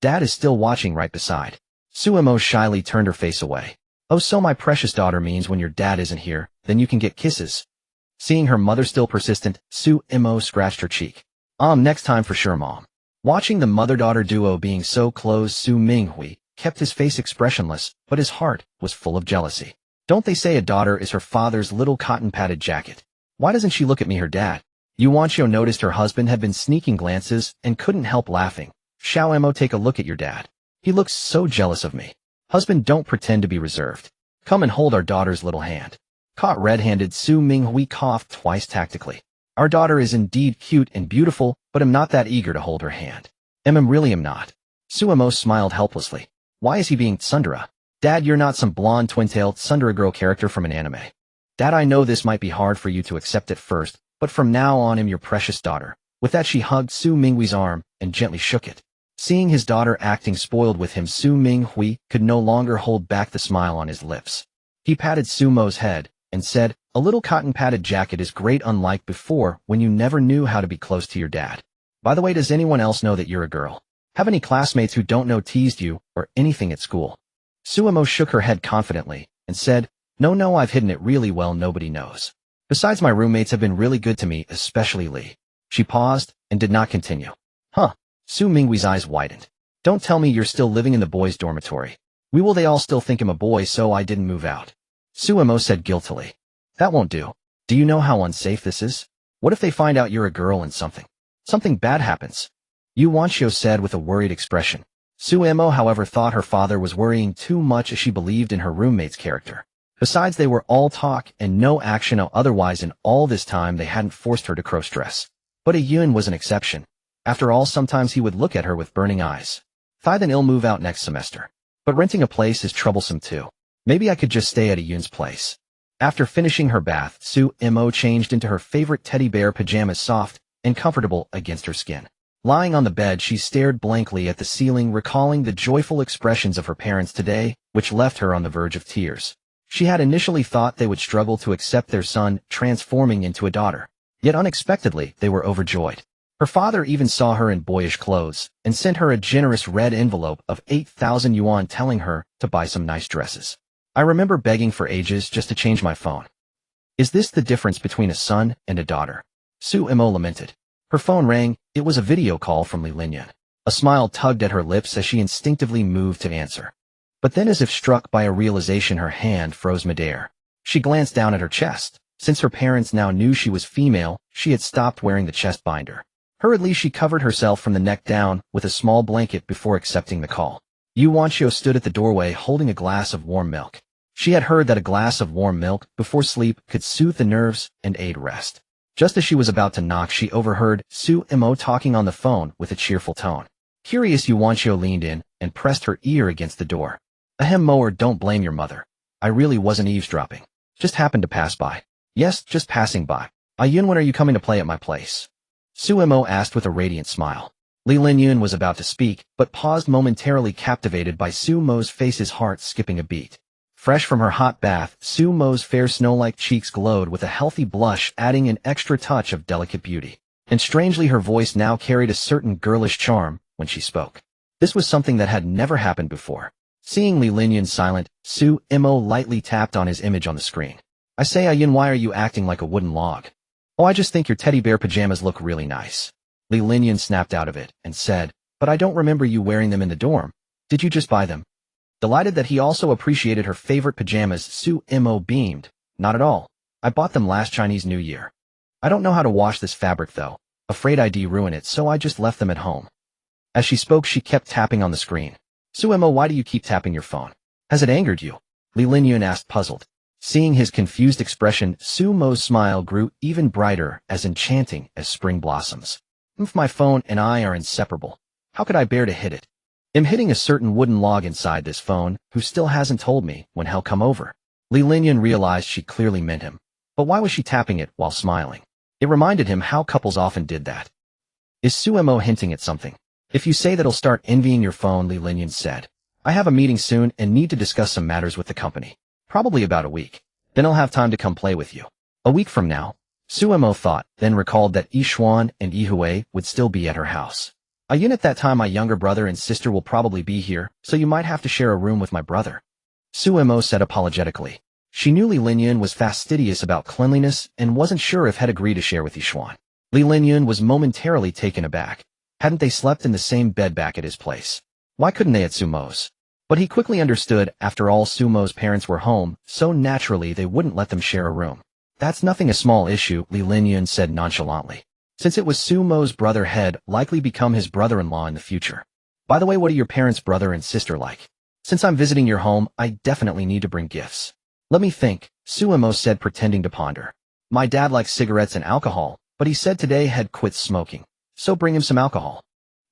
S1: Dad is still watching right beside. Su Mo shyly turned her face away. Oh, so my precious daughter means when your dad isn't here, then you can get kisses. Seeing her mother still persistent, Su Mo scratched her cheek. Next time for sure, Mom. Watching the mother-daughter duo being so close, Su Minghui kept his face expressionless, but his heart was full of jealousy. Don't they say a daughter is her father's little cotton-padded jacket? Why doesn't she look at me, her dad? Yuanxiu noticed her husband had been sneaking glances and couldn't help laughing. Xiao Mo, take a look at your dad. He looks so jealous of me. Husband, don't pretend to be reserved. Come and hold our daughter's little hand. Caught red-handed, Su Minghui coughed twice tactically. Our daughter is indeed cute and beautiful, but I'm not that eager to hold her hand. Really am not. Su Mo smiled helplessly. Why is he being tsundere? Dad, you're not some blonde twin-tailed tsundere girl character from an anime. Dad, I know this might be hard for you to accept at first, but from now on I'm your precious daughter. With that, she hugged Su Minghui's arm and gently shook it. Seeing his daughter acting spoiled with him, Su Minghui could no longer hold back the smile on his lips. He patted Su Mo's head and said, a little cotton-padded jacket is great, unlike before when you never knew how to be close to your dad. By the way, does anyone else know that you're a girl? Have any classmates who don't know teased you or anything at school? Su Mo shook her head confidently and said, No, I've hidden it really well, nobody knows. Besides, my roommates have been really good to me, especially Lee. She paused and did not continue. Huh. Su Minghui's eyes widened. Don't tell me you're still living in the boys' dormitory. They all still think I'm a boy, so I didn't move out. Su Mo said guiltily. That won't do. Do you know how unsafe this is? What if they find out you're a girl and something bad happens? Yuanxiu said with a worried expression. Su Mo, however, thought her father was worrying too much, as she believed in her roommate's character. Besides, they were all talk and no action, otherwise in all this time they hadn't forced her to cross-dress. But Yun was an exception. After all, sometimes he would look at her with burning eyes. Then I'll move out next semester. But renting a place is troublesome too. Maybe I could just stay at Yun's place. After finishing her bath, Su Mo changed into her favorite teddy bear pajamas, soft and comfortable against her skin. Lying on the bed, she stared blankly at the ceiling, recalling the joyful expressions of her parents today, which left her on the verge of tears. She had initially thought they would struggle to accept their son transforming into a daughter. Yet unexpectedly, they were overjoyed. Her father even saw her in boyish clothes and sent her a generous red envelope of 8,000 yuan, telling her to buy some nice dresses. I remember begging for ages just to change my phone. Is this the difference between a son and a daughter? Su Mo lamented. Her phone rang. It was a video call from Li Linyan. A smile tugged at her lips as she instinctively moved to answer. But then, as if struck by a realization, her hand froze midair. She glanced down at her chest. Since her parents now knew she was female, she had stopped wearing the chest binder. Hurriedly, she covered herself from the neck down with a small blanket before accepting the call. Yu Wanshio stood at the doorway holding a glass of warm milk. She had heard that a glass of warm milk before sleep could soothe the nerves and aid rest. Just as she was about to knock, she overheard Su Imo talking on the phone with a cheerful tone. Curious, Yu Wanshio leaned in and pressed her ear against the door. Ahem, mower, don't blame your mother. I really wasn't eavesdropping. Just happened to pass by. Yes, just passing by. Yun, when are you coming to play at my place? Su Imo asked with a radiant smile. Li Linyun was about to speak, but paused momentarily, captivated by Su Mo's face, his heart skipping a beat. Fresh from her hot bath, Su Mo's fair snow-like cheeks glowed with a healthy blush, adding an extra touch of delicate beauty. And strangely, her voice now carried a certain girlish charm when she spoke. This was something that had never happened before. Seeing Li Linyun silent, Su Imo lightly tapped on his image on the screen. I say, Yun, why are you acting like a wooden log? Oh, I just think your teddy bear pajamas look really nice. Li Linyun snapped out of it and said, but I don't remember you wearing them in the dorm. Did you just buy them? Delighted that he also appreciated her favorite pajamas, Su Imo beamed. Not at all. I bought them last Chinese New Year. I don't know how to wash this fabric though. Afraid I'd ruin it, so I just left them at home. As she spoke, she kept tapping on the screen. Su Imo, why do you keep tapping your phone? Has it angered you? Li Linyun asked, puzzled. Seeing his confused expression, Su Mo's smile grew even brighter, as enchanting as spring blossoms. My phone and I are inseparable. How could I bear to hit it? I'm hitting a certain wooden log inside this phone, who still hasn't told me when he'll come over. Li Linyun realized she clearly meant him. But why was she tapping it while smiling? It reminded him how couples often did that. Is Su Imo hinting at something? If you say that'll start envying your phone, Li Linyun said. I have a meeting soon and need to discuss some matters with the company. Probably about a week. Then I'll have time to come play with you. A week from now? Su Imo thought, then recalled that Yishuan and Yihue would still be at her house. Yun, at that time my younger brother and sister will probably be here, so you might have to share a room with my brother. Su Imo said apologetically. She knew Li Linyun was fastidious about cleanliness and wasn't sure if he'd agree to share with Yishuan. Li Linyun was momentarily taken aback. Hadn't they slept in the same bed back at his place? Why couldn't they at Su Mo's? But he quickly understood, after all, Su Mo's parents were home, so naturally they wouldn't let them share a room. That's nothing, a small issue, Li Linyun said nonchalantly. Since it was Su Mo's brother, had likely become his brother-in-law in the future. By the way, what are your parents' brother and sister like? Since I'm visiting your home, I definitely need to bring gifts. Let me think, Su Imo said, pretending to ponder. My dad likes cigarettes and alcohol, but he said today had quit smoking. So bring him some alcohol.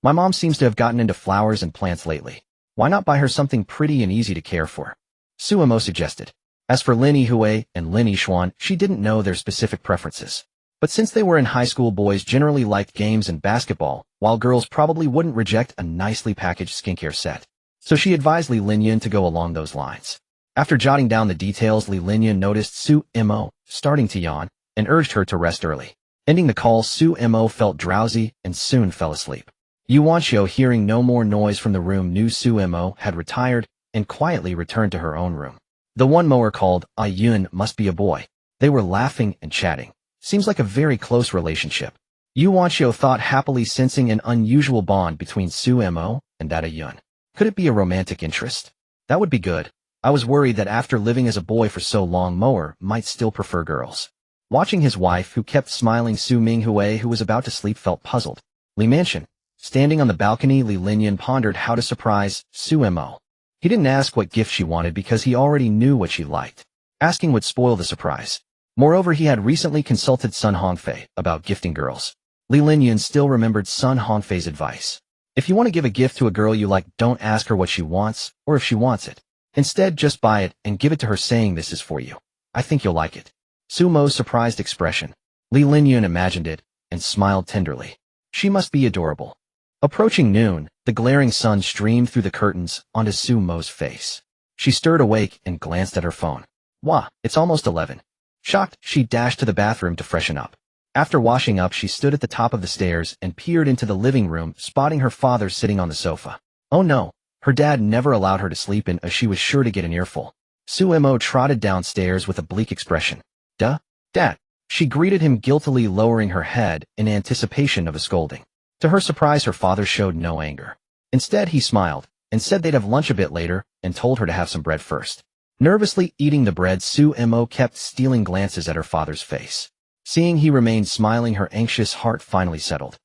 S1: My mom seems to have gotten into flowers and plants lately. Why not buy her something pretty and easy to care for? Su Imo suggested. As for Lin Yihue and Lin Yishuan, she didn't know their specific preferences. But since they were in high school, boys generally liked games and basketball, while girls probably wouldn't reject a nicely packaged skincare set. So she advised Li Linyun to go along those lines. After jotting down the details, Li Linyun noticed Su Imo starting to yawn and urged her to rest early. Ending the call, Su Imo felt drowsy and soon fell asleep. Yu Wanshio, hearing no more noise from the room, knew Su Imo had retired and quietly returned to her own room. The one mower called, Yun must be a boy. They were laughing and chatting. Seems like a very close relationship. Yu Wanshio thought, happily sensing an unusual bond between Su Imo and that Yun. Could it be a romantic interest? That would be good. I was worried that after living as a boy for so long, mower might still prefer girls. Watching his wife, who kept smiling, Su Minghue, who was about to sleep, felt puzzled. Li Mansion. Standing on the balcony, Li Linyun pondered how to surprise Su Imo. He didn't ask what gift she wanted because he already knew what she liked. Asking would spoil the surprise. Moreover, he had recently consulted Sun Hongfei about gifting girls. Li Linyun still remembered Sun Hongfei's advice. If you want to give a gift to a girl you like, don't ask her what she wants or if she wants it. Instead, just buy it and give it to her, saying, this is for you. I think you'll like it. Su Mo's surprised expression. Li Linyun imagined it and smiled tenderly. She must be adorable. Approaching noon, the glaring sun streamed through the curtains onto Su Mo's face. She stirred awake and glanced at her phone. Wah, it's almost 11. Shocked, she dashed to the bathroom to freshen up. After washing up, she stood at the top of the stairs and peered into the living room, spotting her father sitting on the sofa. Oh no, her dad never allowed her to sleep in, as she was sure to get an earful. Su Imo trotted downstairs with a bleak expression. Duh, Dad. She greeted him guiltily, lowering her head in anticipation of a scolding. To her surprise, her father showed no anger. Instead, he smiled and said they'd have lunch a bit later and told her to have some bread first. Nervously eating the bread, Sumo kept stealing glances at her father's face. Seeing he remained smiling, her anxious heart finally settled.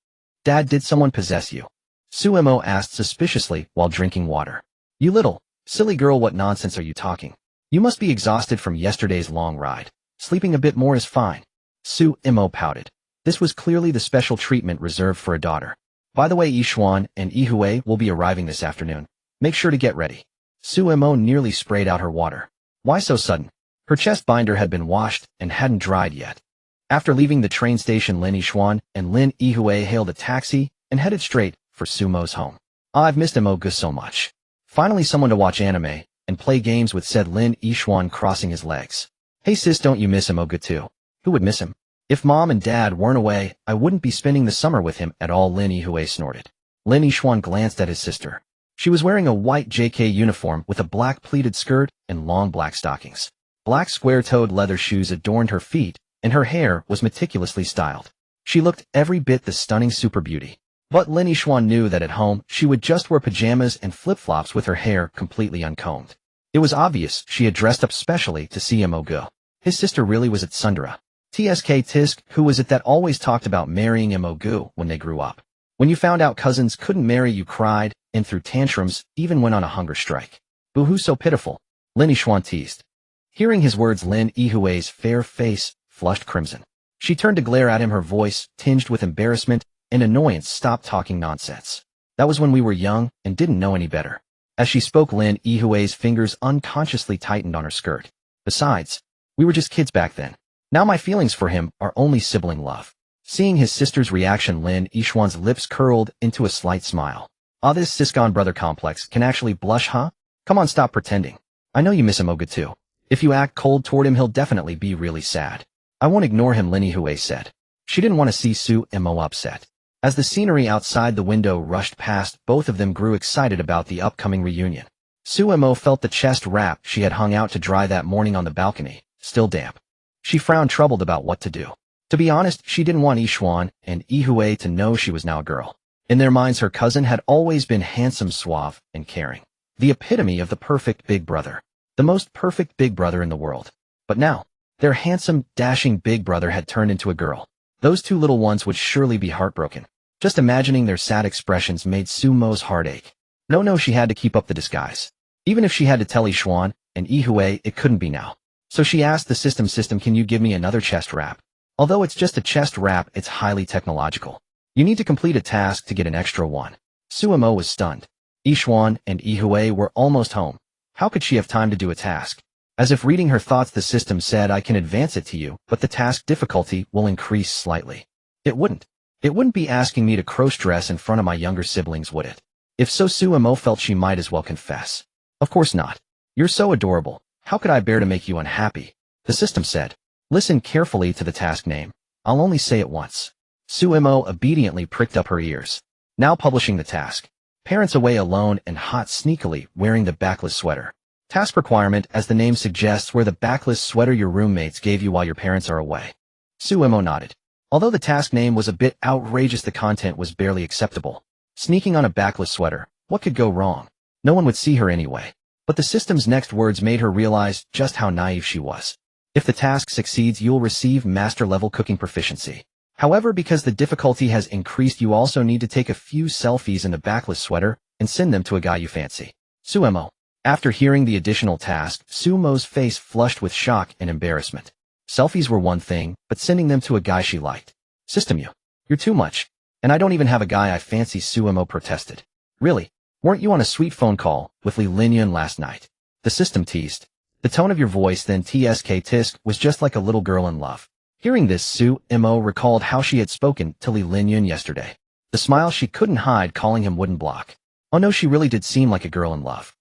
S1: "Dad, did someone possess you?" Sumo asked suspiciously while drinking water. "You little, silly girl, what nonsense are you talking? You must be exhausted from yesterday's long ride. Sleeping a bit more is fine." Sumo pouted. This was clearly the special treatment reserved for a daughter. "By the way, Ishuan and Ihue will be arriving this afternoon. Make sure to get ready." Sumo nearly sprayed out her water. Why so sudden? Her chest binder had been washed and hadn't dried yet. After leaving the train station, Lin Ishuan and Lin Ihue hailed a taxi and headed straight for Sumo's home. "I've missed Imogu so much. Finally someone to watch anime and play games with," said Lin Ishuan, crossing his legs. "Hey sis, don't you miss Imogu too?" "Who would miss him? If Mom and Dad weren't away, I wouldn't be spending the summer with him at all," Lin Ihue snorted. Lin Ishuan glanced at his sister. She was wearing a white JK uniform with a black pleated skirt and long black stockings. Black square-toed leather shoes adorned her feet, and her hair was meticulously styled. She looked every bit the stunning super beauty. But Lin Ishuan knew that at home she would just wear pajamas and flip-flops with her hair completely uncombed. It was obvious she had dressed up specially to see Imogu. His sister really was at Sundara. Tisk, who was it that always talked about marrying Imogu when they grew up? When you found out cousins couldn't marry, you cried and threw tantrums, even went on a hunger strike. Boo-hoo, so pitiful, Lin Ishuan teased. Hearing his words, Lin Ihue's fair face flushed crimson. She turned to glare at him, her voice tinged with embarrassment and annoyance. "Stop talking nonsense. That was when we were young and didn't know any better." As she spoke, Lin Ihue's fingers unconsciously tightened on her skirt. "Besides, we were just kids back then. Now my feelings for him are only sibling love." Seeing his sister's reaction, Lin Ishuan's lips curled into a slight smile. "Ah, this Siscon brother complex can actually blush, huh? Come on, stop pretending. I know you miss Imogu too. If you act cold toward him, he'll definitely be really sad." "I won't ignore him," Lin Ihue said. She didn't want to see Sumo upset. As the scenery outside the window rushed past, both of them grew excited about the upcoming reunion. Sumo felt the chest wrap she had hung out to dry that morning on the balcony still damp. She frowned, troubled about what to do. To be honest, she didn't want Ishuan and Ihue to know she was now a girl. In their minds, her cousin had always been handsome, suave, and caring. The epitome of the perfect big brother. The most perfect big brother in the world. But now, their handsome, dashing big brother had turned into a girl. Those two little ones would surely be heartbroken. Just imagining their sad expressions made Sumo's heart ache. No, she had to keep up the disguise. Even if she had to tell Ishuan and Ihue, it couldn't be now. So she asked the system, "Can you give me another chest wrap? Although it's just a chest wrap, it's highly technological. You need to complete a task to get an extra one." Sumo was stunned. Ishuan and Ihue were almost home. How could she have time to do a task? As if reading her thoughts, the system said, "I can advance it to you, but the task difficulty will increase slightly." It wouldn't. It wouldn't be asking me to cross-dress in front of my younger siblings, would it? If so, Sumo felt she might as well confess. "Of course not. You're so adorable. How could I bear to make you unhappy?" The system said. "Listen carefully to the task name. I'll only say it once." Sumo obediently pricked up her ears. Now publishing the task. Parents away alone and hot, sneakily wearing the backless sweater. Task requirement, as the name suggests, wear the backless sweater your roommates gave you while your parents are away. Sumo nodded. Although the task name was a bit outrageous, the content was barely acceptable. Sneaking on a backless sweater, what could go wrong? No one would see her anyway. But the system's next words made her realize just how naive she was. If the task succeeds, you'll receive master-level cooking proficiency. However, because the difficulty has increased, you also need to take a few selfies in the backless sweater and send them to a guy you fancy. Sumo. After hearing the additional task, Sumo's face flushed with shock and embarrassment. Selfies were one thing, but sending them to a guy she liked. System, you're too much. And I don't even have a guy I fancy, Sumo protested. Really? Weren't you on a sweet phone call with Li Linyun last night? The system teased. The tone of your voice then tisk was just like a little girl in love. Hearing this, Sumo recalled how she had spoken to Li Linyun yesterday. The smile she couldn't hide, calling him wouldn't block. Oh no, she really did seem like a girl in love.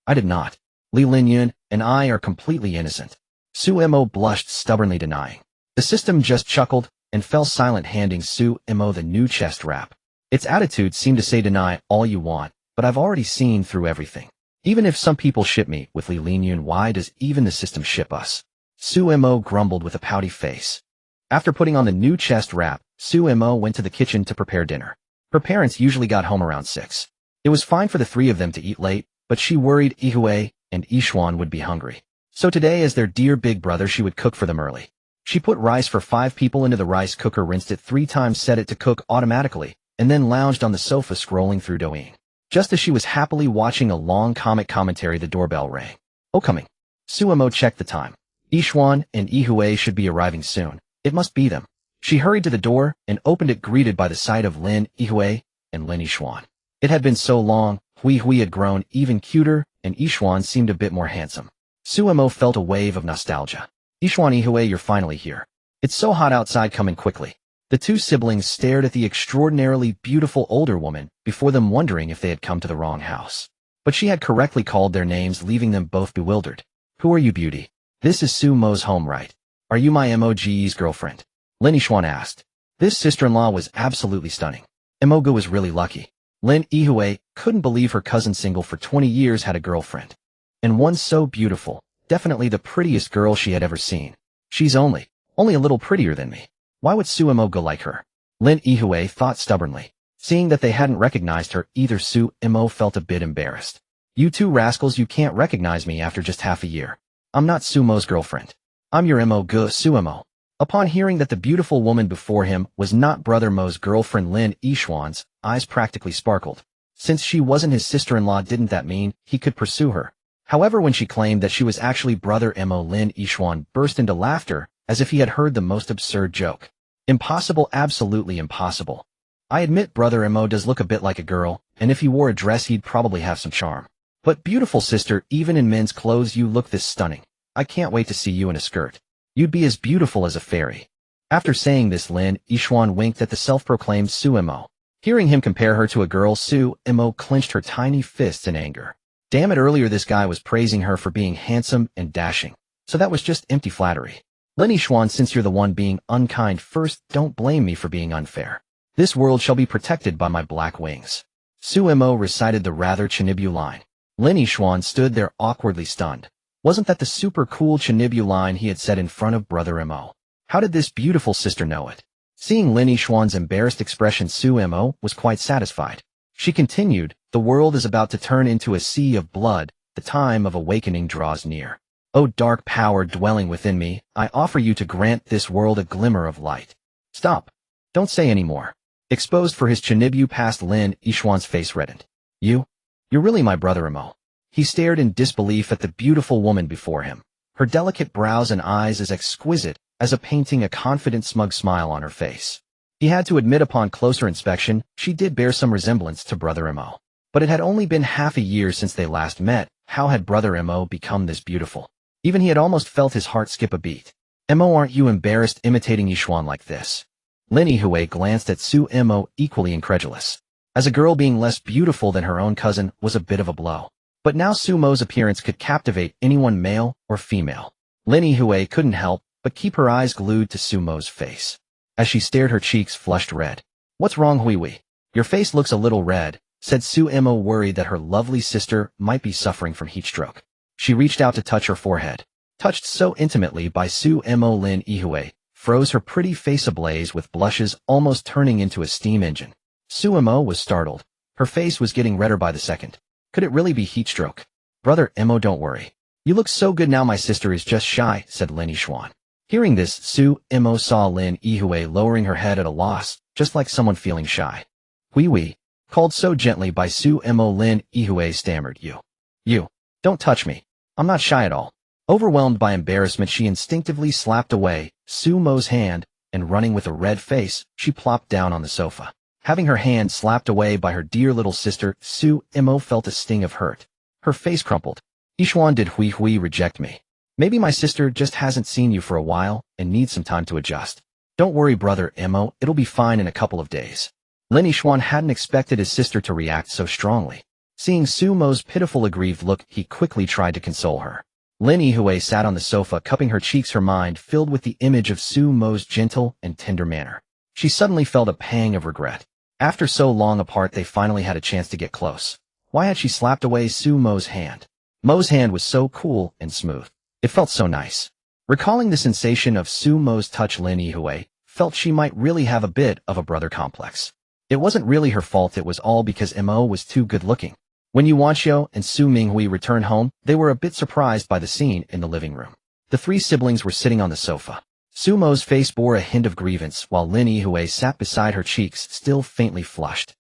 S1: I did not. Li Linyun and I are completely innocent. Sumo blushed, stubbornly denying. The system just chuckled and fell silent, handing Sumo the new chest wrap. Its attitude seemed to say, "Deny all you want, but I've already seen through everything. Even if some people ship me with Li Linyun, why does even the system ship us?" Sumo grumbled with a pouty face. After putting on the new chest wrap, Sumo went to the kitchen to prepare dinner. Her parents usually got home around 6. It was fine for the three of them to eat late, but she worried Ihue and Ishwan would be hungry. So today, as their dear big brother, she would cook for them early. She put rice for 5 people into the rice cooker, rinsed it 3 times, set it to cook automatically, and then lounged on the sofa scrolling through Douyin. Just as she was happily watching a long comic commentary, the doorbell rang. Oh, coming. Suemo checked the time. Ishwan and Ihue should be arriving soon. It must be them. She hurried to the door and opened it, greeted by the sight of Lin Ihue and Lin Ishwan. It had been so long. Hui had grown even cuter, and Ishwan seemed a bit more handsome. Suemo felt a wave of nostalgia. Ishwan, Ihue, you're finally here. It's so hot outside, come in quickly. The two siblings stared at the extraordinarily beautiful older woman, before them wondering if they had come to the wrong house. But she had correctly called their names, leaving them both bewildered. Who are you, beauty? This is Sumo's home, right? Are you my Moge's girlfriend? Lin Ishwan asked. This sister-in-law was absolutely stunning. Emoga was really lucky. Lin Ihue couldn't believe her cousin, single for 20 years, had a girlfriend. And one so beautiful, definitely the prettiest girl she had ever seen. She's only a little prettier than me. Why would Suemo like her? Lin Ihue thought stubbornly. Seeing that they hadn't recognized her either, Suemo felt a bit embarrassed. You two rascals, you can't recognize me after just half a year. I'm not Sumo's girlfriend. I'm your Emoga, Suemo. Upon hearing that the beautiful woman before him was not Brother Mo's girlfriend, Lin Ishwan's eyes practically sparkled. Since she wasn't his sister-in-law, didn't that mean he could pursue her? However, when she claimed that she was actually Brother Mo, Lin Ishwan burst into laughter, as if he had heard the most absurd joke. Impossible, absolutely impossible. I admit Brother Mo does look a bit like a girl, and if he wore a dress he'd probably have some charm. But beautiful sister, even in men's clothes you look this stunning. I can't wait to see you in a skirt. You'd be as beautiful as a fairy. After saying this, Lin Ishwan winked at the self-proclaimed Suemo. Hearing him compare her to a girl, Suemo clenched her tiny fists in anger. Damn it, earlier this guy was praising her for being handsome and dashing. So that was just empty flattery. Lin Ishwan, since you're the one being unkind first, don't blame me for being unfair. This world shall be protected by my black wings. Suemo recited the rather Chinibyu line. Lin Ishwan stood there awkwardly stunned. Wasn't that the super cool Chinibyu line he had said in front of Brother Mo? How did this beautiful sister know it? Seeing Lin Ishwan's embarrassed expression, Suemo was quite satisfied. She continued, the world is about to turn into a sea of blood. The time of awakening draws near. O dark power dwelling within me, I offer you to grant this world a glimmer of light. Stop. Don't say any more. Exposed for his Chinibyu past, Lin Ishwan's face reddened. You're really my Brother Mo. He stared in disbelief at the beautiful woman before him. Her delicate brows and eyes as exquisite as a painting, a confident, smug smile on her face. He had to admit upon closer inspection, she did bear some resemblance to Brother Mo. But it had only been half a year since they last met. How had Brother Mo become this beautiful? Even he had almost felt his heart skip a beat. Mo, aren't you embarrassed imitating Ishwan like this? Lin Ihue glanced at Suemo, equally incredulous. As a girl, being less beautiful than her own cousin was a bit of a blow. But now Sumo's appearance could captivate anyone, male or female. Lin Ihue couldn't help but keep her eyes glued to Sumo's face. As she stared, her cheeks flushed red. What's wrong, Hui? Your face looks a little red, said Suemo, worried that her lovely sister might be suffering from heat stroke. She reached out to touch her forehead. Touched so intimately by Suemo, Lin Ihue froze, her pretty face ablaze with blushes, almost turning into a steam engine. Suemo was startled. Her face was getting redder by the second. Could it really be heat stroke? Brother Mo, don't worry. You look so good now, my sister is just shy, said Lin Ishwan. Hearing this, Suemo saw Lin Ihue lowering her head at a loss, just like someone feeling shy. Wee, called so gently by Suemo, Lin Ihue stammered, You, don't touch me. I'm not shy at all. Overwhelmed by embarrassment, she instinctively slapped away Sumo's hand, and running with a red face, she plopped down on the sofa. Having her hand slapped away by her dear little sister, Suemo felt a sting of hurt. Her face crumpled. Ishwan, did Hui reject me? Maybe my sister just hasn't seen you for a while and needs some time to adjust. Don't worry, Brother Mo, it'll be fine in a couple of days. Lin Ishwan hadn't expected his sister to react so strongly. Seeing Sumo's pitiful, aggrieved look, he quickly tried to console her. Lin Ihue sat on the sofa, cupping her cheeks, her mind filled with the image of Sumo's gentle and tender manner. She suddenly felt a pang of regret. After so long apart, they finally had a chance to get close. Why had she slapped away Sumo's hand? Mo's hand was so cool and smooth. It felt so nice. Recalling the sensation of Sumo's touch, Lin Ihue felt she might really have a bit of a brother complex. It wasn't really her fault, it was all because Mo was too good-looking. When Yuanxiu and Su Minghui returned home, they were a bit surprised by the scene in the living room. The three siblings were sitting on the sofa. Su Mo's face bore a hint of grievance, while Lin Yihui sat beside her, cheeks still faintly flushed.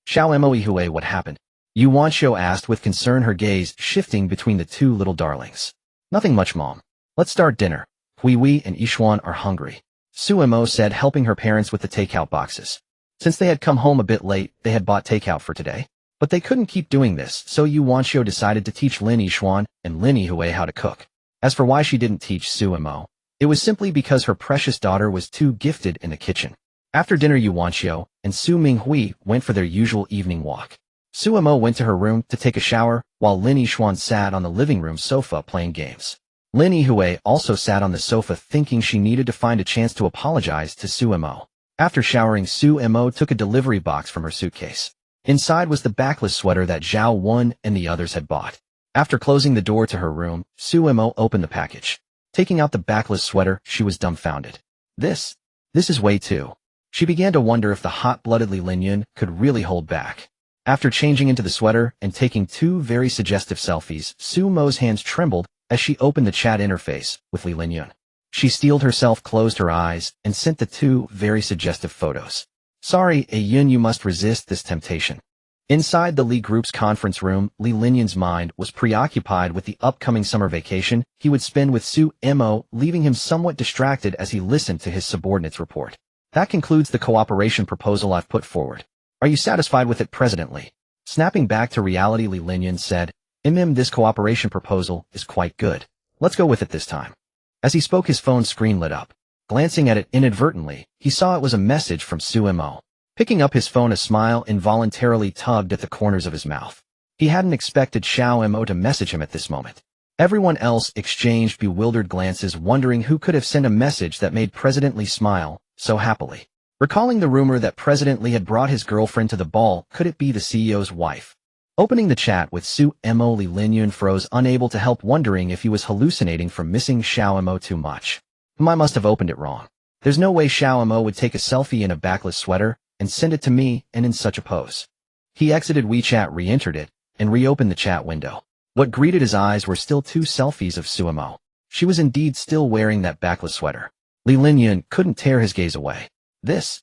S1: "Xiao Mo Yihui, what happened?" Yuanxiu asked with concern, her gaze shifting between the two little darlings. "Nothing much, Mom. Let's start dinner. Hui and Yishuan are hungry," Su Mo said, helping her parents with the takeout boxes. Since they had come home a bit late, they had bought takeout for today. But they couldn't keep doing this, so Yuanxiu decided to teach Lin Yishuan and Lin Yihui how to cook. As for why she didn't teach Su Mo, it was simply because her precious daughter was too gifted in the kitchen. After dinner, Yuanxiu and Su Minghui went for their usual evening walk. Su Mo went to her room to take a shower, while Lin Yishuan sat on the living room sofa playing games. Lin Yihui also sat on the sofa, thinking she needed to find a chance to apologize to Su Mo. After showering, Su Mo took a delivery box from her suitcase. Inside was the backless sweater that Zhao Wen and the others had bought. After closing the door to her room, Su Mo opened the package. Taking out the backless sweater, she was dumbfounded. This is way too. She began to wonder if the hot-blooded Li Linyan could really hold back. After changing into the sweater and taking two very suggestive selfies, Su Mo's hands trembled as she opened the chat interface with Li Linyan. She steeled herself, closed her eyes, and sent the two very suggestive photos. "Sorry, Yun, you must resist this temptation." Inside the Li group's conference room, Li Linyan's mind was preoccupied with the upcoming summer vacation he would spend with Su Mo, leaving him somewhat distracted as he listened to his subordinates report. "That concludes the cooperation proposal I've put forward. Are you satisfied with it, President Li?" Snapping back to reality, Li Linyan said, This cooperation proposal is quite good. Let's go with it this time." As he spoke, his phone screen lit up. Glancing at it inadvertently, he saw it was a message from Su Mo. Picking up his phone, a smile involuntarily tugged at the corners of his mouth. He hadn't expected Xiao Mo to message him at this moment. Everyone else exchanged bewildered glances, wondering who could have sent a message that made President Li smile so happily. Recalling the rumor that President Li had brought his girlfriend to the ball, could it be the CEO's wife? Opening the chat with Su Mo, Li Linyan froze, unable to help, wondering if he was hallucinating from missing Xiao Mo too much. I must have opened it wrong. There's no way Xiao Mo would take a selfie in a backless sweater and send it to me and in such a pose. He exited WeChat, re-entered it, and reopened the chat window. What greeted his eyes were still two selfies of Su Mo. She was indeed still wearing that backless sweater. Li Linyan couldn't tear his gaze away. This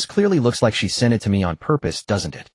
S1: clearly looks like she sent it to me on purpose, doesn't it?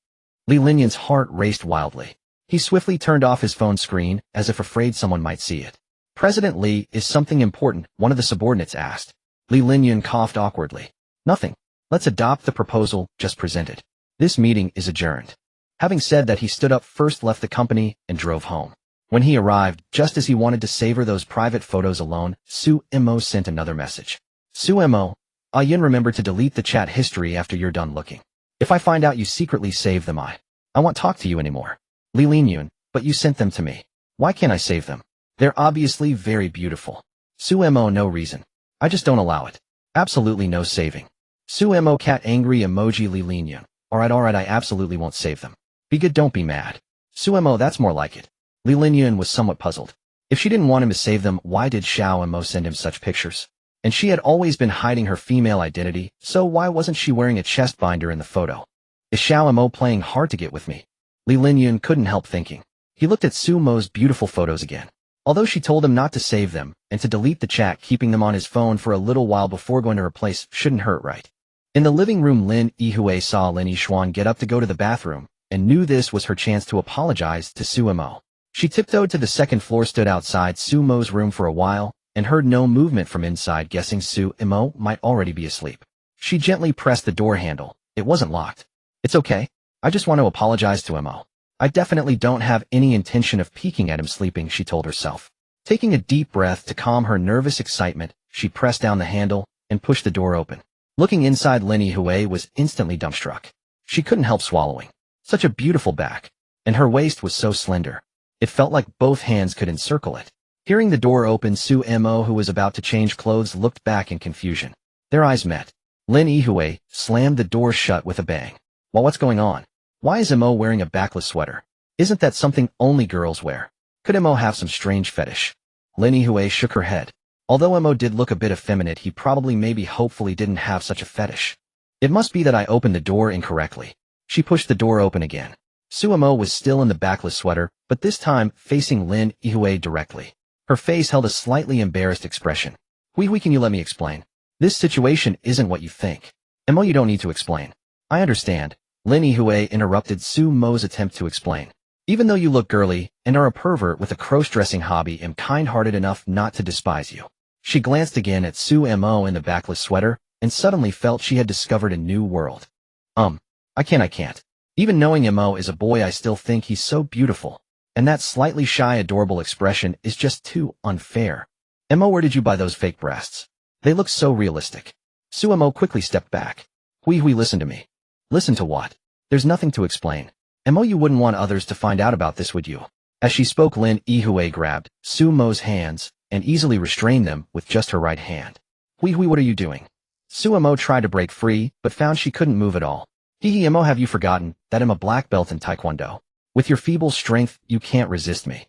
S1: Li Linyan's heart raced wildly. He swiftly turned off his phone screen, as if afraid someone might see it. "President Li, is something important?" one of the subordinates asked. Li Linyan coughed awkwardly. "Nothing. Let's adopt the proposal just presented. This meeting is adjourned." Having said that, he stood up, first left the company, and drove home. When he arrived, just as he wanted to savor those private photos alone, Su Mo sent another message. "Su Mo, Yun, remember to delete the chat history after you're done looking. If I find out you secretly saved them, I won't talk to you anymore." Li Linyan, "But you sent them to me. Why can't I save them? They're obviously very beautiful." Su Mo, "No reason. I just don't allow it. Absolutely no saving." Su Mo, cat angry emoji. Li Linyan, alright, I absolutely won't save them. Be good, don't be mad." Su Mo, "That's more like it." Li Linyan was somewhat puzzled. If she didn't want him to save them, why did Xiao Mo send him such pictures? And she had always been hiding her female identity, so why wasn't she wearing a chest binder in the photo? Is Xiao Mo playing hard to get with me? Li Linyan couldn't help thinking. He looked at Su Mo's beautiful photos again. Although she told him not to save them, and to delete the chat, keeping them on his phone for a little while before going to her place shouldn't hurt, right? In the living room, Lin Yihui saw Lin Yishuan get up to go to the bathroom, and knew this was her chance to apologize to Su Mo. She tiptoed to the second floor, stood outside Su Mo's room for a while, and heard no movement from inside, guessing Su Mo might already be asleep. She gently pressed the door handle. It wasn't locked. "It's okay. I just want to apologize to Mo. I definitely don't have any intention of peeking at him sleeping," she told herself. Taking a deep breath to calm her nervous excitement, she pressed down the handle and pushed the door open. Looking inside, Lin Yihui was instantly dumbstruck. She couldn't help swallowing. Such a beautiful back, and her waist was so slender. It felt like both hands could encircle it. Hearing the door open, Su Mo, who was about to change clothes, looked back in confusion. Their eyes met. Lin Yihui slammed the door shut with a bang. "Well, what's going on? Why is Mo wearing a backless sweater? Isn't that something only girls wear? Could Mo have some strange fetish?" Lin Yihui shook her head. Although Mo did look a bit effeminate, he probably, maybe, hopefully didn't have such a fetish. "It must be that I opened the door incorrectly. She pushed the door open again. Suemo was still in the backless sweater, but this time facing Lin Ihue directly. Her face held a slightly embarrassed expression. Hui, can you let me explain? This situation isn't what you think. Mo, you don't need to explain. I understand. Lin Ihue interrupted Suemo's attempt to explain. Even though you look girly and are a pervert with a cross-dressing hobby, I'm kind-hearted enough not to despise you. She glanced again at Suemo in the backless sweater and suddenly felt she had discovered a new world. I can't. Even knowing Mo is a boy, I still think he's so beautiful. And that slightly shy, adorable expression is just too unfair. Mo, where did you buy those fake breasts? They look so realistic. Suemo quickly stepped back. Hui, listen to me. Listen to what? There's nothing to explain. Mo, you wouldn't want others to find out about this, would you? As she spoke, Lin Ihue grabbed Suemo's hands and easily restrained them with just her right hand. Hui, what are you doing? Suemo tried to break free, but found she couldn't move at all. Mo, have you forgotten that I'm a black belt in Taekwondo? With your feeble strength, you can't resist me.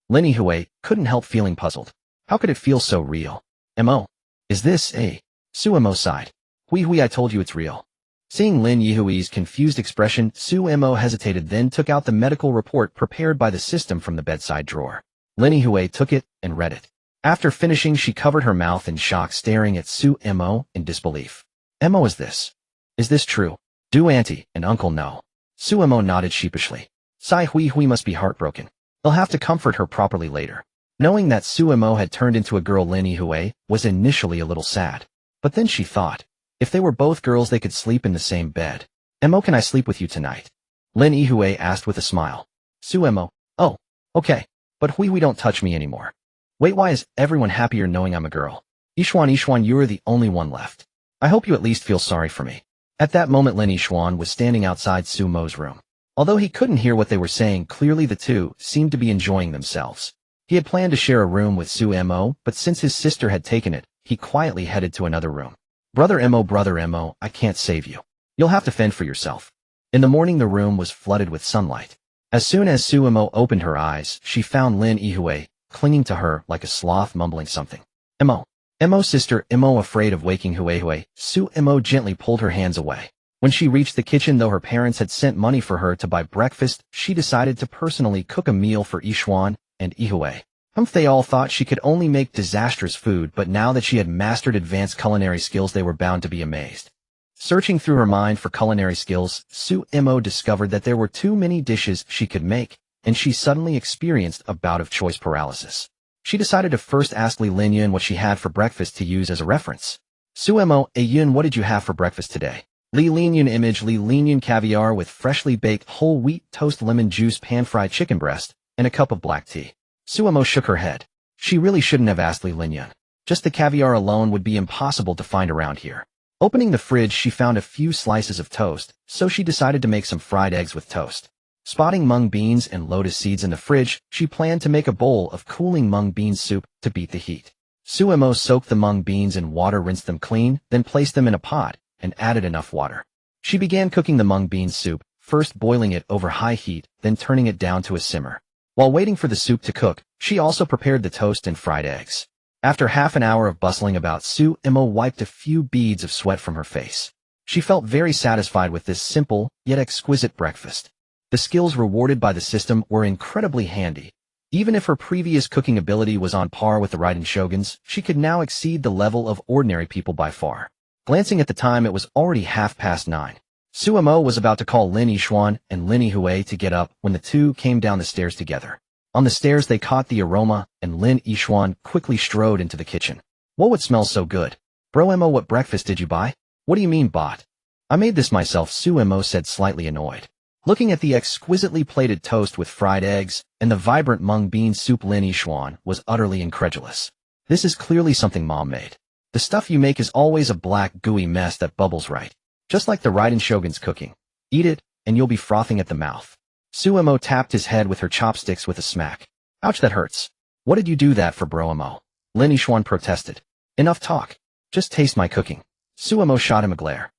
S1: Lin Ihue couldn't help feeling puzzled. How could it feel so real? Mo, is this a... Suemo sighed. Hui, I told you it's real. Seeing Lin Ihue's confused expression, Suemo hesitated, then took out the medical report prepared by the system from the bedside drawer. Lin Ihue took it and read it. After finishing, she covered her mouth in shock, staring at Suemo in disbelief. Mo, is this true? Do auntie and uncle know? Suemo nodded sheepishly. Sai Hui must be heartbroken. They'll have to comfort her properly later. Knowing that Suemo had turned into a girl, Lin Ihue was initially a little sad. But then she thought, if they were both girls, they could sleep in the same bed. Mo, can I sleep with you tonight? Lin Ihue asked with a smile. Suemo, oh, okay. But Hui, don't touch me anymore. Wait, why is everyone happier knowing I'm a girl? Ishuan, you're the only one left. I hope you at least feel sorry for me. At that moment, Lin Ishuan was standing outside Suemo's room. Although he couldn't hear what they were saying, clearly the two seemed to be enjoying themselves. He had planned to share a room with Suemo, but since his sister had taken it, he quietly headed to another room. Brother Mo, I can't save you. You'll have to fend for yourself. In the morning, the room was flooded with sunlight. As soon as Suemo opened her eyes, she found Lin Ihue clinging to her like a sloth, mumbling something. Mo, sister, Mo, afraid of waking Huehue, Suemo gently pulled her hands away. When she reached the kitchen, though her parents had sent money for her to buy breakfast, she decided to personally cook a meal for Ishuan and Ihue. They all thought she could only make disastrous food, but now that she had mastered advanced culinary skills, they were bound to be amazed. Searching through her mind for culinary skills, Suemo discovered that there were too many dishes she could make, and she suddenly experienced a bout of choice paralysis. She decided to first ask Li Linyun what she had for breakfast to use as a reference. Suemo, Yun, what did you have for breakfast today? Li Linyun image: Li Linyun caviar with freshly baked whole wheat toast, lemon juice, pan-fried chicken breast, and a cup of black tea. Suemo shook her head. She really shouldn't have asked Li Linyun. Just the caviar alone would be impossible to find around here. Opening the fridge, she found a few slices of toast, so she decided to make some fried eggs with toast. Spotting mung beans and lotus seeds in the fridge, she planned to make a bowl of cooling mung bean soup to beat the heat. Suemo soaked the mung beans in water, rinsed them clean, then placed them in a pot and added enough water. She began cooking the mung bean soup, first boiling it over high heat, then turning it down to a simmer. While waiting for the soup to cook, she also prepared the toast and fried eggs. After half an hour of bustling about, Suemo wiped a few beads of sweat from her face. She felt very satisfied with this simple, yet exquisite breakfast. The skills rewarded by the system were incredibly handy. Even if her previous cooking ability was on par with the Raiden Shogun's, she could now exceed the level of ordinary people by far. Glancing at the time, it was already 9:30. Suemo was about to call Lin Ishuan and Lin Ihue to get up when the two came down the stairs together. On the stairs, they caught the aroma, and Lin Ishuan quickly strode into the kitchen. What would smell so good? Bro Mo, what breakfast did you buy? What do you mean bought? I made this myself, Suemo said, slightly annoyed. Looking at the exquisitely plated toast with fried eggs and the vibrant mung bean soup, Lin Ishuan was utterly incredulous. This is clearly something Mom made. The stuff you make is always a black, gooey mess that bubbles right. Just like the Raiden Shogun's cooking. Eat it, and you'll be frothing at the mouth. Suemo tapped his head with her chopsticks with a smack. Ouch, that hurts. What did you do that for, Bro Mo? Lin Ishuan protested. Enough talk. Just taste my cooking. Suemo shot him a glare.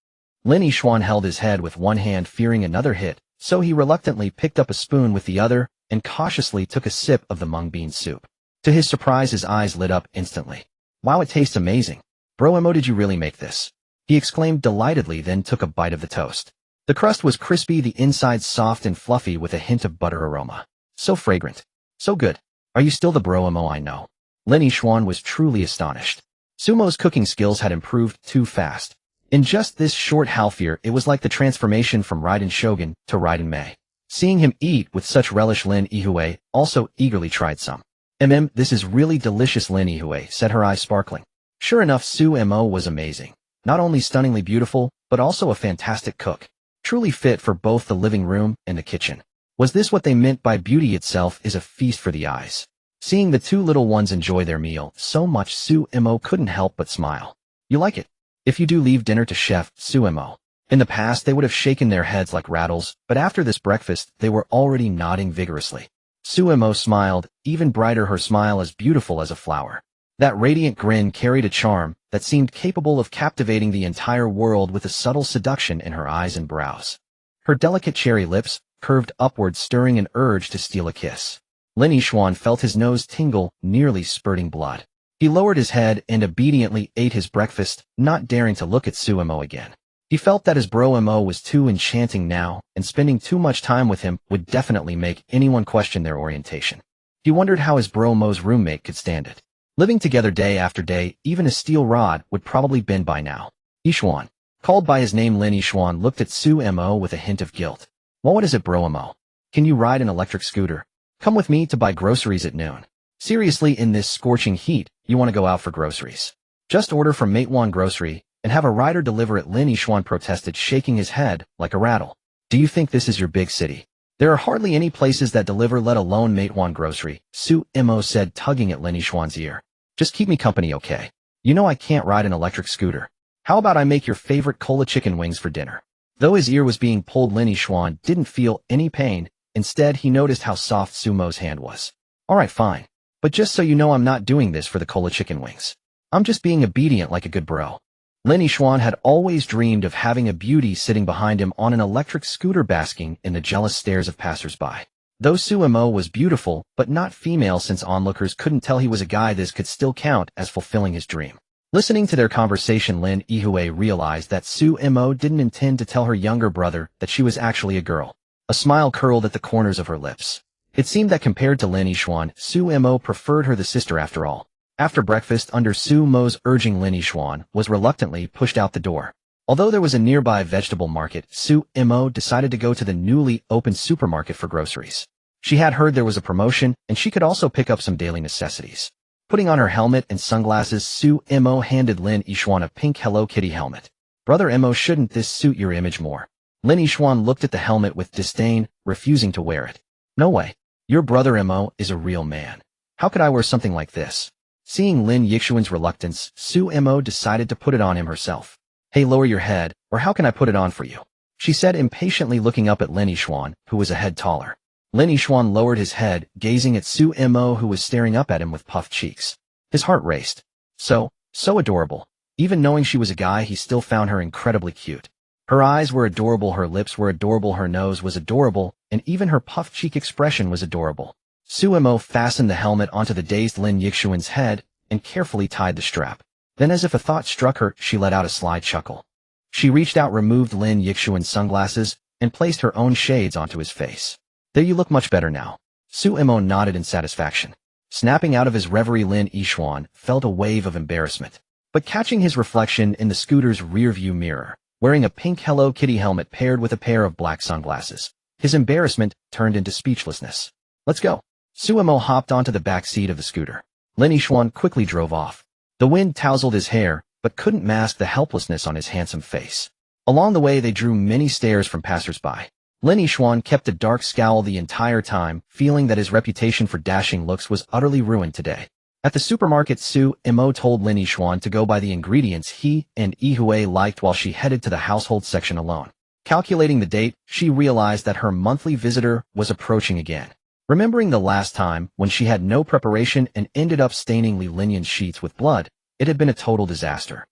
S1: Lin Ishuan held his head with one hand, fearing another hit, so he reluctantly picked up a spoon with the other and cautiously took a sip of the mung bean soup. To his surprise, his eyes lit up instantly. Wow, it tastes amazing. Bro Mo, did you really make this? He exclaimed delightedly, then took a bite of the toast. The crust was crispy, the inside soft and fluffy with a hint of butter aroma. So fragrant. So good. Are you still the bro Mo I know? Lin Yixuan was truly astonished. Sumo's cooking skills had improved too fast. In just this short half-year, it was like the transformation from Raiden Shogun to Raiden Mei. Seeing him eat with such relish, Lin Yihue also eagerly tried some. This is really delicious, Lin Yihue said, her eyes sparkling. Sure enough, Su Mo was amazing. Not only stunningly beautiful, but also a fantastic cook. Truly fit for both the living room and the kitchen. Was this what they meant by beauty itself is a feast for the eyes? Seeing the two little ones enjoy their meal so much, Su Mo couldn't help but smile. You like it? If you do, leave dinner to Chef Su Mo. In the past, they would have shaken their heads like rattles, but after this breakfast, they were already nodding vigorously. Su Mo smiled, even brighter, her smile as beautiful as a flower. That radiant grin carried a charm that seemed capable of captivating the entire world with a subtle seduction in her eyes and brows. Her delicate cherry lips curved upward, stirring an urge to steal a kiss. Lin Yixuan felt his nose tingle, nearly spurting blood. He lowered his head and obediently ate his breakfast, not daring to look at Su Mo again. He felt that his bro Mo was too enchanting now, and spending too much time with him would definitely make anyone question their orientation. He wondered how his bro Mo's roommate could stand it. Living together day after day, even a steel rod would probably bend by now. Yixuan. Called by his name, Lin Yixuan looked at Su Mo with a hint of guilt. Well, what is it, bro Mo? Can you ride an electric scooter? Come with me to buy groceries at noon. Seriously, in this scorching heat, you want to go out for groceries? Just order from Meituan Grocery and have a rider deliver it, Lin Yixuan protested, shaking his head like a rattle. Do you think this is your big city? There are hardly any places that deliver, let alone Meituan Grocery, Su Mo said, tugging at Lin Yixuan's ear. Just keep me company, okay? You know I can't ride an electric scooter. How about I make your favorite cola chicken wings for dinner? Though his ear was being pulled, Lin Yixuan didn't feel any pain. Instead, he noticed how soft Sumo's hand was. Alright, fine. But just so you know, I'm not doing this for the cola chicken wings. I'm just being obedient like a good bro. Lin Yixuan had always dreamed of having a beauty sitting behind him on an electric scooter, basking in the jealous stares of passers-by. Though Su Mo was beautiful, but not female, since onlookers couldn't tell he was a guy, this could still count as fulfilling his dream. Listening to their conversation, Lin Yihue realized that Su Mo didn't intend to tell her younger brother that she was actually a girl. A smile curled at the corners of her lips. It seemed that compared to Lin Yixuan, Su Mo preferred her the sister after all. After breakfast, under Su Mo's urging, Lin Yixuan was reluctantly pushed out the door. Although there was a nearby vegetable market, Su Mo decided to go to the newly opened supermarket for groceries. She had heard there was a promotion, and she could also pick up some daily necessities. Putting on her helmet and sunglasses, Su Mo handed Lin Yixuan a pink Hello Kitty helmet. Brother Mo, shouldn't this suit your image more? Lin Yixuan looked at the helmet with disdain, refusing to wear it. No way. Your brother Mo is a real man. How could I wear something like this? Seeing Lin Yixuan's reluctance, Su Mo decided to put it on him herself. Hey, lower your head, or how can I put it on for you? She said, impatiently, looking up at Lin Yixuan, who was a head taller. Lin Yixuan lowered his head, gazing at Su Mo, who was staring up at him with puffed cheeks. His heart raced. So adorable. Even knowing she was a guy, he still found her incredibly cute. Her eyes were adorable, her lips were adorable, her nose was adorable, and even her puffed cheek expression was adorable. Su Mo fastened the helmet onto the dazed Lin Yixuan's head and carefully tied the strap. Then, as if a thought struck her, she let out a sly chuckle. She reached out, removed Lin Yixuan's sunglasses, and placed her own shades onto his face. There, you look much better now. Su Mo nodded in satisfaction. Snapping out of his reverie, Lin Yixuan felt a wave of embarrassment. But catching his reflection in the scooter's rearview mirror, wearing a pink Hello Kitty helmet paired with a pair of black sunglasses, his embarrassment turned into speechlessness. Let's go. Su Mo hopped onto the back seat of the scooter. Lin Yixuan quickly drove off. The wind tousled his hair, but couldn't mask the helplessness on his handsome face. Along the way, they drew many stares from passers-by. Lin Yixuan kept a dark scowl the entire time, feeling that his reputation for dashing looks was utterly ruined today. At the supermarket, Su Mo told Lin Yixuan to go buy the ingredients he and Yihue liked while she headed to the household section alone. Calculating the date, she realized that her monthly visitor was approaching again. Remembering the last time when she had no preparation and ended up staining Li Linyan's sheets with blood, it had been a total disaster.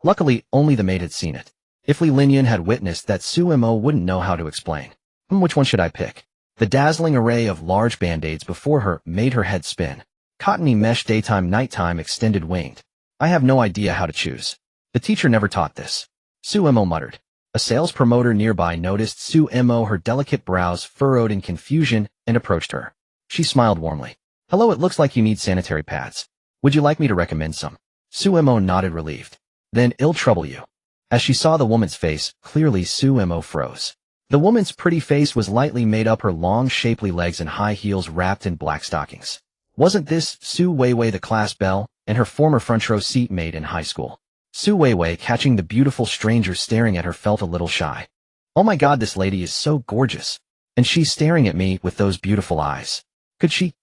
S1: Luckily, only the maid had seen it. If Li Linyan had witnessed that, Su Mo wouldn't know how to explain. Which one should I pick? The dazzling array of large band-aids before her made her head spin. Cottony mesh, daytime, nighttime, extended winged. I have no idea how to choose. The teacher never taught this. Su Mo muttered. A sales promoter nearby noticed Sumo, her delicate brows furrowed in confusion, and approached her. She smiled warmly. Hello, it looks like you need sanitary pads. Would you like me to recommend some? Sumo nodded relieved. Then I'll trouble you. As she saw the woman's face, clearly Sumo froze. The woman's pretty face was lightly made up, her long, shapely legs and high heels wrapped in black stockings. Wasn't this Su Weiwei, the class belle, and her former front row seatmate in high school? Su Weiwei, catching the beautiful stranger staring at her, felt a little shy. Oh my god, this lady is so gorgeous. And she's staring at me with those beautiful eyes. Could she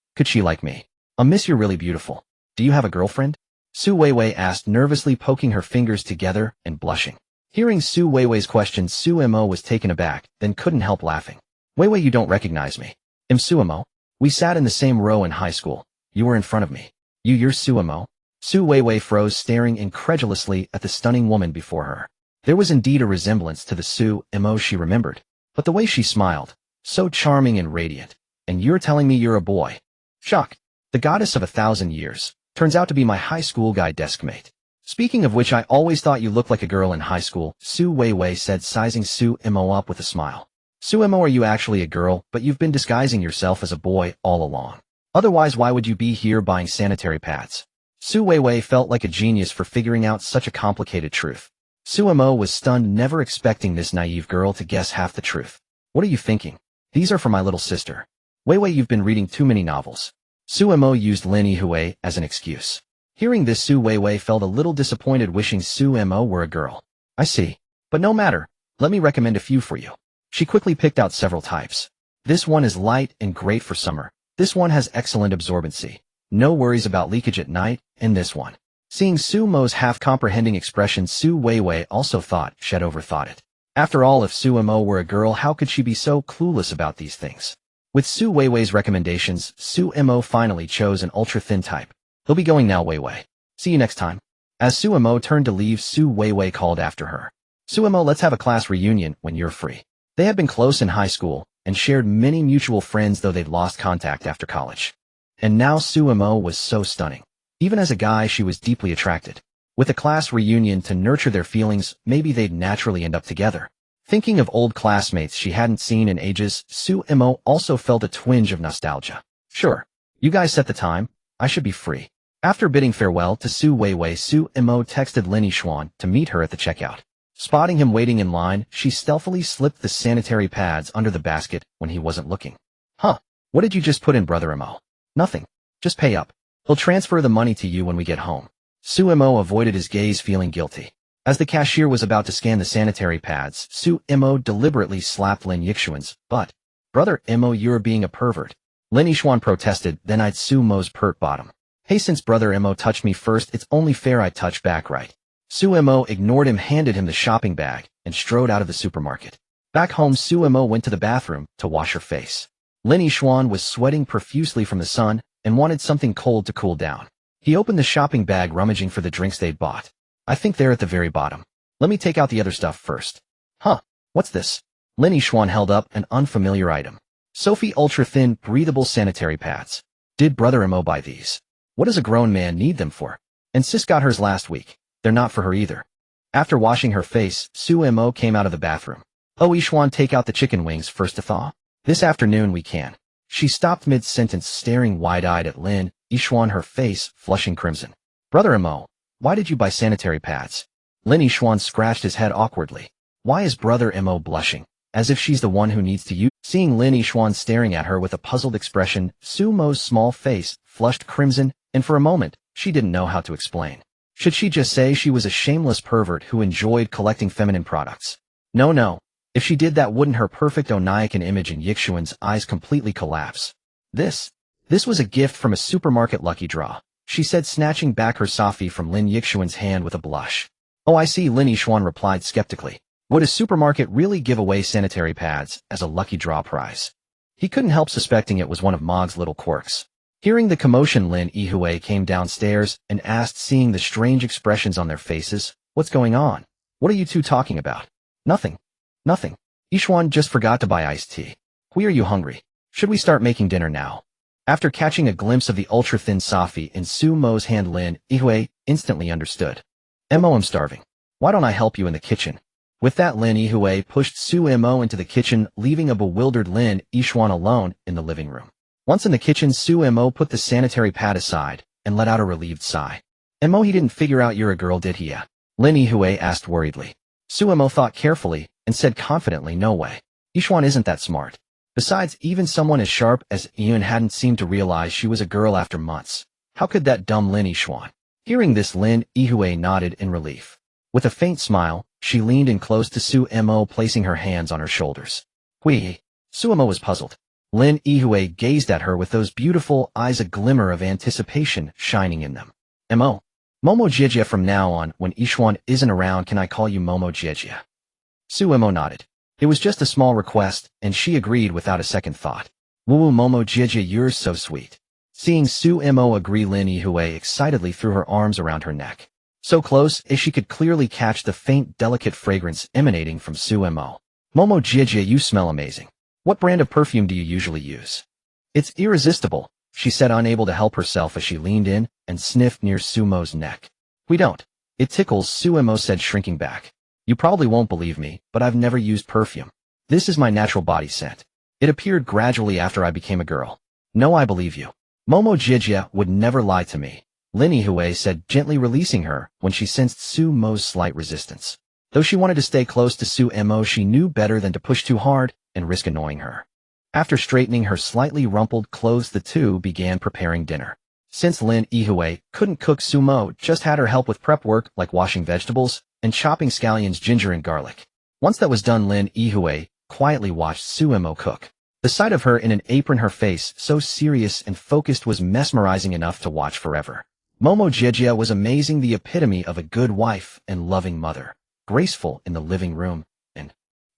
S1: like me? Miss, you're really beautiful. Do you have a girlfriend? Su Weiwei asked, nervously poking her fingers together and blushing. Hearing Su Weiwei's question, Sumo was taken aback, then couldn't help laughing. Weiwei, you don't recognize me. I'm Sumo. We sat in the same row in high school. You were in front of me. You're Sumo? Su Weiwei froze, staring incredulously at the stunning woman before her. There was indeed a resemblance to the Sumo she remembered. But the way she smiled, so charming and radiant. And you're telling me you're a boy? Shock. The goddess of 1,000 years. Turns out to be my high school guy deskmate. Speaking of which, I always thought you looked like a girl in high school, Su Weiwei said, sizing Sumo up with a smile. Sumo, are you actually a girl, but you've been disguising yourself as a boy all along? Otherwise, why would you be here buying sanitary pads? Su Weiwei felt like a genius for figuring out such a complicated truth. Sumo was stunned, never expecting this naive girl to guess half the truth. What are you thinking? These are for my little sister. Weiwei, you've been reading too many novels. Sumo used Lin Yihui as an excuse. Hearing this, Su Weiwei felt a little disappointed, wishing Sumo were a girl. I see. But no matter, let me recommend a few for you. She quickly picked out several types. This one is light and great for summer. This one has excellent absorbency. No worries about leakage at night, and this one. Seeing Sumo's half-comprehending expression, Su Weiwei also thought she'd overthought it. After all, if Sumo were a girl, how could she be so clueless about these things? With Su Weiwei's recommendations, Sumo finally chose an ultra-thin type. He'll be going now, Weiwei. See you next time. As Sumo turned to leave, Su Weiwei called after her. Sumo, let's have a class reunion when you're free. They had been close in high school and shared many mutual friends, though they'd lost contact after college. And now Sumo was so stunning. Even as a guy, she was deeply attracted. With a class reunion to nurture their feelings, maybe they'd naturally end up together. Thinking of old classmates she hadn't seen in ages, Sumo also felt a twinge of nostalgia. Sure. You guys set the time. I should be free. After bidding farewell to Su Weiwei, Sumo texted Lin Yixuan to meet her at the checkout. Spotting him waiting in line, she stealthily slipped the sanitary pads under the basket when he wasn't looking. Huh. What did you just put in, Brother Mo? Nothing. Just pay up. He'll transfer the money to you when we get home. Sumo avoided his gaze, feeling guilty. As the cashier was about to scan the sanitary pads, Sumo deliberately slapped Lin Yixuan's butt. Brother Mo, you're being a pervert. Lin Yixuan protested, then eyed Sumo's pert bottom. Hey, since Brother Mo touched me first, it's only fair I touch back, right? Sumo ignored him, handed him the shopping bag, and strode out of the supermarket. Back home, Sumo went to the bathroom to wash her face. Lin Yixuan was sweating profusely from the sun and wanted something cold to cool down. He opened the shopping bag, rummaging for the drinks they'd bought. I think they're at the very bottom. Let me take out the other stuff first. Huh, what's this? Lin Yixuan held up an unfamiliar item. Sophie ultra-thin, breathable sanitary pads. Did Brother Mo buy these? What does a grown man need them for? And Sis got hers last week. They're not for her either. After washing her face, Sumo came out of the bathroom. Oh, Yixuan, take out the chicken wings first to thaw. This afternoon we can. She stopped mid-sentence, staring wide-eyed at Lin Yixuan, her face flushing crimson. Brother Mo, why did you buy sanitary pads? Lin Yixuan scratched his head awkwardly. Why is Brother Mo blushing? As if she's the one who needs to use. Seeing Lin Yixuan staring at her with a puzzled expression, Sumo's small face flushed crimson, and for a moment, she didn't know how to explain. Should she just say she was a shameless pervert who enjoyed collecting feminine products? No. If she did that, wouldn't her perfect Onaikan image in Yixuan's eyes completely collapse? This was a gift from a supermarket lucky draw, she said, snatching back her Sophie from Lin Yixuan's hand with a blush. Oh, I see, Lin Yixuan replied skeptically. Would a supermarket really give away sanitary pads as a lucky draw prize? He couldn't help suspecting it was one of Mog's little quirks. Hearing the commotion, Lin Yihui came downstairs and asked, seeing the strange expressions on their faces, "What's going on? What are you two talking about?" Nothing. Yixuan just forgot to buy iced tea. Are you hungry? Should we start making dinner now? After catching a glimpse of the ultra-thin Sophie in Sumo's hand, Lin Yihui instantly understood. Mo, I'm starving. Why don't I help you in the kitchen? With that, Lin Yihui pushed Su Mo into the kitchen, leaving a bewildered Lin Yixuan alone in the living room. Once in the kitchen, Su Mo put the sanitary pad aside and let out a relieved sigh. Mo, he didn't figure out you're a girl, did he? Lin Yihui asked worriedly. Su Mo thought carefully and said confidently, no way. Yixuan isn't that smart. Besides, even someone as sharp as Yun hadn't seemed to realize she was a girl after months. How could that dumb Lin Yixuan? Hearing this, Lin Yihui nodded in relief. With a faint smile, she leaned in close to Su Mo, placing her hands on her shoulders. Hui. Su Mo was puzzled. Lin Yihui gazed at her with those beautiful eyes, a glimmer of anticipation shining in them. Mo. Momo Jijia, from now on, when Yixuan isn't around, can I call you Momo Jijia? Su Mo nodded. It was just a small request, and she agreed without a second thought. Woo Momo Jijia, you're so sweet. Seeing Su Mo agree, Lin Yihui excitedly threw her arms around her neck. So close as she could clearly catch the faint, delicate fragrance emanating from Su Mo. Momo Jijia, you smell amazing. What brand of perfume do you usually use? It's irresistible, she said, unable to help herself as she leaned in and sniffed near Su Mo's neck. We don't. It tickles, Su Mo said, shrinking back. You probably won't believe me, but I've never used perfume. This is my natural body scent. It appeared gradually after I became a girl. No, I believe you. Momo Jijia would never lie to me, Lin Yihui said, gently releasing her when she sensed Su Mo's slight resistance. Though she wanted to stay close to Su Mo, she knew better than to push too hard and risk annoying her. After straightening her slightly rumpled clothes, the two began preparing dinner. Since Lin Yihui couldn't cook, Su Mo just had her help with prep work like washing vegetables and chopping scallions, ginger, and garlic. Once that was done, Lin Yihui quietly watched Su Mo cook. The sight of her in an apron, her face so serious and focused, was mesmerizing enough to watch forever. Momo Jijia was amazing, the epitome of a good wife and loving mother. Graceful in the living room and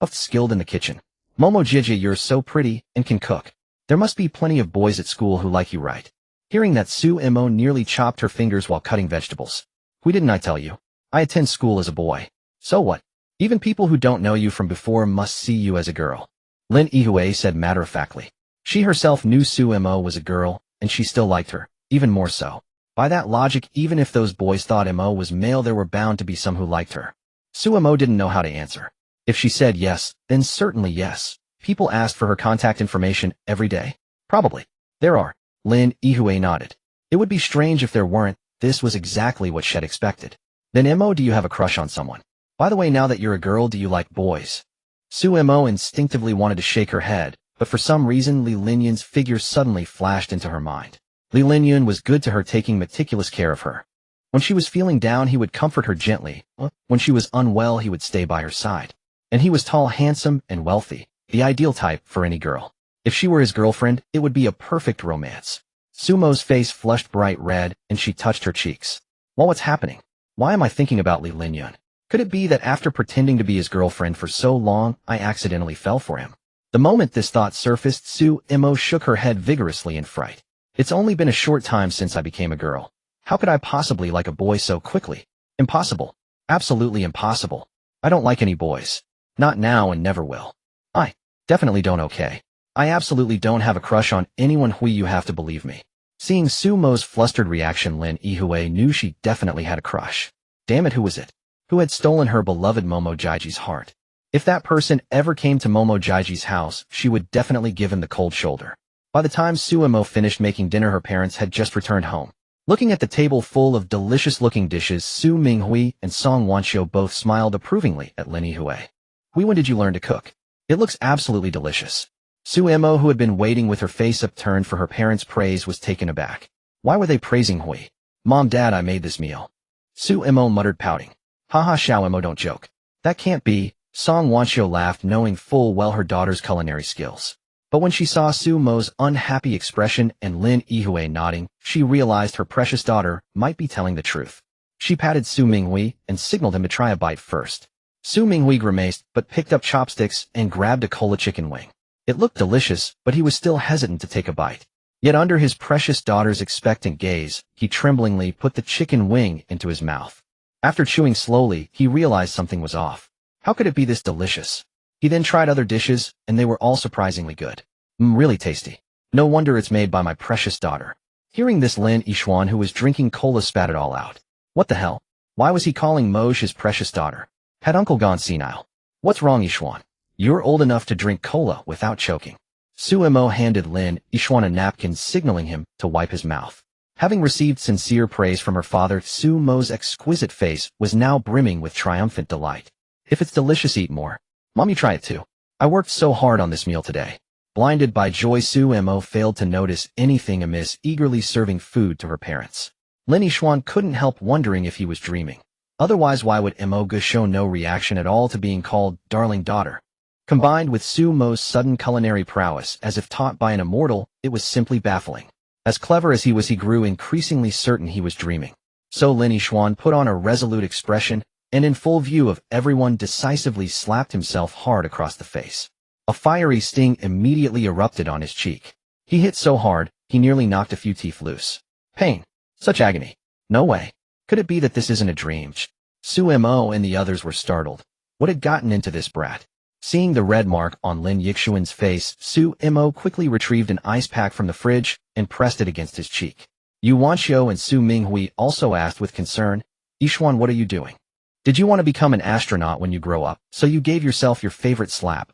S1: skilled in the kitchen. Momo Jijia, you're so pretty and can cook. There must be plenty of boys at school who like you, right? Hearing that, Su Mo nearly chopped her fingers while cutting vegetables. Why didn't I tell you? I attend school as a boy. So what? Even people who don't know you from before must see you as a girl. Lin Yihui said matter-of-factly. She herself knew Su Mo was a girl, and she still liked her, even more so. By that logic, even if those boys thought Mo was male, there were bound to be some who liked her. Su Mo didn't know how to answer. If she said yes, then certainly yes. People asked for her contact information every day. Probably. There are. Lin Yihui nodded. It would be strange if there weren't. This was exactly what she had expected. Then Mo, do you have a crush on someone? By the way, now that you're a girl, do you like boys? Su Mo instinctively wanted to shake her head, but for some reason Li Linyun's figure suddenly flashed into her mind. Li Linyun was good to her, taking meticulous care of her. When she was feeling down, he would comfort her gently. When she was unwell, he would stay by her side. And he was tall, handsome, and wealthy, the ideal type for any girl. If she were his girlfriend, it would be a perfect romance. Su Mo's face flushed bright red, and she touched her cheeks. Well, what's happening? Why am I thinking about Li Linyun? Could it be that after pretending to be his girlfriend for so long, I accidentally fell for him? The moment this thought surfaced, Su Mo shook her head vigorously in fright. It's only been a short time since I became a girl. How could I possibly like a boy so quickly? Impossible. Absolutely impossible. I don't like any boys. Not now and never will. I definitely don't. Okay. I absolutely don't have a crush on anyone. Hui, you have to believe me. Seeing Su Mo's flustered reaction, Lin Yihui knew she definitely had a crush. Damn it, who was it? Who had stolen her beloved Momo Jiji's heart? If that person ever came to Momo Jiji's house, she would definitely give him the cold shoulder. By the time Su Mo finished making dinner, her parents had just returned home. Looking at the table full of delicious-looking dishes, Su Minghui and Song Wanqiu both smiled approvingly at Lin Yihui. Hui, when did you learn to cook? It looks absolutely delicious. Su Mo, who had been waiting with her face upturned for her parents' praise, was taken aback. Why were they praising Hui? Mom, Dad, I made this meal. Su Mo muttered, pouting. Haha, Xiao Mo, don't joke. That can't be. Song Wanqiu laughed, knowing full well her daughter's culinary skills. But when she saw Su Mo's unhappy expression and Lin Yihui nodding, she realized her precious daughter might be telling the truth. She patted Su Minghui and signaled him to try a bite first. Su Minghui grimaced, but picked up chopsticks and grabbed a cola chicken wing. It looked delicious, but he was still hesitant to take a bite. Yet under his precious daughter's expectant gaze, he tremblingly put the chicken wing into his mouth. After chewing slowly, he realized something was off. How could it be this delicious? He then tried other dishes, and they were all surprisingly good. Really tasty. No wonder it's made by my precious daughter. Hearing this, Lin Yixuan, who was drinking cola, spat it all out. What the hell? Why was he calling Moj his precious daughter? Had Uncle gone senile? What's wrong, Ishuan? You're old enough to drink cola without choking. Suemo handed Lin Ishuan a napkin, signaling him to wipe his mouth. Having received sincere praise from her father, Sumo's exquisite face was now brimming with triumphant delight. If it's delicious, eat more. Mommy, try it too. I worked so hard on this meal today. Blinded by joy, Suemo failed to notice anything amiss, eagerly serving food to her parents. Lin Ishuan couldn't help wondering if he was dreaming. Otherwise, why would Imoga show no reaction at all to being called darling daughter? Combined with Sumo's sudden culinary prowess, as if taught by an immortal, it was simply baffling. As clever as he was, he grew increasingly certain he was dreaming. So Lin Ishuan put on a resolute expression, and in full view of everyone decisively slapped himself hard across the face. A fiery sting immediately erupted on his cheek. He hit so hard, he nearly knocked a few teeth loose. Pain. Such agony. No way. Could it be that this isn't a dream? Suemo and the others were startled. What had gotten into this brat? Seeing the red mark on Lin Yixuan's face, Suemo quickly retrieved an ice pack from the fridge and pressed it against his cheek. Yu Wanxiu and Su Minghui also asked with concern, Ishuan, what are you doing? Did you want to become an astronaut when you grow up, so you gave yourself your favorite slap?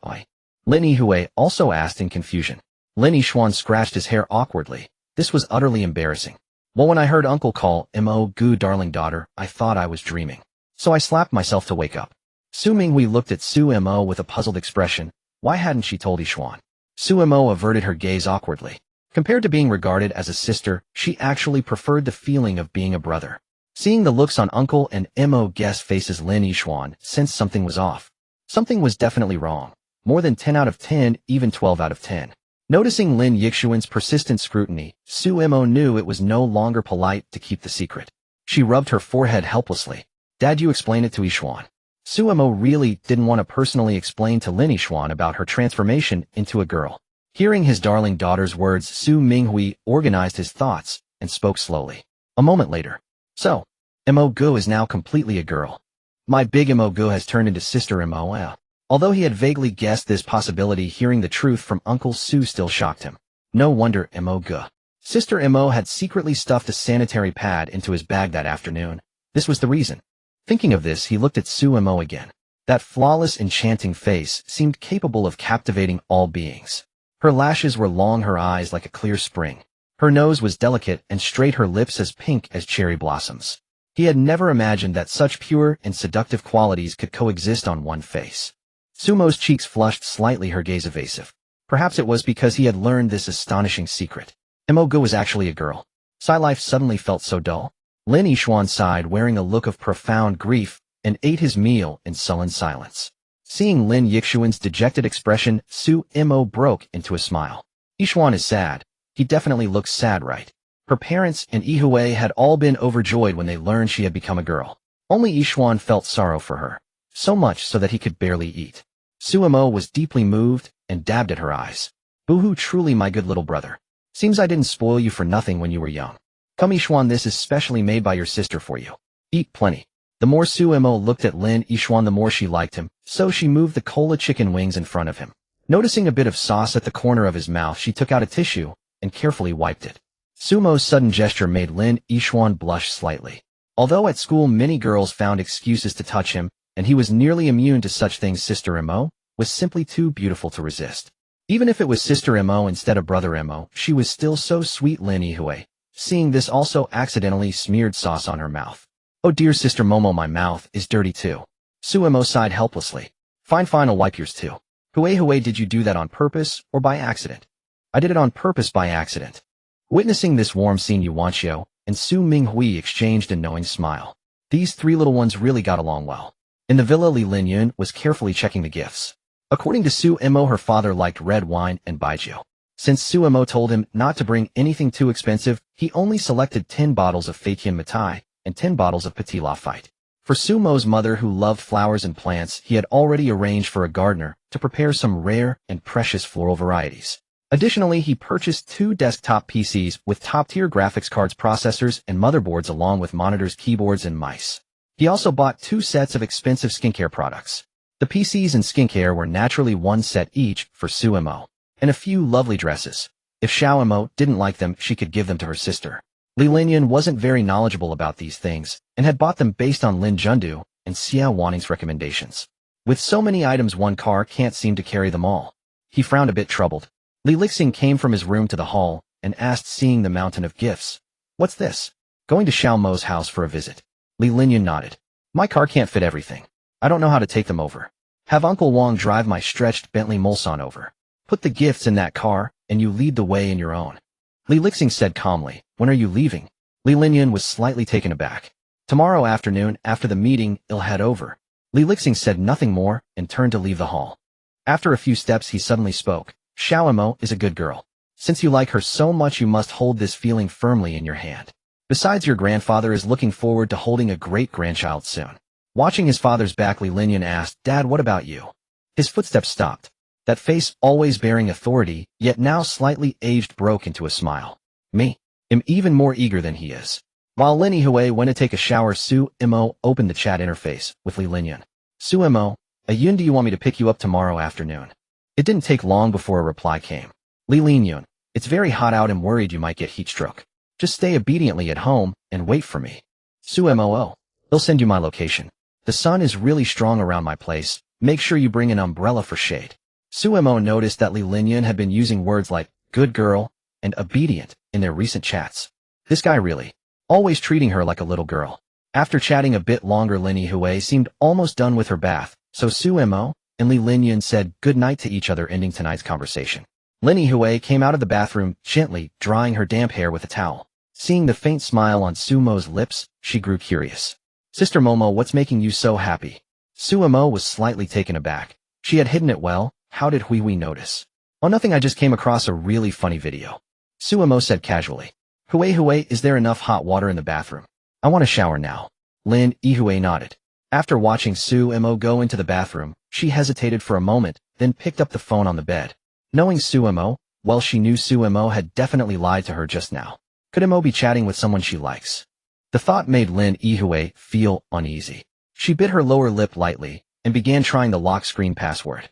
S1: Lin Yihue also asked in confusion. Lin Ishuan scratched his hair awkwardly. This was utterly embarrassing. Well, when I heard Uncle call Mo-gu darling daughter, I thought I was dreaming. So I slapped myself to wake up. Su Minghui looked at Suemo with a puzzled expression. Why hadn't she told Ishuan? Suemo averted her gaze awkwardly. Compared to being regarded as a sister, she actually preferred the feeling of being a brother. Seeing the looks on Uncle and Mo guest faces, Lin Ishuan sensed something was off. Something was definitely wrong. More than 10 out of 10, even 12 out of 10. Noticing Lin Yixuan's persistent scrutiny, Suemo knew it was no longer polite to keep the secret. She rubbed her forehead helplessly. Dad, you explain it to Ishuan. Suemo really didn't want to personally explain to Lin Ishuan about her transformation into a girl. Hearing his darling daughter's words, Su Minghui organized his thoughts and spoke slowly. A moment later. So, Mo-gu is now completely a girl. My big Mo-gu has turned into Sister Mo. Although he had vaguely guessed this possibility, hearing the truth from Uncle Su still shocked him. No wonder Mo-gu. Sister Mo had secretly stuffed a sanitary pad into his bag that afternoon. This was the reason. Thinking of this, he looked at Su Mo again. That flawless, enchanting face seemed capable of captivating all beings. Her lashes were long, her eyes like a clear spring. Her nose was delicate and straight, her lips as pink as cherry blossoms. He had never imagined that such pure and seductive qualities could coexist on one face. Sumo's cheeks flushed slightly, her gaze evasive. Perhaps it was because he had learned this astonishing secret. Mo-gu was actually a girl. Sai life suddenly felt so dull. Lin Ishuan sighed, wearing a look of profound grief, and ate his meal in sullen silence. Seeing Lin Yixuan's dejected expression, Su-mo broke into a smile. Ishuan is sad. He definitely looks sad, right? Her parents and Yihue had all been overjoyed when they learned she had become a girl. Only Ishuan felt sorrow for her. So much so that he could barely eat. Suemo was deeply moved and dabbed at her eyes. Boo-hoo, truly my good little brother. Seems I didn't spoil you for nothing when you were young. Come Ishuan, this is specially made by your sister for you. Eat plenty. The more Suemo looked at Lin Ishuan, the more she liked him, so she moved the cola chicken wings in front of him. Noticing a bit of sauce at the corner of his mouth, she took out a tissue and carefully wiped it. Sumo's sudden gesture made Lin Ishuan blush slightly. Although at school many girls found excuses to touch him, and he was nearly immune to such things, Sister Mo was simply too beautiful to resist. Even if it was Sister Mo instead of Brother Mo, she was still so sweet. Lin Yihue, seeing this, also accidentally smeared sauce on her mouth. Oh dear Sister Momo, my mouth is dirty too. Suemo sighed helplessly. Fine, I'll wipe yours too. Hue, did you do that on purpose or by accident? I did it on purpose by accident. Witnessing this warm scene, Yu Wanxiu and Su Minghui exchanged a knowing smile. These three little ones really got along well. In the villa, Li Linyun was carefully checking the gifts. According to Suemo, her father liked red wine and baijiu. Since Suemo told him not to bring anything too expensive, he only selected 10 bottles of Feiqian Mitai and 10 bottles of Petit Lafite. For Sumo's mother, who loved flowers and plants, he had already arranged for a gardener to prepare some rare and precious floral varieties. Additionally, he purchased 2 desktop PCs with top-tier graphics cards, processors, and motherboards, along with monitors, keyboards, and mice. He also bought 2 sets of expensive skincare products. The PCs and skincare were naturally 1 set each for Suemo, and a few lovely dresses. If Xiaomo didn't like them, she could give them to her sister. Li Linyun wasn't very knowledgeable about these things, and had bought them based on Lin Jundu and Xia Waning's recommendations. With so many items one car can't seem to carry them all. He frowned a bit troubled. Li Lixing came from his room to the hall and asked, seeing the mountain of gifts. What's this? Going to Xiao Mo's house for a visit. Li Linyan nodded. My car can't fit everything. I don't know how to take them over. Have Uncle Wang drive my stretched Bentley Mulsanne over. Put the gifts in that car, and you lead the way in your own. Li Lixing said calmly, when are you leaving? Li Linyan was slightly taken aback. Tomorrow afternoon, after the meeting, I'll head over. Li Lixing said nothing more and turned to leave the hall. After a few steps he suddenly spoke. Xiao Mo is a good girl. Since you like her so much you must hold this feeling firmly in your hand. Besides, your grandfather is looking forward to holding a great-grandchild soon. Watching his father's back, Li Linyan asked, Dad, what about you? His footsteps stopped. That face, always bearing authority, yet now slightly aged, broke into a smile. Me? Am even more eager than he is. While Lin Yihui went to take a shower, Su Mo opened the chat interface with Li Linyan. Su Mo, Ayun, do you want me to pick you up tomorrow afternoon? It didn't take long before a reply came. Li Linyan, it's very hot out and worried you might get heat stroke. Just stay obediently at home and wait for me. Su Mo, they'll send you my location. The sun is really strong around my place. Make sure you bring an umbrella for shade. Su Mo noticed that Li Linyan had been using words like good girl and obedient in their recent chats. This guy really, always treating her like a little girl. After chatting a bit longer, Lin Yihui seemed almost done with her bath, so Su Mo and Li Linyan said good night to each other, ending tonight's conversation. Lin Yihui came out of the bathroom, gently drying her damp hair with a towel. Seeing the faint smile on Su Mo's lips, she grew curious. Sister Momo, what's making you so happy? Su Mo was slightly taken aback. She had hidden it well. How did Hui notice? Oh, nothing, I just came across a really funny video. Su Mo said casually. Hui, is there enough hot water in the bathroom? I want to shower now. Lin Yihui nodded. After watching Su Mo go into the bathroom, she hesitated for a moment, then picked up the phone on the bed. Knowing Su Mo, well, she knew Su Mo had definitely lied to her just now. Could Mo be chatting with someone she likes? The thought made Lin Yihui feel uneasy. She bit her lower lip lightly and began trying the lock screen password.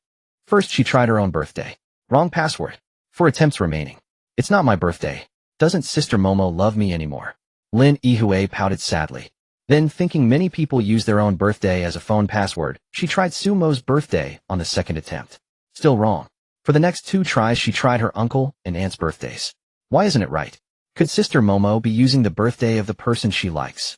S1: First, she tried her own birthday. Wrong password. 4 attempts remaining. It's not my birthday. Doesn't Sister Momo love me anymore? Lin Yihui pouted sadly. Then, thinking many people use their own birthday as a phone password, she tried Su Mo's birthday on the second attempt. Still wrong. For the next 2 tries, she tried her uncle and aunt's birthdays. Why isn't it right? Could Sister Momo be using the birthday of the person she likes?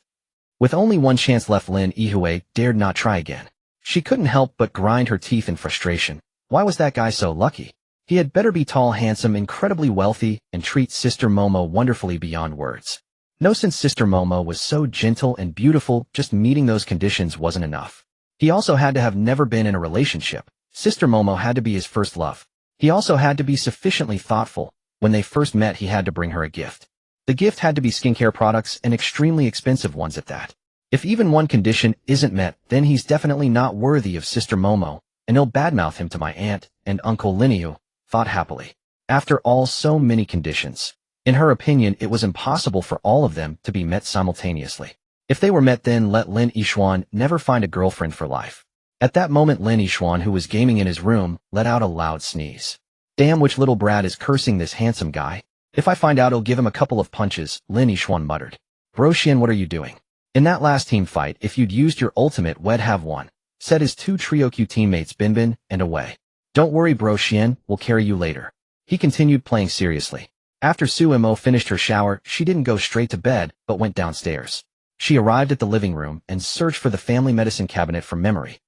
S1: With only one chance left, Lin Yihui dared not try again. She couldn't help but grind her teeth in frustration. Why was that guy so lucky? He had better be tall, handsome, incredibly wealthy, and treat Sister Momo wonderfully beyond words. No, since Sister Momo was so gentle and beautiful, just meeting those conditions wasn't enough. He also had to have never been in a relationship. Sister Momo had to be his first love. He also had to be sufficiently thoughtful. When they first met, he had to bring her a gift. The gift had to be skincare products, and extremely expensive ones at that. If even one condition isn't met, then he's definitely not worthy of Sister Momo, and he'll badmouth him to my aunt and Uncle Linyu, thought happily. After all, so many conditions. In her opinion, it was impossible for all of them to be met simultaneously. If they were met, then let Lin Yishuan never find a girlfriend for life. At that moment, Lin Yishuan, who was gaming in his room, let out a loud sneeze. Damn, which little brat is cursing this handsome guy? If I find out, I'll give him a couple of punches, Lin Yishuan muttered. Bro Xian, what are you doing? In that last team fight, if you'd used your ultimate, we'd have won, said his 2 Trio-Q teammates Binbin and Away. Don't worry, Bro Xian, we'll carry you later. He continued playing seriously. After Su Mo finished her shower, she didn't go straight to bed, but went downstairs. She arrived at the living room and searched for the family medicine cabinet from memory.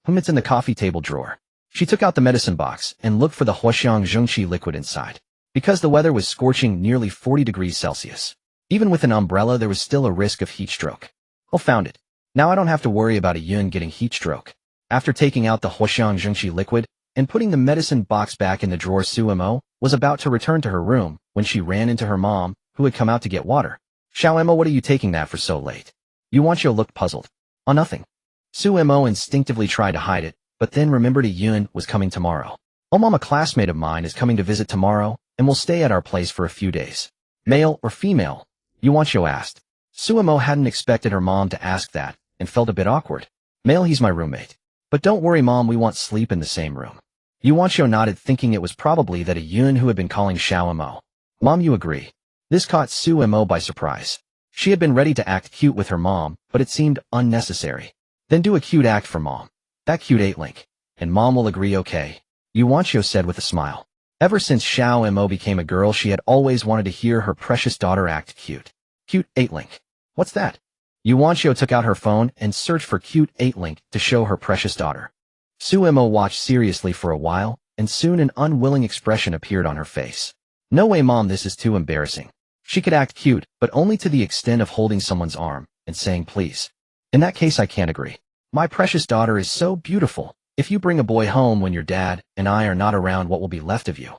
S1: It's in the coffee table drawer. She took out the medicine box and looked for the Huaxiang Zhengqi liquid inside. Because the weather was scorching, nearly 40 degrees Celsius. Even with an umbrella, there was still a risk of heat stroke. Oh, found it. Now I don't have to worry about a Yun getting heat stroke. After taking out the Huaxiang Zhengqi liquid and putting the medicine box back in the drawer, Su Mo was about to return to her room when she ran into her mom, who had come out to get water. Xiao Mo, what are you taking that for so late? Yuanqiu looked puzzled. Oh, nothing. Su Mo instinctively tried to hide it, but then remembered a Yun was coming tomorrow. Oh, Mom, a classmate of mine is coming to visit tomorrow and will stay at our place for a few days. Male or female? Yuanqiu asked. Su Mo hadn't expected her mom to ask that and felt a bit awkward. Male, he's my roommate. But don't worry, Mom, we won't sleep in the same room. Yuanqiu nodded, thinking it was probably that a Yun who had been calling Xiao Mo. Mom, you agree? This caught Su Mo by surprise. She had been ready to act cute with her mom, but it seemed unnecessary. Then do a cute act for Mom. That cute 8 Link. And Mom will agree okay. Yuanchio said with a smile. Ever since Xiao Mo became a girl, she had always wanted to hear her precious daughter act cute. Cute 8 Link. What's that? Yuanchio took out her phone and searched for cute 8 Link to show her precious daughter. Suemo watched seriously for a while, and soon an unwilling expression appeared on her face. No way, Mom, this is too embarrassing. She could act cute, but only to the extent of holding someone's arm and saying please. In that case, I can't agree. My precious daughter is so beautiful. If you bring a boy home when your dad and I are not around, what will be left of you?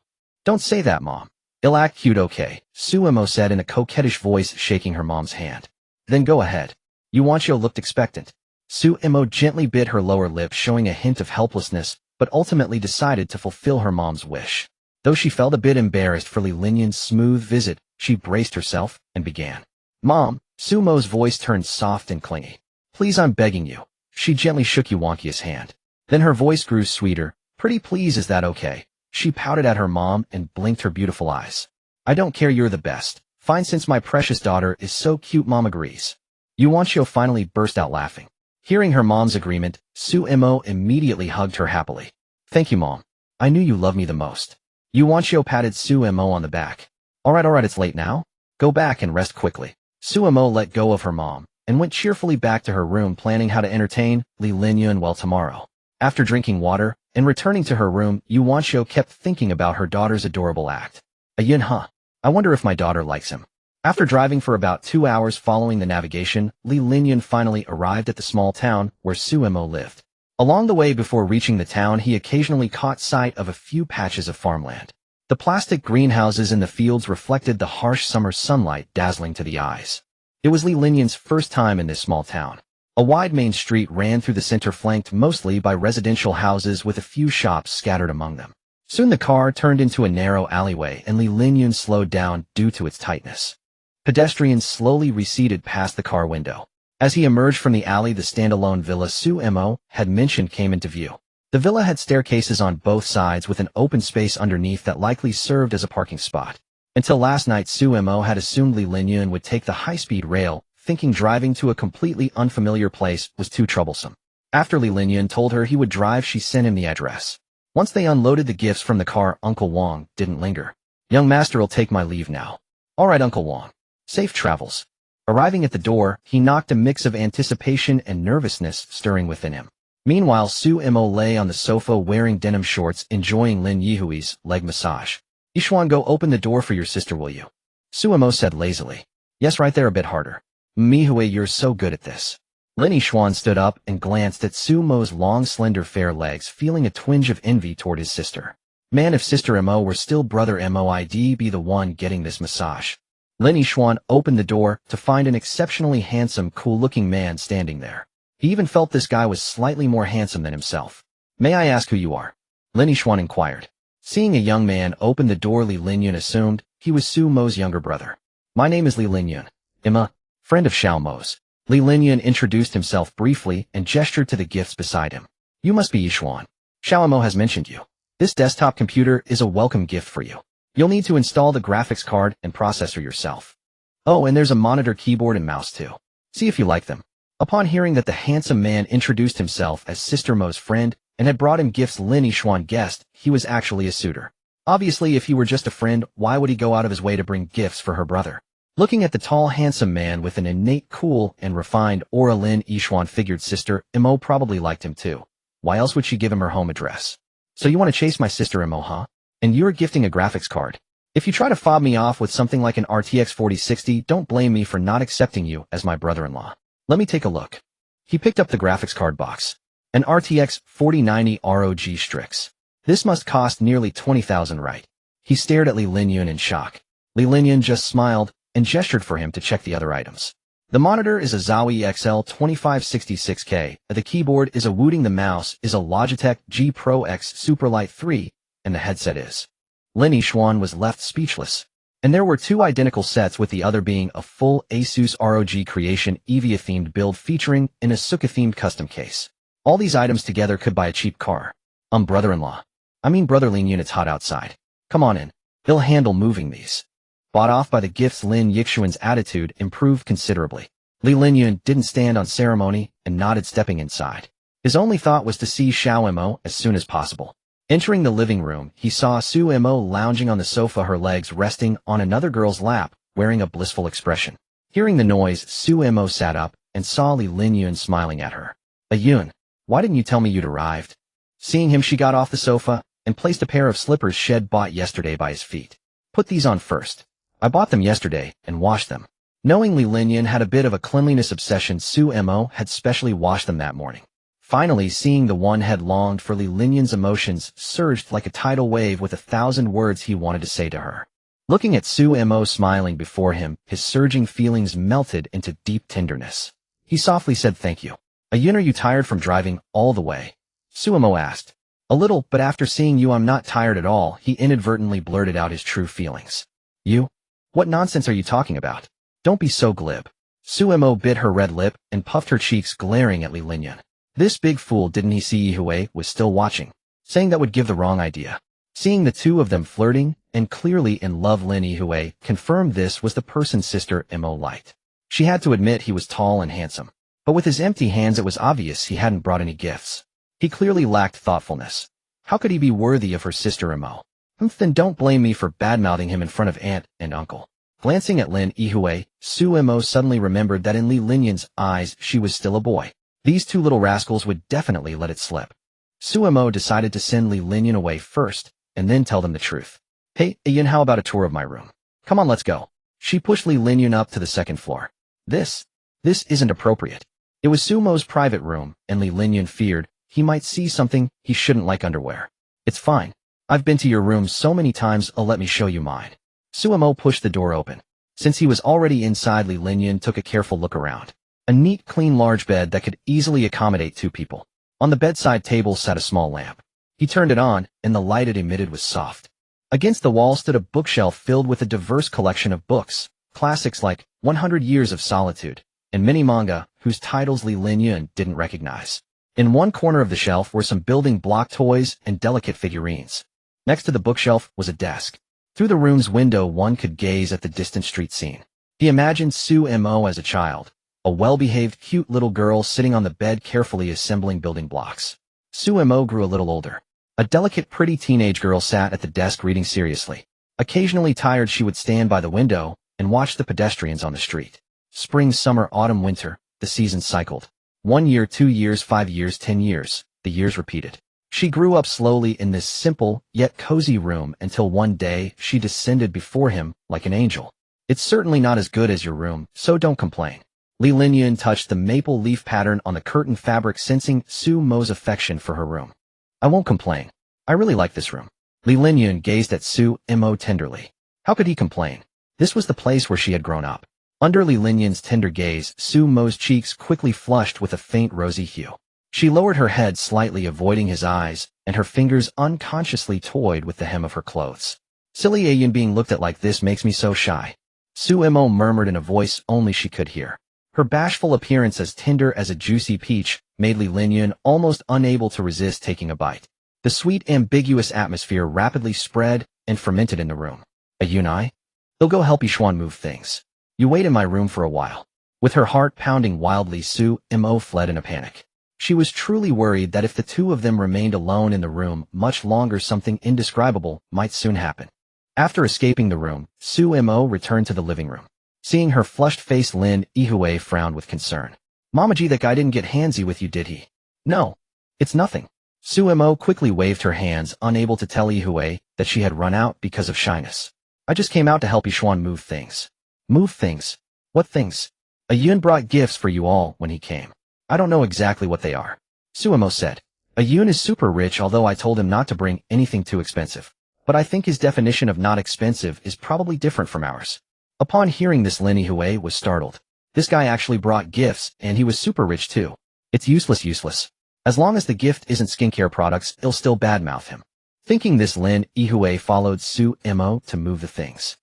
S1: Don't say that, Mom. He'll act cute, okay, Suemo said in a coquettish voice, shaking her mom's hand. Then go ahead. Yuanchio looked expectant. Suemo gently bit her lower lip, showing a hint of helplessness, but ultimately decided to fulfill her mom's wish. Though she felt a bit embarrassed for Li Linyan's smooth visit, she braced herself and began. Mom, Sumo's voice turned soft and clingy. Please, I'm begging you. She gently shook Yuanchio's hand. Then her voice grew sweeter. Pretty please, is that okay? She pouted at her mom and blinked her beautiful eyes. I don't care, you're the best. Fine, since my precious daughter is so cute, Mom agrees. Yuanchio finally burst out laughing. Hearing her mom's agreement, Suemo immediately hugged her happily. Thank you, Mom. I knew you loved me the most. Yuanchio patted Suemo on the back. Alright, it's late now. Go back and rest quickly. Suemo let go of her mom and went cheerfully back to her room, planning how to entertain Li Linyan well tomorrow. After drinking water and returning to her room, Yuanchio kept thinking about her daughter's adorable act. Ayun, huh? I wonder if my daughter likes him. After driving for about 2 hours following the navigation, Li Linyan finally arrived at the small town where Suemo lived. Along the way, before reaching the town, he occasionally caught sight of a few patches of farmland. The plastic greenhouses in the fields reflected the harsh summer sunlight, dazzling to the eyes. It was Li Linyan's first time in this small town. A wide main street ran through the center, flanked mostly by residential houses with a few shops scattered among them. Soon the car turned into a narrow alleyway, and Li Linyan slowed down due to its tightness. Pedestrians slowly receded past the car window. As he emerged from the alley, the standalone villa Suemo had mentioned came into view. The villa had staircases on both sides with an open space underneath that likely served as a parking spot. Until last night, Suemo had assumed Li Linyan would take the high-speed rail, thinking driving to a completely unfamiliar place was too troublesome. After Li Linyan told her he would drive, she sent him the address. Once they unloaded the gifts from the car, Uncle Wang didn't linger. Young master will take my leave now. Alright, Uncle Wang. Safe travels. Arriving at the door, he knocked, a mix of anticipation and nervousness stirring within him. Meanwhile, Suemo lay on the sofa wearing denim shorts, enjoying Lin Yihui's leg massage. Yishuan, go open the door for your sister, will you? Suemo said lazily. Yes, right there, a bit harder. Mihui, you're so good at this. Lin Yishuan stood up and glanced at Sumo's long, slender, fair legs, feeling a twinge of envy toward his sister. Man, if Sister Mo were still brother Moid be the one getting this massage. Lin Yishuan opened the door to find an exceptionally handsome, cool-looking man standing there. He even felt this guy was slightly more handsome than himself. May I ask who you are? Lin Yishuan inquired. Seeing a young man open the door, Li Linyan assumed he was Sumo's younger brother. My name is Li Linyan. I'm a friend of Xiao Mo's. Li Linyan introduced himself briefly and gestured to the gifts beside him. You must be Yishuan. Xiao Mo has mentioned you. This desktop computer is a welcome gift for you. You'll need to install the graphics card and processor yourself. Oh, and there's a monitor, keyboard, and mouse too. See if you like them. Upon hearing that the handsome man introduced himself as Sister Mo's friend and had brought him gifts, Lin Yishuan guessed he was actually a suitor. Obviously, if he were just a friend, why would he go out of his way to bring gifts for her brother? Looking at the tall, handsome man with an innate cool and refined aura, Lin Yishuan figured Sister Mo probably liked him too. Why else would she give him her home address? So you want to chase my Sister Mo, huh? And you're gifting a graphics card. If you try to fob me off with something like an RTX 4060, don't blame me for not accepting you as my brother-in-law. Let me take a look. He picked up the graphics card box. An RTX 4090 ROG Strix. This must cost nearly 20,000, right? He stared at Li Linyan in shock. Li Linyan just smiled and gestured for him to check the other items. The monitor is a Zowie XL 2566K, the keyboard is a Wooting, the mouse is a Logitech G Pro X Superlight 3, and the headset is. Lin Yishuan was left speechless. And there were two identical sets, with the other being a full Asus ROG Creation Evia-themed build featuring an Asuka-themed custom case. All these items together could buy a cheap car. Brother-in-law. I mean brother Linyan, it's hot outside. Come on in. He'll handle moving these. Bought off by the gifts, Lin Yishuan's attitude improved considerably. Li Linyan didn't stand on ceremony and nodded, stepping inside. His only thought was to see Xiao Mo as soon as possible. Entering the living room, he saw Su Mo lounging on the sofa, her legs resting on another girl's lap, wearing a blissful expression. Hearing the noise, Su Mo sat up and saw Li Linyun smiling at her. Ayun, why didn't you tell me you'd arrived? Seeing him, she got off the sofa and placed a pair of slippers Shed bought yesterday by his feet. Put these on first. I bought them yesterday and washed them. Knowing Li Linyun had a bit of a cleanliness obsession, Su Mo had specially washed them that morning. Finally, seeing the one had longed for, Li Linyun's emotions surged like a tidal wave with 1,000 words he wanted to say to her. Looking at Su Mo smiling before him, his surging feelings melted into deep tenderness. He softly said, "Thank you." "Ayun, are you tired from driving all the way?" Su Mo asked. "A little, but after seeing you I'm not tired at all." He inadvertently blurted out his true feelings. "You? What nonsense are you talking about? Don't be so glib." Su Mo bit her red lip and puffed her cheeks, glaring at Li Linyun. This big fool, didn't he see Yihue was still watching? Saying that would give the wrong idea. Seeing the two of them flirting and clearly in love, Lin Yihue confirmed this was the person Sister Mo liked. She had to admit he was tall and handsome. But with his empty hands it was obvious he hadn't brought any gifts. He clearly lacked thoughtfulness. How could he be worthy of her Sister Mo? Then don't blame me for badmouthing him in front of aunt and uncle. Glancing at Lin Yihue, Su Mo suddenly remembered that in Li Linyun's eyes she was still a boy. These two little rascals would definitely let it slip. Su Mo decided to send Li Linyun away first, and then tell them the truth. "Hey, Ayun, how about a tour of my room? Come on, let's go." She pushed Li Linyun up to the second floor. This isn't appropriate. It was Su Mo's private room, and Li Linyun feared he might see something he shouldn't, like underwear. "It's fine. I've been to your room so many times, let me show you mine." Su Mo pushed the door open. Since he was already inside, Li Linyun took a careful look around. A neat, clean, large bed that could easily accommodate two people. On the bedside table sat a small lamp. He turned it on, and the light it emitted was soft. Against the wall stood a bookshelf filled with a diverse collection of books, classics like 100 Years of Solitude, and many manga whose titles Li Linyun didn't recognize. In one corner of the shelf were some building block toys and delicate figurines. Next to the bookshelf was a desk. Through the room's window one could gaze at the distant street scene. He imagined Su Mo as a child, a well-behaved, cute little girl sitting on the bed carefully assembling building blocks. Su Mo grew a little older. A delicate, pretty teenage girl sat at the desk reading seriously. Occasionally tired, she would stand by the window and watch the pedestrians on the street. Spring, summer, autumn, winter, the seasons cycled. 1 year, 2 years, 5 years, 10 years, the years repeated. She grew up slowly in this simple, yet cozy room until one day she descended before him like an angel. "It's certainly not as good as your room, so don't complain." Li Linyun touched the maple leaf pattern on the curtain fabric, sensing Su Mo's affection for her room. "I won't complain. I really like this room." Li Linyun gazed at Su Mo tenderly. How could he complain? This was the place where she had grown up. Under Li Linyun's tender gaze, Su Mo's cheeks quickly flushed with a faint rosy hue. She lowered her head slightly, avoiding his eyes, and her fingers unconsciously toyed with the hem of her clothes. "Silly Ayun, being looked at like this makes me so shy." Su Mo murmured in a voice only she could hear. Her bashful appearance, as tender as a juicy peach, made Li Linyun almost unable to resist taking a bite. The sweet, ambiguous atmosphere rapidly spread and fermented in the room. "Ayun, they'll go help Yishuan move things. You wait in my room for a while." With her heart pounding wildly, Su Mo fled in a panic. She was truly worried that if the two of them remained alone in the room much longer, something indescribable might soon happen. After escaping the room, Su Mo returned to the living room. Seeing her flushed face, Lin Yihue frowned with concern. "Mamaji, that guy didn't get handsy with you, did he?" "No. It's nothing." Su Mo quickly waved her hands, unable to tell Yihue that she had run out because of shyness. "I just came out to help Yishuan move things." "Move things? What things?" "Ayun brought gifts for you all when he came. I don't know exactly what they are." Su Mo said. "Ayun is super rich, although I told him not to bring anything too expensive. But I think his definition of not expensive is probably different from ours." Upon hearing this, Lin Yihue was startled. This guy actually brought gifts, and he was super rich too. It's useless. As long as the gift isn't skincare products, it'll still badmouth him. Thinking this, Lin Yihue followed Su Mo to move the things.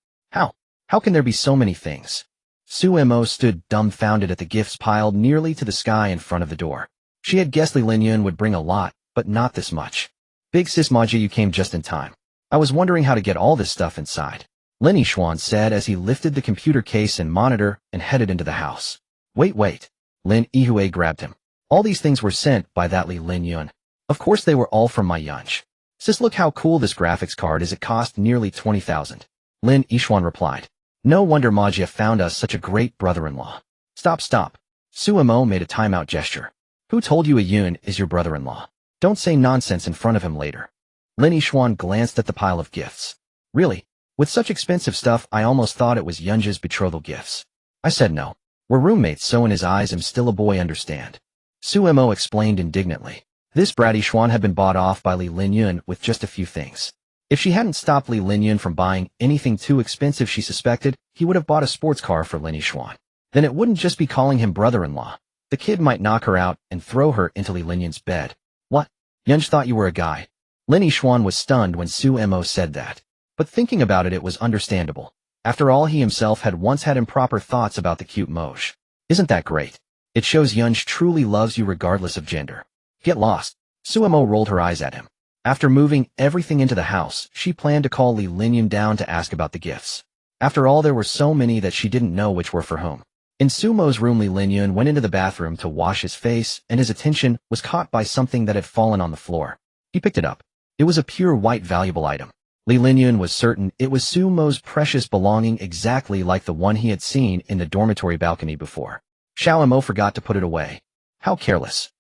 S1: How can there be so many things? Su Mo stood dumbfounded at the gifts piled nearly to the sky in front of the door. She had guessed Li Linyun would bring a lot, but not this much. "Big sis Maji, you came just in time. I was wondering how to get all this stuff inside," Lin Yishuan said as he lifted the computer case and monitor and headed into the house. Wait. Lin Yihue grabbed him. All these things were sent by that Li Linyun. Of course they were all from my Yunj. Sis, look how cool this graphics card is. It cost nearly 20,000. Lin Yixuan replied. No wonder Majia found us such a great brother-in-law. Stop. Suemo made a timeout gesture. Who told you a Yun is your brother-in-law? Don't say nonsense in front of him later. Lin Yixuan glanced at the pile of gifts. Really? With such expensive stuff, I almost thought it was Yunja's betrothal gifts. I said no. We're roommates, so in his eyes I'm still a boy, understand. Suemo explained indignantly. This bratty Xuan had been bought off by Li Linyun with just a few things. If she hadn't stopped Li Linyun from buying anything too expensive, she suspected he would have bought a sports car for Lin Yixuan. Then it wouldn't just be calling him brother-in-law. The kid might knock her out and throw her into Li Linyun's bed. What? Yunj thought you were a guy. Lin Yixuan was stunned when Suemo said that. But thinking about it, it was understandable. After all, he himself had once had improper thoughts about the cute Moj. Isn't that great? It shows Yunj truly loves you regardless of gender. Get lost. Suemo rolled her eyes at him. After moving everything into the house, she planned to call Li Linyun down to ask about the gifts. After all, there were so many that she didn't know which were for whom. In Sumo's room, Li Linyun went into the bathroom to wash his face, and his attention was caught by something that had fallen on the floor. He picked it up. It was a pure white valuable item. Li Linyun was certain it was Sumo's precious belonging, exactly like the one he had seen in the dormitory balcony before. Xiao Mo forgot to put it away. How careless.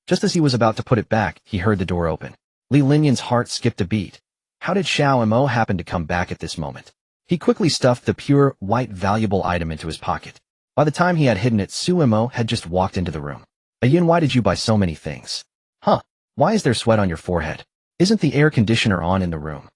S1: Just as he was about to put it back, he heard the door open. Li Linyun's heart skipped a beat. How did Xiao Mo happen to come back at this moment? He quickly stuffed the pure, white valuable item into his pocket. By the time he had hidden it, Suemo had just walked into the room. Ayun, why did you buy so many things? Huh? Why is there sweat on your forehead? Isn't the air conditioner on in the room?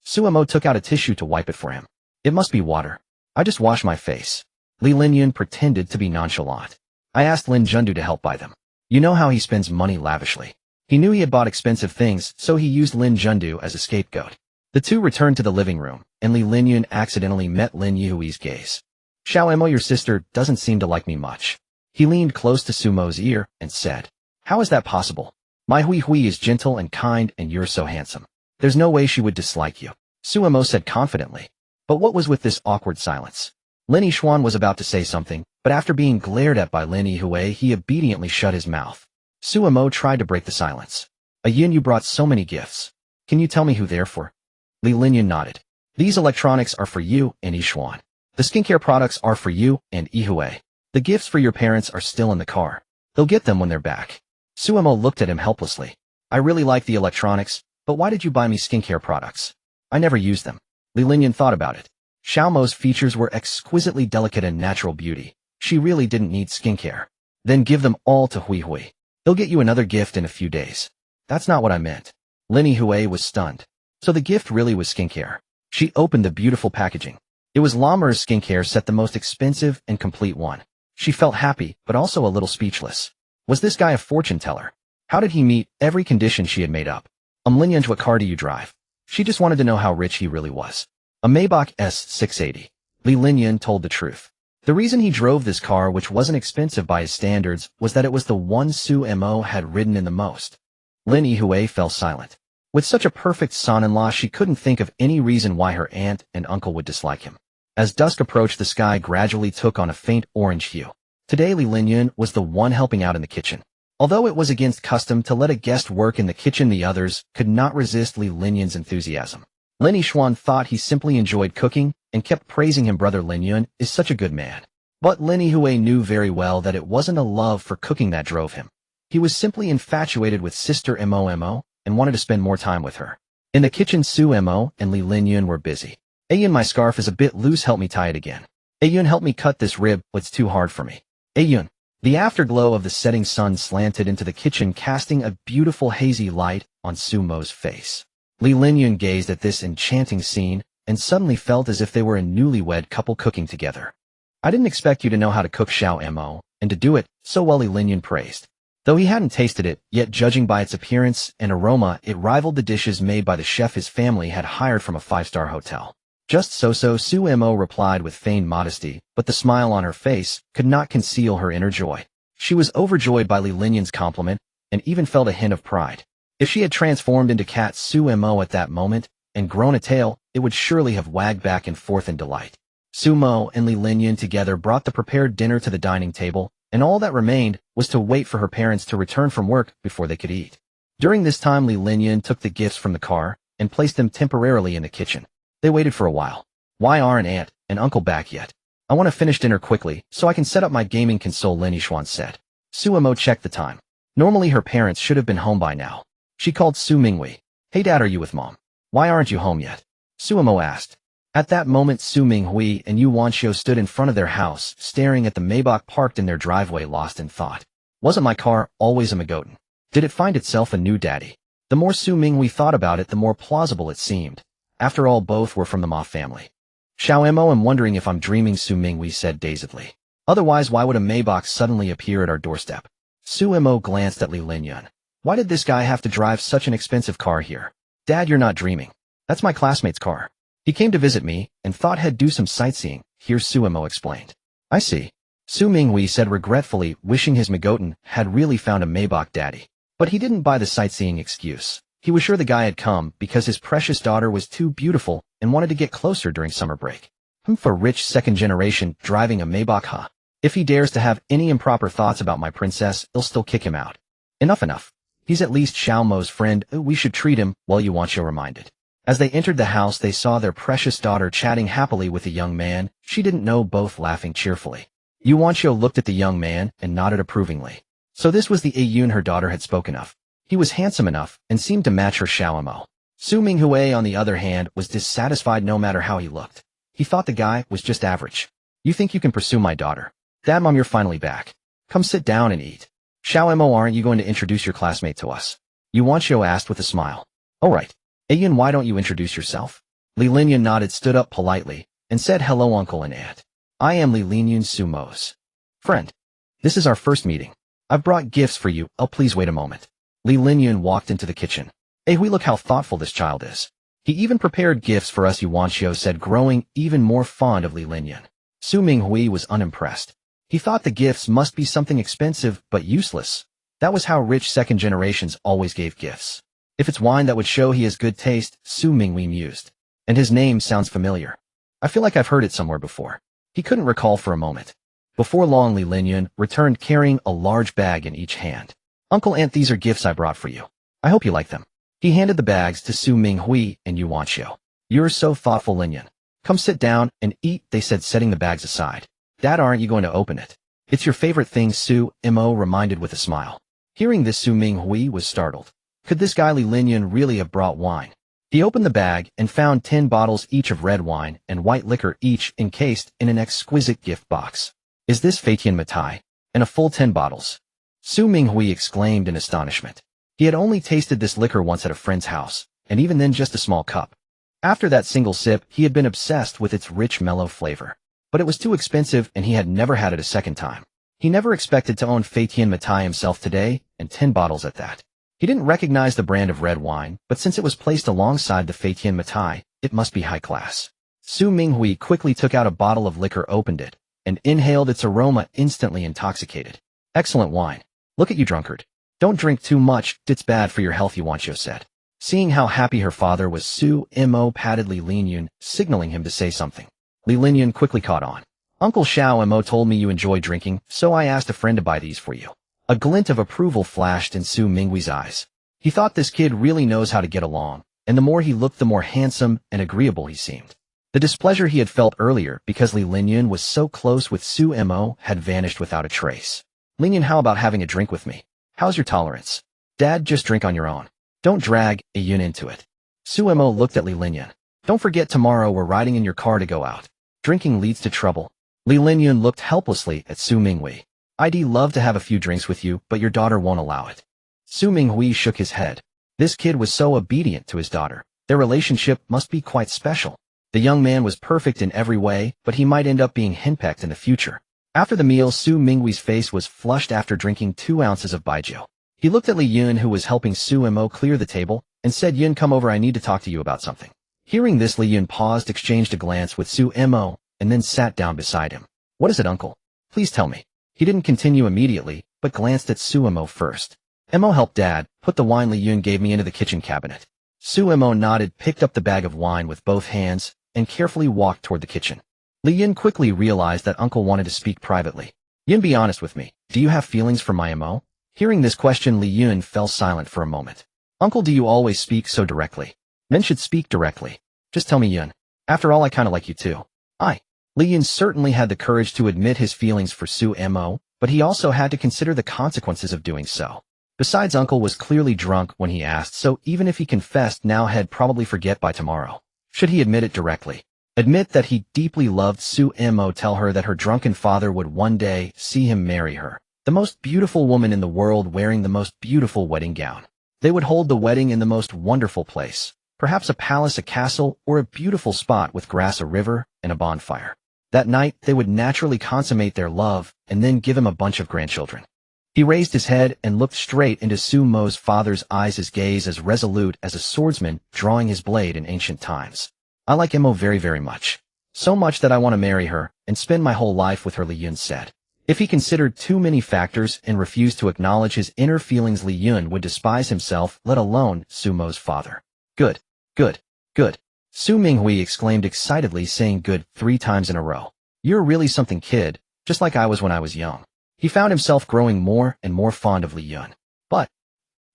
S1: Suemo took out a tissue to wipe it for him. It must be water. I just washed my face. Li Linyun pretended to be nonchalant. I asked Lin Jundu to help buy them. You know how he spends money lavishly. He knew he had bought expensive things, so he used Lin Jundu as a scapegoat. The two returned to the living room, and Li Linyun accidentally met Lin Yui's gaze. Xiao Mo, your sister doesn't seem to like me much. He leaned close to Sumo's ear and said, How is that possible? My Hui is gentle and kind, and you're so handsome. There's no way she would dislike you. Suemo said confidently. But what was with this awkward silence? Lin Yixuan was about to say something, but after being glared at by Lin Yue, he obediently shut his mouth. Suemo tried to break the silence. Ayun, you brought so many gifts. Can you tell me who they're for? Li Linyun nodded. These electronics are for you and Yixuan. The skincare products are for you and Yihue. The gifts for your parents are still in the car. They'll get them when they're back. Suemo looked at him helplessly. I really like the electronics, but why did you buy me skincare products? I never use them. Li Linyun thought about it. Xiaomo's features were exquisitely delicate and natural beauty. She really didn't need skincare. Then give them all to Hui. He'll get you another gift in a few days. That's not what I meant. Lin Yue was stunned. So the gift really was skincare. She opened the beautiful packaging. It was Lamer's skincare set, the most expensive and complete one. She felt happy, but also a little speechless. Was this guy a fortune teller? How did he meet every condition she had made up? Linyun, what car do you drive? She just wanted to know how rich he really was. A Maybach S680. Li Linyun told the truth. The reason he drove this car, which wasn't expensive by his standards, was that it was the one Suemo had ridden in the most. Lin Yue fell silent. With such a perfect son-in-law, she couldn't think of any reason why her aunt and uncle would dislike him. As dusk approached, the sky gradually took on a faint orange hue. Today, Li Linyun was the one helping out in the kitchen. Although it was against custom to let a guest work in the kitchen, the others could not resist Li Linyun's enthusiasm. Lin Yixuan thought he simply enjoyed cooking and kept praising him. Brother Linyun is such a good man. But Lin Yue knew very well that it wasn't a love for cooking that drove him. He was simply infatuated with Sister Mo and wanted to spend more time with her. In the kitchen, Suemo and Li Linyun were busy. Ayun, my scarf is a bit loose, help me tie it again. Ayun, help me cut this rib, it's too hard for me. Ayun. The afterglow of the setting sun slanted into the kitchen, casting a beautiful hazy light on Sumo's face. Li Linyun gazed at this enchanting scene and suddenly felt as if they were a newlywed couple cooking together. I didn't expect you to know how to cook, Xiao Mo, and to do it so well, Li Linyun praised. Though he hadn't tasted it, yet judging by its appearance and aroma, it rivaled the dishes made by the chef his family had hired from a five-star hotel. Just so, Suemo replied with feigned modesty, but the smile on her face could not conceal her inner joy. She was overjoyed by Li Linyun's compliment and even felt a hint of pride. If she had transformed into cat Suemo at that moment and grown a tail, it would surely have wagged back and forth in delight. Sumo and Li Linyun together brought the prepared dinner to the dining table, and all that remained was was to wait for her parents to return from work before they could eat. During this time, Li Linyan took the gifts from the car and placed them temporarily in the kitchen. They waited for a while. Why aren't Aunt and Uncle back yet? I want to finish dinner quickly so I can set up my gaming console, Lin Yishuan said. Suemo checked the time. Normally her parents should have been home by now. She called Su Minghui. Hey Dad, are you with Mom? Why aren't you home yet? Suemo asked. At that moment, Su Minghui and Yu Wanxiu stood in front of their house, staring at the Maybach parked in their driveway, lost in thought. Wasn't my car always a Magotan? Did it find itself a new daddy? The more Su Minghui thought about it, the more plausible it seemed. After all, both were from the Ma family. Xiao I'm wondering if I'm dreaming, Su Minghui said dazedly. Otherwise, why would a Maybach suddenly appear at our doorstep? Su glanced at Li Linyan. Why did this guy have to drive such an expensive car here? Dad, you're not dreaming. That's my classmate's car. He came to visit me and thought he'd do some sightseeing, here Suemo explained. I see. Su Minghui said regretfully, wishing his Magotan had really found a Maybach daddy. But he didn't buy the sightseeing excuse. He was sure the guy had come because his precious daughter was too beautiful and wanted to get closer during summer break. For rich second generation driving a Maybach, huh? If he dares to have any improper thoughts about my princess, I'll still kick him out. Enough. He's at least Xiao Mo's friend. We should treat him, well, Yu Wanxiu reminded. As they entered the house, they saw their precious daughter chatting happily with a young man she didn't know, both laughing cheerfully. Yu Wanxiu looked at the young man and nodded approvingly. So this was the Ayun her daughter had spoken of. He was handsome enough and seemed to match her Xiao Mo. Su Minghui, on the other hand, was dissatisfied no matter how he looked. He thought the guy was just average. You think you can pursue my daughter? Dad, Mom, you're finally back. Come sit down and eat. Xiao Mo, aren't you going to introduce your classmate to us? Yu Wanxiu asked with a smile. All right. Ayun, why don't you introduce yourself? Li Linyan nodded, stood up politely, and said hello, Uncle and Aunt. I am Li Linyan, Sumo's friend. This is our first meeting. I've brought gifts for you. Oh, please wait a moment. Li Linyan walked into the kitchen. Hey, look how thoughtful this child is. He even prepared gifts for us, Yu Wanxiu said, growing even more fond of Li Linyan. Su Minghui was unimpressed. He thought the gifts must be something expensive but useless. That was how rich second generations always gave gifts. If it's wine, that would show he has good taste, Su Minghui mused. And his name sounds familiar. I feel like I've heard it somewhere before. He couldn't recall for a moment. Before long, Li Linyan returned carrying a large bag in each hand. Uncle, Aunt, these are gifts I brought for you. I hope you like them. He handed the bags to Su Minghui and Yu Wanxiu. You're so thoughtful, Linyan. Come sit down and eat, they said, setting the bags aside. Dad, aren't you going to open it? It's your favorite thing, Su Mo reminded with a smile. Hearing this, Su Minghui was startled. Could this guy Li Linyan really have brought wine? He opened the bag and found 10 bottles each of red wine and white liquor, each encased in an exquisite gift box. Is this Feitian Matai? And a full 10 bottles? Su Minghui exclaimed in astonishment. He had only tasted this liquor once at a friend's house, and even then just a small cup. After that single sip, he had been obsessed with its rich, mellow flavor. But it was too expensive and he had never had it a second time. He never expected to own Feitian Matai himself today, and 10 bottles at that. He didn't recognize the brand of red wine, but since it was placed alongside the Feitian Matai, it must be high class. Su Minghui quickly took out a bottle of liquor, opened it, and inhaled its aroma, instantly intoxicated. Excellent wine. Look at you, drunkard. Don't drink too much, it's bad for your health, Yu Wanxiu said. Seeing how happy her father was, Su Mo patted Li Linyan, signaling him to say something. Li Linyan quickly caught on. Uncle Xiao Mo told me you enjoy drinking, so I asked a friend to buy these for you. A glint of approval flashed in Su Minghui's eyes. He thought this kid really knows how to get along, and the more he looked, the more handsome and agreeable he seemed. The displeasure he had felt earlier because Li Linyan was so close with Su Mo had vanished without a trace. Linyan, how about having a drink with me? How's your tolerance? Dad, just drink on your own. Don't drag Ayun into it. Su Mo looked at Li Linyan. Don't forget, tomorrow we're riding in your car to go out. Drinking leads to trouble. Li Linyan looked helplessly at Su Minghui. I'd love to have a few drinks with you, but your daughter won't allow it. Su Minghui shook his head. This kid was so obedient to his daughter. Their relationship must be quite special. The young man was perfect in every way, but he might end up being henpecked in the future. After the meal, Su Minghui's face was flushed after drinking 2 ounces of baijiu. He looked at Li Yun, who was helping Su Mo clear the table, and said, Yun, come over, I need to talk to you about something. Hearing this, Li Yun paused, exchanged a glance with Su Mo, and then sat down beside him. What is it, uncle? Please tell me. He didn't continue immediately, but glanced at Su Mo first. Mo helped Dad put the wine Li Yun gave me into the kitchen cabinet. Su Mo nodded, picked up the bag of wine with both hands, and carefully walked toward the kitchen. Li Yun quickly realized that uncle wanted to speak privately. Yun, be honest with me. Do you have feelings for my Mo? Hearing this question, Li Yun fell silent for a moment. Uncle, do you always speak so directly? Men should speak directly. Just tell me, Yun. After all, I kinda like you too. Li Yun certainly had the courage to admit his feelings for Su Mo, but he also had to consider the consequences of doing so. Besides, Uncle was clearly drunk when he asked, so even if he confessed now, he'd probably forget by tomorrow. Should he admit it directly? Admit that he deeply loved Su Mo, tell her that her drunken father would one day see him marry her, the most beautiful woman in the world, wearing the most beautiful wedding gown. They would hold the wedding in the most wonderful place, perhaps a palace, a castle, or a beautiful spot with grass, a river, and a bonfire. That night, they would naturally consummate their love and then give him a bunch of grandchildren. He raised his head and looked straight into Su Mo's father's eyes, his gaze as resolute as a swordsman drawing his blade in ancient times. I like Mo very, very much. So much that I want to marry her and spend my whole life with her, Li Yun said. If he considered too many factors and refused to acknowledge his inner feelings, Li Yun would despise himself, let alone Su Mo's father. Good, good, good. Su Minghui exclaimed excitedly, saying good 3 times in a row. You're really something, kid, just like I was when I was young. He found himself growing more and more fond of Li Yun. But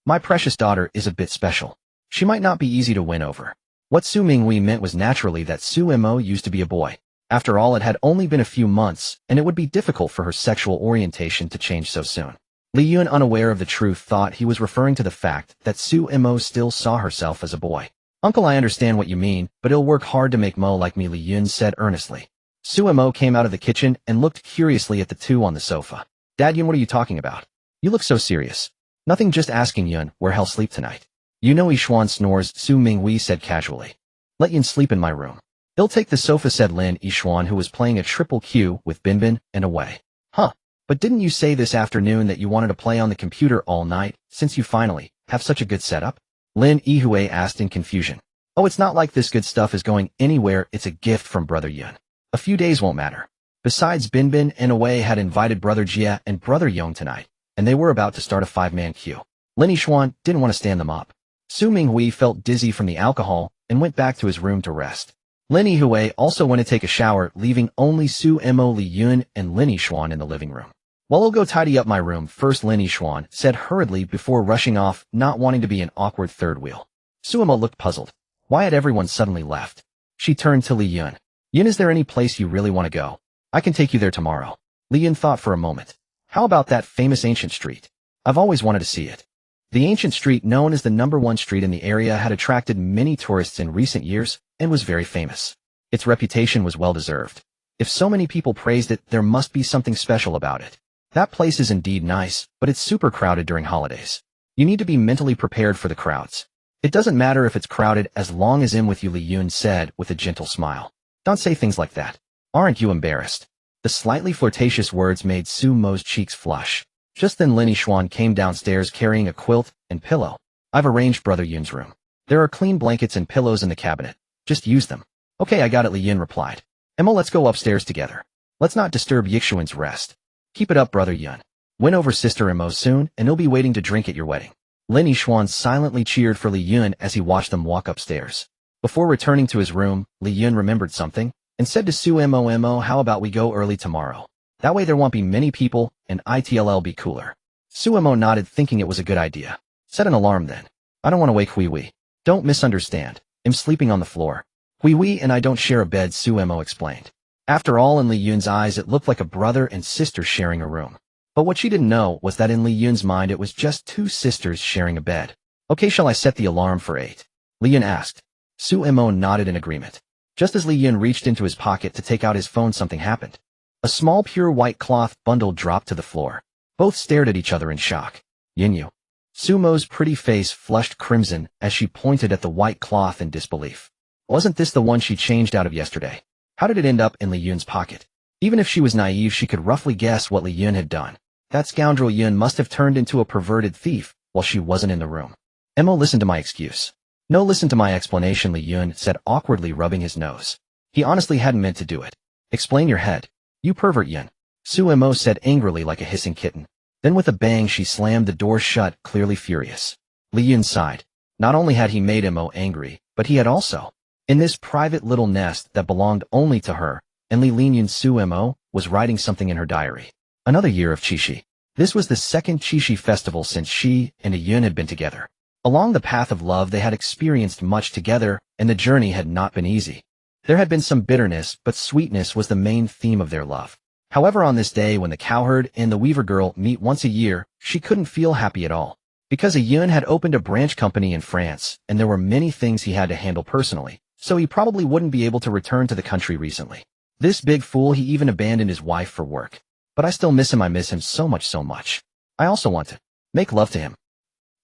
S1: my precious daughter is a bit special. She might not be easy to win over. What Su Minghui meant was naturally that Su Mo used to be a boy. After all, it had only been a few months, and it would be difficult for her sexual orientation to change so soon. Li Yun, unaware of the truth, thought he was referring to the fact that Su Mo still saw herself as a boy. Uncle, I understand what you mean, but it'll work hard to make Mo like me, Li Yun said earnestly. Su Mo came out of the kitchen and looked curiously at the two on the sofa. Dad, Yun, what are you talking about? You look so serious. Nothing, just asking Yun where he'll sleep tonight. You know Yishuan snores, Su Minghui said casually. Let Yun sleep in my room. He'll take the sofa, said Lin Yishuan, who was playing a triple Q with Binbin and Away. Huh, but didn't you say this afternoon that you wanted to play on the computer all night, since you finally have such a good setup? Lin Yihue asked in confusion. Oh, it's not like this good stuff is going anywhere, it's a gift from Brother Yun. A few days won't matter. Besides, Binbin and Away had invited Brother Jia and Brother Yong tonight, and they were about to start a 5-man queue. Lin Yishuan didn't want to stand them up. Su Minghui felt dizzy from the alcohol and went back to his room to rest. Lin Yihue also went to take a shower, leaving only Su Mo, Li Yun, and Lin Yishuan in the living room. Well, I'll go tidy up my room first, Lin Yishuan said hurriedly before rushing off, not wanting to be an awkward third wheel. Su Mo looked puzzled. Why had everyone suddenly left? She turned to Li Yun. Yun, is there any place you really want to go? I can take you there tomorrow. Li Yun thought for a moment. How about that famous ancient street? I've always wanted to see it. The ancient street, known as the #1 street in the area, had attracted many tourists in recent years and was very famous. Its reputation was well-deserved. If so many people praised it, there must be something special about it. That place is indeed nice, but it's super crowded during holidays. You need to be mentally prepared for the crowds. It doesn't matter if it's crowded as long as I'm with you, Li Yun said with a gentle smile. Don't say things like that. Aren't you embarrassed? The slightly flirtatious words made Su Mo's cheeks flush. Just then Lin Yishuan came downstairs carrying a quilt and pillow. I've arranged Brother Yun's room. There are clean blankets and pillows in the cabinet. Just use them. Okay, I got it, Li Yun replied. Emma, let's go upstairs together. Let's not disturb Yixuan's rest. Keep it up, Brother Yun. Win over Sister Mo soon, and he'll be waiting to drink at your wedding. Lin Yishuan silently cheered for Li Yun as he watched them walk upstairs. Before returning to his room, Li Yun remembered something and said to Su Mo, how about we go early tomorrow? That way there won't be many people, and it'll be cooler. Su Mo nodded, thinking it was a good idea. Set an alarm then. I don't want to wake Hui Wei. Don't misunderstand. I'm sleeping on the floor. Hui Wei and I don't share a bed, Su Mo explained. After all, in Li Yun's eyes it looked like a brother and sister sharing a room. But what she didn't know was that in Li Yun's mind it was just 2 sisters sharing a bed. Okay, shall I set the alarm for 8? Li Yun asked. Su Mo nodded in agreement. Just as Li Yun reached into his pocket to take out his phone, something happened. A small pure white cloth bundle dropped to the floor. Both stared at each other in shock. Yinyu. Su Mo's pretty face flushed crimson as she pointed at the white cloth in disbelief. Wasn't this the one she changed out of yesterday? How did it end up in Li Yun's pocket? Even if she was naive, she could roughly guess what Li Yun had done. That scoundrel Yun must have turned into a perverted thief while she wasn't in the room. Emma, listen to my excuse. No, listen to my explanation, Li Yun said awkwardly, rubbing his nose. He honestly hadn't meant to do it. Explain your head. You pervert, Yun. Su Mo said angrily, like a hissing kitten. Then with a bang she slammed the door shut, clearly furious. Li Yun sighed. Not only had he made Mo angry, but he had also, in this private little nest that belonged only to her, and Li Yun, Su Mo was writing something in her diary. Another year of Qixi. This was the second Qixi festival since she and Ayun had been together. Along the path of love they had experienced much together, and the journey had not been easy. There had been some bitterness, but sweetness was the main theme of their love. However, on this day when the cowherd and the weaver girl meet once a year, she couldn't feel happy at all. Because Ayun had opened a branch company in France, and there were many things he had to handle personally, so he probably wouldn't be able to return to the country recently. This big fool, he even abandoned his wife for work. But I still miss him. I miss him so much. I also want to make love to him.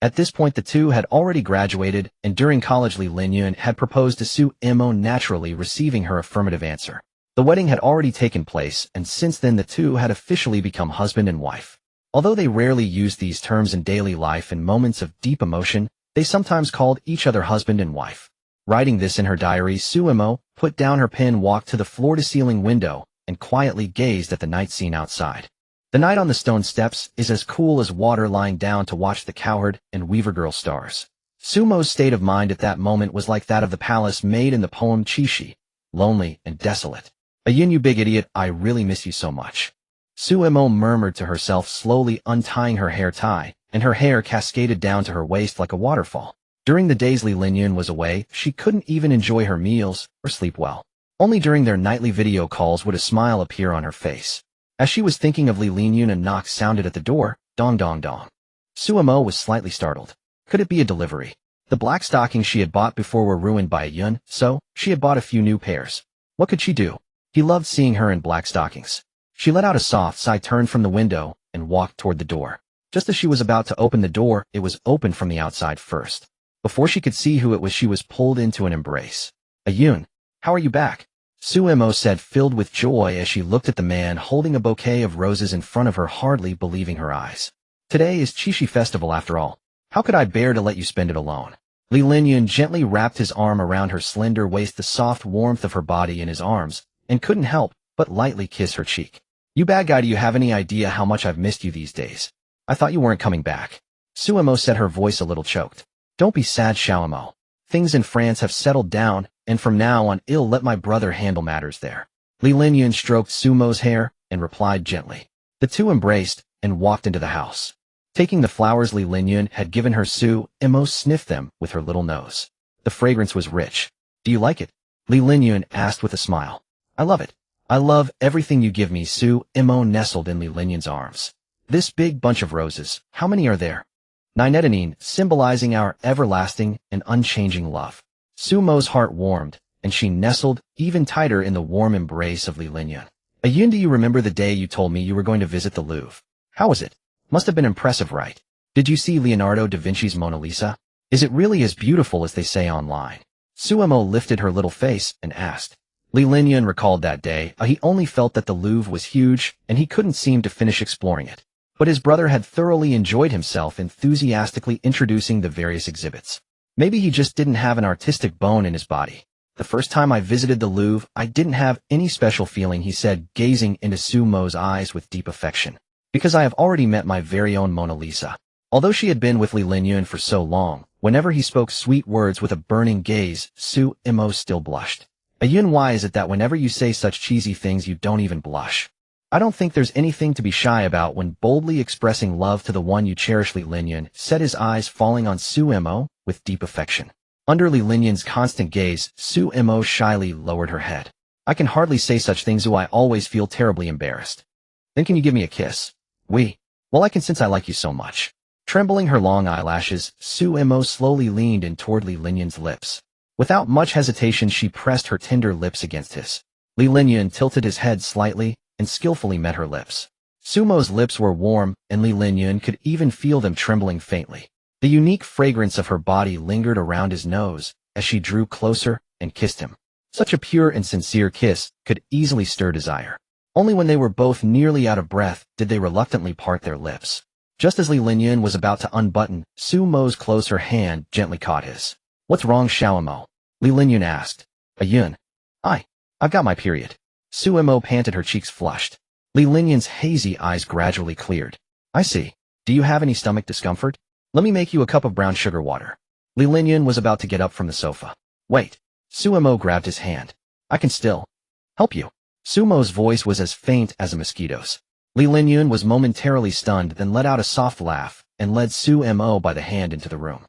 S1: At this point the two had already graduated, and during college Li Linyun had proposed to Su Imo, naturally receiving her affirmative answer. The wedding had already taken place, and since then the two had officially become husband and wife. Although they rarely used these terms in daily life in moments of deep emotion, they sometimes called each other husband and wife. Writing this in her diary, Su Imo put down her pen, walked to the floor-to-ceiling window, and quietly gazed at the night scene outside. The night on the stone steps is as cool as water, lying down to watch the cowherd and weaver girl stars. Sumo's state of mind at that moment was like that of the palace maid in the poem Qixi, lonely and desolate. Ayun, you big idiot, I really miss you so much. Su Imo murmured to herself, slowly untying her hair tie, and her hair cascaded down to her waist like a waterfall. During the days Li Linyun was away, she couldn't even enjoy her meals or sleep well. Only during their nightly video calls would a smile appear on her face. As she was thinking of Li Linyun, a knock sounded at the door. Dong dong dong. Su Imo was slightly startled. Could it be a delivery? The black stockings she had bought before were ruined by Ayun, so she had bought a few new pairs. What could she do? He loved seeing her in black stockings. She let out a soft sigh, turned from the window, and walked toward the door. Just as she was about to open the door, it was opened from the outside first. Before she could see who it was, she was pulled into an embrace. Ayun, how are you back? Su Imo said, filled with joy as she looked at the man holding a bouquet of roses in front of her, hardly believing her eyes. Today is Qixi festival after all. How could I bear to let you spend it alone? Li Linyun gently wrapped his arm around her slender waist, the soft warmth of her body in his arms, and couldn't help but lightly kiss her cheek. You bad guy, do you have any idea how much I've missed you these days? I thought you weren't coming back. Su Imo said, her voice a little choked. Don't be sad, Xiaomo. Things in France have settled down, and from now on I'll let my brother handle matters there. Li Linyun stroked Su Imo's hair and replied gently. The two embraced and walked into the house. Taking the flowers Li Linyun had given her, Su Imo sniffed them with her little nose. The fragrance was rich. Do you like it? Li Linyun asked with a smile. I love it. I love everything you give me. Su Imo nestled in Li Linyun's arms. This big bunch of roses, how many are there? 9, symbolizing our everlasting and unchanging love. Su Imo's heart warmed, and she nestled even tighter in the warm embrace of Li Linyun. Ayun, do you remember the day you told me you were going to visit the Louvre? How was it? Must have been impressive, right? Did you see Leonardo da Vinci's Mona Lisa? Is it really as beautiful as they say online? Su Imo lifted her little face and asked. Li Linyun recalled that day. He only felt that the Louvre was huge, and he couldn't seem to finish exploring it. But his brother had thoroughly enjoyed himself, enthusiastically introducing the various exhibits. Maybe he just didn't have an artistic bone in his body. The first time I visited the Louvre, I didn't have any special feeling, he said, gazing into Su Imo's eyes with deep affection. Because I have already met my very own Mona Lisa. Although she had been with Li Linyun for so long, whenever he spoke sweet words with a burning gaze, Su Imo still blushed. Ayun, why is it that whenever you say such cheesy things you don't even blush? I don't think there's anything to be shy about when boldly expressing love to the one you cherish. Li Linyun said, his eyes falling on Su Imo with deep affection. Under Li Linyun's constant gaze, Su Imo shyly lowered her head. I can hardly say such things, I always feel terribly embarrassed. Then can you give me a kiss? Oui. Well, I can, since I like you so much. Trembling her long eyelashes, Su Imo slowly leaned in toward Li Linyun's lips. Without much hesitation, she pressed her tender lips against his. Li Linyun tilted his head slightly and skillfully met her lips. Su Imo's lips were warm, and Li Linyun could even feel them trembling faintly. The unique fragrance of her body lingered around his nose as she drew closer and kissed him. Such a pure and sincere kiss could easily stir desire. Only when they were both nearly out of breath did they reluctantly part their lips. Just as Li Linyun was about to unbutton, Su Imo's close, her hand gently caught his. What's wrong, Xiaomo? Li Linyun asked. Ayun. I've got my period. Su Imo panted, her cheeks flushed. Li Linyun's hazy eyes gradually cleared. I see. Do you have any stomach discomfort? Let me make you a cup of brown sugar water. Li Linyun was about to get up from the sofa. Wait. Su Imo grabbed his hand. I can still help you. Su Imo's voice was as faint as a mosquito's. Li Linyun was momentarily stunned, then let out a soft laugh and led Su Mo by the hand into the room.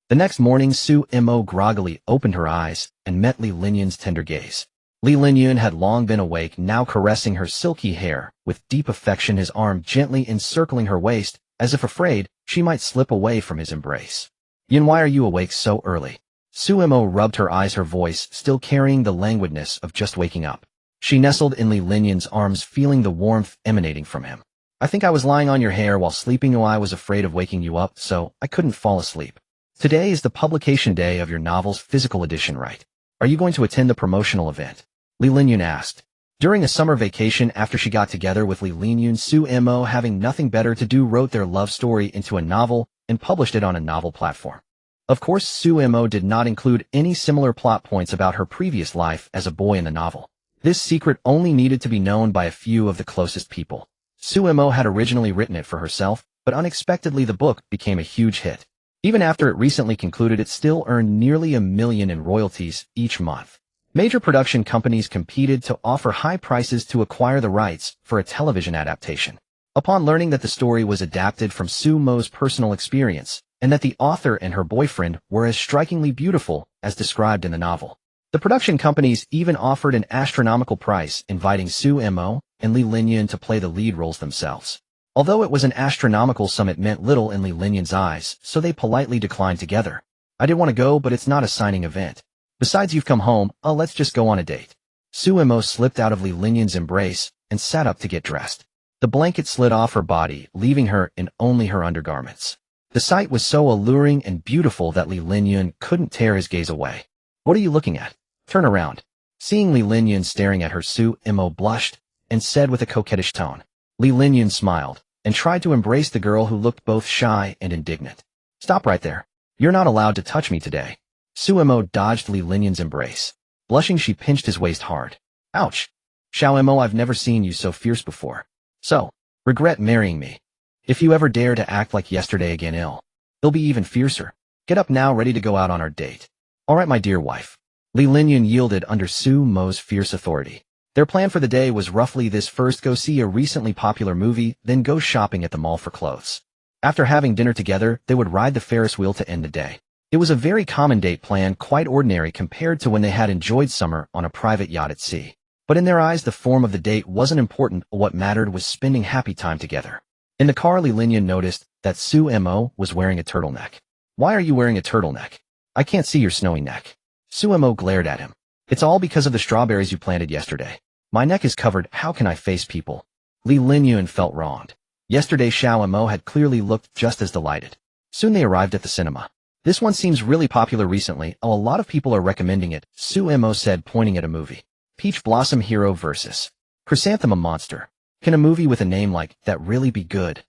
S1: The next morning, Su Mo groggily opened her eyes and met Li Linyun's tender gaze. Li Linyun had long been awake, now caressing her silky hair with deep affection, his arm gently encircling her waist, as if afraid she might slip away from his embrace. "Yin, why are you awake so early?" Su Mo rubbed her eyes, her voice still carrying the languidness of just waking up. She nestled in Li Linyun's arms, feeling the warmth emanating from him. "I think I was lying on your hair while sleeping. I was afraid of waking you up, so I couldn't fall asleep. Today is the publication day of your novel's physical edition, right? Are you going to attend the promotional event?" Li Linyun asked. During a summer vacation after she got together with Li Linyun, Su Mo, having nothing better to do, wrote their love story into a novel and published it on a novel platform. Of course, Su Mo did not include any similar plot points about her previous life as a boy in the novel. This secret only needed to be known by a few of the closest people. Su Mo had originally written it for herself, but unexpectedly the book became a huge hit. Even after it recently concluded, it still earned nearly $1 million in royalties each month. Major production companies competed to offer high prices to acquire the rights for a television adaptation. Upon learning that the story was adapted from Su Mo's personal experience, and that the author and her boyfriend were as strikingly beautiful as described in the novel, the production companies even offered an astronomical price, inviting Su Mo and Li Linyun to play the lead roles themselves. Although it was an astronomical sum, it meant little in Li Linyun's eyes, so they politely declined together. "I did want to go, but it's not a signing event. Besides, you've come home. Let's just go on a date." Su Mo slipped out of Li Linyun's embrace and sat up to get dressed. The blanket slid off her body, leaving her in only her undergarments. The sight was so alluring and beautiful that Li Linyun couldn't tear his gaze away. "What are you looking at? Turn around." Seeing Li Linyun staring at her, Su Mo blushed and said with a coquettish tone. Li Linyun smiled and tried to embrace the girl, who looked both shy and indignant. "Stop right there. You're not allowed to touch me today." Su Mo dodged Li Linyun's embrace. Blushing, she pinched his waist hard. "Ouch. Xiao Mo, I've never seen you so fierce before. So, regret marrying me. If you ever dare to act like yesterday again, it'll be even fiercer. Get up now, ready to go out on our date." "All right, my dear wife." Li Linyun yielded under Su Mo's fierce authority. Their plan for the day was roughly this: first go see a recently popular movie, then go shopping at the mall for clothes. After having dinner together, they would ride the Ferris wheel to end the day. It was a very common date plan, quite ordinary compared to when they had enjoyed summer on a private yacht at sea. But in their eyes, the form of the date wasn't important. What mattered was spending happy time together. In the car, Li Linyun noticed that Su Mo was wearing a turtleneck. "Why are you wearing a turtleneck? I can't see your snowy neck." Su Mo glared at him. "It's all because of the strawberries you planted yesterday. My neck is covered. How can I face people?" Li Linyun felt wronged. Yesterday, Xiao Mo had clearly looked just as delighted. Soon they arrived at the cinema. "This one seems really popular recently. A lot of people are recommending it," Su Mo said, pointing at a movie. "Peach Blossom Hero vs. Chrysanthemum Monster. Can a movie with a name like that really be good?"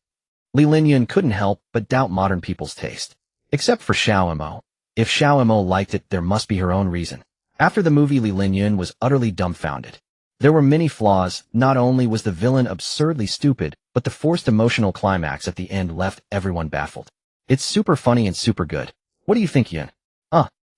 S1: Li Linyun couldn't help but doubt modern people's taste. Except for Xiao Mo. If Xiao Mo liked it, there must be her own reason. After the movie, Li Linyun was utterly dumbfounded. There were many flaws. Not only was the villain absurdly stupid, but the forced emotional climax at the end left everyone baffled. "It's super funny and super good. What do you think, Yin?"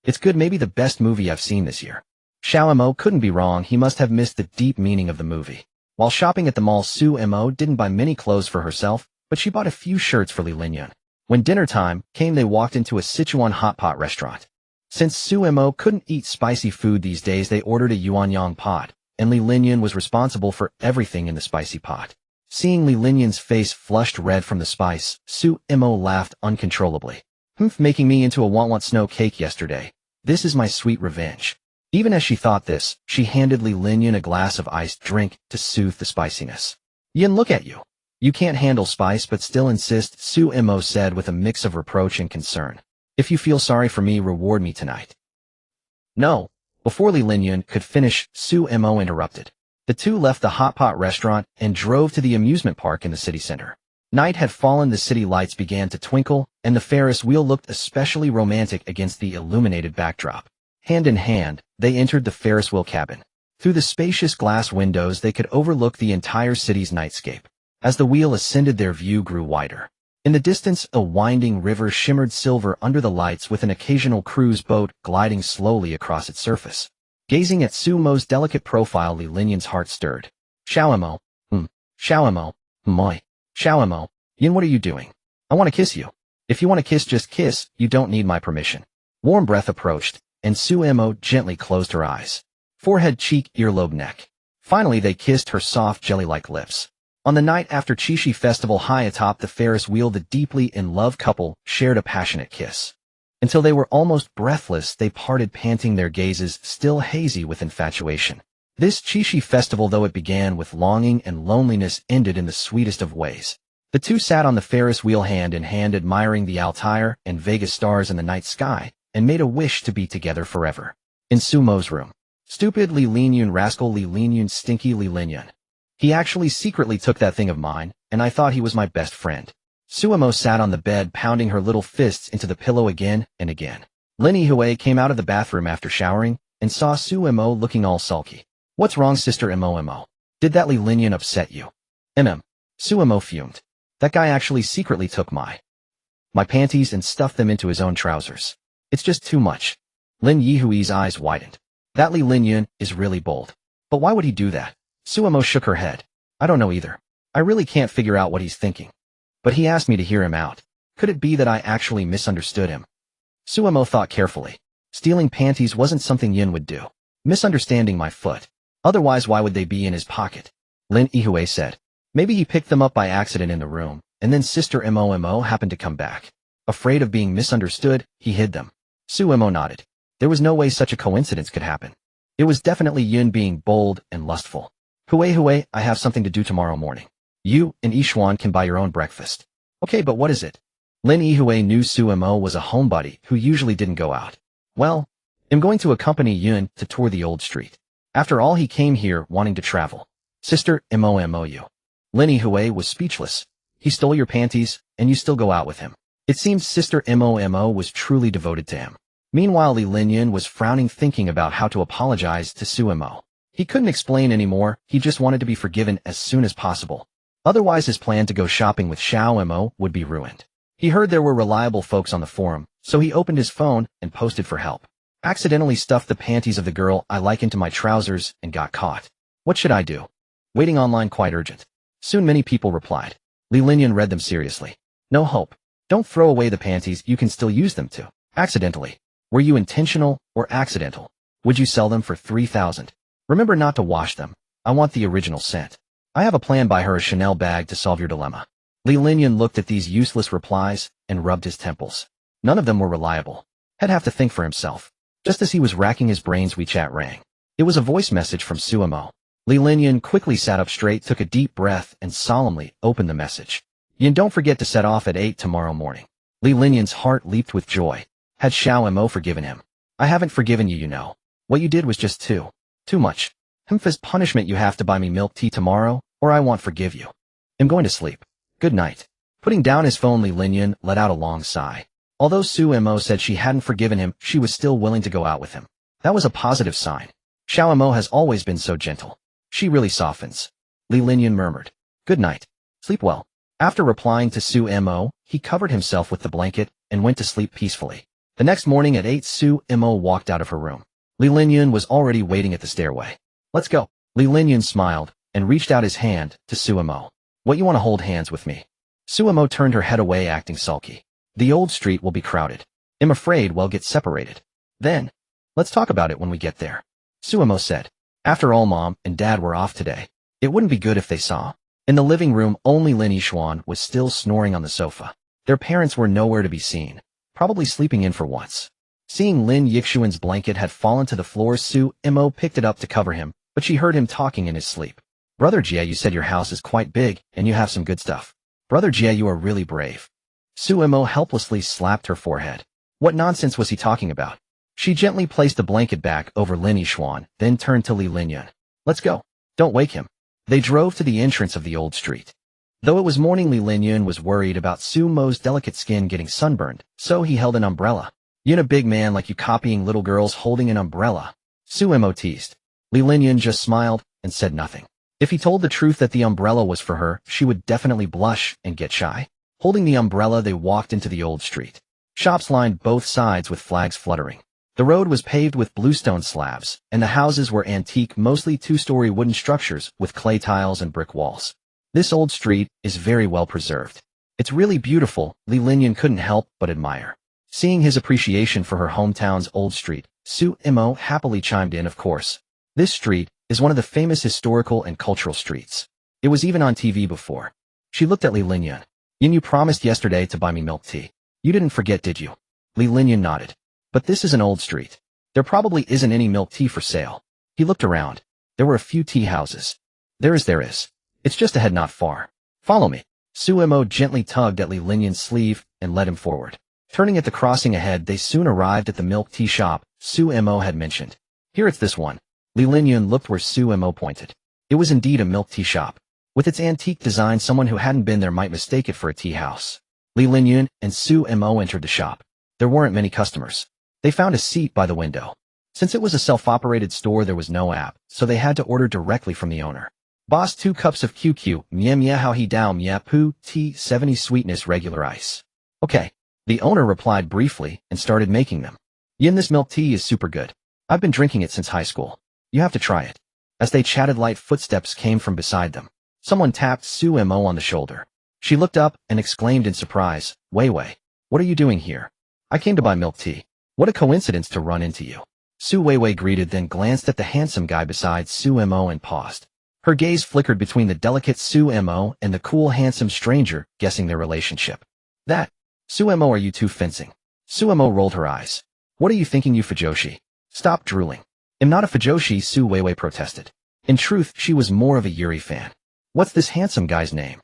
S1: It's good, maybe the best movie I've seen this year." Xiao Mo couldn't be wrong. He must have missed the deep meaning of the movie. While shopping at the mall, Su Mo didn't buy many clothes for herself, but she bought a few shirts for Li Linyun. When dinner time came, they walked into a Sichuan hot pot restaurant. Since Su Mo couldn't eat spicy food these days, they ordered a yuanyang pot, and Li Linyun was responsible for everything in the spicy pot. Seeing Li Linyun's face flushed red from the spice, Su Mo laughed uncontrollably. Making me into a want snow cake yesterday. This is my sweet revenge." Even as she thought this, she handed Li Linyun a glass of iced drink to soothe the spiciness. "Yin, look at you. You can't handle spice but still insist," Su Mo said with a mix of reproach and concern. "If you feel sorry for me, reward me tonight." "No." Before Li Linyun could finish, Su Mo interrupted. The two left the hot pot restaurant and drove to the amusement park in the city center. Night had fallen, the city lights began to twinkle, and the Ferris wheel looked especially romantic against the illuminated backdrop. Hand in hand, they entered the Ferris wheel cabin. Through the spacious glass windows, they could overlook the entire city's nightscape. As the wheel ascended, their view grew wider. In the distance, a winding river shimmered silver under the lights, with an occasional cruise boat gliding slowly across its surface. Gazing at Su Mo's delicate profile, Li Linyun's heart stirred. Xiao Mo. Moi. Xiaomo. Yin, what are you doing? I want to kiss you. If you want to kiss, just kiss. You don't need my permission. Warm breath approached, and Suemo gently closed her eyes. Forehead, cheek, earlobe, neck. Finally, they kissed her soft, jelly-like lips. On the night after Chishi Festival, high atop the Ferris wheel, the deeply in love couple shared a passionate kiss. Until they were almost breathless, they parted, panting, their gazes still hazy with infatuation. This Chishi Festival, though it began with longing and loneliness, ended in the sweetest of ways. The two sat on the Ferris wheel hand in hand, admiring the Altair and Vega stars in the night sky, and made a wish to be together forever. In Sumo's room. Stupid Li Linyun, rascal Li Linyun, stinky Li Linyun. He actually secretly took that thing of mine, and I thought he was my best friend. Suemo sat on the bed, pounding her little fists into the pillow again and again. Lin Yihue came out of the bathroom after showering, and saw Suemo looking all sulky. What's wrong, sister Mo? Did that Li Linyun upset you? Suemo fumed. That guy actually secretly took my panties and stuffed them into his own trousers. It's just too much. Lin Yihui's eyes widened. That Li Linyun is really bold. But why would he do that? Suemo shook her head. I don't know either. I really can't figure out what he's thinking. But he asked me to hear him out. Could it be that I actually misunderstood him? Suemo thought carefully. Stealing panties wasn't something Yin would do. Misunderstanding my foot. Otherwise, why would they be in his pocket? Lin Yihue said. Maybe he picked them up by accident in the room, and then Sister Mo happened to come back. Afraid of being misunderstood, he hid them. Suemo nodded. There was no way such a coincidence could happen. It was definitely Yin being bold and lustful. Hue, I have something to do tomorrow morning. You and Ishuan can buy your own breakfast. Okay, but what is it? Lin Yihue knew Suemo was a homebody who usually didn't go out. Well, I'm going to accompany Yun to tour the old street. After all, he came here wanting to travel. Sister Mou. Lin Yihue was speechless. He stole your panties, and you still go out with him. It seems Sister Mo was truly devoted to him. Meanwhile, Li Linyun was frowning, thinking about how to apologize to Suemo. He couldn't explain anymore, he just wanted to be forgiven as soon as possible. Otherwise, his plan to go shopping with Xiaomo would be ruined. He heard there were reliable folks on the forum, so he opened his phone and posted for help. Accidentally stuffed the panties of the girl I like into my trousers and got caught. What should I do? Waiting online quite urgent. Soon many people replied. Li Linyun read them seriously. No hope. Don't throw away the panties, you can still use them to. Accidentally. Were you intentional or accidental? Would you sell them for 3,000? Remember not to wash them. I want the original scent. I have a plan, buy her a Chanel bag to solve your dilemma. Li Linyun looked at these useless replies and rubbed his temples. None of them were reliable. He'd have to think for himself. Just as he was racking his brains, WeChat rang. It was a voice message from Suemo. Li Linyun quickly sat up straight, took a deep breath, and solemnly opened the message. Yin, don't forget to set off at 8 tomorrow morning. Li Linyun's heart leaped with joy. Had Xiaomo forgiven him? I haven't forgiven you, you know. What you did was just too much. As punishment, you have to buy me milk tea tomorrow, or I won't forgive you. I'm going to sleep. Good night. Putting down his phone, Li Linyun let out a long sigh. Although Suemo said she hadn't forgiven him, she was still willing to go out with him. That was a positive sign. Xiaomo has always been so gentle. She really softens. Li Linyun murmured. Good night. Sleep well. After replying to Suemo, he covered himself with the blanket and went to sleep peacefully. The next morning at 8, Suemo walked out of her room. Li Linyun was already waiting at the stairway. Let's go. Li Linyun smiled and reached out his hand to Suemo. What, you want to hold hands with me? Suemo turned her head away, acting sulky. The old street will be crowded. I'm afraid we'll get separated. Then, let's talk about it when we get there. Suemo said. After all, Mom and Dad were off today. It wouldn't be good if they saw. In the living room, only Lin Yishuan was still snoring on the sofa. Their parents were nowhere to be seen, probably sleeping in for once. Seeing Lin Yixuan's blanket had fallen to the floor, Suemo picked it up to cover him, but she heard him talking in his sleep. Brother Jie, you said your house is quite big, and you have some good stuff. Brother Jie, you are really brave. Suemo helplessly slapped her forehead. What nonsense was he talking about? She gently placed the blanket back over Lin Yishuan, then turned to Li Linyun. Let's go. Don't wake him. They drove to the entrance of the old street. Though it was morning, Li Linyun was worried about Sumo's delicate skin getting sunburned, so he held an umbrella. Yun, a big man like you copying little girls holding an umbrella. Suemo teased. Li Linyun just smiled and said nothing. If he told the truth that the umbrella was for her, she would definitely blush and get shy. Holding the umbrella, they walked into the old street. Shops lined both sides with flags fluttering. The road was paved with bluestone slabs, and the houses were antique, mostly two-story wooden structures with clay tiles and brick walls. This old street is very well preserved. It's really beautiful, Li Linyan couldn't help but admire. Seeing his appreciation for her hometown's old street, Su Imo happily chimed in, of course. This street is one of the famous historical and cultural streets. It was even on TV before. She looked at Li Linyan. Yin, you promised yesterday to buy me milk tea. You didn't forget, did you? Li Linyan nodded. But this is an old street. There probably isn't any milk tea for sale. He looked around. There were a few tea houses. There is. It's just ahead, not far. Follow me. Su Imo gently tugged at Li Linyan's sleeve and led him forward. Turning at the crossing ahead, they soon arrived at the milk tea shop Su Imo had mentioned. Here, it's this one. Li Linyan looked where Su Imo pointed. It was indeed a milk tea shop. With its antique design, someone who hadn't been there might mistake it for a tea house. Li Linyan and Su Imo entered the shop. There weren't many customers. They found a seat by the window. Since it was a self-operated store, there was no app, so they had to order directly from the owner. Boss, 2 cups of QQ, mia how he down mia poo, tea, 70 sweetness, regular ice. Okay. The owner replied briefly and started making them. Yin, this milk tea is super good. I've been drinking it since high school. You have to try it. As they chatted, light footsteps came from beside them. Someone tapped Su Imo on the shoulder. She looked up and exclaimed in surprise, Wei Wei, what are you doing here? I came to buy milk tea. What a coincidence to run into you. Su Wei Wei greeted, then glanced at the handsome guy beside Su Imo and paused. Her gaze flickered between the delicate Su Imo and the cool, handsome stranger, guessing their relationship. That. Su Imo, are you two fencing? Su Imo rolled her eyes. What are you thinking, you fujoshi? Stop drooling. I'm not a fujoshi, Su Wei Wei protested. In truth, she was more of a Yuri fan. What's this handsome guy's name?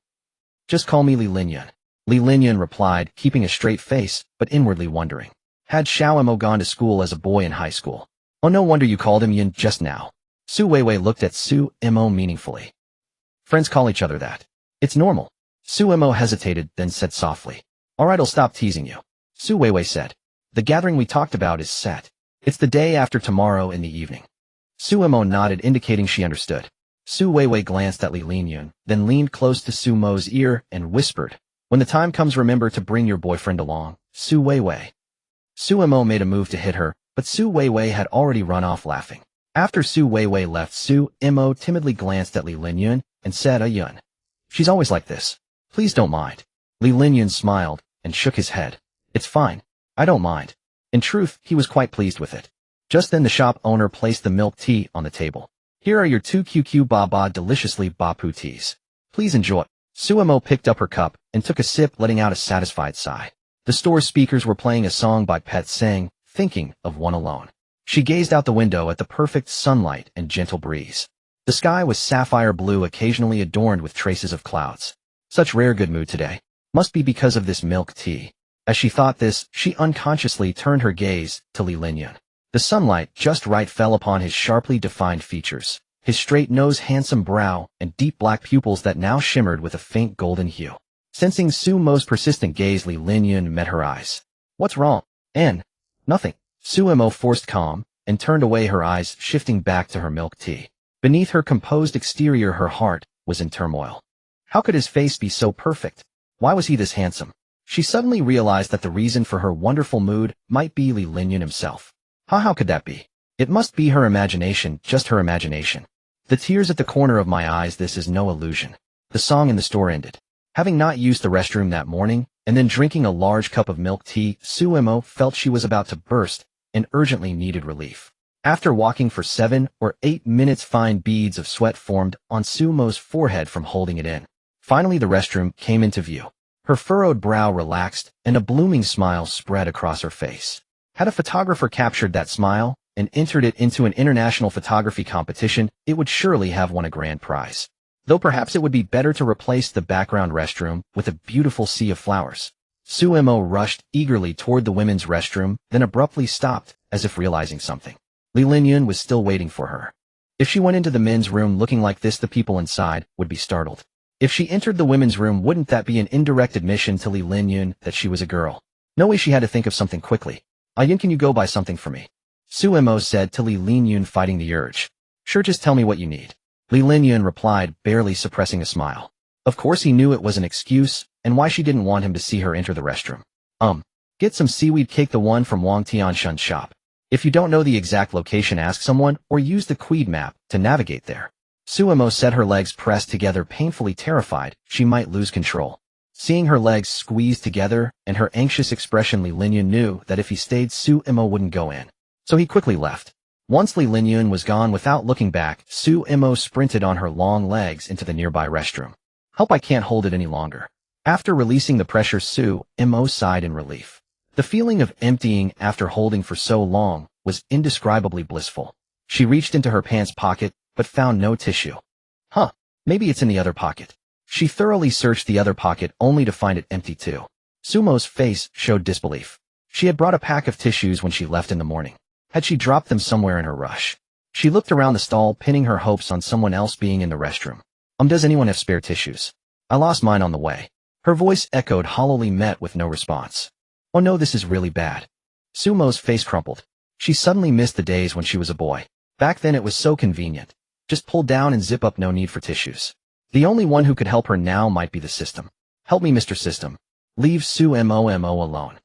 S1: Just call me Li Linyan. Li Linyan replied, keeping a straight face, but inwardly wondering. Had Xiao Imo gone to school as a boy in high school? Oh, no wonder you called him Yin just now. Su Wei Wei looked at Su Imo meaningfully. Friends call each other that. It's normal. Su Imo hesitated, then said softly. Alright, I'll stop teasing you. Su Wei Wei said. The gathering we talked about is set. It's the day after tomorrow in the evening. Su Imo nodded, indicating she understood. Su Wei Wei glanced at Li Linyan, then leaned close to Su Mo's ear and whispered. When the time comes, remember to bring your boyfriend along, Su Wei Wei. Su Imo made a move to hit her, but Su Wei Wei had already run off laughing. After Su Wei Wei left, Su Imo timidly glanced at Li Linyan and said, Yun. She's always like this. Please don't mind. Li Linyan smiled and shook his head. It's fine. I don't mind. In truth, he was quite pleased with it. Just then the shop owner placed the milk tea on the table. Here are your 2 QQ Baba deliciously Bapu teas. Please enjoy. Su Imo picked up her cup and took a sip, letting out a satisfied sigh. The store speakers were playing a song by Pet Sang, Thinking of One Alone. She gazed out the window at the perfect sunlight and gentle breeze. The sky was sapphire blue, occasionally adorned with traces of clouds. Such rare good mood today. Must be because of this milk tea. As she thought this, she unconsciously turned her gaze to Li Linyan. The sunlight, just right, fell upon his sharply defined features, his straight nose, handsome brow, and deep black pupils that now shimmered with a faint golden hue. Sensing Su Mo's persistent gaze, Li Linyan met her eyes. What's wrong? Nothing. Su Imo forced calm and turned away, her eyes shifting back to her milk tea. Beneath her composed exterior, her heart was in turmoil. How could his face be so perfect? Why was he this handsome? She suddenly realized that the reason for her wonderful mood might be Li Linyan himself. How could that be? It must be her imagination, just her imagination. The tears at the corner of my eyes, this is no illusion. The song in the store ended. Having not used the restroom that morning, and then drinking a large cup of milk tea, Su Imo felt she was about to burst and urgently needed relief. After walking for 7 or 8 minutes, fine beads of sweat formed on Su Mo's forehead from holding it in. Finally, the restroom came into view. Her furrowed brow relaxed, and a blooming smile spread across her face. Had a photographer captured that smile and entered it into an international photography competition, it would surely have won a grand prize. Though perhaps it would be better to replace the background restroom with a beautiful sea of flowers. Su Imo rushed eagerly toward the women's restroom, then abruptly stopped, as if realizing something. Li Linyan was still waiting for her. If she went into the men's room looking like this, the people inside would be startled. If she entered the women's room, wouldn't that be an indirect admission to Li Linyan that she was a girl? No way, she had to think of something quickly. Yin, can you go buy something for me? Su Imo said to Li Linyan, fighting the urge. Sure, just tell me what you need. Li Linyan replied, barely suppressing a smile. Of course he knew it was an excuse, and why she didn't want him to see her enter the restroom. Get some seaweed cake, the one from Wang Tianshun's shop. If you don't know the exact location, ask someone, or use the Queed map to navigate there. Suemo said, her legs pressed together, painfully terrified she might lose control. Seeing her legs squeezed together and her anxious expression, Li Linyun knew that if he stayed, Suemo wouldn't go in. So he quickly left. Once Li Linyun was gone, without looking back, Suemo sprinted on her long legs into the nearby restroom. Help, I can't hold it any longer. After releasing the pressure, Suemo sighed in relief. The feeling of emptying after holding for so long was indescribably blissful. She reached into her pants pocket, but found no tissue. Maybe it's in the other pocket. She thoroughly searched the other pocket only to find it empty too. Sumo's face showed disbelief. She had brought a pack of tissues when she left in the morning. Had she dropped them somewhere in her rush? She looked around the stall, pinning her hopes on someone else being in the restroom. Does anyone have spare tissues? I lost mine on the way. Her voice echoed hollowly, met with no response. Oh no, this is really bad. Sumo's face crumpled. She suddenly missed the days when she was a boy. Back then it was so convenient. Just pull down and zip up, no need for tissues. The only one who could help her now might be the system. Help me, Mr. System. Leave Suemo alone.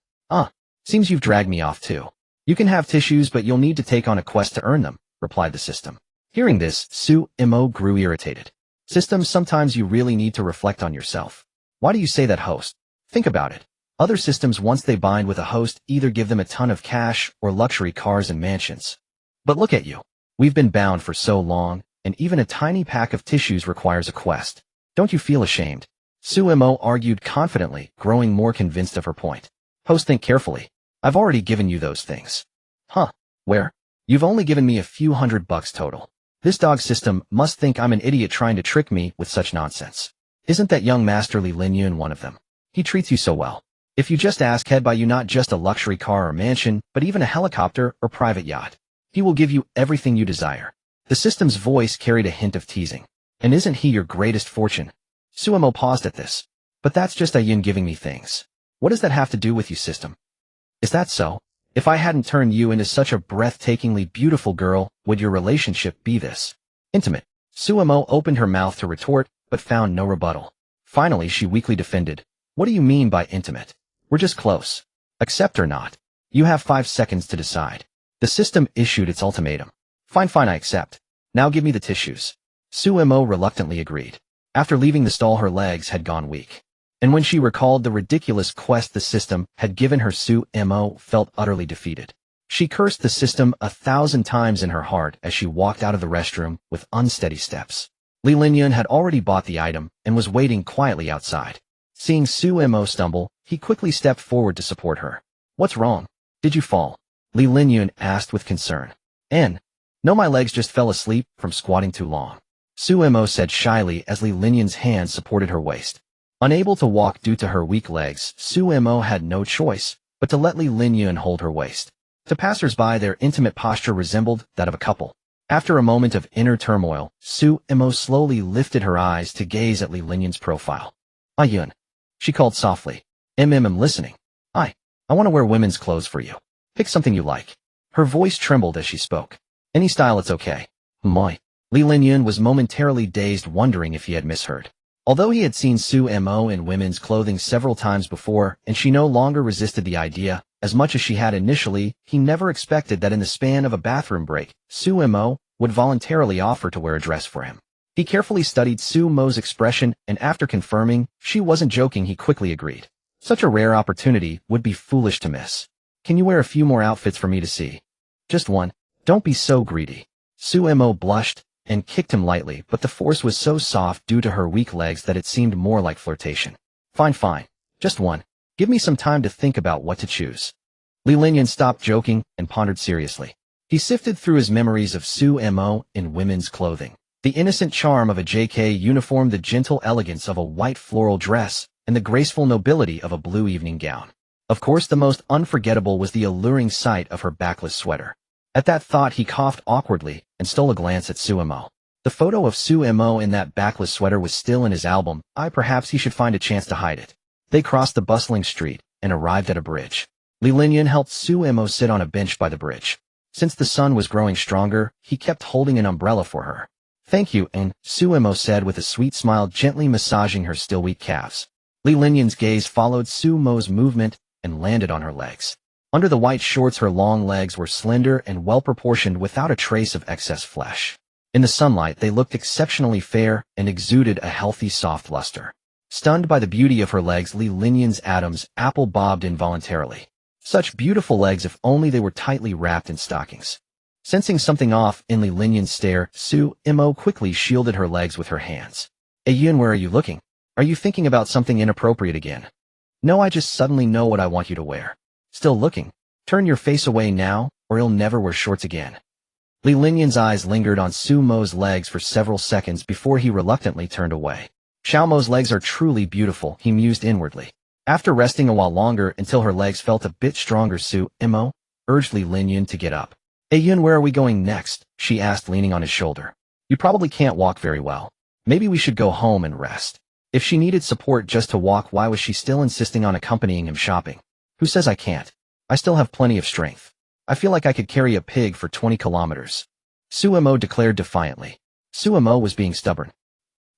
S1: Seems you've dragged me off too. You can have tissues, but you'll need to take on a quest to earn them, replied the system. Hearing this, Suemo grew irritated. System, sometimes you really need to reflect on yourself. Why do you say that, host? Think about it. Other systems, once they bind with a host, either give them a ton of cash or luxury cars and mansions. But look at you. We've been bound for so long, and even a tiny pack of tissues requires a quest. Don't you feel ashamed? Suemo argued confidently, growing more convinced of her point. Host, think carefully. I've already given you those things. Where? You've only given me a few $100 total. This dog system must think I'm an idiot trying to trick me with such nonsense. Isn't that young Master Li Linyun one of them? He treats you so well. If you just ask, he'd buy you not just a luxury car or mansion, but even a helicopter or private yacht. He will give you everything you desire. The system's voice carried a hint of teasing. And isn't he your greatest fortune? Suemo paused at this. But that's just Ayun giving me things. What does that have to do with you, system? Is that so? If I hadn't turned you into such a breathtakingly beautiful girl, would your relationship be this intimate? Suemo opened her mouth to retort, but found no rebuttal. Finally, she weakly defended. What do you mean by intimate? We're just close. Accept or not. You have 5 seconds to decide. The system issued its ultimatum. Fine, I accept. Now give me the tissues. Suemo reluctantly agreed. After leaving the stall, her legs had gone weak. And when she recalled the ridiculous quest the system had given her, Suemo felt utterly defeated. She cursed the system 1,000 times in her heart as she walked out of the restroom with unsteady steps. Li Linyun had already bought the item and was waiting quietly outside. Seeing Suemo stumble, he quickly stepped forward to support her. What's wrong? Did you fall? Li Linyun asked with concern. No, my legs just fell asleep from squatting too long. Suemo said shyly as Li Linyun's hand supported her waist. Unable to walk due to her weak legs, Suemo had no choice but to let Li Linyun hold her waist. To passers-by, their intimate posture resembled that of a couple. After a moment of inner turmoil, Suemo slowly lifted her eyes to gaze at Li Linyun's profile. Ayun. She called softly. I'm listening. I want to wear women's clothes for you. Pick something you like. Her voice trembled as she spoke. Any style, it's okay. Moi. Li Linyun was momentarily dazed, wondering if he had misheard. Although he had seen Suemo in women's clothing several times before, and she no longer resisted the idea, as much as she had initially, he never expected that in the span of a bathroom break, Suemo would voluntarily offer to wear a dress for him. He carefully studied Suemo's expression, and after confirming she wasn't joking, he quickly agreed. Such a rare opportunity would be foolish to miss. Can you wear a few more outfits for me to see? Just one. Don't be so greedy. Suemo blushed and kicked him lightly, but the force was so soft due to her weak legs that it seemed more like flirtation. Fine. Just one. Give me some time to think about what to choose. Li Linyun stopped joking and pondered seriously. He sifted through his memories of Suemo in women's clothing. The innocent charm of a JK uniform, the gentle elegance of a white floral dress, and the graceful nobility of a blue evening gown. Of course, the most unforgettable was the alluring sight of her backless sweater. At that thought, he coughed awkwardly and stole a glance at Suemo. The photo of Suemo in that backless sweater was still in his album. Perhaps he should find a chance to hide it. They crossed the bustling street and arrived at a bridge. Li Linyun helped Suemo sit on a bench by the bridge. Since the sun was growing stronger, he kept holding an umbrella for her. Thank you, and Suemo said with a sweet smile, gently massaging her still weak calves. Li Linyun's gaze followed Suemo's movement and landed on her legs. Under the white shorts, her long legs were slender and well-proportioned without a trace of excess flesh. In the sunlight, they looked exceptionally fair and exuded a healthy, soft luster. Stunned by the beauty of her legs, Li Linyan's Adam's apple bobbed involuntarily. Such beautiful legs, if only they were tightly wrapped in stockings. Sensing something off in Li Linyan's stare, Su Mo quickly shielded her legs with her hands. Yun, where are you looking? Are you thinking about something inappropriate again? No, I just suddenly know what I want you to wear. Still looking? Turn your face away now, or you'll never wear shorts again. Li Linyan's eyes lingered on Su Mo's legs for several seconds before he reluctantly turned away. Xiao Mo's legs are truly beautiful, he mused inwardly. After resting a while longer until her legs felt a bit stronger, Su Mo urged Li Linyan to get up. Yun, where are we going next? She asked, leaning on his shoulder. You probably can't walk very well. Maybe we should go home and rest. If she needed support just to walk, why was she still insisting on accompanying him shopping? Who says I can't? I still have plenty of strength. I feel like I could carry a pig for 20 kilometers. Su Mo declared defiantly. Su Mo was being stubborn.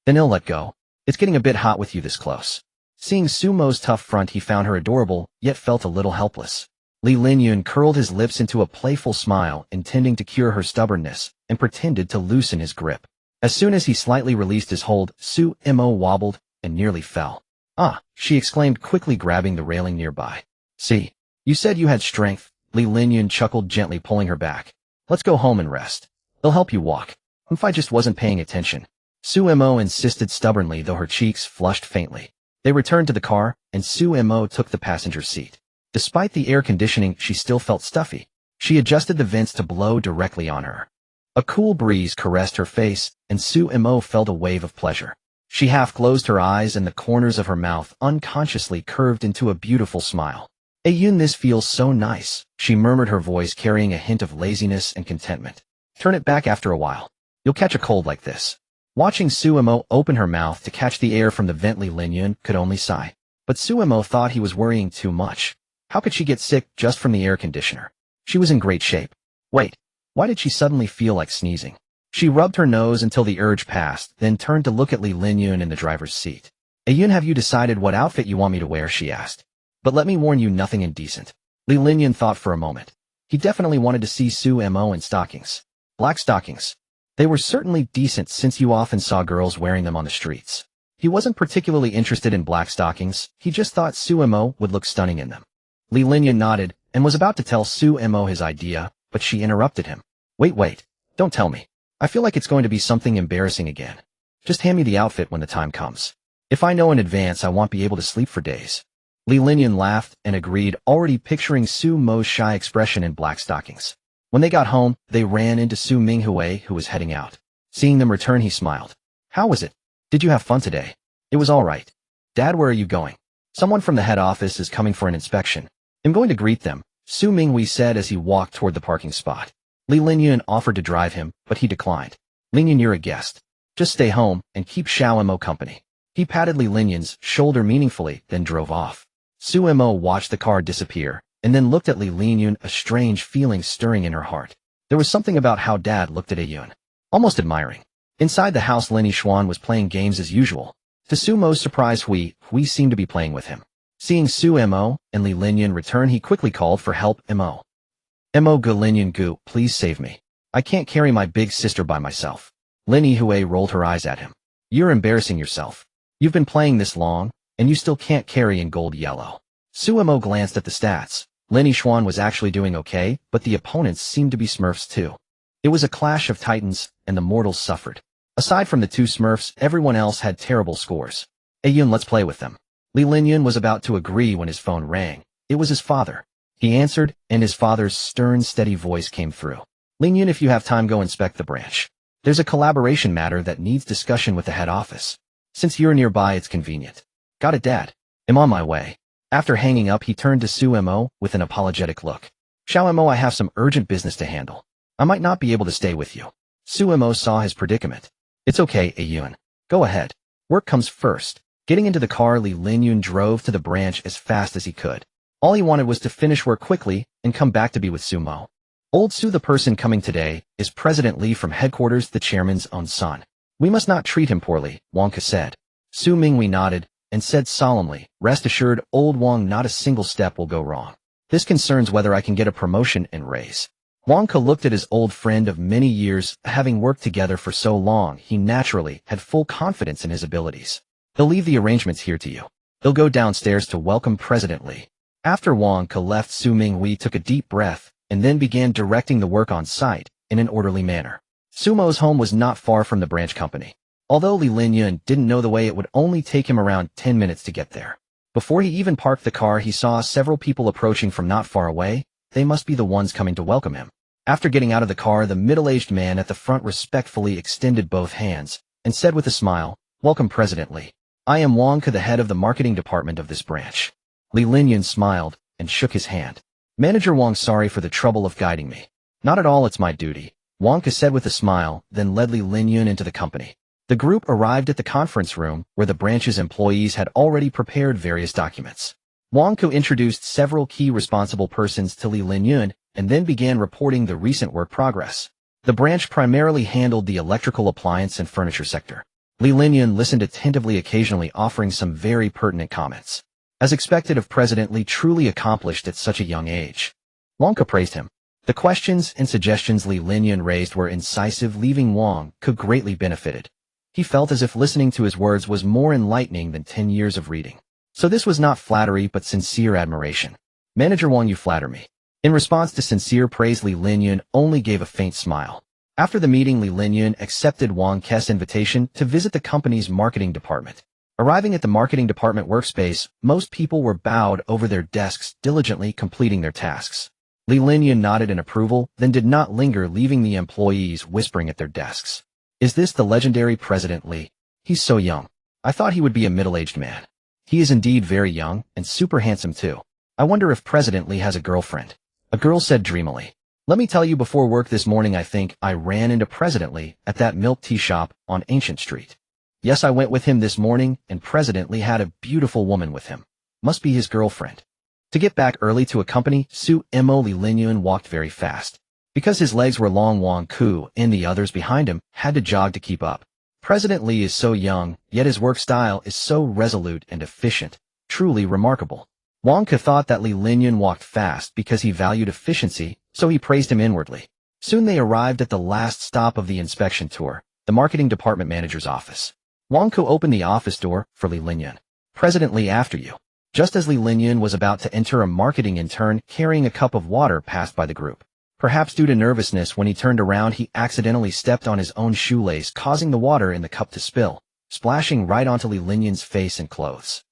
S1: Then he'll let go. It's getting a bit hot with you this close. Seeing Su Mo's tough front, he found her adorable, yet felt a little helpless. Li Linyan curled his lips into a playful smile, intending to cure her stubbornness, and pretended to loosen his grip. As soon as he slightly released his hold, Su Mo wobbled and nearly fell. Ah, she exclaimed, quickly grabbing the railing nearby. See, you said you had strength. Li Linyan chuckled, gently pulling her back. Let's go home and rest. They'll help you walk. If I just wasn't paying attention. Su Mo insisted stubbornly, though her cheeks flushed faintly. They returned to the car, and Su Mo took the passenger seat. Despite the air conditioning, she still felt stuffy. She adjusted the vents to blow directly on her. A cool breeze caressed her face, and Su Mo felt a wave of pleasure. She half closed her eyes, and the corners of her mouth unconsciously curved into a beautiful smile. Yun, this feels so nice, she murmured, her voice carrying a hint of laziness and contentment. Turn it back after a while. You'll catch a cold like this. Watching Su Mo open her mouth to catch the air from the vent, Li Linyan could only sigh. But Su Mo thought he was worrying too much. How could she get sick just from the air conditioner? She was in great shape. Wait, why did she suddenly feel like sneezing? She rubbed her nose until the urge passed, then turned to look at Li Linyan in the driver's seat. Yun, have you decided what outfit you want me to wear? She asked. But let me warn you, nothing indecent. Li Linyan thought for a moment. He definitely wanted to see Su Mo in stockings. Black stockings. They were certainly decent, since you often saw girls wearing them on the streets. He wasn't particularly interested in black stockings, he just thought Su Mo would look stunning in them. Li Linyan nodded, and was about to tell Su Mo his idea, but she interrupted him. Wait, don't tell me. I feel like it's going to be something embarrassing again. Just hand me the outfit when the time comes. If I know in advance, I won't be able to sleep for days. Li Linyan laughed and agreed, already picturing Su Mo's shy expression in black stockings. When they got home, they ran into Su Minghui, who was heading out. Seeing them return, he smiled. How was it? Did you have fun today? It was all right. Dad, where are you going? Someone from the head office is coming for an inspection. I'm going to greet them, Su Minghui said as he walked toward the parking spot. Li Linyan offered to drive him, but he declined. Linyan, you're a guest. Just stay home and keep Xiao Mo company. He patted Li Linyan's shoulder meaningfully, then drove off. Su Mo watched the car disappear, and then looked at Li Linyan, a strange feeling stirring in her heart. There was something about how Dad looked at Yun, almost admiring. Inside the house, Lenny Xuan was playing games as usual. To Su Mo's surprise, Hui seemed to be playing with him. Seeing Su Mo and Li Linyan return, he quickly called for help. Mo gu Linyan gu, please save me. I can't carry my big sister by myself. Lenny Hui rolled her eyes at him. You're embarrassing yourself. You've been playing this long, and you still can't carry in gold yellow. Su Mo glanced at the stats. Lenny Xuan was actually doing okay, but the opponents seemed to be Smurfs too. It was a clash of titans, and the mortals suffered. Aside from the two Smurfs, everyone else had terrible scores. Yun, let's play with them. Li Linyan was about to agree when his phone rang. It was his father. He answered, and his father's stern, steady voice came through. Linyan, if you have time, go inspect the branch. There's a collaboration matter that needs discussion with the head office. Since you're nearby, it's convenient. Got it, Dad. I'm on my way. After hanging up, he turned to Su Mo with an apologetic look. Xiao Mo, I have some urgent business to handle. I might not be able to stay with you. Su Mo saw his predicament. It's okay, Yun. Go ahead. Work comes first. Getting into the car, Li Linyan drove to the branch as fast as he could. All he wanted was to finish work quickly and come back to be with Su Mo. Old Su, the person coming today, is President Li from headquarters, the chairman's own son. We must not treat him poorly, Wangka said. Su Minghui nodded and said solemnly, rest assured, old Wang, not a single step will go wrong. This concerns whether I can get a promotion and raise. Wang Ke looked at his old friend of many years, having worked together for so long, he naturally had full confidence in his abilities. He'll leave the arrangements here to you. He'll go downstairs to welcome President Li. After Wang Ke left, Su Minghui took a deep breath and then began directing the work on site in an orderly manner. Sumo's home was not far from the branch company. Although Li Linyun didn't know the way, it would only take him around 10 minutes to get there. Before he even parked the car, he saw several people approaching from not far away. They must be the ones coming to welcome him. After getting out of the car, the middle-aged man at the front respectfully extended both hands and said with a smile, "Welcome, President Li. I am Wang Ke, the head of the marketing department of this branch." Li Linyun smiled and shook his hand. "Manager Wang, sorry for the trouble of guiding me." "Not at all, it's my duty," Wang Ke said with a smile, then led Li Linyun into the company. The group arrived at the conference room, where the branch's employees had already prepared various documents. Wang Ke introduced several key responsible persons to Li Linyun and then began reporting the recent work progress. The branch primarily handled the electrical appliance and furniture sector. Li Linyun listened attentively, occasionally offering some very pertinent comments. As expected of President Li, truly accomplished at such a young age. Wang Ke praised him. The questions and suggestions Li Linyun raised were incisive, leaving Wang Ke greatly benefited. He felt as if listening to his words was more enlightening than 10 years of reading. So this was not flattery but sincere admiration. "Manager Wang, you flatter me." In response to sincere praise, Li Linyun only gave a faint smile. After the meeting, Li Linyun accepted Wang Ke's invitation to visit the company's marketing department. Arriving at the marketing department workspace, most people were bowed over their desks, diligently completing their tasks. Li Linyun nodded in approval, then did not linger, leaving the employees whispering at their desks. "Is this the legendary President Li? He's so young. I thought he would be a middle-aged man. He is indeed very young, and super handsome too. I wonder if President Li has a girlfriend." A girl said dreamily. "Let me tell you, before work this morning I think I ran into President Li at that milk tea shop on Ancient Street. Yes, I went with him this morning, and President Li had a beautiful woman with him. Must be his girlfriend." To get back early to accompany Su-Mo, Li Linyun walked very fast. Because his legs were long, Wang Ke and the others behind him had to jog to keep up. President Li is so young, yet his work style is so resolute and efficient. Truly remarkable. Wang Ke thought that Li Linyun walked fast because he valued efficiency, so he praised him inwardly. Soon they arrived at the last stop of the inspection tour, the marketing department manager's office. Wang Ke opened the office door for Li Linyun. "President Li, after you." Just as Li Linyun was about to enter, a marketing intern carrying a cup of water passed by the group. Perhaps due to nervousness, when he turned around, he accidentally stepped on his own shoelace, causing the water in the cup to spill, splashing right onto Li Linyun's face and clothes.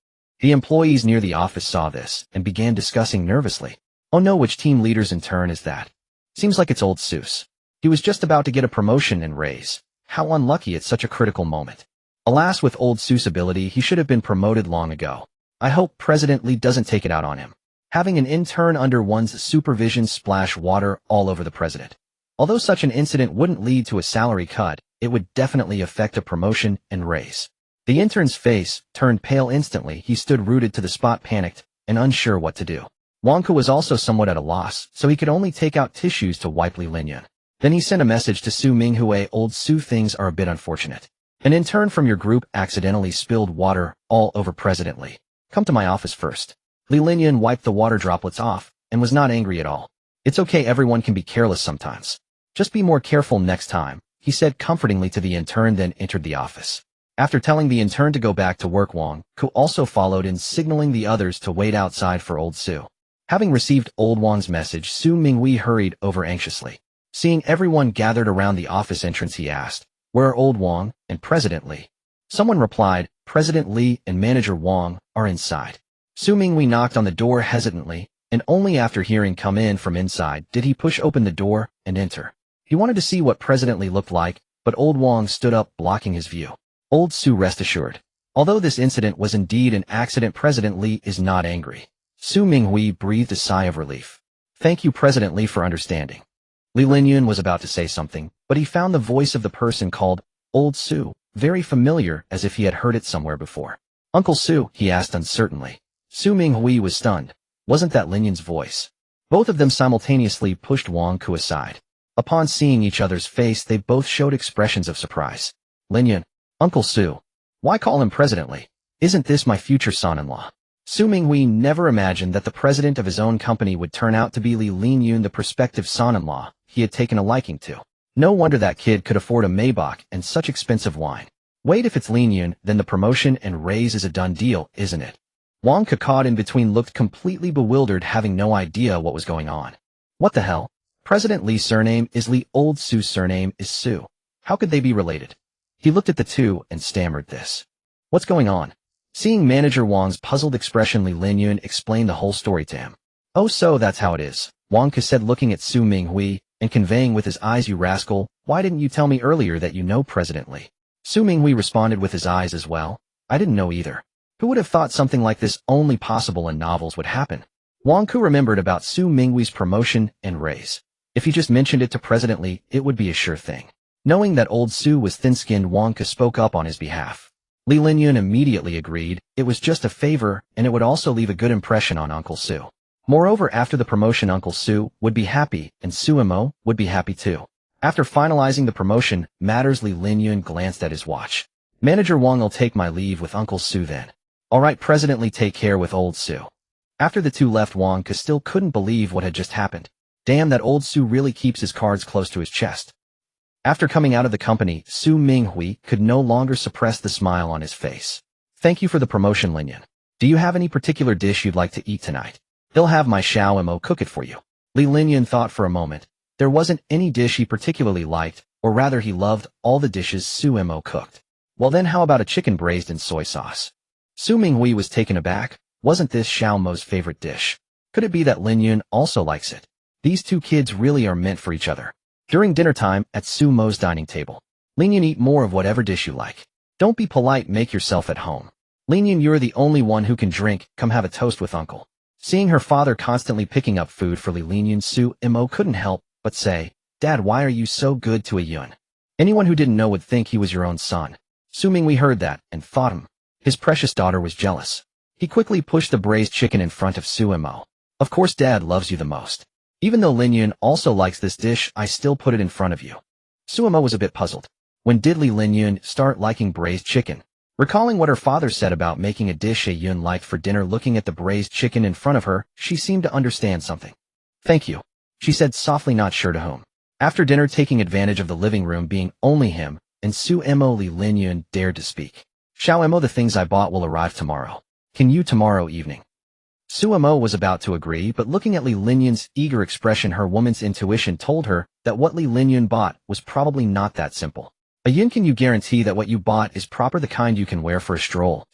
S1: The employees near the office saw this and began discussing nervously. "Oh no, which team leader's intern is that? Seems like it's old Seuss. He was just about to get a promotion and raise. How unlucky at such a critical moment. Alas, with old Seuss' ability, he should have been promoted long ago. I hope President Li doesn't take it out on him. Having an intern under one's supervision splash water all over the president. Although such an incident wouldn't lead to a salary cut, it would definitely affect a promotion and raise." The intern's face turned pale instantly. He stood rooted to the spot, panicked and unsure what to do. Wang Ke was also somewhat at a loss, so he could only take out tissues to wipe Li Linyun. Then he sent a message to Su Minghui. "Old Su, things are a bit unfortunate. An intern from your group accidentally spilled water all over President Li. Come to my office first." Li Linyun wiped the water droplets off and was not angry at all. "It's okay, everyone can be careless sometimes. Just be more careful next time," he said comfortingly to the intern, then entered the office. After telling the intern to go back to work, Wang Ke also followed in, signaling the others to wait outside for old Su. Having received old Wang's message, Su Minghui hurried over anxiously. Seeing everyone gathered around the office entrance, he asked, "Where are old Wang and President Li?" Someone replied, "President Li and Manager Wang are inside." Su Minghui knocked on the door hesitantly, and only after hearing "come in" from inside did he push open the door and enter. He wanted to see what President Li looked like, but old Wang stood up, blocking his view. Old Su, rest assured. Although this incident was indeed an accident, President Li is not angry. Su Minghui breathed a sigh of relief. "Thank you, President Li, for understanding." Li Linyun was about to say something, but he found the voice of the person called Old Su very familiar, as if he had heard it somewhere before. "Uncle Su?" he asked uncertainly. Su Minghui was stunned. Wasn't that Linyun's voice? Both of them simultaneously pushed Wang Ke aside. Upon seeing each other's face, they both showed expressions of surprise. "Linyun, Uncle Su. Why call him President Li? Isn't this my future son-in-law?" Su Minghui never imagined that the president of his own company would turn out to be Li Linyun, the prospective son-in-law. he had taken a liking to. No wonder that kid could afford a Maybach and such expensive wine. Wait, if it's Lin Yun, then the promotion and raise is a done deal, isn't it? Wang Ke, caught in between, looked completely bewildered, having no idea what was going on. What the hell? President Li's surname is Li, old Su's surname is Su. How could they be related? He looked at the two and stammered this. What's going on? Seeing Manager Wang's puzzled expression, Lin Yun explained the whole story to him. Oh, so that's how it is, Wang Ke said, looking at Su Minghui and conveying with his eyes, you rascal, why didn't you tell me earlier that you know President Li? Su Minghui responded with his eyes as well. I didn't know either. Who would have thought something like this only possible in novels would happen? Wang Ke remembered about Su Minghui's promotion and raise. If he just mentioned it to President Li, it would be a sure thing. Knowing that old Su was thin-skinned, Wang Ke spoke up on his behalf. Lin Yun immediately agreed. It was just a favor, and it would also leave a good impression on Uncle Su. Moreover, after the promotion, Uncle Su would be happy, and Su Mo would be happy too. After finalizing the promotion matters, Lin Yun glanced at his watch. Manager Wang'll take my leave with Uncle Su then. Alright, President Li, take care with old Su. After the two left, Wang Ke still couldn't believe what had just happened. Damn, that old Su really keeps his cards close to his chest. After coming out of the company, Su Minghui could no longer suppress the smile on his face. Thank you for the promotion, Lin Yun. Do you have any particular dish you'd like to eat tonight? He'll have my Xiao Mo cook it for you. Lin Yun thought for a moment. There wasn't any dish he particularly liked, or rather he loved all the dishes Su Mo cooked. Well then, how about a chicken braised in soy sauce? Su Minghui was taken aback. Wasn't this Xiao Mo's favorite dish? Could it be that Lin Yun also likes it? These two kids really are meant for each other. During dinner time at Su Mo's dining table, Lin Yun, eat more of whatever dish you like. Don't be polite, make yourself at home. Lin Yun, you're the only one who can drink, come have a toast with Uncle. Seeing her father constantly picking up food for Lin Yun, Su Mo couldn't help but say, Dad, why are you so good to a Yun? Anyone who didn't know would think he was your own son. Su Minghui heard that and thought his precious daughter was jealous. He quickly pushed the braised chicken in front of Su Mo. Of course, Dad loves you the most. Even though Lin Yun also likes this dish, I still put it in front of you. Su Mo was a bit puzzled. When did Lin Yun start liking braised chicken? Recalling what her father said about making a dish a Yun liked for dinner, looking at the braised chicken in front of her, she seemed to understand something. Thank you, she said softly, not sure to whom. After dinner, taking advantage of the living room being only him and Su Mo, Lin Yun dared to speak. Xiao Mo, the things I bought will arrive tomorrow. Can you tomorrow evening? Su Mo was about to agree, but looking at Lin Yun's eager expression, her woman's intuition told her that what Lin Yun bought was probably not that simple. A Yun, can you guarantee that what you bought is proper, the kind you can wear for a stroll?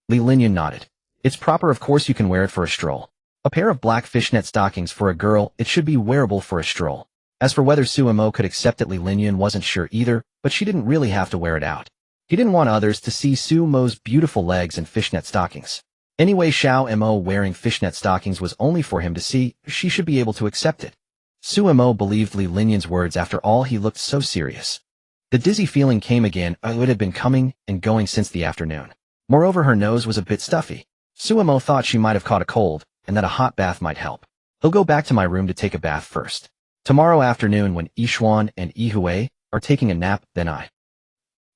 S1: Lin Yun nodded. It's proper, of course you can wear it for a stroll. A pair of black fishnet stockings for a girl, it should be wearable for a stroll. As for whether Su Mo could accept it, Lin Yun wasn't sure either, but she didn't really have to wear it out. He didn't want others to see Su Mo's beautiful legs in fishnet stockings. Anyway, Xiao Mo wearing fishnet stockings was only for him to see. She should be able to accept it. Su Mo believed Lin Yun's words. After all, he looked so serious. The dizzy feeling came again. It would have been coming and going since the afternoon. Moreover, her nose was a bit stuffy. Su Mo thought she might have caught a cold, and that a hot bath might help. He'll go back to my room to take a bath first. Tomorrow afternoon, when Yixuan and Yihui are taking a nap, then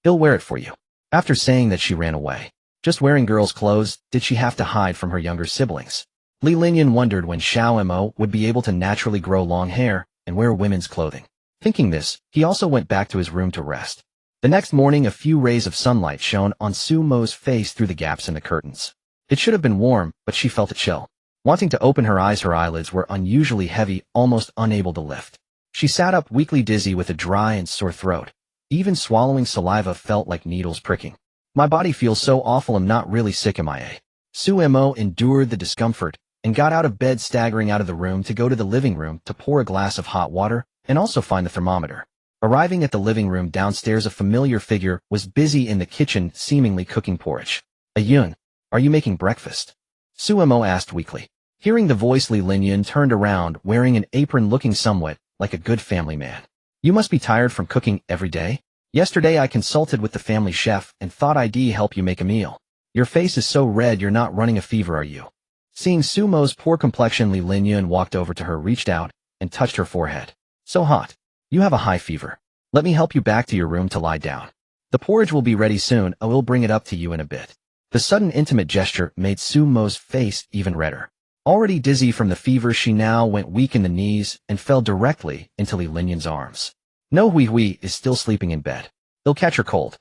S1: he'll wear it for you. After saying that, she ran away. Just wearing girls' clothes, did she have to hide from her younger siblings? Lin Yun wondered when Xiao Mo would be able to naturally grow long hair and wear women's clothing. Thinking this, he also went back to his room to rest. The next morning, a few rays of sunlight shone on Su Mo's face through the gaps in the curtains. It should have been warm, but she felt a chill. Wanting to open her eyes, her eyelids were unusually heavy, almost unable to lift. She sat up, weakly dizzy with a dry and sore throat. Even swallowing saliva felt like needles pricking. My body feels so awful, I'm not really sick, am I? Su Mo endured the discomfort and got out of bed, staggering out of the room to go to the living room to pour a glass of hot water and also find the thermometer. Arriving at the living room downstairs, a familiar figure was busy in the kitchen, seemingly cooking porridge. Yun, are you making breakfast? Su Mo asked weakly. Hearing the voice, Lin Yun turned around, wearing an apron, looking somewhat like a good family man. You must be tired from cooking every day? Yesterday I consulted with the family chef and thought I'd help you make a meal. Your face is so red, you're not running a fever, are you? Seeing Su Mo's poor complexion, Lin Yun walked over to her, reached out, and touched her forehead. So hot. You have a high fever. Let me help you back to your room to lie down. The porridge will be ready soon, I will bring it up to you in a bit. The sudden intimate gesture made Su Mo's face even redder. Already dizzy from the fever, she now went weak in the knees and fell directly into Li Linyan's arms. No, Hui is still sleeping in bed. He'll catch her cold.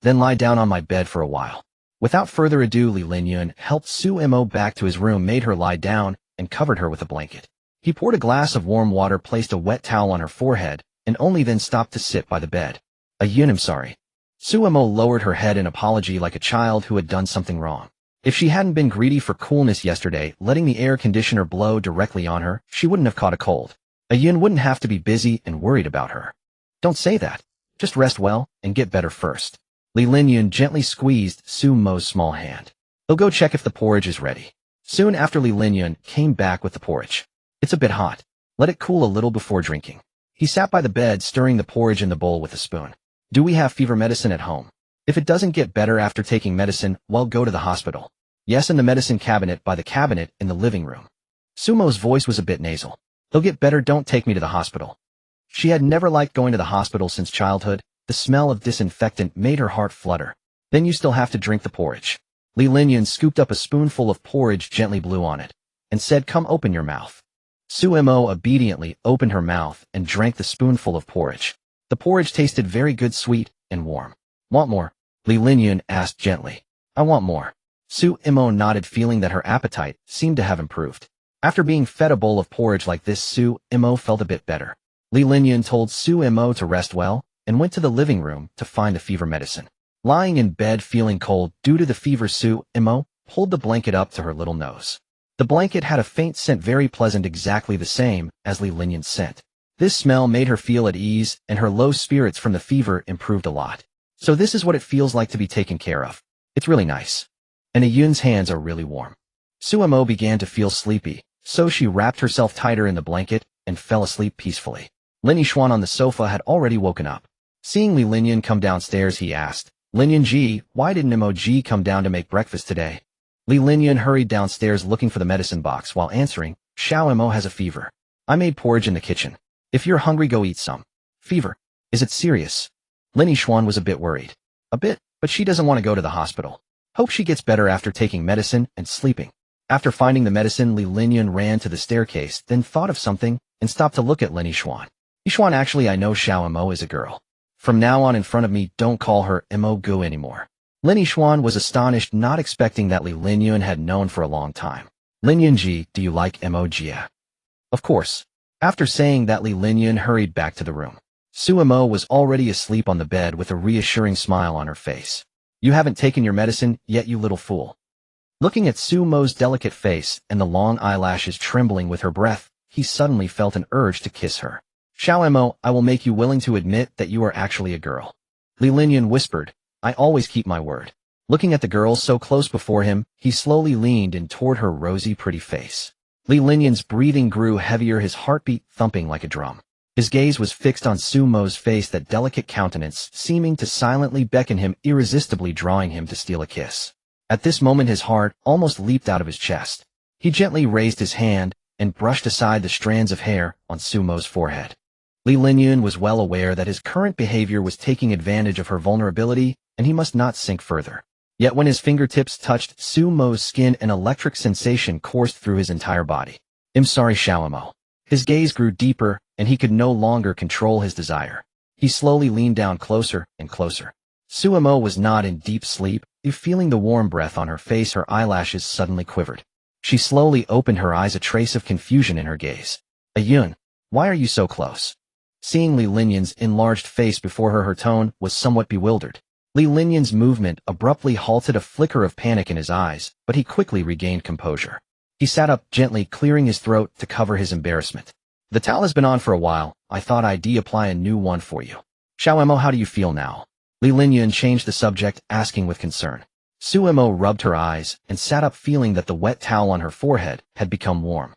S1: Then lie down on my bed for a while. Without further ado, Li Linyan helped Su-mo back to his room, made her lie down, and covered her with a blanket. He poured a glass of warm water, placed a wet towel on her forehead, and only then stopped to sit by the bed. I'm sorry. Su-mo lowered her head in apology like a child who had done something wrong. If she hadn't been greedy for coolness yesterday, letting the air conditioner blow directly on her, she wouldn't have caught a cold. Yun wouldn't have to be busy and worried about her. Don't say that. Just rest well and get better first. Li Linyan gently squeezed Su-mo's small hand. He'll go check if the porridge is ready. Soon after, Li Linyan came back with the porridge. It's a bit hot. Let it cool a little before drinking. He sat by the bed, stirring the porridge in the bowl with a spoon. Do we have fever medicine at home? If it doesn't get better after taking medicine, well, go to the hospital. Yes, in the medicine cabinet by the cabinet in the living room. Su-mo's voice was a bit nasal. He'll get better, don't take me to the hospital. She had never liked going to the hospital since childhood. The smell of disinfectant made her heart flutter. Then you still have to drink the porridge. Li Linyan scooped up a spoonful of porridge, gently blew on it, and said, come open your mouth. Su-mo obediently opened her mouth and drank the spoonful of porridge. The porridge tasted very good, sweet and warm. Want more? Li Linyan asked gently. I want more. Su-mo nodded, feeling that her appetite seemed to have improved. After being fed a bowl of porridge like this, Su-mo felt a bit better. Li Linyan told Su-mo to rest well and went to the living room to find the fever medicine. Lying in bed feeling cold due to the fever, Su-mo pulled the blanket up to her little nose. The blanket had a faint scent, very pleasant, exactly the same as Li Linyan's scent. This smell made her feel at ease, and her low spirits from the fever improved a lot. So this is what it feels like to be taken care of. It's really nice. And Yun's hands are really warm. Su-mo began to feel sleepy, so she wrapped herself tighter in the blanket and fell asleep peacefully. Lin Yixuan on the sofa had already woken up. Seeing Li Linyan come downstairs, he asked, Linyan ji, why didn't Mo-ji come down to make breakfast today? Li Linyan hurried downstairs looking for the medicine box while answering, Xiao-mo has a fever. I made porridge in the kitchen. If you're hungry, go eat some. Fever? Is it serious? Lin Yixuan was a bit worried. A bit, but she doesn't want to go to the hospital. Hope she gets better after taking medicine and sleeping. After finding the medicine, Li Linyan ran to the staircase, then thought of something and stopped to look at Lin Yixuan. Yixuan, actually, I know Xiao-mo is a girl. From now on, in front of me, don't call her Mo-gu anymore. Lin Yixuan was astonished, not expecting that Li Linyan had known for a long time. Linyan ji, do you like Mo-jia? Of course. After saying that, Li Linyan hurried back to the room. Su-mo was already asleep on the bed with a reassuring smile on her face. You haven't taken your medicine yet, you little fool. Looking at Su-mo's delicate face and the long eyelashes trembling with her breath, he suddenly felt an urge to kiss her. Xiao-mo, I will make you willing to admit that you are actually a girl. Li Linyan whispered, I always keep my word. Looking at the girl so close before him, he slowly leaned in toward her rosy, pretty face. Li Linyan's breathing grew heavier, his heartbeat thumping like a drum. His gaze was fixed on Su-mo's face, that delicate countenance seeming to silently beckon him, irresistibly drawing him to steal a kiss. At this moment his heart almost leaped out of his chest. He gently raised his hand and brushed aside the strands of hair on Su-mo's forehead. Li Linyan was well aware that his current behavior was taking advantage of her vulnerability, and he must not sink further. Yet when his fingertips touched Su-mo's skin, an electric sensation coursed through his entire body. I'm sorry, Xiao-mo. His gaze grew deeper, and he could no longer control his desire. He slowly leaned down closer and closer. Su-mo was not in deep sleep, feeling the warm breath on her face. Her eyelashes suddenly quivered. She slowly opened her eyes, a trace of confusion in her gaze. Yun, why are you so close? Seeing Li Linyan's enlarged face before her tone was somewhat bewildered. Li Linyan's movement abruptly halted, a flicker of panic in his eyes, but he quickly regained composure. He sat up, gently clearing his throat to cover his embarrassment. The towel has been on for a while. I thought I'd apply a new one for you. Xiao-mo, how do you feel now? Li Linyan changed the subject, asking with concern. Su-mo rubbed her eyes and sat up, feeling that the wet towel on her forehead had become warm.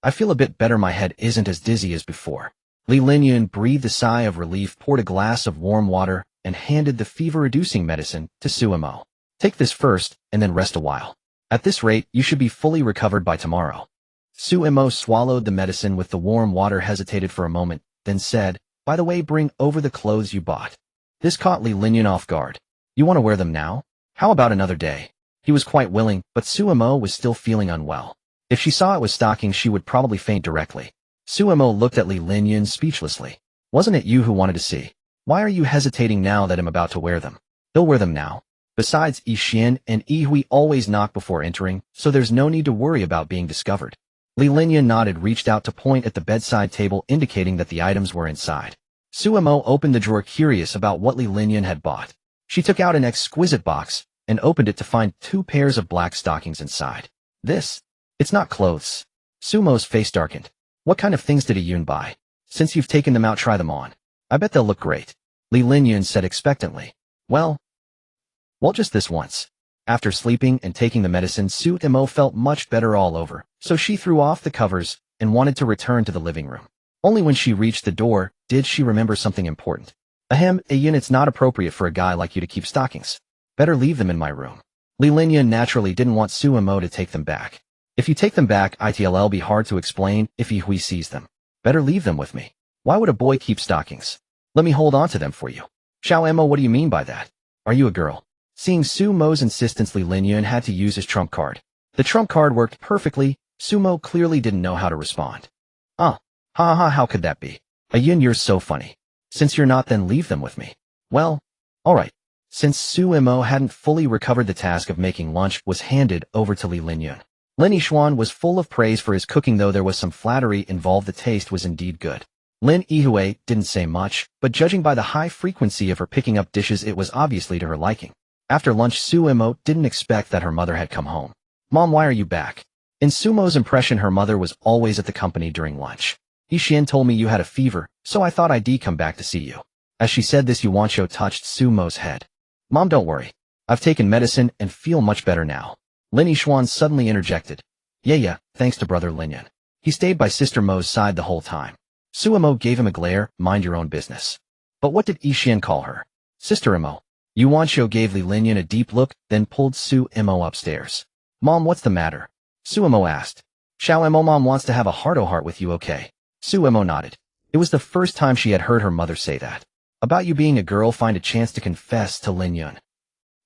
S1: I feel a bit better. My head isn't as dizzy as before. Li Linyan breathed a sigh of relief, poured a glass of warm water, and handed the fever-reducing medicine to Su-mo. Take this first, and then rest a while. At this rate, you should be fully recovered by tomorrow. Su-mo swallowed the medicine with the warm water, hesitated for a moment, then said, by the way, bring over the clothes you bought. This caught Li Linyan off guard. You want to wear them now? How about another day? He was quite willing, but Su-mo was still feeling unwell. If she saw it was stockings, she would probably faint directly. Suemo looked at Li Linyan speechlessly. Wasn't it you who wanted to see? Why are you hesitating now that I'm about to wear them? He'll wear them now. Besides, Yi Xian and Yi Hui always knock before entering, so there's no need to worry about being discovered. Li Linyan nodded, reached out to point at the bedside table, indicating that the items were inside. Suemo opened the drawer, curious about what Li Linyan had bought. She took out an exquisite box and opened it to find 2 pairs of black stockings inside. It's not clothes. Sumo's face darkened. What kind of things did Yun buy? Since you've taken them out, try them on. I bet they'll look great. Li Linyan said expectantly. Well, just this once. After sleeping and taking the medicine, Suemo felt much better all over, so she threw off the covers and wanted to return to the living room. Only when she reached the door did she remember something important. Yun, it's not appropriate for a guy like you to keep stockings. Better leave them in my room. Li Linyan naturally didn't want Suemo to take them back. If you take them back, it'll be hard to explain if Yi Hui sees them. Better leave them with me. Why would a boy keep stockings? Let me hold on to them for you. Xiao, what do you mean by that? Are you a girl? Seeing Sumo's insistence, Li Linyan had to use his trump card. The trump card worked perfectly. Sumo clearly didn't know how to respond. How could that be? Yun, you're so funny. Since you're not, then leave them with me. Well, alright. Since Suemo hadn't fully recovered, the task of making lunch was handed over to Li Linyan. Lin Yixuan was full of praise for his cooking, though there was some flattery involved. The taste was indeed good. Lin Yihui didn't say much, but judging by the high frequency of her picking up dishes, it was obviously to her liking. After lunch, Suemo didn't expect that her mother had come home. Mom, why are you back? In Sumo's impression, her mother was always at the company during lunch. Yi Xian told me you had a fever, so I thought I'd come back to see you. As she said this, Yuancho touched Sumo's head. Mom, don't worry. I've taken medicine and feel much better now. Lin Yixuan suddenly interjected. Yeah, thanks to brother Linyan. He stayed by Sister Mo's side the whole time. Suemo gave him a glare, mind your own business. But what did Yi Xian call her? Sister Mo. Yuancho gave Li Linyan a deep look, then pulled Suemo upstairs. Mom, what's the matter? Suemo asked. Xiao Mo, Mom wants to have a heart-to-heart with you, okay? Suemo nodded. It was the first time she had heard her mother say that. About you being a girl, find a chance to confess to Linyan.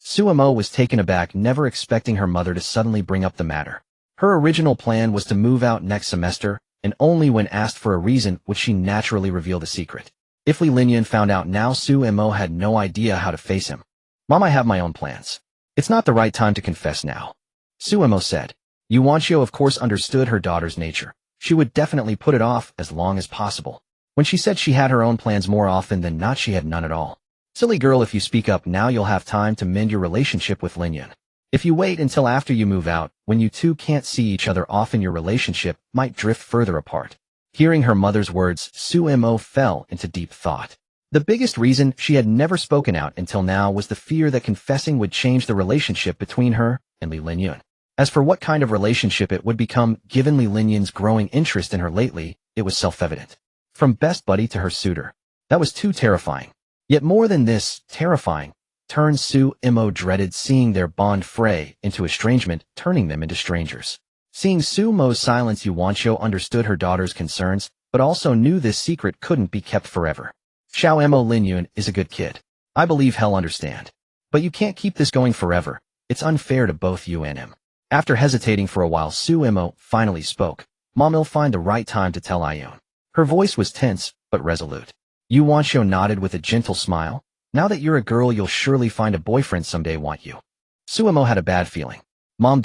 S1: Suemo was taken aback, never expecting her mother to suddenly bring up the matter. Her original plan was to move out next semester, and only when asked for a reason would she naturally reveal the secret. If Li Linyan found out now, Suemo had no idea how to face him. Mom, I have my own plans. It's not the right time to confess now. Suemo said. Yuancho of course understood her daughter's nature. She would definitely put it off as long as possible. When she said she had her own plans, more often than not she had none at all. Silly girl, if you speak up now, you'll have time to mend your relationship with Linyan. If you wait until after you move out, when you two can't see each other often, your relationship might drift further apart. Hearing her mother's words, Suemo fell into deep thought. The biggest reason she had never spoken out until now was the fear that confessing would change the relationship between her and Li Linyan. As for what kind of relationship it would become, given Li Linyan's growing interest in her lately, it was self-evident. From best buddy to her suitor. That was too terrifying. Yet more than this, terrifying, turned Suemo dreaded seeing their bond fray into estrangement, turning them into strangers. Seeing Sumo's silence, Yuancho understood her daughter's concerns, but also knew this secret couldn't be kept forever. Xiao Linyan is a good kid. I believe he'll understand. But you can't keep this going forever. It's unfair to both you and him. After hesitating for a while, Suemo finally spoke. Mom'll find the right time to tell Ione. Her voice was tense, but resolute. Yuancho nodded with a gentle smile. Now that you're a girl, you'll surely find a boyfriend someday, won't you? Suemo had a bad feeling. Mom,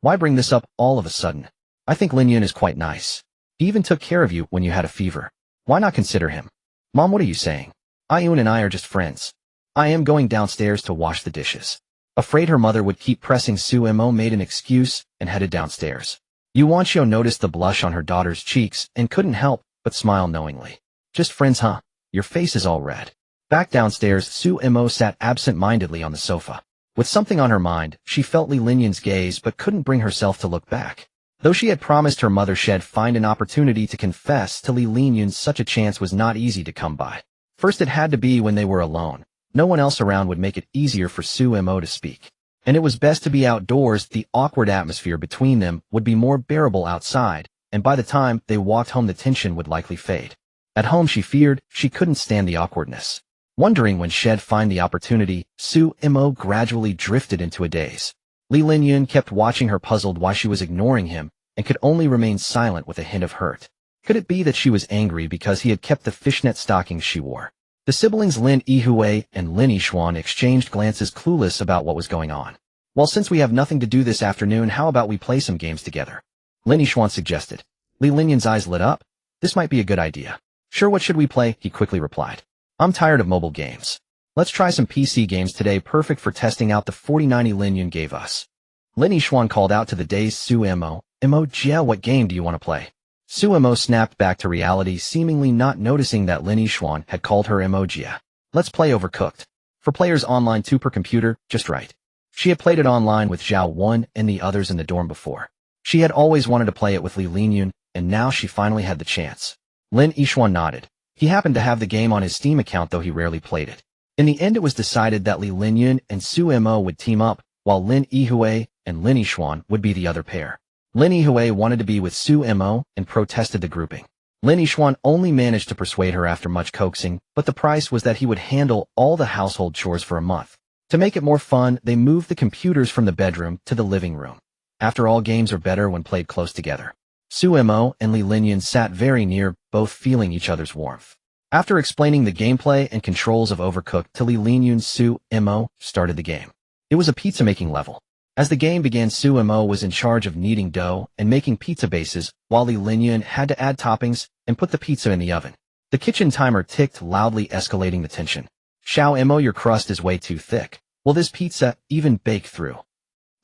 S1: why bring this up all of a sudden? I think Linyan is quite nice. He even took care of you when you had a fever. Why not consider him? Mom, what are you saying? Ione and I are just friends. I am going downstairs to wash the dishes. Afraid her mother would keep pressing, Suemo made an excuse and headed downstairs. Yuancho noticed the blush on her daughter's cheeks and couldn't help but smile knowingly. Just friends, huh? Your face is all red. Back downstairs, Suemo sat absent-mindedly on the sofa. With something on her mind, she felt Li Linyan's gaze but couldn't bring herself to look back. Though she had promised her mother she'd find an opportunity to confess to Li Linyan, such a chance was not easy to come by. First, it had to be when they were alone. No one else around would make it easier for Suemo to speak. And it was best to be outdoors. The awkward atmosphere between them would be more bearable outside, and by the time they walked home the tension would likely fade. At home, she feared she couldn't stand the awkwardness. Wondering when she'd find the opportunity, Suemo gradually drifted into a daze. Li Linyun kept watching her, puzzled why she was ignoring him, and could only remain silent with a hint of hurt. Could it be that she was angry because he had kept the fishnet stockings she wore? The siblings Lin Yihui and Lin Yixuan exchanged glances, clueless about what was going on. Well, since we have nothing to do this afternoon, how about we play some games together? Lin Yixuan suggested. Li Linyun's eyes lit up. This might be a good idea. Sure, what should we play? He quickly replied. I'm tired of mobile games. Let's try some PC games today, perfect for testing out the 4090 Linyun gave us. Lin Yixuan called out to the dazed Suemo. Jia, what game do you want to play? Suemo snapped back to reality, seemingly not noticing that Lin Yixuan had called her Jia. Let's play Overcooked. For players online 2 per computer, just right. She had played it online with Zhao 1 and the others in the dorm before. She had always wanted to play it with Li Linyun, and now she finally had the chance. Lin Yixuan nodded. He happened to have the game on his Steam account, though he rarely played it. In the end, it was decided that Li Linyun and Suemo would team up, while Lin Yihui and Lin Yixuan would be the other pair. Lin Yihui wanted to be with Suemo and protested the grouping. Lin Yixuan only managed to persuade her after much coaxing, but the price was that he would handle all the household chores for a month. To make it more fun, they moved the computers from the bedroom to the living room. After all, games are better when played close together. Suemo and Li Linyun sat very near, both feeling each other's warmth. After explaining the gameplay and controls of Overcooked to Li Linyun, Suemo started the game. It was a pizza-making level. As the game began, Suemo was in charge of kneading dough and making pizza bases, while Li Linyun had to add toppings and put the pizza in the oven. The kitchen timer ticked loudly, escalating the tension. Xiao, your crust is way too thick. Will this pizza even bake through?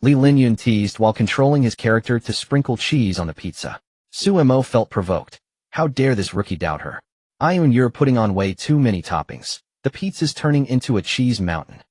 S1: Li Linyun teased while controlling his character to sprinkle cheese on the pizza. Suemo felt provoked. How dare this rookie doubt her? Ayun, you're putting on way too many toppings. The pizza's turning into a cheese mountain.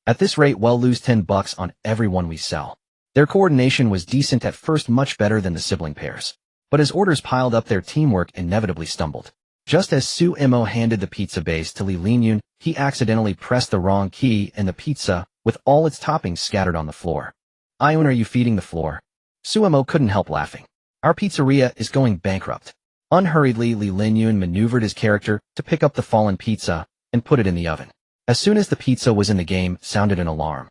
S1: At this rate, we'll lose $10 on every one we sell. Their coordination was decent at first, much better than the sibling pairs. But as orders piled up, their teamwork inevitably stumbled. Just as Suemo handed the pizza base to Li Linyun, he accidentally pressed the wrong key and the pizza, with all its toppings, scattered on the floor. Ayun, are you feeding the floor? Suemo couldn't help laughing. Our pizzeria is going bankrupt. Unhurriedly, Li Linyun maneuvered his character to pick up the fallen pizza and put it in the oven. As soon as the pizza was in the game, sounded an alarm.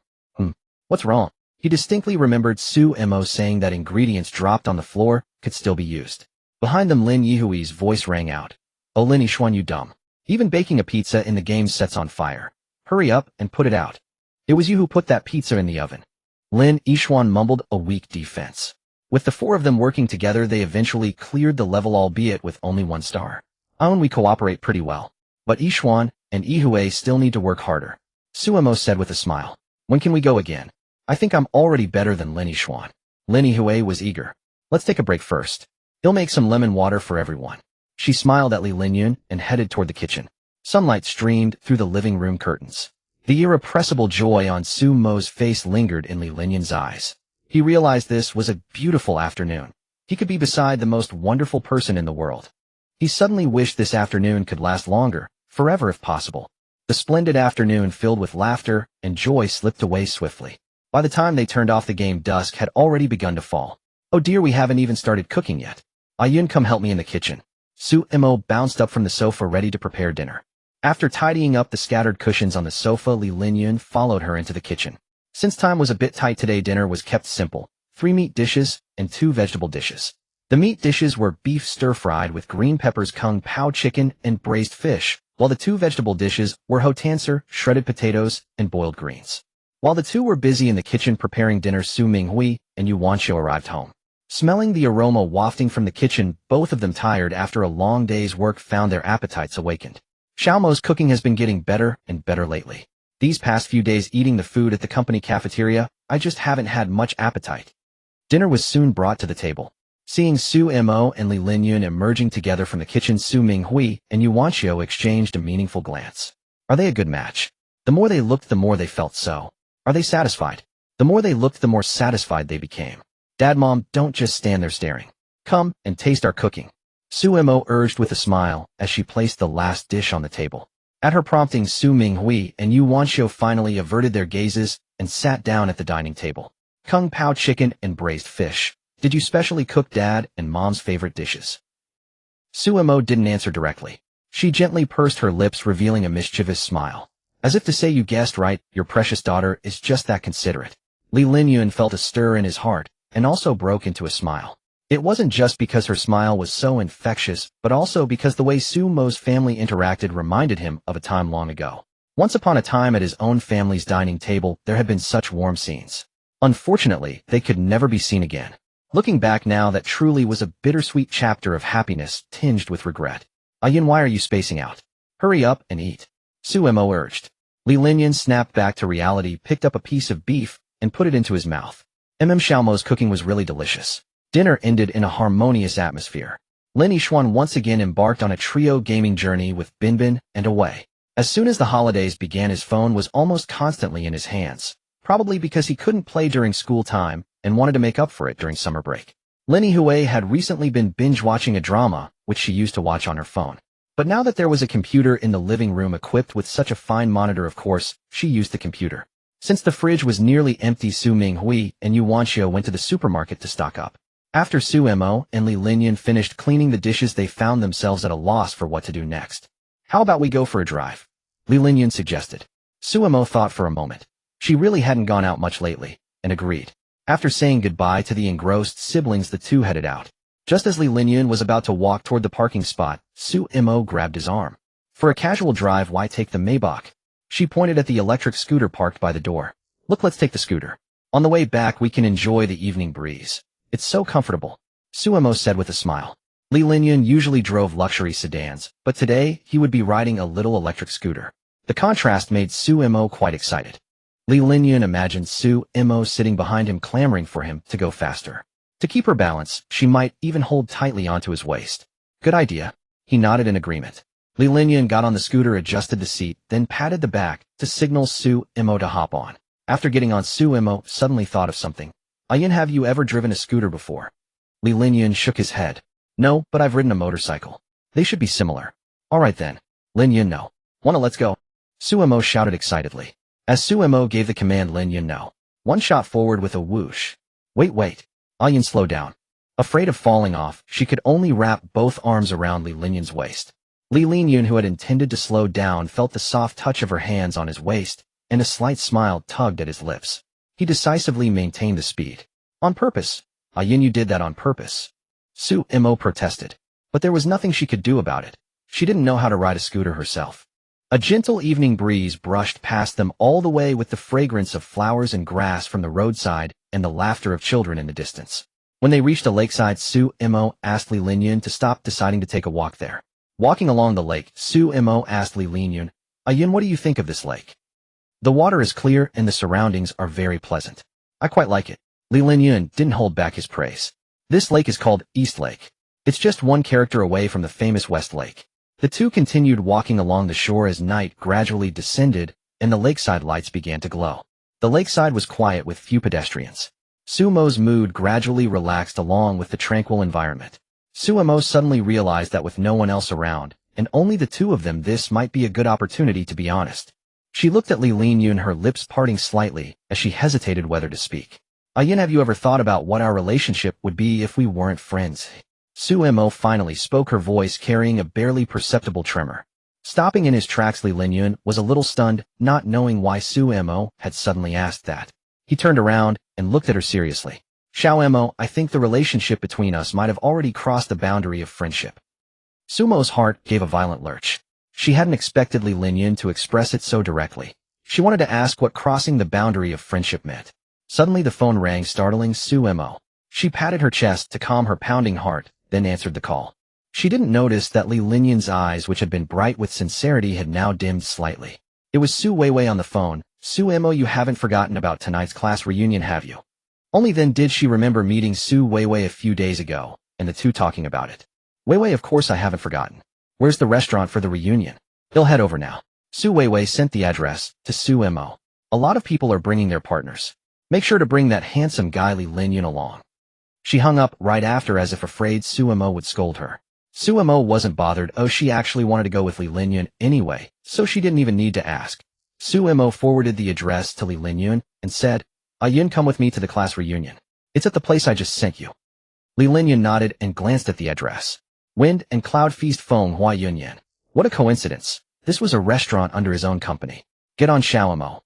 S1: What's wrong? He distinctly remembered Suemo saying that ingredients dropped on the floor could still be used. Behind them, Lin Yihui's voice rang out. Oh, Lin Yixuan, you dumb. Even baking a pizza in the game sets on fire. Hurry up and put it out. It was you who put that pizza in the oven. Lin Yixuan mumbled, a weak defense. With the 4 of them working together, they eventually cleared the level, albeit with only 1 star. We cooperate pretty well. But Yixuan and Yihui still need to work harder. Suemo said with a smile. When can we go again? I think I'm already better than Lin Yixuan. Lin Yihui was eager. Let's take a break first. He'll make some lemon water for everyone. She smiled at Li Linyun and headed toward the kitchen. Sunlight streamed through the living room curtains. The irrepressible joy on Suemo's face lingered in Li Linyun's eyes. He realized this was a beautiful afternoon. He could be beside the most wonderful person in the world. He suddenly wished this afternoon could last longer, forever if possible. The splendid afternoon, filled with laughter and joy, slipped away swiftly. By the time they turned off the game, dusk had already begun to fall. Oh dear, we haven't even started cooking yet. Ayun, come help me in the kitchen. Suemo bounced up from the sofa, ready to prepare dinner. After tidying up the scattered cushions on the sofa, Li Linyun followed her into the kitchen. Since time was a bit tight today, dinner was kept simple. 3 meat dishes and 2 vegetable dishes. The meat dishes were beef stir-fried with green peppers, kung pao chicken, and braised fish, while the 2 vegetable dishes were hotanser, shredded potatoes, and boiled greens. While the 2 were busy in the kitchen preparing dinner, Su Minghui and Yu Wanqiu arrived home. Smelling the aroma wafting from the kitchen, both of them, tired after a long day's work, found their appetites awakened. Xiaomo's cooking has been getting better and better lately. These past few days eating the food at the company cafeteria, I just haven't had much appetite. Dinner was soon brought to the table. Seeing Suemo and Li Linyun emerging together from the kitchen, Su Minghui and Yu Wanqiu exchanged a meaningful glance. Are they a good match? The more they looked, the more they felt so. Are they satisfied? The more they looked, the more satisfied they became. Dad, Mom, don't just stand there staring. Come and taste our cooking. Suemo urged with a smile as she placed the last dish on the table. At her prompting, Su Minghui and Yu Wanqiu finally averted their gazes and sat down at the dining table. Kung pao chicken and braised fish. Did you specially cook Dad and Mom's favorite dishes? Suemo didn't answer directly. She gently pursed her lips, revealing a mischievous smile. As if to say, you guessed right, your precious daughter is just that considerate. Li Linyun felt a stir in his heart, and also broke into a smile. It wasn't just because her smile was so infectious, but also because the way Sumo's family interacted reminded him of a time long ago. Once upon a time at his own family's dining table, there had been such warm scenes. Unfortunately, they could never be seen again. Looking back now, that truly was a bittersweet chapter of happiness tinged with regret. Ayun, why are you spacing out? Hurry up and eat. Suemo urged. Li Linyun snapped back to reality, picked up a piece of beef, and put it into his mouth. Xiaomo's cooking was really delicious. Dinner ended in a harmonious atmosphere. Lin Yixuan once again embarked on a trio gaming journey with Binbin and Away. As soon as the holidays began, his phone was almost constantly in his hands, probably because he couldn't play during school time and wanted to make up for it during summer break. Lin Hui had recently been binge-watching a drama, which she used to watch on her phone. But now that there was a computer in the living room equipped with such a fine monitor, of course, she used the computer. Since the fridge was nearly empty, Su Minghui and Yu Wanxiu went to the supermarket to stock up. After Suemo and Li Linyun finished cleaning the dishes, they found themselves at a loss for what to do next. How about we go for a drive? Li Linyun suggested. Suemo thought for a moment. She really hadn't gone out much lately, and agreed. After saying goodbye to the engrossed siblings, the two headed out. Just as Li Linyun was about to walk toward the parking spot, Suemo grabbed his arm. For a casual drive, why take the Maybach? She pointed at the electric scooter parked by the door. Look, let's take the scooter. On the way back, we can enjoy the evening breeze. It's so comfortable, Suemo said with a smile. Li Linyun usually drove luxury sedans, but today he would be riding a little electric scooter. The contrast made Suemo quite excited. Li Linyun imagined Suemo sitting behind him, clamoring for him to go faster. To keep her balance, she might even hold tightly onto his waist. Good idea. He nodded in agreement. Li Linyun got on the scooter, adjusted the seat, then patted the back to signal Suemo to hop on. After getting on, Suemo suddenly thought of something. Ayun, have you ever driven a scooter before? Li Linyun shook his head. No, but I've ridden a motorcycle. They should be similar. All right then. Linyun, no. Wanna let's go? Suemo shouted excitedly. As Suemo gave the command, Linyun, no. One shot forward with a whoosh. Wait. Ayun slowed down. Afraid of falling off, she could only wrap both arms around Li Linyun's waist. Li Linyun, who had intended to slow down, felt the soft touch of her hands on his waist, and a slight smile tugged at his lips. He decisively maintained the speed. On purpose. Ayun, you did that on purpose. Suemo protested. But there was nothing she could do about it. She didn't know how to ride a scooter herself. A gentle evening breeze brushed past them, all the way with the fragrance of flowers and grass from the roadside and the laughter of children in the distance. When they reached a lakeside, Suemo asked Li Linyun to stop, deciding to take a walk there. Walking along the lake, Suemo asked Li Linyun, Ayun, what do you think of this lake? The water is clear and the surroundings are very pleasant. I quite like it. Li Linyun didn't hold back his praise. This lake is called East Lake. It's just one character away from the famous West Lake. The two continued walking along the shore as night gradually descended and the lakeside lights began to glow. The lakeside was quiet with few pedestrians. Sumo's mood gradually relaxed along with the tranquil environment. Suemo suddenly realized that with no one else around, and only the two of them, this might be a good opportunity to be honest. She looked at Li Linyun, her lips parting slightly as she hesitated whether to speak. Ayun, have you ever thought about what our relationship would be if we weren't friends? Suemo finally spoke, her voice carrying a barely perceptible tremor. Stopping in his tracks, Li Linyun was a little stunned, not knowing why Suemo had suddenly asked that. He turned around and looked at her seriously. Xiaoemo, I think the relationship between us might have already crossed the boundary of friendship. Sumo's heart gave a violent lurch. She hadn't expected Li Linyun to express it so directly. She wanted to ask what crossing the boundary of friendship meant. Suddenly the phone rang, startling Suemo. She patted her chest to calm her pounding heart, then answered the call. She didn't notice that Li Linyun's eyes, which had been bright with sincerity, had now dimmed slightly. It was Su Weiwei on the phone. Suemo, you haven't forgotten about tonight's class reunion, have you? Only then did she remember meeting Su Weiwei a few days ago, and the two talking about it. Weiwei, of course I haven't forgotten. Where's the restaurant for the reunion? He'll head over now. Su Weiwei sent the address to Suemo. A lot of people are bringing their partners. Make sure to bring that handsome guy Li Linyun along. She hung up right after, as if afraid Suemo would scold her. Suemo wasn't bothered. Oh, she actually wanted to go with Li Linyun anyway, so she didn't even need to ask. Suemo forwarded the address to Li Linyun and said, Ayun, come with me to the class reunion. It's at the place I just sent you. Li Linyun nodded and glanced at the address. Wind and Cloud Feast Feng Hua Yunyan. What a coincidence. This was a restaurant under his own company. Get on, Xiaomo.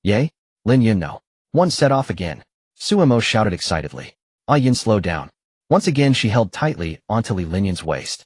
S1: Yay? Linyun, no. One set off again. Suemo shouted excitedly. Ah Yin slowed down. Once again she held tightly onto Li Linyan's waist.